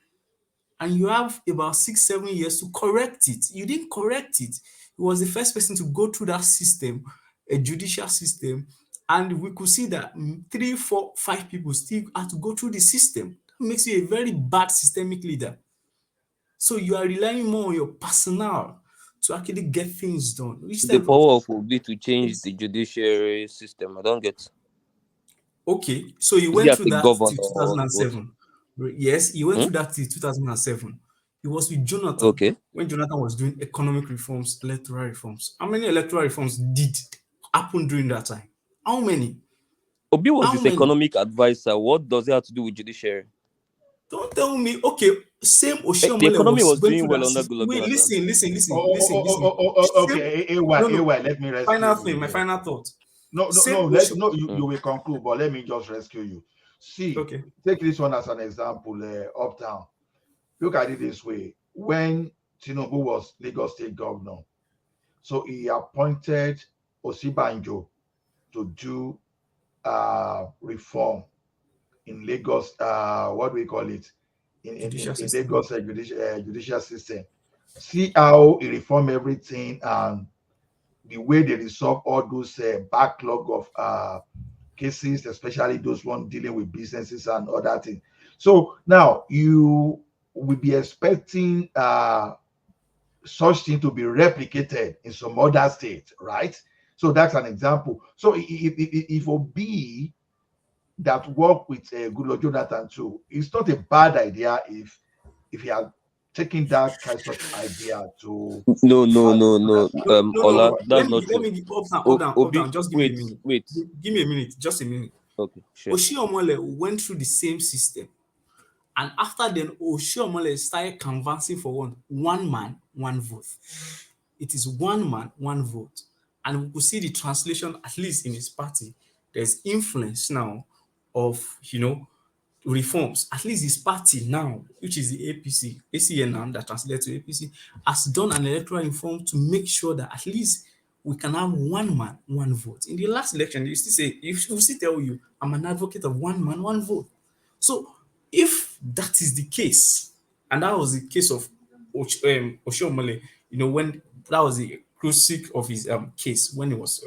and you have about 6, 7 years to correct it. You didn't correct it. He was the first person to go through that system, a judicial system, and we could see that 3, 4, 5 people still had to go through the system. That makes you a very bad systemic leader. So you are relying more on your personnel to actually get things done. The Instead of power of Obi to change it's the judiciary system. I don't get. okay. So you Is he went as through a that governor till or what? 2007. Yes, he went Hmm? through that till 2007. He was with Jonathan Okay. when Jonathan was doing economic reforms, electoral reforms. How many electoral reforms did happen during that time? How many? Obi was How his many? economic advisor. What does it have to do with judiciary? Don't tell me. Okay, same The Oshiomhole economy was was going doing through well that under system. Goodluck Wait, Jonathan. listen. Same. Okay, No, no. let me rescue Final you thing. My here. final thought. No, Same let Oshio. no, Hmm. you will conclude, but let me just rescue you. See, Okay. take this one as an example, uptown. Look at it this way. When Tinubu was Lagos State Governor, so he appointed Osibanjo to do reform in Lagos, what do we call it? Judicial In system. Lagos judicial system. See how he reformed everything and the way they resolve all those backlog of cases, especially those one dealing with businesses and other things. So now you will be expecting such thing to be replicated in some other states, right? So that's an example. So if Obi that work with Goodluck Jonathan too, it's not a bad idea if he had taken that kind of idea to No, no, have no, other no. No. Ola, Let that's me not let true. me hold Obi, down. Just give me a wait, minute. wait. Give me a minute. Just a minute. Okay, sure. Oshiomhole went through the same system. And after then, Oshiomhole started canvassing for one man, one vote. It is one man, one vote. And we could see the translation, at least in his party. There's influence now of, reforms. At least his party now, which is the APC, ACN now, that translates to APC, has done an electoral reform to make sure that at least we can have one man, one vote. In the last election, you still tell you, I'm an advocate of one man, one vote. So if that is the case, and that was the case of Oshiomhole, when that was the crucial of his case when he was,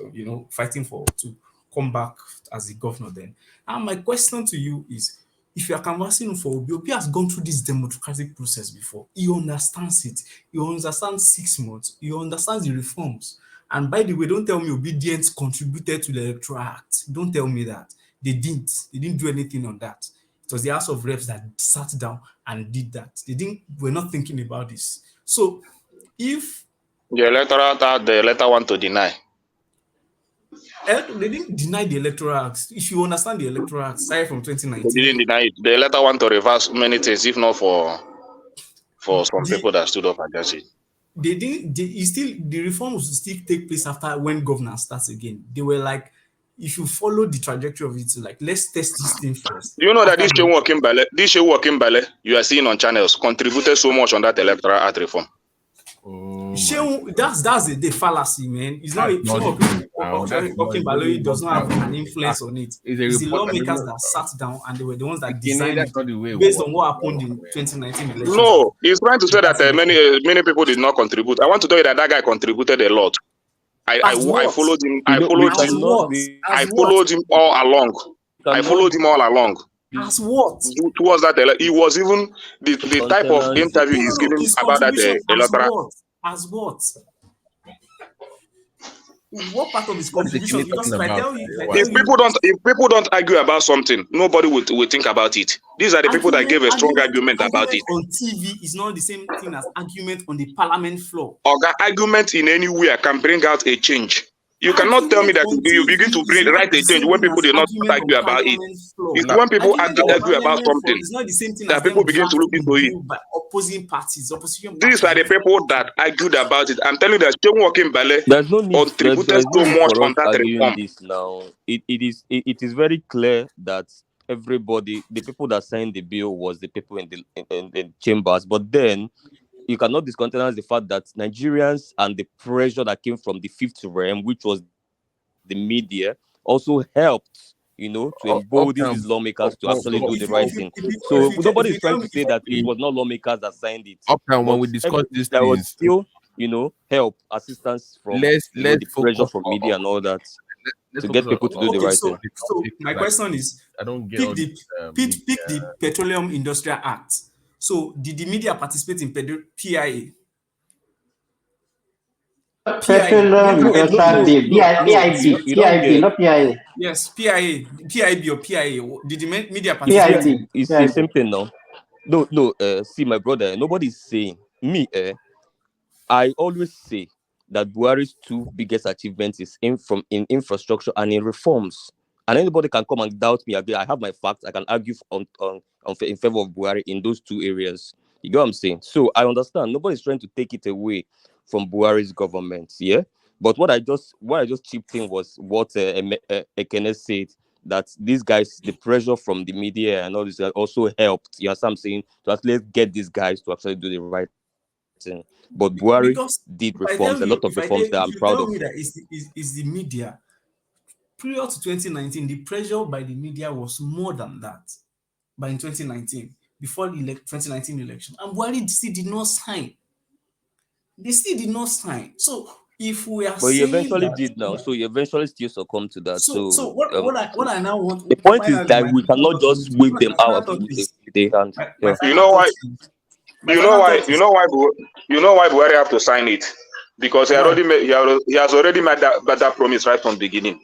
fighting to come back as the governor then. And my question to you is, if you are canvassing for Obi has gone through this democratic process before. He understands it. He understands 6 months. He understands the reforms. And by the way, don't tell me Obedience contributed to the Electoral Act. Don't tell me that. They didn't. They didn't do anything on that. It was the House of Reps that sat down and did that. We're not thinking about this. So if the electoral act, the letter want to deny. They didn't deny the Electoral Act. If you understand the Electoral Act, started from 2019. They didn't deny it. The letter want to reverse many things, if not for some people that stood up against it. They didn't. The reforms will still take place after when governance starts again. They were like, if you follow the trajectory of it, like let's test this thing first. Do you know that this show working ballet you are seeing on channels contributed so much on that electoral act reform? That's the fallacy, man. It's not talking ballet does not have an influence on it. It's the lawmakers that sat down and they were the ones that designed it based on what happened in 2019 elections. No, he's trying to say that many people did not contribute. I want to tell you that guy contributed a lot. I followed him. I followed him all along. I followed him all along. As what? Towards that, he was even the type of interview he's giving about that electoral. As what? What part of his contribution? Because if people don't argue about something, nobody will think about it. These are the people that gave a strong argument about it. On TV is not the same thing as argument on the parliament floor. Argument in any way can bring out a change. You cannot tell me that you begin to write a change when people did not argue about it. It's when people argue about something that people begin to look into it. By opposing parties, These are the people that argued about it. I'm telling you that Stone Walking Ballet contributed so much on that reform. This now. It is very clear that everybody, the people that signed the bill, was the people in the chambers. But then you cannot discountenance the fact that Nigerians and the pressure that came from the fifth realm, which was the media, also helped, to embolden these lawmakers to actually do the right thing. So nobody is trying to say that it was not lawmakers that signed it. When we discuss this, there was still, help, assistance from the pressure from media and all that to get people to do the right thing. So my question is, pick the Petroleum Industrial Act. So, did the media participate in PIA? Petroleum Industrial PIB, not PIA. Yes, PIA, PIB or PIA. Did the media participate? PIB. It's the same thing now. No. See, my brother, nobody's saying me. I always say that Buhari's two biggest achievements is in infrastructure and in reforms. And anybody can come and doubt me. I have my facts. I can argue in favor of Buhari in those two areas. You get what I'm saying? So I understand. Nobody's trying to take it away from Buhari's government. Yeah. But what I just chipped in was what Ekene said, that these guys, the pressure from the media and all this also helped. You know what I'm saying? To at least get these guys to actually do the right thing. But Buhari did reforms, a lot of reforms that I'm proud of. Is the media. Prior to 2019, the pressure by the media was more than that. By in 2019, before the 2019 election, and Buhari still did not sign. They still did not sign. So if we are, but he eventually did now. So he eventually still succumbed to that. So what I now want. The point is that we cannot just wave them out with the hand. You know why? You know why Buhari have to sign it? Because he has already made that promise right from the beginning,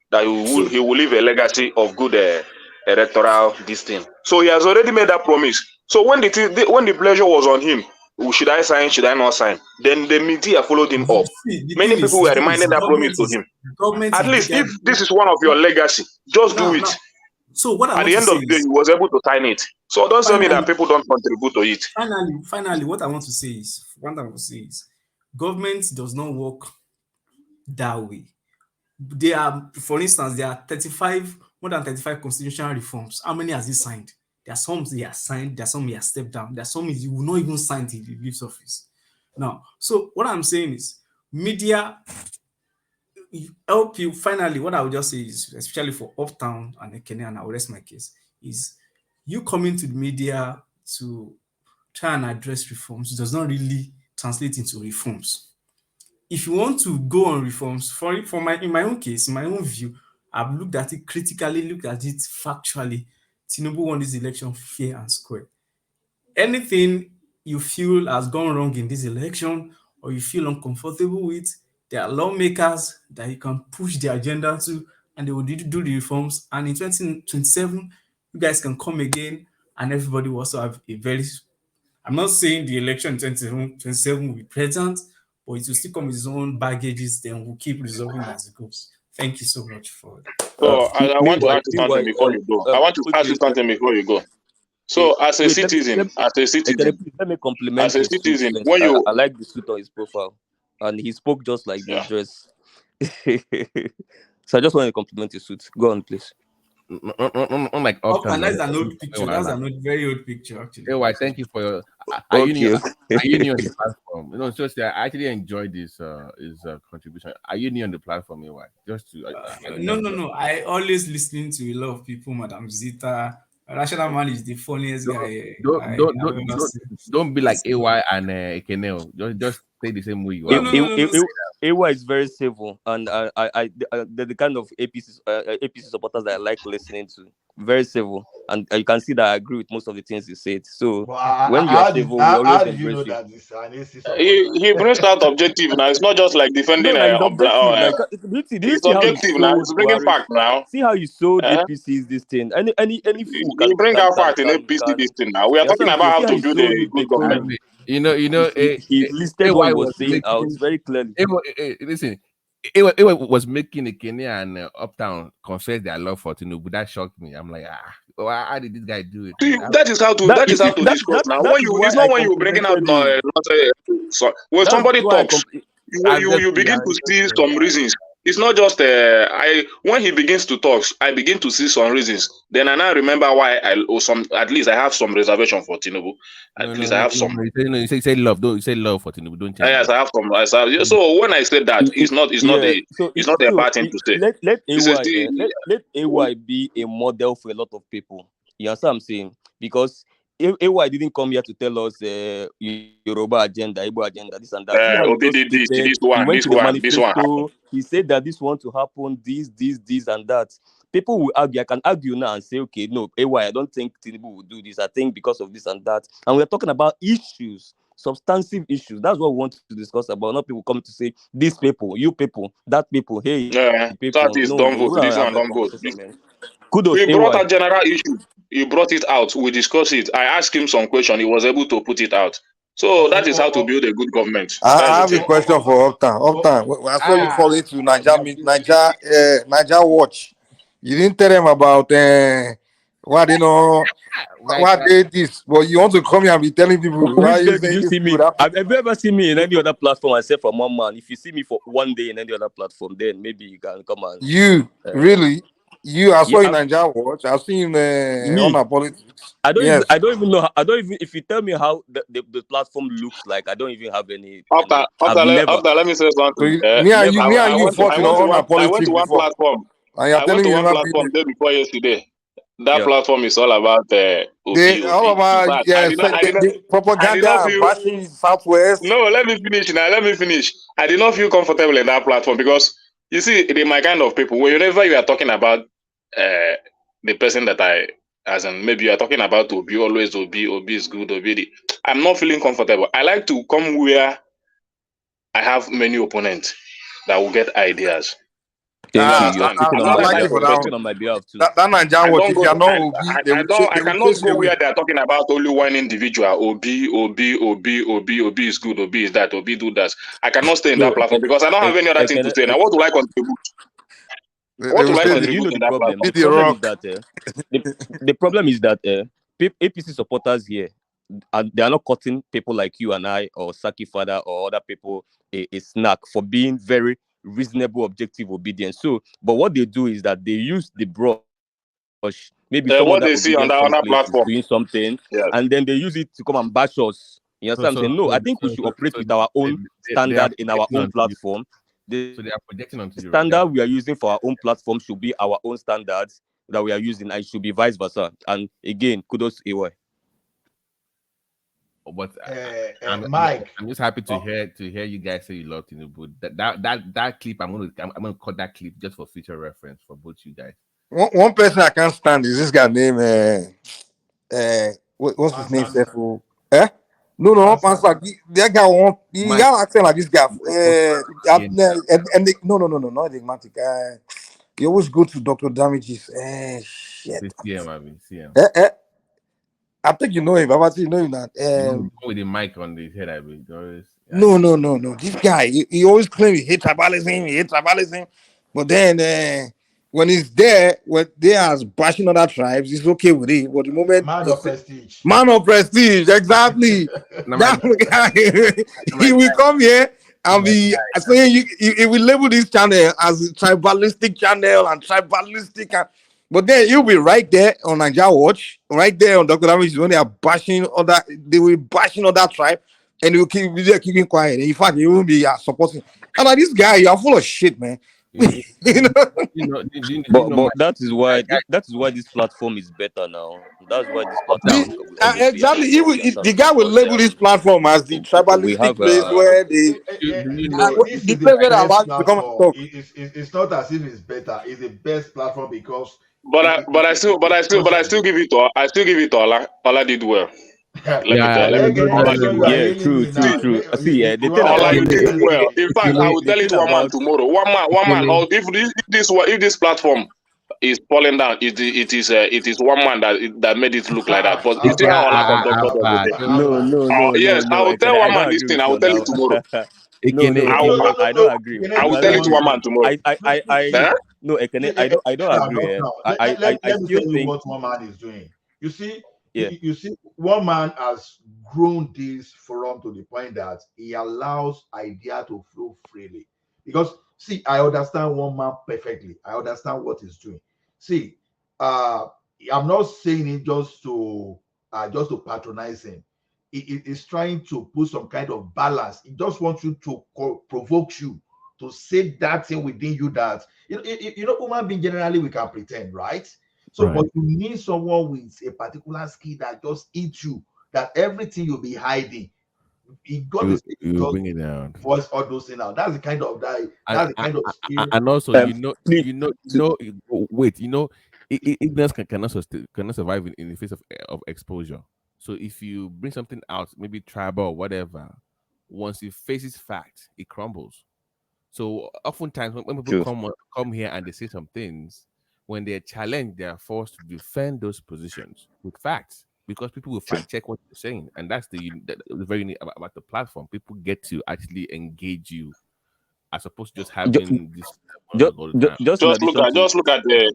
that he will leave a legacy of good electoral this thing. So he has already made that promise. So when the pleasure was on him, should I sign? Should I not sign? Then the media followed him up. Many people were reminding that promise to him. At least if this is one of your legacy, just do it. So what at the end of the day, he was able to sign it. So don't tell me that people don't contribute to it. Finally, what I want to say is, government does not work that way. For instance, there are 35 more than 35 constitutional reforms. How many has he signed? There are some he has signed, there are some he has stepped down, there are some he will not even sign till he leaves office. Now, so what I'm saying is media help you. Finally, what I would just say is, especially for Uptown and Ekene, and I'll rest my case, is you coming to the media to try and address reforms does not really translate into reforms. If you want to go on reforms, in my own case, in my own view, I've looked at it critically, looked at it factually. Tinubu won this election fair and square. Anything you feel has gone wrong in this election or you feel uncomfortable with, there are lawmakers that you can push the agenda to, and they will do the reforms. And in 2027, you guys can come again, and everybody will also have a very. I'm not saying the election in 2027 will be present, but it will still come with its own baggages. Then we'll keep resolving as it goes. Thank you so much for that. So I want to Meanwhile, ask you something before you go. I want to ask you okay, something before you go. So as a wait, citizen, please let me as compliment a his suit citizen, first. when you I like the suit on his profile, and he spoke just like the yeah. dress. So I just want to compliment his suit. Go on, please. Like Uptown, Uptown. that's an old picture. That's an old, very old picture, actually. Why? Thank you for your. Are you new? Okay. Are you new on the platform? No, seriously, I actually enjoyed his contribution. Are you new on the platform, why? Just to No. I always listening to a lot of people, Madam Zita. Rational Man is the funniest guy I've ever seen. Don't be like AY and Ekenel. Just stay the same way you are. AY is very civil, and the kind of APC supporters that I like listening to. Very civil, and you can see that I agree with most of the things he said. So when you are civil, we always how did you know embrace you. that this an AC He brings out objective now. It's not just like defending No, like it's objective. Like, do you it's see how you objective now. sold It's bringing Buhari? fact now. See how you sold Eh? APC's this thing. Any fool You can bring can out can fact in can APC can. this thing now. We are That's talking what I'm about saying. how See how to you build sold a it the good government. economy. He He listed what he was saying out very clearly. Listen, it was making a Kenya and Uptown confess their love for Tinubu. That shocked me. I'm like, how did this guy do it? See, that is how to discuss now. That When is you, why it's I not when you're breaking out complimented him. so when That's somebody why talks, you begin to see just, some reasons. It's not just when he begins to talk, I begin to see some reasons. Then I now remember why at least I have some reservation for Tinubu. At least I have some. You say love. Don't you say love for Tinubu? Don't change Yes, it. I have some. So when I say that, it's not a bad thing to say. let It's a AY let AY be a model for a lot of people. You understand what I'm saying? Because AY didn't come here to tell us Yoruba agenda, Igbo agenda, this and that. See how he Obi just did this, stated. this He one, went this to the one, this one happened. manifesto. He said that this want to happen, this, and that. People will argue. I can argue now and say, okay, no, AY, I don't think Tinubu will do this. I think because of this and that. And we're talking about issues, substantive issues. That's what we want to discuss about. Not people come to say, these people, you people, that people, hey, That people. is No, don't we vote. don't This have one that don't vote. conversation, man. Kudos, We brought AY. a general issue. He brought it out. We discussed it. I asked him some question. He was able to put it out. So that is how to build a good government. I That's the have a thing. question for Uptown. Uptown, I saw you fall into Niger Watch. You didn't tell them about what what they this, but you want to come here and be telling people why Which you day did saying you this see me? could happen. Have you ever seen me in any other platform except from one man? If you see me for one day in any other platform, then maybe you can come and. You really? I saw Yeah, you in Niger Watch. I've seen on me. our politics. I don't Yes. even know. I don't even. If you tell me how the platform looks like, I don't even have any. I've never. After, let me say So something. Never. me and you I fought went to on our I went politics to one before, platform. and you're I went telling to me you're one not platform building. day before yesterday. That Yeah. platform is all about They all Obi. of In our fact, the I did not propaganda and feel. bashing Southwest. No, let me finish now. Let me finish. I did not feel comfortable in that platform because you see, they're my kind of people. Whenever you are talking about the person that as in maybe you are talking about Obi, always Obi is good, I'm not feeling comfortable. I like to come where I have many opponents that will get ideas. You Thank you. You're understand? I, speaking I'm on I I my my like kind you behalf. of for You're that person. speaking one. on my behalf too. That Nigerian I watch, don't if go. you're not Obi, I they will cannot chase you go away. where they are talking about only one individual. Obi is good. Obi is that. Obi do that. I cannot stay in No, that platform because I don't have any other thing to say. Now, what do I contribute? They What will will I say Ekene, do the, you know contribute the in that problem? be platform? the rock. The problem is that APC supporters here, they are not cutting people like you and I or Saki Father or other people a snack for being very reasonable, objective, obedient. So, but what they do is that they use the brush maybe some what other they see on obedient that other complex is platform. doing something, Yes. and then they use it to come and bash us. You understand what I'm saying? No, I think we should operate with our own they are standard in our projecting own onto you. platform. The So they are projecting onto you, right? standard we are using for our own platform should be our own standards that we are using, and it should be vice versa. And again, kudos to AY. But Mike. I'm just happy to hear you guys say you love Tinubu. That clip, I'm gonna cut that clip just for future reference for both you guys. One person I can't stand is this guy named what's his name? Mansard. Eh? No, not Mansard. Mansard. That guy he Mike. got accent like this guy. Yeah. No, not enigmatic. He always go to Dr. Damages. Shit. CM. I think you know him. I you know him that. With the mic on his head, I mean, always. No. This guy, he always claims he hates tribalism. But then when he's there, when they are bashing other tribes, he's okay with it. But the moment Man of prestige. Man of prestige, exactly. That guy, he will come here and be saying he will label this channel as a tribalistic channel and tribalistic. But then he'll be right there on Nigeria Watch, right there on Dr. Damage when they are bashing they will be bashing other tribe, and he will keeping quiet. In fact, he won't be supporting. And like this guy, you are full of shit, man. But that is why this platform is better now. That's why this platform exactly. The guy will label this platform as the we tribalistic have place where they This the is place the where they allow best you to come and platform. talk. It's not as if it's better. It's the best platform because. But I still give it to Ola. Ola did well. Let me tell you. Ola did well. Yeah, true. See, the thing Ola, about you did well. In fact, I will the tell it thing one man about tomorrow. One man. Or if this platform is falling down, it is one man that made it look like that. But you see how Ola conducted everything. Yes, I will tell one I don't man this agree thing. with I you will tell it now. tomorrow. I don't agree. I will tell it to one man tomorrow. Eh? No, Ekene, I don't agree. I Let me still tell you think, what one man is doing. You see, yeah. you see, one man has grown this forum to the point that he allows idea to flow freely. Because see, I understand one man perfectly. I understand what he's doing. See, I'm not saying it just to patronize him. It is trying to put some kind of balance. It just wants you to provoke you to say that thing within you that human being generally we can pretend, right? So, but you need someone with a particular skill that just eats you, that everything you'll be hiding. He got this you bring it down. voice all those things out. That's the kind of skill. And also, wait, ignorance cannot survive in the face of exposure. So if you bring something out, maybe tribal or whatever, once it faces fact, it crumbles. So oftentimes when people come here and they say some things, when they're challenged, they are forced to defend those positions with facts because people will fact check what you're saying, and that's the very neat about the platform. People get to actually engage you as opposed to just having this all the time. Just look at the.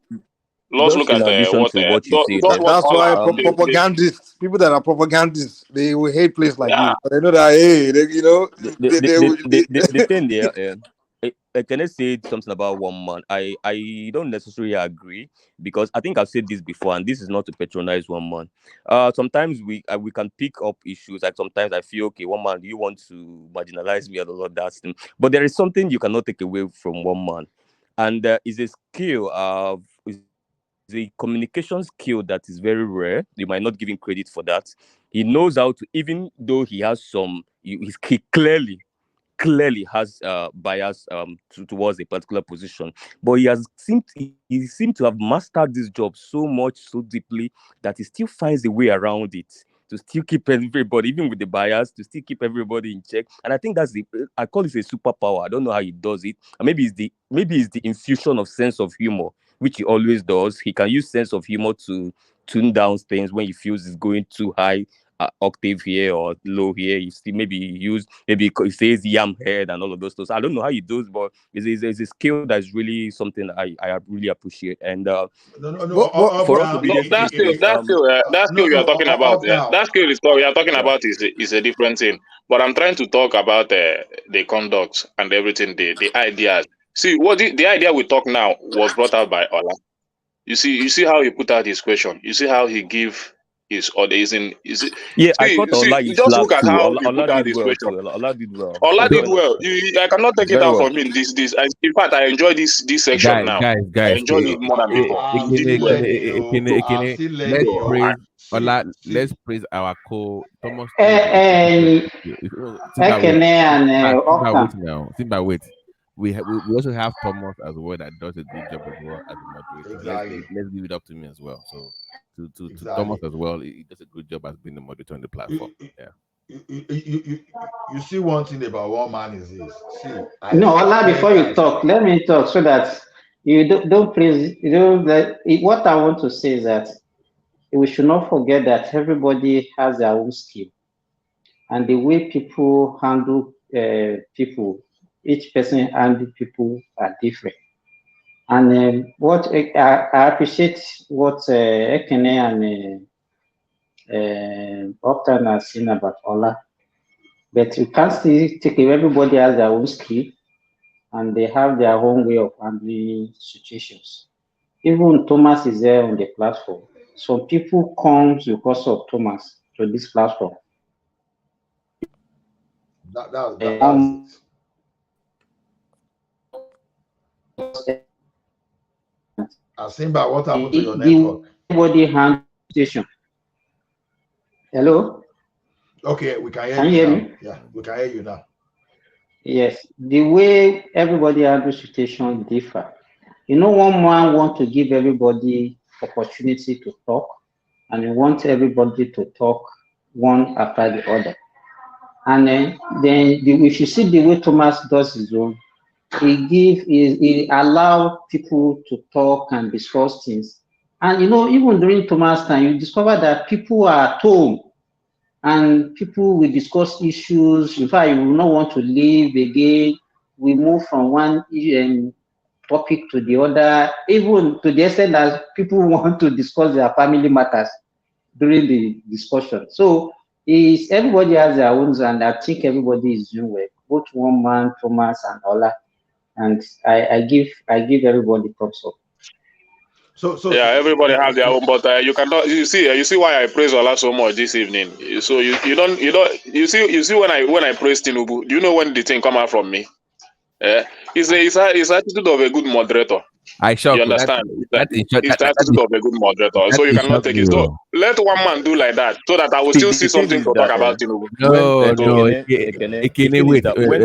Let's look at what you say. That's why propagandists, people that are propagandists, they will hate place like this. But they know that the thing there. Can I say something about one man? I don't necessarily agree because I think I've said this before, and this is not to patronize one man. Sometimes we can pick up issues. Like sometimes I feel okay, one man, you want to marginalize me and all of that thing, but there is something you cannot take away from one man, and is a skill of the communication skill that is very rare. You might not give him credit for that. He knows how to, even though he has he clearly has bias towards a particular position, but he seemed to have mastered this job so much so deeply that he still finds a way around it to still keep everybody, even with the bias, to still keep everybody in check. And I think I call it a superpower. I don't know how he does it. And maybe it's the infusion of sense of humor, which he always does. He can use sense of humor to tune down things when he feels it's going too high. Octave here or low here. You see, maybe he says yam head and all of those things. I don't know how he does, but it's a skill that's really something I really appreciate. And for us obedience, that skill you are talking about, that skill we are talking about is a different thing. But I'm trying to talk about the conduct and everything, the ideas. See, what the idea we talk now was brought out by Ola. You see how he put out his question. You see how he give his order. Yeah, I thought See, Ola is just last look at too. how he Ola put out did his well question. too. Ola did well. Ola He's did very well. well. I cannot take He's it very out well. from him. In fact, I enjoy this section now. I Guys, enjoyed it more than before. I'm He did still well. learning you. I'm Ekene, still let's learning you. praise See, Ola. see. Let's praise our co Thomas Tubu. And Simba wait, Ekene and Simba wait Okta. now. Simba wait. We also have Thomas as well that does a good job as well as a moderator. Exactly. Let's give it up to me as well. So to Thomas Exactly. as well, he does a good job as being the moderator on the platform. Yeah. You see one thing about one man is this. See, I No, Ola, before expect you that. talk, let me talk so that you don't please, you know, that what I want to say is that we should not forget that everybody has their own skill, and the way people handle people, each person handle people are different. And what I appreciate what Ekene and Octan are saying about Ola, but you can't still take it. Everybody has their own skill and they have their own way of handling situations. Even Thomas is there on the platform. Some people come because of Thomas to this platform. That's it. Simba, what happened to your network? Everybody handle situation. Hello? Okay, we can hear Can you you hear now. me? Yeah, we can hear you now. Yes. The way everybody handles situation differ. You know, one man want to give everybody opportunity to talk, and he wants everybody to talk one after the other. And if you see the way Thomas does his own, he allow people to talk and discuss things. And you know, even during Thomas' time, you discover that people are at home and people will discuss issues. In fact, you will not want to leave again. We move from one topic to the other, even to the extent that people want to discuss their family matters during the discussion. So is everybody has their own, and I think everybody is doing well. Both one man, Thomas, and Ola, and I give everybody thumbs up. So Yeah, everybody have their own, but you cannot. You see why I praise Ola so much this evening. So you see when I praise Tinubu, do you know when the thing come out from me? Eh? It's attitude of a good moderator. I You shock understand? It's the attitude of a good moderator. that So you is cannot shock take me. it. So let one man do like that, so that I will See, still see the thing something is to talk that about Tinubu. No, So the Ekene, thing is wait, that when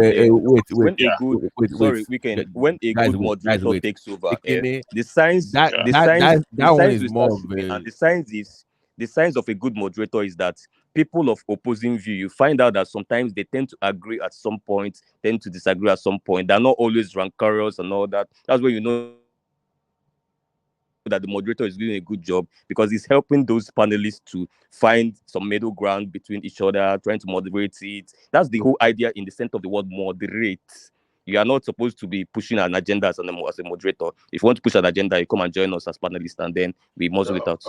a good sorry, we can when a guys, good guys, moderator wait. takes over, Ekene, the signs that one is we more start of seeing, and a the signs of a good moderator is that people of opposing view, you find out that sometimes they tend to agree at some point, tend to disagree at some point. They're not always rancorous and all that. That's where you know that the moderator is doing a good job because he's helping those panelists to find some middle ground between each other, trying to moderate it. That's the whole idea in the sense of the word moderate. You are not supposed to be pushing an agenda as a moderator. If you want to push an agenda, you come and join us as panelists and then we muzzle it out.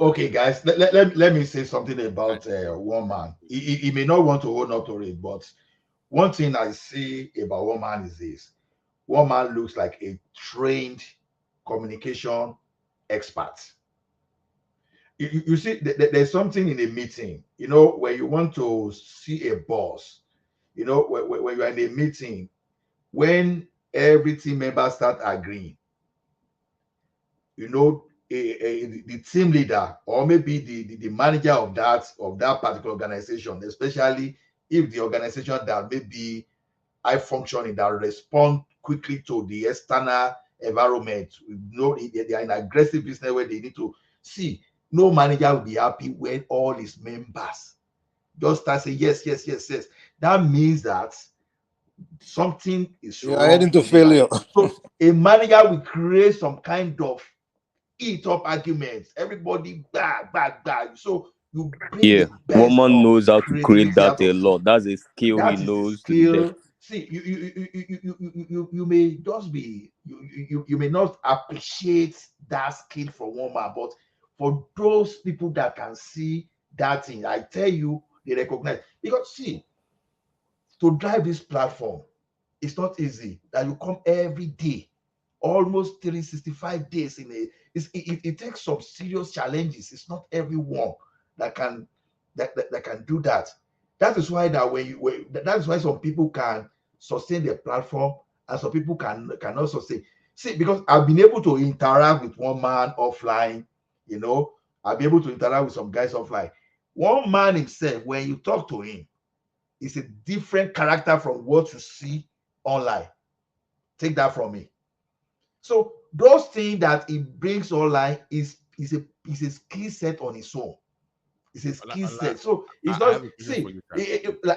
Okay, guys, let me say something about one man. He may not want to own up to it, but one thing I see about one man is this: one man looks like a trained communication expert. You see, there's something in a meeting, you know, where you want to see a boss, you know, when you're in a meeting, when every team member start agreeing, you know, the team leader or maybe the manager of that particular organization, especially if the organization that may be high functioning, that respond quickly to the external environment, you know, they are in aggressive business where they need to see. No manager will be happy when all his members just start saying yes, yes, yes, yes. That means that something is You are heading wrong to in the man. failure. So a manager will create some kind of eat up arguments. Everybody bag. So you bring Yeah, the best woman of knows how to create creativity that out a of you. lot. That's a skill he That is the knows to the depth. skill. See, you may just be you may not appreciate that skill from one man, but for those people that can see that thing, I tell you, they recognize. Because see, to drive this platform, it's not easy. That you come every day almost 365 days in a. It takes some serious challenges. It's not everyone that can that can do that. That is why that is why some people can sustain their platform and some people cannot sustain. See, because I've been able to interact with one man offline, I'll be able to interact with some guys offline. One man himself, when you talk to him, is a different character from what you see online. Take that from me. So those things that he brings online is a skill set on its own. It's a skill set. So it's not. See,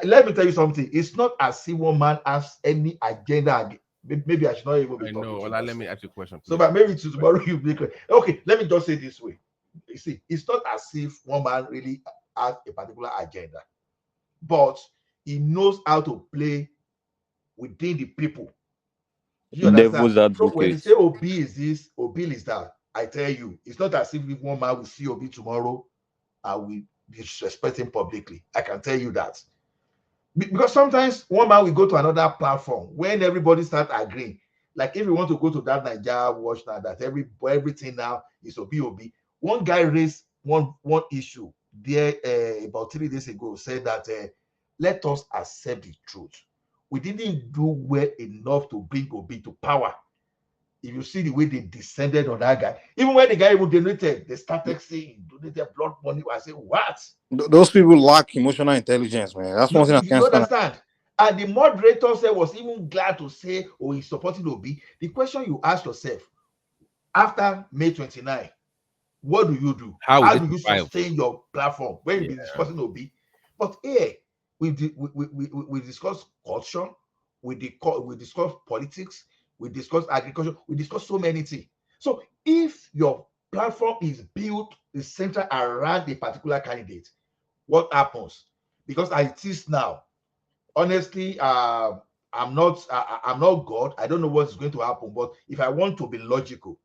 let me tell you something. It's not as if one man has any agenda. Maybe I should not even be talking. No, let me ask you a question. So, but maybe tomorrow you be clear. Okay, let me just say this way. You see, it's not as if one man really has a particular agenda, but he knows how to play within the people. You Devil's understand? So when you advocate. say Obi is this, Obi is that, I tell you, it's not as if one man will see Obi tomorrow and we disrespect him publicly. I can tell you that. Because sometimes one man will go to another platform when everybody starts agreeing. Like if you want to go to that Nigeria watch now, that everything now is Obi. One guy raised one issue there about 3 days ago, said that let us accept the truth. We didn't do well enough to bring Obi to power. If you see the way they descended on that guy, even when the guy even donated, they started saying donated blood money. I say, what? Those people lack emotional intelligence, man. That's one thing I can't You stand. understand? And the moderator said was even glad to say, oh, he's supporting Obi. The question you ask yourself after May 29, what do you do? How do you sustain your platform when you're discussing Obi? But here, we discuss culture, we discuss politics, we discuss agriculture, we discuss so many things. So if your platform is centered around a particular candidate, what happens? Because it is now, honestly, I'm not God. I don't know what's going to happen. But if I want to be logical,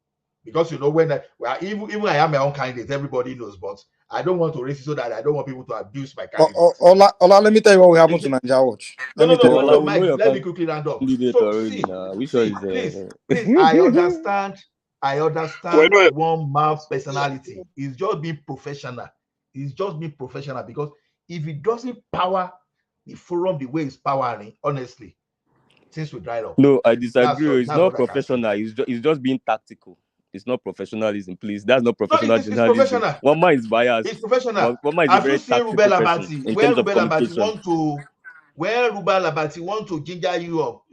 because when even I am my own candidate, everybody knows. But I don't want to raise it so that I don't want people to abuse my candidate. Ola, let me tell you what will happen to Nigeria Watch. No, Mike, let me quickly round up. So see, please, I understand one man's personality. He's just being professional. He's just being professional because if he doesn't power the forum the way he's powering, honestly, things will dry up. No, I disagree. It's not professional. It's just being tactical. It's not professionalism, please. That's not professional it's journalism. professional. One man is biased. It's professional. One man is Have a very you seen tactical person in terms of communication. When Ruben Labati want to ginger you up,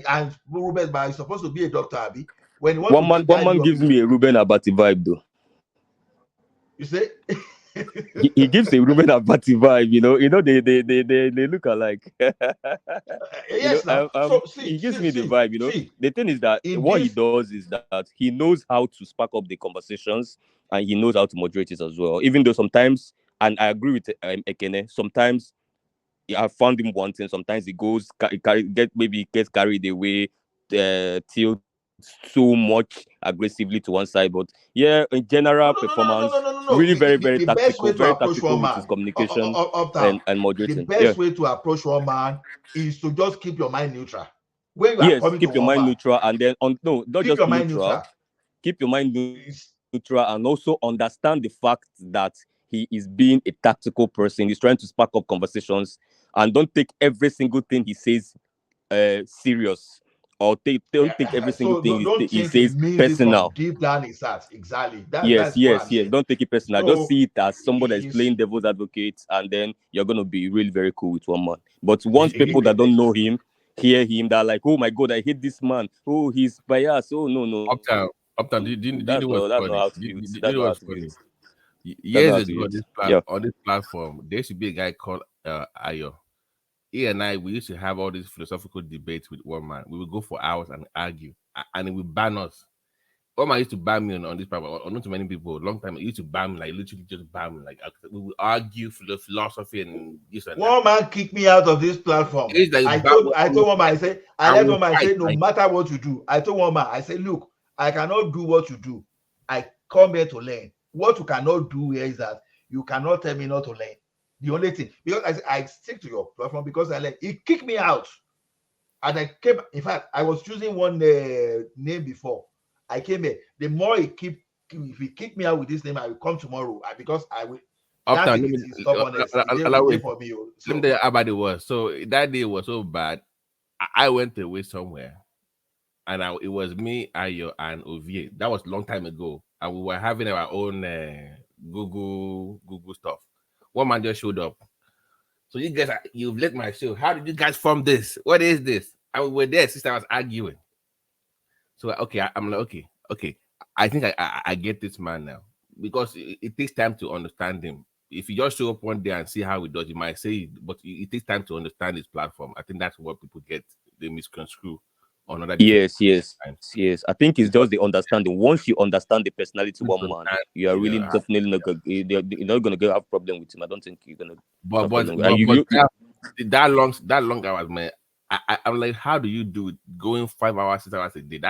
and Ruben is supposed to be a doctor, Abi. When he one man gives me a Ruben Abati vibe, though. You say? he gives a Ruben Abati vibe, they look alike. Yes, now. He gives me the vibe, The thing is that what he does is that he knows how to spark up the conversations and he knows how to moderate it as well. Even though sometimes, and I agree with Ekene, sometimes I found him wanting. Sometimes he gets carried away, till so much aggressively to one side. But yeah, in general performance, really very, very tactical, very tactical with his communication and moderating. The best way to approach one man is to just keep your mind neutral. When you are coming keep your mind neutral, and then not just neutral. Keep your mind neutral and also understand the fact that he is being a tactical person. He's trying to spark up conversations, and don't take every single thing he says serious, or don't take every single thing he says personal. Deep down his heart, exactly. Yes. Don't take it personal. Just see it as somebody that is playing devil's advocate, and then you're gonna be really very cool with one man. But once people that don't know him hear him, they're like, "Oh my God, I hate this man. Oh, he's biased. Oh no." Uptown, do you know what's funny? Years ago, on this platform, there should be a guy called Ayo. He and I, we used to have all these philosophical debates with one man. We would go for hours and argue, and he would ban us. One man used to ban me on this platform, or not too many people. A long time, he used to ban me, like literally just ban me. Like we would argue philosophy and this and that. One man kicked me out of this platform. I told one man, I let one man say, no matter what you do. I told one man, I said, look, I cannot do what you do. I come here to learn. What you cannot do here is that you cannot tell me not to learn. The only thing, because I stick to your platform because I learn. He kicked me out. And I came, in fact, I was choosing one name before. I came here. The more if he kick me out with this name, I will come tomorrow. Because I will. That Uptown, thing is stubbornness. It did for me. Let me tell you how bad it was. So that day was so bad. I went away somewhere, and it was me, Ayo, and Ovie. That was a long time ago, and we were having our own Google stuff. One man just showed up. So you guys, you've let my show. How did you guys form this? What is this? And we were there. Sister was arguing. So okay, I'm like, okay. I think I get this man now because it takes time to understand him. If you just show up one day and see how he does, you might say it, but it takes time to understand his platform. I think that's what people get. They misconstrue on other different times. Yes. I think it's just the understanding. Once you understand the personality of one man, you are really Yeah. definitely not gonna, you're not gonna get have problem with him. I don't think you're gonna have But problem. And that long hours, man. I'm like, how do you do it? Going 5 hours, 6 hours a day?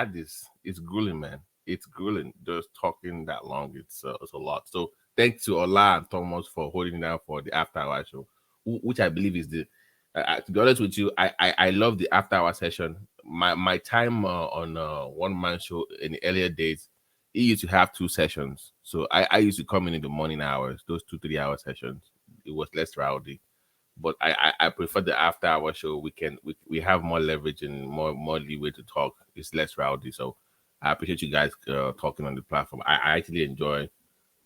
It's grueling, man. It's grueling. Just talking that long, it's a lot. So thanks to Ola and Thomas for holding it down for the after hour show, which I believe is the. To be honest with you, I love the after hour session. My time on one man show in the earlier days, he used to have 2 sessions. So I used to come in the morning hours, those 2 3 hour sessions. It was less rowdy, but I prefer the after hour show. We have more leverage and more leeway to talk. It's less rowdy, so I appreciate you guys talking on the platform. I actually enjoy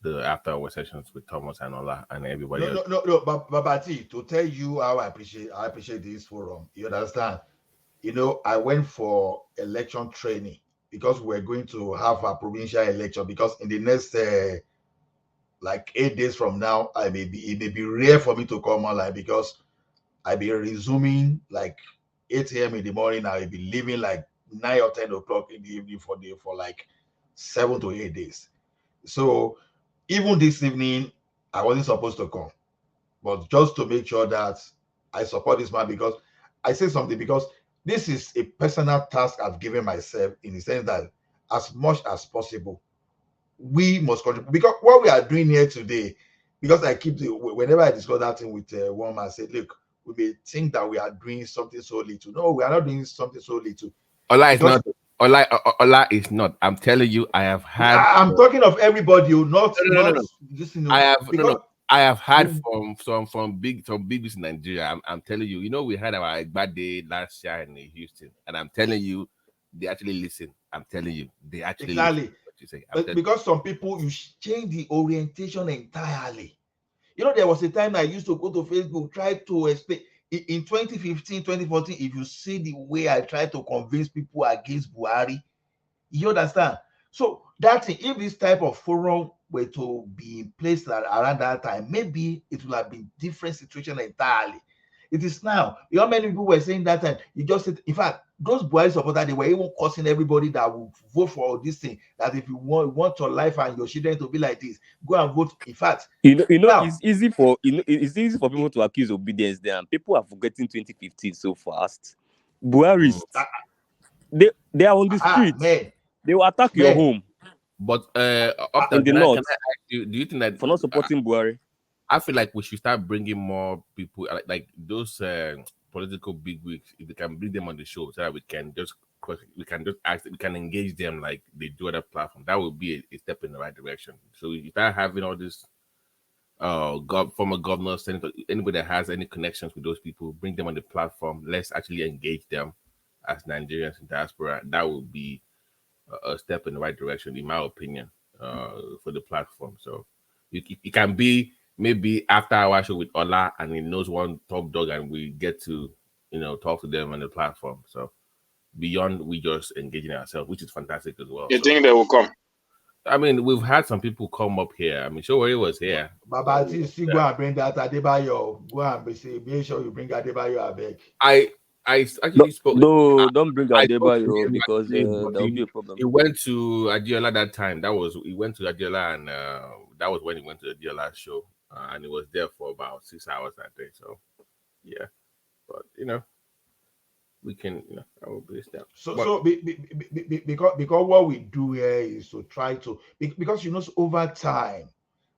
the after hour sessions with Thomas and Ola and everybody else. No, Babati, to tell you how I appreciate this forum. You understand? I went for election training because we're going to have a provincial election. Because in the next like 8 days from now, it may be rare for me to come online because I'll be resuming like 8 a.m. in the morning. I'll be leaving like 9 or 10 o'clock in the evening for like 7 to 8 days. So even this evening, I wasn't supposed to come, but just to make sure that I support this man, because I say something, because this is a personal task I've given myself, in the sense that as much as possible, we must contribute. Because what we are doing here today, because whenever I discuss that thing with one man, I say, look, we may think that we are doing something so little. No, we are not doing something so little. Ola is not. Ola is not. I'm telling you, I have had. I'm talking of everybody, not No. just I have had from big business in Nigeria. I'm telling you, we had our bad day last year in Houston, and I'm telling you, they actually listen. I'm telling you, they actually listen exactly. to what you say. But because some people, you change the orientation entirely. There was a time I used to go to Facebook, try to explain. In 2015, 2014, if you see the way I tried to convince people against Buhari, you understand? So that if this type of forum were to be in place around that time, maybe it would have been different situation entirely. It is now. How many people were saying that time? You just said, in fact, those Buhari supporters, they were even causing everybody that would vote for this thing, that if you want your life and your children to be like this, go and vote. In fact, now, it's easy for people to accuse obedience there, and people are forgetting 2015 so fast. Buharists, they are on the streets. Man. They will attack your home. But in the north, can I ask you, do you think that for not supporting Buhari? I feel like we should start bringing more people, like those political bigwigs. If we can bring them on the show, so that we can just ask, we can engage them like they do other platforms. That would be a step in the right direction. So you start having all this former governors, senator, anybody that has any connections with those people, bring them on the platform. Let's actually engage them as Nigerians in diaspora. That would be a step in the right direction, in my opinion, for the platform. So it can be maybe after our show with Ola, and he knows one top dog, and we get to talk to them on the platform. So beyond we just engaging ourselves, which is fantastic as well. You think they will come? I mean, we've had some people come up here. I mean, Showari was here. Baba, see, go and bring that Adebayo. Go and say, make sure you bring Adebayo, I beg. I actually spoke. No, don't bring Adebayo because there will be a problem. He went to Adiola that time. He went to Adiola, and that was when he went to Adiola's show, and he was there for about 6 hours that day. So, yeah, but we can, I will be there. So because what we do here is to try to, because over time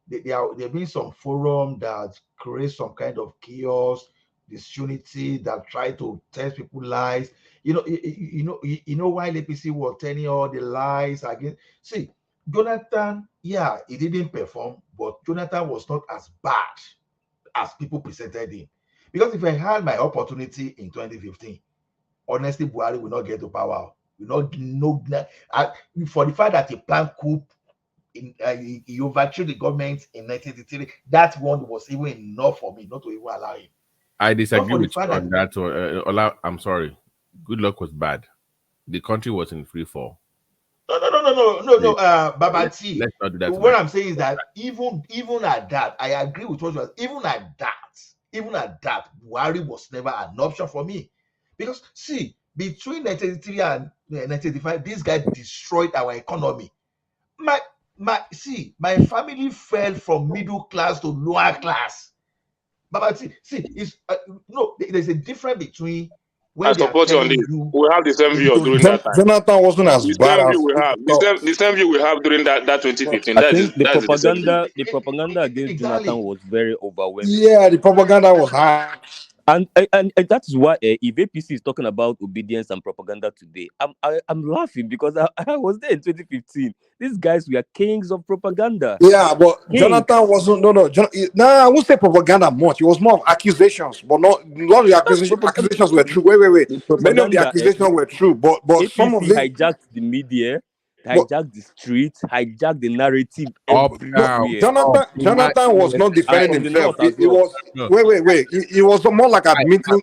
there have been some forum that create some kind of chaos, disunity, that try to tell people lies. You know why APC was telling all the lies against. See, Jonathan, yeah, he didn't perform, but Jonathan was not as bad as people presented him. Because if I had my opportunity in 2015, honestly, Buhari will not get to power. We not know for the fact that he planned coup, he overthrew the government in 1983. That one was even enough for me not to even allow him. I Not disagree for the with fact you on that that. Ola, I'm sorry. Good luck was bad. The country was in free fall. no, Baba Let's T. not do that What tonight. I'm saying is that even at that, I agree with what you are. Even at that, Buhari was never an option for me, because see, between 1983 and 1985, this guy destroyed our economy. My my family fell from middle class to lower class. Baba T, see, it's no, there's a difference between I when they are support you on telling this. you. We have the same view during that time. Jonathan wasn't as The bad same view as we have. people thought. The same view we have during that 2015. I think That is the same view. the propaganda against Jonathan Exactly. was very overwhelming. Yeah, the propaganda was high. And that is why if APC is talking about obedience and propaganda today, I'm laughing because I was there in 2015. These guys were kings of propaganda. Yeah, but Kings. Jonathan wasn't. No, I won't say propaganda much. It was more of accusations, but not a lot of the accusations were true. Wait. The Many of the propaganda. accusations were true, but some of APC them. hijacked the media, But hijacked the streets, hijacked the narrative Up no, now. everywhere. Up. Jonathan was not And defending from the himself. north as It well. was No. wait. It was more like admitting.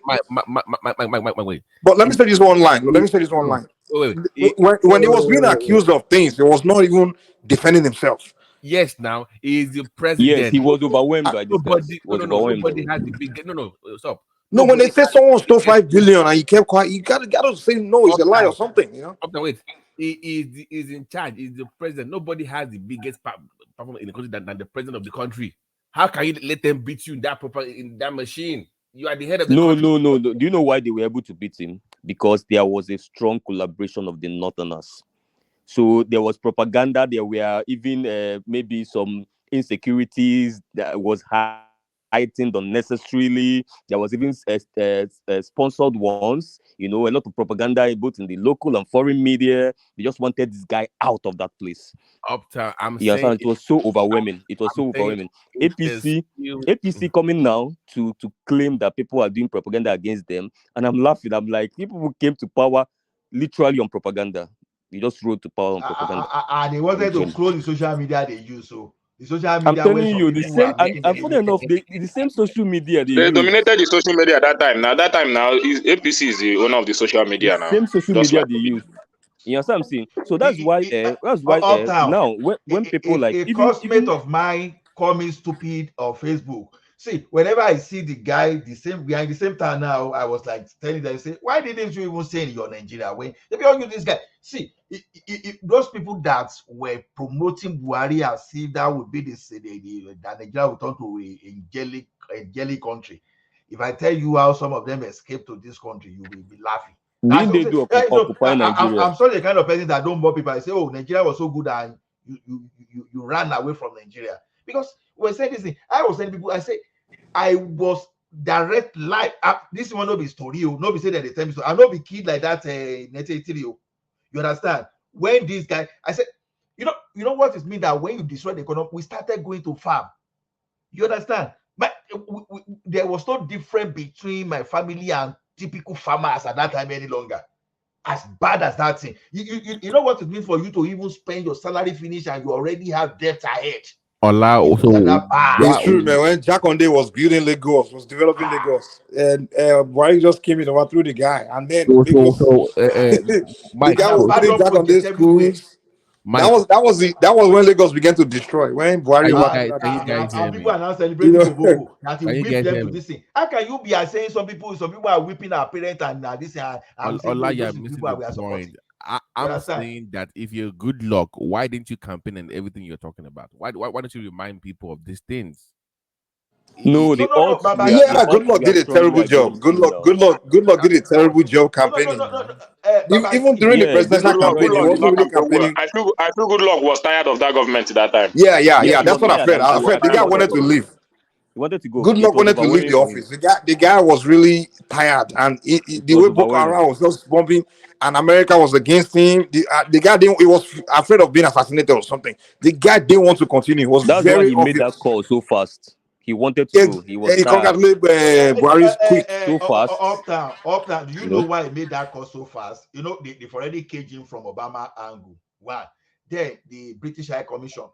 Wait. But let me say this one line. Let me say this one No. line. Wait. When he was being accused of things, he was not even defending himself. Yes, now he is the Yes, he president. was overwhelmed by these guys. Nobody, He was no. overwhelmed. Nobody has the big. No. Stop. No, when they Nobody say has someone the stole biggest. 5 billion and he kept quiet, you gotta say no, it's Up a lie or now. something, you know. Up now. Wait. He is in charge. He's the president. Nobody has the biggest platform in the country than the president of the country. How can you let them beat you in that machine? You are the head of the country. No. Do you know why they were able to beat him? Because there was a strong collaboration of the Northerners. So there was propaganda. There were even maybe some insecurities that was heightened unnecessarily. There was even sponsored ones. You know, a lot of propaganda both in the local and foreign media. They just wanted this guy out of that place. Uptown. I'm You saying understand? It was so overwhelming. It was I'm so saying overwhelming. it is. APC coming now to claim that people are doing propaganda against them, and I'm laughing. I'm like, people who came to power literally on propaganda. You just rode to power on propaganda. They wanted to Literally. close the social media they use. So the social I'm media where telling some you, the people same are and, making and funny enough, the same social media they They use, dominated the social media at that time. Now APC is the owner of the social the media now. same social Just media like they use. You understand what I'm saying? So that's why uptown. now when people like A even classmate of mine call me stupid on Facebook. See, whenever I see the guy, we are in the same town now. I was like telling them, say, why didn't you even say in your Nigeria when they be arguing this guy? See, those people that were promoting Buhari as if that would be that Nigeria would turn to a angelic country. If I tell you how some of them escaped to this country, you will be laughing. didn't they do occupy Nigeria? I'm sorry, the kind of person that don't bore people. I say, oh, Nigeria was so good and you ran away from Nigeria. Because when saying this thing, I was telling people, I say, I was direct live. This one not be story, no be say that they tell me so. I not be kid like that. You understand? When this guy, I said, you know what it means that when you destroy the economy, we started going to farm. You understand? But there was no difference between my family and typical farmers at that time any longer. As bad as that thing. You know what it means for you to even spend your salary finish and you already have debt ahead. Ola, It was that bad. It's true, man. When Jack Conde was building Lagos, was developing Lagos, and Buhari just came in and overthrew the guy, and then Lagos, the Mike, guy was building Jack Conde schools. Mike, That was when Lagos began to destroy. When Buhari overthrew that can you thing. guys hear And people me? are now celebrating Koboko that he Can you whip guys them hear to me? this thing. How can you be saying some people are whipping our parents and this and I'm saying Ola, no, you're those missing people the we are supporting. point. You I'm understand? saying that if you're good luck, why didn't you campaign and everything you're talking about? Why don't you remind people of these things? No, the No, odds Baba. Yeah, good luck did a strongly terrible job. against him now. Good luck did a terrible job campaigning. Baba Even T. during the Yeah, presidential good luck Good campaign, he luck already. did wasn't not really campaign well. campaigning. I feel Good luck was tired of that government at that time. Yeah. Yes, he That's was what I tired, felt. and I he was felt the trying guy other wanted to things. leave. He wanted to go. Good It luck was wanted to leave overwhelming the for him. office. The guy was really tired, and It the was way Boko overwhelming. Haram was just bombing, and America was against him. The guy didn't. He was afraid of being assassinated or something. The guy didn't want to continue. It was That's why very he made that obvious. call so fast. He wanted to go. He was He tired. congratulated Buhari's quick. So fast. Uptown. Do you You know know. why he made that call so fast? You know, they've already caged him from Obama angle. One. Then the British High Commission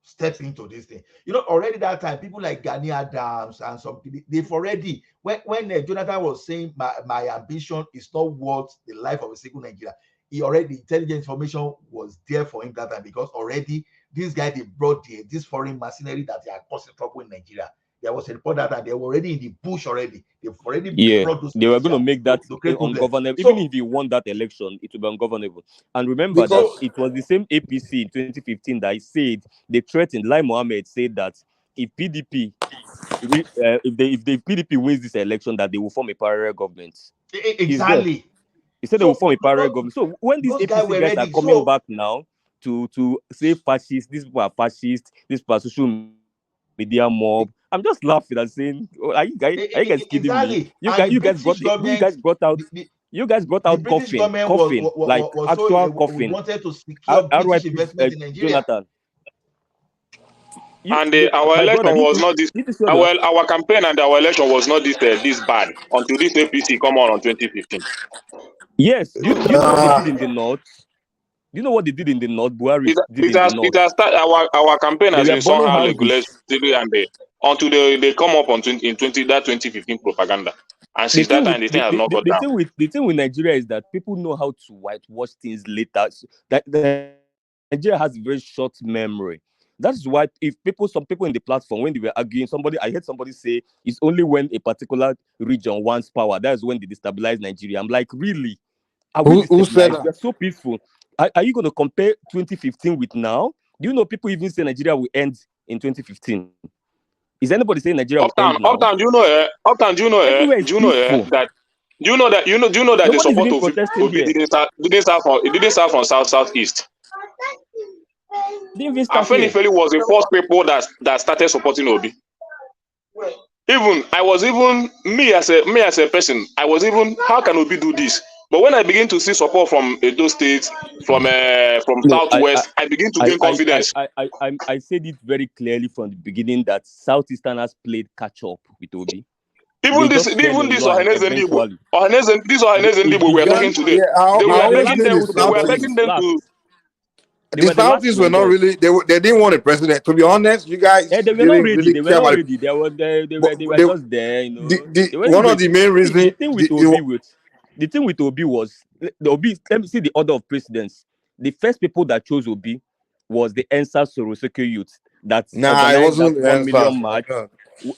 step into this thing. You know, already that time, people like Gani Adams and some they've already when Jonathan was saying my ambition is not worth the life of a single Nigeria. He already intelligence information was there for him that time because already this guy they brought this foreign mercenary that they are causing trouble in Nigeria. There was a report that they were already in the bush already. They've already Yeah, brought those they were going to militias make that to create problem. ungovernable. Even So if he won that election, it would be ungovernable. And remember that Because it was the same APC in 2015 that said they threatened. Lai Mohammed said that if PDP, if the PDP wins this election, that they will form a parallel government. He's there. exactly. He said they will form a parallel government. So when these Those guys APC were guys are ready. coming So back now to say fascist, these people are fascist, these people are social media mob, I'm just laughing and saying, oh, are you guys kidding me? exactly. You And guys the you guys British brought government, you guys brought the out British coffin, government like was so actual we coffin. wanted to secure British RIP investment in Nigeria. Jonathan. And our My brother, election was not this. this is serious. Our campaign and our election was not this bad until this APC come on 2015. Yes. Do you know what they did in the north? Do you know what they did in the north? Buhari did in the north. Our campaign They has were been burning somehow houses. regulated and until they come up on 2015 propaganda. And The since that thing time, with the thing has not got the down. thing with Nigeria is that people know how to whitewash things later. So that Nigeria has a very short memory. That's why some people in the platform, when they were arguing, I heard somebody say it's only when a particular region wants power, that's when they destabilize Nigeria. I'm like, really? Are we who said destabilized? We that? are so peaceful. Are you going to compare 2015 with now? Do you know people even say Nigeria will end in 2015? Is anybody saying Nigeria will end now? Uptown, do you know? Uptown, do you know? Everywhere is peaceful. That do you know that the Nobody's support even of protesting Obi here. didn't start from southeast. Didn't even start here. Afenifere was the first people that started supporting Obi. Even I was even me as a person, I was even how can Obi do this? But when I begin to see support from Edo State, from No, Southwest, I begin to gain confidence. I said it very clearly from the beginning that Southeasterners played catch up with Obi. Even They this just fell in line eventually. Ohaneze Ndigbo we are talking today. Yeah, They I were always begging blame them. the They were Southeast. begging them to. They The were the last Southeast were not laggards. really. They didn't want a president. To be honest, you guys They were not didn't ready. really They were care not about it. ready. They were They, just there, you know. They weren't one of the ready. main See, the reasons. thing with Obi was the Obi. Let me see the order of precedence. The first people that chose Obi was the Ensa Soroseke youth that Nah, it organized that wasn't 1 million answers, my march. God.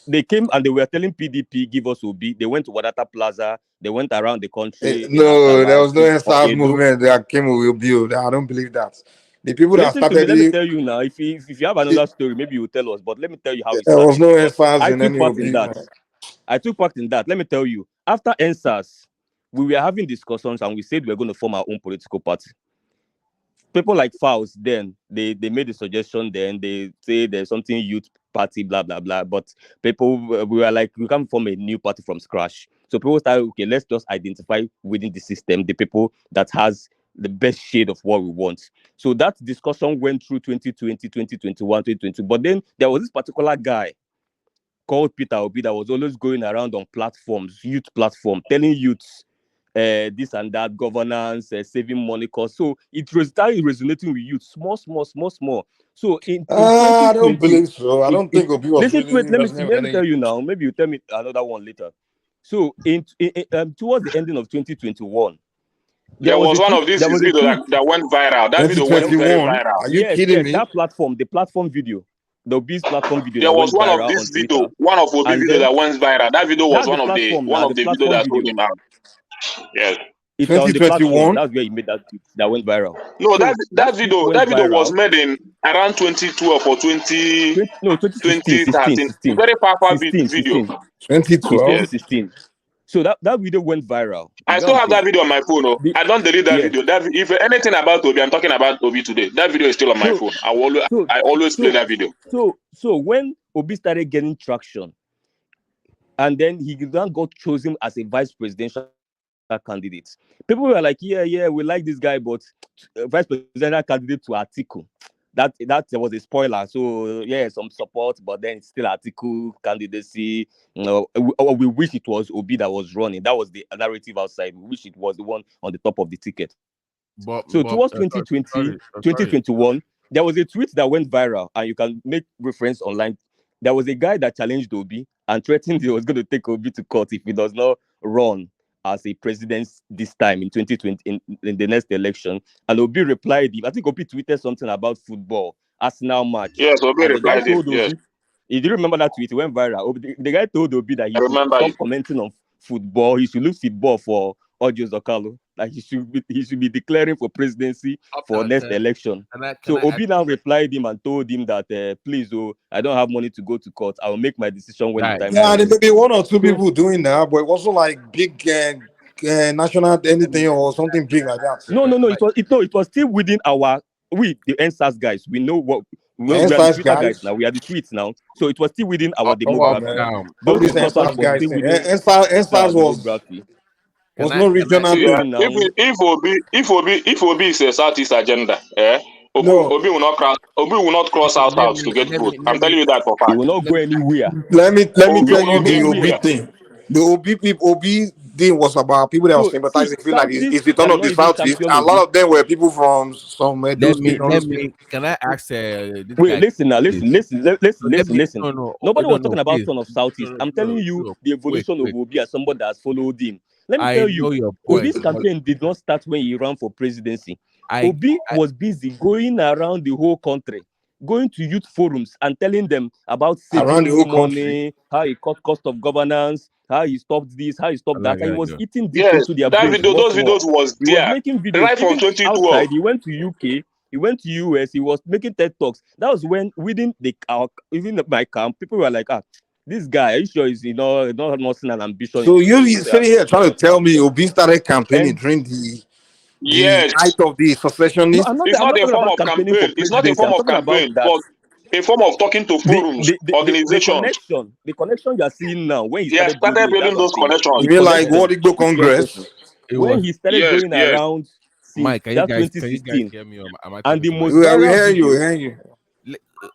They came and they were telling PDP, give us Obi. They went to Wadata Plaza. They went around the country in No, there Asaba, was no answers Edo. movement that came with build. I don't believe that. The people that Listen to me. started Let me it, tell you now. If you have another story, maybe you tell us. But let me tell you how it there was started no because answers I in took any part in Obi. that. Let me tell you. After NSAS, we were having discussions and we said we were going to form our own political party. People like Faust then they made a suggestion. Then they say there's something youth party, blah blah blah. But people we were like, we can't form a new party from scratch. So people started, okay, let's just identify within the system the people that has the best shade of what we want. So that discussion went through 2020, 2021, 2022. But then there was this particular guy called Peter Obi that was always going around on platforms, youth platform, telling youths this and that, governance, saving money costs. So it started resonating with youth, small. So in I don't 2020, believe so. I don't think Obi was listen to really it. Let me resonating with let me any. tell you now. Maybe you tell me another one later. So towards the ending of 2021, There was one of these there was a video tweet. that went viral. That video went very 2021? viral. Are you Yes, kidding me? that platform, the platform video, the Obi's platform video There that was went one of viral on this Twitter. video, one of Obi And video then that went viral. That video was that's the one of platform now, the the video platform that told video. him out. Yes. It's on the platform. 2021? That's where he made that tweet that went viral. No, So that tweet went that video was viral. made in around 2012 or 2016, 2013. Very powerful video. 2012? Yes. 2016. So that video went viral. You I get what still I'm have that saying? video on my phone. Oh. I don't delete that Yeah. video. If anything about Obi, I'm talking about Obi today. That video is still on my phone. I always play that video. So when Obi started getting traction, and then he then got chosen as a vice presidential candidate. People were like, yeah, we like this guy, but vice presidential candidate to Atiku. That was a spoiler. So yeah, some support, but then it's still Atiku candidacy. We wish it was Obi that was running. That was the narrative outside. We wish it was the one on the top of the ticket. But So towards sorry, 2021, there was a tweet that went viral, and you can make reference online. There was a guy that challenged Obi and threatened he was going to take Obi to court if he does not run as a president this time in 2020 in the next election. And Obi replied him. I think Obi tweeted something about football, Arsenal match, Yes, Obi and the guy replied him. told Yes, Obi. He didn't remember that tweet. It went viral. The guy told Obi that I he should remember stop it. commenting on football. He should leave football for Audio Zokalo. Like he should be declaring for presidency for next election. can So I ask Obi now replied him and told him that please, oh, I don't have money to go to court. I will make my decision when the guys? time Yeah, there comes. may be one or two So people doing that, but it wasn't like big national anything or something big like that. no. It was still within the NSAS guys. We know what The we are the NSAS Twitter guys guys. now. We are the tweets now. So it was still within our Come on, demography. man. All Those these discussions NSAS was guys still thing. within our NSAS demography. Can was I no can I regional See, thing. So now, if Obi is a Southeast agenda, No, Obi will not cross. Obi will not cross okay, out let house me to get let vote. me I'm let telling me you that for it fact. will not go anywhere. let me Obi tell will you not go the Obi anywhere. thing. The Obi people, Obi thing was about people that were So see, sympathizing, feeling like it's Southeast the turn of cannot the even Southeast. champion And a lot Obi. of them were people from some Edo state, all let those things. me can I ask this Wait, guy listen now, please? listen, So let me listen. Nobody no was no talking about please son of Southeast. I'm telling you no. the Wait evolution of wait. Obi as somebody that has followed him. Let me I tell know you, your point, Obi's but campaign did not start when he ran for presidency. I Obi was busy going around the whole country, going to youth forums and telling them about Around saving the more whole country. money, how he cut cost of governance, how he stopped this, how he stopped that. And he was eating deep Yes, into their brains more those more. videos was He was there making videos, right from even 2012. outside. He went to UK, he went to US, he was making TED Talks. That was when within even my camp, people were like, this guy, are you sure he's not nothing an ambition So you in sitting here trying to tell me Obi started campaigning and during the Yes, height of the no, secessionist? it's I'm not not a talking form about of campaigning for campaign. It's not a presidency. form I'm of talking about campaign, that but a form of talking to the forums, the the, the, the organizations. connection you are seeing now when he He has started started building it, building that's what I'm those saying. connections. You The mean like connection Wardigbo is very important. Congress? it When was he started Yes, going yes. around since Mike, that can you guys 2016, hear me or am I and talking the to most myself? We viral hear you, we video, hear you.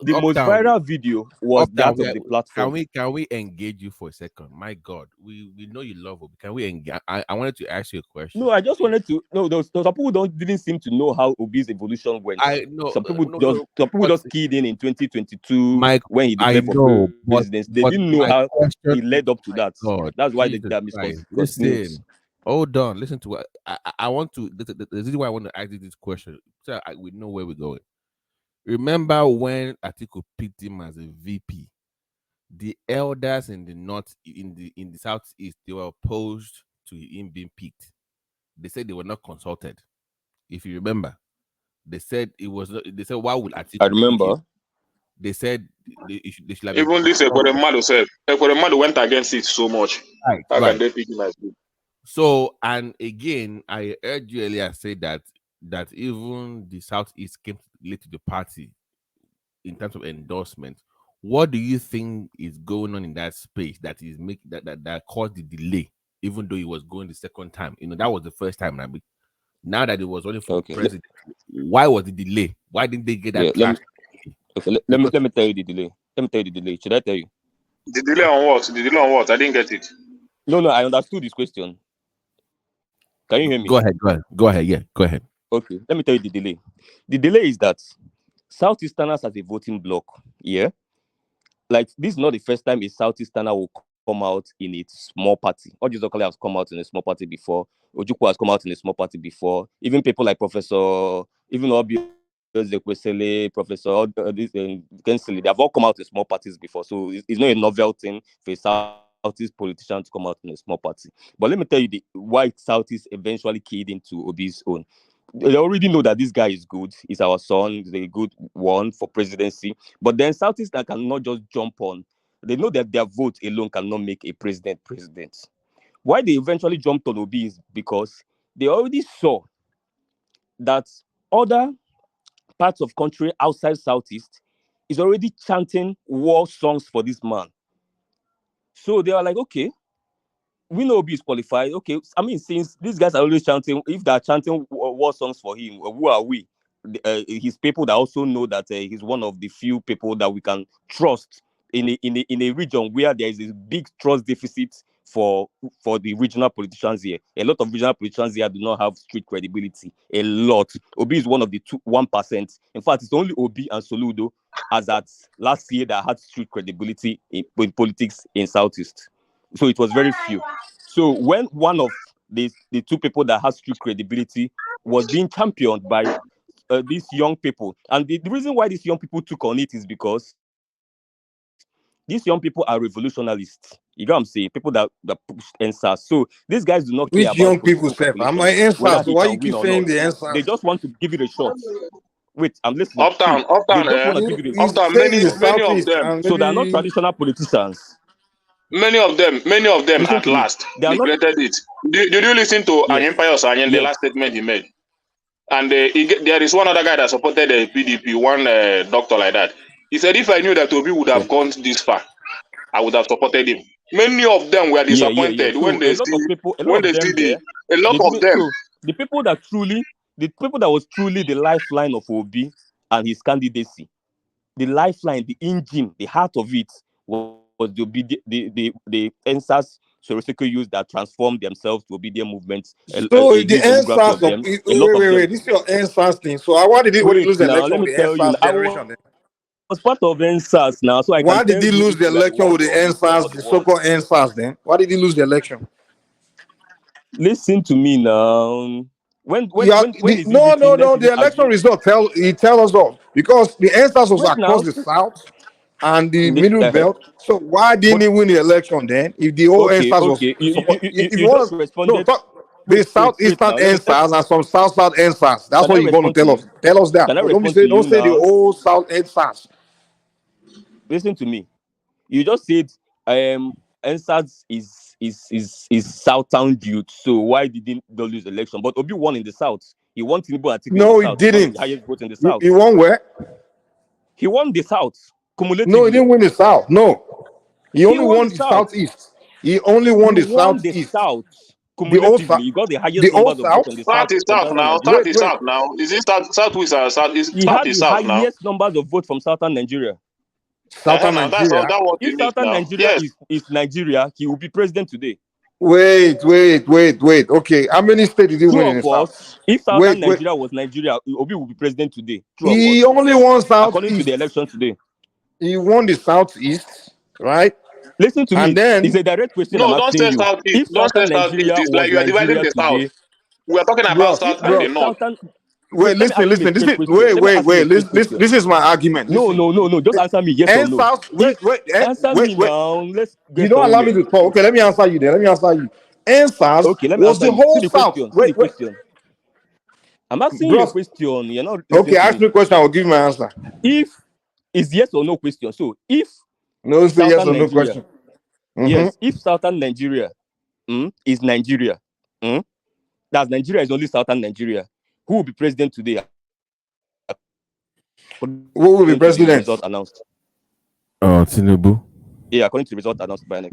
the most Uptown, viral video was Uptown, that of the platform. can we engage you for a second? My God, we know you love Obi. Can we engage? I wanted to ask you a question. No, I just wanted to no. Some people didn't seem to know how Obi's evolution went. I know, Some people but just keyed in 2022 Mike, when he I declared for know, presidency. They but didn't know my how question, he led up to my that. God, That's why Jesus they are Christ, misconstrued. listen, hold on, listen to what I want to. The reason why I want to ask you this question, so we know where we're going. Remember when Atiku picked him as a VP? The elders in the north, in the southeast, they were opposed to him being picked. They said they were not consulted. If you remember, they said it was. They said, why would I Atiku pick him? remember. They said they should have been Even this consulted. Ekweremadu said, Ekweremadu went against it so much. Right, How can right. they pick him as good? So, and again, I heard you earlier say that even the southeast came late to the party in terms of endorsement. What do you think is going on in that space that is that caused the delay, even though he was going the second time? That was the first time. Now that it was running for Okay. president, why was the delay? Why didn't they get Yeah. that track? Because Let me tell you the delay. Let me tell you the delay. Should I tell you? The delay on what? The delay on what? I didn't get it. No. I understood this question. Can you hear me? go ahead. Yeah, go ahead. Okay. Let me tell you the delay. The delay is that Southeasterners as a voting bloc, yeah, like this is not the first time a Southeasterner will come out in a small party. Ojuzokale has come out in a small party before. Ojukwu has come out in a small party before. Even people like even Obi Ezekwesili, Kensili, they have all come out in small parties before. So it's not a novel thing for a Southeast politician to come out in a small party. But let me tell you why Southeast eventually keyed into Obi's own. They already know that this guy is good. He's our son. He's a good one for presidency. But then Southeast cannot just jump on. They know that their vote alone cannot make a president. Why they eventually jumped on Obi is because they already saw that other parts of country outside Southeast is already chanting war songs for this man. So they are like, okay, we know Obi is qualified. Okay, I mean, since these guys are always chanting, if they're chanting war songs for him, who are we? His people that also know that he's one of the few people that we can trust in a region where there is a big trust deficit for the regional politicians here. A lot of regional politicians here do not have street credibility. A lot. Obi is one of the 1%. In fact, it's only Obi and Soludo as at last year that had street credibility in politics in Southeast. So it was very few. So when one of the two people that has street credibility was being championed by these young people, and the reason why these young people took on it is because these young people are revolutionalists. You get what I'm saying? People that push NSAS. So these guys do not care Which about young political people say? I'm my calculations, whether answers. he Why can you win keep or not. saying the They answers? just want to give it a shot. Wait, I'm listening. See, Uptown, they uptown, just want to give it a He's uptown. saying Many, in the many of southeast them, and so they are not maybe traditional politicians. many of them Listen at to me. last They are not. regretted it. Did you listen to Yes. Empire Osanyen, the Yes. last statement he made? And there is one other guy that supported the PDP, one doctor like that. He said, if I knew that Obi would have Okay. gone this far, I would have supported him. Many of them were Yeah. disappointed So a lot of them there, a lot they of didn't. them. So the people that was truly the lifeline of Obi and his candidacy, the lifeline, the engine, the heart of it was the NSAS Soroseko youth that transformed themselves to obedient movements. so A the huge demography answers of of them. wait, A lot of them. this is your answers thing. So why did he Wait lose the now, election let with me the tell you. answers I generation? Then? was part of NSAS now, so I can Why did tell he you lose if the you like election want with the or if you answers, not the want. so-called answers? Then why did he lose the election? Listen to me now. Yeah, When is it written? Let's no. even The election assume. result tell us all because the answers was Wait across now. the south and the middle Uh-huh. belt. So why didn't But he win the election then? If the whole answers was okay. support, if You you just want to no responded. talk the Wait southeastern now. answers and some south answers. That's Can I what you're going to respond to tell you? us. Tell us that, Can I but respond to don't you say the now? whole south answers. Listen to me. You just said NSAS is Southtown youth. So why didn't they lose the election? But Obi won in the south. He won Tinubu Atiku in the No, he south. He got didn't. the highest vote in the He south. won where? He won the south No, he cumulatively. didn't win the south. No, he He only won the won the south. southeast. He only He won the won the southeast. south The old cumulatively. south. He got the highest The old numbers of votes south. in the South south is from south southern now. Nigeria. South Wait, is wait. south now. Is it southwest or south? He South had is the south now. highest numbers of votes from southern Nigeria. Southern Now that's all Nigeria. that what If it is southern now. Nigeria Yes. is Nigeria, he will be president today. Wait. Okay, how many states did he True win or in the south? false? If southern Wait. Nigeria was Nigeria, Obi will be president today. True or He false? only won According to the southeast. election today. He won the southeast, right? Listen to And me. It's then, a direct question I'm No, don't asking say you. southeast. If Don't say southern southeast. Nigeria It's like was you are dividing Nigeria the south. today, We are talking about bros, south and the if north. southern wait, let me ask listen, him a listen. This straight is question. Let me ask him a straight listen. question. This is my argument. No, Listen, no, no, no. Just answer me yes or and no. south. If answer me Wait. now, let's You get don't allow me somewhere. to talk. Okay, let me answer you. Then let me answer you. NSAS Okay, let me was answer the you. See whole the south. question. See the question. I'm asking you a Bros. question. You're not Okay, listening to ask me. me a question. I will give you my answer. If it's yes or no question. So if No, say yes southern or no Nigeria, question. yes, if southern Nigeria is Nigeria, that's Nigeria is only southern Nigeria, who will be president today according to Who the will be result president? announced? Tinubu. Yeah, according to the result announced by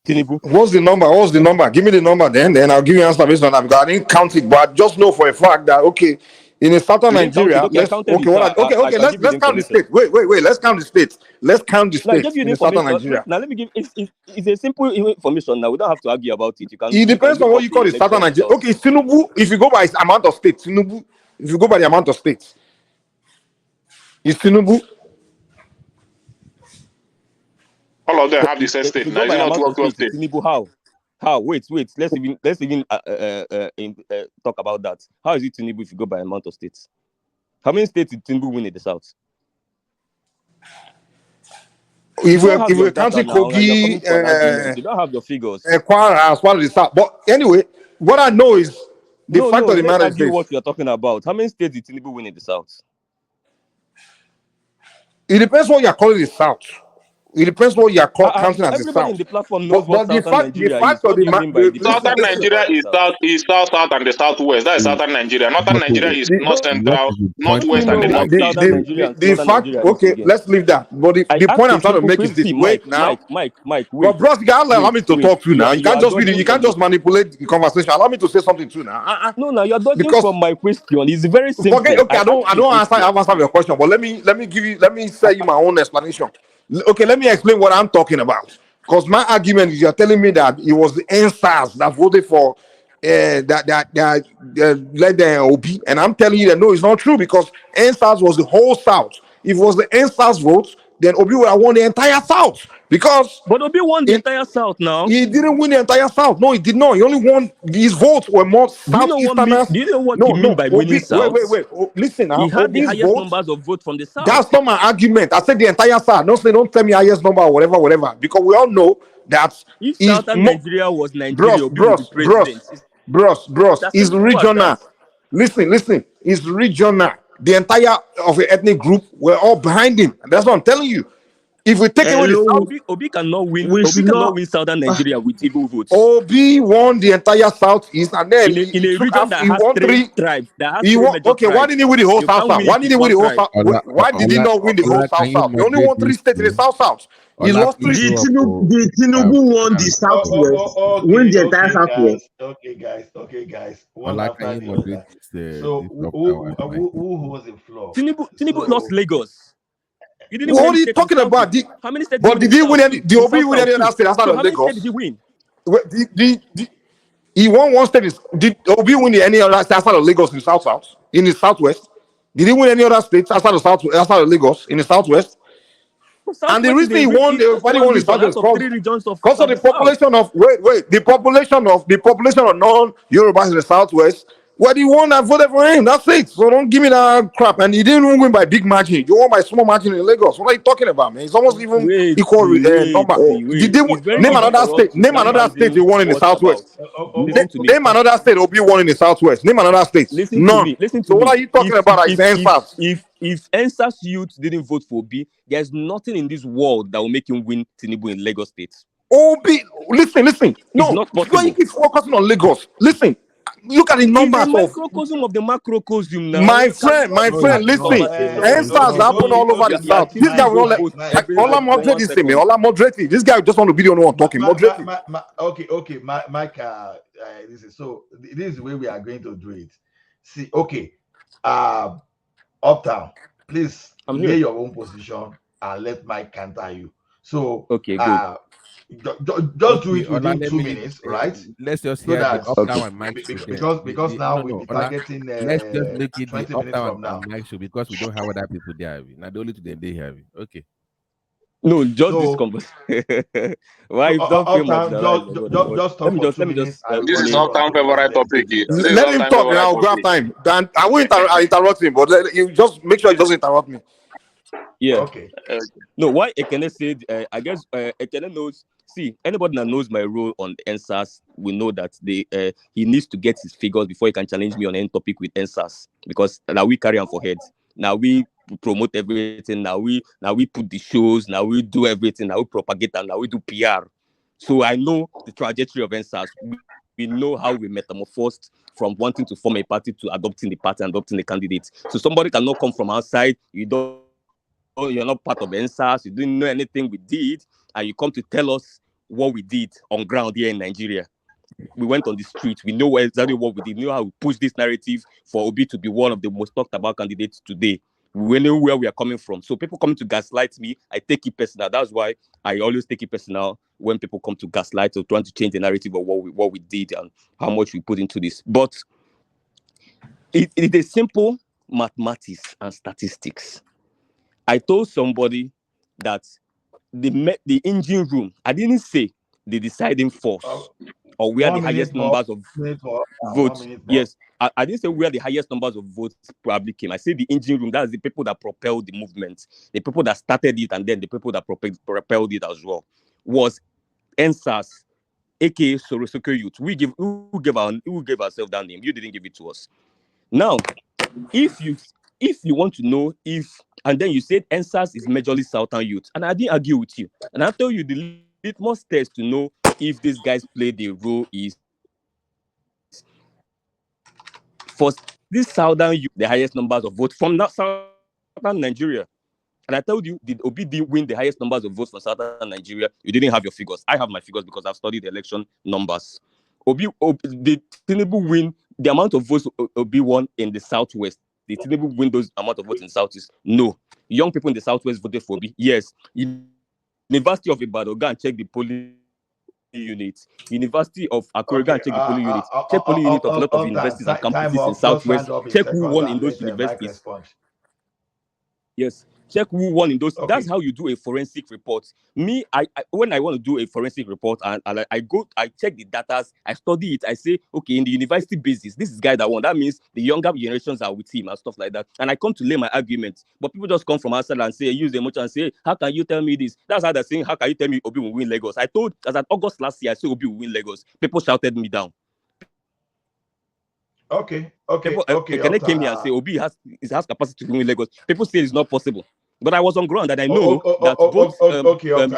Tinubu. What's the number? What's the number? Give me the number then I'll give you an answer based on that because I didn't count it, but I just know for a fact that okay, in a southern You didn't count it. Nigeria, Okay, I counted it. So I can give you the let's count the information. state. Wait, let's count the states. Let's count the Now I gave states you in the the southern information. Nigeria. Wait, now let me give. It's a simple information. Now we don't have to argue about it. It You can depends on look what up you call the the southern election Nigeria. results. Okay, Tinubu, if you go by its amount of states, Tinubu, if you go by the amount of states, is Tinubu. All of them But have the same if state we now. go Is by it not amount of 12 states, states? Tinubu how? How? Wait. Let's even talk about that. How is it Tinubu if you go by amount of states? How many states did Tinubu win in the south? You If don't we're have if your we're data counting now. Now you're coming Kogi, to an argument. You don't have your figures. Kwara as part of the south. But anyway, what I know is the No. fact of the Let's matter is argue this: what you're talking about. How many states did Tinubu win in the south? it depends what you're calling the south. It depends what you are counting as the Everybody in South. the platform knows what But the Southern fact Nigeria of is. What do you the mean by the people listen, Southern that listen. talk Nigeria about the South? is south, and the southwest. That is Mm. southern Nigeria. Northern But Nigeria is north Don't the, you central, know northwest, and the what Southern northeast. Nigeria and the Northern fact, Nigeria is okay, again? let's leave that. But I the asked point a I'm trying to simple make is question. this. See, Wait now. Mike, But bros, you can't allow me to wait. talk to you now. You You can't are just be dodging you can't from just manipulate the conversation. Allow me to say something too now. no, now you're dodging Because from my question. It's very forget simple. okay, I asked I you a don't answer question. I've answered your question, but let me say you my own explanation. Okay, let me explain what I'm talking about. Because my argument is you're telling me that it was the NSAS that voted for that led the OB, and I'm telling you that no, it's not true because NSAS was the whole South. If it was the NSAS votes, then Obi would have won the entire South because But Obi won the entire South now. he didn't win the entire South. No, he did not. He only won. His votes were more Do you know Southeasterners. Do you know what No, he mean no. by winning Obi, South? wait. Oh, listen He now. had the Obi's highest votes. numbers of votes from the South. That's not my argument. I said the entire South. Don't tell me highest number or whatever. Because we all know that If is Southern more. Nigeria was Nigeria, Bros, Obi would be bros, president. It's as is simple as that. regional. Listen, it's regional. The entire of the ethnic group were all behind him. And that's what I'm telling you. If we take away the South, Obi cannot win. we Obi should cannot not. win Southern Nigeria with Igbo votes. Obi won the entire Southeast, and then In he a took region after that he has won three three. tribes, that has He three won. major Okay, why tribes, didn't he win the whole you South can't South? win Why it didn't with he win one the whole tribe. South? Why did he not win the whole South South? He only won three states in the South South. He lost three states. The Tinubu won the Southwest, won the entire Southwest. Okay, guys. One Ola, after can you the moderate other. this, So this up at my who holds the floor? Tinubu lost So Lagos. He didn't win What any are you state in talking about? Southeast. How many states did he But win in did he win South any? too? Did In Obi South win South any too. other state outside So of how many states did he Lagos? win? He won one state. Did Obi win any other state outside of Lagos in South South? In the Southwest? Did he win any other states outside of outside of Lagos in the Southwest? And the Southwest is reason a why he one won the region out Southwest of because three regions of of the the South. population of the population of non-Yorubas in the Southwest. Well, the one that voted for him, that's it. So don't give me that crap. And he didn't even win by big margin. You won by small margin in Lagos. What are you talking about, man? It's almost even equal number. Did they It's very name easy another for us state? to Name start another state he banding won in the words about. Southwest. Listen to me. Name another state Obi won in the Southwest. Name another state. Listen to None. me. Listen to So what me. are you talking about? It's answers. If NSAS youth didn't vote for Obi, there's nothing in this world that will make him win Tinubu in Lagos State. Obi, listen. It's No, not why you possible. keep focusing on Lagos? Listen, look at the It's a numbers of microcosm of the macrocosm now. my You friend. cannot just Listen, answers happen all over the you are South. This guy changing will not let. goalposts every Ola for moderate one this thing, man. second. Ola moderate it. This guy just want to be the only one talking. Moderate it. Okay, Mike. This is so. This is the way we are going to do it. See, okay, Uptown, please lay your own position and let Mike counter you. So, okay, good. Just do it within 2 minutes, right? Let's just So hear that the up-down and Mike show. because now we'll be targeting let's just make it 20 the minutes up-down from now. and Mike show because we don't have other people there. Now the only two them they have. Okay. No, just this conversation. Why don't feel marginalized? Just talk for 2 minutes. This is Uptown favorite topic. Let him talk and I'll grab time. Then I will interrupt him, but you just make sure he doesn't interrupt me. Yeah. Okay. No, why Ekene said, I guess Ekene knows. See, anybody that knows my role on NSAS will know that he needs to get his figures before he can challenge me on any topic with NSAS because now we carry on for heads. Now we promote everything. Now we put the shows. Now we do everything. Now we propagate and now we do PR. So I know the trajectory of NSAS. We know how we metamorphosed from wanting to form a party to adopting the party and adopting the candidate. So somebody cannot come from outside. You're not part of NSAS, you didn't know anything we did, and you come to tell us what we did on ground here in Nigeria. We went on the street, we know exactly what we did, we know how we push this narrative for Obi to be one of the most talked about candidates today. We know where we are coming from. So people coming to gaslight me, I take it personal. That's why I always take it personal when people come to gaslight or trying to change the narrative of what we did and how much we put into this. But it is simple mathematics and statistics. I told somebody that the engine room, I didn't say the deciding force or where the highest numbers of votes. Yes, I didn't say where the highest numbers of votes probably came. I said the engine room, that's the people that propelled the movement, the people that started it, and then the people that propelled it as well, was NSAS, aka Sorosoko Youth. We gave ourselves that name. You didn't give it to us. Now, if if you want to know if, and then you said NSAS is majorly Southern youth, and I didn't argue with you. And I tell you the litmus test to know if these guys played a role is for this Southern youth, the highest numbers of votes from Southern Nigeria. And I told you, did Obi win the highest numbers of votes for Southern Nigeria? You didn't have your figures. I have my figures because I've studied the election numbers. Did Tinubu win the amount of votes Obi won in the Southwest? Did Tinubu win those amount of votes in the Southeast? No. Young people in the Southwest voted for Obi. Yes. University of Ibadan, go and check the polling units. University of Akure, go and check the polling units. Check polling unit of a lot of universities and Time campuses in up. Just Southwest. round up in Check who seconds won in and those let Mike universities. respond. Yes, check who won in those. Okay. That's how you do a forensic report. Me, I when I want to do a forensic report and I check the data, I study it. I say, okay, in the university basis, this is guy that won. That means the younger generations are with him and stuff like that. And I come to lay my argument, but people just come from outside and say, use the emotion and say, how can you tell me this? That's how they're saying, how can you tell me Obi will win Lagos? I told as at August last year, I said Obi will win Lagos. People shouted me down. Okay. Can I came here and say Obi has capacity to win Lagos? People say it's not possible, but I was on ground and I know that both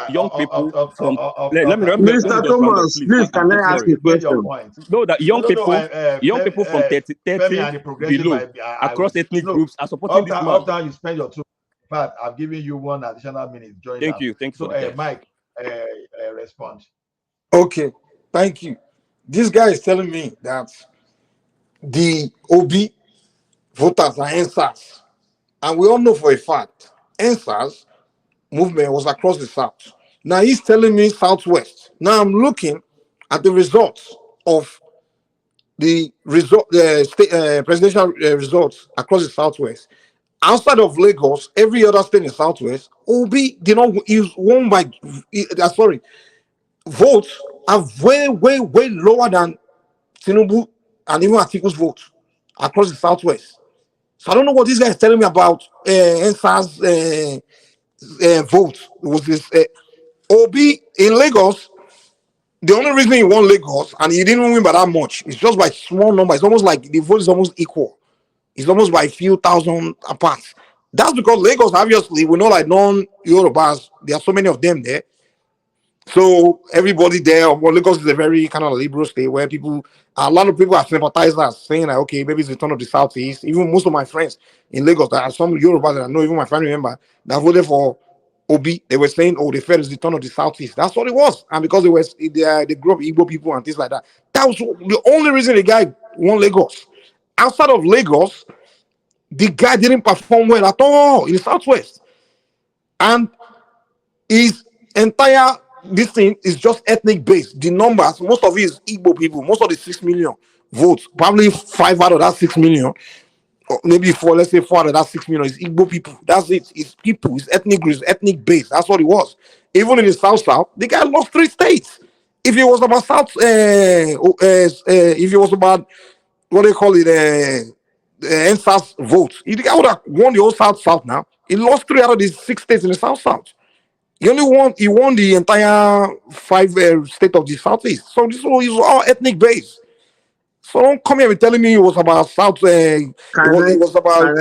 young people from let me Mr. just Thomas, please. please, can I ask a Get your question? point. No, that young people from 30 Femi and the progressive below across ethnic groups are supporting this man. After you spend your 2 minutes, I've given you 1 additional minute. Join Thank us. you for the time. Mike, respond. Okay, thank you. This guy is telling me that the OB voters are NSAS. And we all know for a fact, NSAS movement was across the South. Now he's telling me Southwest. Now I'm looking at the results of the presidential results across the Southwest. Outside of Lagos, every other state in Southwest, OB did not is won by votes are way lower than Tinubu and even Atiku's votes across the Southwest. So I don't know what this guy is telling me about NSAS votes. It was this Obi in Lagos. The only reason he won Lagos and he didn't win by that much, it's just by small number. It's almost like the vote is almost equal. It's almost by a few thousand apart. That's because Lagos, obviously, we know like non-Yorubas, there are so many of them there. So everybody there, well, Lagos is a very kind of liberal state where a lot of people are sympathizers saying like, okay, maybe it's the turn of the Southeast. Even most of my friends in Lagos, there are some Yorubas that I know, even my family member, that voted for Obi. They were saying, oh, they felt it's the turn of the Southeast. That's what it was. And because they grew up Igbo people and things like that. That was the only reason the guy won Lagos. Outside of Lagos, the guy didn't perform well at all in the Southwest. And his entire this thing is just ethnic based. The numbers, most of it is Igbo people. Most of the 6 million votes, probably 5 out of that 6 million, or maybe 4, let's say 4 out of that 6 million is Igbo people. That's it. It's people, it's ethnic groups, ethnic based. That's what it was. Even in the South, the guy lost 3 states. If it was about if it was about what they call it, NSAS votes, the guy would have won the whole South now. He lost 3 out of the 6 states in the South. He won the entire 5 state of the Southeast. So this was all ethnic based. So don't come here and telling me it was about South. It was about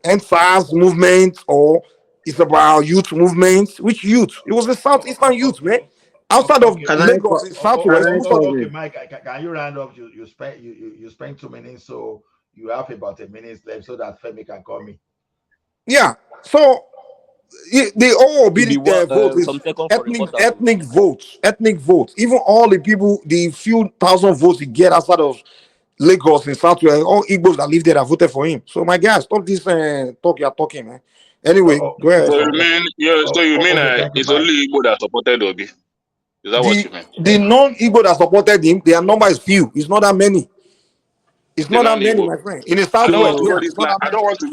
NSAS movement or it's about youth movements. Which youth? It was the Southeastern youth, man. Outside of Lagos, in Southwest. Okay, Mike, can you round up? You spent 2 minutes, so you have about a minute left, so that Femi can call me. Yeah. So the OOB vote is ethnic votes. Even all the people, the few thousand votes he get outside of Lagos in Southwest, all Igbos that live there that voted for him. So my guys, stop this talk you're talking, man. Anyway, go ahead. So you mean it's only Igbo that supported Obi? Is that what you mean? The non-Igbo that supported him, their number is few. It's not that many. It's not that many, my friend. In the Southwest, I don't want to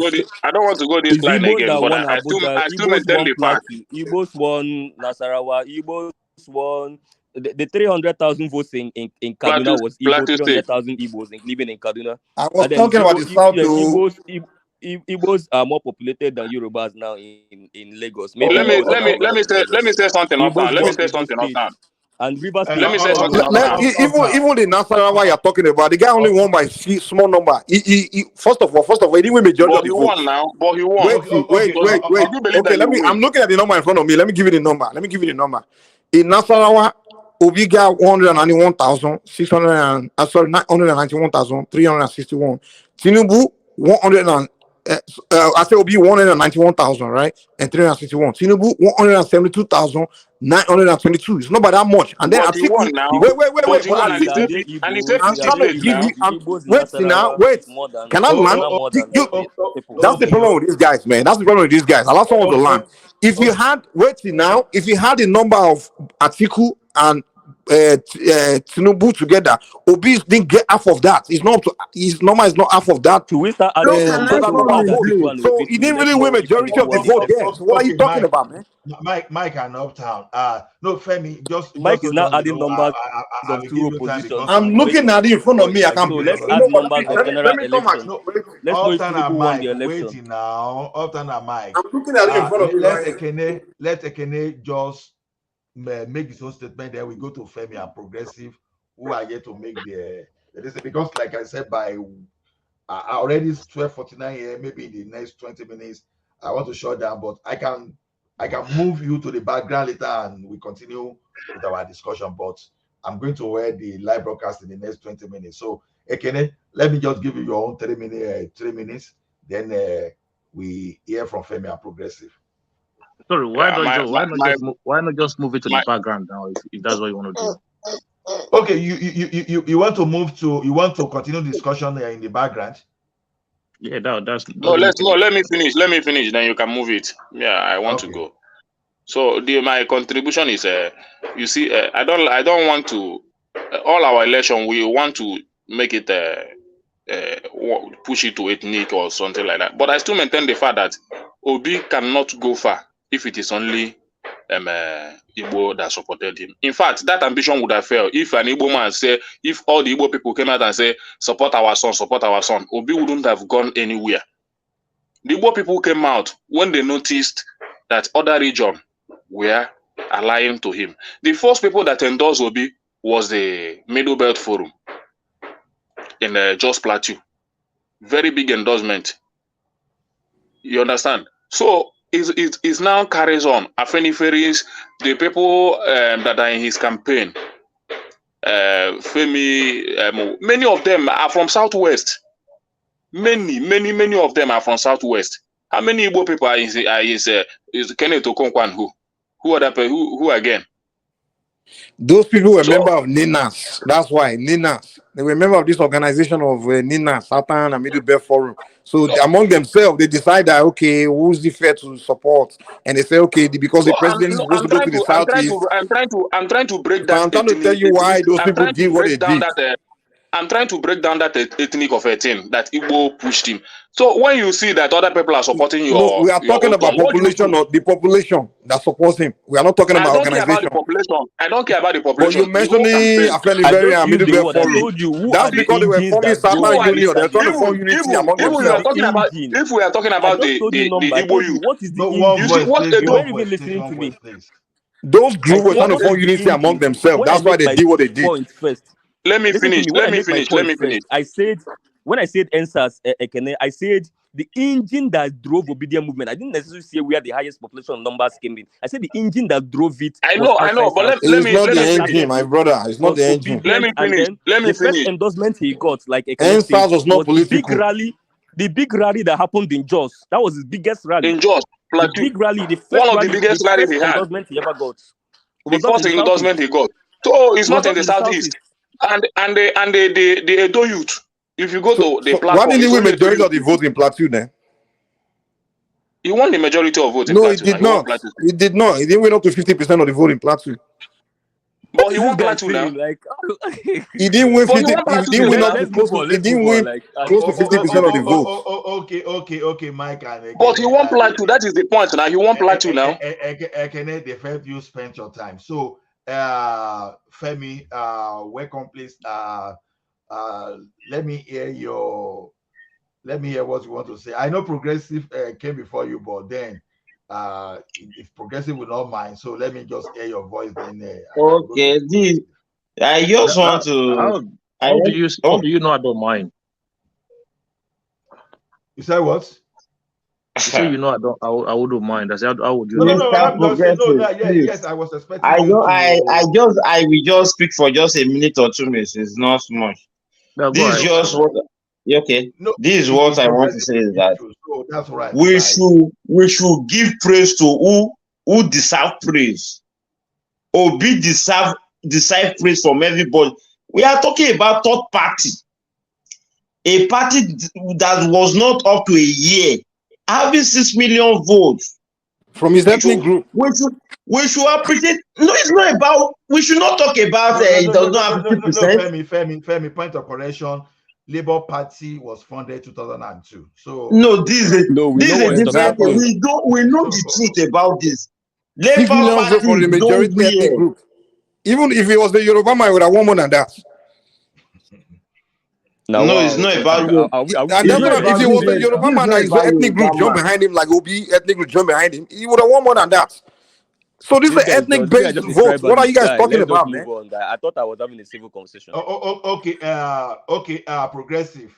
go this line again, but I still maintain the fact. Igbos won Nasarawa. Igbos won the 300,000 votes in Kaduna was Igbo. 300,000 Igbos living in Kaduna. I was talking about the South too. Igbos are more populated than Yorubas now in Lagos. Maybe let me say something off now. And Rivers State. Let me say something Even now. the Nasarawa you're talking about, the guy only won by small number. He first of all, he didn't win majority But of he the won votes. now. But he won. Wait. Did you believe Okay, that you win? I'm looking at the number in front of me. Let me give you the number. In Nasarawa, Obi got 191,600 and sorry, 991,361. Tinubu 100 and I say Obi 191,000, right? And 361. Tinubu 172,922. It's not by that much. And then But he won Atiku, now. wait. But he But won and he Atiku, still fit. And he still I'm fit his trying to place give now. you. Igbos in Wait, see now, Nasarawa wait. more than Can I land? more than people. That's the problem with these guys, man. That's the problem with these guys. Allow someone to land. If you had if you had the number of Atiku and Tinubu together, Obi didn't get half of that. It's not his number is not half of that. To we start How adding can I Total numbers number to of come in, votes. Atiku please? and So Obi he to didn't let's really win not keep majority people of the what they vote expect. there. So what are you talking about, man? Mike and Uptown. No, Femi, just Mike is hold now on. adding numbers I of will two give you time oppositions because I'm to make looking at it in front of me. I like can. so. okay, Let's You add know what? numbers of Let general me come back. election. no, Let's know if Uptown Tinubu and won the Mike election. waiting now. Uptown and Mike. I'm looking at it in front of me Let right here. Ekene just make his own statement. Then we go to Femi and Progressive, who are yet to make the because, like I said, by already it's 12:49 here. Maybe in the next 20 minutes, I want to shut down, but I can move you to the background later and we continue with our discussion. But I'm going to wear the live broadcast in the next 20 minutes. So, Ekene, let me just give you your own 3 minutes. Then we hear from Femi and Progressive. Sorry, why Yeah, why not just move it to the my background now if that's what you want to do? Okay, you want to continue discussion in the background. Yeah, that's no, doesn't make any let me finish. Let me finish. Then you can move it. Yeah, I want to Okay. go. So my contribution is you see I don't want to all our election we want to make it push it to ethnic or something like that. But I still maintain the fact that Obi cannot go far if it is only Igbo that supported him. In fact, that ambition would have failed if an Igbo man say, if all the Igbo people came out and say, support our son, Obi wouldn't have gone anywhere. The Igbo people came out when they noticed that other region were allying to him. The first people that endorsed Obi was the Middle Belt Forum in Jos Plateau. Very big endorsement. You understand? So it now carries on. Afeniferis, the people that are in his campaign, Femi, many of them are from Southwest. Many of them are from Southwest. How many Igbo people are is Kenneth Okonkwo and who? Who other who again? Those people were So member of NINAS. That's why NINAS. They were member of this organization of NINAS, Southern and Middle Belt Forum. So among themselves, they decide that okay, who's the fair to support, and they say okay, because the president is supposed to go to the southeast. I'm trying to break But that I'm trying to tell you why those I'm people trying to did what they break down did. that I'm trying to break down that ethnic of a thing that Igbo pushed him. So when you see that other people are supporting No, we are your talking own about turn, what do you population, do? or the population that supports him. We are not talking I about don't care about the organization. population. I don't care about the But you population. The whole mentioning campaign. I Afenifere just and used Middle the Belt word. I Forum. told you who are That's the because they were engines forming that drove Southern Who are the Union. They're trying to this form unity among even we are themselves. talking about engine. if we are talking I about just told you the number. I Igbo told you youth, what is the No, one you engine. see voice, what please. You Edo weren't One even voice, please. listening One to voice, me. please. Those I groups were said trying what to what form is the unity among engine. themselves. When I That's why make they my did what they did. point first, let me listen to finish. me. When Let I me make my finish. Let point me finish. first, I said when I said NSAS Ekene, I said the engine that drove obedient movement. I didn't necessarily say where the highest population numbers came in. I said the engine that drove it was I outside know, but It's Southeast. not let the me Where it finish. engine, started my with brother. It's not was the engine. Let obedient, me and finish. then Let me the first finish. endorsement he got, like Ekene said, NSAS was not was political. the big rally that happened in Jos. That was his biggest rally. In Jos The Plateau, big rally, one of the biggest the rallies first he had, endorsement he ever got. It the was not first in the southeast. endorsement he got. So it's It was not in not the in the southeast. southeast. The Edo youth. If you go to the So why platform, didn't he it's win only Edo majority youth. of the vote in Plateau then? He won the majority of votes in No, he Plateau. Now did he won not. Plateau, He did not. He didn't win up to 50% of the vote in Plateau. What but he is this won guy Plateau now. saying? Like, He didn't win But he 50. won He Plateau didn't win today up now. to let's move close to. on. He Let's didn't move on. win Like, close to 50% of the votes. Okay, Mike and But he Ekene, won Plateau. That is the point now. He won Plateau now. Ekene, the fact you spent your time. So, Femi, welcome, please. Let me hear what you want to say. I know Progressive came before you, but then if Progressive will not mind, so let me just hear your voice. Then Okay, this I just want to. I How do want. you Oh, know I don't mind? You said what? You say I wouldn't mind. I said how would you No, know no, I no. don't Mr. mind? No. Yeah, yes. Progressive, I was expecting I you don't. to. I will just speak for just a minute or 2 minutes. It's not much. Yeah, go This is ahead. just what. Okay. No, This is the what I want to Progressive say is is that neutral, so that's right. we should give praise to who deserve praise. Obi deserve praise from everybody. We are talking about third party, a party that was not up to a year having 6 million votes. From his ethnic group. We should appreciate. No, it's not about. We should not talk about. It does not have 50%. Femi. Point of correction. Labour Party was founded 2002. So No, this is a different thing. Exactly. We know the truth about this. 6 Labour million votes Party from the is majority ethnic nowhere. group. Even if it was the Yoruba man, I would have won more than that. Now, No, it's not about you. And It's that's not what if about it was the this. Yoruba This is man not and his about ethnic Yoruba group jump man. behind him, like Obi ethnic group jump behind him, he would have won more than that. So this is This ethnic guy is based just a vote. What are you tribalist guys guy. talking Let's just about, move man? on, guy. I thought I was having a civil conversation. Progressive.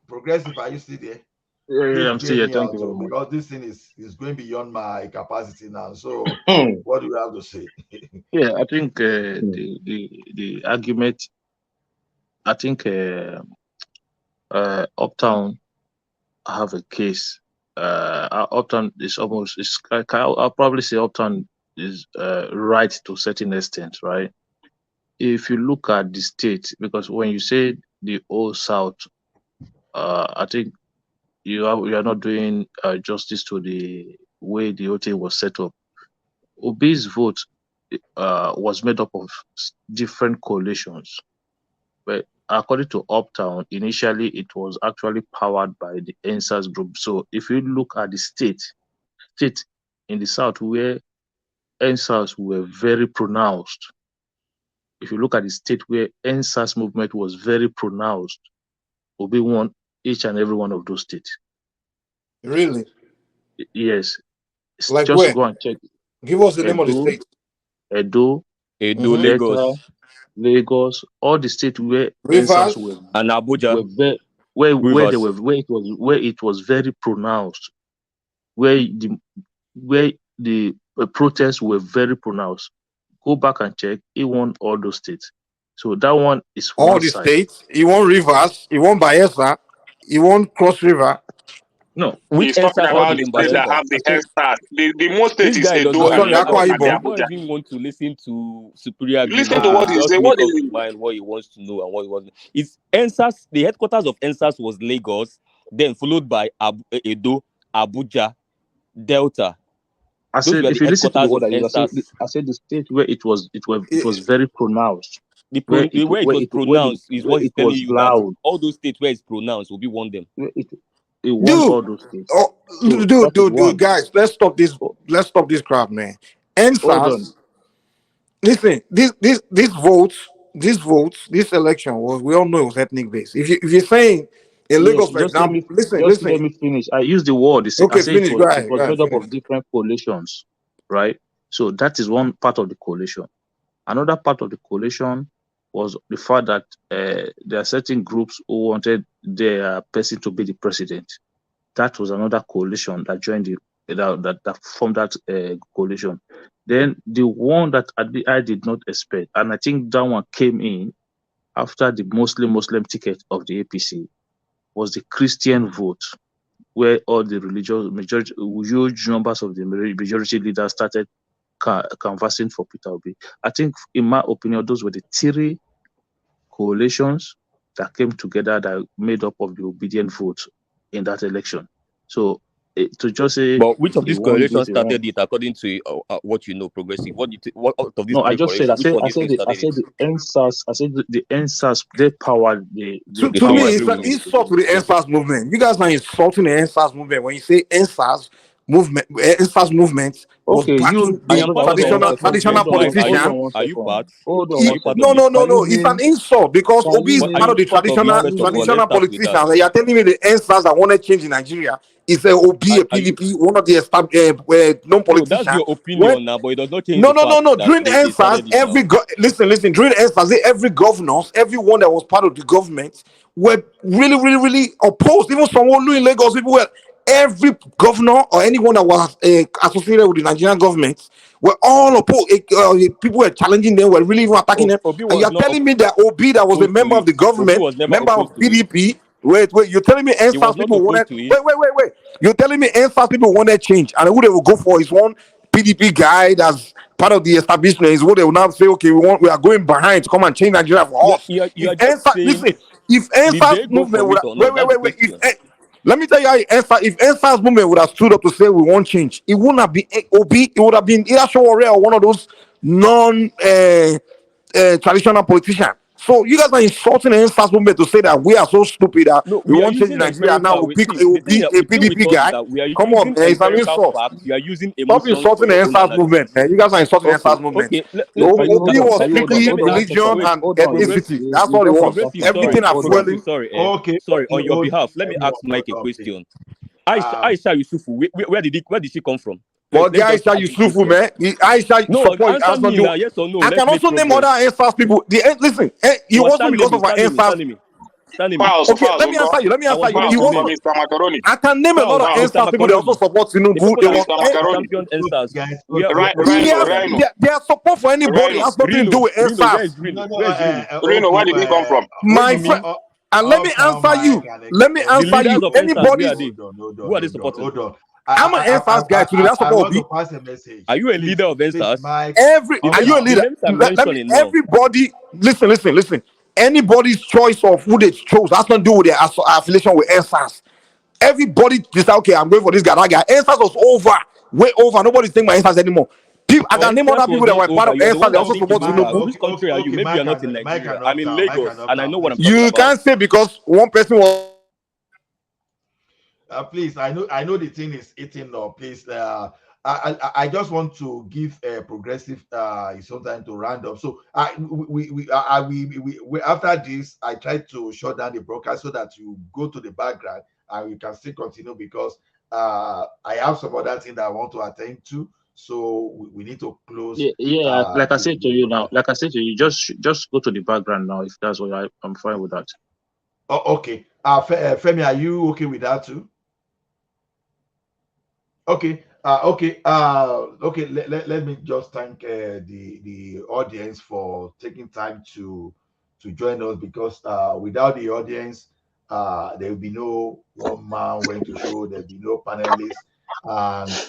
Progressive, are you still there? Yeah, I'm still here. Me Thank out, you very much. because this thing is going beyond my capacity now. So what do you have to say? Yeah, I think the argument. I think Uptown have a case. Uptown is almost. I'll probably say Uptown is right to a certain extent, right? If you look at the state, because when you say the old South, I think you are not doing justice to the way the OT was set up. Obi's vote was made up of different coalitions. But according to Uptown, initially it was actually powered by the NSAS group. So if you look at the state in the South where NSAS were very pronounced, if you look at the state where NSAS movement was very pronounced, Obi won each and every one of those states. Really? Yes. Like just where? go and check. Give us the name of the state. Edo, Lagos, Lagos, all the states where Rivers and Abuja, where it was very pronounced, where the protests were very pronounced. Go back and check. He won all those states. So that one is all one the side. states. He won Rivers. He won Bayelsa. He won Cross River. No, he's talking about the states that have the NSTARS. The most state This is guy does Edo not and even Lagos and does Abuja. not even want to listen to superior Listen argument. to what He he just say. make What up is his mind what he wants to know and what he wants. It's NSAS. The headquarters of NSAS was Lagos, then followed by Edo, Abuja, Delta. I Those said were if the you listen to the headquarters word of I used, NSAS. I said the state where it was very pronounced. Where it was pronounced is what he's telling was you, that loud. all those states where it's pronounced will be one them. It won all those states. Dude, guys, let's stop this. Let's stop this crap, man. NSAS. Listen, this votes, this election was, we all know it was ethnic based. If you're saying in Lagos, for example, listen. Let me finish. I used the word. Okay, I said finish. Go it ahead. was made up Finish. of different coalitions, right? So that is one part of the coalition. Another part of the coalition was the fact that there are certain groups who wanted their person to be the president. That was another coalition that joined that formed that coalition. Then the one that I did not expect, and I think that one came in after the Muslim ticket of the APC, was the Christian vote, where all the huge numbers of the majority leaders started canvassing for Peter Obi. I think, in my opinion, those were the three coalitions that came together that made up of the obedient vote in that election. So to just say, but which of he these won coalitions this, started it according to what you know, progressive? What out of these no, I three just said, coalitions, which one do you think I started said it? the NSAS, I said the NSAS, they powered To me, it's an insult to the NSAS movement. You guys are insulting the NSAS movement when you say NSAS movement, NSAS movement was Okay, backing I the am part of NSAS traditional movement. politician. Are you part? No, Are you part of it? no. It's an insult because Obi is But are part you of the part of it traditional first of all? Let's start with politicians. that. And you're telling me the NSAS that wanted change in Nigeria is a Obi, a Are you? PDP, one of the established known No, that's politicians. your opinion now, but it does not change No, the no, no, fact no. that During they NSAS, started it now. listen. During NSAS, every governors, everyone that was part of the government were really opposed. Even someone in Lagos, people were. Every governor or anyone that was associated with the Nigerian government were all opposed. People were challenging them, were really even attacking them. Obi And was you're not telling me that Obi, that was a opposed to member of it. the Obi government, was never member of opposed to it. PDP. Wait. You're telling me He was NSAS not people wanted. opposed to it. Wait. You're telling me NSAS people wanted change, and who they will go for is one PDP guy that's part of the establishment. Is what they will now say. Okay, we are going behind to come and change Nigeria for us. You If are just NSAS, saying, listen, if did they NSAS go movement for would it or not? That's the wait. question. Let me tell you how if NSAS movement would have stood up to say we want change, it wouldn't have been Obi. It would have been either Showore or one of those non traditional politicians. So you guys are insulting the NSAS movement to say that we are so stupid that No, we we are want change in using Nigeria. Now empirical. we pick See, the thing, a the thing with PDP us is guy. that we are Come on, using man, it's an empirical insult. facts. We are using Stop emotions insulting for the your own NSAS movement, analysis. man. You guys are insulting the Okay, NSAS movement. okay. Obi was strictly Let me ask. religion Wait, and ethnicity. That's all it was. progressive. Everything are Progressive. fueling. Sorry, Okay, sorry. On your hold on, behalf, let me everyone, ask Mike a hold on, please. question. Aisha Yusufu, where did she come from? But the Let's just Aisha ask this Yusufu, question. man, the Aisha No, support answer has not me do. now. Yes or no? I Let's can make also name progress. other NSAS people. Listen, it You are wasn't because of our NSAS. Stand me. Okay, let me answer you. I was willing It to name. wasn't. I can name a lot of Mr. NSAS people that also Macaroni. support The Tinubu. people They that was champion NSAS. their support for anybody has nothing to do with Reno, where NSAS. is Reno? No, Where is Reno? Where did he come from? My friend, and let me answer you. Let me The answer leaders you. of NSAS, where Anybody's. are they? Who are they supporting? Hold on. I'm an NSAS guy today. That's I about want Obi. to pass a message. Are you a Please, leader of NSAS? Mike. Are you a The leader? names I'm Let me. mentioning now. Everybody, listen. Anybody's choice of who they chose has nothing to do with their affiliation with NSAS. Everybody decide, okay, I'm going for this guy, that guy. NSAS was over, way over. Nobody's taking my NSAS anymore. I can name other NSAS people was that not were part over. of You are the NSAS. one They that also think it's support over. Tinubu. Which country are you? Maybe you're not in Nigeria. I'm in Lagos, and I know what I'm talking You about. can't say because one person was. Please, I know the thing is eating up. Please, I just want to give a progressive some time to round up. So we after this, I try to shut down the broadcast so that you go to the background and we can still continue because I have some other thing that I want to attend to. So we need to close. Like I said to you now, just go to the background now if that's what I'm fine with that. Oh, okay. Femi, are you okay with that too? Okay. Okay. Let me just thank the audience for taking time to join us because without the audience, there will be no one man went to show. There will be no panelists, and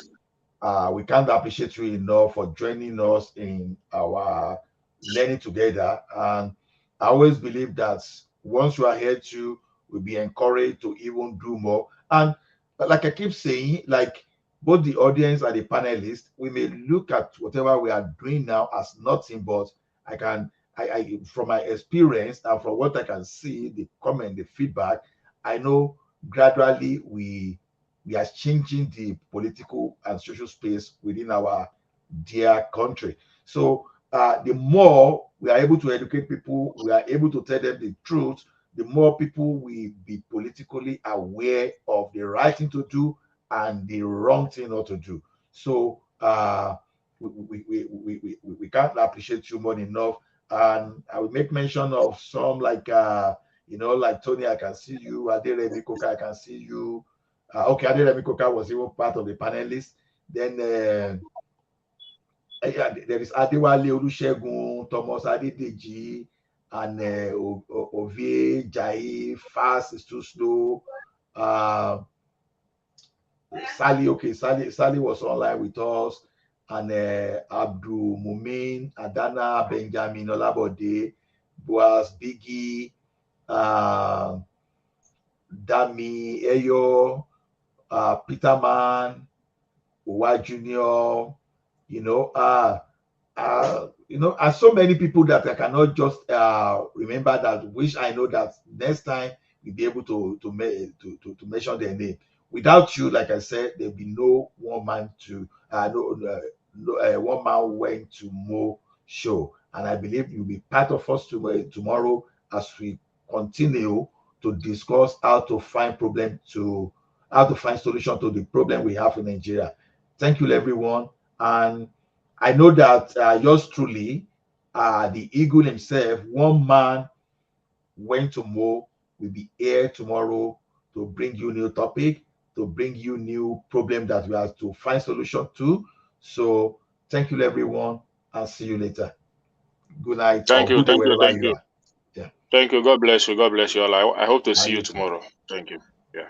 we can't appreciate you enough for joining us in our learning together. And I always believe that once you are here too, we'll be encouraged to even do more. And like I keep saying, like both the audience and the panelists, we may look at whatever we are doing now as nothing, but I from my experience and from what I can see, the comment, the feedback, I know gradually we are changing the political and social space within our dear country. So the more we are able to educate people, we are able to tell them the truth, the more people will be politically aware of the right thing to do and the wrong thing not to do. So we can't appreciate you more enough. And I will make mention of some like like Tony, I can see you, Aderemi Koka, I can see you. Okay, Aderemi Koka was even part of the panelists. Then there is Adewale Olusegun, Thomas Adedeji, and Ovie Jai. Fast is too slow. Sally, okay, Sally was online with us, and Abdul Mumin, Adana, Benjamin Olabode, Boaz, Biggie, Dami, Eyo, Peterman, Uwa Junior, and so many people that I cannot just remember that. Which I know that next time we'll be able to mention their name. Without you, like I said, there'll be no one man one man went to mow show. And I believe you'll be part of us tomorrow as we continue to discuss how to find solution to the problem we have in Nigeria. Thank you, everyone. And I know that yours truly, the eagle himself, one man went to mow, will be here tomorrow to bring you new topic, to bring you new problem that we have to find solution to. So thank you, everyone, and see you later. Good night Thank or you, good day thank you, wherever thank you you. are. Yeah. Thank you. God bless you. God bless you all. I hope to And see you you too. tomorrow. Thank you. Yeah.